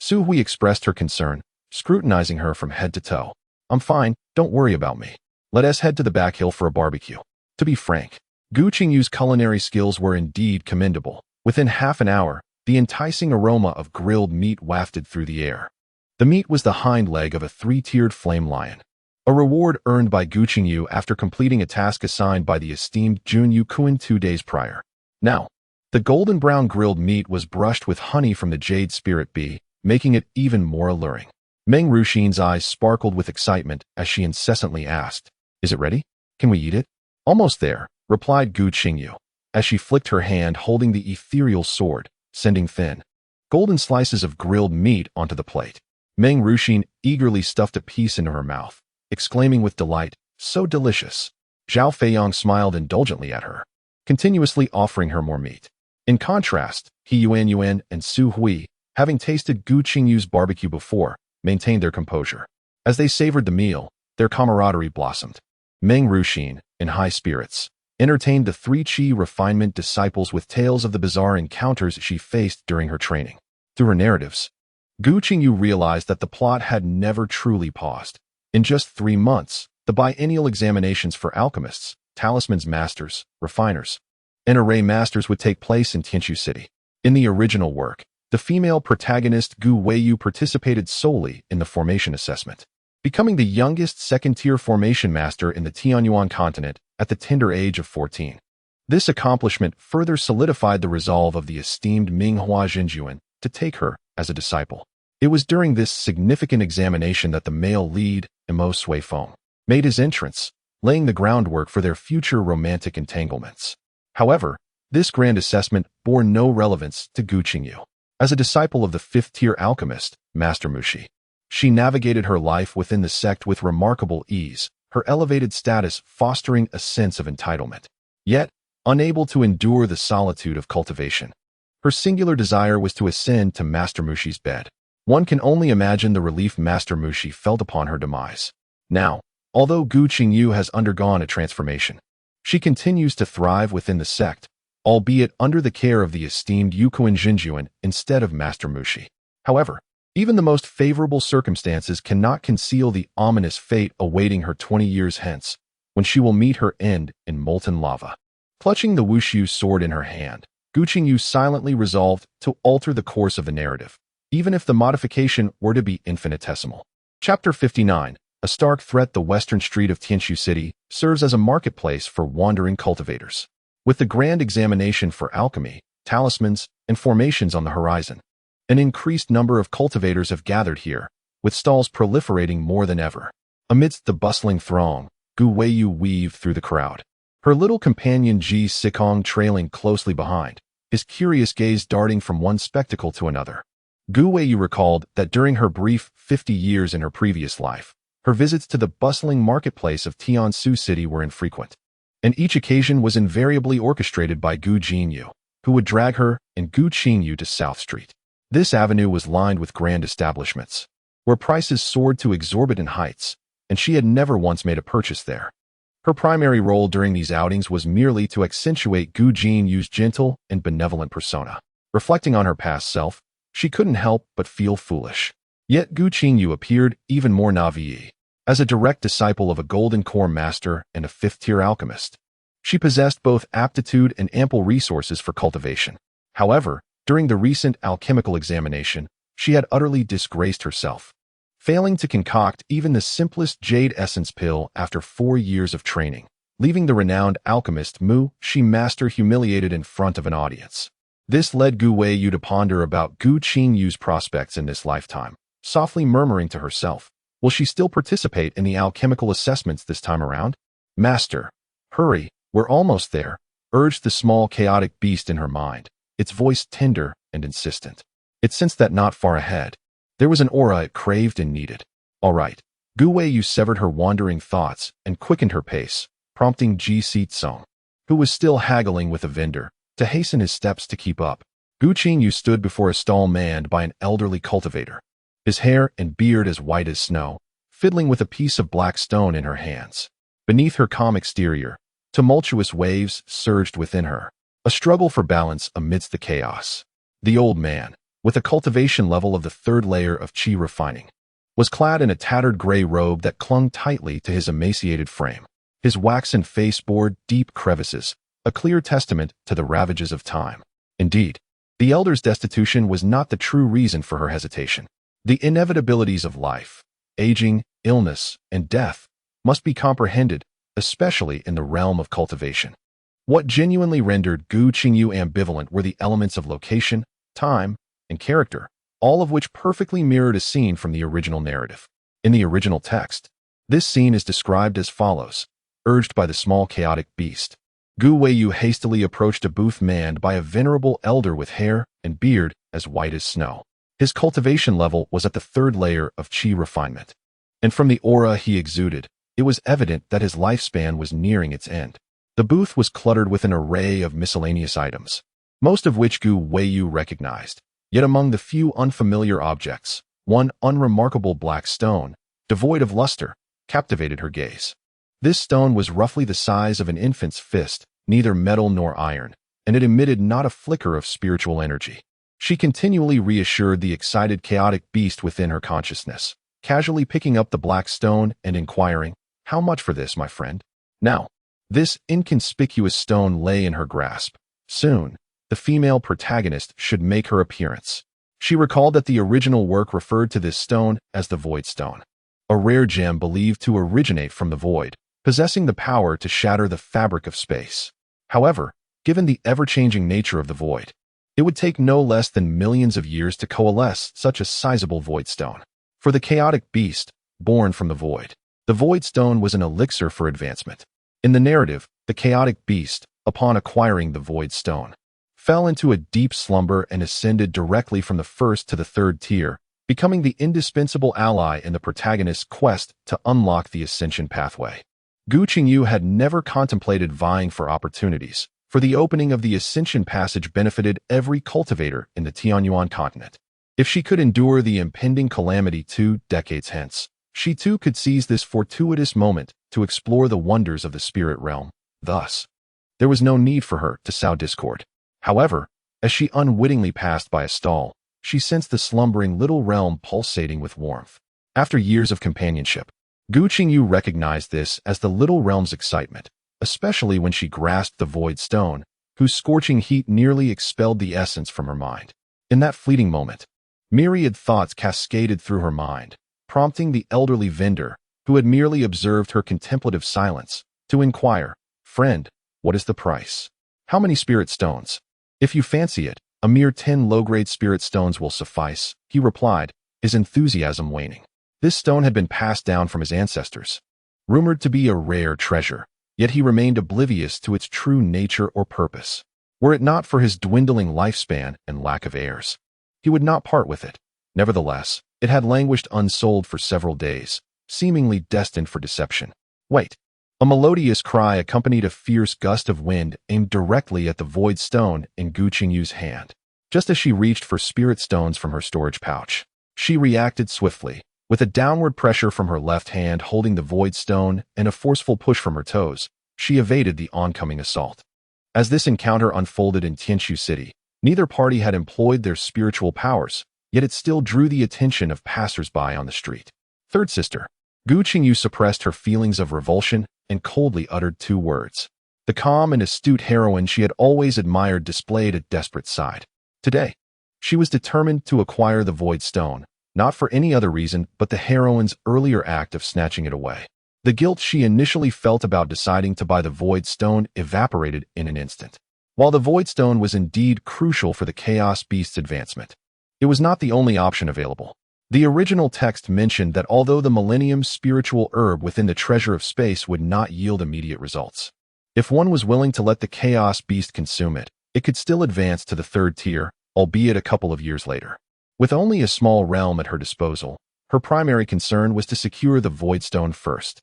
Su Hui expressed her concern, scrutinizing her from head to toe. I'm fine, don't worry about me. Let us head to the back hill for a barbecue. To be frank, Gu Qingyu's culinary skills were indeed commendable. Within half an hour, the enticing aroma of grilled meat wafted through the air. The meat was the hind leg of a 3-tiered flame lion, a reward earned by Gu Qingyu after completing a task assigned by the esteemed Junyu Kuan 2 days prior. Now, the golden brown grilled meat was brushed with honey from the jade spirit bee, making it even more alluring. Meng Ruxin's eyes sparkled with excitement as she incessantly asked, Is it ready? Can we eat it? Almost there, replied Gu Qingyu, as she flicked her hand holding the ethereal sword, sending thin, golden slices of grilled meat onto the plate. Meng Ruxin eagerly stuffed a piece into her mouth, exclaiming with delight, So delicious. Zhao Feiyang smiled indulgently at her, continuously offering her more meat. In contrast, He Yuan and Su Hui, having tasted Gu Qingyu's barbecue before, maintained their composure. As they savored the meal, their camaraderie blossomed. Meng Ruxin, in high spirits, entertained the 3 Qi refinement disciples with tales of the bizarre encounters she faced during her training. Through her narratives, Gu Qingyu realized that the plot had never truly paused. In just 3 months, the biennial examinations for alchemists, talismans masters, refiners, and array masters would take place in Tianqiu City. In the original work, the female protagonist Gu Weiyu participated solely in the formation assessment, becoming the youngest 2nd-tier formation master in the Tianyuan continent at the tender age of 14. This accomplishment further solidified the resolve of the esteemed Minghua Jinjuan to take her as a disciple. It was during this significant examination that the male lead, Imo Sui Feng, made his entrance, laying the groundwork for their future romantic entanglements. However, this grand assessment bore no relevance to Gu Qingyu. As a disciple of the 5th-tier alchemist, Master Mushi, she navigated her life within the sect with remarkable ease, her elevated status fostering a sense of entitlement. Yet, unable to endure the solitude of cultivation, her singular desire was to ascend to Master Mushi's bed. One can only imagine the relief Master Mushi felt upon her demise. Now, although Gu Qingyu has undergone a transformation, she continues to thrive within the sect, albeit under the care of the esteemed Yukuan Jinjuan instead of Master Mushi. However, even the most favorable circumstances cannot conceal the ominous fate awaiting her 20 years hence, when she will meet her end in molten lava. Clutching the Wushu sword in her hand, Gu Qingyu silently resolved to alter the course of the narrative, even if the modification were to be infinitesimal. Chapter 59. A stark threat. The western street of Tianqiu City serves as a marketplace for wandering cultivators. With the grand examination for alchemy, talismans, and formations on the horizon, an increased number of cultivators have gathered here, with stalls proliferating more than ever. Amidst the bustling throng, Gu Weiyu weaved through the crowd, her little companion Ji Sikong trailing closely behind, his curious gaze darting from one spectacle to another. Gu Weiyu recalled that during her brief 50 years in her previous life, her visits to the bustling marketplace of Tiansu City were infrequent, and each occasion was invariably orchestrated by Gu Qingyu, who would drag her and Gu Qingyu to South Street. This avenue was lined with grand establishments, where prices soared to exorbitant heights, and she had never once made a purchase there. Her primary role during these outings was merely to accentuate Gu Qinyu's gentle and benevolent persona. Reflecting on her past self, she couldn't help but feel foolish. Yet Gu Qingyu appeared even more naïve. As a direct disciple of a golden core master and a 5th-tier alchemist, she possessed both aptitude and ample resources for cultivation. However, during the recent alchemical examination, she had utterly disgraced herself, failing to concoct even the simplest jade essence pill after 4 years of training, leaving the renowned alchemist Mu Shi Master humiliated in front of an audience. This led Gu Qingyu to ponder about Gu Qingyu's prospects in this lifetime, softly murmuring to herself, will she still participate in the alchemical assessments this time around? Master, hurry, we're almost there, urged the small chaotic beast in her mind, its voice tender and insistent. It sensed that not far ahead, there was an aura it craved and needed. All right. Gu Qingyu severed her wandering thoughts and quickened her pace, prompting Ji Song, who was still haggling with a vendor, to hasten his steps to keep up. Gu Qingyu stood before a stall manned by an elderly cultivator, his hair and beard as white as snow, fiddling with a piece of black stone in her hands. Beneath her calm exterior, tumultuous waves surged within her, a struggle for balance amidst the chaos. The old man, with a cultivation level of the third layer of qi refining, was clad in a tattered gray robe that clung tightly to his emaciated frame. His waxen face bore deep crevices, a clear testament to the ravages of time. Indeed, the elder's destitution was not the true reason for her hesitation. The inevitabilities of life, aging, illness, and death must be comprehended, especially in the realm of cultivation. What genuinely rendered Gu Qingyu ambivalent were the elements of location, time, and character, all of which perfectly mirrored a scene from the original narrative. In the original text, this scene is described as follows. Urged by the small chaotic beast, Gu Qingyu hastily approached a booth manned by a venerable elder with hair and beard as white as snow. His cultivation level was at the third layer of qi refinement, and from the aura he exuded, it was evident that his lifespan was nearing its end. The booth was cluttered with an array of miscellaneous items, most of which Gu Qingyu recognized. Yet among the few unfamiliar objects, one unremarkable black stone, devoid of luster, captivated her gaze. This stone was roughly the size of an infant's fist, neither metal nor iron, and it emitted not a flicker of spiritual energy. She continually reassured the excited chaotic beast within her consciousness, casually picking up the black stone and inquiring, "How much for this, my friend?" Now, this inconspicuous stone lay in her grasp. Soon, the female protagonist should make her appearance. She recalled that the original work referred to this stone as the Void Stone, a rare gem believed to originate from the void, possessing the power to shatter the fabric of space. However, given the ever-changing nature of the void, it would take no less than millions of years to coalesce such a sizable void stone. For the chaotic beast, born from the void stone was an elixir for advancement. In the narrative, the chaotic beast, upon acquiring the void stone, fell into a deep slumber and ascended directly from the first to the third tier, becoming the indispensable ally in the protagonist's quest to unlock the Ascension pathway. Gu Qingyu had never contemplated vying for opportunities, for the opening of the Ascension passage benefited every cultivator in the Tianyuan continent. If she could endure the impending calamity 2 decades hence, she too could seize this fortuitous moment to explore the wonders of the spirit realm. Thus, there was no need for her to sow discord. However, as she unwittingly passed by a stall, she sensed the slumbering little realm pulsating with warmth. After years of companionship, Gu Qingyu recognized this as the little realm's excitement, especially when she grasped the void stone, whose scorching heat nearly expelled the essence from her mind. In that fleeting moment, myriad thoughts cascaded through her mind, prompting the elderly vendor, who had merely observed her contemplative silence, to inquire, "Friend, what is the price? How many spirit stones?" "If you fancy it, a mere 10 low-grade spirit stones will suffice," he replied, his enthusiasm waning. This stone had been passed down from his ancestors, rumored to be a rare treasure, yet he remained oblivious to its true nature or purpose. Were it not for his dwindling lifespan and lack of heirs, he would not part with it. Nevertheless, it had languished unsold for several days, seemingly destined for deception. Wait! A melodious cry accompanied a fierce gust of wind aimed directly at the void stone in Gu Qingyu's hand. Just as she reached for spirit stones from her storage pouch, she reacted swiftly, with a downward pressure from her left hand holding the void stone and a forceful push from her toes. She evaded the oncoming assault. As this encounter unfolded in Tianshu City, neither party had employed their spiritual powers, yet it still drew the attention of passers-by on the street. Third sister. Gu Qingyu suppressed her feelings of revulsion and coldly uttered 2 words. The calm and astute heroine she had always admired displayed a desperate side. Today, she was determined to acquire the void stone, not for any other reason but the heroine's earlier act of snatching it away. The guilt she initially felt about deciding to buy the void stone evaporated in an instant. While the Void Stone was indeed crucial for the Chaos Beast's advancement, it was not the only option available. The original text mentioned that although the Millennium's spiritual herb within the Treasure of Space would not yield immediate results, if one was willing to let the Chaos Beast consume it, it could still advance to the third tier, albeit a couple of years later. With only a small realm at her disposal, her primary concern was to secure the Void Stone first.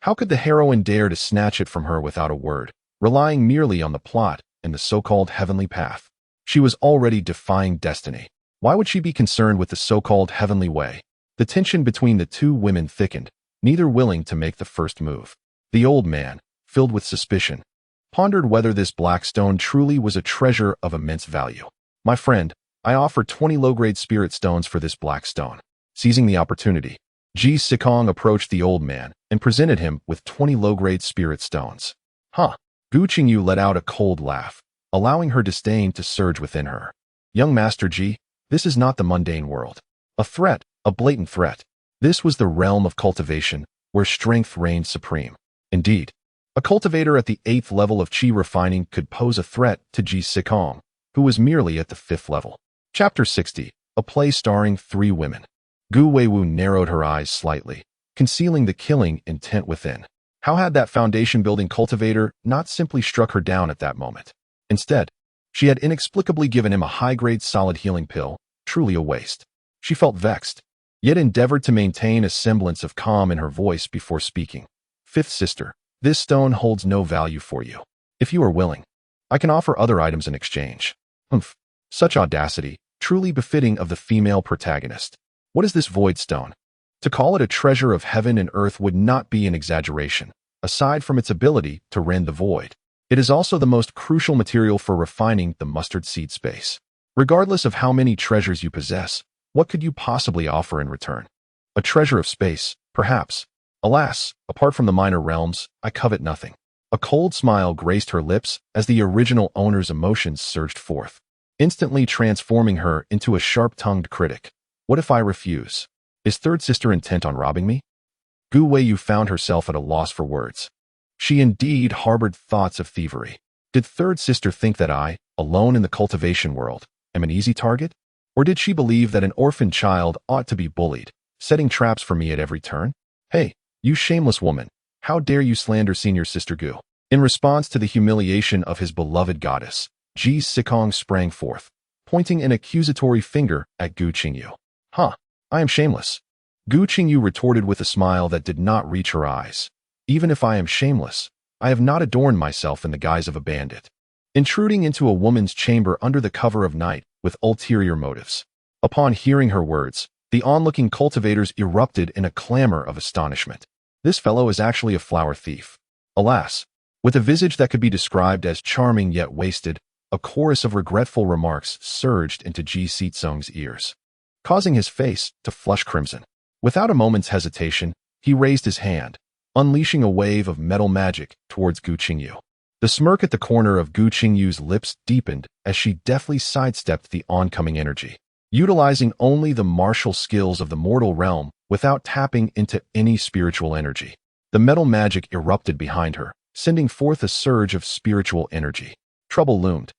How could the heroine dare to snatch it from her without a word, relying merely on the plot and the so-called Heavenly Path? She was already defying destiny. Why would she be concerned with the so-called Heavenly Way? The tension between the two women thickened, neither willing to make the first move. The old man, filled with suspicion, pondered whether this black stone truly was a treasure of immense value. My friend, I offer 20 low-grade spirit stones for this black stone. Seizing the opportunity, Gu Qingyu approached the old man and presented him with 20 low-grade spirit stones. Huh. Gu Qingyu let out a cold laugh, allowing her disdain to surge within her. Young Master Ji, this is not the mundane world. A threat, a blatant threat. This was the realm of cultivation, where strength reigned supreme. Indeed, a cultivator at the 8th level of Qi refining could pose a threat to Gu Qingyu, who was merely at the 5th level. Chapter 60, a play starring 3 women. Gu Weiwu narrowed her eyes slightly, concealing the killing intent within. How had that foundation-building cultivator not simply struck her down at that moment? Instead, she had inexplicably given him a high-grade solid healing pill, truly a waste. She felt vexed, yet endeavored to maintain a semblance of calm in her voice before speaking. Fifth sister, this stone holds no value for you. If you are willing, I can offer other items in exchange. Humph. Such audacity, truly befitting of the female protagonist. What is this void stone? To call it a treasure of heaven and earth would not be an exaggeration, aside from its ability to rend the void. It is also the most crucial material for refining the mustard seed space. Regardless of how many treasures you possess, what could you possibly offer in return? A treasure of space, perhaps. Alas, apart from the minor realms, I covet nothing. A cold smile graced her lips as the original owner's emotions surged forth, instantly transforming her into a sharp-tongued critic. What if I refuse? Is third sister intent on robbing me? Gu Weiyu found herself at a loss for words. She indeed harbored thoughts of thievery. Did third sister think that I, alone in the cultivation world, am an easy target? Or did she believe that an orphan child ought to be bullied, setting traps for me at every turn? Hey, you shameless woman, how dare you slander senior sister Gu? In response to the humiliation of his beloved goddess, Gu Qingyu sprang forth, pointing an accusatory finger at Gu Qingyu. Huh, I am shameless. Gu Qingyu retorted with a smile that did not reach her eyes. Even if I am shameless, I have not adorned myself in the guise of a bandit, intruding into a woman's chamber under the cover of night with ulterior motives. Upon hearing her words, the onlooking cultivators erupted in a clamor of astonishment. This fellow is actually a flower thief. Alas, with a visage that could be described as charming yet wasted, a chorus of regretful remarks surged into Ji Xizong's ears, causing his face to flush crimson. Without a moment's hesitation, he raised his hand, unleashing a wave of metal magic towards Gu Qingyu. The smirk at the corner of Gu Qingyu's lips deepened as she deftly sidestepped the oncoming energy, utilizing only the martial skills of the mortal realm without tapping into any spiritual energy. The metal magic erupted behind her, sending forth a surge of spiritual energy. Trouble loomed.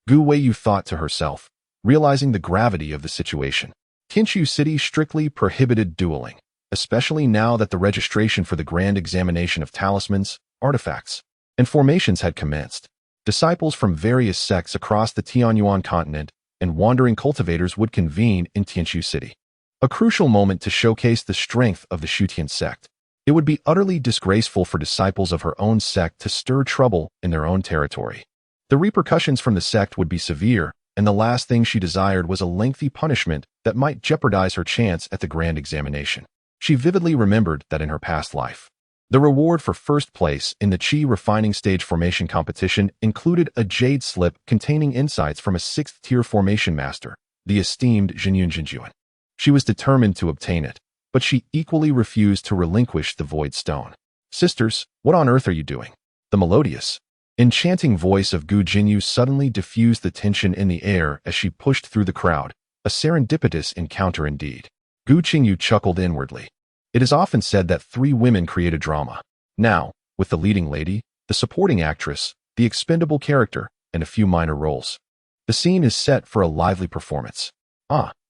Gu Weiyu thought to herself, realizing the gravity of the situation. Qinshu City strictly prohibited dueling, especially now that the registration for the grand examination of talismans, artifacts, and formations had commenced. Disciples from various sects across the Tianyuan continent and wandering cultivators would convene in Qinshu City. A crucial moment to showcase the strength of the Shutian sect. It would be utterly disgraceful for disciples of her own sect to stir trouble in their own territory. The repercussions from the sect would be severe, and the last thing she desired was a lengthy punishment that might jeopardize her chance at the grand examination. She vividly remembered that in her past life, the reward for first place in the Qi refining stage formation competition included a jade slip containing insights from a 6th-tier formation master, the esteemed Zhenyun Zhenjuan. She was determined to obtain it, but she equally refused to relinquish the void stone. Sisters, what on earth are you doing? The melodious, enchanting voice of Gu Qingyu suddenly diffused the tension in the air as she pushed through the crowd, a serendipitous encounter indeed. Gu Qingyu chuckled inwardly. It is often said that 3 women create a drama. Now, with the leading lady, the supporting actress, the expendable character, and a few minor roles. The scene is set for a lively performance.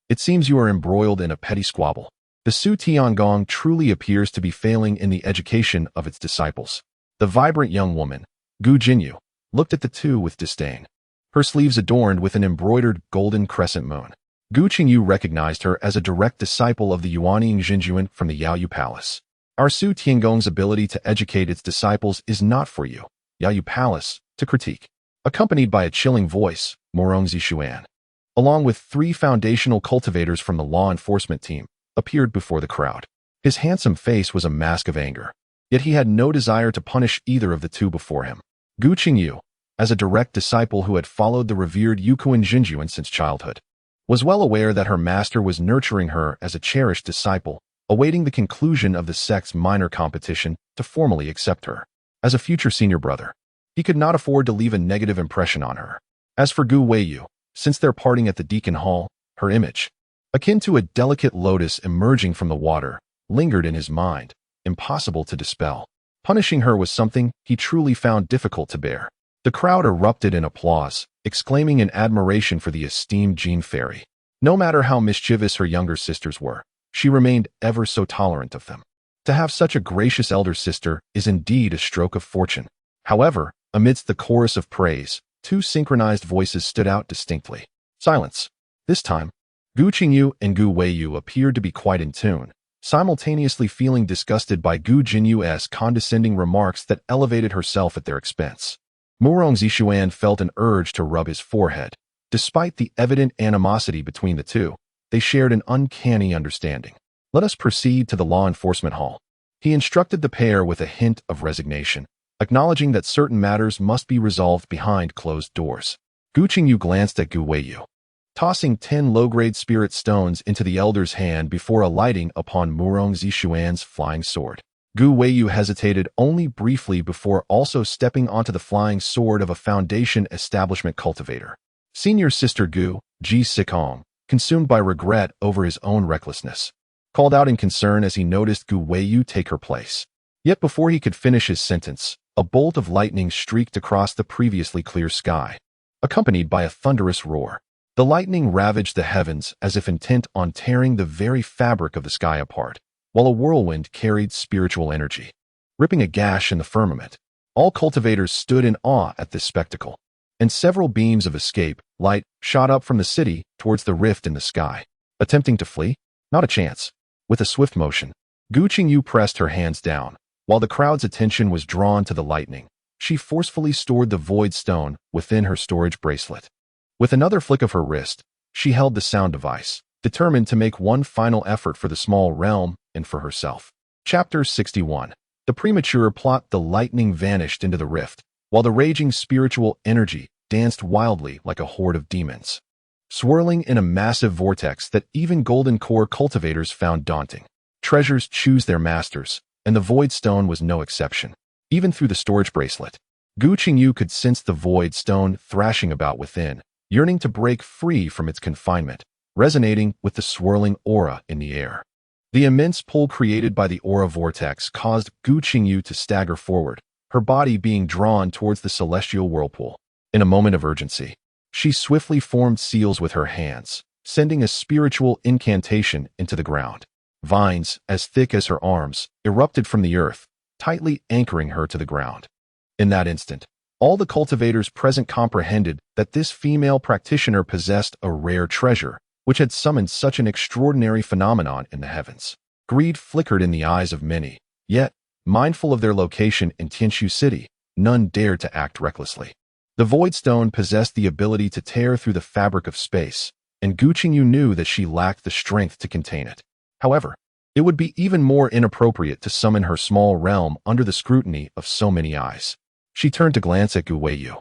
It seems you are embroiled in a petty squabble. The Su Tiangong truly appears to be failing in the education of its disciples. The vibrant young woman, Gu Qingyu, looked at the two with disdain. Her sleeves adorned with an embroidered golden crescent moon. Gu Qingyu recognized her as a direct disciple of the Yuanying Xinjuan from the Yaoyu Palace. Our Su Tiangong's ability to educate its disciples is not for you, Yaoyu Palace, to critique. Accompanied by a chilling voice, Morong Zishuan, along with 3 foundational cultivators from the law enforcement team, appeared before the crowd. His handsome face was a mask of anger, yet he had no desire to punish either of the two before him. Gu Qingyu, as a direct disciple who had followed the revered Yukuan Xinjuan since childhood, was well aware that her master was nurturing her as a cherished disciple, awaiting the conclusion of the sect's minor competition to formally accept her. As a future senior brother, he could not afford to leave a negative impression on her. As for Gu Weiyu, since their parting at the Deacon Hall, her image, akin to a delicate lotus emerging from the water, lingered in his mind, impossible to dispel. Punishing her was something he truly found difficult to bear. The crowd erupted in applause, exclaiming in admiration for the esteemed Jean Fairy. No matter how mischievous her younger sisters were, she remained ever so tolerant of them. To have such a gracious elder sister is indeed a stroke of fortune. However, amidst the chorus of praise, 2 synchronized voices stood out distinctly. Silence. This time, Gu Qingyu and Gu Weiyu appeared to be quite in tune, simultaneously feeling disgusted by Gu Jinyu's condescending remarks that elevated herself at their expense. Morong Zishuan felt an urge to rub his forehead. Despite the evident animosity between the two, they shared an uncanny understanding. Let us proceed to the law enforcement hall. He instructed the pair with a hint of resignation, acknowledging that certain matters must be resolved behind closed doors. Gu Qingyu glanced at Gu Weiyu, tossing 10 low-grade spirit stones into the elder's hand before alighting upon Morong Zishuan's flying sword. Gu Weiyu hesitated only briefly before also stepping onto the flying sword of a Foundation establishment cultivator. Senior sister Gu, Ji Sikong, consumed by regret over his own recklessness, called out in concern as he noticed Gu Weiyu take her place. Yet before he could finish his sentence, a bolt of lightning streaked across the previously clear sky, accompanied by a thunderous roar. The lightning ravaged the heavens as if intent on tearing the very fabric of the sky apart, while a whirlwind carried spiritual energy, ripping a gash in the firmament. All cultivators stood in awe at this spectacle, and several beams of escape light shot up from the city towards the rift in the sky. Attempting to flee? Not a chance. With a swift motion, Gu Qingyu pressed her hands down. While the crowd's attention was drawn to the lightning, she forcefully stored the void stone within her storage bracelet. With another flick of her wrist, she held the sound device, determined to make one final effort for the small realm and for herself. Chapter 61. The premature plot. The lightning vanished into the rift, while the raging spiritual energy danced wildly like a horde of demons, swirling in a massive vortex that even golden core cultivators found daunting. Treasures choose their masters, and the void stone was no exception. Even through the storage bracelet, Gu Qingyu could sense the void stone thrashing about within, yearning to break free from its confinement, resonating with the swirling aura in the air. The immense pull created by the aura vortex caused Gu Qingyu to stagger forward, her body being drawn towards the celestial whirlpool. In a moment of urgency, she swiftly formed seals with her hands, sending a spiritual incantation into the ground. Vines, as thick as her arms, erupted from the earth, tightly anchoring her to the ground. In that instant, all the cultivators present comprehended that this female practitioner possessed a rare treasure, which had summoned such an extraordinary phenomenon in the heavens. Greed flickered in the eyes of many, yet, mindful of their location in Tianshu City, none dared to act recklessly. The Void Stone possessed the ability to tear through the fabric of space, and Gu Qingyu knew that she lacked the strength to contain it. However, it would be even more inappropriate to summon her small realm under the scrutiny of so many eyes. She turned to glance at Gu Weiyu,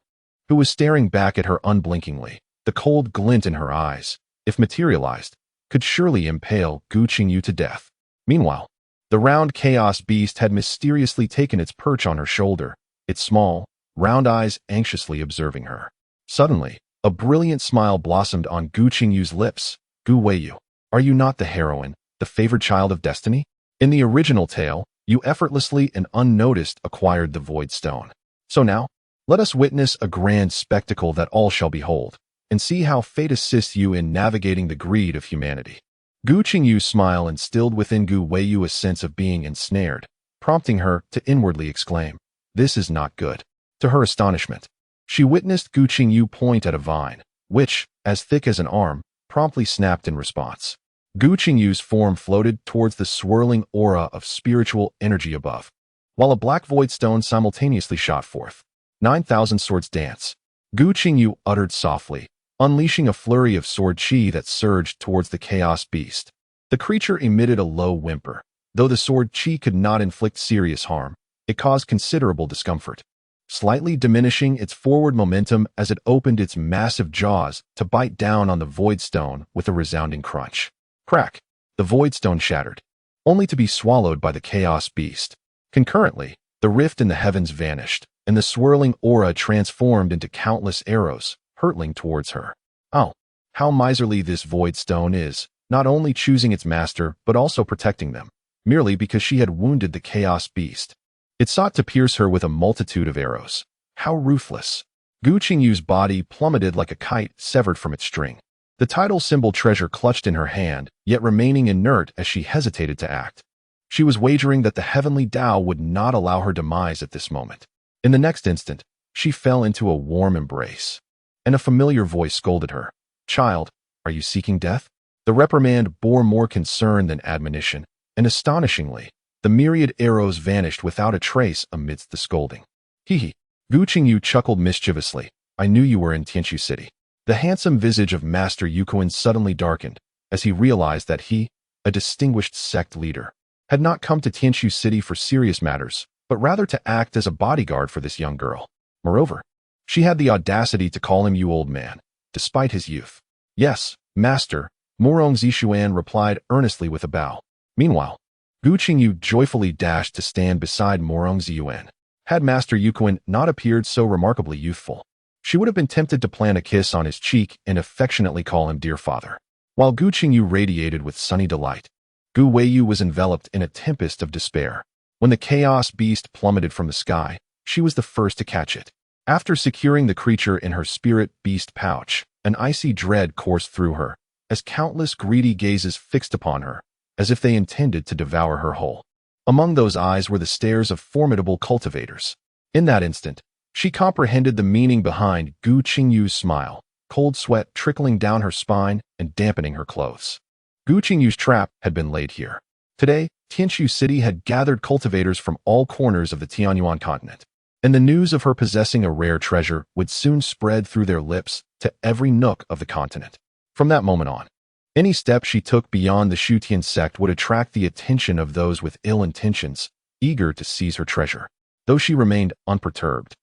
who was staring back at her unblinkingly. The cold glint in her eyes, if materialized, could surely impale Gu Qingyu to death. Meanwhile, the round chaos beast had mysteriously taken its perch on her shoulder, its small, round eyes anxiously observing her. Suddenly, a brilliant smile blossomed on Gu Qingyu's lips. Gu Weiyu, are you not the heroine, the favored child of destiny? In the original tale, you effortlessly and unnoticed acquired the Void Stone. So now, Let us witness a grand spectacle that all shall behold, and see how fate assists you in navigating the greed of humanity. Gu Qingyu's smile instilled within Gu Weiyu a sense of being ensnared, prompting her to inwardly exclaim, "This is not good." To her astonishment, she witnessed Gu Qingyu point at a vine, which, as thick as an arm, promptly snapped in response. Gu Qingyu's form floated towards the swirling aura of spiritual energy above, while a black void stone simultaneously shot forth. 9,000 swords dance. Gu Qingyu uttered softly, unleashing a flurry of sword chi that surged towards the chaos beast. The creature emitted a low whimper. Though the sword chi could not inflict serious harm, it caused considerable discomfort, slightly diminishing its forward momentum as it opened its massive jaws to bite down on the void stone with a resounding crunch. Crack! The void stone shattered, only to be swallowed by the chaos beast. Concurrently, the rift in the heavens vanished, and the swirling aura transformed into countless arrows, hurtling towards her. Oh, how miserly this void stone is, not only choosing its master but also protecting them, merely because she had wounded the chaos beast. It sought to pierce her with a multitude of arrows. How ruthless! Gu Qingyu's body plummeted like a kite severed from its string. The title symbol treasure clutched in her hand, yet remaining inert as she hesitated to act. She was wagering that the Heavenly Dao would not allow her demise at this moment. In the next instant, she fell into a warm embrace, and a familiar voice scolded her. "Child, are you seeking death?" The reprimand bore more concern than admonition, and astonishingly, the myriad arrows vanished without a trace amidst the scolding. Hee. Gu Qingyu chuckled mischievously. "I knew you were in Tianshu City." The handsome visage of Master Yukuin suddenly darkened as he realized that he, a distinguished sect leader, had not come to Tianshu City for serious matters, but rather to act as a bodyguard for this young girl. Moreover, she had the audacity to call him "you old man," despite his youth. "Yes, master," Morong Zishuan replied earnestly with a bow. Meanwhile, Gu Qingyu joyfully dashed to stand beside Morong Ziyuan. Had Master Yukuin not appeared so remarkably youthful, she would have been tempted to plant a kiss on his cheek and affectionately call him dear father. While Gu Qingyu radiated with sunny delight, Gu Weiyu was enveloped in a tempest of despair. When the chaos beast plummeted from the sky, she was the first to catch it. After securing the creature in her spirit beast pouch, an icy dread coursed through her, as countless greedy gazes fixed upon her, as if they intended to devour her whole. Among those eyes were the stares of formidable cultivators. In that instant, she comprehended the meaning behind Gu Qingyu's smile, cold sweat trickling down her spine and dampening her clothes. Gu Qingyu's trap had been laid here. Today, Tianshu City had gathered cultivators from all corners of the Tianyuan continent, and the news of her possessing a rare treasure would soon spread through their lips to every nook of the continent. From that moment on, any step she took beyond the Shutian sect would attract the attention of those with ill intentions, eager to seize her treasure. Though she remained unperturbed,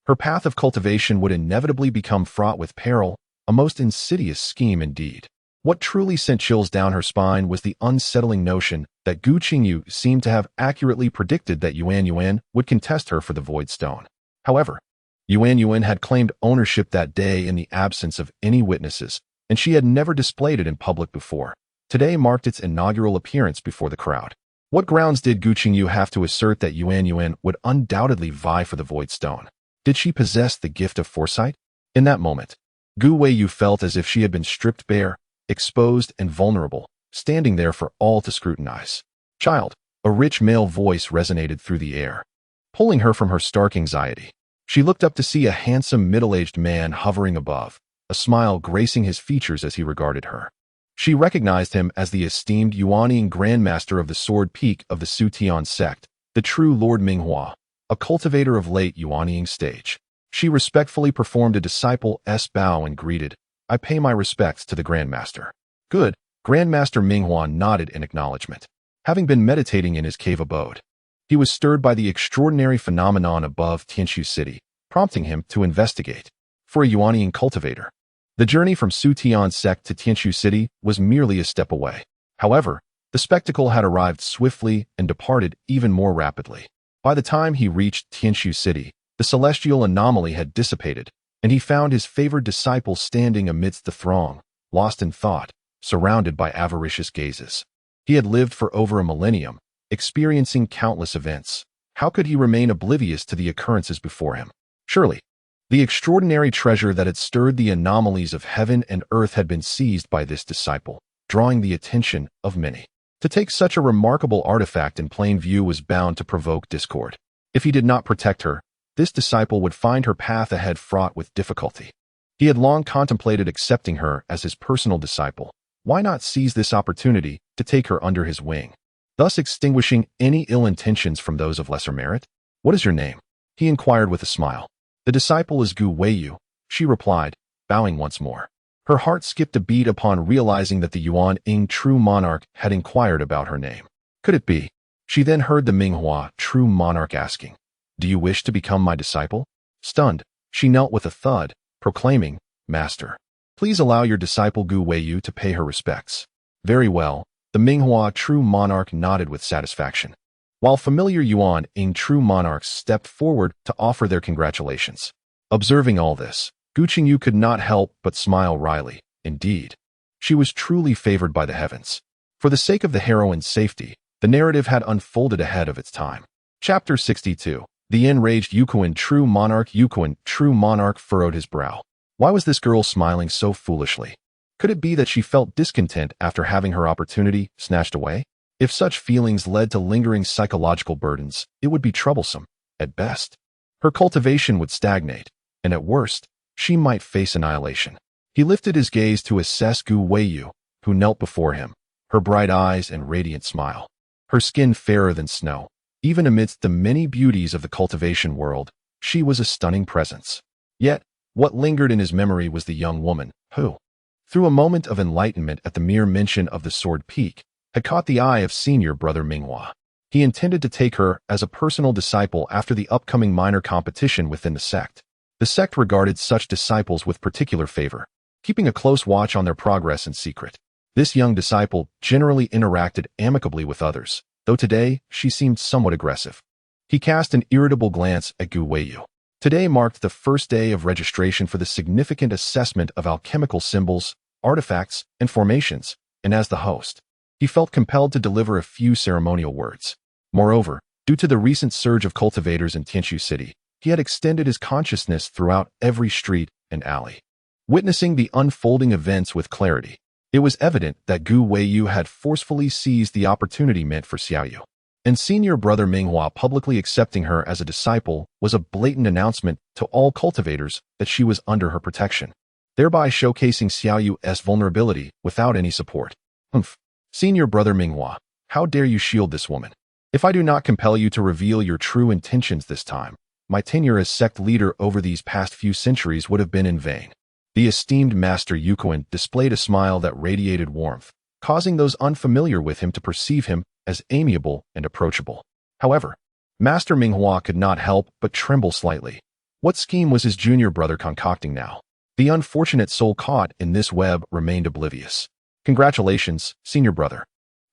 her path of cultivation would inevitably become fraught with peril, a most insidious scheme indeed. What truly sent chills down her spine was the unsettling notion that Gu Qingyu seemed to have accurately predicted that Yuan would contest her for the Void Stone. However, Yuan had claimed ownership that day in the absence of any witnesses, and she had never displayed it in public before. Today marked its inaugural appearance before the crowd. What grounds did Gu Qingyu have to assert that Yuan would undoubtedly vie for the Void Stone? Did she possess the gift of foresight? In that moment, Gu Weiyu felt as if she had been stripped bare, exposed and vulnerable, standing there for all to scrutinize. "Child," a rich male voice resonated through the air, pulling her from her stark anxiety. She looked up to see a handsome middle-aged man hovering above, a smile gracing his features as he regarded her. She recognized him as the esteemed Yuanian Grandmaster of the Sword Peak of the Sutian sect, the true Lord Minghua, a cultivator of late Yuanian stage. She respectfully performed a disciple-s bow and greeted, "I pay my respects to the Grandmaster." "Good." Grandmaster Minghua nodded in acknowledgement, having been meditating in his cave abode. He was stirred by the extraordinary phenomenon above Tianshu City, prompting him to investigate. For a Yuanian cultivator, the journey from Sutian sect to Tianshu City was merely a step away. However, the spectacle had arrived swiftly and departed even more rapidly. By the time he reached Tianshu City, the celestial anomaly had dissipated, and he found his favored disciple standing amidst the throng, lost in thought, surrounded by avaricious gazes. He had lived for over a millennium, experiencing countless events. How could he remain oblivious to the occurrences before him? Surely, The extraordinary treasure that had stirred the anomalies of heaven and earth had been seized by this disciple, drawing the attention of many. To take such a remarkable artifact in plain view was bound to provoke discord. If he did not protect her, this disciple would find her path ahead fraught with difficulty. He had long contemplated accepting her as his personal disciple. Why not seize this opportunity to take her under his wing, thus extinguishing any ill intentions from those of lesser merit? "What is your name?" he inquired with a smile. "The disciple is Gu Qingyu," she replied, bowing once more. Her heart skipped a beat upon realizing that the Yuan Ing true monarch had inquired about her name. Could it be? She then heard the Minghua true monarch asking, "Do you wish to become my disciple?" Stunned, she knelt with a thud, proclaiming, "Master, please allow your disciple Gu Qingyu to pay her respects." "Very well," the Minghua true monarch nodded with satisfaction, while familiar Yuan Ing true monarchs stepped forward to offer their congratulations. Observing all this, Gu Qingyu could not help but smile wryly. Indeed, she was truly favored by the heavens. For the sake of the heroine's safety, the narrative had unfolded ahead of its time. Chapter 62. The enraged Yukuan true monarch furrowed his brow. Why was this girl smiling so foolishly? Could it be that she felt discontent after having her opportunity snatched away? If such feelings led to lingering psychological burdens, it would be troublesome. At best, her cultivation would stagnate, and at worst, she might face annihilation. He lifted his gaze to assess Gu Qingyu, who knelt before him, her bright eyes and radiant smile. Her skin fairer than snow. Even amidst the many beauties of the cultivation world, she was a stunning presence. Yet, what lingered in his memory was the young woman, who, through a moment of enlightenment at the mere mention of the sword peak, had caught the eye of senior brother Minghua. He intended to take her as a personal disciple after the upcoming minor competition within the sect. The sect regarded such disciples with particular favor, keeping a close watch on their progress in secret. This young disciple generally interacted amicably with others, though today she seemed somewhat aggressive. He cast an irritable glance at Gu Qingyu. Today marked the first day of registration for the significant assessment of alchemical symbols, artifacts, and formations, and as the host, he felt compelled to deliver a few ceremonial words. Moreover, due to the recent surge of cultivators in Tianshu City, he had extended his consciousness throughout every street and alley. Witnessing the unfolding events with clarity, it was evident that Gu Qingyu had forcefully seized the opportunity meant for Xiaoyu. And senior brother Minghua publicly accepting her as a disciple was a blatant announcement to all cultivators that she was under her protection, thereby showcasing Xiaoyu's vulnerability without any support. "Humph. Senior brother Minghua, how dare you shield this woman? If I do not compel you to reveal your true intentions this time, my tenure as sect leader over these past few centuries would have been in vain." The esteemed Master Yukuan displayed a smile that radiated warmth, causing those unfamiliar with him to perceive him as amiable and approachable. However, Master Minghua could not help but tremble slightly. What scheme was his junior brother concocting now? The unfortunate soul caught in this web remained oblivious. "Congratulations, senior brother,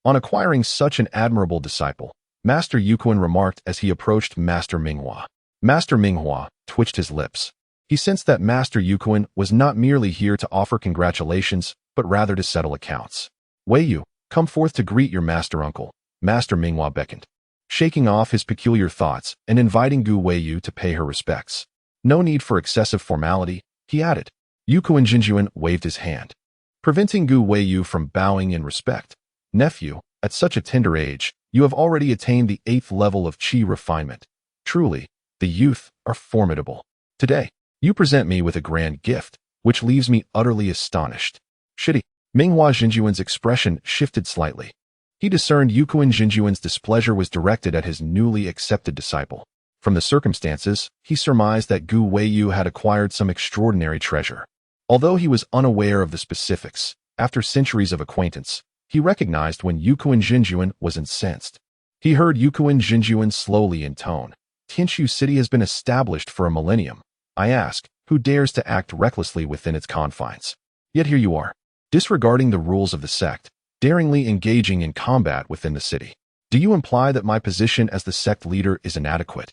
on acquiring such an admirable disciple," Master Yukuan remarked as he approached Master Minghua. Master Minghua twitched his lips. He sensed that Master Yukuan was not merely here to offer congratulations, but rather to settle accounts. "Weiyu, come forth to greet your master uncle," Master Minghua beckoned, shaking off his peculiar thoughts and inviting Gu Qingyu to pay her respects. "No need for excessive formality," he added. Yukuan Jinjuan waved his hand, preventing Gu Qingyu from bowing in respect. "Nephew, at such a tender age, you have already attained the 8th level of qi refinement. Truly, the youth are formidable. Today, you present me with a grand gift, which leaves me utterly astonished." "Shitty." Minghua Jinjuan's expression shifted slightly. He discerned Yukuan Jinjuan's displeasure was directed at his newly accepted disciple. From the circumstances, he surmised that Gu Qingyu had acquired some extraordinary treasure. Although he was unaware of the specifics, after centuries of acquaintance, he recognized when Yukuan Jinjuan was incensed. He heard Yukuan Jinjuan slowly intone, "Tianshu City has been established for a millennium. I ask, who dares to act recklessly within its confines? Yet here you are, disregarding the rules of the sect, daringly engaging in combat within the city. Do you imply that my position as the sect leader is inadequate?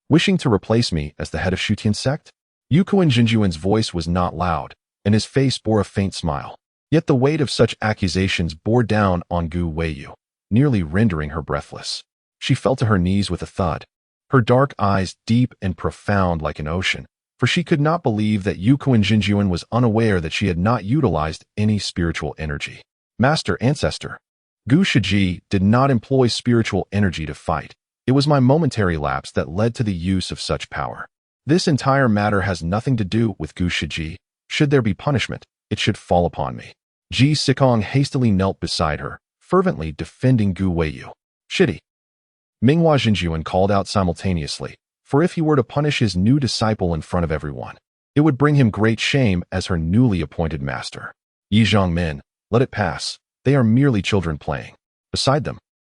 Wishing to replace me as the head of Shutian sect?" Yukuan Jinjuan's voice was not loud, and his face bore a faint smile. Yet the weight of such accusations bore down on Gu Qingyu, nearly rendering her breathless. She fell to her knees with a thud, her dark eyes deep and profound like an ocean. for she could not believe that Gu Qingyu was unaware that she had not utilized any spiritual energy. Master Ancestor. Gu Shiji did not employ spiritual energy to fight. It was my momentary lapse that led to the use of such power. This entire matter has nothing to do with Gu Shiji. Should there be punishment, it should fall upon me. Ji Sikong hastily knelt beside her, fervently defending Gu Weiyu. Shitty. Minghua Jinjuan called out simultaneously, for if he were to punish his new disciple in front of everyone, it would bring him great shame as her newly appointed master. Yi Zhongmin, let it pass. They are merely children playing. Beside them,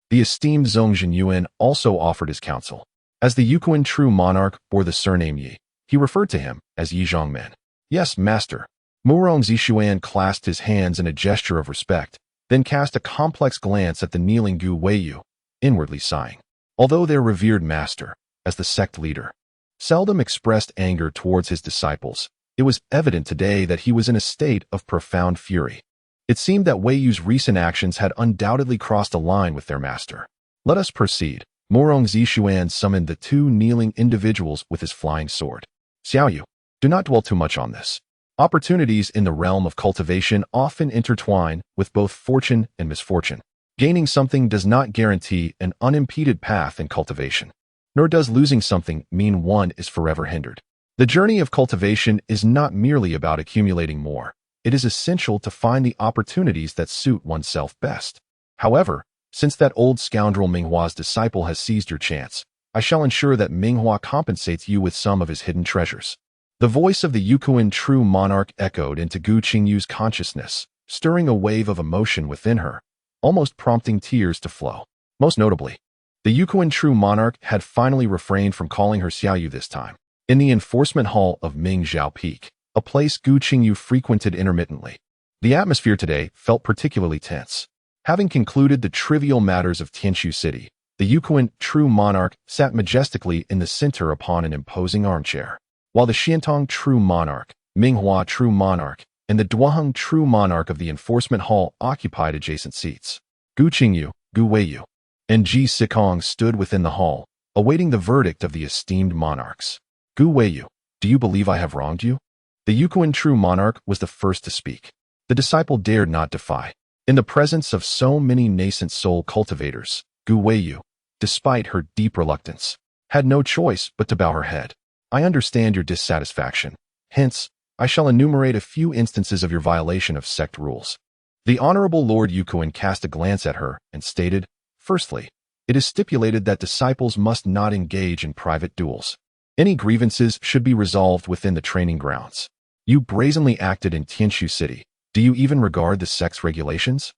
the esteemed Zhong Jinyuan also offered his counsel. As the Yukuan true monarch bore the surname Yi, he referred to him as Yi Zhongmin. Yes, master. Murong Zishuan clasped his hands in a gesture of respect, then cast a complex glance at the kneeling Gu Weiyu, inwardly sighing. Although their revered master, as the sect leader, seldom expressed anger towards his disciples, it was evident today that he was in a state of profound fury. It seemed that Weiyu's recent actions had undoubtedly crossed a line with their master. Let us proceed. Murong Zishuan summoned the two kneeling individuals with his flying sword. Xiaoyu, do not dwell too much on this. Opportunities in the realm of cultivation often intertwine with both fortune and misfortune. Gaining something does not guarantee an unimpeded path in cultivation, nor does losing something mean one is forever hindered. The journey of cultivation is not merely about accumulating more. It is essential to find the opportunities that suit oneself best. However, since that old scoundrel Minghua's disciple has seized your chance, I shall ensure that Minghua compensates you with some of his hidden treasures. The voice of the Yukuan true monarch echoed into Gu Qingyu's consciousness, stirring a wave of emotion within her, almost prompting tears to flow. Most notably, the Yukuan true monarch had finally refrained from calling her Xiaoyu this time. In the enforcement hall of Mingzhao Peak, a place Gu Qingyu frequented intermittently, the atmosphere today felt particularly tense. Having concluded the trivial matters of Tianshu City, the Yukuan true monarch sat majestically in the center upon an imposing armchair, while the Xiantong true monarch, Minghua true monarch, and the Duoheng true monarch of the enforcement hall occupied adjacent seats. Gu Qingyu, Gu Weiyu, and Ji Sikong stood within the hall, awaiting the verdict of the esteemed monarchs. Gu Weiyu, do you believe I have wronged you? The Yukuan true monarch was the first to speak. The disciple dared not defy. In the presence of so many nascent soul cultivators, Gu Weiyu, despite her deep reluctance, had no choice but to bow her head. I understand your dissatisfaction. Hence, I shall enumerate a few instances of your violation of sect rules. The Honorable Lord Yukuan cast a glance at her and stated, firstly, it is stipulated that disciples must not engage in private duels. Any grievances should be resolved within the training grounds. You brazenly acted in Tianshu City. Do you even regard the sect's regulations?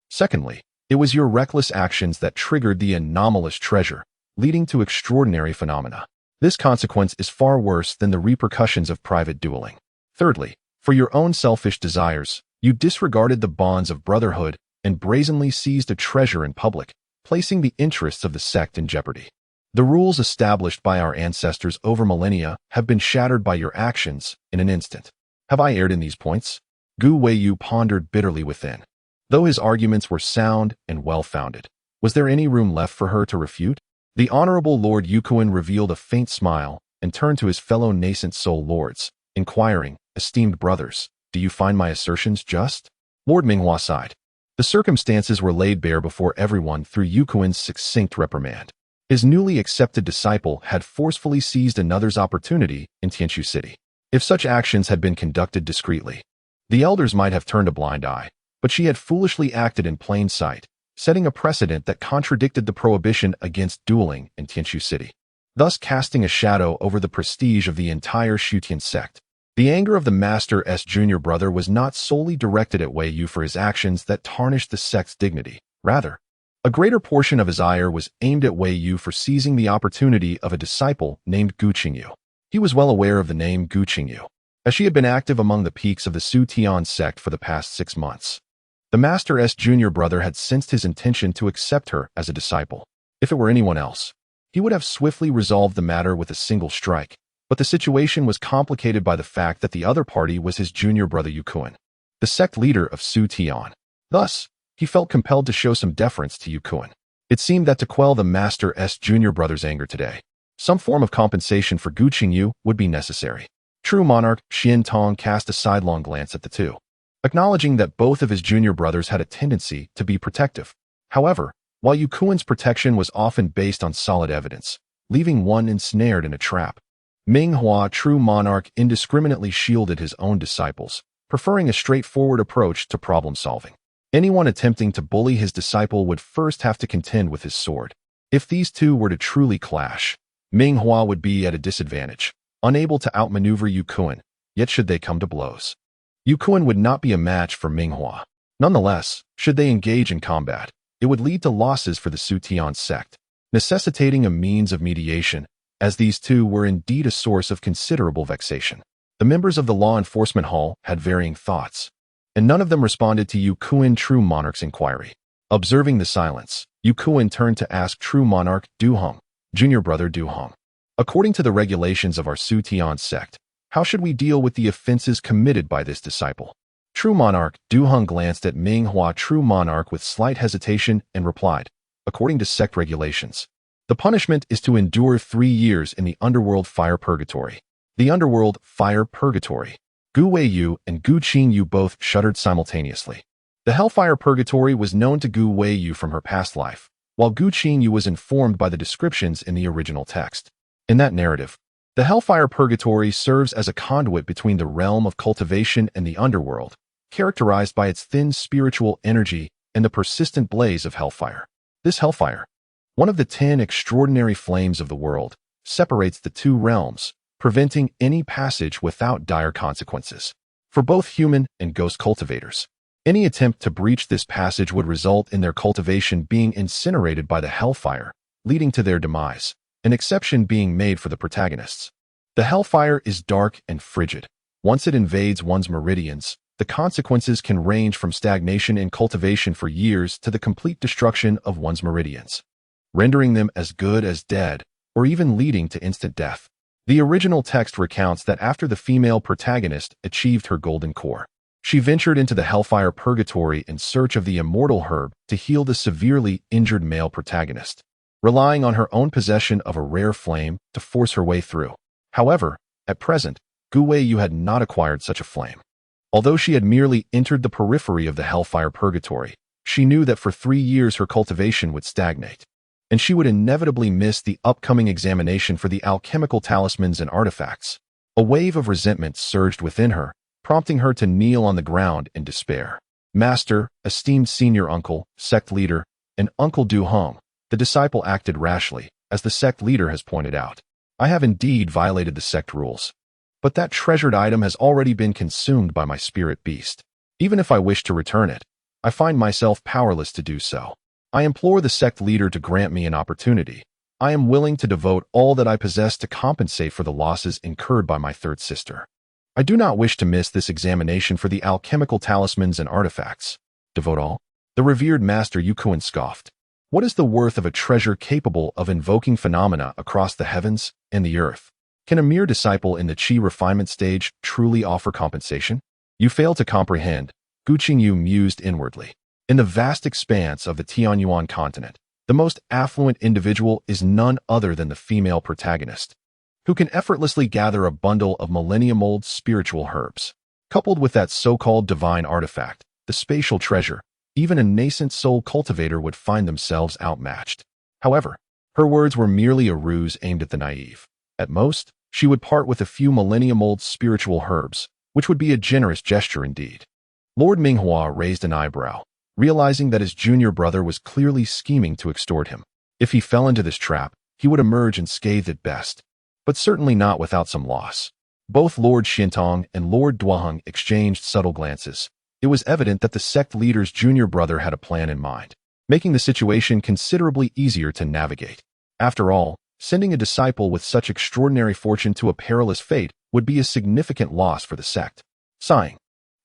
Secondly, it was your reckless actions that triggered the anomalous treasure, leading to extraordinary phenomena. This consequence is far worse than the repercussions of private dueling. Thirdly, for your own selfish desires, you disregarded the bonds of brotherhood and brazenly seized a treasure in public, placing the interests of the sect in jeopardy. The rules established by our ancestors over millennia have been shattered by your actions in an instant. Have I erred in these points? Gu Weiyu pondered bitterly within. Though his arguments were sound and well-founded, was there any room left for her to refute? The Honorable Lord Yukuan revealed a faint smile and turned to his fellow nascent soul lords, inquiring, esteemed brothers, do you find my assertions just? Lord Minghua sighed. The circumstances were laid bare before everyone through Yukuan's succinct reprimand. His newly accepted disciple had forcefully seized another's opportunity in Tianshu City. If such actions had been conducted discreetly, the elders might have turned a blind eye, but she had foolishly acted in plain sight, setting a precedent that contradicted the prohibition against dueling in Tianshu City, thus casting a shadow over the prestige of the entire Shutian sect. The anger of the Master's junior brother was not solely directed at Weiyu for his actions that tarnished the sect's dignity. Rather, a greater portion of his ire was aimed at Weiyu for seizing the opportunity of a disciple named Gu Qingyu. He was well aware of the name Gu Qingyu, as she had been active among the peaks of the Su Tian sect for the past 6 months. The Master's junior brother had sensed his intention to accept her as a disciple. If it were anyone else, he would have swiftly resolved the matter with a single strike, but the situation was complicated by the fact that the other party was his junior brother Yukuan, the sect leader of Su Tian. Thus, he felt compelled to show some deference to Yukuan. It seemed that to quell the Master's junior brother's anger today, some form of compensation for Gu Qingyu would be necessary. True monarch Xian Tong cast a sidelong glance at the two, acknowledging that both of his junior brothers had a tendency to be protective. However, while Yu Kuan's protection was often based on solid evidence, leaving one ensnared in a trap, Ming Hua, true monarch, indiscriminately shielded his own disciples, preferring a straightforward approach to problem-solving. Anyone attempting to bully his disciple would first have to contend with his sword. If these two were to truly clash, Ming Hua would be at a disadvantage, unable to outmaneuver Yu Kuan, yet should they come to blows, Yu Kuan would not be a match for Ming Hua. Nonetheless, should they engage in combat, it would lead to losses for the Sutian sect, necessitating a means of mediation, as these two were indeed a source of considerable vexation. The members of the law enforcement hall had varying thoughts, and none of them responded to Yu Kuan true monarch's inquiry. Observing the silence, Yu Kuan turned to ask true monarch Du Hong, junior brother Du Hong. According to the regulations of our Sutian sect, how should we deal with the offenses committed by this disciple? True monarch Du Hong glanced at Ming Hua true monarch with slight hesitation and replied, according to sect regulations, the punishment is to endure 3 years in the underworld fire purgatory. The underworld fire purgatory. Gu Qingyu and Gu Qingyu both shuddered simultaneously. The hellfire purgatory was known to Gu Qingyu from her past life, while Gu Qingyu was informed by the descriptions in the original text. In that narrative, the hellfire purgatory serves as a conduit between the realm of cultivation and the underworld, characterized by its thin spiritual energy and the persistent blaze of hellfire. This hellfire, one of the 10 extraordinary flames of the world, separates the two realms, preventing any passage without dire consequences for both human and ghost cultivators. Any attempt to breach this passage would result in their cultivation being incinerated by the hellfire, leading to their demise, an exception being made for the protagonists. The hellfire is dark and frigid. Once it invades one's meridians, the consequences can range from stagnation in cultivation for years to the complete destruction of one's meridians, rendering them as good as dead, or even leading to instant death. The original text recounts that after the female protagonist achieved her golden core, she ventured into the hellfire purgatory in search of the immortal herb to heal the severely injured male protagonist, relying on her own possession of a rare flame to force her way through. However, at present, Gu Qingyu had not acquired such a flame. Although she had merely entered the periphery of the hellfire purgatory, she knew that for 3 years her cultivation would stagnate, and she would inevitably miss the upcoming examination for the alchemical talismans and artifacts. A wave of resentment surged within her, prompting her to kneel on the ground in despair. Master, esteemed senior uncle, sect leader, and Uncle Du Hong, the disciple acted rashly, as the sect leader has pointed out. I have indeed violated the sect rules, but that treasured item has already been consumed by my spirit beast. Even if I wish to return it, I find myself powerless to do so. I implore the sect leader to grant me an opportunity. I am willing to devote all that I possess to compensate for the losses incurred by my third sister. I do not wish to miss this examination for the alchemical talismans and artifacts. Devote all? The revered master Yu Kuan scoffed. What is the worth of a treasure capable of invoking phenomena across the heavens and the earth? Can a mere disciple in the Qi refinement stage truly offer compensation? You fail to comprehend, Gu Qingyu mused inwardly. In the vast expanse of the Tianyuan continent, the most affluent individual is none other than the female protagonist, who can effortlessly gather a bundle of millennium-old spiritual herbs. Coupled with that so-called divine artifact, the spatial treasure, even a nascent soul cultivator would find themselves outmatched. However, her words were merely a ruse aimed at the naive. At most, she would part with a few millennium-old spiritual herbs, which would be a generous gesture indeed. Lord Minghua raised an eyebrow, realizing that his junior brother was clearly scheming to extort him. If he fell into this trap, he would emerge unscathed at best, but certainly not without some loss. Both Lord Xintong and Lord Duoheng exchanged subtle glances. It was evident that the sect leader's junior brother had a plan in mind, making the situation considerably easier to navigate. After all, sending a disciple with such extraordinary fortune to a perilous fate would be a significant loss for the sect. Sighing,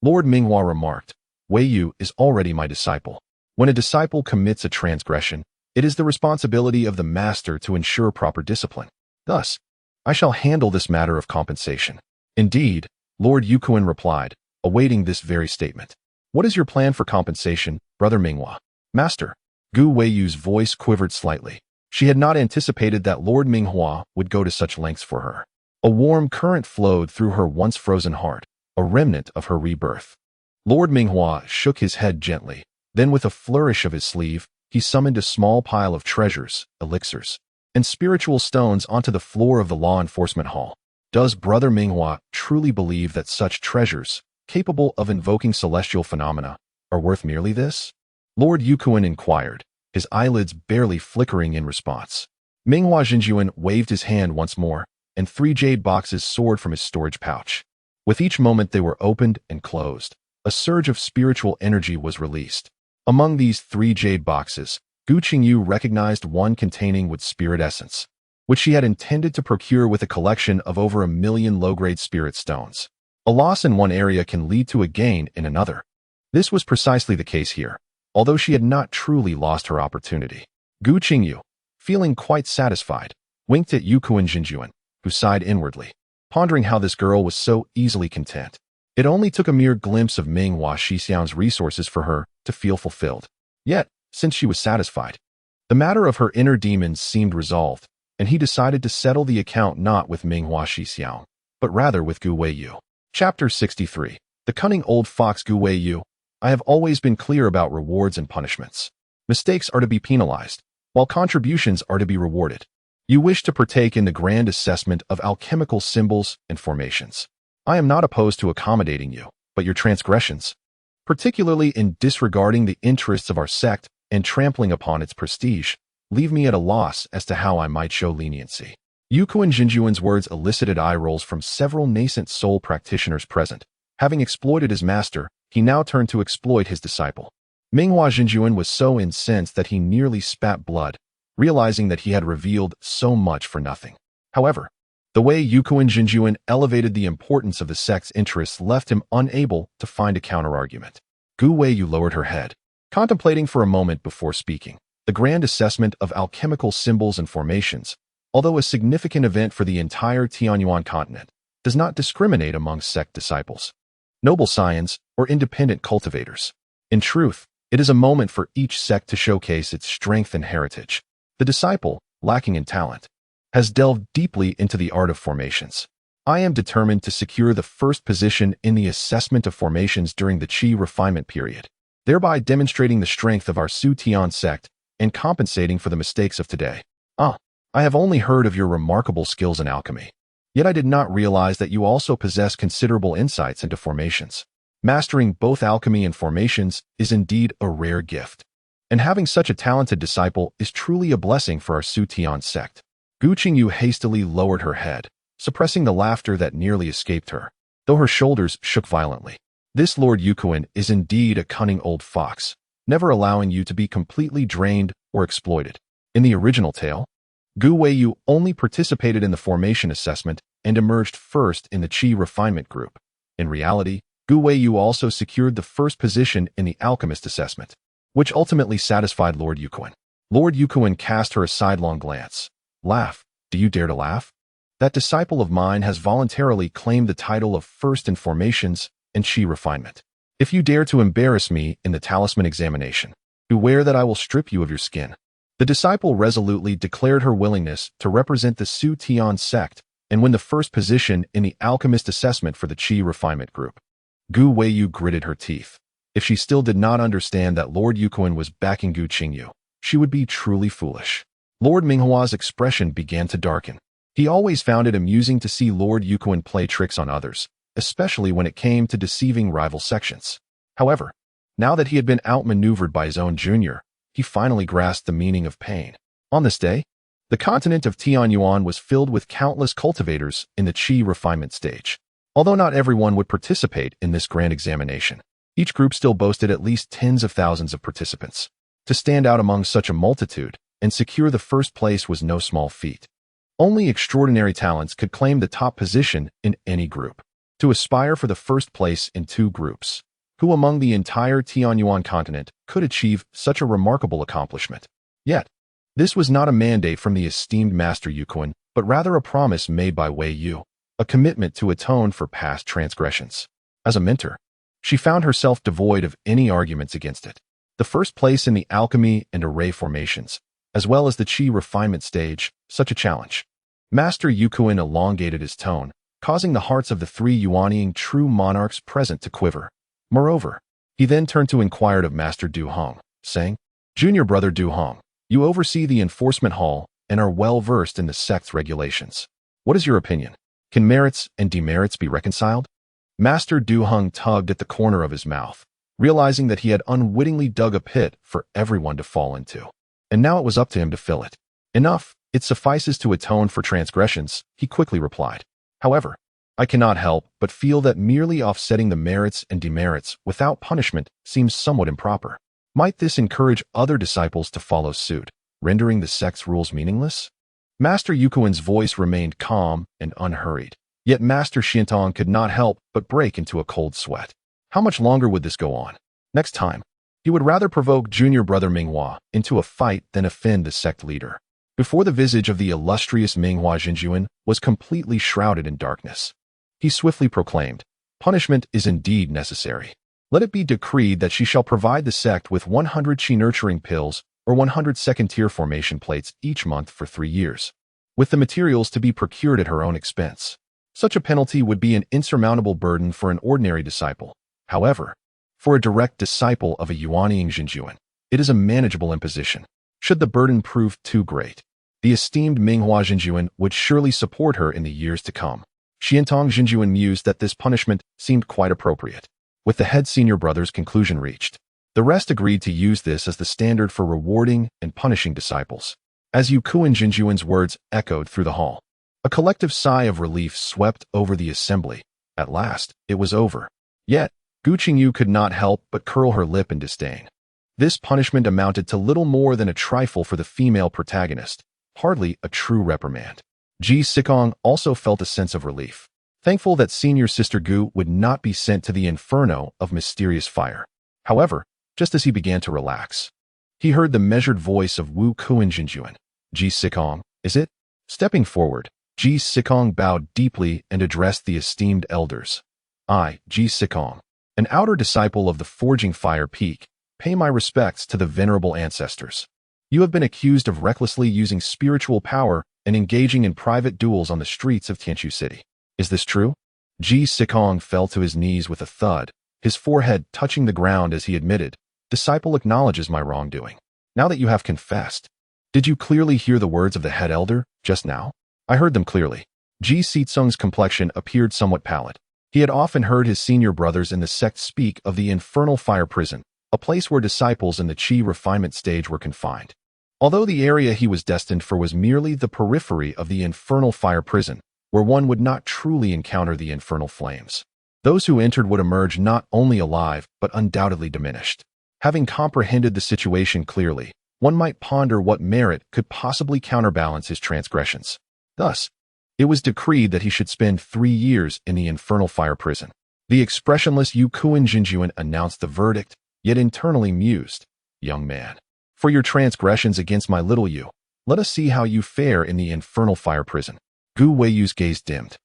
Lord Minghua remarked, Wei Yu is already my disciple. When a disciple commits a transgression, it is the responsibility of the master to ensure proper discipline. Thus, I shall handle this matter of compensation. Indeed, Lord Yu Kuan replied, awaiting this very statement. What is your plan for compensation, Brother Minghua? Master. Gu Weiyu's voice quivered slightly. She had not anticipated that Lord Minghua would go to such lengths for her. A warm current flowed through her once frozen heart, a remnant of her rebirth. Lord Minghua shook his head gently. Then with a flourish of his sleeve, he summoned a small pile of treasures, elixirs, and spiritual stones onto the floor of the law enforcement hall. Does Brother Minghua truly believe that such treasures, capable of invoking celestial phenomena, are worth merely this? Lord Yukuin inquired, his eyelids barely flickering in response. Minghua Jinjuan waved his hand once more, and 3 jade boxes soared from his storage pouch. With each moment they were opened and closed, a surge of spiritual energy was released. Among these 3 jade boxes, Gu Qingyu recognized one containing with spirit essence, which she had intended to procure with a collection of over 1 million low-grade spirit stones. A loss in one area can lead to a gain in another. This was precisely the case here, although she had not truly lost her opportunity. Gu Qingyu, feeling quite satisfied, winked at Yukuin Jinjuan, who sighed inwardly, pondering how this girl was so easily content. It only took a mere glimpse of Minghua Shixiang's resources for her to feel fulfilled. Yet, since she was satisfied, the matter of her inner demons seemed resolved, and he decided to settle the account not with Minghua Shixiang, but rather with Gu Weiyu. Chapter 63. The cunning old fox Gu Weiyu. I have always been clear about rewards and punishments. Mistakes are to be penalized, while contributions are to be rewarded. You wish to partake in the grand assessment of alchemical symbols and formations. I am not opposed to accommodating you, but your transgressions, particularly in disregarding the interests of our sect and trampling upon its prestige, leave me at a loss as to how I might show leniency. Yukuin Jinjuan's words elicited eye rolls from several nascent soul practitioners present. Having exploited his master, he now turned to exploit his disciple. Minghua Jinjuan was so incensed that he nearly spat blood, realizing that he had revealed so much for nothing. However, the way Yukuin Jinjuan elevated the importance of the sect's interests left him unable to find a counterargument. Gu Weiyu lowered her head, contemplating for a moment before speaking. The grand assessment of alchemical symbols and formations, although a significant event for the entire Tianyuan continent, does not discriminate among sect disciples, noble scions, or independent cultivators. In truth, it is a moment for each sect to showcase its strength and heritage. The disciple, lacking in talent, has delved deeply into the art of formations. I am determined to secure the first position in the assessment of formations during the Qi refinement period, thereby demonstrating the strength of our Su Tian sect and compensating for the mistakes of today. I have only heard of your remarkable skills in alchemy, yet I did not realize that you also possess considerable insights into formations. Mastering both alchemy and formations is indeed a rare gift, and having such a talented disciple is truly a blessing for our Su Tian sect. Gu Qingyu hastily lowered her head, suppressing the laughter that nearly escaped her, though her shoulders shook violently. This Lord Yukuin is indeed a cunning old fox, never allowing you to be completely drained or exploited. In the original tale, Gu Weiyu only participated in the formation assessment and emerged first in the Qi refinement group. In reality, Gu Weiyu also secured the first position in the alchemist assessment, which ultimately satisfied Lord Yukuin. Lord Yukuin cast her a sidelong glance. Laugh. Do you dare to laugh? That disciple of mine has voluntarily claimed the title of first in formations and Qi refinement. If you dare to embarrass me in the talisman examination, beware that I will strip you of your skin. The disciple resolutely declared her willingness to represent the Su Tian sect and win the first position in the alchemist assessment for the Qi refinement group. Gu Weiyu gritted her teeth. If she still did not understand that Lord Yukuin was backing Gu Qingyu, she would be truly foolish. Lord Minghua's expression began to darken. He always found it amusing to see Lord Yukuin play tricks on others, especially when it came to deceiving rival sections. However, now that he had been outmaneuvered by his own junior, he finally grasped the meaning of pain. On this day, the continent of Tianyuan was filled with countless cultivators in the Qi refinement stage. Although not everyone would participate in this grand examination, each group still boasted at least tens of thousands of participants. To stand out among such a multitude and secure the first place was no small feat. Only extraordinary talents could claim the top position in any group. To aspire for the first place in 2 groups, who among the entire Tianyuan continent could achieve such a remarkable accomplishment? Yet, this was not a mandate from the esteemed Master Yukuin, but rather a promise made by Weiyu, a commitment to atone for past transgressions. As a mentor, she found herself devoid of any arguments against it. The first place in the alchemy and array formations, as well as the Qi refinement stage, such a challenge. Master Yukuin elongated his tone, causing the hearts of the 3 Yuanying true monarchs present to quiver. Moreover, he then turned to inquire of Master Du Hong, saying, Junior brother Du Hong, you oversee the enforcement hall and are well versed in the sect's regulations. What is your opinion? Can merits and demerits be reconciled? Master Du Hong tugged at the corner of his mouth, realizing that he had unwittingly dug a pit for everyone to fall into. And now it was up to him to fill it. Enough, it suffices to atone for transgressions, he quickly replied. However, I cannot help but feel that merely offsetting the merits and demerits without punishment seems somewhat improper. Might this encourage other disciples to follow suit, rendering the sect's rules meaningless? Master Yukuin's voice remained calm and unhurried, yet Master Xiantong could not help but break into a cold sweat. How much longer would this go on? Next time, he would rather provoke junior brother Minghua into a fight than offend the sect leader. Before the visage of the illustrious Minghua Jinjuan was completely shrouded in darkness, he swiftly proclaimed, punishment is indeed necessary. Let it be decreed that she shall provide the sect with 100 chi-nurturing pills or 100 second-tier formation plates each month for 3 years, with the materials to be procured at her own expense. Such a penalty would be an insurmountable burden for an ordinary disciple. However, for a direct disciple of a Yuanying Jinjuan, it is a manageable imposition. Should the burden prove too great, the esteemed Minghua Jinjuan would surely support her in the years to come. Xiantong Jinjuan mused that this punishment seemed quite appropriate. With the head senior brother's conclusion reached, the rest agreed to use this as the standard for rewarding and punishing disciples. As Yukuin Jinjuan's words echoed through the hall, a collective sigh of relief swept over the assembly. At last, it was over. Yet, Gu Qingyu could not help but curl her lip in disdain. This punishment amounted to little more than a trifle for the female protagonist, hardly a true reprimand. Ji Sikong also felt a sense of relief, thankful that senior sister Gu would not be sent to the inferno of mysterious fire. However, just as he began to relax, he heard the measured voice of Wu Kuan Jinjuan. Ji Sikong, is it? Stepping forward, Ji Sikong bowed deeply and addressed the esteemed elders. I, Ji Sikong, an outer disciple of the Forging Fire Peak, pay my respects to the venerable ancestors. You have been accused of recklessly using spiritual power and engaging in private duels on the streets of Tianchu City. Is this true? Ji Sikong fell to his knees with a thud, his forehead touching the ground as he admitted, Disciple acknowledges my wrongdoing. Now that you have confessed, did you clearly hear the words of the head elder just now? I heard them clearly. Ji Sitsung's complexion appeared somewhat pallid. He had often heard his senior brothers in the sect speak of the infernal fire prison, a place where disciples in the chi refinement stage were confined. Although the area he was destined for was merely the periphery of the infernal fire prison, where one would not truly encounter the infernal flames. Those who entered would emerge not only alive, but undoubtedly diminished. Having comprehended the situation clearly, one might ponder what merit could possibly counterbalance his transgressions. Thus, it was decreed that he should spend 3 years in the infernal fire prison. The expressionless Yukuin Jinjuan announced the verdict, yet internally mused, Young man, for your transgressions against my little you, let us see how you fare in the infernal fire prison. Gu Weiyu's gaze dimmed.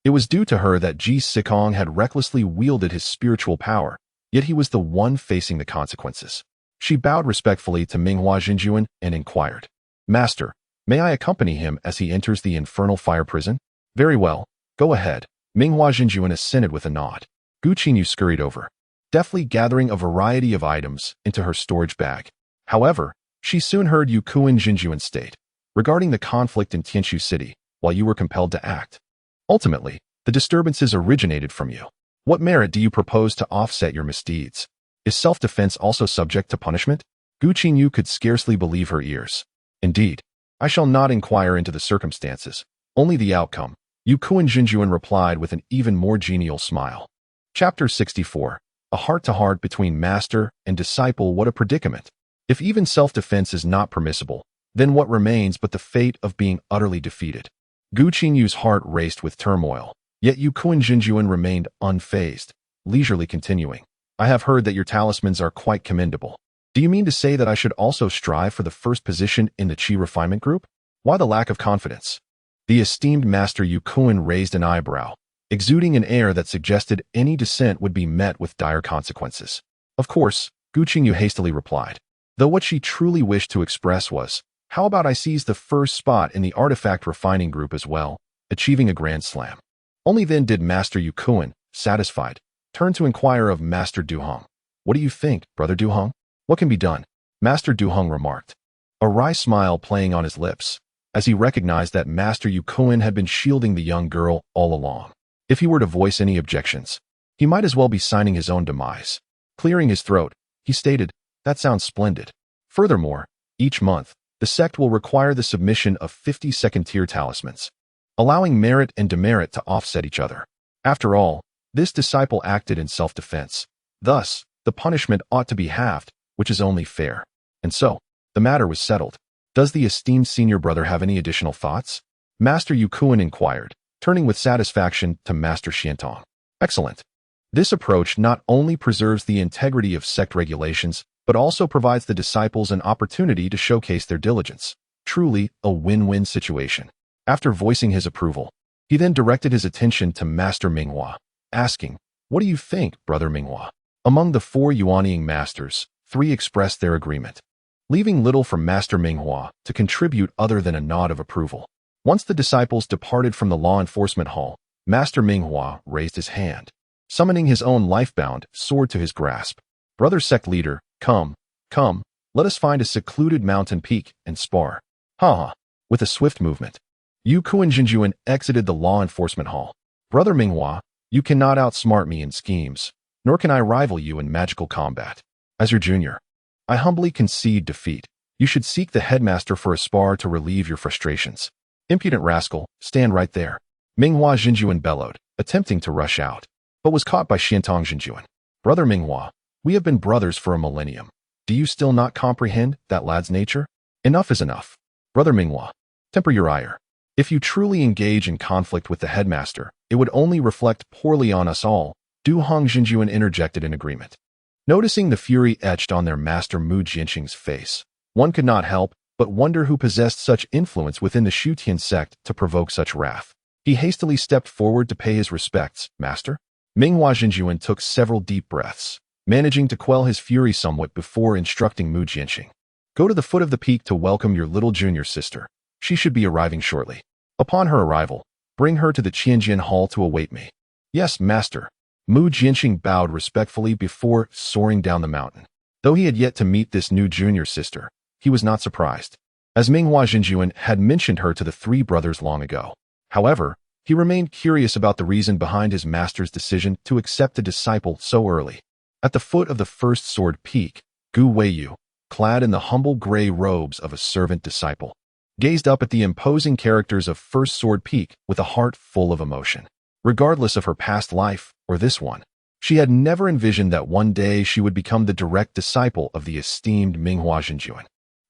It was due to her that Ji Sikong had recklessly wielded his spiritual power, yet he was the one facing the consequences. She bowed respectfully to Minghua Jinjuan and inquired, Master, may I accompany him as he enters the infernal fire prison? Very well, go ahead. Minghua Jinjuan assented with a nod. Gu Qingyu scurried over, deftly gathering a variety of items into her storage bag. However, she soon heard Yukuin Jinjuan state, regarding the conflict in Tianchu City, while you were compelled to act. Ultimately, the disturbances originated from you. What merit do you propose to offset your misdeeds? Is self-defense also subject to punishment? Gu Qingyu could scarcely believe her ears. Indeed, I shall not inquire into the circumstances, only the outcome, Yukuin Jinjuan replied with an even more genial smile. Chapter 64. A heart-to-heart between master and disciple. What a predicament. If even self-defense is not permissible, then what remains but the fate of being utterly defeated? Gu Qingyu's heart raced with turmoil, yet Yukuin Jinjuan remained unfazed, leisurely continuing. I have heard that your talismans are quite commendable. Do you mean to say that I should also strive for the first position in the Qi refinement group? Why the lack of confidence? The esteemed Master Yukuin raised an eyebrow, exuding an air that suggested any dissent would be met with dire consequences. Of course, Gu Qingyu hastily replied, though what she truly wished to express was, How about I seize the first spot in the artifact refining group as well, achieving a grand slam? Only then did Master Yu Qingyu, satisfied, turn to inquire of Master Duhong. What do you think, Brother Duhong? What can be done? Master Duhong remarked, a wry smile playing on his lips, as he recognized that Master Yu Qingyu had been shielding the young girl all along. If he were to voice any objections, he might as well be signing his own demise. Clearing his throat, he stated, that sounds splendid. Furthermore, each month, the sect will require the submission of 50 second-tier talismans, allowing merit and demerit to offset each other. After all, this disciple acted in self-defense. Thus, the punishment ought to be halved, which is only fair. And so, the matter was settled. Does the esteemed senior brother have any additional thoughts? Master Yu Qingyu inquired, turning with satisfaction to Master Xiantong. Excellent. This approach not only preserves the integrity of sect regulations, but also provides the disciples an opportunity to showcase their diligence. Truly, a win-win situation. After voicing his approval, he then directed his attention to Master Minghua, asking, what do you think, Brother Minghua? Among the 4 Yuanying masters, 3 expressed their agreement, leaving little for Master Minghua to contribute other than a nod of approval. Once the disciples departed from the law enforcement hall, Master Minghua raised his hand, summoning his own lifebound sword to his grasp. Brother sect leader, come, let us find a secluded mountain peak and spar. Ha! With a swift movement, Yu Qingyu exited the law enforcement hall. Brother Minghua, you cannot outsmart me in schemes, nor can I rival you in magical combat. As your junior, I humbly concede defeat. You should seek the headmaster for a spar to relieve your frustrations. Impudent rascal, stand right there. Minghua Jinjuan bellowed, attempting to rush out, but was caught by Xiantong Jinjuan. Brother Minghua, we have been brothers for a millennium. Do you still not comprehend that lad's nature? Enough is enough. Brother Minghua, temper your ire. If you truly engage in conflict with the headmaster, it would only reflect poorly on us all. Duhong Jinjuan interjected in agreement. Noticing the fury etched on their master Mu Jianqing's face, one could not help but wonder who possessed such influence within the Shutian sect to provoke such wrath. He hastily stepped forward to pay his respects. Master? Minghua Jinjuan took several deep breaths, managing to quell his fury somewhat before instructing Mu Jianqing. Go to the foot of the peak to welcome your little junior sister. She should be arriving shortly. Upon her arrival, bring her to the Qianjian Hall to await me. Yes, master. Mu Jianqing bowed respectfully before soaring down the mountain. Though he had yet to meet this new junior sister, he was not surprised, as Minghua Jinjuan had mentioned her to the 3 brothers long ago. However, he remained curious about the reason behind his master's decision to accept a disciple so early. At the foot of the first sword peak, Gu Qingyu, clad in the humble gray robes of a servant disciple, gazed up at the imposing characters of First Sword Peak with a heart full of emotion. Regardless of her past life or this one, she had never envisioned that one day she would become the direct disciple of the esteemed Minghua Jinjuan.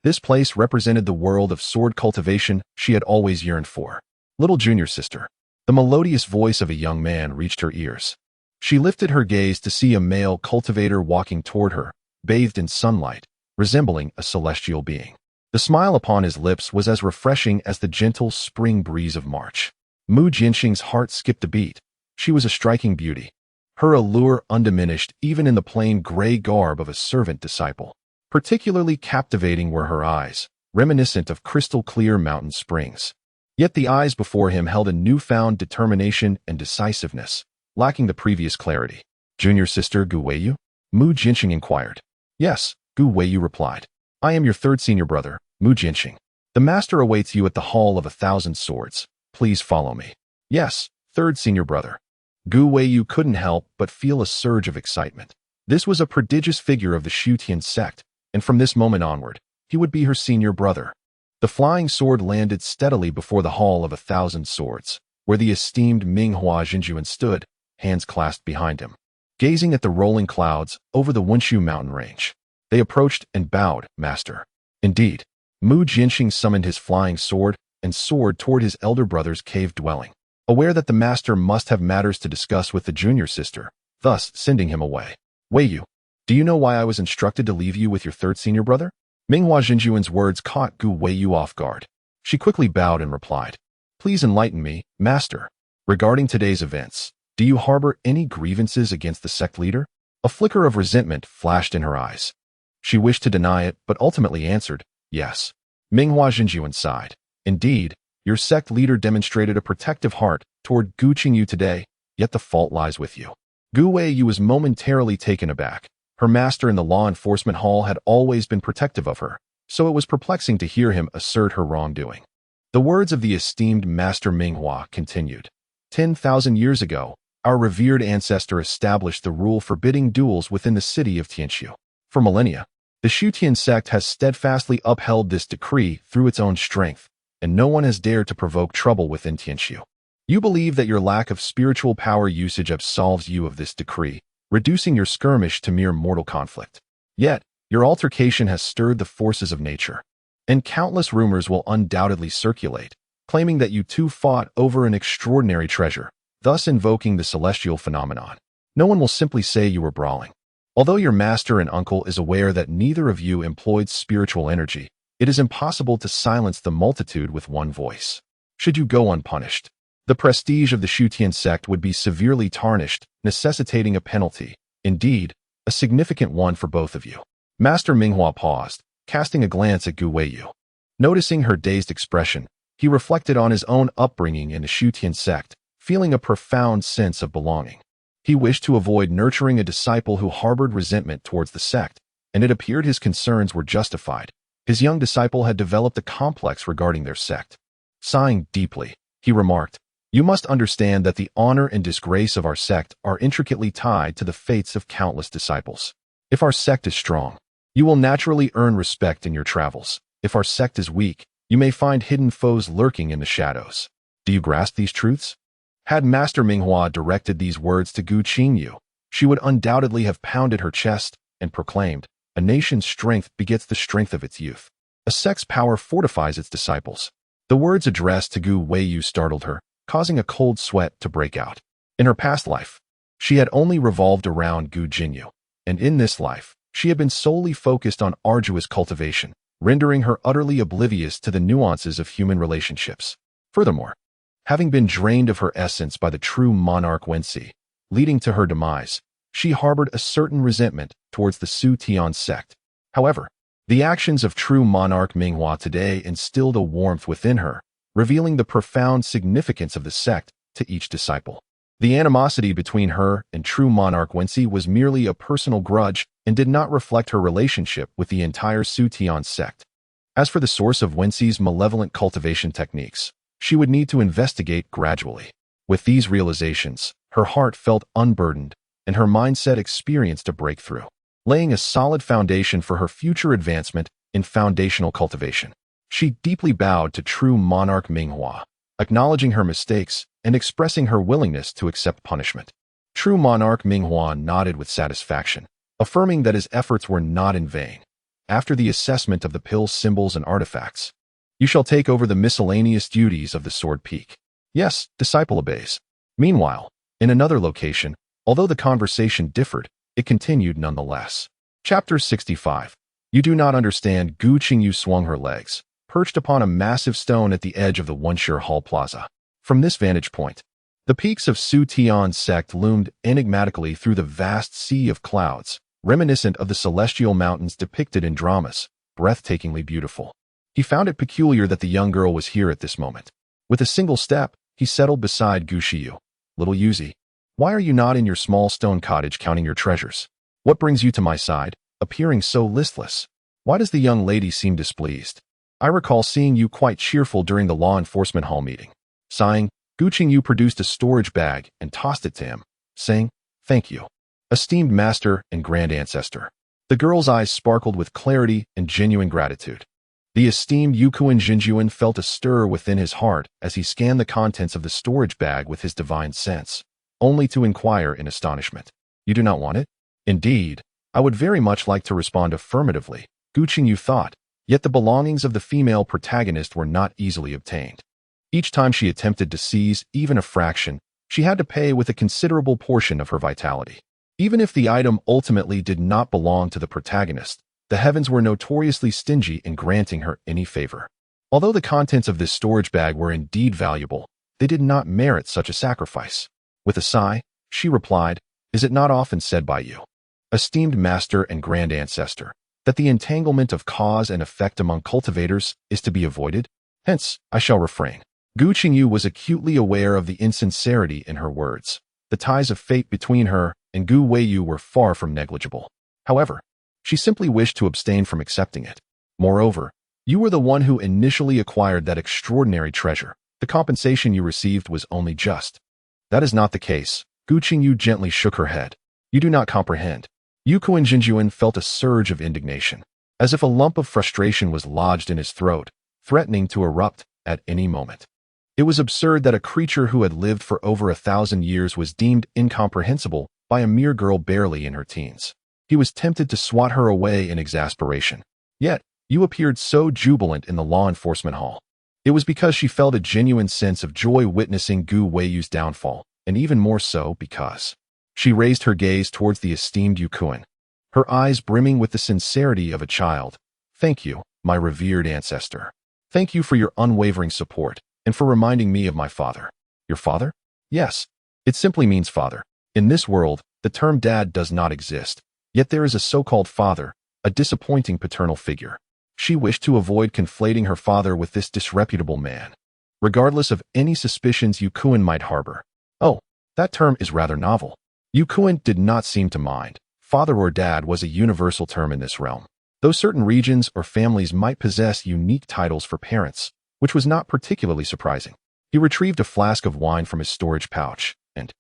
This place represented the world of sword cultivation she had always yearned for. Little junior sister. The melodious voice of a young man reached her ears. She lifted her gaze to see a male cultivator walking toward her, bathed in sunlight, resembling a celestial being. The smile upon his lips was as refreshing as the gentle spring breeze of March. Mu Jianqing's heart skipped a beat. She was a striking beauty, her allure undiminished even in the plain gray garb of a servant disciple. Particularly captivating were her eyes, reminiscent of crystal-clear mountain springs. Yet the eyes before him held a newfound determination and decisiveness, lacking the previous clarity. Junior sister Gu Qingyu? Mu Jianqing inquired. Yes, Gu Qingyu replied. I am your 3rd senior brother, Mu Jianqing. The master awaits you at the Hall of 1,000 Swords. Please follow me. Yes, 3rd senior brother. Gu Qingyu couldn't help but feel a surge of excitement. This was a prodigious figure of the Shutian sect, and from this moment onward, he would be her senior brother. The flying sword landed steadily before the Hall of 1,000 Swords, where the esteemed Minghua Jinjuan stood, hands clasped behind him, gazing at the rolling clouds over the Wunshu mountain range. They approached and bowed, Master. Indeed, Mu Jianqing summoned his flying sword and soared toward his elder brother's cave dwelling, aware that the master must have matters to discuss with the junior sister, thus sending him away. Qingyu, do you know why I was instructed to leave you with your 3rd senior brother? Minghua Jinjuan's words caught Gu Qingyu off guard. She quickly bowed and replied, Please enlighten me, Master. Regarding today's events, do you harbor any grievances against the sect leader? A flicker of resentment flashed in her eyes. She wished to deny it, but ultimately answered, Yes. Minghua Xinjian sighed. Indeed, your sect leader demonstrated a protective heart toward Gu Qingyu today, yet the fault lies with you. Gu Weiyu was momentarily taken aback. Her master in the law enforcement hall had always been protective of her, so it was perplexing to hear him assert her wrongdoing. The words of the esteemed Master Minghua continued. 10,000 years ago, our revered ancestor established the rule forbidding duels within the city of Tianxiu. For millennia, the Shutian sect has steadfastly upheld this decree through its own strength, and no one has dared to provoke trouble within Tianxiu. You believe that your lack of spiritual power usage absolves you of this decree, reducing your skirmish to mere mortal conflict. Yet, your altercation has stirred the forces of nature, and countless rumors will undoubtedly circulate, claiming that you two fought over an extraordinary treasure, thus invoking the celestial phenomenon. No one will simply say you were brawling. Although your master and uncle is aware that neither of you employed spiritual energy, it is impossible to silence the multitude with one voice. Should you go unpunished, the prestige of the Shutian sect would be severely tarnished, necessitating a penalty, indeed, a significant one for both of you. Master Minghua paused, casting a glance at Gu Weiyu. Noticing her dazed expression, he reflected on his own upbringing in the Shutian sect, feeling a profound sense of belonging. He wished to avoid nurturing a disciple who harbored resentment towards the sect, and it appeared his concerns were justified. His young disciple had developed a complex regarding their sect. Sighing deeply, he remarked, "You must understand that the honor and disgrace of our sect are intricately tied to the fates of countless disciples. If our sect is strong, you will naturally earn respect in your travels. If our sect is weak, you may find hidden foes lurking in the shadows. Do you grasp these truths?" Had Master Minghua directed these words to Gu Qingyu, she would undoubtedly have pounded her chest and proclaimed, "A nation's strength begets the strength of its youth. A sect's power fortifies its disciples." The words addressed to Gu Weiyu startled her, causing a cold sweat to break out. In her past life, she had only revolved around Gu Qingyu, and in this life, she had been solely focused on arduous cultivation, rendering her utterly oblivious to the nuances of human relationships. Furthermore, having been drained of her essence by the true monarch Wenci, leading to her demise, she harbored a certain resentment towards the Su Tian sect. However, the actions of true monarch Minghua today instilled a warmth within her, revealing the profound significance of the sect to each disciple. The animosity between her and true monarch Wenci was merely a personal grudge and did not reflect her relationship with the entire Su Tian sect. As for the source of Wenci's malevolent cultivation techniques, she would need to investigate gradually. With these realizations, her heart felt unburdened, and her mindset experienced a breakthrough, laying a solid foundation for her future advancement in foundational cultivation. She deeply bowed to true monarch Minghua, acknowledging her mistakes and expressing her willingness to accept punishment. True monarch Minghua nodded with satisfaction, affirming that his efforts were not in vain. After the assessment of the pill's symbols and artifacts, "You shall take over the miscellaneous duties of the Sword Peak." "Yes," disciple obeys. Meanwhile, in another location, although the conversation differed, it continued nonetheless. Chapter 65. You do not understand. Gu Qingyu swung her legs, perched upon a massive stone at the edge of the Wunshir Hall Plaza. From this vantage point, the peaks of Su Tian's sect loomed enigmatically through the vast sea of clouds, reminiscent of the celestial mountains depicted in dramas, breathtakingly beautiful. He found it peculiar that the young girl was here at this moment. With a single step, he settled beside Gu Qingyu. "Little Yuzi, why are you not in your small stone cottage counting your treasures? What brings you to my side, appearing so listless? Why does the young lady seem displeased? I recall seeing you quite cheerful during the law enforcement hall meeting." Sighing, Gu Qingyu produced a storage bag and tossed it to him, saying, "Thank you, esteemed master and grand ancestor." The girl's eyes sparkled with clarity and genuine gratitude. The esteemed Yukuin Jinjuan felt a stir within his heart as he scanned the contents of the storage bag with his divine sense, only to inquire in astonishment, "You do not want it?" "Indeed, I would very much like to respond affirmatively," Gu Qingyu thought, yet the belongings of the female protagonist were not easily obtained. Each time she attempted to seize even a fraction, she had to pay with a considerable portion of her vitality. Even if the item ultimately did not belong to the protagonist, the heavens were notoriously stingy in granting her any favor. Although the contents of this storage bag were indeed valuable, they did not merit such a sacrifice. With a sigh, she replied, "Is it not often said by you, esteemed master and grand ancestor, that the entanglement of cause and effect among cultivators is to be avoided. Hence, I shall refrain. Gu Qingyu was acutely aware of the insincerity in her words. The ties of fate between her and Gu Weiyu were far from negligible. However, she simply wished to abstain from accepting it. Moreover, you were the one who initially acquired that extraordinary treasure. The compensation you received was only just. That is not the case. Gu Qingyu gently shook her head. You do not comprehend. Yu Qingyu felt a surge of indignation, as if a lump of frustration was lodged in his throat, threatening to erupt at any moment. It was absurd that a creature who had lived for over 1,000 years was deemed incomprehensible by a mere girl barely in her teens. He was tempted to swat her away in exasperation. Yet, you appeared so jubilant in the law enforcement hall. It was because she felt a genuine sense of joy witnessing Gu Weiyu's downfall, and even more so because she raised her gaze towards the esteemed Yu Kuan, her eyes brimming with the sincerity of a child. Thank you, my revered ancestor. Thank you for your unwavering support, and for reminding me of my father. Your father? Yes. It simply means father. In this world, the term dad does not exist, yet there is a so-called father, a disappointing paternal figure. She wished to avoid conflating her father with this disreputable man, regardless of any suspicions Yu Kuan might harbor. Oh, that term is rather novel. Yu Kuan did not seem to mind. Father or dad was a universal term in this realm, though certain regions or families might possess unique titles for parents, which was not particularly surprising. He retrieved a flask of wine from his storage pouch, and,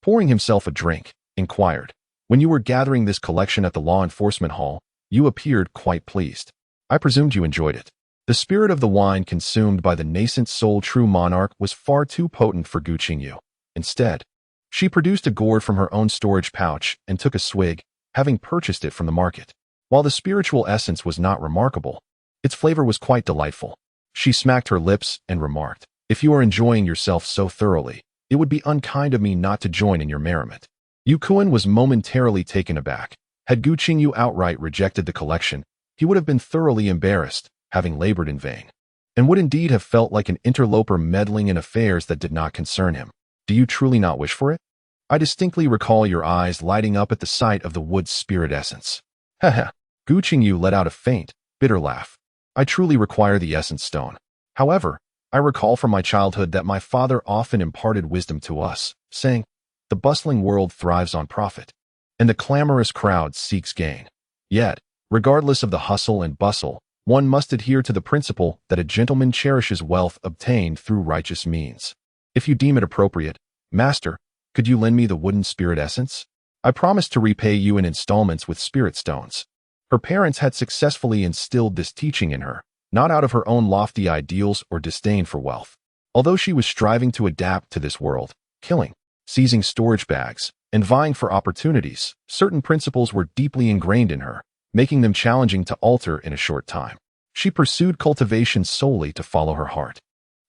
pouring himself a drink, inquired, when you were gathering this collection at the law enforcement hall, you appeared quite pleased. I presumed you enjoyed it. The spirit of the wine consumed by the nascent soul true monarch was far too potent for Gu Qingyu. Instead, she produced a gourd from her own storage pouch and took a swig, having purchased it from the market. While the spiritual essence was not remarkable, its flavor was quite delightful. She smacked her lips and remarked, if you are enjoying yourself so thoroughly, it would be unkind of me not to join in your merriment. Yu Kuan was momentarily taken aback. Had Gu Qingyu outright rejected the collection, he would have been thoroughly embarrassed, having labored in vain, and would indeed have felt like an interloper meddling in affairs that did not concern him. Do you truly not wish for it? I distinctly recall your eyes lighting up at the sight of the wood's spirit essence. Haha. Gu Qingyu let out a faint, bitter laugh. I truly require the essence stone. However, I recall from my childhood that my father often imparted wisdom to us, saying, the bustling world thrives on profit, and the clamorous crowd seeks gain. Yet, regardless of the hustle and bustle, one must adhere to the principle that a gentleman cherishes wealth obtained through righteous means. If you deem it appropriate, Master, could you lend me the wooden spirit essence? I promise to repay you in installments with spirit stones. Her parents had successfully instilled this teaching in her, not out of her own lofty ideals or disdain for wealth. Although she was striving to adapt to this world, killing, seizing storage bags, and vying for opportunities, certain principles were deeply ingrained in her, making them challenging to alter in a short time. She pursued cultivation solely to follow her heart.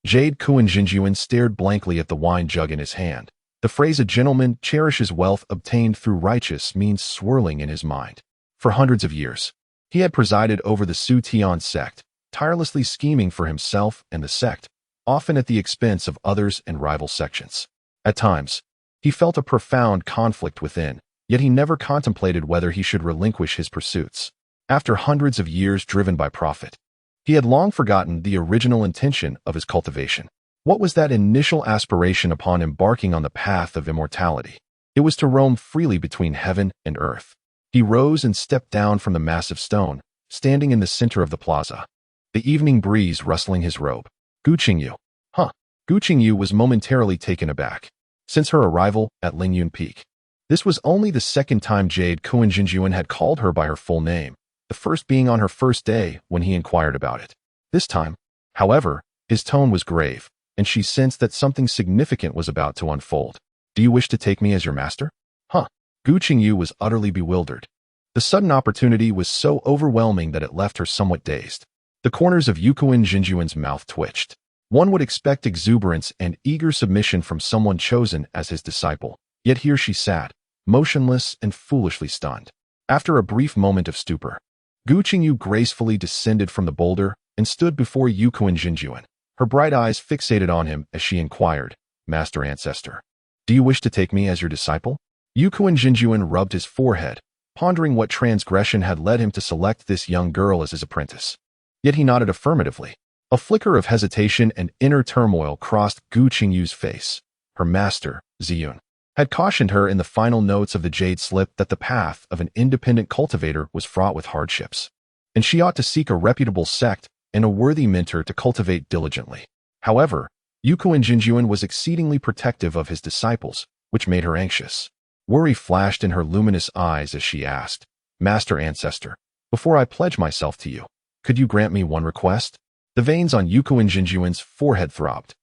Jade Qingyu stared blankly at the wine jug in his hand. The phrase a gentleman cherishes wealth obtained through righteous means swirling in his mind. For hundreds of years, he had presided over the Su Tian sect, tirelessly scheming for himself and the sect, often at the expense of others and rival sections. At times, he felt a profound conflict within, yet he never contemplated whether he should relinquish his pursuits. After hundreds of years driven by profit, he had long forgotten the original intention of his cultivation. What was that initial aspiration upon embarking on the path of immortality? It was to roam freely between heaven and earth. He rose and stepped down from the massive stone, standing in the center of the plaza, the evening breeze rustling his robe. Gu Qingyu. Huh. Gu Qingyu was momentarily taken aback. Since her arrival at Lingyun Peak, this was only the second time Jade Qingyu had called her by her full name, the first being on her first day when he inquired about it. This time, however, his tone was grave, and she sensed that something significant was about to unfold. Do you wish to take me as your master? Huh. Gu Qingyu was utterly bewildered. The sudden opportunity was so overwhelming that it left her somewhat dazed. The corners of Yu Qingyu's mouth twitched. One would expect exuberance and eager submission from someone chosen as his disciple, yet here she sat, motionless and foolishly stunned. After a brief moment of stupor, Gu Qingyu gracefully descended from the boulder and stood before Yu Qingyu, her bright eyes fixated on him as she inquired, Master Ancestor, do you wish to take me as your disciple? Yu Qingyu rubbed his forehead, pondering what transgression had led him to select this young girl as his apprentice. Yet he nodded affirmatively. A flicker of hesitation and inner turmoil crossed Gu Qingyu's face. Her master, Ziyun, had cautioned her in the final notes of the Jade Slip that the path of an independent cultivator was fraught with hardships, and she ought to seek a reputable sect and a worthy mentor to cultivate diligently. However, Gu Qingyu was exceedingly protective of his disciples, which made her anxious. Worry flashed in her luminous eyes as she asked, "Master Ancestor, before I pledge myself to you, could you grant me one request?" The veins on Gu Qingyu's forehead throbbed.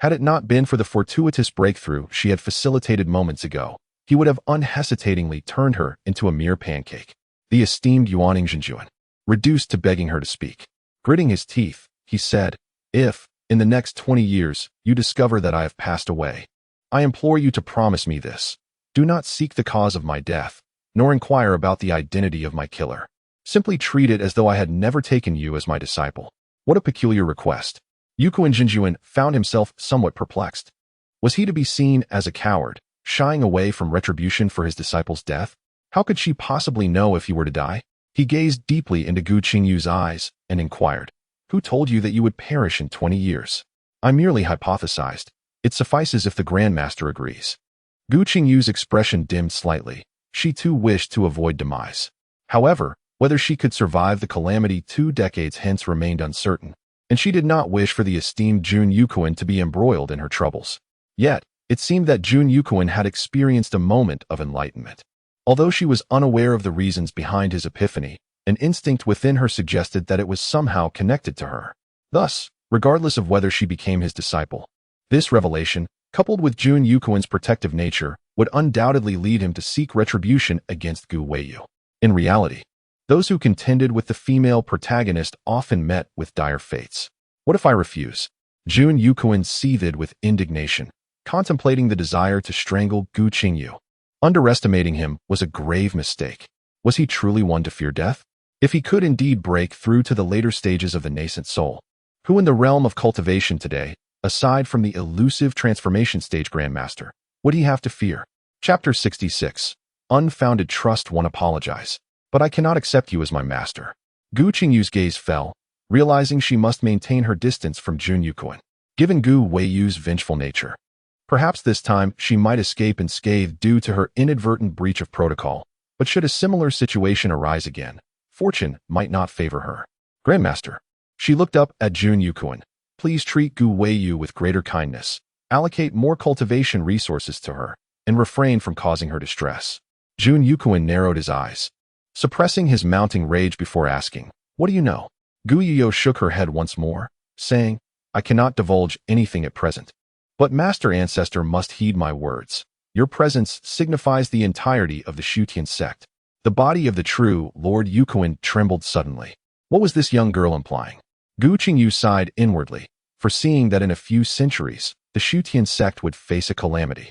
Had it not been for the fortuitous breakthrough she had facilitated moments ago, he would have unhesitatingly turned her into a mere pancake. The esteemed Yuan Qingyuan, reduced to begging her to speak. Gritting his teeth, he said, "If, in the next 20 years, you discover that I have passed away, I implore you to promise me this. Do not seek the cause of my death, nor inquire about the identity of my killer. Simply treat it as though I had never taken you as my disciple." What a peculiar request. Gu Qingyu found himself somewhat perplexed. Was he to be seen as a coward, shying away from retribution for his disciple's death? How could she possibly know if he were to die? He gazed deeply into Gu Qingyu's eyes and inquired, "Who told you that you would perish in 20 years? I merely hypothesized. It suffices if the Grand Master agrees." Gu Qingyu's expression dimmed slightly. She too wished to avoid demise. However, whether she could survive the calamity 2 decades hence remained uncertain, and she did not wish for the esteemed Jun Yukuin to be embroiled in her troubles. Yet, it seemed that Jun Yukuin had experienced a moment of enlightenment. Although she was unaware of the reasons behind his epiphany, an instinct within her suggested that it was somehow connected to her. Thus, regardless of whether she became his disciple, this revelation, coupled with Jun Yukuin's protective nature, would undoubtedly lead him to seek retribution against Gu Weiyu. In reality, those who contended with the female protagonist often met with dire fates. What if I refuse? Jun Yukuin seethed with indignation, contemplating the desire to strangle Gu Qingyu. Underestimating him was a grave mistake. Was he truly one to fear death? If he could indeed break through to the later stages of the nascent soul, who in the realm of cultivation today, aside from the elusive transformation stage Grandmaster, would he have to fear? Chapter 66. Unfounded Trust. One apologize. But I cannot accept you as my master. Gu Qingyu's gaze fell, realizing she must maintain her distance from Jun Yukuin, given Gu Weiyu's vengeful nature. Perhaps this time she might escape unscathed due to her inadvertent breach of protocol, but should a similar situation arise again, fortune might not favor her. Grandmaster. She looked up at Jun Yukuin. Please treat Gu Weiyu with greater kindness, allocate more cultivation resources to her, and refrain from causing her distress. Jun Yukuin narrowed his eyes, suppressing his mounting rage before asking, "What do you know?" Gu Weiyu shook her head once more, saying, "I cannot divulge anything at present. But Master Ancestor must heed my words. Your presence signifies the entirety of the Shutian sect." The body of the true Lord Yukuin trembled suddenly. What was this young girl implying? Gu Qingyu sighed inwardly, foreseeing that in a few centuries, the Shutian sect would face a calamity.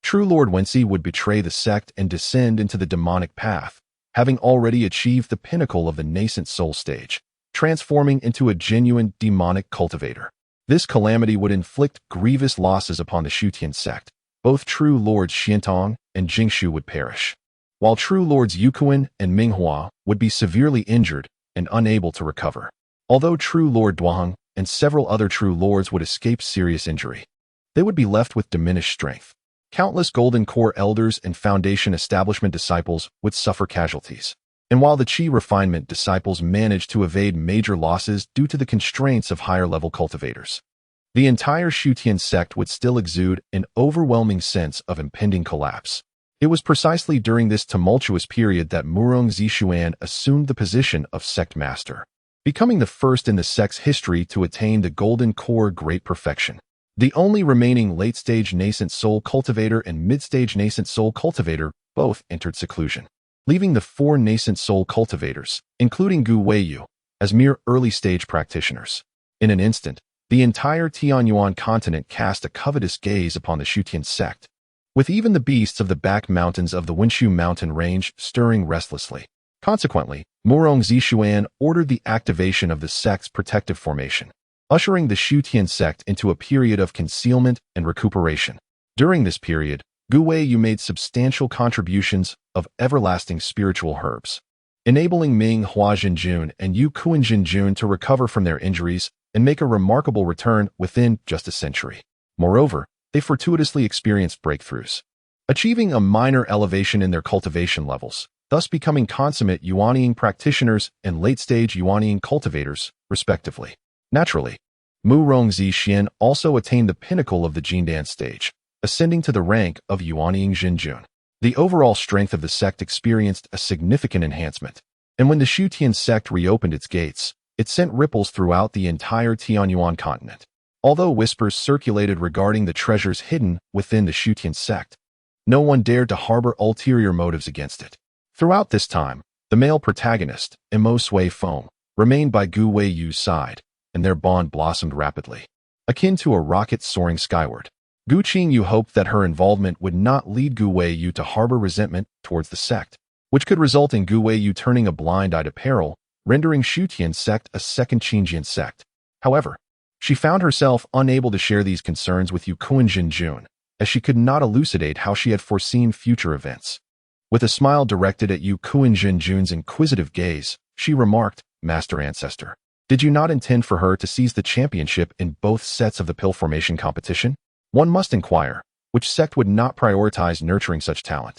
True Lord Wensi would betray the sect and descend into the demonic path, having already achieved the pinnacle of the nascent soul stage, transforming into a genuine demonic cultivator. This calamity would inflict grievous losses upon the Shutian sect. Both true lords Xiantong and Jingshu would perish, while true lords Yukuin and Minghua would be severely injured and unable to recover. Although true Lord Duaheng and several other true lords would escape serious injury, they would be left with diminished strength. Countless Golden Core elders and Foundation establishment disciples would suffer casualties. And while the Qi refinement disciples managed to evade major losses due to the constraints of higher-level cultivators, the entire Shutian sect would still exude an overwhelming sense of impending collapse. It was precisely during this tumultuous period that Murong Zishuan assumed the position of sect master, becoming the first in the sect's history to attain the Golden Core Great Perfection. The only remaining late-stage nascent soul cultivator and mid-stage nascent soul cultivator both entered seclusion, leaving the 4 nascent soul cultivators, including Gu Weiyu, as mere early-stage practitioners. In an instant, the entire Tianyuan continent cast a covetous gaze upon the Shutian sect, with even the beasts of the back mountains of the Wenshu mountain range stirring restlessly. Consequently, Murong Zishuan ordered the activation of the sect's protective formation, ushering the Shutian sect into a period of concealment and recuperation. During this period, Gu Qingyu made substantial contributions of everlasting spiritual herbs, enabling Ming Huajinjun and Yu Qingyu to recover from their injuries and make a remarkable return within just a century. Moreover, they fortuitously experienced breakthroughs, achieving a minor elevation in their cultivation levels, thus becoming consummate Yuanying practitioners and late-stage Yuanying cultivators, respectively. Naturally, Mu Rongzi Xian also attained the pinnacle of the Jindan stage, ascending to the rank of Yuanying Xinjun. The overall strength of the sect experienced a significant enhancement, and when the Shutian sect reopened its gates, it sent ripples throughout the entire Tianyuan continent. Although whispers circulated regarding the treasures hidden within the Shutian sect, no one dared to harbor ulterior motives against it. Throughout this time, the male protagonist, Imo Sui Foam, remained by Gu Weiyu's side, and their bond blossomed rapidly, akin to a rocket soaring skyward. Gu Qingyu hoped that her involvement would not lead Gu Weiyu to harbor resentment towards the sect, which could result in Gu Weiyu turning a blind eye to peril, rendering Shutian sect a second Qingjian sect. However, she found herself unable to share these concerns with Yu Qingyu, as she could not elucidate how she had foreseen future events. With a smile directed at Yu Qingyu's inquisitive gaze, she remarked, "Master Ancestor, did you not intend for her to seize the championship in both sets of the pill formation competition? One must inquire, which sect would not prioritize nurturing such talent?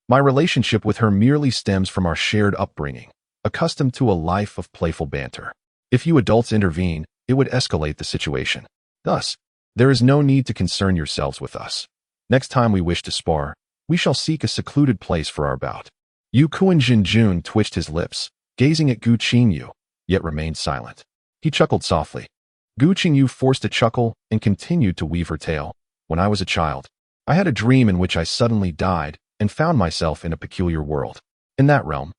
My relationship with her merely stems from our shared upbringing, accustomed to a life of playful banter. If you adults intervene, it would escalate the situation. Thus, there is no need to concern yourselves with us. Next time we wish to spar, we shall seek a secluded place for our bout." Yu Qingyun twitched his lips, gazing at Gu Qingyu, yet remained silent. He chuckled softly. Gu Qingyu forced a chuckle and continued to weave her tale. "When I was a child, I had a dream in which I suddenly died and found myself in a peculiar world. In that realm,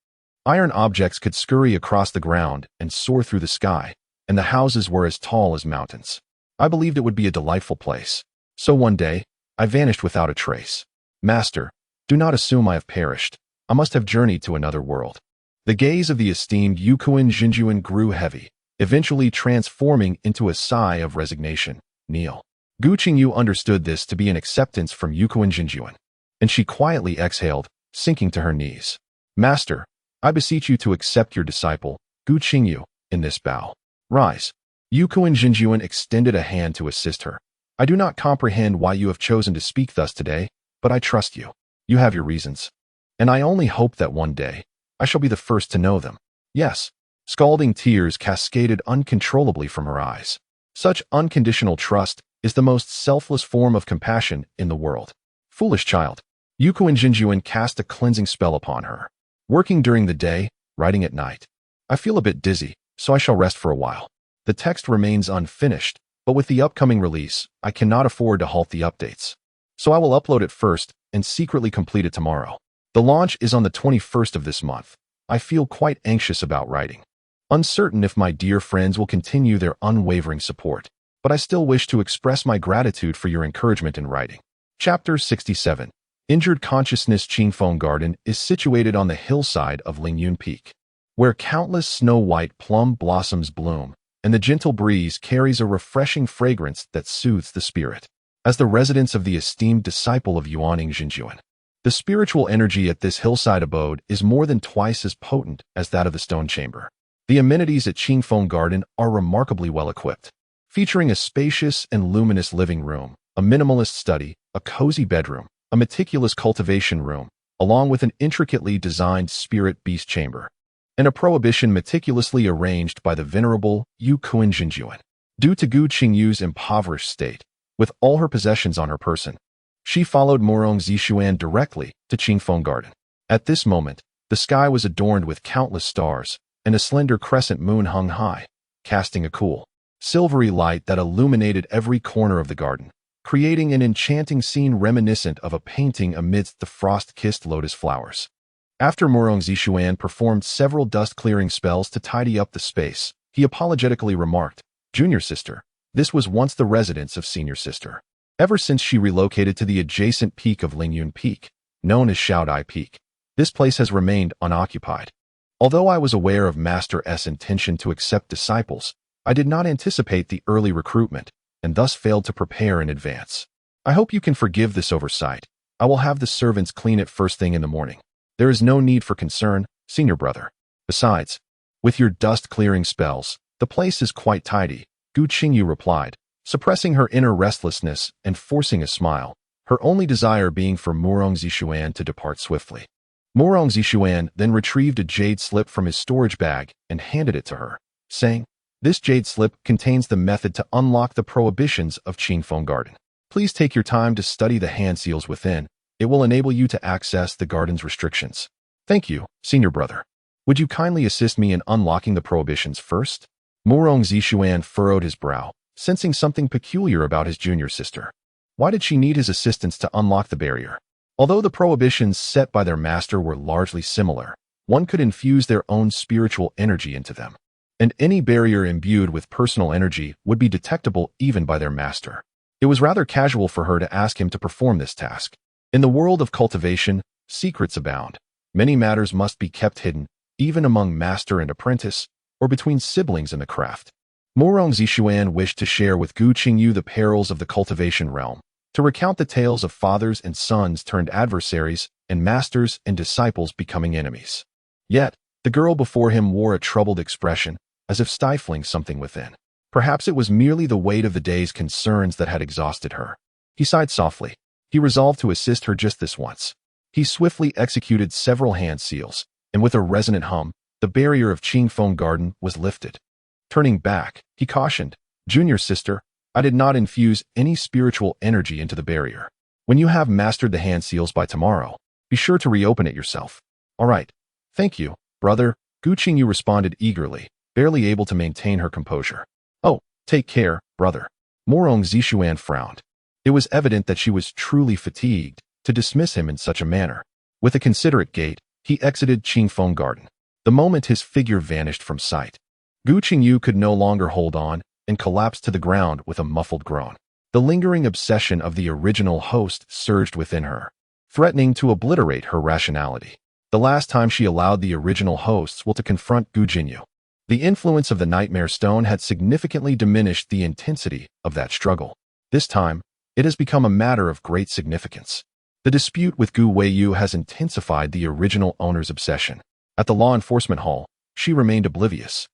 iron objects could scurry across the ground and soar through the sky, and the houses were as tall as mountains. I believed it would be a delightful place. So one day, I vanished without a trace. Master, do not assume I have perished. I must have journeyed to another world." The gaze of the esteemed Yu Qingyun grew heavy, eventually transforming into a sigh of resignation. "Kneel." Gu Qingyu understood this to be an acceptance from Yu Qingyun, and she quietly exhaled, sinking to her knees. "Master, I beseech you to accept your disciple, Gu Qingyu, in this bow. Rise." Yu Qingyun extended a hand to assist her. "I do not comprehend why you have chosen to speak thus today, but I trust you. You have your reasons. And I only hope that one day, I shall be the first to know them." Yes. Scalding tears cascaded uncontrollably from her eyes. Such unconditional trust is the most selfless form of compassion in the world. Foolish child. Yu Qingyun cast a cleansing spell upon her. "Working during the day, writing at night. I feel a bit dizzy, so I shall rest for a while. The text remains unfinished, but with the upcoming release, I cannot afford to halt the updates. So I will upload it first and secretly complete it tomorrow. The launch is on the 21st of this month. I feel quite anxious about writing. Uncertain if my dear friends will continue their unwavering support, but I still wish to express my gratitude for your encouragement in writing." Chapter 67. Injured Consciousness. Qingfeng Garden is situated on the hillside of Lingyun Peak, where countless snow-white plum blossoms bloom, and the gentle breeze carries a refreshing fragrance that soothes the spirit. As the residence of the esteemed disciple of Yuanying Xinjun, the spiritual energy at this hillside abode is more than twice as potent as that of the stone chamber. The amenities at Qingfeng Garden are remarkably well equipped, featuring a spacious and luminous living room, a minimalist study, a cozy bedroom, a meticulous cultivation room, along with an intricately designed spirit beast chamber, and a prohibition meticulously arranged by the venerable Yu Qingyun. Due to Gu Qingyu's impoverished state, with all her possessions on her person, she followed Morong Zishuan directly to Qingfeng Garden. At this moment, the sky was adorned with countless stars, and a slender crescent moon hung high, casting a cool, silvery light that illuminated every corner of the garden, creating an enchanting scene reminiscent of a painting amidst the frost-kissed lotus flowers. After Morong Zishuan performed several dust-clearing spells to tidy up the space, he apologetically remarked, "Junior sister, this was once the residence of senior sister. Ever since she relocated to the adjacent peak of Lingyun Peak, known as Shaodai Peak, this place has remained unoccupied. Although I was aware of Master S' intention to accept disciples, I did not anticipate the early recruitment, and thus failed to prepare in advance. I hope you can forgive this oversight, I will have the servants clean it first thing in the morning. There is no need for concern, senior brother. Besides, with your dust-clearing spells, the place is quite tidy, Gu Qingyu replied, suppressing her inner restlessness and forcing a smile, her only desire being for Murong Zishuan to depart swiftly. Murong Zishuan then retrieved a jade slip from his storage bag and handed it to her, saying, "This jade slip contains the method to unlock the prohibitions of Qingfeng Garden. Please take your time to study the hand seals within. It will enable you to access the garden's restrictions." "Thank you, senior brother. Would you kindly assist me in unlocking the prohibitions first?" Murong Zishuan furrowed his brow, sensing something peculiar about his junior sister. Why did she need his assistance to unlock the barrier? Although the prohibitions set by their master were largely similar, one could infuse their own spiritual energy into them, and any barrier imbued with personal energy would be detectable even by their master. It was rather casual for her to ask him to perform this task. In the world of cultivation, secrets abound. Many matters must be kept hidden, even among master and apprentice, or between siblings in the craft. Murong Zishuan wished to share with Gu Qingyu the perils of the cultivation realm, to recount the tales of fathers and sons turned adversaries, and masters and disciples becoming enemies. Yet, the girl before him wore a troubled expression, as if stifling something within. Perhaps it was merely the weight of the day's concerns that had exhausted her. He sighed softly. He resolved to assist her just this once. He swiftly executed several hand seals, and with a resonant hum, the barrier of Qingfeng Garden was lifted. Turning back, he cautioned, "Junior sister, I did not infuse any spiritual energy into the barrier. When you have mastered the hand seals by tomorrow, be sure to reopen it yourself." "All right. Thank you, brother," Gu Qingyu responded eagerly, barely able to maintain her composure. "Oh, take care, brother." Murong Zishuan frowned. It was evident that she was truly fatigued to dismiss him in such a manner. With a considerate gait, he exited Qingfeng Garden. The moment his figure vanished from sight, Gu Qingyu could no longer hold on and collapsed to the ground with a muffled groan. The lingering obsession of the original host surged within her, threatening to obliterate her rationality. The last time she allowed the original hosts to confront Gu Qingyu, the influence of the Nightmare Stone had significantly diminished the intensity of that struggle. This time, it has become a matter of great significance. The dispute with Gu Weiyu has intensified the original owner's obsession. At the law enforcement hall, she remained oblivious.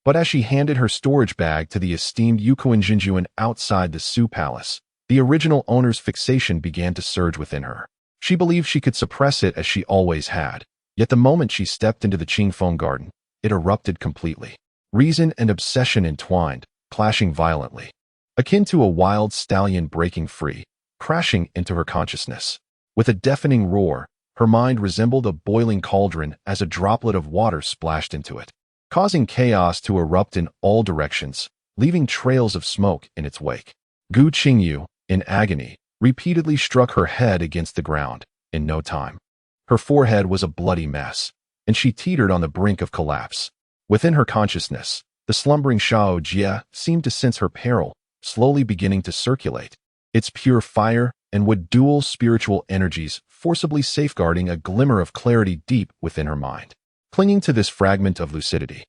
But as she handed her storage bag to the esteemed Yukuin Jinjuan outside the Su Palace, the original owner's fixation began to surge within her. She believed she could suppress it as she always had, yet the moment she stepped into the Qingfeng Garden, it erupted completely. Reason and obsession entwined, clashing violently, akin to a wild stallion breaking free, crashing into her consciousness. With a deafening roar, her mind resembled a boiling cauldron as a droplet of water splashed into it, causing chaos to erupt in all directions, leaving trails of smoke in its wake. Gu Qingyu, in agony, repeatedly struck her head against the ground. In no time, her forehead was a bloody mess, and she teetered on the brink of collapse. Within her consciousness, the slumbering Shao Jie seemed to sense her peril, slowly beginning to circulate, its pure fire and with dual spiritual energies forcibly safeguarding a glimmer of clarity deep within her mind. Clinging to this fragment of lucidity,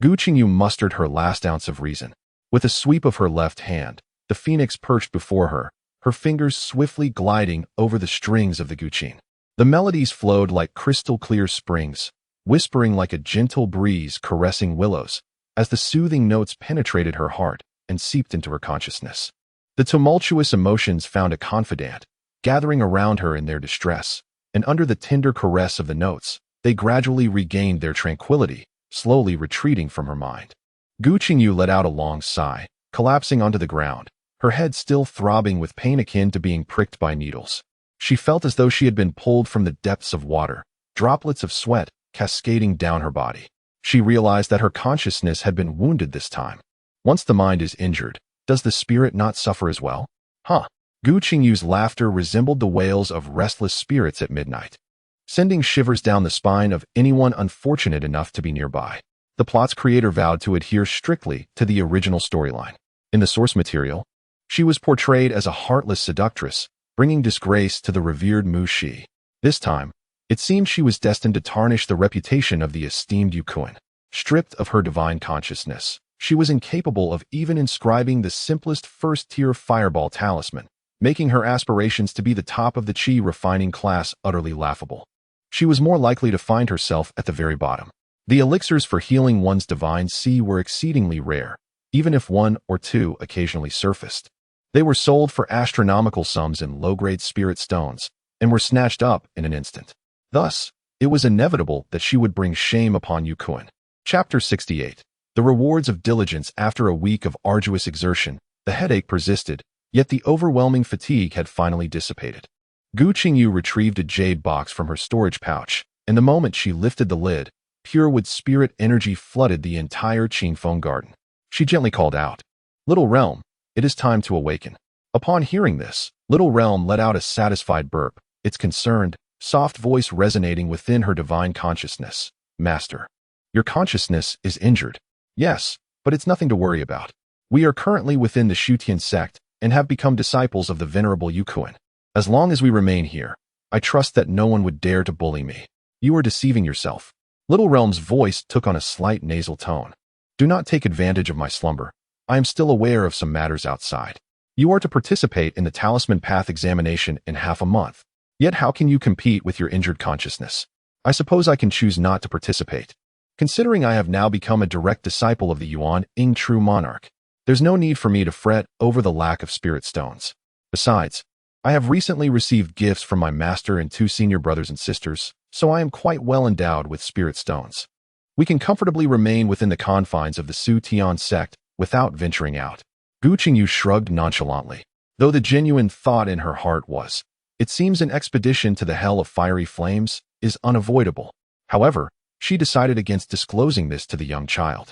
Gu Qingyu mustered her last ounce of reason. With a sweep of her left hand, the phoenix perched before her, her fingers swiftly gliding over the strings of the guqin. The melodies flowed like crystal-clear springs, whispering like a gentle breeze caressing willows, as the soothing notes penetrated her heart and seeped into her consciousness. The tumultuous emotions found a confidant, gathering around her in their distress, and under the tender caress of the notes, they gradually regained their tranquility, slowly retreating from her mind. Gu Qingyu let out a long sigh, collapsing onto the ground, her head still throbbing with pain akin to being pricked by needles. She felt as though she had been pulled from the depths of water, droplets of sweat cascading down her body. She realized that her consciousness had been wounded this time. Once the mind is injured, does the spirit not suffer as well? Huh. Gu Qingyu's laughter resembled the wails of restless spirits at midnight, sending shivers down the spine of anyone unfortunate enough to be nearby. The plot's creator vowed to adhere strictly to the original storyline. In the source material, she was portrayed as a heartless seductress, bringing disgrace to the revered Mu Shi. This time, it seemed she was destined to tarnish the reputation of the esteemed Yukuin. Stripped of her divine consciousness, she was incapable of even inscribing the simplest first-tier fireball talisman, making her aspirations to be the top of the qi refining class utterly laughable. She was more likely to find herself at the very bottom. The elixirs for healing one's divine qi were exceedingly rare, even if one or two occasionally surfaced. They were sold for astronomical sums in low-grade spirit stones, and were snatched up in an instant. Thus, it was inevitable that she would bring shame upon Yu Qingyu. Chapter 68. The rewards of diligence. After a week of arduous exertion, the headache persisted, yet the overwhelming fatigue had finally dissipated. Gu Qingyu retrieved a jade box from her storage pouch, and the moment she lifted the lid, pure wood spirit energy flooded the entire Qingfeng garden. She gently called out, "Little Realm, it is time to awaken." Upon hearing this, Little Realm let out a satisfied burp, its concerned, soft voice resonating within her divine consciousness. "Master, your consciousness is injured." "Yes, but it's nothing to worry about. We are currently within the Shutian sect and have become disciples of the venerable Yu Qingyu. As long as we remain here, I trust that no one would dare to bully me." "You are deceiving yourself." Little Realm's voice took on a slight nasal tone. "Do not take advantage of my slumber. I am still aware of some matters outside. You are to participate in the Talisman Path examination in half a month. Yet how can you compete with your injured consciousness? I suppose I can choose not to participate. Considering I have now become a direct disciple of the Yuan Ing True Monarch, there's no need for me to fret over the lack of spirit stones. Besides, I have recently received gifts from my master and 2 senior brothers and sisters, so I am quite well endowed with spirit stones. We can comfortably remain within the confines of the Su Tian sect without venturing out." Gu Qingyu shrugged nonchalantly, though the genuine thought in her heart was, "It seems an expedition to the hell of fiery flames is unavoidable." However, she decided against disclosing this to the young child,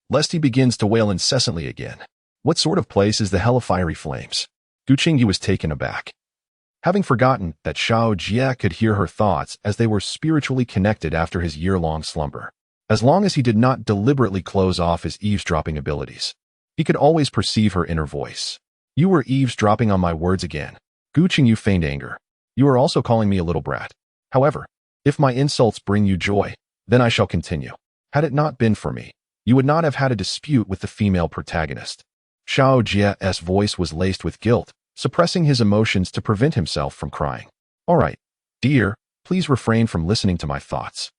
lest he begins to wail incessantly again. "What sort of place is the hell of fiery flames?" Gu Qingyu was taken aback, having forgotten that Xiao Jie could hear her thoughts as they were spiritually connected after his year-long slumber. As long as he did not deliberately close off his eavesdropping abilities, he could always perceive her inner voice. "You were eavesdropping on my words again." Gu Qingyu feigned anger. "You are also calling me a little brat. However, if my insults bring you joy, then I shall continue. Had it not been for me, you would not have had a dispute with the female protagonist." Xiao Jie's voice was laced with guilt, suppressing his emotions to prevent himself from crying. "All right, dear, please refrain from listening to my thoughts.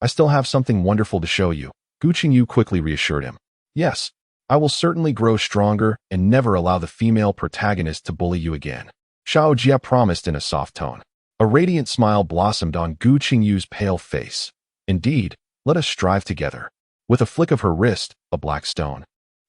I still have something wonderful to show you," Gu Qingyu quickly reassured him. "Yes, I will certainly grow stronger and never allow the female protagonist to bully you again," Xiao Jie promised in a soft tone. A radiant smile blossomed on Gu Qingyu's pale face. "Indeed, let us strive together." With a flick of her wrist, a black stone,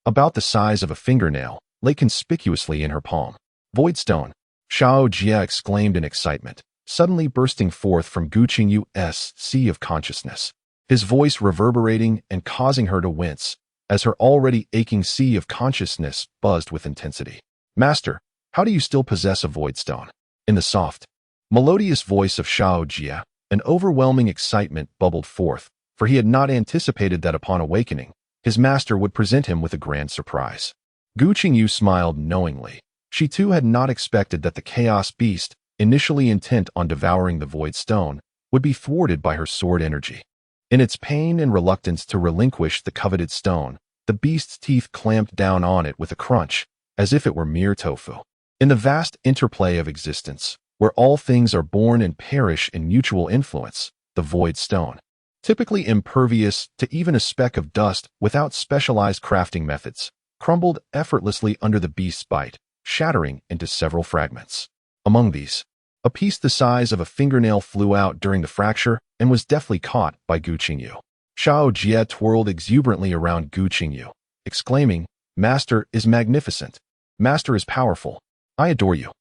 about the size of a fingernail, lay conspicuously in her palm. "Void stone," Xiao Jie exclaimed in excitement, suddenly bursting forth from Gu Qingyu's sea of consciousness, his voice reverberating and causing her to wince, as her already aching sea of consciousness buzzed with intensity. "Master, how do you still possess a void stone?" In the soft, melodious voice of Xiao Jie, an overwhelming excitement bubbled forth, for he had not anticipated that upon awakening, his master would present him with a grand surprise. Gu Qingyu smiled knowingly. She too had not expected that the chaos beast, initially intent on devouring the void stone, would be thwarted by her sword energy. In its pain and reluctance to relinquish the coveted stone, the beast's teeth clamped down on it with a crunch, as if it were mere tofu. In the vast interplay of existence, where all things are born and perish in mutual influence, the void stone, typically impervious to even a speck of dust without specialized crafting methods, crumbled effortlessly under the beast's bite, shattering into several fragments. Among these, a piece the size of a fingernail flew out during the fracture and was deftly caught by Gu Qingyu. Xiao Jie twirled exuberantly around Gu Qingyu, exclaiming, "Master is magnificent. Master is powerful. I adore you.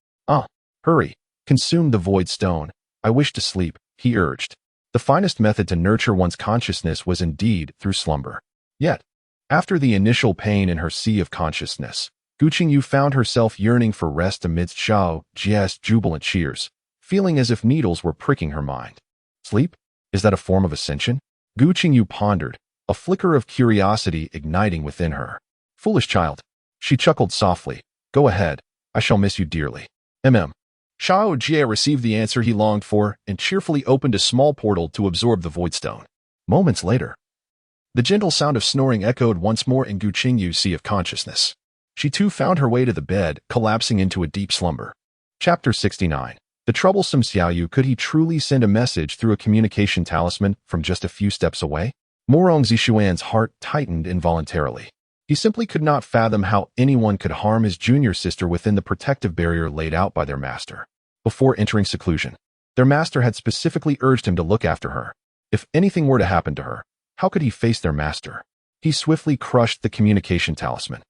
Hurry, consume the void stone. I wish to sleep," he urged. The finest method to nurture one's consciousness was indeed through slumber. Yet, after the initial pain in her sea of consciousness, Gu Qingyu found herself yearning for rest amidst Xiao Jie's jubilant cheers, feeling as if needles were pricking her mind. Sleep? Is that a form of ascension? Gu Qingyu pondered, a flicker of curiosity igniting within her. "Foolish child," she chuckled softly. "Go ahead, I shall miss you dearly." Xiao Jie received the answer he longed for and cheerfully opened a small portal to absorb the void stone. Moments later, the gentle sound of snoring echoed once more in Gu Qingyu's sea of consciousness. She too found her way to the bed, collapsing into a deep slumber. Chapter 69. The troublesome Xiaoyu, could he truly send a message through a communication talisman from just a few steps away? Morong Zishuan's heart tightened involuntarily. He simply could not fathom how anyone could harm his junior sister within the protective barrier laid out by their master. Before entering seclusion, their master had specifically urged him to look after her. If anything were to happen to her, how could he face their master? He swiftly crushed the communication talisman,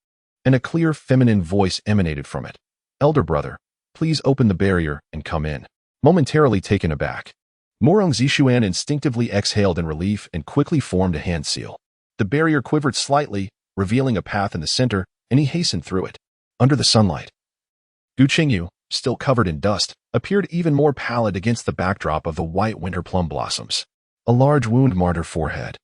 and a clear feminine voice emanated from it. "Elder brother, please open the barrier and come in." Momentarily taken aback, Morong Zishuan instinctively exhaled in relief and quickly formed a hand seal. The barrier quivered slightly, revealing a path in the center, and he hastened through it. Under the sunlight, Gu Qingyu, still covered in dust, appeared even more pallid against the backdrop of the white winter plum blossoms. A large wound marred her forehead,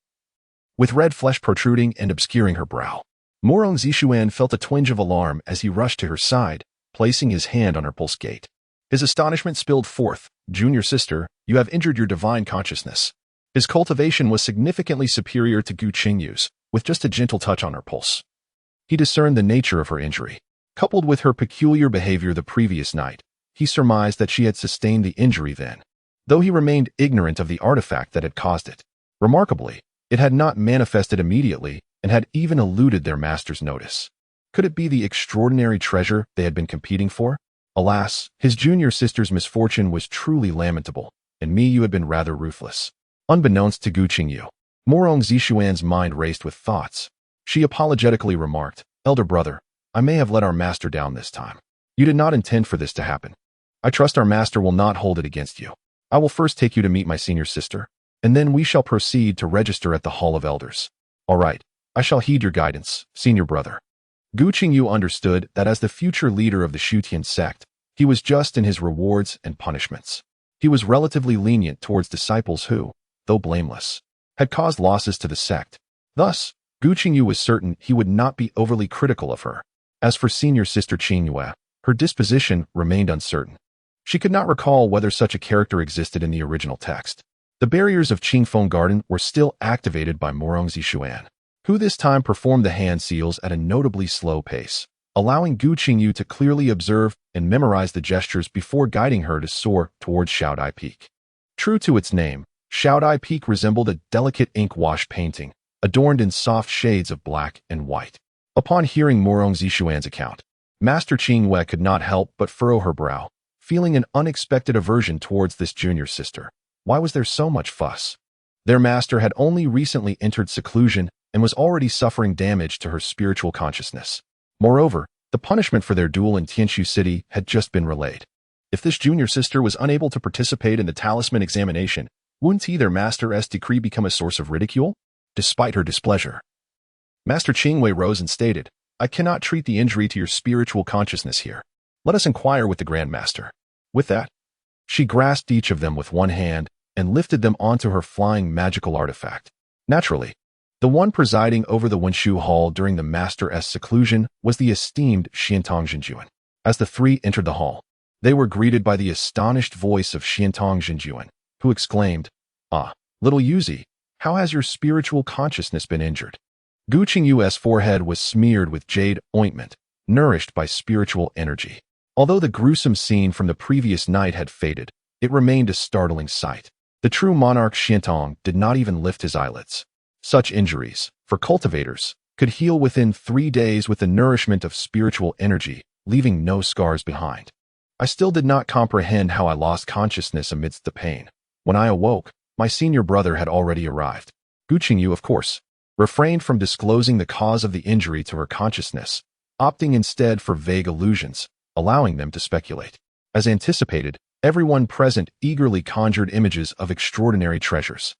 with red flesh protruding and obscuring her brow. Morong Zishuan felt a twinge of alarm as he rushed to her side, placing his hand on her pulse gate. His astonishment spilled forth. "Junior sister, you have injured your divine consciousness." His cultivation was significantly superior to Gu Qingyu's, with just a gentle touch on her pulse. He discerned the nature of her injury. Coupled with her peculiar behavior the previous night, he surmised that she had sustained the injury then, though he remained ignorant of the artifact that had caused it. Remarkably, it had not manifested immediately and had even eluded their master's notice. Could it be the extraordinary treasure they had been competing for? Alas, his junior sister's misfortune was truly lamentable, and Miyu had been rather ruthless. Unbeknownst to Gu Qingyu, Morong Zishuan's mind raced with thoughts. She apologetically remarked, "Elder brother, I may have let our master down this time. You did not intend for this to happen. I trust our master will not hold it against you. I will first take you to meet my senior sister, and then we shall proceed to register at the Hall of Elders." "All right, I shall heed your guidance, senior brother." Gu Qingyu understood that as the future leader of the Shutian sect, he was just in his rewards and punishments. He was relatively lenient towards disciples who, though blameless, had caused losses to the sect. Thus, Gu Qingyu was certain he would not be overly critical of her. As for senior sister Qingyue, her disposition remained uncertain. She could not recall whether such a character existed in the original text. The barriers of Qingfeng Garden were still activated by Morong Zishuan, who this time performed the hand seals at a notably slow pace, allowing Gu Qingyu to clearly observe and memorize the gestures before guiding her to soar towards Shaodai Peak. True to its name, Shaodai Peak resembled a delicate ink-wash painting, adorned in soft shades of black and white. Upon hearing Morong Zishuan's account, Master Qingyue could not help but furrow her brow, feeling an unexpected aversion towards this junior sister. Why was there so much fuss? Their master had only recently entered seclusion and was already suffering damage to her spiritual consciousness. Moreover, the punishment for their duel in Tianshu City had just been relayed. If this junior sister was unable to participate in the talisman examination, wouldn't their master's decree become a source of ridicule? Despite her displeasure, Master Qingwei rose and stated, "I cannot treat the injury to your spiritual consciousness here. Let us inquire with the Grand Master." With that, she grasped each of them with one hand and lifted them onto her flying magical artifact. Naturally, the one presiding over the Wenshu Hall during the Master's seclusion was the esteemed Xiantong Zhenjuan. As the three entered the hall, they were greeted by the astonished voice of Xiantong Zhenjuan, who exclaimed, "Ah, little Yuzi, how has your spiritual consciousness been injured?" Gu Qingyu's forehead was smeared with jade ointment, nourished by spiritual energy. Although the gruesome scene from the previous night had faded, it remained a startling sight. The true monarch Xiantong did not even lift his eyelids. Such injuries, for cultivators, could heal within 3 days with the nourishment of spiritual energy, leaving no scars behind. I still did not comprehend how I lost consciousness amidst the pain. When I awoke, my senior brother had already arrived. Gu Qingyu, of course, refrained from disclosing the cause of the injury to her consciousness, opting instead for vague allusions, allowing them to speculate. As anticipated, everyone present eagerly conjured images of extraordinary treasures.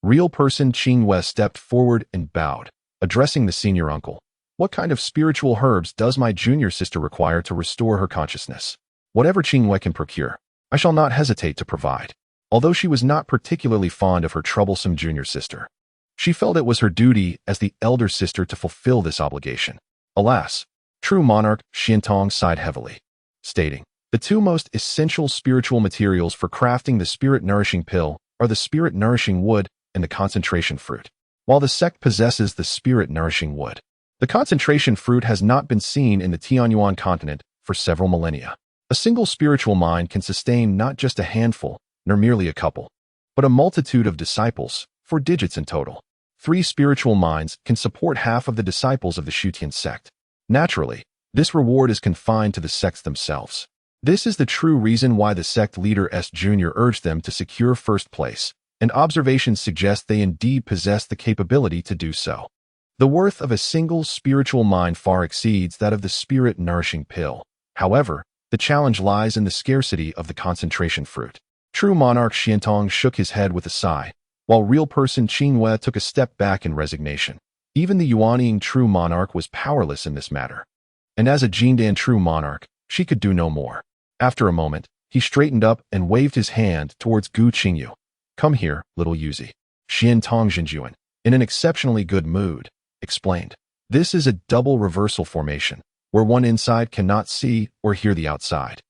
Real person Qingyue stepped forward and bowed, addressing the senior uncle. "What kind of spiritual herbs does my junior sister require to restore her consciousness? Whatever Qingyue can procure, I shall not hesitate to provide." Although she was not particularly fond of her troublesome junior sister, she felt it was her duty as the elder sister to fulfill this obligation. Alas, true monarch Xiantong sighed heavily, stating, "The two most essential spiritual materials for crafting the spirit-nourishing pill are the spirit-nourishing wood and the concentration fruit. While the sect possesses the spirit-nourishing wood, the concentration fruit has not been seen in the Tianyuan continent for several millennia. A single spiritual mind can sustain not just a handful, nor merely a couple, but a multitude of disciples, 4 digits in total. 3 spiritual minds can support half of the disciples of the Shutian sect. Naturally, this reward is confined to the sects themselves. This is the true reason why the sect leader S. Jr. urged them to secure first place, and observations suggest they indeed possess the capability to do so. The worth of a single spiritual mind far exceeds that of the spirit-nourishing pill. However, the challenge lies in the scarcity of the concentration fruit. True monarch Xiantong shook his head with a sigh, while real person Qingyu took a step back in resignation. Even the Yuanying true monarch was powerless in this matter. And as a Jindan true monarch, she could do no more. After a moment, he straightened up and waved his hand towards Gu Qingyu. Come here, little Yuzi. Xiantong Zhenjuan, in an exceptionally good mood, explained. This is a double reversal formation, where one inside cannot see or hear the outside.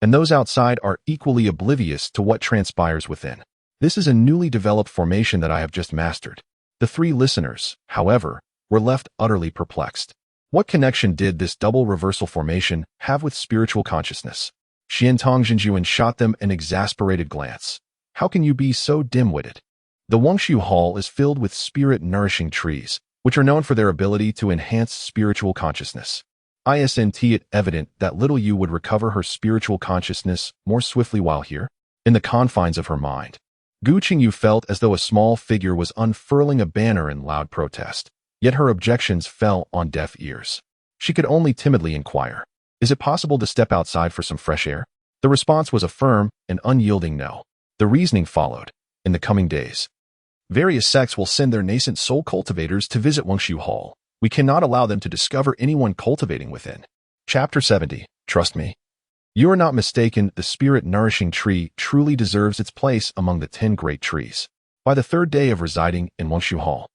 And those outside are equally oblivious to what transpires within. This is a newly developed formation that I have just mastered. The 3 listeners, however, were left utterly perplexed. What connection did this double reversal formation have with spiritual consciousness? Xiantong Zhenjuan shot them an exasperated glance. How can you be so dim-witted? The Wangshu Hall is filled with spirit-nourishing trees, which are known for their ability to enhance spiritual consciousness. Isn't it evident that little Yu would recover her spiritual consciousness more swiftly while here? In the confines of her mind, Gu Qingyu felt as though a small figure was unfurling a banner in loud protest. Yet her objections fell on deaf ears. She could only timidly inquire, is it possible to step outside for some fresh air? The response was a firm and unyielding no. The reasoning followed. In the coming days, various sects will send their nascent soul cultivators to visit Wangshu Hall. We cannot allow them to discover anyone cultivating within. Chapter 70. Trust me. You are not mistaken, the spirit-nourishing tree truly deserves its place among the 10 great trees. By the 3rd day of residing in Wangshu Hall,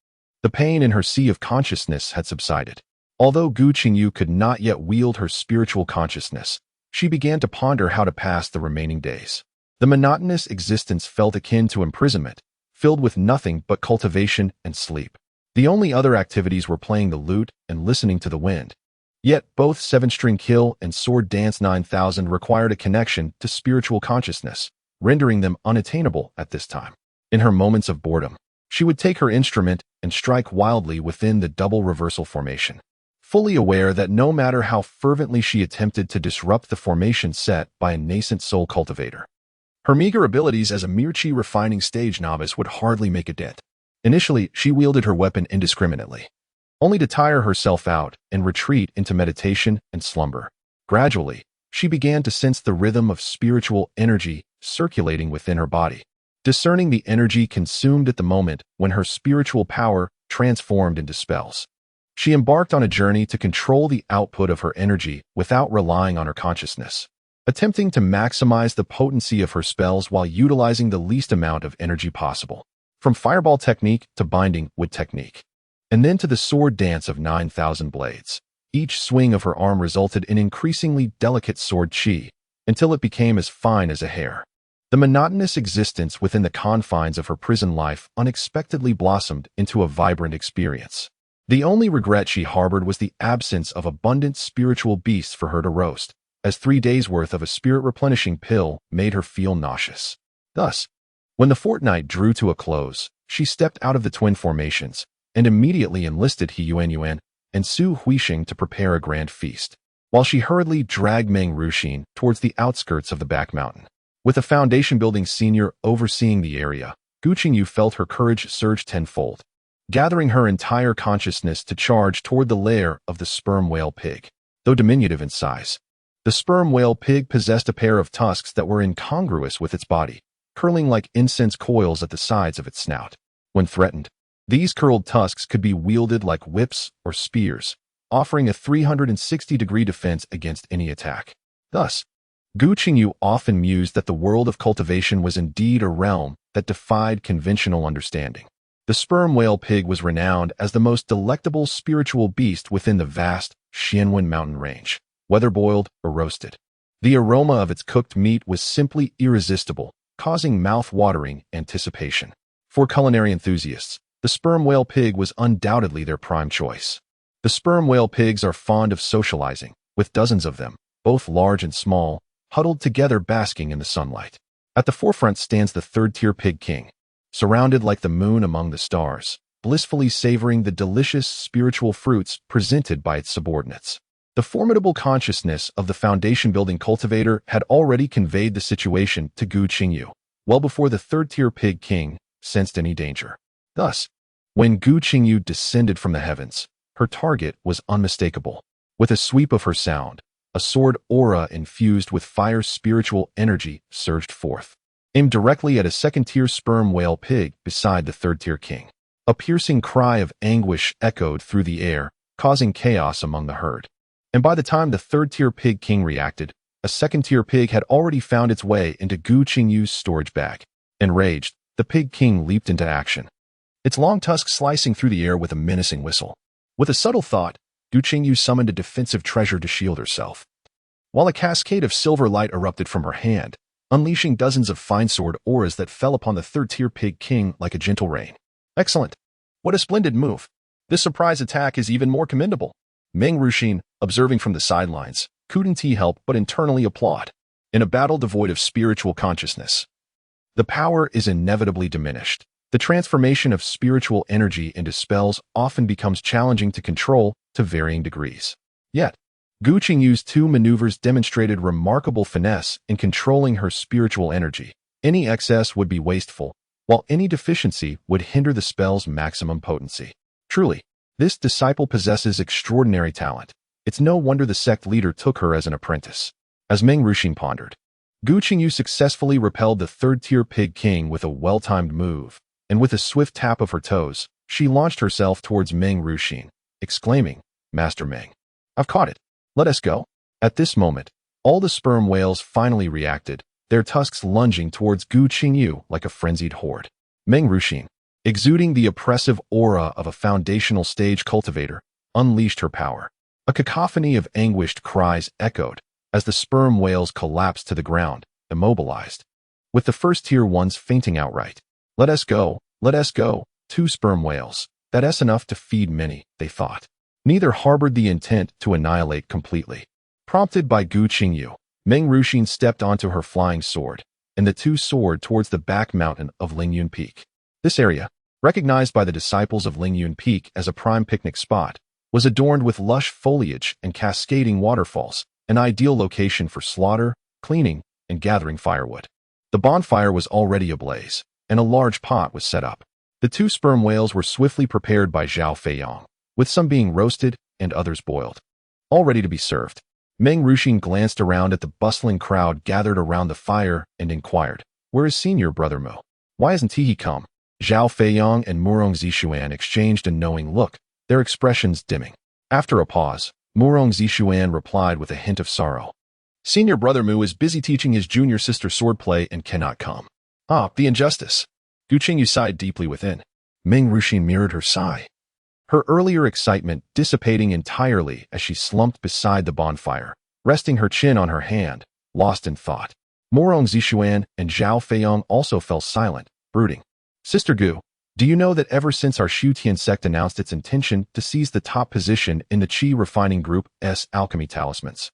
the pain in her sea of consciousness had subsided. Although Gu Qingyu could not yet wield her spiritual consciousness, she began to ponder how to pass the remaining days. The monotonous existence felt akin to imprisonment, filled with nothing but cultivation and sleep. The only other activities were playing the lute and listening to the wind. Yet both 7-string kill and sword dance 9000 required a connection to spiritual consciousness, rendering them unattainable at this time. In her moments of boredom, she would take her instrument and strike wildly within the double reversal formation, fully aware that no matter how fervently she attempted to disrupt the formation set by a nascent soul cultivator, her meager abilities as a mere chi refining stage novice would hardly make a dent. Initially, she wielded her weapon indiscriminately, only to tire herself out and retreat into meditation and slumber. Gradually, she began to sense the rhythm of spiritual energy circulating within her body, discerning the energy consumed at the moment when her spiritual power transformed into spells. She embarked on a journey to control the output of her energy without relying on her consciousness, attempting to maximize the potency of her spells while utilizing the least amount of energy possible. From fireball technique to binding wood technique, and then to the sword dance of 9000 blades. Each swing of her arm resulted in increasingly delicate sword chi, until it became as fine as a hair. The monotonous existence within the confines of her prison life unexpectedly blossomed into a vibrant experience. The only regret she harbored was the absence of abundant spiritual beasts for her to roast, as 3 days' worth of a spirit-replenishing pill made her feel nauseous. Thus, when the fortnight drew to a close, she stepped out of the twin formations and immediately enlisted He Yuan and Su Huixing to prepare a grand feast, while she hurriedly dragged Meng Ruxin towards the outskirts of the back mountain. With a foundation-building senior overseeing the area, Gu Qingyu felt her courage surge tenfold, gathering her entire consciousness to charge toward the lair of the sperm whale pig. Though diminutive in size, the sperm whale pig possessed a pair of tusks that were incongruous with its body, curling like incense coils at the sides of its snout. When threatened, these curled tusks could be wielded like whips or spears, offering a 360-degree defense against any attack. Thus, Gu Qingyu often mused that the world of cultivation was indeed a realm that defied conventional understanding. The sperm whale pig was renowned as the most delectable spiritual beast within the vast Xianwen mountain range, whether boiled or roasted. The aroma of its cooked meat was simply irresistible, causing mouth-watering anticipation. For culinary enthusiasts, the sperm whale pig was undoubtedly their prime choice. The sperm whale pigs are fond of socializing, with dozens of them, both large and small, huddled together basking in the sunlight. At the forefront stands the third-tier pig king, surrounded like the moon among the stars, blissfully savoring the delicious spiritual fruits presented by its subordinates. The formidable consciousness of the foundation-building cultivator had already conveyed the situation to Gu Qingyu, well before the third-tier pig king sensed any danger. Thus, when Gu Qingyu descended from the heavens, her target was unmistakable. With a sweep of her sound, a sword aura infused with fire's spiritual energy surged forth, aimed directly at a second-tier sperm whale pig beside the third-tier king. A piercing cry of anguish echoed through the air, causing chaos among the herd. And by the time the third-tier pig king reacted, a second-tier pig had already found its way into Gu Qingyu's storage bag. Enraged, the pig king leaped into action, its long tusk slicing through the air with a menacing whistle. With a subtle thought, Gu Qingyu summoned a defensive treasure to shield herself, while a cascade of silver light erupted from her hand, unleashing dozens of fine sword auras that fell upon the third-tier pig king like a gentle rain. Excellent! What a splendid move! This surprise attack is even more commendable. Meng Ruxin, observing from the sidelines, couldn't help but internally applaud. In a battle devoid of spiritual consciousness, the power is inevitably diminished. The transformation of spiritual energy into spells often becomes challenging to control to varying degrees. Yet, Gu Qingyu's two maneuvers demonstrated remarkable finesse in controlling her spiritual energy. Any excess would be wasteful, while any deficiency would hinder the spell's maximum potency. Truly, this disciple possesses extraordinary talent. It's no wonder the sect leader took her as an apprentice. As Meng Ruxin pondered, Gu Qingyu successfully repelled the third-tier pig king with a well-timed move, and with a swift tap of her toes, she launched herself towards Meng Ruxin, exclaiming, "Master Meng, I've caught it. Let us go." At this moment, all the sperm whales finally reacted, their tusks lunging towards Gu Qingyu like a frenzied horde. Meng Ruxin, exuding the oppressive aura of a foundational stage cultivator, unleashed her power. A cacophony of anguished cries echoed as the sperm whales collapsed to the ground, immobilized, with the first-tier ones fainting outright. Let us go, 2 sperm whales. That's enough to feed many, they thought. Neither harbored the intent to annihilate completely. Prompted by Gu Qingyu, Meng Ruxin stepped onto her flying sword, and the two soared towards the back mountain of Lingyun Peak. This area, recognized by the disciples of Lingyun Peak as a prime picnic spot, was adorned with lush foliage and cascading waterfalls, an ideal location for slaughter, cleaning, and gathering firewood. The bonfire was already ablaze, and a large pot was set up. The 2 sperm whales were swiftly prepared by Zhao Feiyang, with some being roasted and others boiled, all ready to be served. Meng Ruxin glanced around at the bustling crowd gathered around the fire and inquired, "Where is senior brother Mu? Why hasn't he come?" Zhao Feiyang and Murong Zishuan exchanged a knowing look, their expressions dimming. After a pause, Murong Zishuan replied with a hint of sorrow. "Senior brother Mu is busy teaching his junior sister swordplay and cannot come." "Ah, the injustice." Gu Qingyu sighed deeply within. Meng Ruxin mirrored her sigh, her earlier excitement dissipating entirely as she slumped beside the bonfire, resting her chin on her hand, lost in thought. Murong Zishuan and Zhao Feiyang also fell silent, brooding. "Sister Gu, do you know that ever since our Shutian sect announced its intention to seize the top position in the Qi Refining Group's alchemy talismans,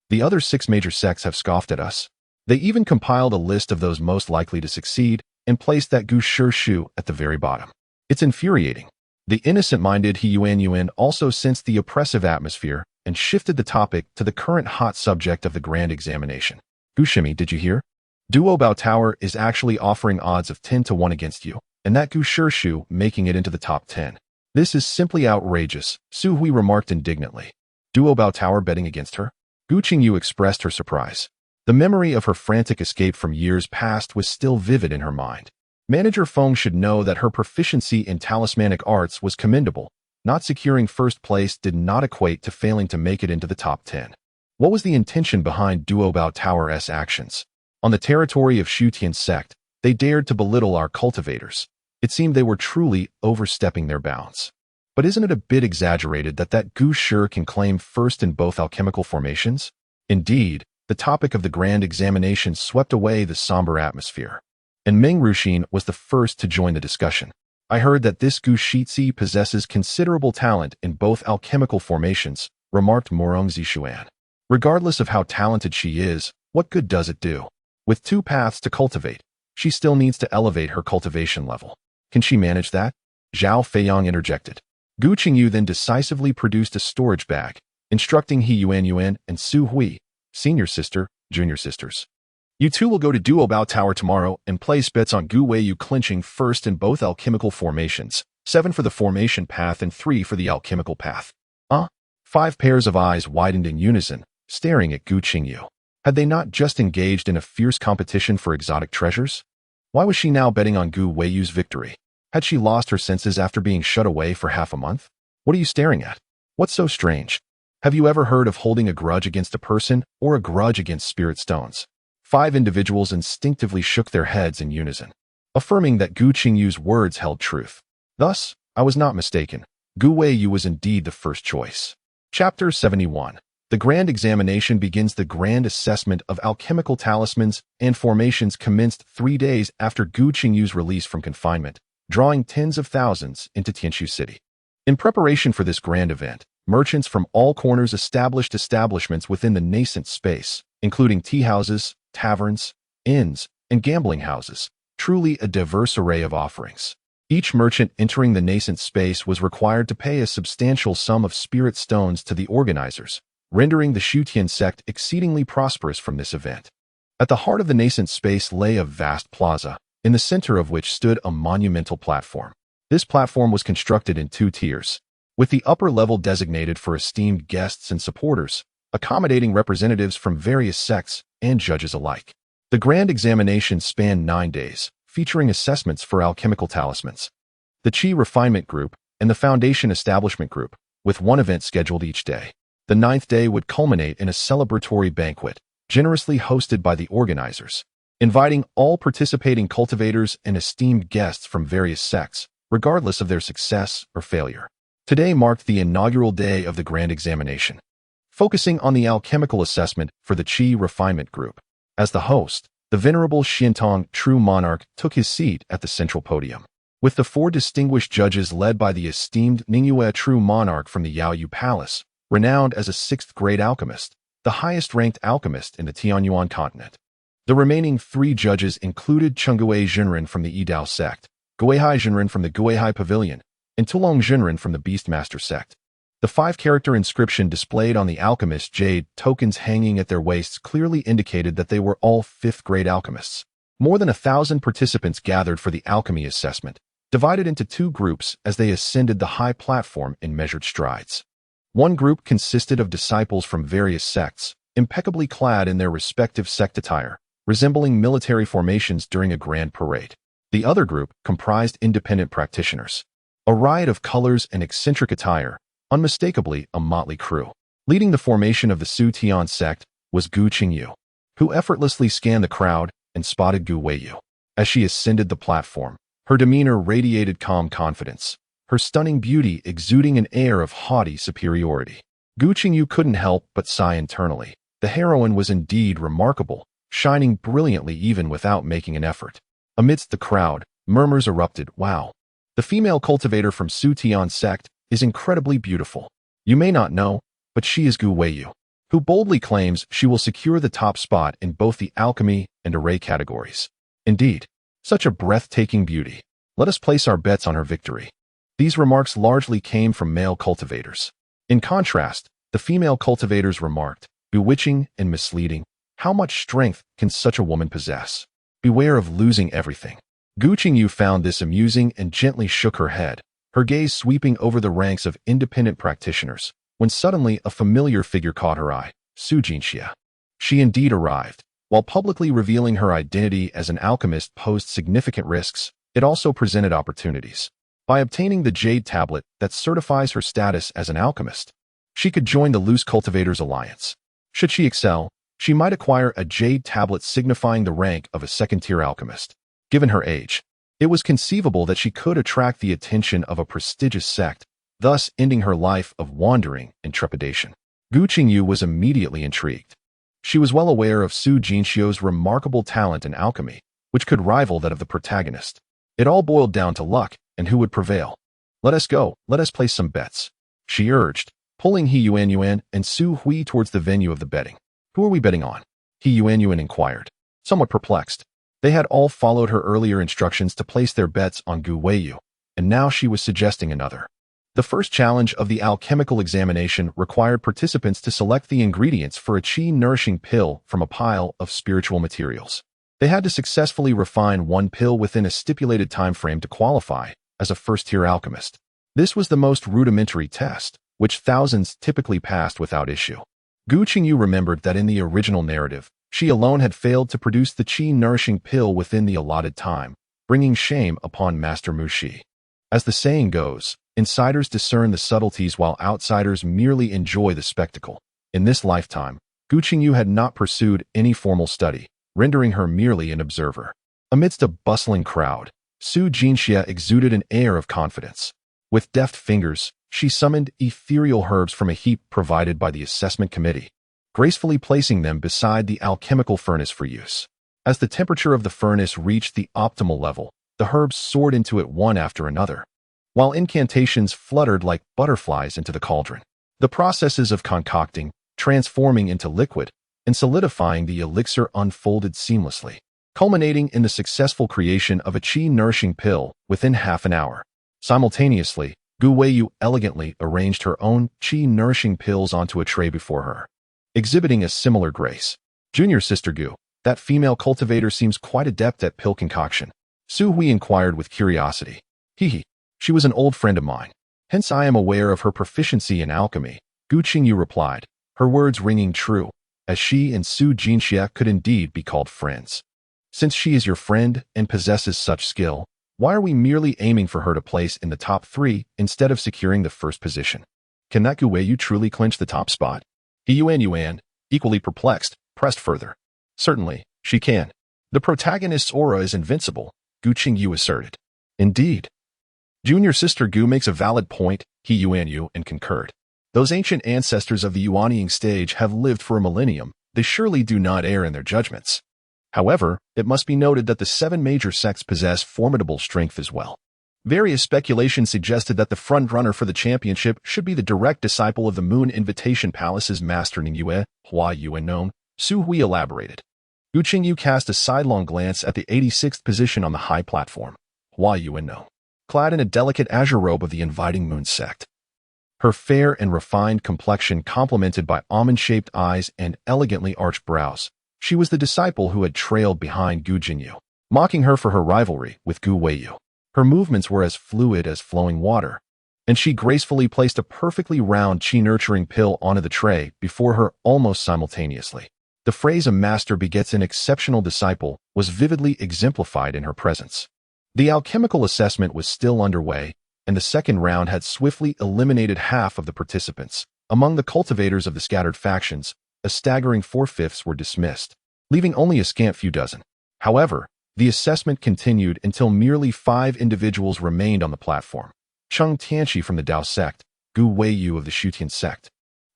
the other 6 major sects have scoffed at us? They even compiled a list of those most likely to succeed and placed that Gu Shu at the very bottom. It's infuriating." The innocent-minded He Yuan also sensed the oppressive atmosphere and shifted the topic to the current hot subject of the grand examination. "Gu Shimi, did you hear? Duo Bao Tower is actually offering odds of 10 to 1 against you, and that Gu Shu making it into the top 10. This is simply outrageous," Su Hui remarked indignantly. Duo Bao Tower betting against her? Gu Qingyu expressed her surprise. The memory of her frantic escape from years past was still vivid in her mind. Manager Feng should know that her proficiency in talismanic arts was commendable. Not securing first place did not equate to failing to make it into the top 10. What was the intention behind Duo Bao Tower's actions? On the territory of Shutian sect, they dared to belittle our cultivators. It seemed they were truly overstepping their bounds. But isn't it a bit exaggerated that Gu Shi can claim first in both alchemical formations? Indeed, the topic of the grand examination swept away the somber atmosphere, and Meng Ruxin was the first to join the discussion. "I heard that this Gu Shitzi possesses considerable talent in both alchemical formations," remarked Murong Zishuan. "Regardless of how talented she is, What good does it do? With 2 paths to cultivate, she still needs to elevate her cultivation level. Can she manage that? Zhao Feiyang interjected. Gu Qingyu then decisively produced a storage bag, instructing He Yuan and Su Hui, senior sister, junior sisters. You two will go to Duobao Tower tomorrow and place bets on Gu Weiyu clinching first in both alchemical formations, 7 for the formation path and 3 for the alchemical path. 5 pairs of eyes widened in unison, staring at Gu Qingyu. Had they not just engaged in a fierce competition for exotic treasures? Why was she now betting on Gu Weiyu's victory? Had she lost her senses after being shut away for half a month? What are you staring at? What's so strange? Have you ever heard of holding a grudge against a person or a grudge against spirit stones? 5 individuals instinctively shook their heads in unison, affirming that Gu Qingyu's words held truth. Thus, I was not mistaken. Gu Weiyu was indeed the first choice. Chapter 71. The Grand Examination begins. The grand assessment of alchemical talismans and formations commenced 3 days after Gu Qingyu's release from confinement, drawing tens of thousands into Tianshu City. In preparation for this grand event, merchants from all corners established establishments within the nascent space, including tea houses, taverns, inns, and gambling houses, truly a diverse array of offerings. Each merchant entering the nascent space was required to pay a substantial sum of spirit stones to the organizers, rendering the Shutian sect exceedingly prosperous from this event. At the heart of the nascent space lay a vast plaza, in the center of which stood a monumental platform. This platform was constructed in 2 tiers, with the upper level designated for esteemed guests and supporters, accommodating representatives from various sects and judges alike. The grand examination spanned 9 days, featuring assessments for alchemical talismans, the Qi Refinement Group, and the Foundation Establishment Group, with 1 event scheduled each day. The 9th day would culminate in a celebratory banquet, generously hosted by the organizers, inviting all participating cultivators and esteemed guests from various sects, regardless of their success or failure. Today marked the inaugural day of the Grand Examination, focusing on the alchemical assessment for the Qi Refinement Group. As the host, the venerable Xintong True Monarch took his seat at the central podium. With the 4 distinguished judges led by the esteemed Ningyue True Monarch from the Yaoyu Palace, renowned as a 6th-grade alchemist, the highest-ranked alchemist in the Tianyuan continent. The remaining 3 judges included Chengguei Zhenren from the Yidao sect, Guihai Zhenren from the Guihai Pavilion, and Tulong Zhenren from the Beastmaster sect. The 5-character inscription displayed on the alchemist jade tokens hanging at their waists clearly indicated that they were all 5th-grade alchemists. More than 1,000 participants gathered for the alchemy assessment, divided into 2 groups as they ascended the high platform in measured strides. One group consisted of disciples from various sects, impeccably clad in their respective sect attire, resembling military formations during a grand parade. The other group comprised independent practitioners, a riot of colors and eccentric attire, unmistakably a motley crew. Leading the formation of the Su Tian sect was Gu Qingyu, who effortlessly scanned the crowd and spotted Gu Weiyu. As she ascended the platform, her demeanor radiated calm confidence, her stunning beauty exuding an air of haughty superiority. Gu Qingyu couldn't help but sigh internally. The heroine was indeed remarkable, shining brilliantly even without making an effort. Amidst the crowd, murmurs erupted. Wow! The female cultivator from Su Tian sect is incredibly beautiful. You may not know, but she is Gu Weiyu, who boldly claims she will secure the top spot in both the alchemy and array categories. Indeed, such a breathtaking beauty. Let us place our bets on her victory. These remarks largely came from male cultivators. In contrast, the female cultivators remarked, bewitching and misleading. How much strength can such a woman possess? Beware of losing everything. Gu Qingyu found this amusing and gently shook her head, her gaze sweeping over the ranks of independent practitioners, when suddenly a familiar figure caught her eye, Su Xianxia. She indeed arrived. While publicly revealing her identity as an alchemist posed significant risks, it also presented opportunities. By obtaining the Jade Tablet that certifies her status as an alchemist, she could join the Loose Cultivators Alliance. Should she excel, she might acquire a Jade Tablet signifying the rank of a 2nd-tier alchemist. Given her age, it was conceivable that she could attract the attention of a prestigious sect, thus ending her life of wandering and trepidation. Gu Qingyu was immediately intrigued. She was well aware of Su Jinxiu's remarkable talent in alchemy, which could rival that of the protagonist. It all boiled down to luck and who would prevail. Let us go, let us place some bets, she urged, pulling He Yuan and Su Hui towards the venue of the betting. Who are we betting on? He Yuanyuan inquired, somewhat perplexed. They had all followed her earlier instructions to place their bets on Gu Weiyu, and now she was suggesting another. The first challenge of the alchemical examination required participants to select the ingredients for a qi-nourishing pill from a pile of spiritual materials. They had to successfully refine one pill within a stipulated time frame to qualify as a first-tier alchemist. This was the most rudimentary test, which thousands typically passed without issue. Gu Qingyu remembered that in the original narrative, she alone had failed to produce the qi-nourishing pill within the allotted time, bringing shame upon Master Mu Shi. As the saying goes, insiders discern the subtleties while outsiders merely enjoy the spectacle. In this lifetime, Gu Qingyu had not pursued any formal study, rendering her merely an observer. Amidst a bustling crowd, Su Xianxia exuded an air of confidence. With deft fingers, she summoned ethereal herbs from a heap provided by the assessment committee, gracefully placing them beside the alchemical furnace for use. As the temperature of the furnace reached the optimal level, the herbs soared into it one after another, while incantations fluttered like butterflies into the cauldron. The processes of concocting, transforming into liquid, and solidifying the elixir unfolded seamlessly, culminating in the successful creation of a qi-nourishing pill within half an hour. Simultaneously, Gu Weiyu elegantly arranged her own qi-nourishing pills onto a tray before her, exhibiting a similar grace. Junior Sister Gu, that female cultivator seems quite adept at pill concoction. Su Hui inquired with curiosity. He. She was an old friend of mine. Hence I am aware of her proficiency in alchemy, Gu Qingyu replied, her words ringing true, as she and Su Xianxia could indeed be called friends. Since she is your friend and possesses such skill, why are we merely aiming for her to place in the top 3 instead of securing the first position? Can that Gu Weiyu truly clinch the top spot? He Yuan, equally perplexed, pressed further. Certainly, she can. The protagonist's aura is invincible, Gu Qingyu asserted. Indeed. Junior Sister Gu makes a valid point, He Yuanyu and concurred. Those ancient ancestors of the Yuanying stage have lived for a millennium. They surely do not err in their judgments. However, it must be noted that the 7 major sects possess formidable strength as well. Various speculations suggested that the front-runner for the championship should be the direct disciple of the Moon Invitation Palace's master Ningyue, Hua Yuan Nong. Su Hui elaborated. Gu Qingyu cast a sidelong glance at the 86th position on the high platform, Hua Yuan Nong, clad in a delicate azure robe of the inviting moon sect. Her fair and refined complexion complemented by almond-shaped eyes and elegantly arched brows. She was the disciple who had trailed behind Gu Qingyu, mocking her for her rivalry with Gu Weiyu. Her movements were as fluid as flowing water, and she gracefully placed a perfectly round qi-nurturing pill onto the tray before her almost simultaneously. The phrase "a master begets an exceptional disciple" was vividly exemplified in her presence. The alchemical assessment was still underway, and the second round had swiftly eliminated half of the participants. Among the cultivators of the scattered factions, a staggering 4/5 were dismissed, leaving only a scant few dozen. However, the assessment continued until merely 5 individuals remained on the platform. Cheng Tianqi from the Dao sect, Gu Weiyu of the Shutian sect,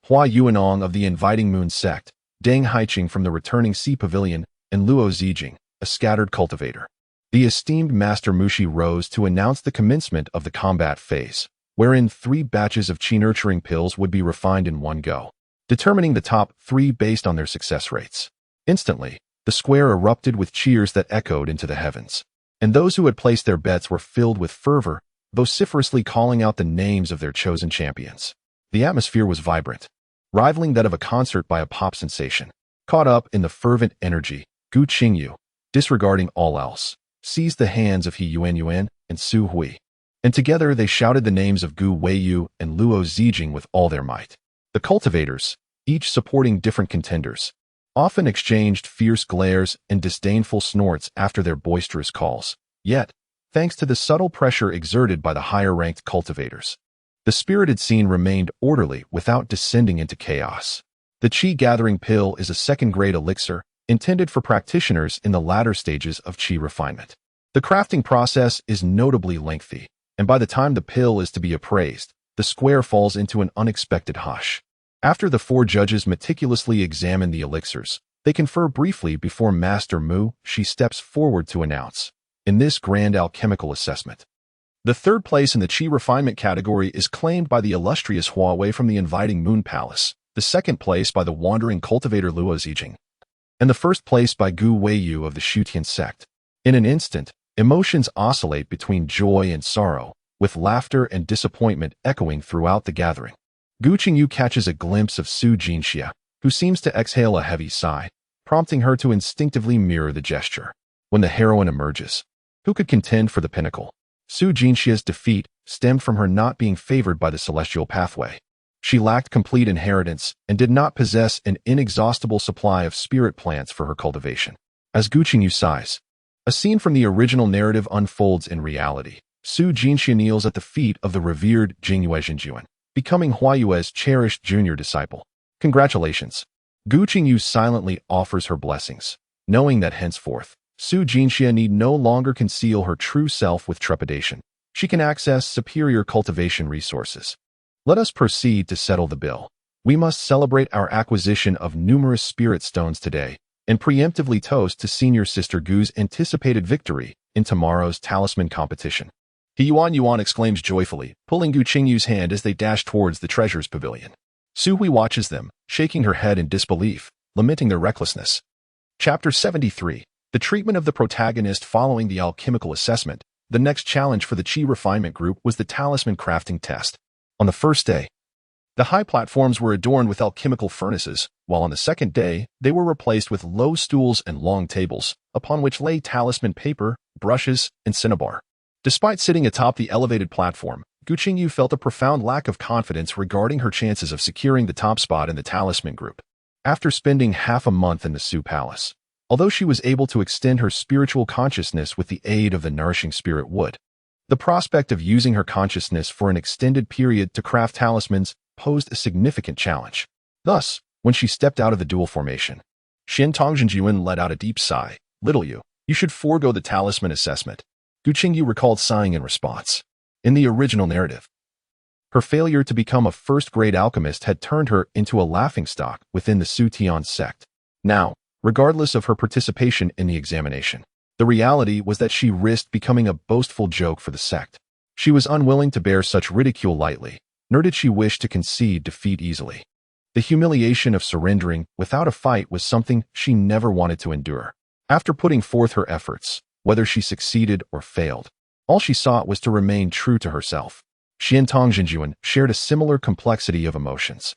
Hua Yuanong of the Inviting Moon sect, Deng Haiqing from the Returning Sea Pavilion, and Luo Zijing, a scattered cultivator. The esteemed Master Mushi rose to announce the commencement of the combat phase, wherein 3 batches of qi-nurturing pills would be refined in one go, determining the top 3 based on their success rates. Instantly, the square erupted with cheers that echoed into the heavens, and those who had placed their bets were filled with fervor, vociferously calling out the names of their chosen champions. The atmosphere was vibrant, rivaling that of a concert by a pop sensation. Caught up in the fervent energy, Gu Qingyu, disregarding all else, seized the hands of He Yuan and Su Hui, and together they shouted the names of Gu Weiyu and Luo Zijing with all their might. The cultivators, each supporting different contenders, often exchanged fierce glares and disdainful snorts after their boisterous calls. Yet, thanks to the subtle pressure exerted by the higher-ranked cultivators, the spirited scene remained orderly without descending into chaos. The qi-gathering pill is a second-grade elixir intended for practitioners in the latter stages of qi refinement. The crafting process is notably lengthy, and by the time the pill is to be appraised, the square falls into an unexpected hush. After the 4 judges meticulously examine the elixirs, they confer briefly before Master Mu Shi steps forward to announce. In this grand alchemical assessment, the 3rd place in the qi refinement category is claimed by the illustrious Huawei from the Inviting Moon Palace, the 2nd place by the wandering cultivator Luo Zijing, and the first place by Gu Qingyu of the Shutian sect. In an instant, emotions oscillate between joy and sorrow, with laughter and disappointment echoing throughout the gathering. Gu Qingyu catches a glimpse of xianxia, who seems to exhale a heavy sigh, prompting her to instinctively mirror the gesture. When the heroine emerges, who could contend for the pinnacle? Xianxia's defeat stemmed from her not being favored by the celestial pathway. She lacked complete inheritance and did not possess an inexhaustible supply of spirit plants for her cultivation. As Gu Qingyu sighs, a scene from the original narrative unfolds in reality. Xianxia kneels at the feet of the revered Jingyu, becoming Huayue's cherished junior disciple. Congratulations. Gu Qingyu silently offers her blessings, knowing that henceforth, Xianxia need no longer conceal her true self with trepidation. She can access superior cultivation resources. Let us proceed to settle the bill. We must celebrate our acquisition of numerous spirit stones today and preemptively toast to senior sister Gu's anticipated victory in tomorrow's talisman competition. Yuan exclaims joyfully, pulling Gu Qingyu's hand as they dash towards the treasures pavilion. Su Hui watches them, shaking her head in disbelief, lamenting their recklessness. Chapter 73. The treatment of the protagonist following the alchemical assessment. The next challenge for the Qi refinement group was the talisman crafting test. On the first day, the high platforms were adorned with alchemical furnaces, while on the second day, they were replaced with low stools and long tables, upon which lay talisman paper, brushes, and cinnabar. Despite sitting atop the elevated platform, Gu Qingyu felt a profound lack of confidence regarding her chances of securing the top spot in the talisman group. After spending half a month in the Su Palace, although she was able to extend her spiritual consciousness with the aid of the nourishing spirit wood, the prospect of using her consciousness for an extended period to craft talismans posed a significant challenge. Thus, when she stepped out of the dual formation, Xianxia let out a deep sigh. Little you should forego the talisman assessment. Gu Qingyu recalled sighing in response. In the original narrative, her failure to become a first-grade alchemist had turned her into a laughingstock within the Sutian sect. Now, regardless of her participation in the examination, the reality was that she risked becoming a boastful joke for the sect. She was unwilling to bear such ridicule lightly, nor did she wish to concede defeat easily. The humiliation of surrendering without a fight was something she never wanted to endure. After putting forth her efforts, whether she succeeded or failed, all she sought was to remain true to herself. Xianxia shared a similar complexity of emotions.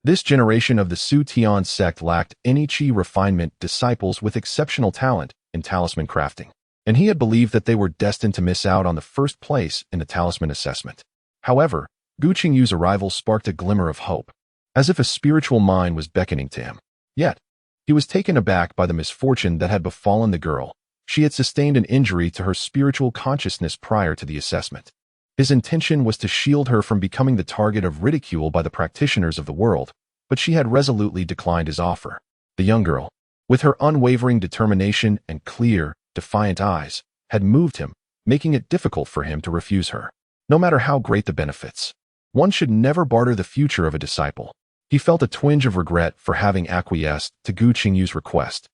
This generation of the Sutian sect lacked any Qi refinement disciples with exceptional talent in talisman crafting, and he had believed that they were destined to miss out on the first place in the talisman assessment. However, Gu Qingyu's arrival sparked a glimmer of hope, as if a spiritual mind was beckoning to him. Yet, he was taken aback by the misfortune that had befallen the girl. She had sustained an injury to her spiritual consciousness prior to the assessment. His intention was to shield her from becoming the target of ridicule by the practitioners of the world, but she had resolutely declined his offer. The young girl, with her unwavering determination and clear, defiant eyes, had moved him, making it difficult for him to refuse her. No matter how great the benefits, one should never barter the future of a disciple. He felt a twinge of regret for having acquiesced to Gu Qingyu's request,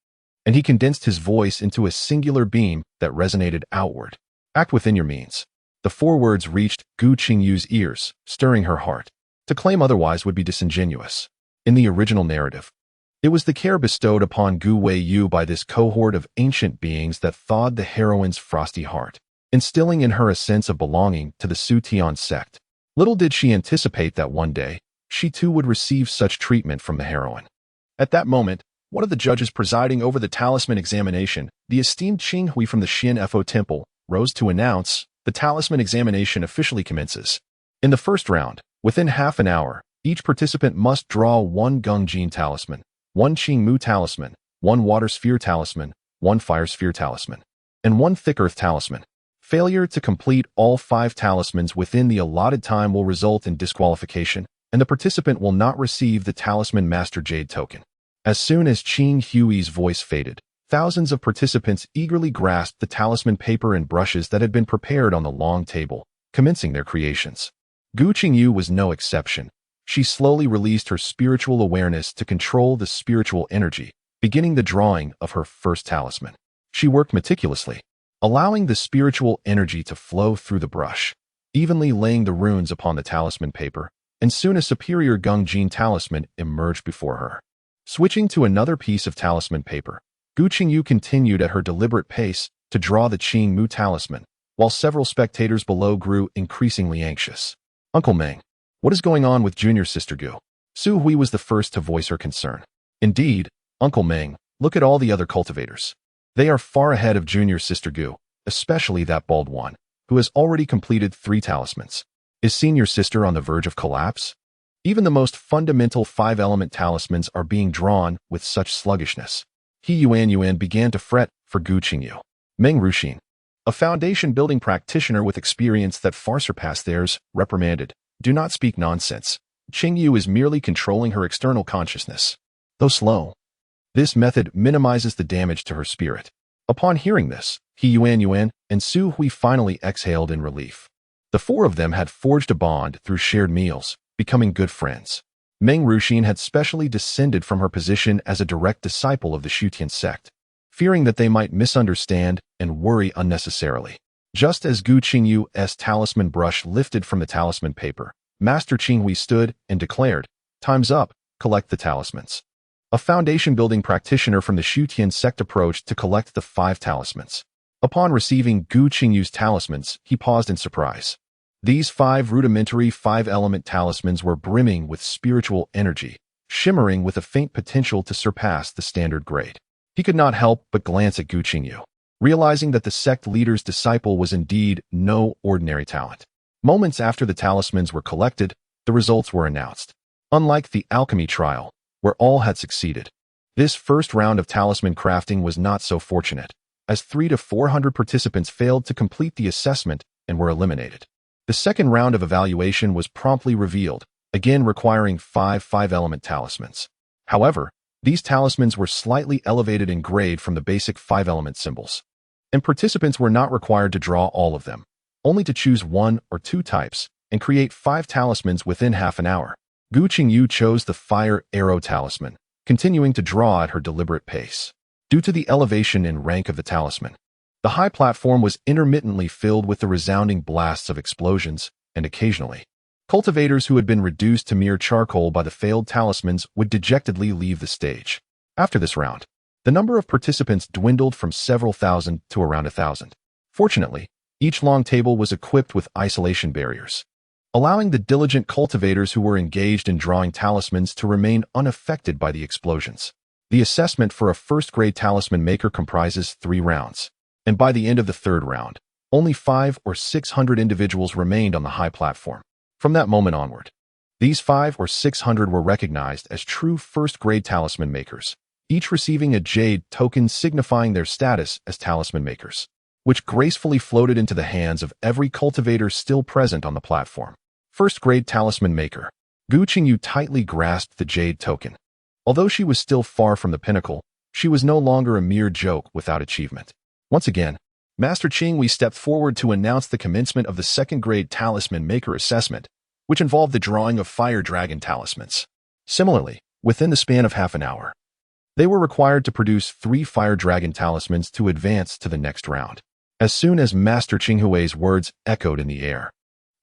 and he condensed his voice into a singular beam that resonated outward. Act within your means. The 4 words reached Gu Qingyu's ears, stirring her heart. To claim otherwise would be disingenuous. In the original narrative, it was the care bestowed upon Gu Qingyu by this cohort of ancient beings that thawed the heroine's frosty heart, instilling in her a sense of belonging to the Sutian sect. Little did she anticipate that one day, she too would receive such treatment from the heroine. At that moment, one of the judges presiding over the talisman examination, the esteemed Qing Hui from the Xianfo Temple, rose to announce, the talisman examination officially commences. In the first round, within half an hour, each participant must draw 1 Gungjin talisman, 1 Qingmu talisman, 1 water sphere talisman, 1 fire sphere talisman, and 1 thick earth talisman. Failure to complete all 5 talismans within the allotted time will result in disqualification, and the participant will not receive the Talisman Master Jade token. As soon as Qing Hui's voice faded, thousands of participants eagerly grasped the talisman paper and brushes that had been prepared on the long table, commencing their creations. Gu Qingyu was no exception. She slowly released her spiritual awareness to control the spiritual energy, beginning the drawing of her first talisman. She worked meticulously, allowing the spiritual energy to flow through the brush, evenly laying the runes upon the talisman paper, and soon a superior Gungjin talisman emerged before her. Switching to another piece of talisman paper, Gu Qingyu continued at her deliberate pace to draw the Qingmu talisman, while several spectators below grew increasingly anxious. Uncle Meng, what is going on with junior sister Gu? Su Hui was the first to voice her concern. Indeed, Uncle Meng, look at all the other cultivators. They are far ahead of junior sister Gu, especially that bald one, who has already completed 3 talismans. Is senior sister on the verge of collapse? Even the most fundamental 5-element talismans are being drawn with such sluggishness. Yuan began to fret for Gu Qingyu. Meng Ruxin, a foundation-building practitioner with experience that far surpassed theirs, reprimanded, "Do not speak nonsense. Qingyu is merely controlling her external consciousness. Though slow, this method minimizes the damage to her spirit." Upon hearing this, Yuan and Su Hui finally exhaled in relief. The 4 of them had forged a bond through shared meals, becoming good friends. Meng Ruxin had specially descended from her position as a direct disciple of the Shutian sect, fearing that they might misunderstand and worry unnecessarily. Just as Gu Qingyu's talisman brush lifted from the talisman paper, Master Qinghui stood and declared, "Time's up, collect the talismans." A foundation-building practitioner from the Shutian sect approached to collect the 5 talismans. Upon receiving Gu Qingyu's talismans, he paused in surprise. These 5 rudimentary 5-element talismans were brimming with spiritual energy, shimmering with a faint potential to surpass the standard grade. He could not help but glance at Gu Qingyu, realizing that the sect leader's disciple was indeed no ordinary talent. Moments after the talismans were collected, the results were announced. Unlike the alchemy trial, where all had succeeded, this first round of talisman crafting was not so fortunate, as 300 to 400 participants failed to complete the assessment and were eliminated. The second round of evaluation was promptly revealed, again requiring 5 5-element talismans. However, these talismans were slightly elevated in grade from the basic 5-element symbols, and participants were not required to draw all of them, only to choose 1 or 2 types and create 5 talismans within half an hour. Gu Qingyu chose the Fire Arrow talisman, continuing to draw at her deliberate pace. Due to the elevation in rank of the talisman, the high platform was intermittently filled with the resounding blasts of explosions, and occasionally, cultivators who had been reduced to mere charcoal by the failed talismans would dejectedly leave the stage. After this round, the number of participants dwindled from several thousand to around 1,000. Fortunately, each long table was equipped with isolation barriers, allowing the diligent cultivators who were engaged in drawing talismans to remain unaffected by the explosions. The assessment for a first-grade talisman maker comprises 3 rounds, and by the end of the 3rd round, only 500 or 600 individuals remained on the high platform. From that moment onward, these 500 or 600 were recognized as true first-grade talisman makers, each receiving a jade token signifying their status as talisman makers, which gracefully floated into the hands of every cultivator still present on the platform. First-grade talisman maker. Gu Qingyu tightly grasped the jade token. Although she was still far from the pinnacle, she was no longer a mere joke without achievement. Once again, Master Qinghui stepped forward to announce the commencement of the 2nd-grade talisman maker assessment, which involved the drawing of fire dragon talismans. Similarly, within the span of half an hour, they were required to produce 3 fire dragon talismans to advance to the next round. As soon as Master Qinghui's words echoed in the air,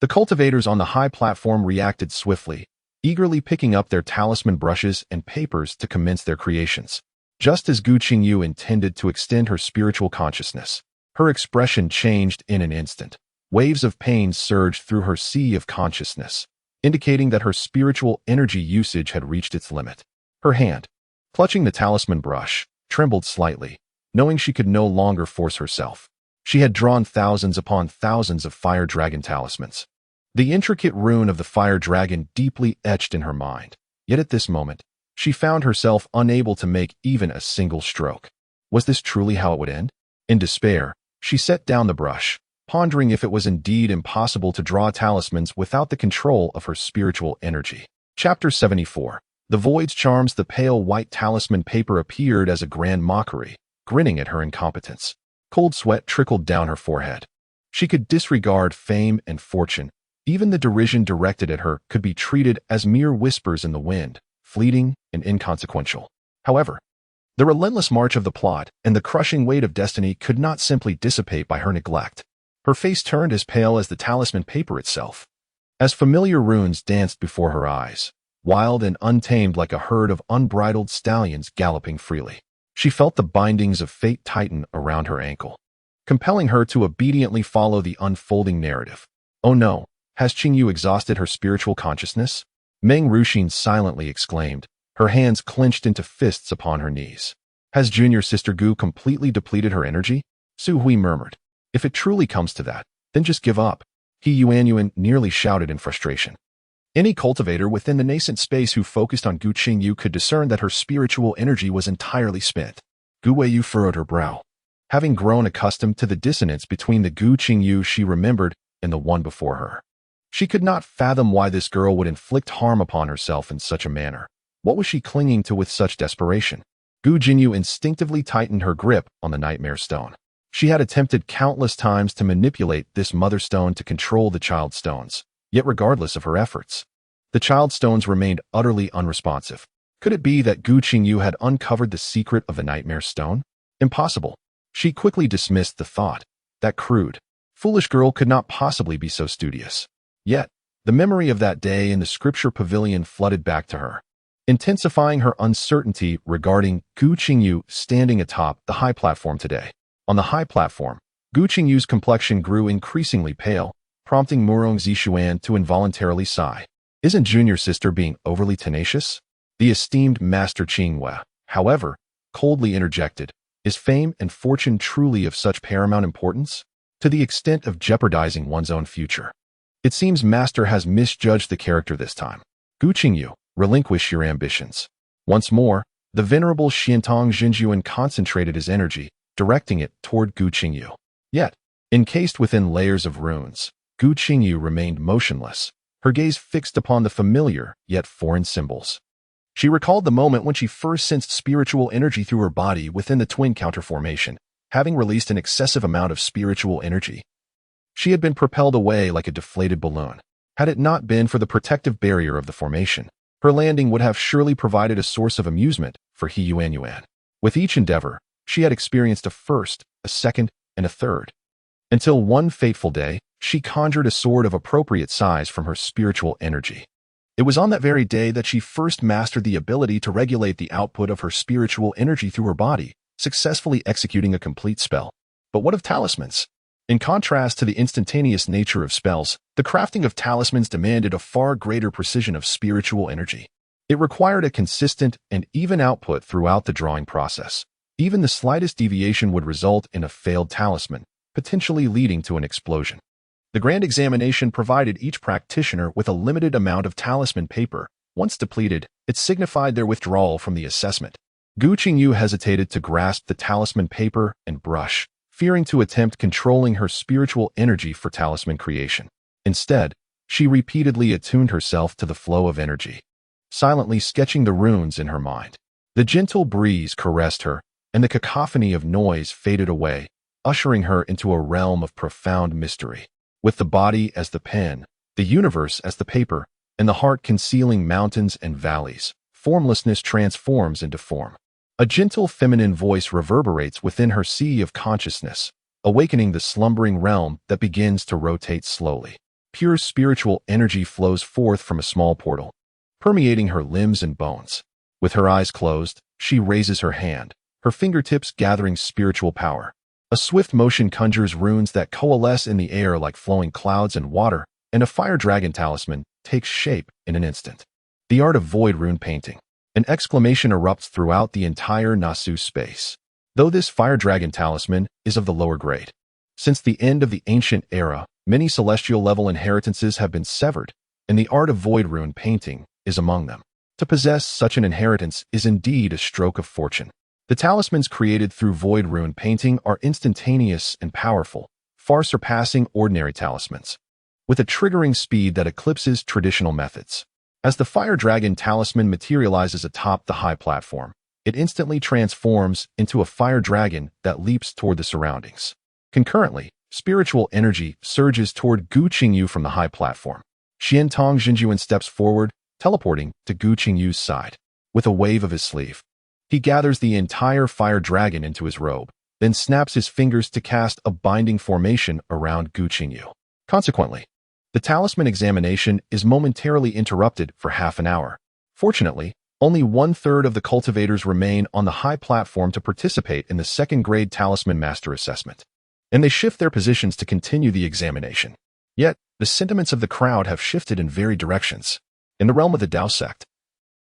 the cultivators on the high platform reacted swiftly, eagerly picking up their talisman brushes and papers to commence their creations. Just as Gu Qingyu intended to extend her spiritual consciousness, her expression changed in an instant. Waves of pain surged through her sea of consciousness, indicating that her spiritual energy usage had reached its limit. Her hand, clutching the talisman brush, trembled slightly, knowing she could no longer force herself. She had drawn thousands upon thousands of fire dragon talismans, the intricate rune of the fire dragon deeply etched in her mind. Yet at this moment, she found herself unable to make even a single stroke. Was this truly how it would end? In despair, she set down the brush, pondering if it was indeed impossible to draw talismans without the control of her spiritual energy. Chapter 74. The Void's charms. The pale white talisman paper appeared as a grand mockery, grinning at her incompetence. Cold sweat trickled down her forehead. She could disregard fame and fortune. Even the derision directed at her could be treated as mere whispers in the wind, fleeting and inconsequential. However, the relentless march of the plot and the crushing weight of destiny could not simply dissipate by her neglect. Her face turned as pale as the talisman paper itself, as familiar runes danced before her eyes. wild and untamed like a herd of unbridled stallions galloping freely. She felt the bindings of fate tighten around her ankle, compelling her to obediently follow the unfolding narrative. Oh no, has Qingyu exhausted her spiritual consciousness? Meng Ruxin silently exclaimed, her hands clenched into fists upon her knees. Has junior sister Gu completely depleted her energy? Su Hui murmured. If it truly comes to that, then just give up. He Yuanyuan nearly shouted in frustration. Any cultivator within the nascent space who focused on Gu Qingyu could discern that her spiritual energy was entirely spent. Gu Weiyu furrowed her brow. Having grown accustomed to the dissonance between the Gu Qingyu she remembered and the one before her, she could not fathom why this girl would inflict harm upon herself in such a manner. What was she clinging to with such desperation? Gu Qingyu instinctively tightened her grip on the nightmare stone. She had attempted countless times to manipulate this mother stone to control the child stones, yet regardless of her efforts, the child stones remained utterly unresponsive. Could it be that Gu Qingyu had uncovered the secret of the nightmare stone? Impossible. She quickly dismissed the thought. That crude, foolish girl could not possibly be so studious. Yet, the memory of that day in the scripture pavilion flooded back to her, intensifying her uncertainty regarding Gu Qingyu standing atop the high platform today. On the high platform, Gu Qingyu's complexion grew increasingly pale, prompting Murong Zishuan to involuntarily sigh. Isn't junior sister being overly tenacious? The esteemed Master Qinghua, however, coldly interjected, is fame and fortune truly of such paramount importance? To the extent of jeopardizing one's own future. It seems Master has misjudged the character this time. Gu Qingyu, relinquish your ambitions. Once more, the venerable Xiantong Jinjuan concentrated his energy, directing it toward Gu Qingyu. Yet, encased within layers of runes, Gu Qingyu remained motionless, her gaze fixed upon the familiar yet foreign symbols. She recalled the moment when she first sensed spiritual energy through her body within the twin counter formation, having released an excessive amount of spiritual energy. She had been propelled away like a deflated balloon. Had it not been for the protective barrier of the formation, her landing would have surely provided a source of amusement for He Yuanyuan. With each endeavor, she had experienced a first, a second, and a third. Until one fateful day, she conjured a sword of appropriate size from her spiritual energy. It was on that very day that she first mastered the ability to regulate the output of her spiritual energy through her body, successfully executing a complete spell. But what of talismans? In contrast to the instantaneous nature of spells, the crafting of talismans demanded a far greater precision of spiritual energy. It required a consistent and even output throughout the drawing process. Even the slightest deviation would result in a failed talisman, potentially leading to an explosion. The Grand Examination provided each practitioner with a limited amount of talisman paper. Once depleted, it signified their withdrawal from the assessment. Gu Qingyu hesitated to grasp the talisman paper and brush, fearing to attempt controlling her spiritual energy for talisman creation. Instead, she repeatedly attuned herself to the flow of energy, silently sketching the runes in her mind. The gentle breeze caressed her, and the cacophony of noise faded away, ushering her into a realm of profound mystery. With the body as the pen, the universe as the paper, and the heart concealing mountains and valleys, formlessness transforms into form. A gentle feminine voice reverberates within her sea of consciousness, awakening the slumbering realm that begins to rotate slowly. Pure spiritual energy flows forth from a small portal, permeating her limbs and bones. With her eyes closed, she raises her hand, her fingertips gathering spiritual power. A swift motion conjures runes that coalesce in the air like flowing clouds and water, and a fire dragon talisman takes shape in an instant. The art of void rune painting. An exclamation erupts throughout the entire Nasu space. Though this fire dragon talisman is of the lower grade. Since the end of the ancient era, many celestial level inheritances have been severed, and the art of void rune painting is among them. To possess such an inheritance is indeed a stroke of fortune. The talismans created through void rune painting are instantaneous and powerful, far surpassing ordinary talismans, with a triggering speed that eclipses traditional methods. As the fire dragon talisman materializes atop the high platform, it instantly transforms into a fire dragon that leaps toward the surroundings. Concurrently, spiritual energy surges toward Gu Qingyu from the high platform. Xiantong Jinjuan steps forward, teleporting to Gu Qingyu's side. With a wave of his sleeve, he gathers the entire fire dragon into his robe, then snaps his fingers to cast a binding formation around Gu Qingyu. Consequently, the talisman examination is momentarily interrupted for half an hour. Fortunately, only 1/3 of the cultivators remain on the high platform to participate in the second-grade Talisman Master Assessment, and they shift their positions to continue the examination. Yet, the sentiments of the crowd have shifted in varied directions. In the realm of the Dao sect,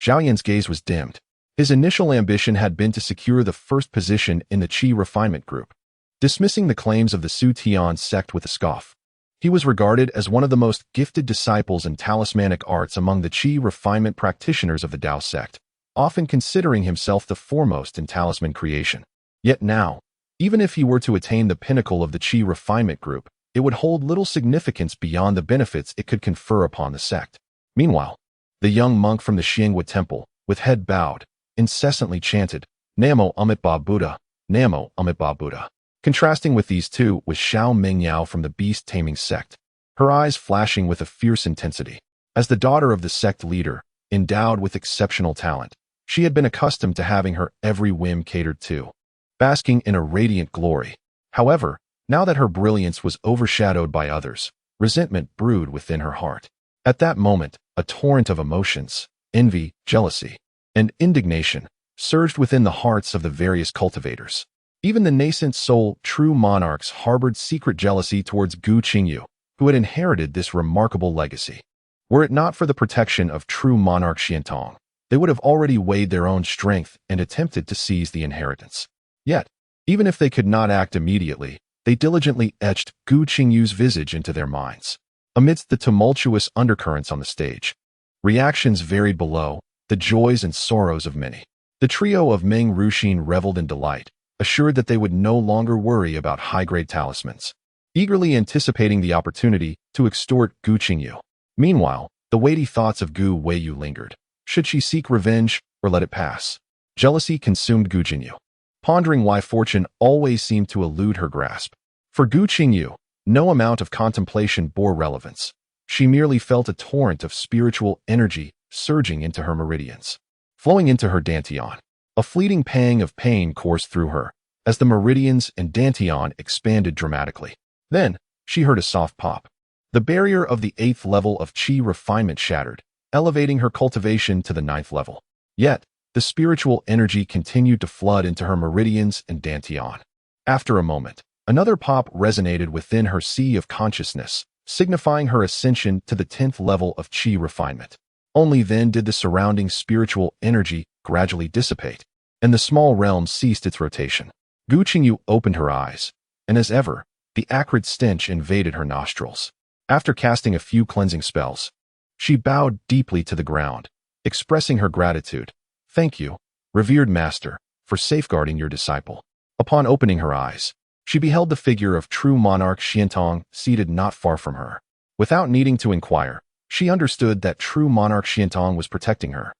Zhao Yan's gaze was dimmed. His initial ambition had been to secure the first position in the Qi refinement group, dismissing the claims of the Su Tian sect with a scoff. He was regarded as one of the most gifted disciples in talismanic arts among the Qi refinement practitioners of the Dao sect, often considering himself the foremost in talisman creation. Yet now, even if he were to attain the pinnacle of the Qi refinement group, it would hold little significance beyond the benefits it could confer upon the sect. Meanwhile, the young monk from the Xianxia temple, with head bowed, incessantly chanted, "Namo Amitabha Buddha, Namo Amitabha Buddha." Contrasting with these two was Xiao Mingyao from the beast-taming sect, her eyes flashing with a fierce intensity. As the daughter of the sect leader, endowed with exceptional talent, she had been accustomed to having her every whim catered to, basking in a radiant glory. However, now that her brilliance was overshadowed by others, resentment brewed within her heart. At that moment, a torrent of emotions, envy, jealousy, and indignation surged within the hearts of the various cultivators. Even the nascent soul true monarchs harbored secret jealousy towards Gu Qingyu, who had inherited this remarkable legacy. Were it not for the protection of true monarch Xiantong, they would have already weighed their own strength and attempted to seize the inheritance. Yet, even if they could not act immediately, they diligently etched Gu Qingyu's visage into their minds. Amidst the tumultuous undercurrents on the stage, reactions varied below, the joys and sorrows of many. The trio of Meng Ruxin reveled in delight, assured that they would no longer worry about high-grade talismans, eagerly anticipating the opportunity to extort Gu Qingyu. Meanwhile, the weighty thoughts of Gu Weiyu lingered. Should she seek revenge or let it pass? Jealousy consumed Gu Qingyu, pondering why fortune always seemed to elude her grasp. For Gu Qingyu, no amount of contemplation bore relevance. She merely felt a torrent of spiritual energy surging into her meridians, flowing into her dantian. A fleeting pang of pain coursed through her as the meridians and dantian expanded dramatically. Then, she heard a soft pop. The barrier of the 8th level of Qi refinement shattered, elevating her cultivation to the 9th level. Yet, the spiritual energy continued to flood into her meridians and dantian. After a moment, another pop resonated within her sea of consciousness, signifying her ascension to the 10th level of Qi refinement. Only then did the surrounding spiritual energy gradually dissipate, and the small realm ceased its rotation. Gu Qingyu opened her eyes, and as ever, the acrid stench invaded her nostrils. After casting a few cleansing spells, she bowed deeply to the ground, expressing her gratitude. "Thank you, revered master, for safeguarding your disciple." Upon opening her eyes, she beheld the figure of true monarch Xiantong seated not far from her. Without needing to inquire, she understood that true monarch Xiantong was protecting her.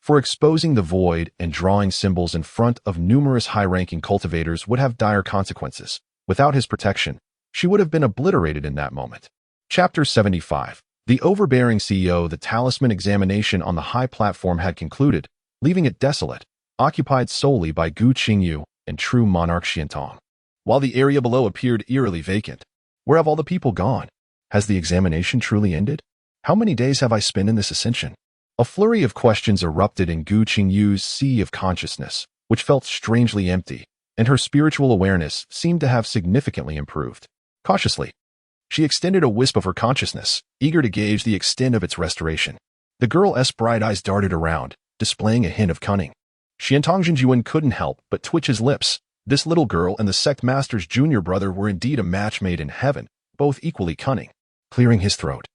For exposing the void and drawing symbols in front of numerous high-ranking cultivators would have dire consequences. Without his protection, she would have been obliterated in that moment. Chapter 75. The overbearing CEO. The talisman examination on the high platform had concluded, leaving it desolate, occupied solely by Gu Qingyu and true monarch Xiantong. While the area below appeared eerily vacant. Where have all the people gone? Has the examination truly ended? How many days have I spent in this ascension? A flurry of questions erupted in Gu Qingyu's sea of consciousness, which felt strangely empty, and her spiritual awareness seemed to have significantly improved. Cautiously, she extended a wisp of her consciousness, eager to gauge the extent of its restoration. The girl's bright eyes darted around, displaying a hint of cunning. Xiantong Zhenjuan couldn't help but twitch his lips. This little girl and the sect master's junior brother were indeed a match made in heaven, both equally cunning. Clearing his throat,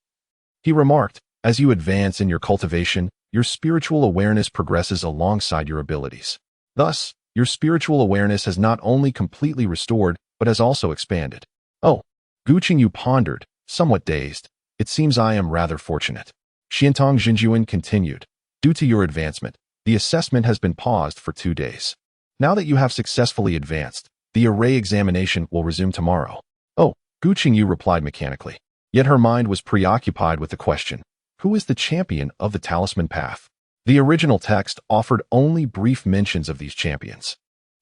he remarked, "As you advance in your cultivation, your spiritual awareness progresses alongside your abilities. Thus, your spiritual awareness has not only completely restored, but has also expanded." "Oh," Gu Qingyu pondered, somewhat dazed. "It seems I am rather fortunate." Xiantong Zhenjuan continued, "Due to your advancement, the assessment has been paused for 2 days. Now that you have successfully advanced, the array examination will resume tomorrow." "Oh," Gu Qingyu replied mechanically. Yet her mind was preoccupied with the question, who is the champion of the Talisman Path? The original text offered only brief mentions of these champions.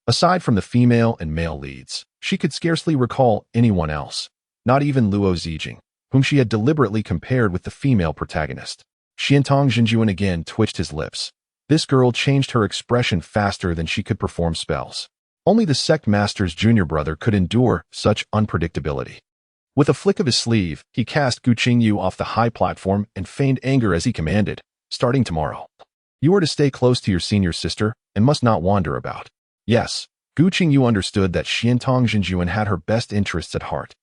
Aside from the female and male leads, she could scarcely recall anyone else, not even Luo Zijing, whom she had deliberately compared with the female protagonist. Xianxia again twitched his lips. This girl changed her expression faster than she could perform spells. Only the sect master's junior brother could endure such unpredictability. With a flick of his sleeve, he cast Gu Qingyu off the high platform and feigned anger as he commanded, "Starting tomorrow, you are to stay close to your senior sister and must not wander about." Yes, Gu Qingyu understood that Xianxia had her best interests at heart.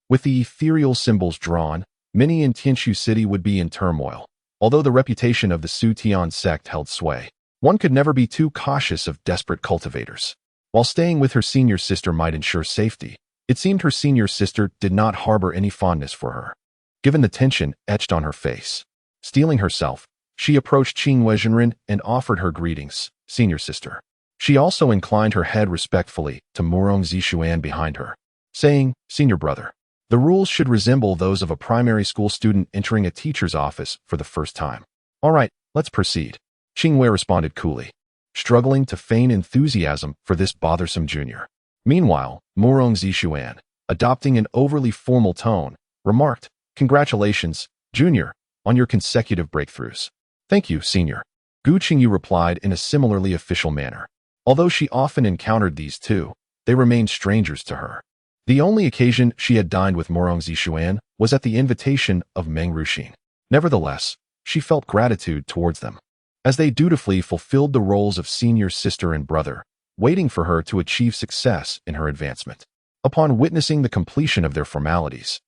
With the ethereal symbols drawn, many in Tianshu City would be in turmoil. Although the reputation of the Su Tian sect held sway, one could never be too cautious of desperate cultivators. While staying with her senior sister might ensure safety, it seemed her senior sister did not harbor any fondness for her. Given the tension etched on her face, steeling herself, she approached Qingyu and offered her greetings, "Senior sister." She also inclined her head respectfully to Murong Zishuan behind her, saying, "Senior brother." The rules should resemble those of a primary school student entering a teacher's office for the first time. "All right, let's proceed," Qingyu responded coolly, struggling to feign enthusiasm for this bothersome junior. Meanwhile, Murong Zishuan, adopting an overly formal tone, remarked, "Congratulations, junior, on your consecutive breakthroughs." "Thank you, senior," Gu Qingyu replied in a similarly official manner. Although she often encountered these two, they remained strangers to her. The only occasion she had dined with Murong Zishuan was at the invitation of Meng Ruxin. Nevertheless, she felt gratitude towards them, as they dutifully fulfilled the roles of senior sister and brother, waiting for her to achieve success in her advancement. Upon witnessing the completion of their formalities,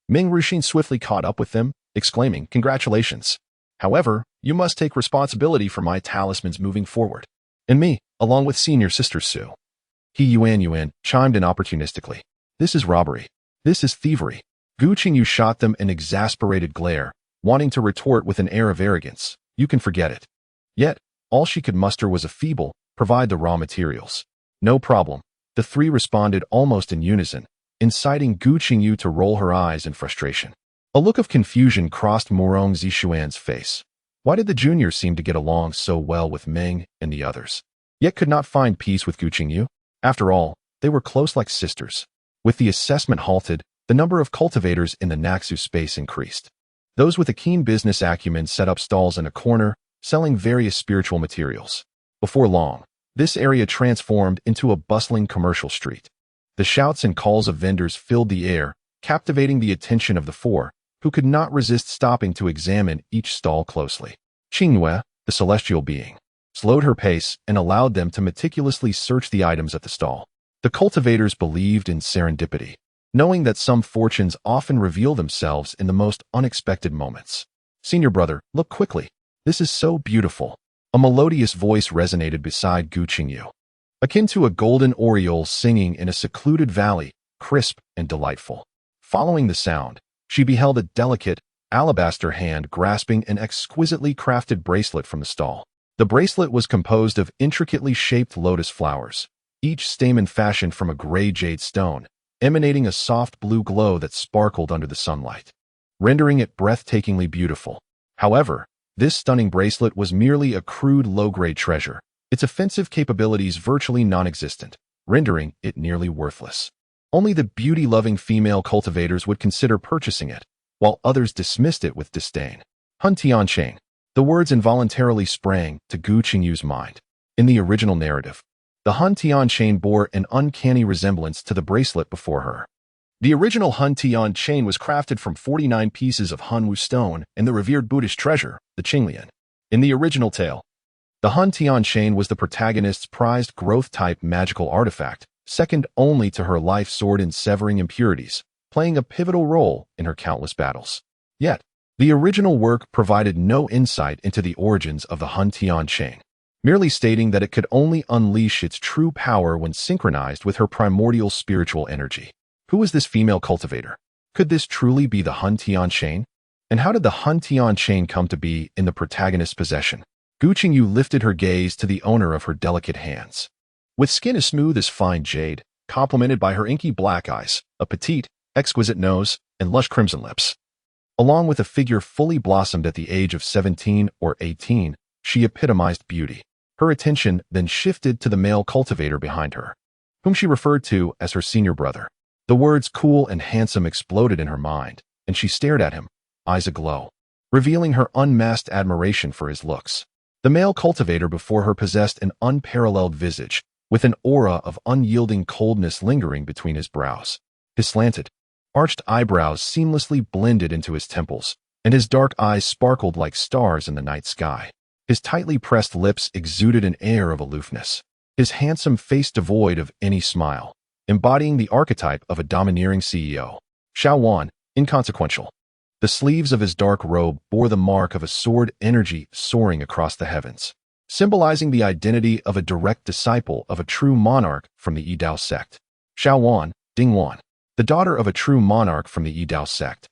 Meng Ruxin swiftly caught up with them, exclaiming, "Congratulations. However, you must take responsibility for my talismans moving forward. And me, along with senior sister Su." Yuan chimed in opportunistically. "This is robbery. This is thievery." Gu Qingyu shot them an exasperated glare, wanting to retort with an air of arrogance, "You can forget it." Yet, all she could muster was a feeble, "Provide the raw materials." "No problem," the three responded almost in unison, inciting Gu Qingyu to roll her eyes in frustration. A look of confusion crossed Murong Zishuan's face. Why did the junior seem to get along so well with Meng and the others, yet could not find peace with Gu Qingyu? After all, they were close like sisters. With the assessment halted, the number of cultivators in the Naxu space increased. Those with a keen business acumen set up stalls in a corner, selling various spiritual materials. Before long, this area transformed into a bustling commercial street. The shouts and calls of vendors filled the air, captivating the attention of the four, who could not resist stopping to examine each stall closely. Qingyu, the celestial being, slowed her pace and allowed them to meticulously search the items at the stall. The cultivators believed in serendipity, knowing that some fortunes often reveal themselves in the most unexpected moments. "Senior brother, look quickly. This is so beautiful." A melodious voice resonated beside Gu Qingyu, akin to a golden oriole singing in a secluded valley, crisp and delightful. Following the sound, she beheld a delicate, alabaster hand grasping an exquisitely crafted bracelet from the stall. The bracelet was composed of intricately shaped lotus flowers, each stamen fashioned from a gray jade stone, emanating a soft blue glow that sparkled under the sunlight, rendering it breathtakingly beautiful. However, this stunning bracelet was merely a crude low-grade treasure, its offensive capabilities virtually non-existent, rendering it nearly worthless. Only the beauty-loving female cultivators would consider purchasing it, while others dismissed it with disdain. "Hun Tiancheng." The words involuntarily sprang to Gu Qingyu's mind. In the original narrative, the Hun Tian chain bore an uncanny resemblance to the bracelet before her. The original Hun Tian chain was crafted from 49 pieces of Hunwu stone and the revered Buddhist treasure, the Qinglian. In the original tale, the Hun Tian chain was the protagonist's prized growth-type magical artifact, second only to her life sword in severing impurities, playing a pivotal role in her countless battles. Yet, the original work provided no insight into the origins of the Hun Tian chain, merely stating that it could only unleash its true power when synchronized with her primordial spiritual energy. Who was this female cultivator? Could this truly be the Hun Tian chain? And how did the Hun Tian chain come to be in the protagonist's possession? Gu Qingyu lifted her gaze to the owner of her delicate hands. With skin as smooth as fine jade, complemented by her inky black eyes, a petite, exquisite nose, and lush crimson lips, along with a figure fully blossomed at the age of 17 or 18, she epitomized beauty. Her attention then shifted to the male cultivator behind her, whom she referred to as her senior brother. The words cool and handsome exploded in her mind, and she stared at him, eyes aglow. revealing her unmasked admiration for his looks. The male cultivator before her possessed an unparalleled visage, with an aura of unyielding coldness lingering between his brows. His slanted, arched eyebrows seamlessly blended into his temples, and his dark eyes sparkled like stars in the night sky. His tightly pressed lips exuded an air of aloofness, his handsome face devoid of any smile, embodying the archetype of a domineering CEO. Xiao Wan, inconsequential. The sleeves of his dark robe bore the mark of a sword energy soaring across the heavens, symbolizing the identity of a direct disciple of a true monarch from the Yi Dao sect. Xiao Wan, Ding Wan, the daughter of a true monarch from the Yi Dao sect,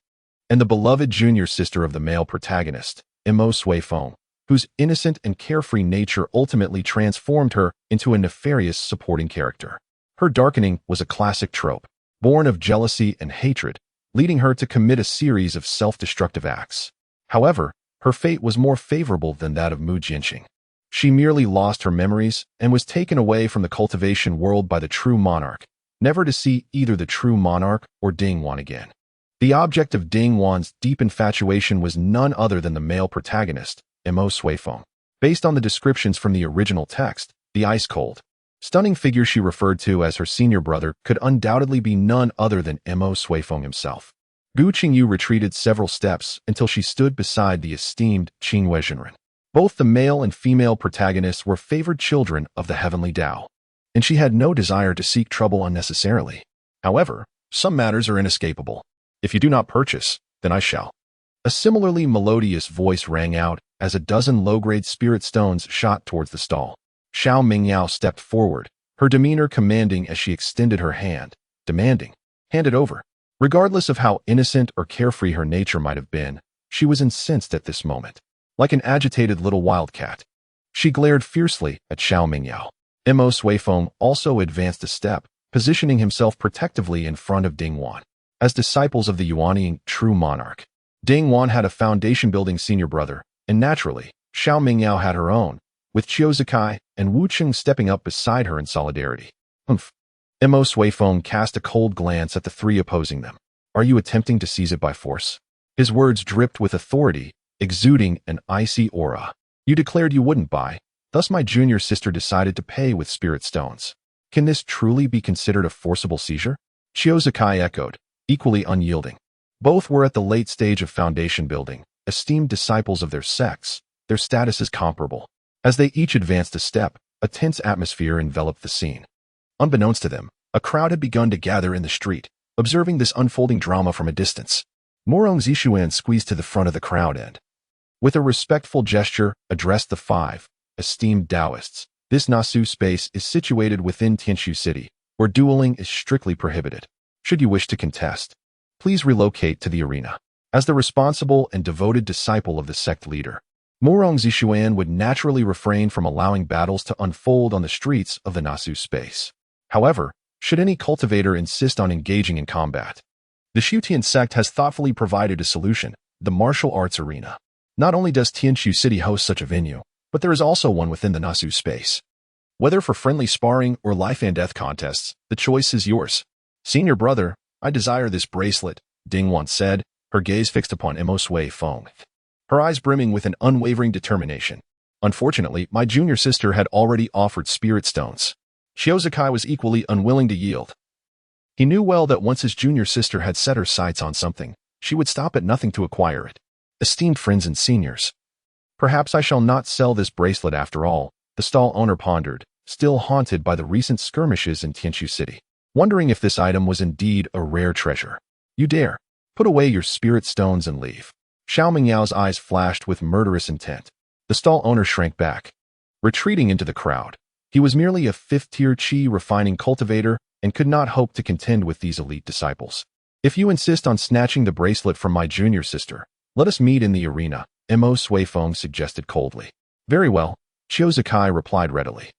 and the beloved junior sister of the male protagonist, Mo Sui Feng, whose innocent and carefree nature ultimately transformed her into a nefarious supporting character. Her darkening was a classic trope, born of jealousy and hatred, leading her to commit a series of self-destructive acts. However, her fate was more favorable than that of Mu Jinxing. She merely lost her memories and was taken away from the cultivation world by the true monarch, never to see either the true monarch or Ding Wan again. The object of Ding Wan's deep infatuation was none other than the male protagonist, Mo Sui Feng. Based on the descriptions from the original text, the ice-cold, stunning figure she referred to as her senior brother could undoubtedly be none other than Mo Sui Feng himself. Gu Qingyu retreated several steps until she stood beside the esteemed Qing Weizhenren. Both the male and female protagonists were favored children of the Heavenly Dao, and she had no desire to seek trouble unnecessarily. However, some matters are inescapable. If you do not purchase, then I shall. A similarly melodious voice rang out as a dozen low-grade spirit stones shot towards the stall. Xiao Mingyao stepped forward, her demeanor commanding as she extended her hand, demanding, "Hand it over." Regardless of how innocent or carefree her nature might have been, she was incensed at this moment. Like an agitated little wildcat, she glared fiercely at Xiao Mingyao. Mo Sui Feng also advanced a step, positioning himself protectively in front of Ding Wan. As disciples of the Yuanian true monarch, Ding Wan had a foundation-building senior brother, and naturally, Xiao Mingyao had her own, with Qiu Zikai and Wu Cheng stepping up beside her in solidarity. Mo Sui Feng cast a cold glance at the three opposing them. "Are you attempting to seize it by force?" His words dripped with authority, exuding an icy aura. "You declared you wouldn't buy, thus my junior sister decided to pay with spirit stones. Can this truly be considered a forcible seizure?" Qiu Zikai echoed, equally unyielding. Both were at the late stage of foundation building, esteemed disciples of their sects, their status is comparable. As they each advanced a step, a tense atmosphere enveloped the scene. Unbeknownst to them, a crowd had begun to gather in the street, observing this unfolding drama from a distance. Morong Zishuan squeezed to the front of the crowd and, with a respectful gesture, addressed the five esteemed Taoists. "This Nasu space is situated within Tianshu City, where dueling is strictly prohibited. Should you wish to contest, please relocate to the arena." As the responsible and devoted disciple of the sect leader, Morong Zishuan would naturally refrain from allowing battles to unfold on the streets of the Nasu space. However, should any cultivator insist on engaging in combat, the Shutian sect has thoughtfully provided a solution: the martial arts arena. Not only does Tianshu City host such a venue, but there is also one within the Nasu space. Whether for friendly sparring or life and death contests, the choice is yours. "Senior brother, I desire this bracelet," Ding Wan said, her gaze fixed upon Mo Sui Feng, her eyes brimming with an unwavering determination. Unfortunately, my junior sister had already offered spirit stones. Qiu Zikai was equally unwilling to yield. He knew well that once his junior sister had set her sights on something, she would stop at nothing to acquire it. "Esteemed friends and seniors, perhaps I shall not sell this bracelet after all," the stall owner pondered, still haunted by the recent skirmishes in Tianshu City, wondering if this item was indeed a rare treasure. "You dare put away your spirit stones and leave." Xiao Mingyao's eyes flashed with murderous intent. The stall owner shrank back, retreating into the crowd. He was merely a fifth-tier qi refining cultivator and could not hope to contend with these elite disciples. "If you insist on snatching the bracelet from my junior sister, let us meet in the arena," Mo Sui Feng suggested coldly. "Very well," Qiu Zikai replied readily.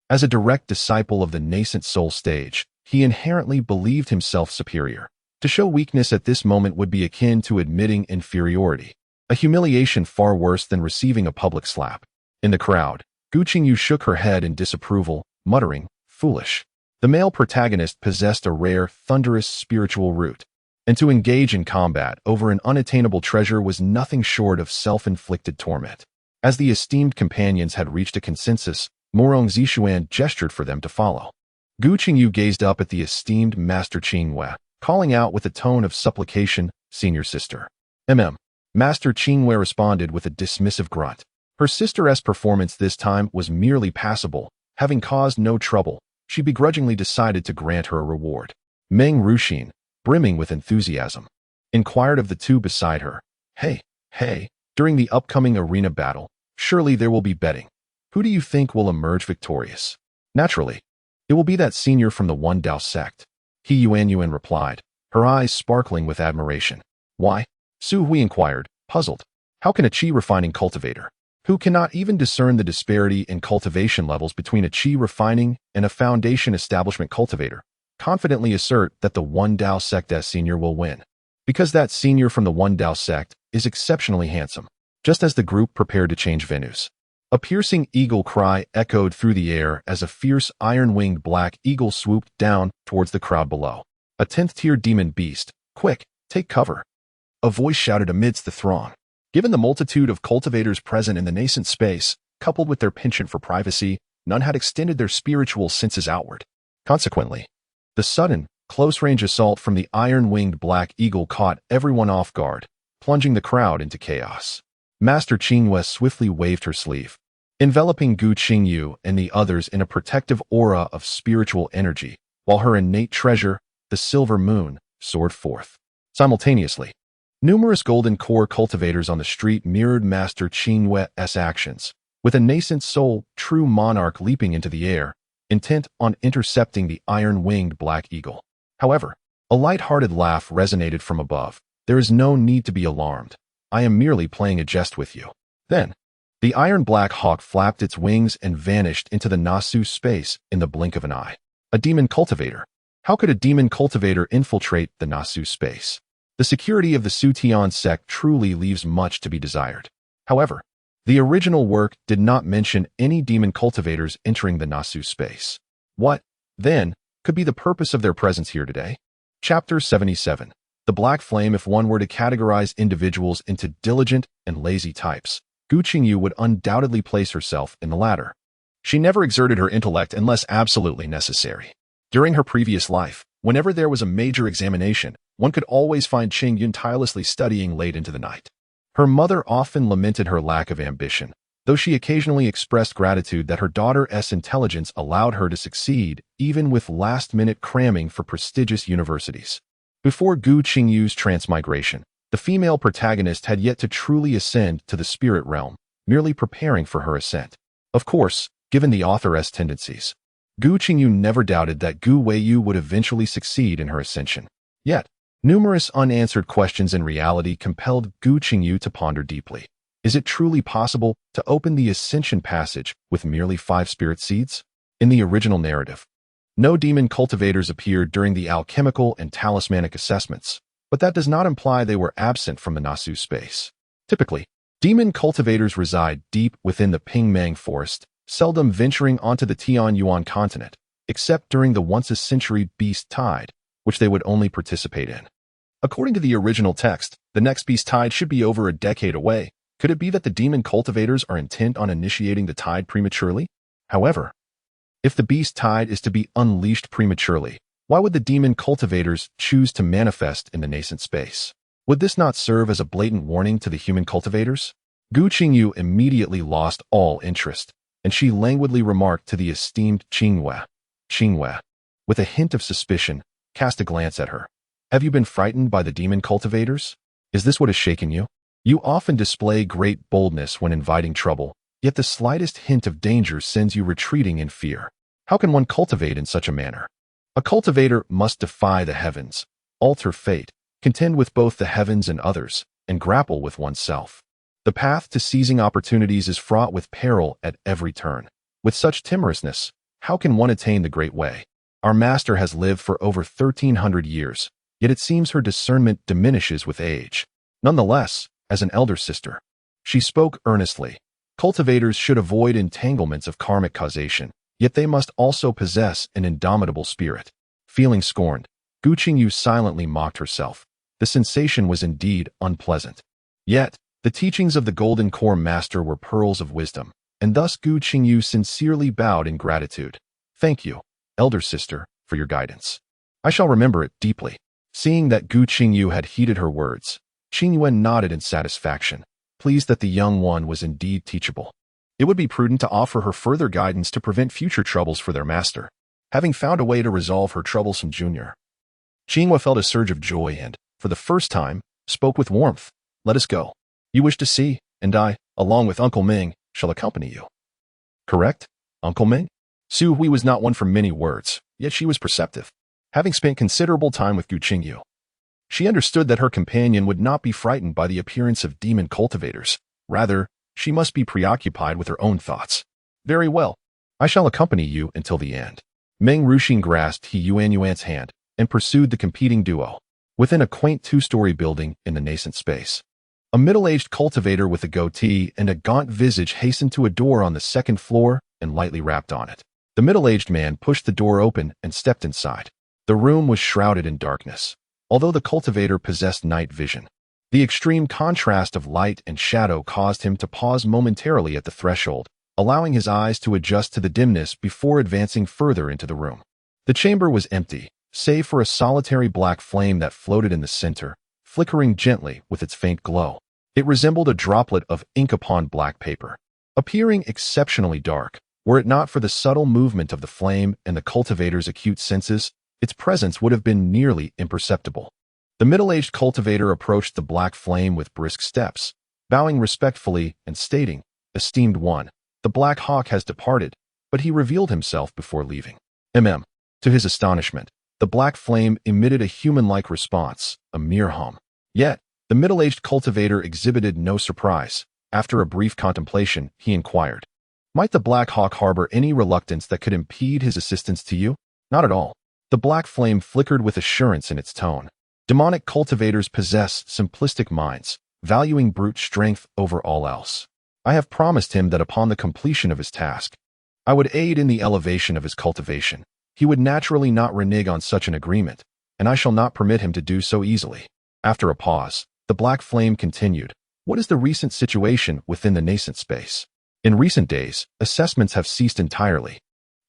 As a direct disciple of the nascent soul stage, he inherently believed himself superior. To show weakness at this moment would be akin to admitting inferiority, a humiliation far worse than receiving a public slap. In the crowd, Gu Qingyu shook her head in disapproval, muttering, "Foolish." The male protagonist possessed a rare, thunderous spiritual root. and to engage in combat over an unattainable treasure was nothing short of self-inflicted torment. As the esteemed companions had reached a consensus, Morong Zishuan gestured for them to follow. Gu Qingyu gazed up at the esteemed Master Qingwei, calling out with a tone of supplication, "Senior sister." Master Qingwei responded with a dismissive grunt. Her sister's performance this time was merely passable. Having caused no trouble, she begrudgingly decided to grant her a reward. Meng Ruxin, brimming with enthusiasm, inquired of the two beside her, Hey, during the upcoming arena battle, surely there will be betting. Who do you think will emerge victorious?" "Naturally, it will be that senior from the One Dao sect," He Yuanyuan replied, her eyes sparkling with admiration. "Why?" Su Hui inquired, puzzled. "How can a qi refining cultivator, who cannot even discern the disparity in cultivation levels between a qi refining and a foundation establishment cultivator, confidently assert that the One Dao sect's senior will win? Because that senior from the One Dao sect is exceptionally handsome." Just as the group prepared to change venues, a piercing eagle cry echoed through the air as a fierce iron-winged black eagle swooped down towards the crowd below. "A 10th-tier demon beast, quick, take cover," a voice shouted amidst the throng. Given the multitude of cultivators present in the nascent space, coupled with their penchant for privacy, none had extended their spiritual senses outward. Consequently, the sudden, close-range assault from the iron-winged black eagle caught everyone off guard, plunging the crowd into chaos. Master Qingwei swiftly waved her sleeve, enveloping Gu Qingyu and the others in a protective aura of spiritual energy, while her innate treasure, the silver moon, soared forth. Simultaneously, numerous golden core cultivators on the street mirrored Master Qingwei's actions, with a nascent soul, true monarch leaping into the air, intent on intercepting the iron-winged black eagle. However, a light-hearted laugh resonated from above. "There is no need to be alarmed. I am merely playing a jest with you." Then, the iron-black hawk flapped its wings and vanished into the Nasu space in the blink of an eye. A demon cultivator. How could a demon cultivator infiltrate the Nasu space? The security of the Sutian sect truly leaves much to be desired. However, the original work did not mention any demon cultivators entering the Nasu space. What, then, could be the purpose of their presence here today? Chapter 77. The Black Flame. If one were to categorize individuals into diligent and lazy types, Gu Qingyu would undoubtedly place herself in the latter. She never exerted her intellect unless absolutely necessary. During her previous life, whenever there was a major examination, one could always find Qingyun tirelessly studying late into the night. Her mother often lamented her lack of ambition, though she occasionally expressed gratitude that her daughter's intelligence allowed her to succeed even with last-minute cramming for prestigious universities. Before Gu Qingyu's transmigration, the female protagonist had yet to truly ascend to the spirit realm, merely preparing for her ascent. Of course, given the author's tendencies, Gu Qingyu never doubted that Gu Weiyu would eventually succeed in her ascension. Yet, numerous unanswered questions in reality compelled Gu Qingyu to ponder deeply. Is it truly possible to open the Ascension Passage with merely 5 spirit seeds? In the original narrative, no demon cultivators appeared during the alchemical and talismanic assessments, but that does not imply they were absent from the Nasu space. Typically, demon cultivators reside deep within the Pingmang forest, seldom venturing onto the Tianyuan continent, except during the once-a-century beast tide, which they would only participate in. According to the original text, the next beast tide should be over a decade away. Could it be that the demon cultivators are intent on initiating the tide prematurely? However, if the beast tide is to be unleashed prematurely, why would the demon cultivators choose to manifest in the nascent space? Would this not serve as a blatant warning to the human cultivators? Gu Qingyu immediately lost all interest, and she languidly remarked to the esteemed Qingwei, with a hint of suspicion, cast a glance at her. "Have you been frightened by the demon cultivators? Is this what has shaken you? You often display great boldness when inviting trouble, yet the slightest hint of danger sends you retreating in fear. How can one cultivate in such a manner? A cultivator must defy the heavens, alter fate, contend with both the heavens and others, and grapple with oneself. The path to seizing opportunities is fraught with peril at every turn. With such timorousness, how can one attain the great way? Our master has lived for over 1,300 years, yet it seems her discernment diminishes with age. Nonetheless, as an elder sister, she spoke earnestly. Cultivators should avoid entanglements of karmic causation, yet they must also possess an indomitable spirit." Feeling scorned, Gu Qingyu silently mocked herself, The sensation was indeed unpleasant. Yet, the teachings of the Golden Core Master were pearls of wisdom, and thus Gu Qingyu sincerely bowed in gratitude. Thank you, elder sister, for your guidance. I shall remember it deeply. Seeing that Gu Qingyu had heeded her words, Qingyuan nodded in satisfaction, pleased that the young one was indeed teachable. It would be prudent to offer her further guidance to prevent future troubles for their master. Having found a way to resolve her troublesome junior, Qinghua felt a surge of joy and, for the first time, spoke with warmth. Let us go. You wish to see, and I, along with Uncle Ming, shall accompany you. Correct, Uncle Ming? Su Hui was not one for many words, yet she was perceptive. Having spent considerable time with Gu Qingyu, she understood that her companion would not be frightened by the appearance of demon cultivators. Rather, she must be preoccupied with her own thoughts. Very well. I shall accompany you until the end. Meng Ruxing grasped He Yuan's hand and pursued the competing duo. Within a quaint two-story building in the nascent space, a middle-aged cultivator with a goatee and a gaunt visage hastened to a door on the second floor and lightly rapped on it. The middle-aged man pushed the door open and stepped inside. The room was shrouded in darkness, although the cultivator possessed night vision. The extreme contrast of light and shadow caused him to pause momentarily at the threshold, allowing his eyes to adjust to the dimness before advancing further into the room. The chamber was empty, save for a solitary black flame that floated in the center, flickering gently with its faint glow. It resembled a droplet of ink upon black paper, appearing exceptionally dark. Were it not for the subtle movement of the flame and the cultivator's acute senses, its presence would have been nearly imperceptible. The middle-aged cultivator approached the black flame with brisk steps, bowing respectfully and stating, "Esteemed one, the Black Hawk has departed," but he revealed himself before leaving. To his astonishment, the black flame emitted a human-like response, a mere hum. Yet, the middle-aged cultivator exhibited no surprise. After a brief contemplation, he inquired, "Might the Black Hawk harbor any reluctance that could impede his assistance to you?" "Not at all." The black flame flickered with assurance in its tone. Demonic cultivators possess simplistic minds, valuing brute strength over all else. I have promised him that upon the completion of his task, I would aid in the elevation of his cultivation. He would naturally not renege on such an agreement, and I shall not permit him to do so easily. After a pause, the black flame continued, "What is the recent situation within the nascent space?" In recent days, assessments have ceased entirely,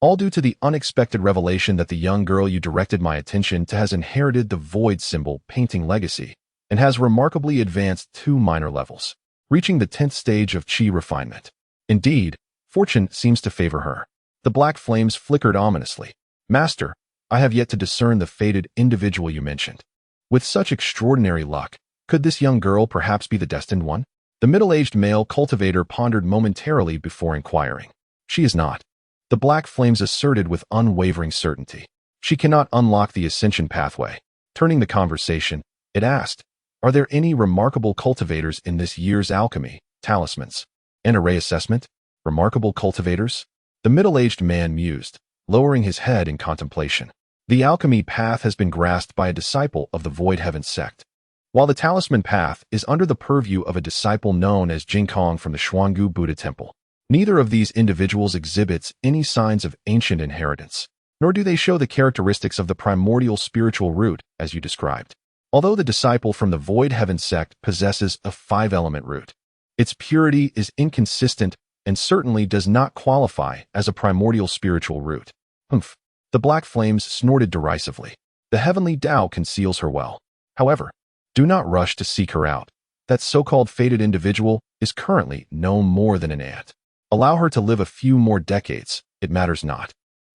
all due to the unexpected revelation that the young girl you directed my attention to has inherited the void symbol painting legacy and has remarkably advanced 2 minor levels, reaching the 10th stage of chi refinement. Indeed, fortune seems to favor her. The black flames flickered ominously. "Master, I have yet to discern the fated individual you mentioned. With such extraordinary luck, could this young girl perhaps be the destined one?" The middle-aged male cultivator pondered momentarily before inquiring. "She is not." The black flames asserted with unwavering certainty. "She cannot unlock the Ascension pathway." Turning the conversation, it asked, "Are there any remarkable cultivators in this year's alchemy, talismans, and array assessment?" "Remarkable cultivators?" The middle-aged man mused, lowering his head in contemplation. "The alchemy path has been grasped by a disciple of the Void Heaven sect, while the talisman path is under the purview of a disciple known as Jingkong from the Xuangu Buddha Temple. Neither of these individuals exhibits any signs of ancient inheritance, nor do they show the characteristics of the primordial spiritual root, as you described. Although the disciple from the Void Heaven sect possesses a 5-element root, its purity is inconsistent and certainly does not qualify as a primordial spiritual root." "Humph." The black flames snorted derisively. "The Heavenly Dao conceals her well. However, do not rush to seek her out. That so-called fated individual is currently no more than an ant. Allow her to live a few more decades, it matters not.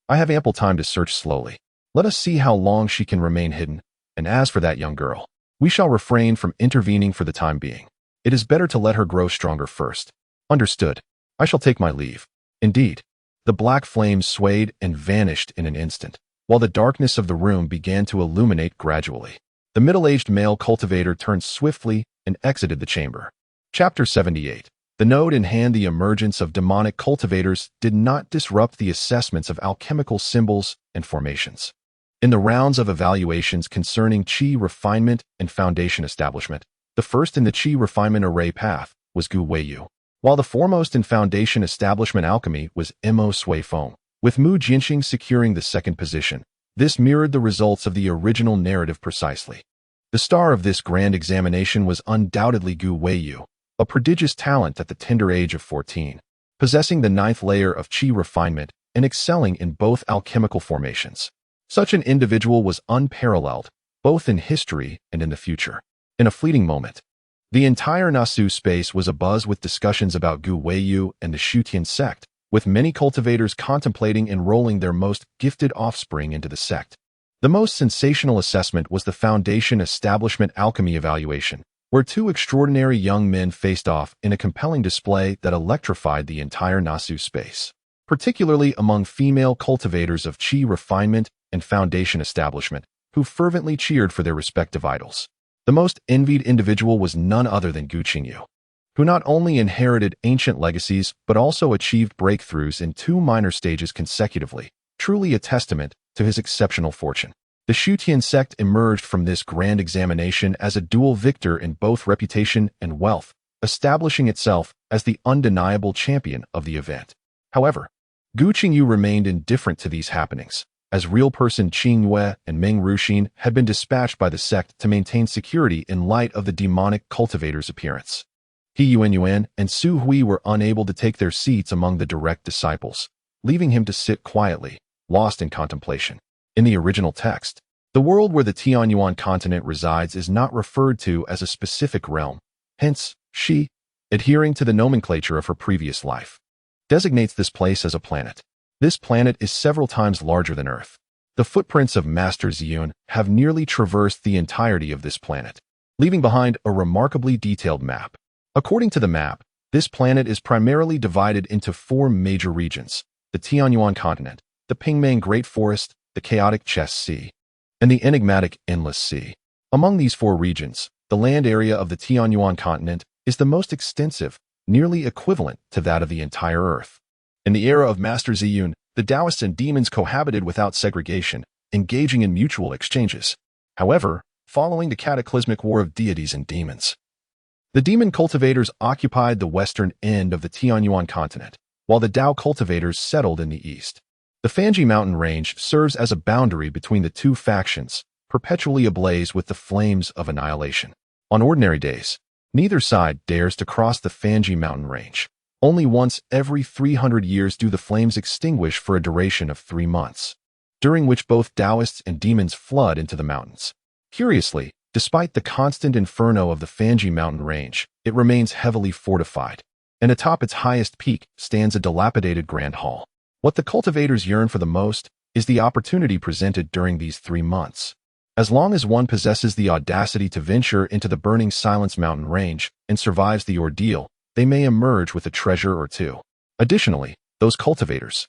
I have ample time to search slowly. Let us see how long she can remain hidden, and as for that young girl, we shall refrain from intervening for the time being. It is better to let her grow stronger first." "Understood. I shall take my leave." Indeed, the black flames swayed and vanished in an instant, while the darkness of the room began to illuminate gradually. The middle-aged male cultivator turned swiftly and exited the chamber. Chapter 78. The node in hand. The emergence of demonic cultivators did not disrupt the assessments of alchemical symbols and formations. In the rounds of evaluations concerning chi refinement and foundation establishment, the first in the chi refinement array path was Gu Qingyu, while the foremost in foundation establishment alchemy was Mo Sui Feng, with Mu Jinxing securing the second position. This mirrored the results of the original narrative precisely. The star of this grand examination was undoubtedly Gu Qingyu, a prodigious talent at the tender age of 14, possessing the 9th layer of qi refinement and excelling in both alchemical formations. Such an individual was unparalleled, both in history and in the future. In a fleeting moment, the entire Nasu space was abuzz with discussions about Gu Qingyu and the Shutian sect, with many cultivators contemplating enrolling their most gifted offspring into the sect. The most sensational assessment was the Foundation Establishment Alchemy Evaluation, where two extraordinary young men faced off in a compelling display that electrified the entire Nasu space, particularly among female cultivators of qi refinement and Foundation establishment, who fervently cheered for their respective idols. The most envied individual was none other than Gu Qingyu, who not only inherited ancient legacies but also achieved breakthroughs in 2 minor stages consecutively, truly a testament to his exceptional fortune. The Shutian sect emerged from this grand examination as a dual victor in both reputation and wealth, establishing itself as the undeniable champion of the event. However, Gu Qingyu remained indifferent to these happenings, as real person Qing Yue and Meng Ruxin had been dispatched by the sect to maintain security in light of the demonic cultivator's appearance. He Yuan and Su Hui were unable to take their seats among the direct disciples, leaving him to sit quietly, lost in contemplation. In the original text, the world where the Tianyuan continent resides is not referred to as a specific realm. Hence, she, adhering to the nomenclature of her previous life, designates this place as a planet. This planet is several times larger than Earth. The footprints of Master Ziyun have nearly traversed the entirety of this planet, leaving behind a remarkably detailed map. According to the map, this planet is primarily divided into 4 major regions: the Tianyuan continent, the Pingmang Great Forest, the chaotic Chess Sea, and the enigmatic Endless Sea. Among these 4 regions, the land area of the Tianyuan continent is the most extensive, nearly equivalent to that of the entire Earth. In the era of Master Ziyun, the Taoists and demons cohabited without segregation, engaging in mutual exchanges. However, following the cataclysmic war of deities and demons, the demon cultivators occupied the western end of the Tianyuan continent, while the Dao cultivators settled in the east. The Fanji mountain range serves as a boundary between the 2 factions, perpetually ablaze with the flames of annihilation. On ordinary days, neither side dares to cross the Fanji mountain range. Only once every 300 years do the flames extinguish for a duration of 3 months, during which both Taoists and demons flood into the mountains. Curiously, despite the constant inferno of the Fanji mountain range, it remains heavily fortified, and atop its highest peak stands a dilapidated grand hall. What the cultivators yearn for the most is the opportunity presented during these 3 months. As long as one possesses the audacity to venture into the burning Silence mountain range and survives the ordeal, they may emerge with a treasure or 2. Additionally, those cultivators,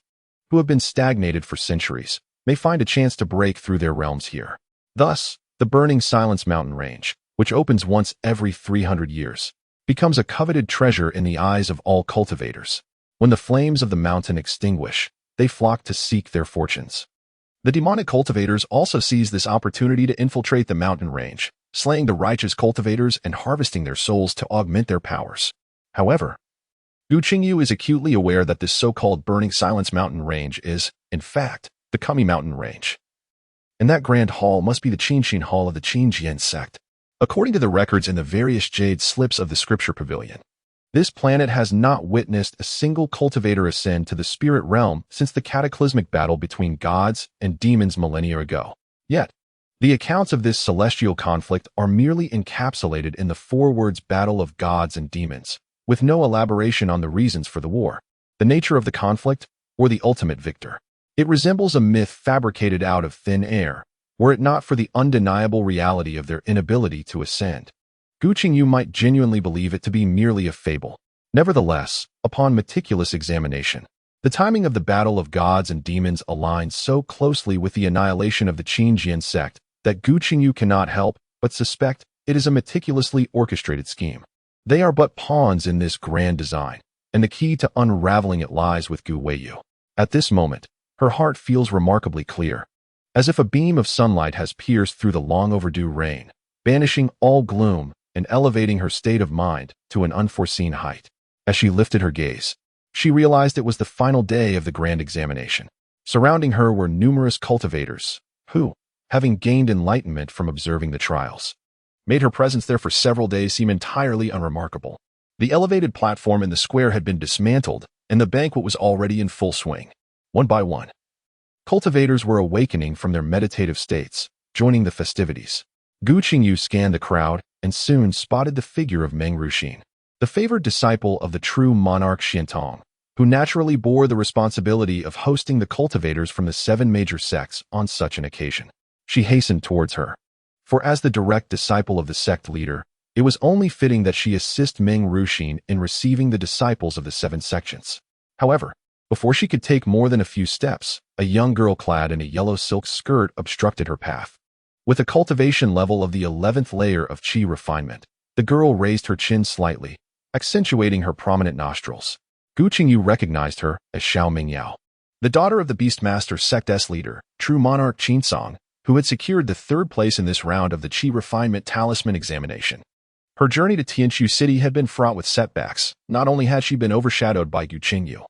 who have been stagnated for centuries, may find a chance to break through their realms here. Thus, the burning Silence mountain range, which opens once every 300 years, becomes a coveted treasure in the eyes of all cultivators. When the flames of the mountain extinguish, they flock to seek their fortunes. The demonic cultivators also seize this opportunity to infiltrate the mountain range, slaying the righteous cultivators and harvesting their souls to augment their powers. However, Gu Qingyu is acutely aware that this so-called burning Silence mountain range is, in fact, the Kami mountain range. And that grand hall must be the Qingxin hall of the Qingjian sect. According to the records in the various jade slips of the scripture pavilion, this planet has not witnessed a single cultivator ascend to the spirit realm since the cataclysmic battle between gods and demons millennia ago. Yet, the accounts of this celestial conflict are merely encapsulated in the 4 words battle of gods and demons, with no elaboration on the reasons for the war, the nature of the conflict, or the ultimate victor. It resembles a myth fabricated out of thin air, were it not for the undeniable reality of their inability to ascend. Gu Qingyu might genuinely believe it to be merely a fable. Nevertheless, upon meticulous examination, the timing of the battle of gods and demons aligns so closely with the annihilation of the Qingjian sect that Gu Qingyu cannot help but suspect it is a meticulously orchestrated scheme. They are but pawns in this grand design, and the key to unraveling it lies with Gu Qingyu. At this moment, her heart feels remarkably clear, as if a beam of sunlight has pierced through the long overdue rain, banishing all gloom and elevating her state of mind to an unforeseen height. As she lifted her gaze, she realized it was the final day of the grand examination. Surrounding her were numerous cultivators, who, having gained enlightenment from observing the trials, made her presence there for several days seem entirely unremarkable. The elevated platform in the square had been dismantled, and the banquet was already in full swing. One by one, cultivators were awakening from their meditative states, joining the festivities. Gu Qingyu scanned the crowd and soon spotted the figure of Meng Ruxin, the favored disciple of the true monarch Xiantong, who naturally bore the responsibility of hosting the cultivators from the 7 major sects on such an occasion. She hastened towards her, for as the direct disciple of the sect leader, it was only fitting that she assist Meng Ruxin in receiving the disciples of the 7 sections. However, before she could take more than a few steps, a young girl clad in a yellow silk skirt obstructed her path. With a cultivation level of the 11th layer of qi refinement, the girl raised her chin slightly, accentuating her prominent nostrils. Gu Qingyu recognized her as Xiao Mingyao, the daughter of the Beastmaster Sect's leader, true monarch Qinsong, who had secured the 3rd place in this round of the qi refinement talisman examination. Her journey to Tianqiu City had been fraught with setbacks. Not only had she been overshadowed by Gu Qingyu,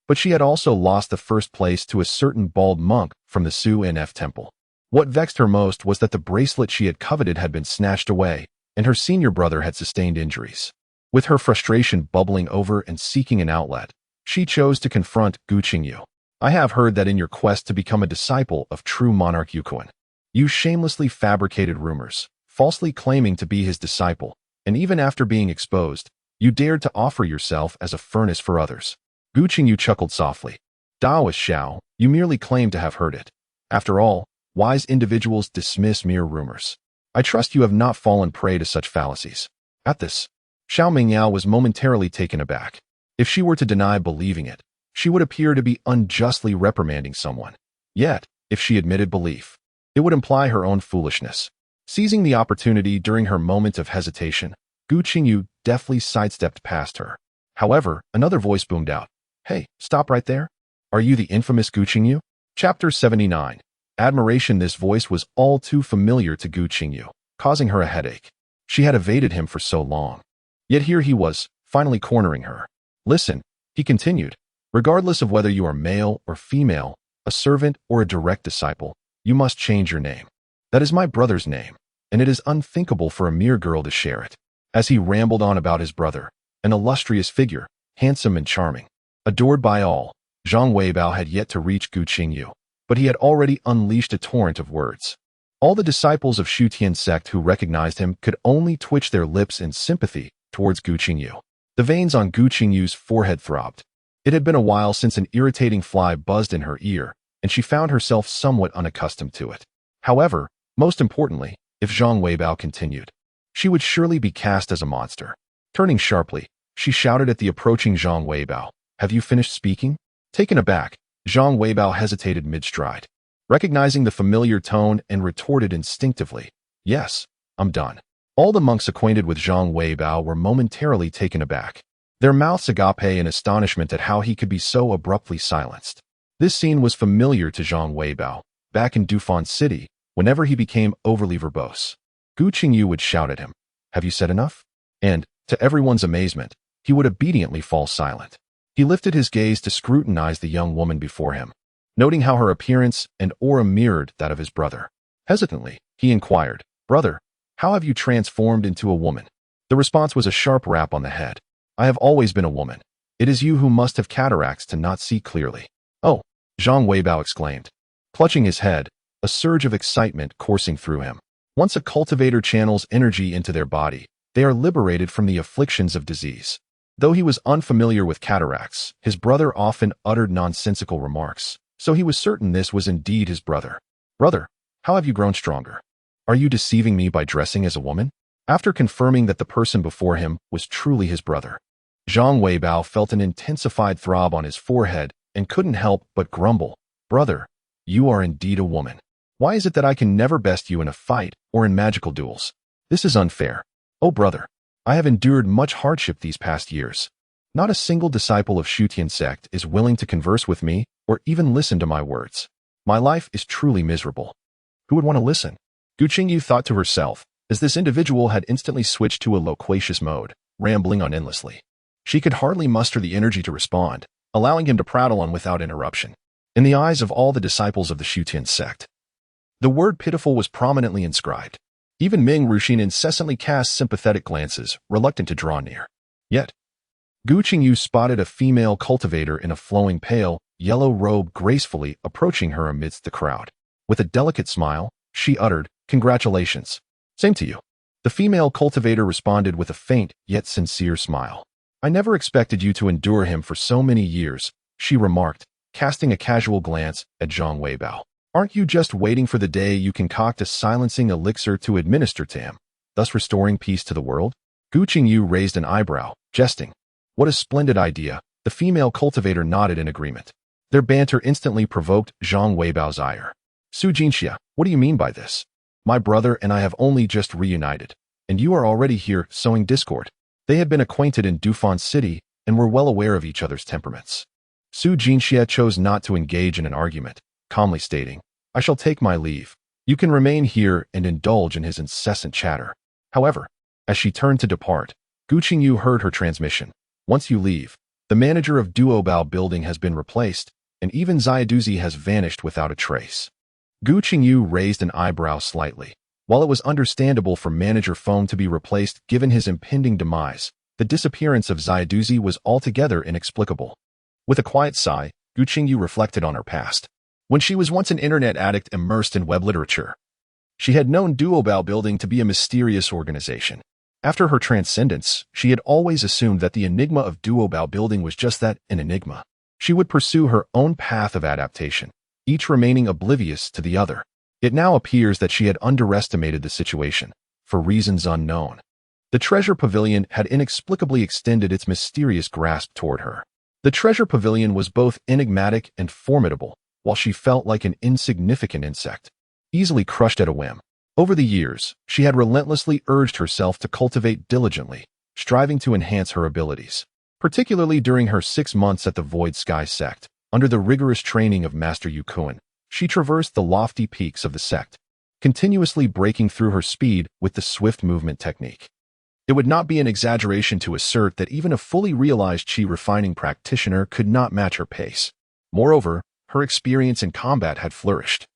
but she had also lost the 1st place to a certain bald monk from the Su Nf temple. What vexed her most was that the bracelet she had coveted had been snatched away, and her senior brother had sustained injuries. With her frustration bubbling over and seeking an outlet, she chose to confront Gu Qingyu. I have heard that in your quest to become a disciple of true monarch Yukuan, you shamelessly fabricated rumors, falsely claiming to be his disciple, and even after being exposed, you dared to offer yourself as a furnace for others. Gu Qingyu chuckled softly. Daoist Xiao, you merely claim to have heard it. After all, wise individuals dismiss mere rumors. I trust you have not fallen prey to such fallacies. At this, Xiao Mingyao was momentarily taken aback. If she were to deny believing it, she would appear to be unjustly reprimanding someone. Yet, if she admitted belief, it would imply her own foolishness. Seizing the opportunity during her moment of hesitation, Gu Qingyu deftly sidestepped past her. However, another voice boomed out. Hey, stop right there. Are you the infamous Gu Qingyu? Chapter 79. Admiration. This voice was all too familiar to Gu Qingyu, causing her a headache. She had evaded him for so long. Yet here he was, finally cornering her. Listen, he continued. Regardless of whether you are male or female, a servant or a direct disciple, you must change your name. That is my brother's name, and it is unthinkable for a mere girl to share it. As he rambled on about his brother, an illustrious figure, handsome and charming, adored by all, Zhang Weibao had yet to reach Gu Qingyu, but he had already unleashed a torrent of words. All the disciples of Shutian sect who recognized him could only twitch their lips in sympathy towards Gu Qingyu. The veins on Gu Qingyu's forehead throbbed. It had been a while since an irritating fly buzzed in her ear, and she found herself somewhat unaccustomed to it. However, most importantly, if Zhang Weibao continued, she would surely be cast as a monster. Turning sharply, she shouted at the approaching Zhang Weibao, "Have you finished speaking?" Taken aback, Zhang Weibao hesitated mid-stride, recognizing the familiar tone and retorted instinctively, "Yes, I'm done." All the monks acquainted with Zhang Weibao were momentarily taken aback, their mouths agape in astonishment at how he could be so abruptly silenced. This scene was familiar to Zhang Weibao, back in Dufan City, whenever he became overly verbose. Gu Qingyu would shout at him, "Have you said enough?" And, to everyone's amazement, he would obediently fall silent. He lifted his gaze to scrutinize the young woman before him, noting how her appearance and aura mirrored that of his brother. Hesitantly, he inquired, "Brother, how have you transformed into a woman?" The response was a sharp rap on the head. "I have always been a woman. It is you who must have cataracts to not see clearly." "Oh," Zhang Weibao exclaimed, clutching his head, a surge of excitement coursing through him. Once a cultivator channels energy into their body, they are liberated from the afflictions of disease. Though he was unfamiliar with cataracts, his brother often uttered nonsensical remarks, so he was certain this was indeed his brother. "Brother, how have you grown stronger? Are you deceiving me by dressing as a woman?" After confirming that the person before him was truly his brother, Zhang Weibao felt an intensified throb on his forehead and couldn't help but grumble, "Brother, you are indeed a woman. Why is it that I can never best you in a fight or in magical duels? This is unfair. Oh brother, I have endured much hardship these past years. Not a single disciple of Shutian sect is willing to converse with me or even listen to my words. My life is truly miserable. Who would want to listen?" Gu Qingyu thought to herself, as this individual had instantly switched to a loquacious mode, rambling on endlessly. She could hardly muster the energy to respond, allowing him to prattle on without interruption. In the eyes of all the disciples of the Shutian sect, the word pitiful was prominently inscribed. Even Ming Ruxin incessantly cast sympathetic glances, reluctant to draw near. Yet, Gu Qingyu spotted a female cultivator in a flowing pale, yellow robe gracefully approaching her amidst the crowd. With a delicate smile, she uttered, "Congratulations. Same to you." The female cultivator responded with a faint yet sincere smile. "I never expected you to endure him for so many years," she remarked, casting a casual glance at Zhang Weibao. "Aren't you just waiting for the day you concoct a silencing elixir to administer to him, thus restoring peace to the world?" Gu Qingyu raised an eyebrow, jesting. "What a splendid idea." The female cultivator nodded in agreement. Their banter instantly provoked Zhang Weibao's ire. "Su Jinxia, what do you mean by this? My brother and I have only just reunited, and you are already here sowing discord." They had been acquainted in Dufan City and were well aware of each other's temperaments. Su Jinxia chose not to engage in an argument, calmly stating, "I shall take my leave. You can remain here and indulge in his incessant chatter." However, as she turned to depart, Gu Qingyu heard her transmission. "Once you leave, the manager of Duobao building has been replaced, and even Xiaduzi has vanished without a trace." Gu Qingyu raised an eyebrow slightly. While it was understandable for Manager Foam to be replaced given his impending demise, the disappearance of Xiaduzi was altogether inexplicable. With a quiet sigh, Gu Qingyu reflected on her past. When she was once an internet addict immersed in web literature, she had known Duobao Building to be a mysterious organization. After her transcendence, she had always assumed that the enigma of Duobao Building was just that, an enigma. She would pursue her own path of adaptation, each remaining oblivious to the other. It now appears that she had underestimated the situation, for reasons unknown. The Treasure Pavilion had inexplicably extended its mysterious grasp toward her. The Treasure Pavilion was both enigmatic and formidable, while she felt like an insignificant insect, easily crushed at a whim. Over the years, she had relentlessly urged herself to cultivate diligently, striving to enhance her abilities. Particularly during her 6 months at the Void Sky sect, under the rigorous training of Master Yukuan, she traversed the lofty peaks of the sect, continuously breaking through her speed with the swift movement technique. It would not be an exaggeration to assert that even a fully realized chi refining practitioner could not match her pace. Moreover, her experience in combat had flourished.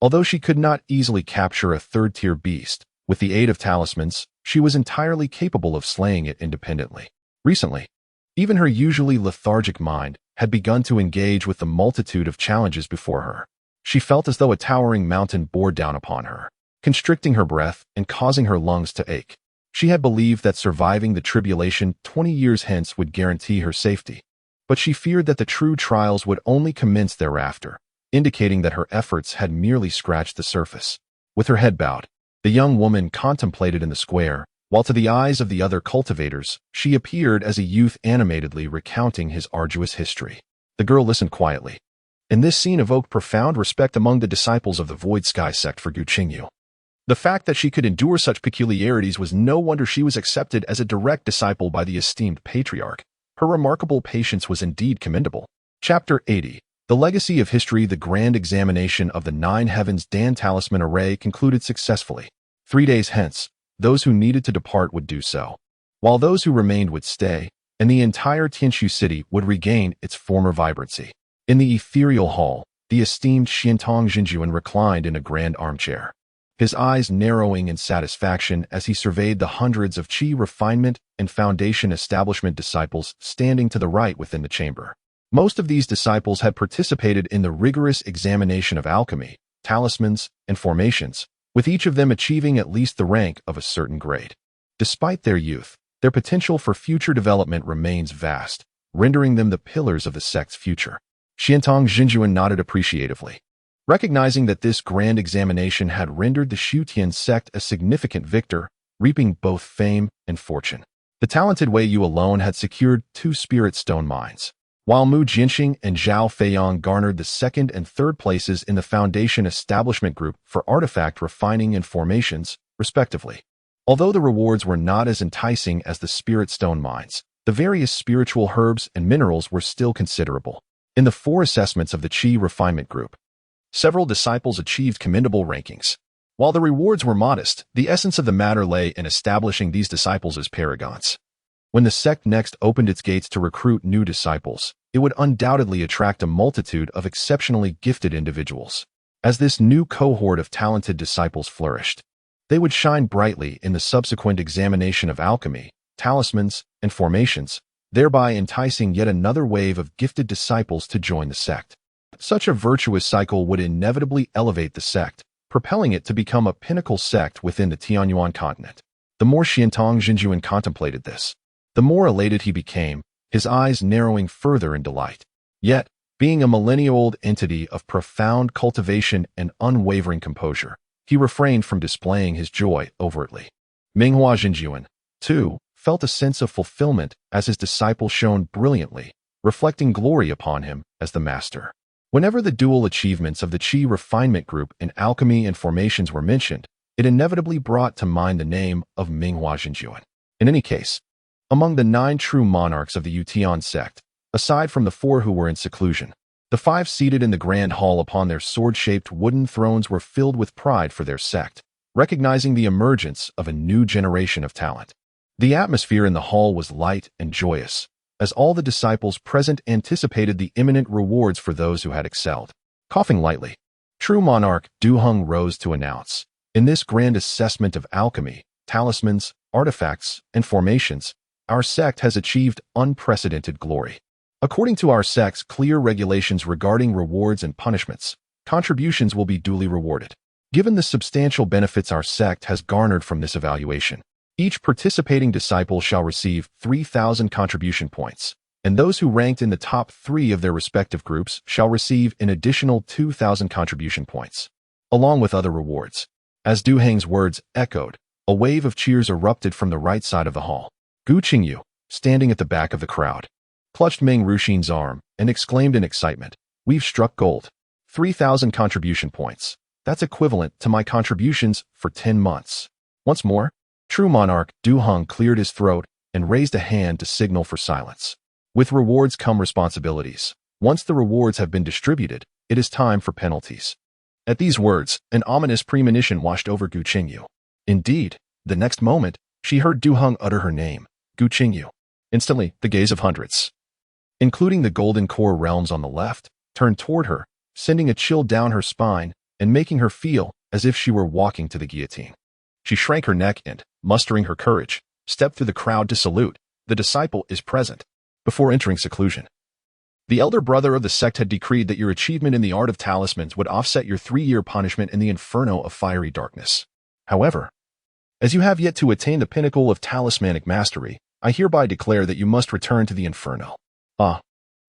Although she could not easily capture a third-tier beast, with the aid of talismans, she was entirely capable of slaying it independently. Recently, even her usually lethargic mind had begun to engage with the multitude of challenges before her. She felt as though a towering mountain bore down upon her, constricting her breath and causing her lungs to ache. She had believed that surviving the tribulation 20 years hence would guarantee her safety, but she feared that the true trials would only commence thereafter, indicating that her efforts had merely scratched the surface. With her head bowed, the young woman contemplated in the square, while to the eyes of the other cultivators, she appeared as a youth animatedly recounting his arduous history. The girl listened quietly, and this scene evoked profound respect among the disciples of the Void Sky sect for Gu Qingyu. The fact that she could endure such peculiarities was no wonder she was accepted as a direct disciple by the esteemed patriarch. Her remarkable patience was indeed commendable. Chapter 80. The Legacy of History. The grand examination of the 9 Heavens Dan Talisman Array concluded successfully. 3 days hence, those who needed to depart would do so, while those who remained would stay, and the entire Tianshu city would regain its former vibrancy. In the ethereal hall, the esteemed Xiantong Jinjuan reclined in a grand armchair, his eyes narrowing in satisfaction as he surveyed the hundreds of Qi refinement and foundation establishment disciples standing to the right within the chamber. Most of these disciples had participated in the rigorous examination of alchemy, talismans, and formations, with each of them achieving at least the rank of a certain grade. Despite their youth, their potential for future development remains vast, rendering them the pillars of the sect's future. Xiantong Jinjuan nodded appreciatively, recognizing that this grand examination had rendered the Shutian sect a significant victor, reaping both fame and fortune. The talented Wei Yu alone had secured 2 spirit stone mines, while Mu Jinxing and Zhao Feiyang garnered the 2nd and 3rd places in the Foundation Establishment Group for artifact refining and formations, respectively. Although the rewards were not as enticing as the spirit stone mines, the various spiritual herbs and minerals were still considerable. In the 4 assessments of the Qi Refinement Group, several disciples achieved commendable rankings. While the rewards were modest, the essence of the matter lay in establishing these disciples as paragons. When the sect next opened its gates to recruit new disciples, it would undoubtedly attract a multitude of exceptionally gifted individuals. As this new cohort of talented disciples flourished, They would shine brightly in the subsequent examination of alchemy, talismans, and formations, thereby enticing yet another wave of gifted disciples to join the sect. Such a virtuous cycle would inevitably elevate the sect, propelling it to become a pinnacle sect within the Tianyuan continent. The more Xianxia contemplated this, the more elated he became, his eyes narrowing further in delight. Yet, being a millennia-old entity of profound cultivation and unwavering composure, he refrained from displaying his joy overtly. Minghua Xinjuan, too, felt a sense of fulfillment as his disciple shone brilliantly, reflecting glory upon him as the master. Whenever the dual achievements of the Qi refinement group in alchemy and formations were mentioned, it inevitably brought to mind the name of Minghua Xinjuan. In any case, among the 9 true monarchs of the Yutian sect, aside from the 4 who were in seclusion, the 5 seated in the grand hall upon their sword-shaped wooden thrones were filled with pride for their sect, recognizing the emergence of a new generation of talent. The atmosphere in the hall was light and joyous, as all the disciples present anticipated the imminent rewards for those who had excelled. Coughing lightly, true monarch Du Heng rose to announce, "In this grand assessment of alchemy, talismans, artifacts, and formations, our sect has achieved unprecedented glory. According to our sect's clear regulations regarding rewards and punishments, contributions will be duly rewarded. Given the substantial benefits our sect has garnered from this evaluation, each participating disciple shall receive 3,000 contribution points, and those who ranked in the top 3 of their respective groups shall receive an additional 2,000 contribution points, along with other rewards." As Du Heng's words echoed, a wave of cheers erupted from the right side of the hall. Gu Qingyu, standing at the back of the crowd, clutched Meng Ruxin's arm and exclaimed in excitement, "We've struck gold. 3,000 contribution points. That's equivalent to my contributions for 10 months. Once more, true monarch Du Heng cleared his throat and raised a hand to signal for silence. With rewards come responsibilities. Once the rewards have been distributed, it is time for penalties." At these words, an ominous premonition washed over Gu Qingyu. Indeed, the next moment, she heard Du Heng utter her name, Gu Qingyu. Instantly, the gaze of hundreds, including the golden core realms on the left, turned toward her, sending a chill down her spine and making her feel as if she were walking to the guillotine. She shrank her neck and, mustering her courage, stepped through the crowd to salute. "The disciple is present." Before entering seclusion, the elder brother of the sect had decreed that your achievement in the art of talismans would offset your 3-year punishment in the inferno of fiery darkness. However, as you have yet to attain the pinnacle of talismanic mastery, I hereby declare that you must return to the inferno. Ah.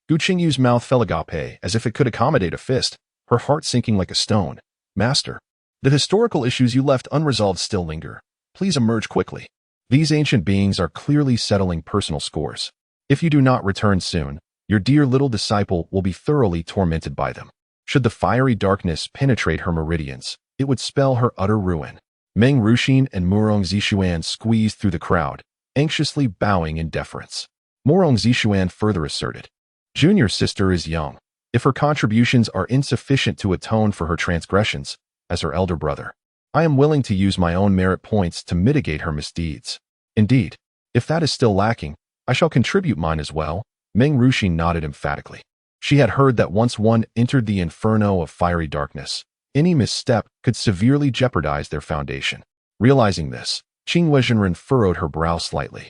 Gu Qingyu's mouth fell agape as if it could accommodate a fist, her heart sinking like a stone. "Master, the historical issues you left unresolved still linger. Please emerge quickly. These ancient beings are clearly settling personal scores. If you do not return soon, your dear little disciple will be thoroughly tormented by them. Should the fiery darkness penetrate her meridians, it would spell her utter ruin." Meng Ruxin and Murong Zishuan squeezed through the crowd, anxiously bowing in deference. Murong Zishuan further asserted, "Junior sister is young. If her contributions are insufficient to atone for her transgressions, as her elder brother, I am willing to use my own merit points to mitigate her misdeeds. Indeed, if that is still lacking, I shall contribute mine as well." Meng Ruxin nodded emphatically. She had heard that once one entered the inferno of fiery darkness, any misstep could severely jeopardize their foundation. Realizing this, Qing Weizhenren furrowed her brow slightly.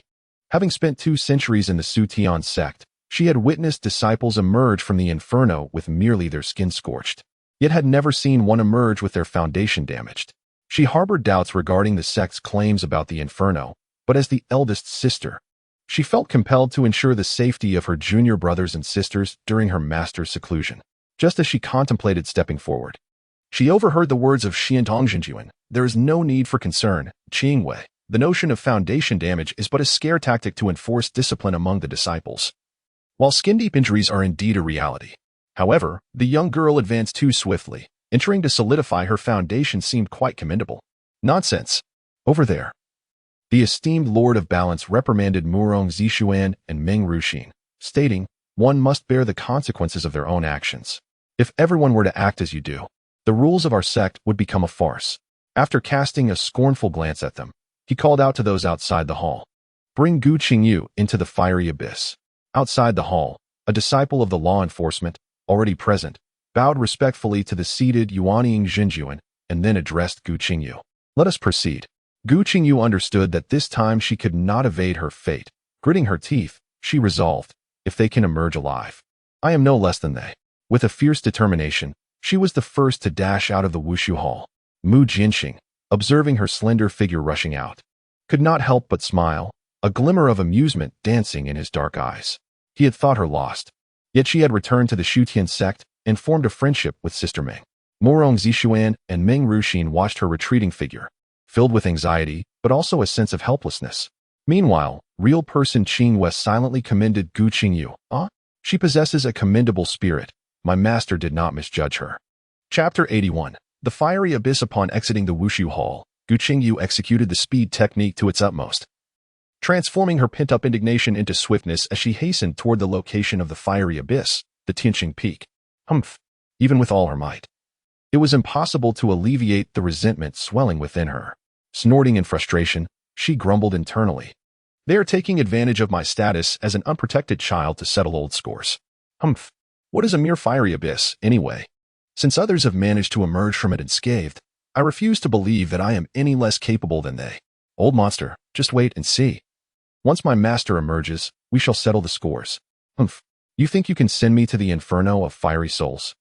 Having spent 2 centuries in the Sutian sect, she had witnessed disciples emerge from the inferno with merely their skin scorched, yet had never seen one emerge with their foundation damaged. She harbored doubts regarding the sect's claims about the inferno, but as the eldest sister, she felt compelled to ensure the safety of her junior brothers and sisters during her master's seclusion. Just as she contemplated stepping forward, she overheard the words of Xianxia. "There is no need for concern, Qingwei. The notion of foundation damage is but a scare tactic to enforce discipline among the disciples. While skin-deep injuries are indeed a reality. However, the young girl advanced too swiftly. Entering to solidify her foundation seemed quite commendable." "Nonsense. Over there." The esteemed Lord of Balance reprimanded Murong Zishuan and Meng Ruxin, stating, "One must bear the consequences of their own actions. If everyone were to act as you do, the rules of our sect would become a farce." After casting a scornful glance at them, he called out to those outside the hall, "Bring Gu Qingyu into the fiery abyss." Outside the hall, a disciple of the law enforcement, already present, bowed respectfully to the seated Yuanying Xinjuan and then addressed Gu Qingyu. Let us proceed. Gu Qingyu understood that this time she could not evade her fate. Gritting her teeth, she resolved, if they can emerge alive, I am no less than they. With a fierce determination, she was the first to dash out of the wushu hall. Mu Jinxing, observing her slender figure rushing out, could not help but smile, a glimmer of amusement dancing in his dark eyes. He had thought her lost. Yet she had returned to the Shutian sect and formed a friendship with Sister Meng. Morong Zishuan and Meng Ruxin watched her retreating figure, filled with anxiety, but also a sense of helplessness. Meanwhile, real person Qing West silently commended Gu Qingyu. She possesses a commendable spirit. My master did not misjudge her. Chapter 81. The Fiery Abyss. Upon exiting the Wushu Hall, Gu Qingyu executed the speed technique to its utmost, transforming her pent-up indignation into swiftness as she hastened toward the location of the Fiery Abyss, the Tianqing Peak. Even with all her might, it was impossible to alleviate the resentment swelling within her. Snorting in frustration, she grumbled internally. They are taking advantage of my status as an unprotected child to settle old scores. What is a mere fiery abyss, anyway? Since others have managed to emerge from it unscathed, I refuse to believe that I am any less capable than they. Old monster, just wait and see. Once my master emerges, we shall settle the scores. You think you can send me to the inferno of fiery souls?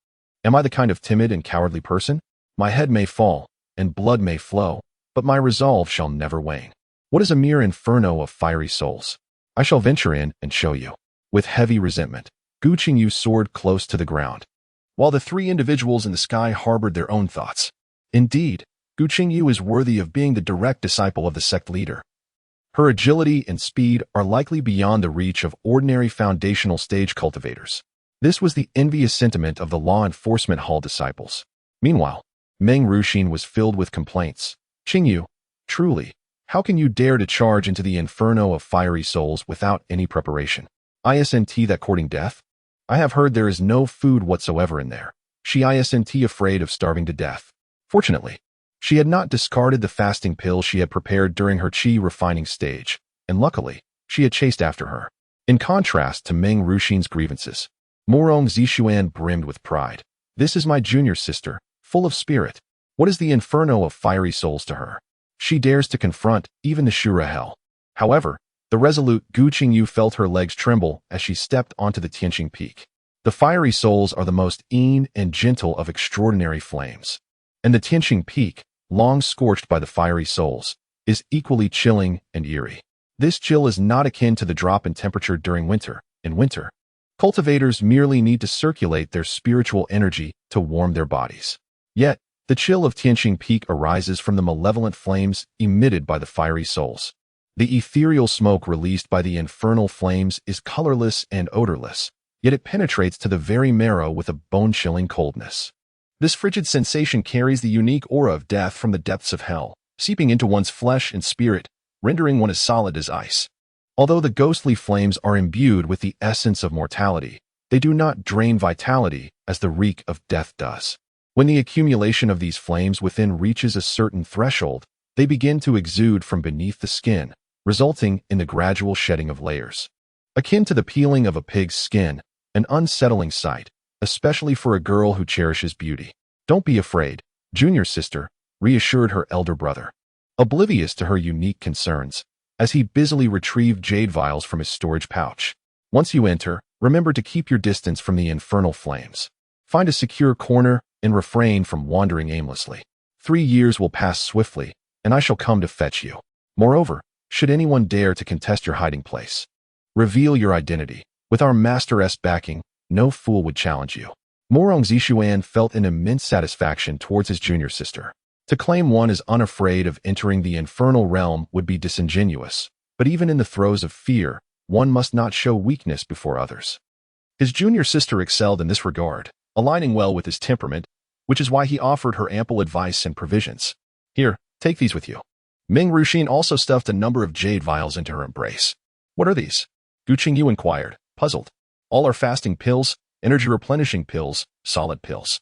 Am I the kind of timid and cowardly person? My head may fall, and blood may flow, but my resolve shall never wane. What is a mere inferno of fiery souls? I shall venture in and show you. With heavy resentment, Gu Qingyu soared close to the ground, while the three individuals in the sky harbored their own thoughts. Indeed, Gu Qingyu is worthy of being the direct disciple of the sect leader. Her agility and speed are likely beyond the reach of ordinary foundational stage cultivators. This was the envious sentiment of the law enforcement hall disciples. Meanwhile, Meng Ruxin was filled with complaints. Qingyu, truly, how can you dare to charge into the inferno of fiery souls without any preparation? Isn't that courting death? I have heard there is no food whatsoever in there. She isn't afraid of starving to death. Fortunately, she had not discarded the fasting pill she had prepared during her qi refining stage, and luckily, she had chased after her. In contrast to Meng Ruxin's grievances, Morong Zishuan brimmed with pride. This is my junior sister, full of spirit. What is the inferno of fiery souls to her? She dares to confront even the Shura hell. However, the resolute Gu Qingyu felt her legs tremble as she stepped onto the Tianqing Peak. The fiery souls are the most keen and gentle of extraordinary flames, and the Tianqing Peak, long scorched by the fiery souls, is equally chilling and eerie. This chill is not akin to the drop in temperature during winter. In winter, cultivators merely need to circulate their spiritual energy to warm their bodies. Yet, the chill of Tianqing Peak arises from the malevolent flames emitted by the fiery souls. The ethereal smoke released by the infernal flames is colorless and odorless, yet it penetrates to the very marrow with a bone-chilling coldness. This frigid sensation carries the unique aura of death from the depths of hell, seeping into one's flesh and spirit, rendering one as solid as ice. Although the ghostly flames are imbued with the essence of mortality, they do not drain vitality as the reek of death does. When the accumulation of these flames within reaches a certain threshold, they begin to exude from beneath the skin, resulting in the gradual shedding of layers. Akin to the peeling of a pig's skin, an unsettling sight, especially for a girl who cherishes beauty. Don't be afraid, junior sister, reassured her elder brother, oblivious to her unique concerns, as he busily retrieved jade vials from his storage pouch. Once you enter, remember to keep your distance from the infernal flames. Find a secure corner and refrain from wandering aimlessly. 3 years will pass swiftly, and I shall come to fetch you. Moreover, should anyone dare to contest your hiding place, reveal your identity. With our master's backing, no fool would challenge you. Morong Zishuan felt an immense satisfaction towards his junior sister. To claim one is unafraid of entering the infernal realm would be disingenuous, but even in the throes of fear, one must not show weakness before others. His junior sister excelled in this regard, aligning well with his temperament, which is why he offered her ample advice and provisions. Here, take these with you. Meng Ruxin also stuffed a number of jade vials into her embrace. What are these? Gu Qingyu inquired, puzzled. All are fasting pills, energy replenishing pills, solid pills.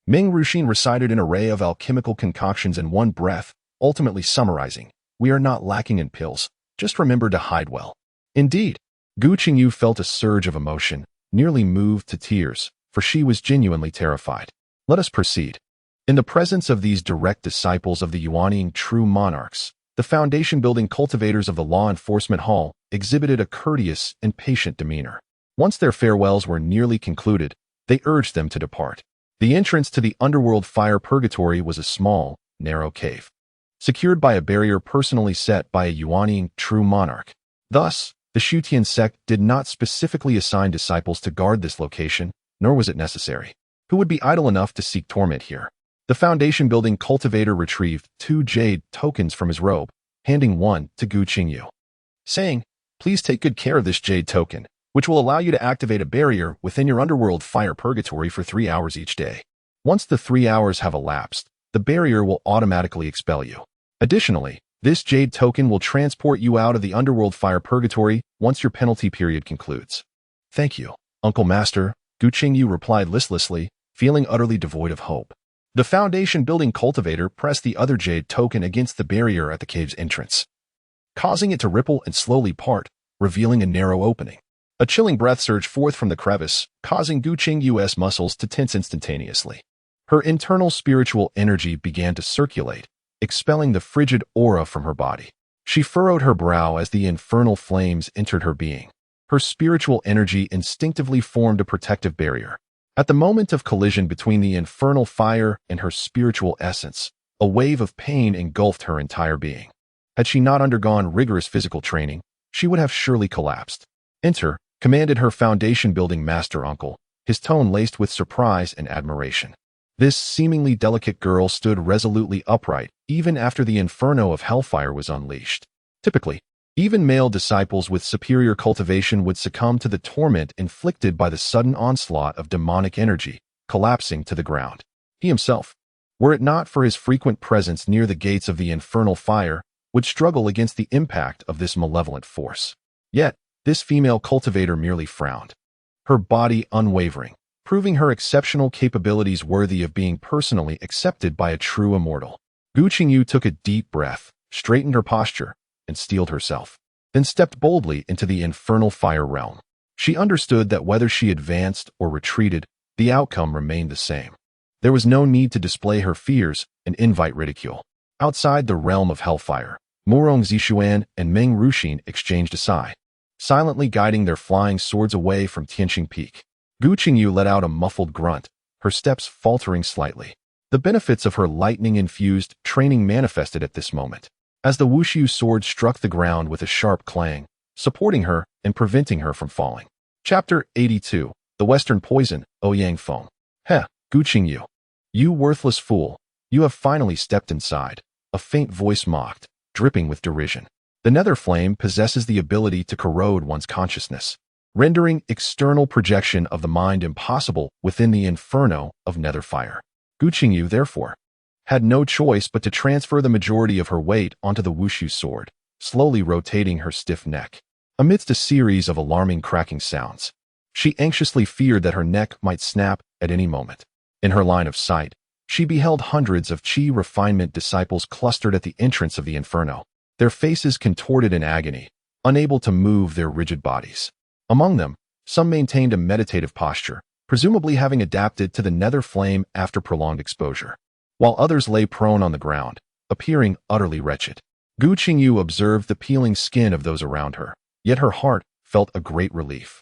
Meng Ruxin recited an array of alchemical concoctions in one breath, ultimately summarizing, we are not lacking in pills, just remember to hide well. Indeed, Gu Qingyu felt a surge of emotion, nearly moved to tears, for she was genuinely terrified. Let us proceed. In the presence of these direct disciples of the Yuanying true monarchs, the foundation-building cultivators of the law enforcement hall exhibited a courteous and patient demeanor. Once their farewells were nearly concluded, they urged them to depart. The entrance to the underworld fire purgatory was a small, narrow cave, secured by a barrier personally set by a Yuanying true monarch. Thus, the Shutian sect did not specifically assign disciples to guard this location, nor was it necessary. Who would be idle enough to seek torment here? The foundation-building cultivator retrieved 2 jade tokens from his robe, handing one to Gu Qingyu, saying, "Please take good care of this jade token, which will allow you to activate a barrier within your underworld fire purgatory for 3 hours each day. Once the 3 hours have elapsed, the barrier will automatically expel you. Additionally, this jade token will transport you out of the underworld fire purgatory once your penalty period concludes." "Thank you, Uncle Master," Gu Qingyu replied listlessly, feeling utterly devoid of hope. The foundation-building cultivator pressed the other jade token against the barrier at the cave's entrance, causing it to ripple and slowly part, revealing a narrow opening. A chilling breath surged forth from the crevice, causing Gu Qingyu's muscles to tense instantaneously. Her internal spiritual energy began to circulate, expelling the frigid aura from her body. She furrowed her brow as the infernal flames entered her being. Her spiritual energy instinctively formed a protective barrier. At the moment of collision between the infernal fire and her spiritual essence, a wave of pain engulfed her entire being. Had she not undergone rigorous physical training, she would have surely collapsed. "Enter," commanded her foundation-building master uncle, his tone laced with surprise and admiration. This seemingly delicate girl stood resolutely upright even after the inferno of hellfire was unleashed. Typically, even male disciples with superior cultivation would succumb to the torment inflicted by the sudden onslaught of demonic energy, collapsing to the ground. He himself, were it not for his frequent presence near the gates of the infernal fire, would struggle against the impact of this malevolent force. Yet, this female cultivator merely frowned, her body unwavering, proving her exceptional capabilities worthy of being personally accepted by a true immortal. Gu Qingyu took a deep breath, straightened her posture, and steeled herself, then stepped boldly into the infernal fire realm. She understood that whether she advanced or retreated, the outcome remained the same. There was no need to display her fears and invite ridicule. Outside the realm of hellfire, Murong Zishuan and Meng Ruxin exchanged a sigh, silently guiding their flying swords away from Tianqing Peak. Gu Qingyu let out a muffled grunt, her steps faltering slightly. The benefits of her lightning-infused training manifested at this moment, as the Wushu sword struck the ground with a sharp clang, supporting her and preventing her from falling. Chapter 82. The Western Poison, Ouyang Feng. "Heh, Gu Qingyu. You worthless fool. You have finally stepped inside," a faint voice mocked, dripping with derision. The nether flame possesses the ability to corrode one's consciousness, rendering external projection of the mind impossible within the inferno of nether fire. Gu Qingyu, therefore, had no choice but to transfer the majority of her weight onto the Wushu sword, slowly rotating her stiff neck. Amidst a series of alarming cracking sounds, she anxiously feared that her neck might snap at any moment. In her line of sight, she beheld hundreds of chi refinement disciples clustered at the entrance of the inferno, their faces contorted in agony, unable to move their rigid bodies. Among them, some maintained a meditative posture, presumably having adapted to the nether flame after prolonged exposure, while others lay prone on the ground, appearing utterly wretched. Gu Qingyu observed the peeling skin of those around her, yet her heart felt a great relief.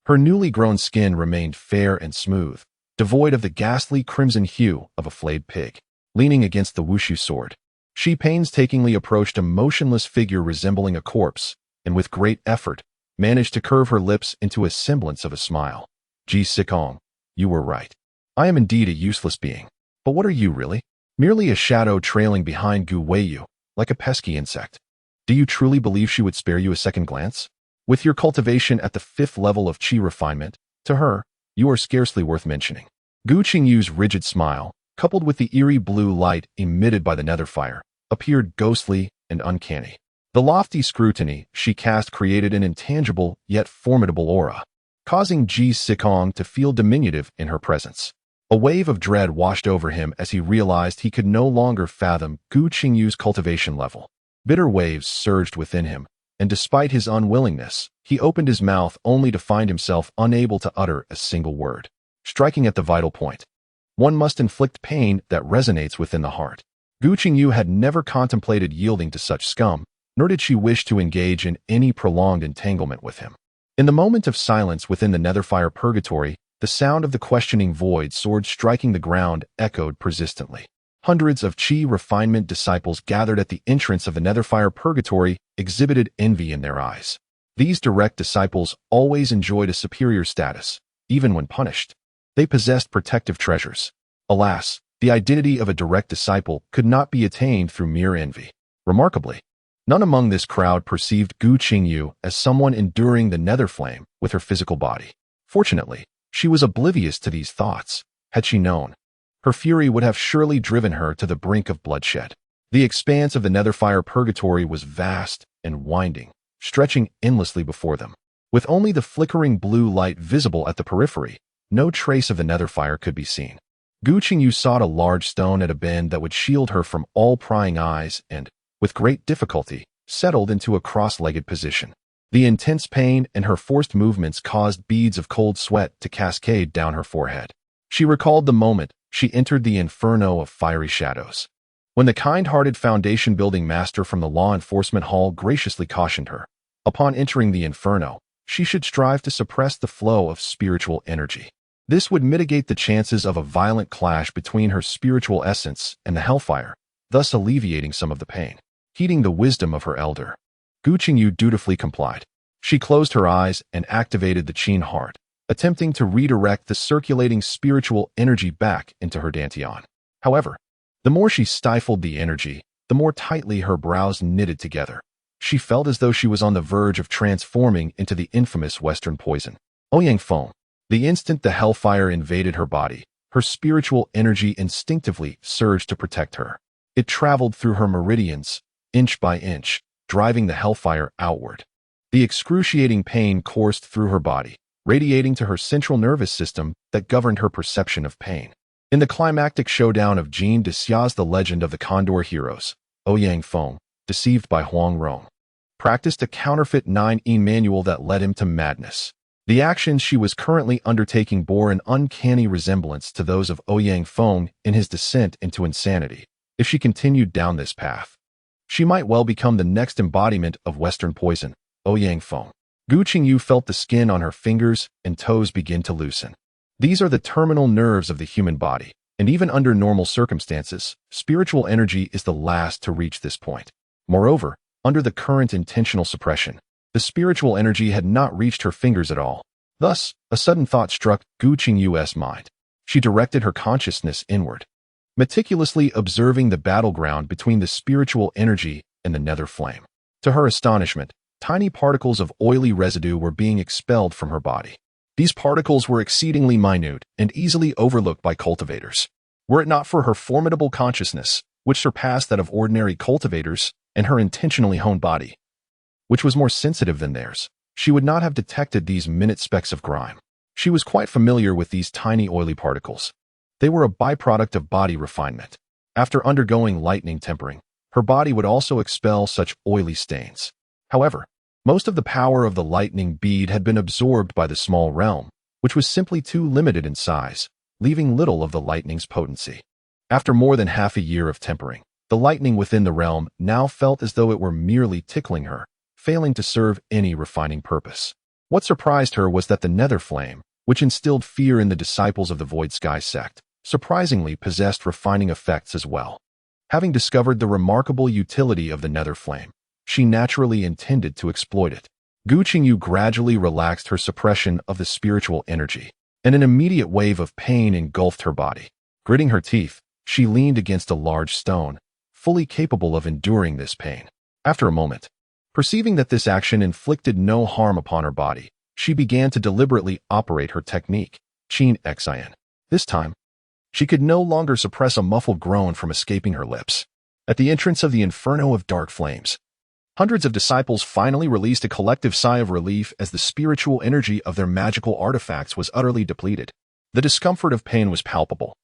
Her newly grown skin remained fair and smooth, devoid of the ghastly crimson hue of a flayed pig. Leaning against the Wushu sword, she painstakingly approached a motionless figure resembling a corpse, and with great effort, managed to curve her lips into a semblance of a smile. "Ji Sikong, you were right. I am indeed a useless being. But what are you really? Merely a shadow trailing behind Gu Weiyu, like a pesky insect. Do you truly believe she would spare you a second glance? With your cultivation at the 5th level of chi refinement, to her, you are scarcely worth mentioning." Gu Qingyu's rigid smile, coupled with the eerie blue light emitted by the nether fire, appeared ghostly and uncanny. The lofty scrutiny she cast created an intangible yet formidable aura, causing Ji Sikong to feel diminutive in her presence. A wave of dread washed over him as he realized he could no longer fathom Gu Qingyu's cultivation level. Bitter waves surged within him, and despite his unwillingness, he opened his mouth only to find himself unable to utter a single word. Striking at the vital point, One must inflict pain that resonates within the heart. Gu Qingyu had never contemplated yielding to such scum, nor did she wish to engage in any prolonged entanglement with him. In the moment of silence within the Netherfire Purgatory, the sound of the questioning void sword striking the ground echoed persistently. Hundreds of Qi refinement disciples gathered at the entrance of the Netherfire Purgatory exhibited envy in their eyes. These direct disciples always enjoyed a superior status, even when punished. They possessed protective treasures. Alas, the identity of a direct disciple could not be attained through mere envy. Remarkably, none among this crowd perceived Gu Qingyu as someone enduring the nether flame with her physical body. Fortunately, she was oblivious to these thoughts. Had she known, her fury would have surely driven her to the brink of bloodshed. The expanse of the Netherfire Purgatory was vast and winding, stretching endlessly before them. With only the flickering blue light visible at the periphery, no trace of the Netherfire could be seen. Gu Qingyu sought a large stone at a bend that would shield her from all prying eyes and, with great difficulty, settled into a cross-legged position. The intense pain and her forced movements caused beads of cold sweat to cascade down her forehead. She recalled the moment she entered the inferno of fiery shadows, when the kind-hearted foundation-building master from the law enforcement hall graciously cautioned her, upon entering the inferno, she should strive to suppress the flow of spiritual energy. This would mitigate the chances of a violent clash between her spiritual essence and the hellfire, thus alleviating some of the pain. Heeding the wisdom of her elder, Gu Qingyu dutifully complied. She closed her eyes and activated the Qin heart, attempting to redirect the circulating spiritual energy back into her dantian. However, the more she stifled the energy, the more tightly her brows knitted together. She felt as though she was on the verge of transforming into the infamous Western poison, Ouyang Feng. The instant the hellfire invaded her body, her spiritual energy instinctively surged to protect her. It traveled through her meridians, inch by inch, driving the hellfire outward. The excruciating pain coursed through her body, radiating to her central nervous system that governed her perception of pain. In the climactic showdown of Jean de Xia's The Legend of the Condor Heroes, Ouyang Feng, deceived by Huang Rong, practiced a counterfeit 9E manual that led him to madness. The actions she was currently undertaking bore an uncanny resemblance to those of Ouyang Feng in his descent into insanity. If she continued down this path, she might well become the next embodiment of Western poison, Ouyang Feng. Gu Qingyu felt the skin on her fingers and toes begin to loosen. These are the terminal nerves of the human body, and even under normal circumstances, spiritual energy is the last to reach this point. Moreover, under the current intentional suppression, the spiritual energy had not reached her fingers at all. Thus, a sudden thought struck Gu Qingyu's mind. She directed her consciousness inward, meticulously observing the battleground between the spiritual energy and the nether flame. To her astonishment, tiny particles of oily residue were being expelled from her body. These particles were exceedingly minute and easily overlooked by cultivators. Were it not for her formidable consciousness, which surpassed that of ordinary cultivators, and her intentionally honed body, which was more sensitive than theirs, she would not have detected these minute specks of grime. She was quite familiar with these tiny oily particles. They were a byproduct of body refinement. After undergoing lightning tempering, her body would also expel such oily stains. However, most of the power of the lightning bead had been absorbed by the small realm, which was simply too limited in size, leaving little of the lightning's potency. After more than half a year of tempering, the lightning within the realm now felt as though it were merely tickling her, failing to serve any refining purpose. What surprised her was that the nether flame, which instilled fear in the disciples of the Void Sky sect, surprisingly possessed refining effects as well. Having discovered the remarkable utility of the nether flame, she naturally intended to exploit it. Gu Qingyu gradually relaxed her suppression of the spiritual energy, and an immediate wave of pain engulfed her body. Gritting her teeth, she leaned against a large stone, fully capable of enduring this pain. After a moment, perceiving that this action inflicted no harm upon her body, she began to deliberately operate her technique, Qin Xian. This time, she could no longer suppress a muffled groan from escaping her lips. At the entrance of the inferno of dark flames, hundreds of disciples finally released a collective sigh of relief as the spiritual energy of their magical artifacts was utterly depleted. The discomfort of pain was palpable,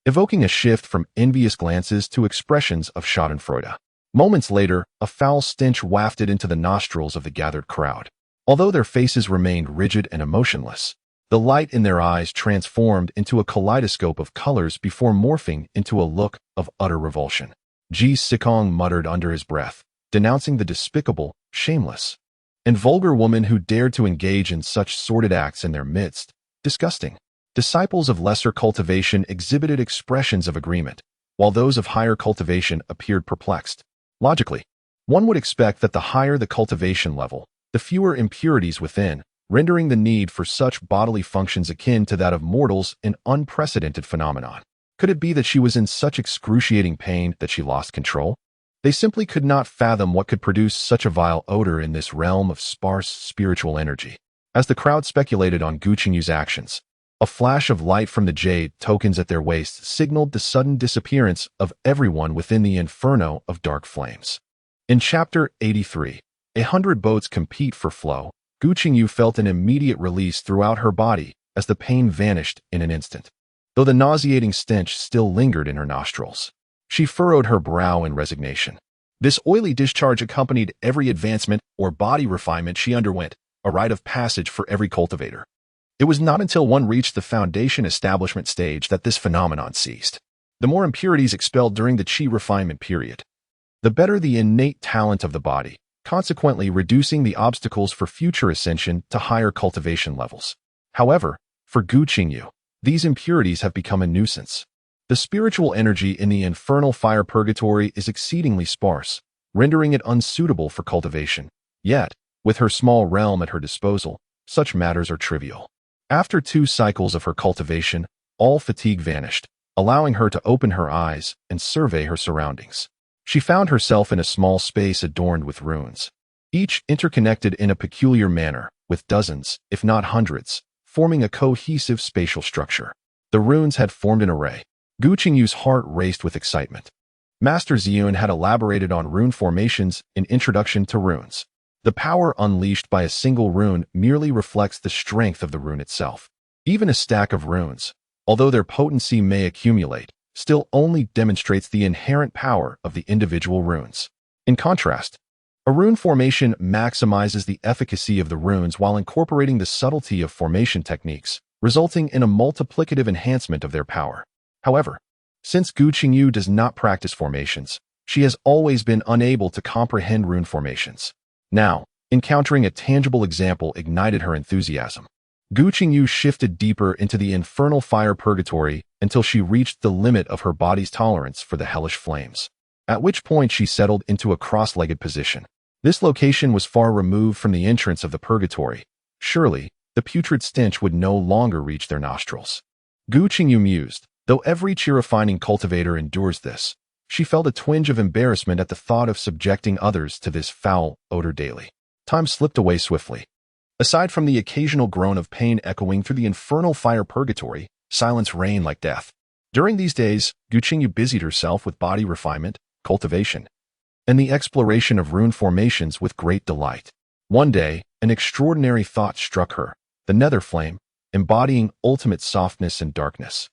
evoking a shift from envious glances to expressions of schadenfreude. Moments later, a foul stench wafted into the nostrils of the gathered crowd. Although their faces remained rigid and emotionless, The light in their eyes transformed into a kaleidoscope of colors before morphing into a look of utter revulsion. Ji Sikong muttered under his breath, denouncing the despicable, shameless, and vulgar woman who dared to engage in such sordid acts in their midst. Disgusting. Disciples of lesser cultivation exhibited expressions of agreement, while those of higher cultivation appeared perplexed. Logically, one would expect that the higher the cultivation level, the fewer impurities within, rendering the need for such bodily functions akin to that of mortals an unprecedented phenomenon. Could it be that she was in such excruciating pain that she lost control? They simply could not fathom what could produce such a vile odor in this realm of sparse spiritual energy. As the crowd speculated on Gu Qingyu's actions, a flash of light from the jade tokens at their waists signaled the sudden disappearance of everyone within the inferno of dark flames. In Chapter 83, 100 boats compete for flow. Gu Qingyu felt an immediate release throughout her body as the pain vanished in an instant. Though the nauseating stench still lingered in her nostrils, she furrowed her brow in resignation. This oily discharge accompanied every advancement or body refinement she underwent, a rite of passage for every cultivator. It was not until one reached the foundation establishment stage that this phenomenon ceased. The more impurities expelled during the qi refinement period, the better the innate talent of the body, consequently reducing the obstacles for future ascension to higher cultivation levels. However, for Gu Qingyu, these impurities have become a nuisance. The spiritual energy in the infernal fire purgatory is exceedingly sparse, rendering it unsuitable for cultivation. Yet, with her small realm at her disposal, such matters are trivial. After 2 cycles of her cultivation, all fatigue vanished, allowing her to open her eyes and survey her surroundings. She found herself in a small space adorned with runes, each interconnected in a peculiar manner, with dozens, if not hundreds, forming a cohesive spatial structure. The runes had formed an array. Gu Qingyu's heart raced with excitement. Master Ziyun had elaborated on rune formations in Introduction to Runes. The power unleashed by a single rune merely reflects the strength of the rune itself. Even a stack of runes, although their potency may accumulate, still only demonstrates the inherent power of the individual runes. In contrast, a rune formation maximizes the efficacy of the runes while incorporating the subtlety of formation techniques, resulting in a multiplicative enhancement of their power. However, since Gu Qingyu does not practice formations, she has always been unable to comprehend rune formations. Now, encountering a tangible example ignited her enthusiasm. Gu Qingyu shifted deeper into the infernal fire purgatory until she reached the limit of her body's tolerance for the hellish flames, at which point she settled into a cross-legged position. This location was far removed from the entrance of the purgatory. Surely, the putrid stench would no longer reach their nostrils. Gu Qingyu mused, though every qi-refining cultivator endures this, she felt a twinge of embarrassment at the thought of subjecting others to this foul odor daily. Time slipped away swiftly. Aside from the occasional groan of pain echoing through the infernal fire purgatory, silence reigned like death. During these days, Gu Qingyu busied herself with body refinement, cultivation, and the exploration of rune formations with great delight. One day, an extraordinary thought struck her. The nether flame, embodying ultimate softness and darkness,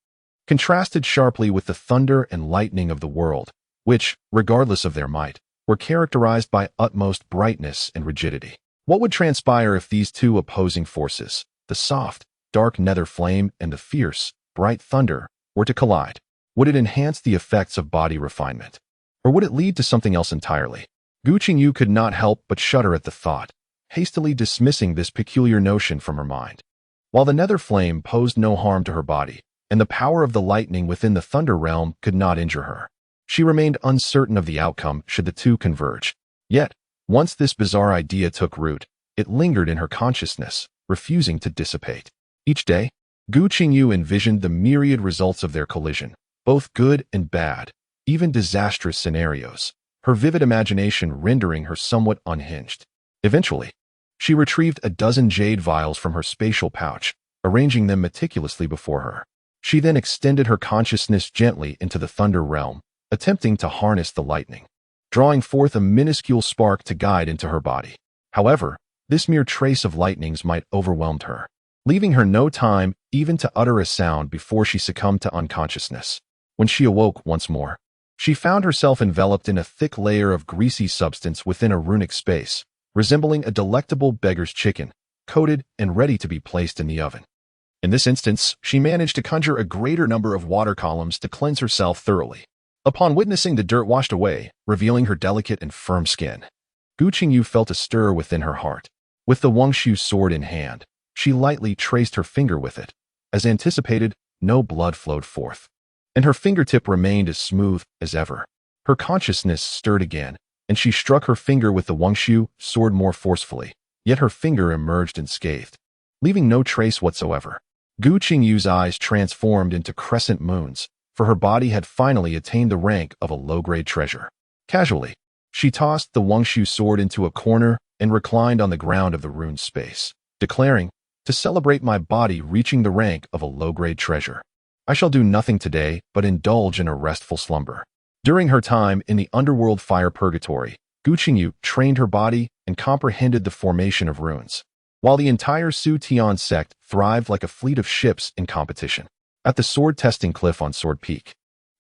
contrasted sharply with the thunder and lightning of the world, which, regardless of their might, were characterized by utmost brightness and rigidity. What would transpire if these two opposing forces, the soft, dark nether flame and the fierce, bright thunder, were to collide? Would it enhance the effects of body refinement? Or would it lead to something else entirely? Gu Qingyu could not help but shudder at the thought, hastily dismissing this peculiar notion from her mind. While the nether flame posed no harm to her body, and the power of the lightning within the thunder realm could not injure her, she remained uncertain of the outcome should the two converge. Yet, once this bizarre idea took root, it lingered in her consciousness, refusing to dissipate. Each day, Gu Qingyu envisioned the myriad results of their collision, both good and bad, even disastrous scenarios, her vivid imagination rendering her somewhat unhinged. Eventually, she retrieved a dozen jade vials from her spatial pouch, arranging them meticulously before her. She then extended her consciousness gently into the thunder realm, attempting to harness the lightning, drawing forth a minuscule spark to guide into her body. However, this mere trace of lightnings might overwhelm her, leaving her no time even to utter a sound before she succumbed to unconsciousness. When she awoke once more, she found herself enveloped in a thick layer of greasy substance within a runic space, resembling a delectable beggar's chicken, coated and ready to be placed in the oven. In this instance, she managed to conjure a greater number of water columns to cleanse herself thoroughly. Upon witnessing the dirt washed away, revealing her delicate and firm skin, Gu Qingyu felt a stir within her heart. With the Wangshu sword in hand, she lightly traced her finger with it. As anticipated, no blood flowed forth, and her fingertip remained as smooth as ever. Her consciousness stirred again, and she struck her finger with the Wangshu sword more forcefully, yet her finger emerged unscathed, leaving no trace whatsoever. Gu Qingyu's eyes transformed into crescent moons, for her body had finally attained the rank of a low-grade treasure. Casually, she tossed the Wangshu sword into a corner and reclined on the ground of the ruined space, declaring, "To celebrate my body reaching the rank of a low-grade treasure, I shall do nothing today but indulge in a restful slumber." During her time in the underworld fire purgatory, Gu Qingyu trained her body and comprehended the formation of runes, while the entire Su Tian sect thrived like a fleet of ships in competition. At the sword testing cliff on Sword Peak,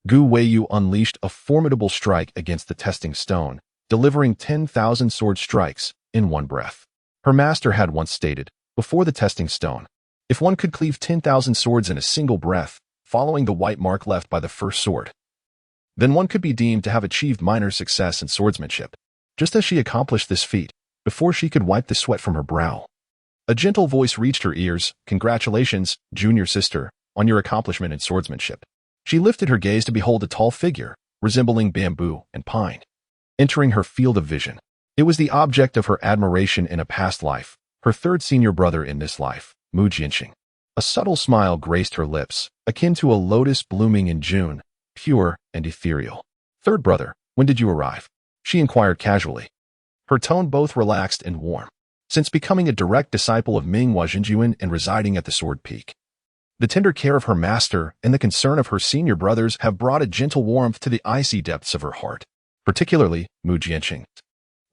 Gu Weiyu unleashed a formidable strike against the testing stone, delivering 10,000 sword strikes in one breath. Her master had once stated, before the testing stone, if one could cleave 10,000 swords in a single breath, following the white mark left by the first sword, then one could be deemed to have achieved minor success in swordsmanship. Just as she accomplished this feat, before she could wipe the sweat from her brow, a gentle voice reached her ears. "Congratulations, junior sister, on your accomplishment in swordsmanship." She lifted her gaze to behold a tall figure, resembling bamboo and pine, entering her field of vision. It was the object of her admiration in a past life, her third senior brother in this life, Mu Jianxing. A subtle smile graced her lips, akin to a lotus blooming in June, pure and ethereal. "Third brother, when did you arrive?" she inquired casually, her tone both relaxed and warm. "Since becoming a direct disciple of Ming Hua Jinjuan and residing at the Sword Peak, the tender care of her master and the concern of her senior brothers have brought a gentle warmth to the icy depths of her heart. Particularly, Mu Jianxing,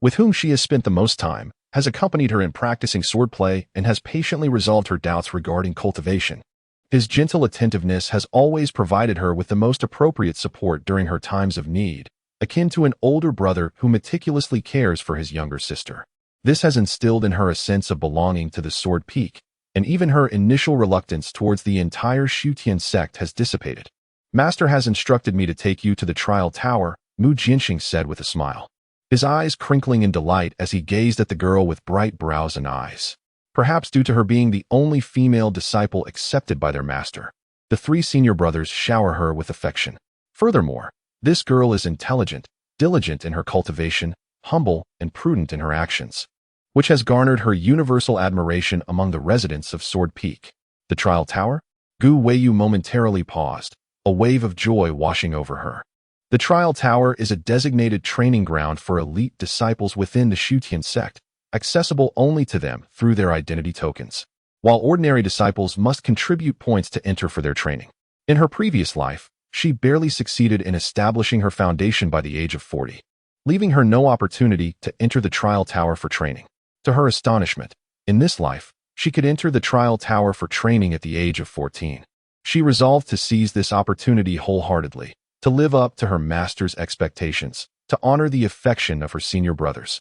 with whom she has spent the most time, has accompanied her in practicing swordplay and has patiently resolved her doubts regarding cultivation. His gentle attentiveness has always provided her with the most appropriate support during her times of need, akin to an older brother who meticulously cares for his younger sister. This has instilled in her a sense of belonging to the Sword Peak, and even her initial reluctance towards the entire Shutian sect has dissipated. Master has instructed me to take you to the trial tower, Mu Jianxing said with a smile, his eyes crinkling in delight as he gazed at the girl with bright brows and eyes. Perhaps due to her being the only female disciple accepted by their master, the three senior brothers shower her with affection. Furthermore, this girl is intelligent, diligent in her cultivation, humble and prudent in her actions, which has garnered her universal admiration among the residents of Sword Peak. The trial tower? Gu Weiyu momentarily paused, a wave of joy washing over her. The trial tower is a designated training ground for elite disciples within the Shutian sect, accessible only to them through their identity tokens, while ordinary disciples must contribute points to enter for their training. In her previous life, she barely succeeded in establishing her foundation by the age of 40, leaving her no opportunity to enter the trial tower for training. To her astonishment, in this life, she could enter the trial tower for training at the age of 14. She resolved to seize this opportunity wholeheartedly, to live up to her master's expectations, to honor the affection of her senior brothers,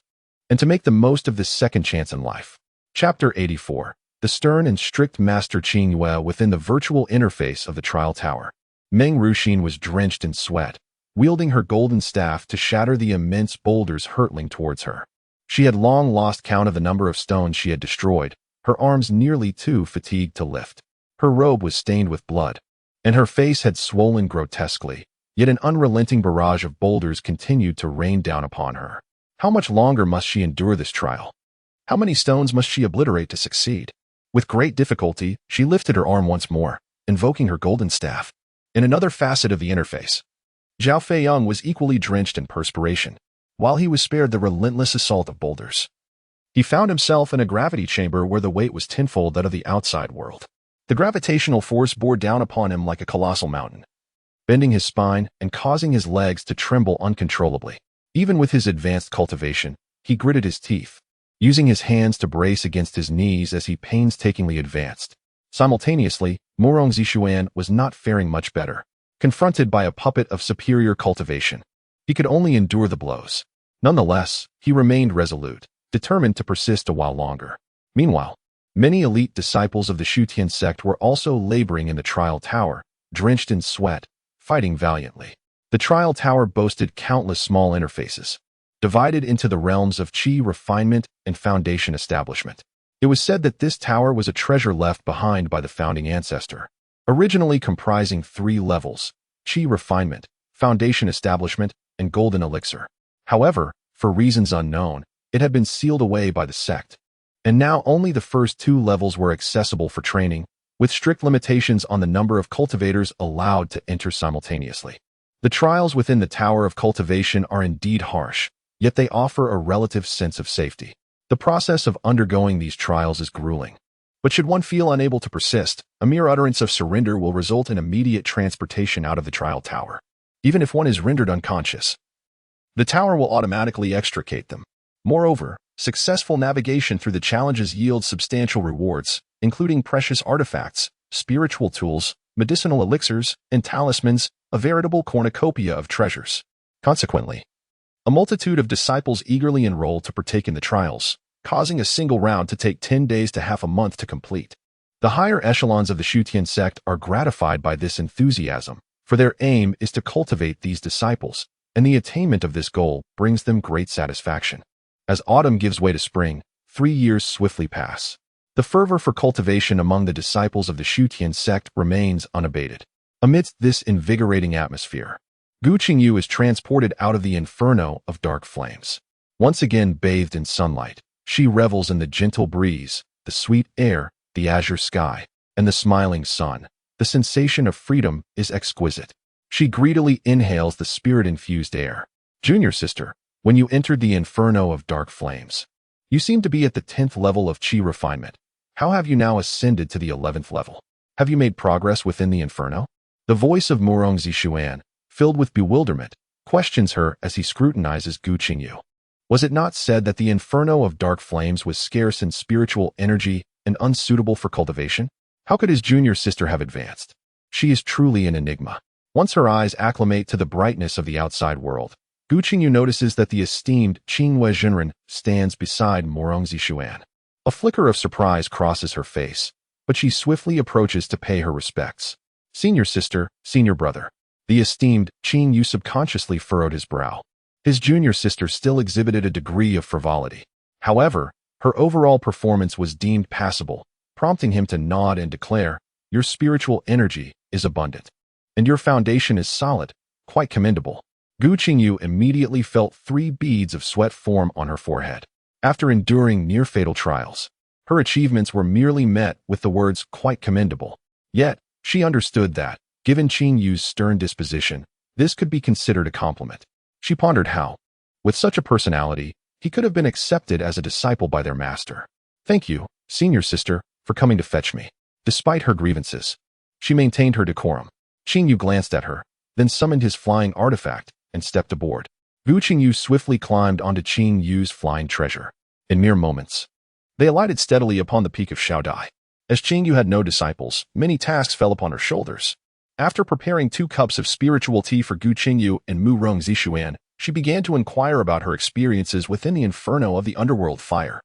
and to make the most of this second chance in life. Chapter 84. The stern and strict Master Qingyue within the virtual interface of the trial tower. Meng Ruxin was drenched in sweat, wielding her golden staff to shatter the immense boulders hurtling towards her. She had long lost count of the number of stones she had destroyed, her arms nearly too fatigued to lift. Her robe was stained with blood, and her face had swollen grotesquely, yet an unrelenting barrage of boulders continued to rain down upon her. How much longer must she endure this trial? How many stones must she obliterate to succeed? With great difficulty, she lifted her arm once more, invoking her golden staff. In another facet of the interface, Zhao Feiyang was equally drenched in perspiration, while he was spared the relentless assault of boulders. He found himself in a gravity chamber where the weight was tenfold that of the outside world. The gravitational force bore down upon him like a colossal mountain, bending his spine and causing his legs to tremble uncontrollably. Even with his advanced cultivation, he gritted his teeth, using his hands to brace against his knees as he painstakingly advanced. Simultaneously, Morong Zishuan was not faring much better. Confronted by a puppet of superior cultivation, he could only endure the blows. Nonetheless, he remained resolute, determined to persist a while longer. Meanwhile, Many elite disciples of the Shutian sect were also laboring in the trial tower, drenched in sweat, fighting valiantly. The trial tower boasted countless small interfaces, divided into the realms of Qi refinement and foundation establishment. It was said that this tower was a treasure left behind by the founding ancestor, originally comprising 3 levels: Qi refinement, foundation establishment, and golden elixir. However, for reasons unknown, it had been sealed away by the sect, and now only the first 2 levels were accessible for training, with strict limitations on the number of cultivators allowed to enter simultaneously. The trials within the Tower of Cultivation are indeed harsh, yet they offer a relative sense of safety. The process of undergoing these trials is grueling. But should one feel unable to persist, a mere utterance of surrender will result in immediate transportation out of the trial tower. Even if one is rendered unconscious, the tower will automatically extricate them. Moreover, successful navigation through the challenges yields substantial rewards, including precious artifacts, spiritual tools, medicinal elixirs, and talismans, a veritable cornucopia of treasures. Consequently, a multitude of disciples eagerly enroll to partake in the trials, causing a single round to take 10 days to half a month to complete. The higher echelons of the Shutian sect are gratified by this enthusiasm, for their aim is to cultivate these disciples, and the attainment of this goal brings them great satisfaction. As autumn gives way to spring, 3 years swiftly pass. The fervor for cultivation among the disciples of the Shutian sect remains unabated. Amidst this invigorating atmosphere, Gu Qingyu is transported out of the inferno of dark flames. Once again bathed in sunlight, she revels in the gentle breeze, the sweet air, the azure sky, and the smiling sun. The sensation of freedom is exquisite. She greedily inhales the spirit-infused air. Junior sister, when you entered the inferno of dark flames, you seem to be at the 10th level of Qi refinement. How have you now ascended to the 11th level? Have you made progress within the inferno? The voice of Murong Zishuan, filled with bewilderment, questions her as he scrutinizes Gu Qingyu. Was it not said that the inferno of dark flames was scarce in spiritual energy and unsuitable for cultivation? How could his junior sister have advanced? She is truly an enigma. Once her eyes acclimate to the brightness of the outside world, Gu Qingyu notices that the esteemed Qingwei Zhenren stands beside Murong Zishuan. A flicker of surprise crosses her face, but she swiftly approaches to pay her respects. Senior sister, senior brother. The esteemed Qingyu subconsciously furrowed his brow. His junior sister still exhibited a degree of frivolity. However, her overall performance was deemed passable, prompting him to nod and declare, "Your spiritual energy is abundant, and your foundation is solid, quite commendable." Gu Qingyu immediately felt 3 beads of sweat form on her forehead. After enduring near-fatal trials, her achievements were merely met with the words "quite commendable." Yet, she understood that, given Qingyu's stern disposition, this could be considered a compliment. She pondered how, with such a personality, he could have been accepted as a disciple by their master. "Thank you, senior sister, for coming to fetch me." Despite her grievances, she maintained her decorum. Qingyu glanced at her, then summoned his flying artifact and stepped aboard. Gu Qingyu swiftly climbed onto Qingyu's flying treasure. In mere moments, they alighted steadily upon the peak of Shaodai. As Qingyu had no disciples, many tasks fell upon her shoulders. After preparing 2 cups of spiritual tea for Gu Qingyu and Murong Zishuan, she began to inquire about her experiences within the inferno of the underworld fire.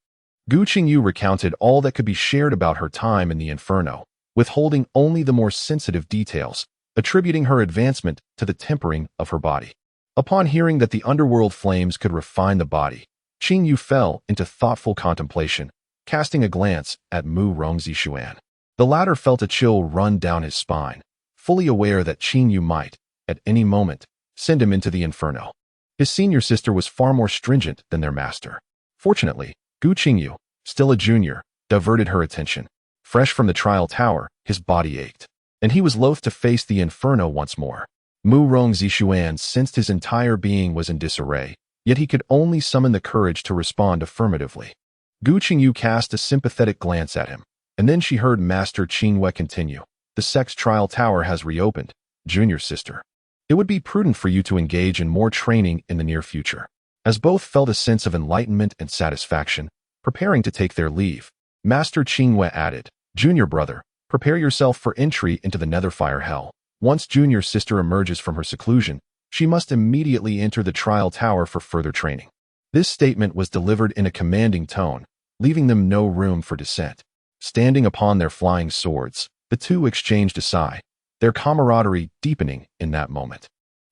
Gu Qingyu recounted all that could be shared about her time in the inferno, withholding only the more sensitive details, attributing her advancement to the tempering of her body. Upon hearing that the underworld flames could refine the body, Qingyu fell into thoughtful contemplation, casting a glance at Murong Zishuan. The latter felt a chill run down his spine, fully aware that Qingyu might, at any moment, send him into the inferno. His senior sister was far more stringent than their master. Fortunately, Gu Qingyu, still a junior, diverted her attention. Fresh from the trial tower, his body ached, and he was loath to face the inferno once more. Murong Zishuan sensed his entire being was in disarray, yet he could only summon the courage to respond affirmatively. Gu Qingyu cast a sympathetic glance at him, and then she heard Master Qingwei continue, "The sect's trial tower has reopened, junior sister. It would be prudent for you to engage in more training in the near future." As both felt a sense of enlightenment and satisfaction, preparing to take their leave, Master Qingwei added, "Junior brother, prepare yourself for entry into the Netherfire Hell. Once junior sister emerges from her seclusion, she must immediately enter the trial tower for further training." This statement was delivered in a commanding tone, leaving them no room for dissent. Standing upon their flying swords, the two exchanged a sigh, their camaraderie deepening in that moment.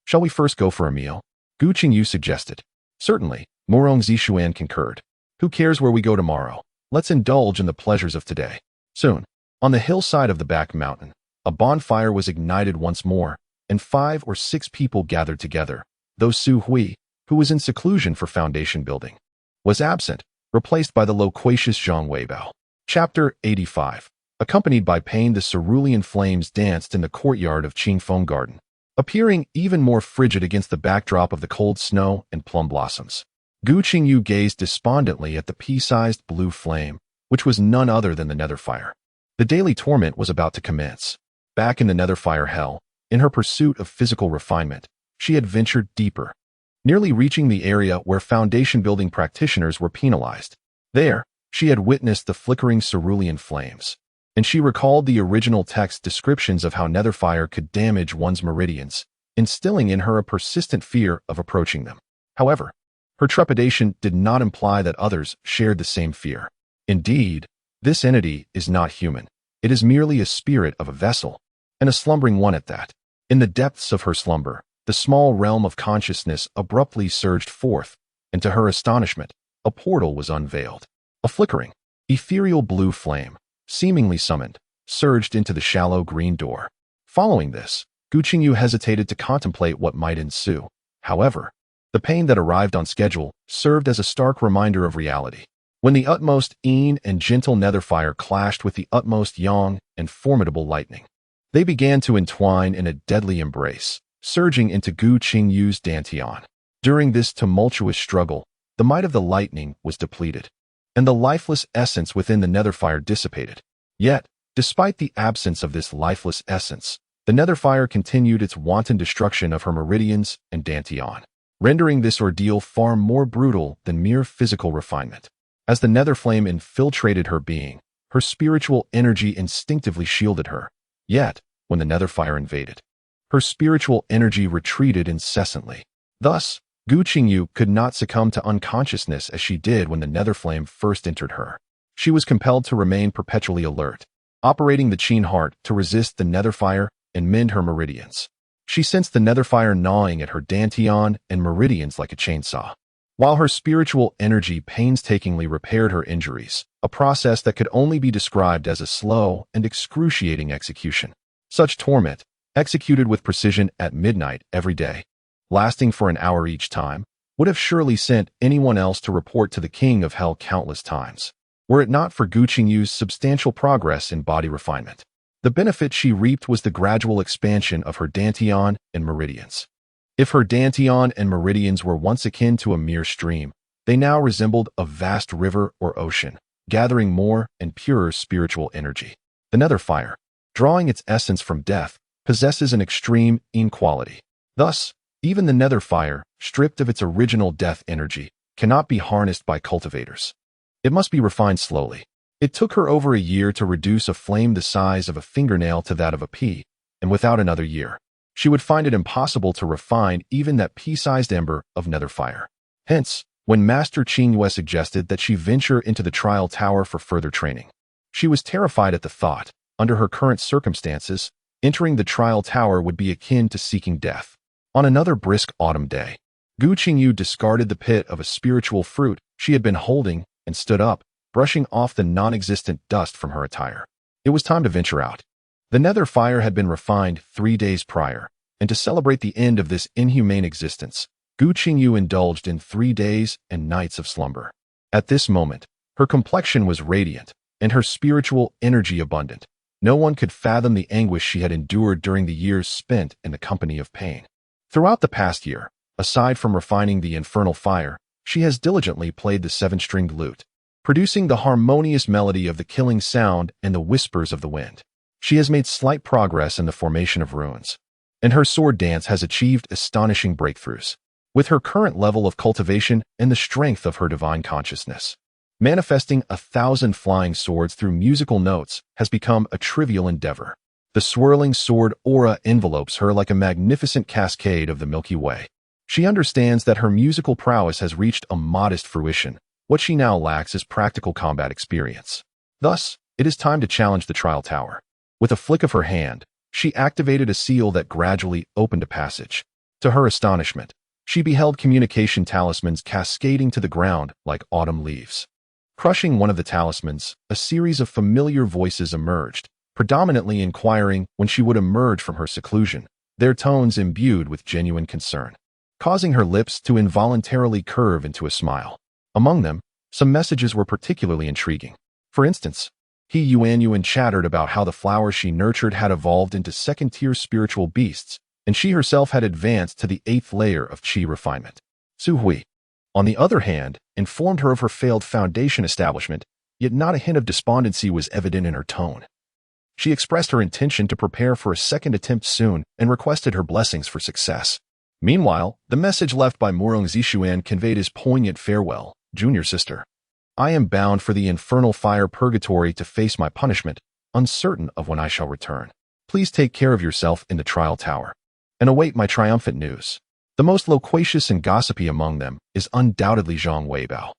"Shall we first go for a meal?" Gu Qingyu suggested. "Certainly," Morong Zishuan concurred. "Who cares where we go tomorrow? Let's indulge in the pleasures of today." Soon, on the hillside of the back mountain, a bonfire was ignited once more, and 5 or 6 people gathered together, though Su Hui, who was in seclusion for foundation building, was absent, replaced by the loquacious Zhang Weibao. Chapter 85. Accompanied by pain, the cerulean flames danced in the courtyard of Qingfeng Garden, appearing even more frigid against the backdrop of the cold snow and plum blossoms. Gu Qingyu gazed despondently at the pea-sized blue flame, which was none other than the Netherfire. The daily torment was about to commence. Back in the Netherfire hell, in her pursuit of physical refinement, she had ventured deeper, nearly reaching the area where foundation building practitioners were penalized. There, she had witnessed the flickering cerulean flames, and she recalled the original text descriptions of how Netherfire could damage one's meridians, instilling in her a persistent fear of approaching them. However, her trepidation did not imply that others shared the same fear. Indeed, this entity is not human. It is merely a spirit of a vessel, and a slumbering one at that. In the depths of her slumber, the small realm of consciousness abruptly surged forth, and to her astonishment, a portal was unveiled. A flickering, ethereal blue flame, seemingly summoned, surged into the shallow green door. Following this, Gu Qingyu hesitated to contemplate what might ensue. However, the pain that arrived on schedule served as a stark reminder of reality. When the utmost yin and gentle Netherfire clashed with the utmost yang and formidable lightning, they began to entwine in a deadly embrace, surging into Gu Qingyu's dantian. During this tumultuous struggle, the might of the lightning was depleted, and the lifeless essence within the Netherfire dissipated. Yet, despite the absence of this lifeless essence, the Netherfire continued its wanton destruction of her meridians and dantian, rendering this ordeal far more brutal than mere physical refinement. As the Netherflame infiltrated her being, her spiritual energy instinctively shielded her. Yet, when the Netherfire invaded, her spiritual energy retreated incessantly. Thus, Gu Qingyu could not succumb to unconsciousness as she did when the Netherflame first entered her. She was compelled to remain perpetually alert, operating the Qin heart to resist the Netherfire and mend her meridians. She sensed the Netherfire gnawing at her dantian and meridians like a chainsaw, while her spiritual energy painstakingly repaired her injuries, a process that could only be described as a slow and excruciating execution. Such torment, executed with precision at midnight every day, lasting for an hour each time, would have surely sent anyone else to report to the King of Hell countless times, were it not for Gu Qingyu's substantial progress in body refinement. The benefit she reaped was the gradual expansion of her dantian and meridians. If her dantian and meridians were once akin to a mere stream, they now resembled a vast river or ocean, gathering more and purer spiritual energy. The Netherfire, drawing its essence from death, possesses an extreme inequality. Thus, even the Netherfire, stripped of its original death energy, cannot be harnessed by cultivators. It must be refined slowly. It took her over a year to reduce a flame the size of a fingernail to that of a pea, and without another year, she would find it impossible to refine even that pea-sized ember of Netherfire. Hence, when Master Qingyue suggested that she venture into the trial tower for further training, she was terrified at the thought. Under her current circumstances, entering the trial tower would be akin to seeking death. On another brisk autumn day, Gu Qingyu discarded the pit of a spiritual fruit she had been holding and stood up, brushing off the non-existent dust from her attire. It was time to venture out. The Netherfire had been refined 3 days prior, and to celebrate the end of this inhumane existence, Gu Qingyu indulged in 3 days and nights of slumber. At this moment, her complexion was radiant, and her spiritual energy abundant. No one could fathom the anguish she had endured during the years spent in the company of pain. Throughout the past year, aside from refining the infernal fire, she has diligently played the 7-stringed lute, producing the harmonious melody of the killing sound and the whispers of the wind. She has made slight progress in the formation of runes, and her sword dance has achieved astonishing breakthroughs. With her current level of cultivation and the strength of her divine consciousness, manifesting 1,000 flying swords through musical notes has become a trivial endeavor. The swirling sword aura envelopes her like a magnificent cascade of the Milky Way. She understands that her musical prowess has reached a modest fruition. What she now lacks is practical combat experience. Thus, It is time to challenge the trial tower. With a flick of her hand, she activated a seal that gradually opened a passage. To her astonishment, she beheld communication talismans cascading to the ground like autumn leaves. Crushing one of the talismans, a series of familiar voices emerged, predominantly inquiring when she would emerge from her seclusion, their tones imbued with genuine concern, causing her lips to involuntarily curve into a smile. Among them, some messages were particularly intriguing. For instance, Yuan chattered about how the flowers she nurtured had evolved into second-tier spiritual beasts, and she herself had advanced to the 8th layer of qi refinement. Su Hui, on the other hand, informed her of her failed foundation establishment, yet not a hint of despondency was evident in her tone. She expressed her intention to prepare for a second attempt soon and requested her blessings for success. Meanwhile, the message left by Murong Zishuan conveyed his poignant farewell. Junior sister, I am bound for the infernal fire purgatory to face my punishment, uncertain of when I shall return. Please take care of yourself in the trial tower and await my triumphant news. The most loquacious and gossipy among them is undoubtedly Zhang Weibao.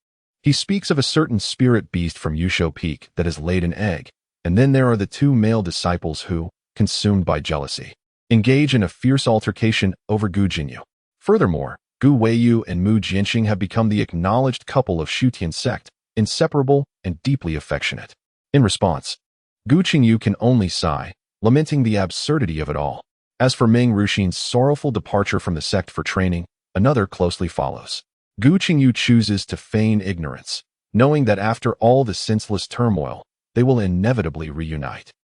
He speaks of a certain spirit beast from Yusho Peak that has laid an egg, and then there are the 2 male disciples who, consumed by jealousy, engage in a fierce altercation over Gu Qingyu. Furthermore, Gu Weiyu and Mu Jianxing have become the acknowledged couple of Shutian sect, inseparable and deeply affectionate. In response, Gu Qingyu can only sigh, lamenting the absurdity of it all. As for Meng Ruxin's sorrowful departure from the sect for training, another closely follows. Gu Qingyu chooses to feign ignorance, knowing that after all the senseless turmoil, they will inevitably reunite.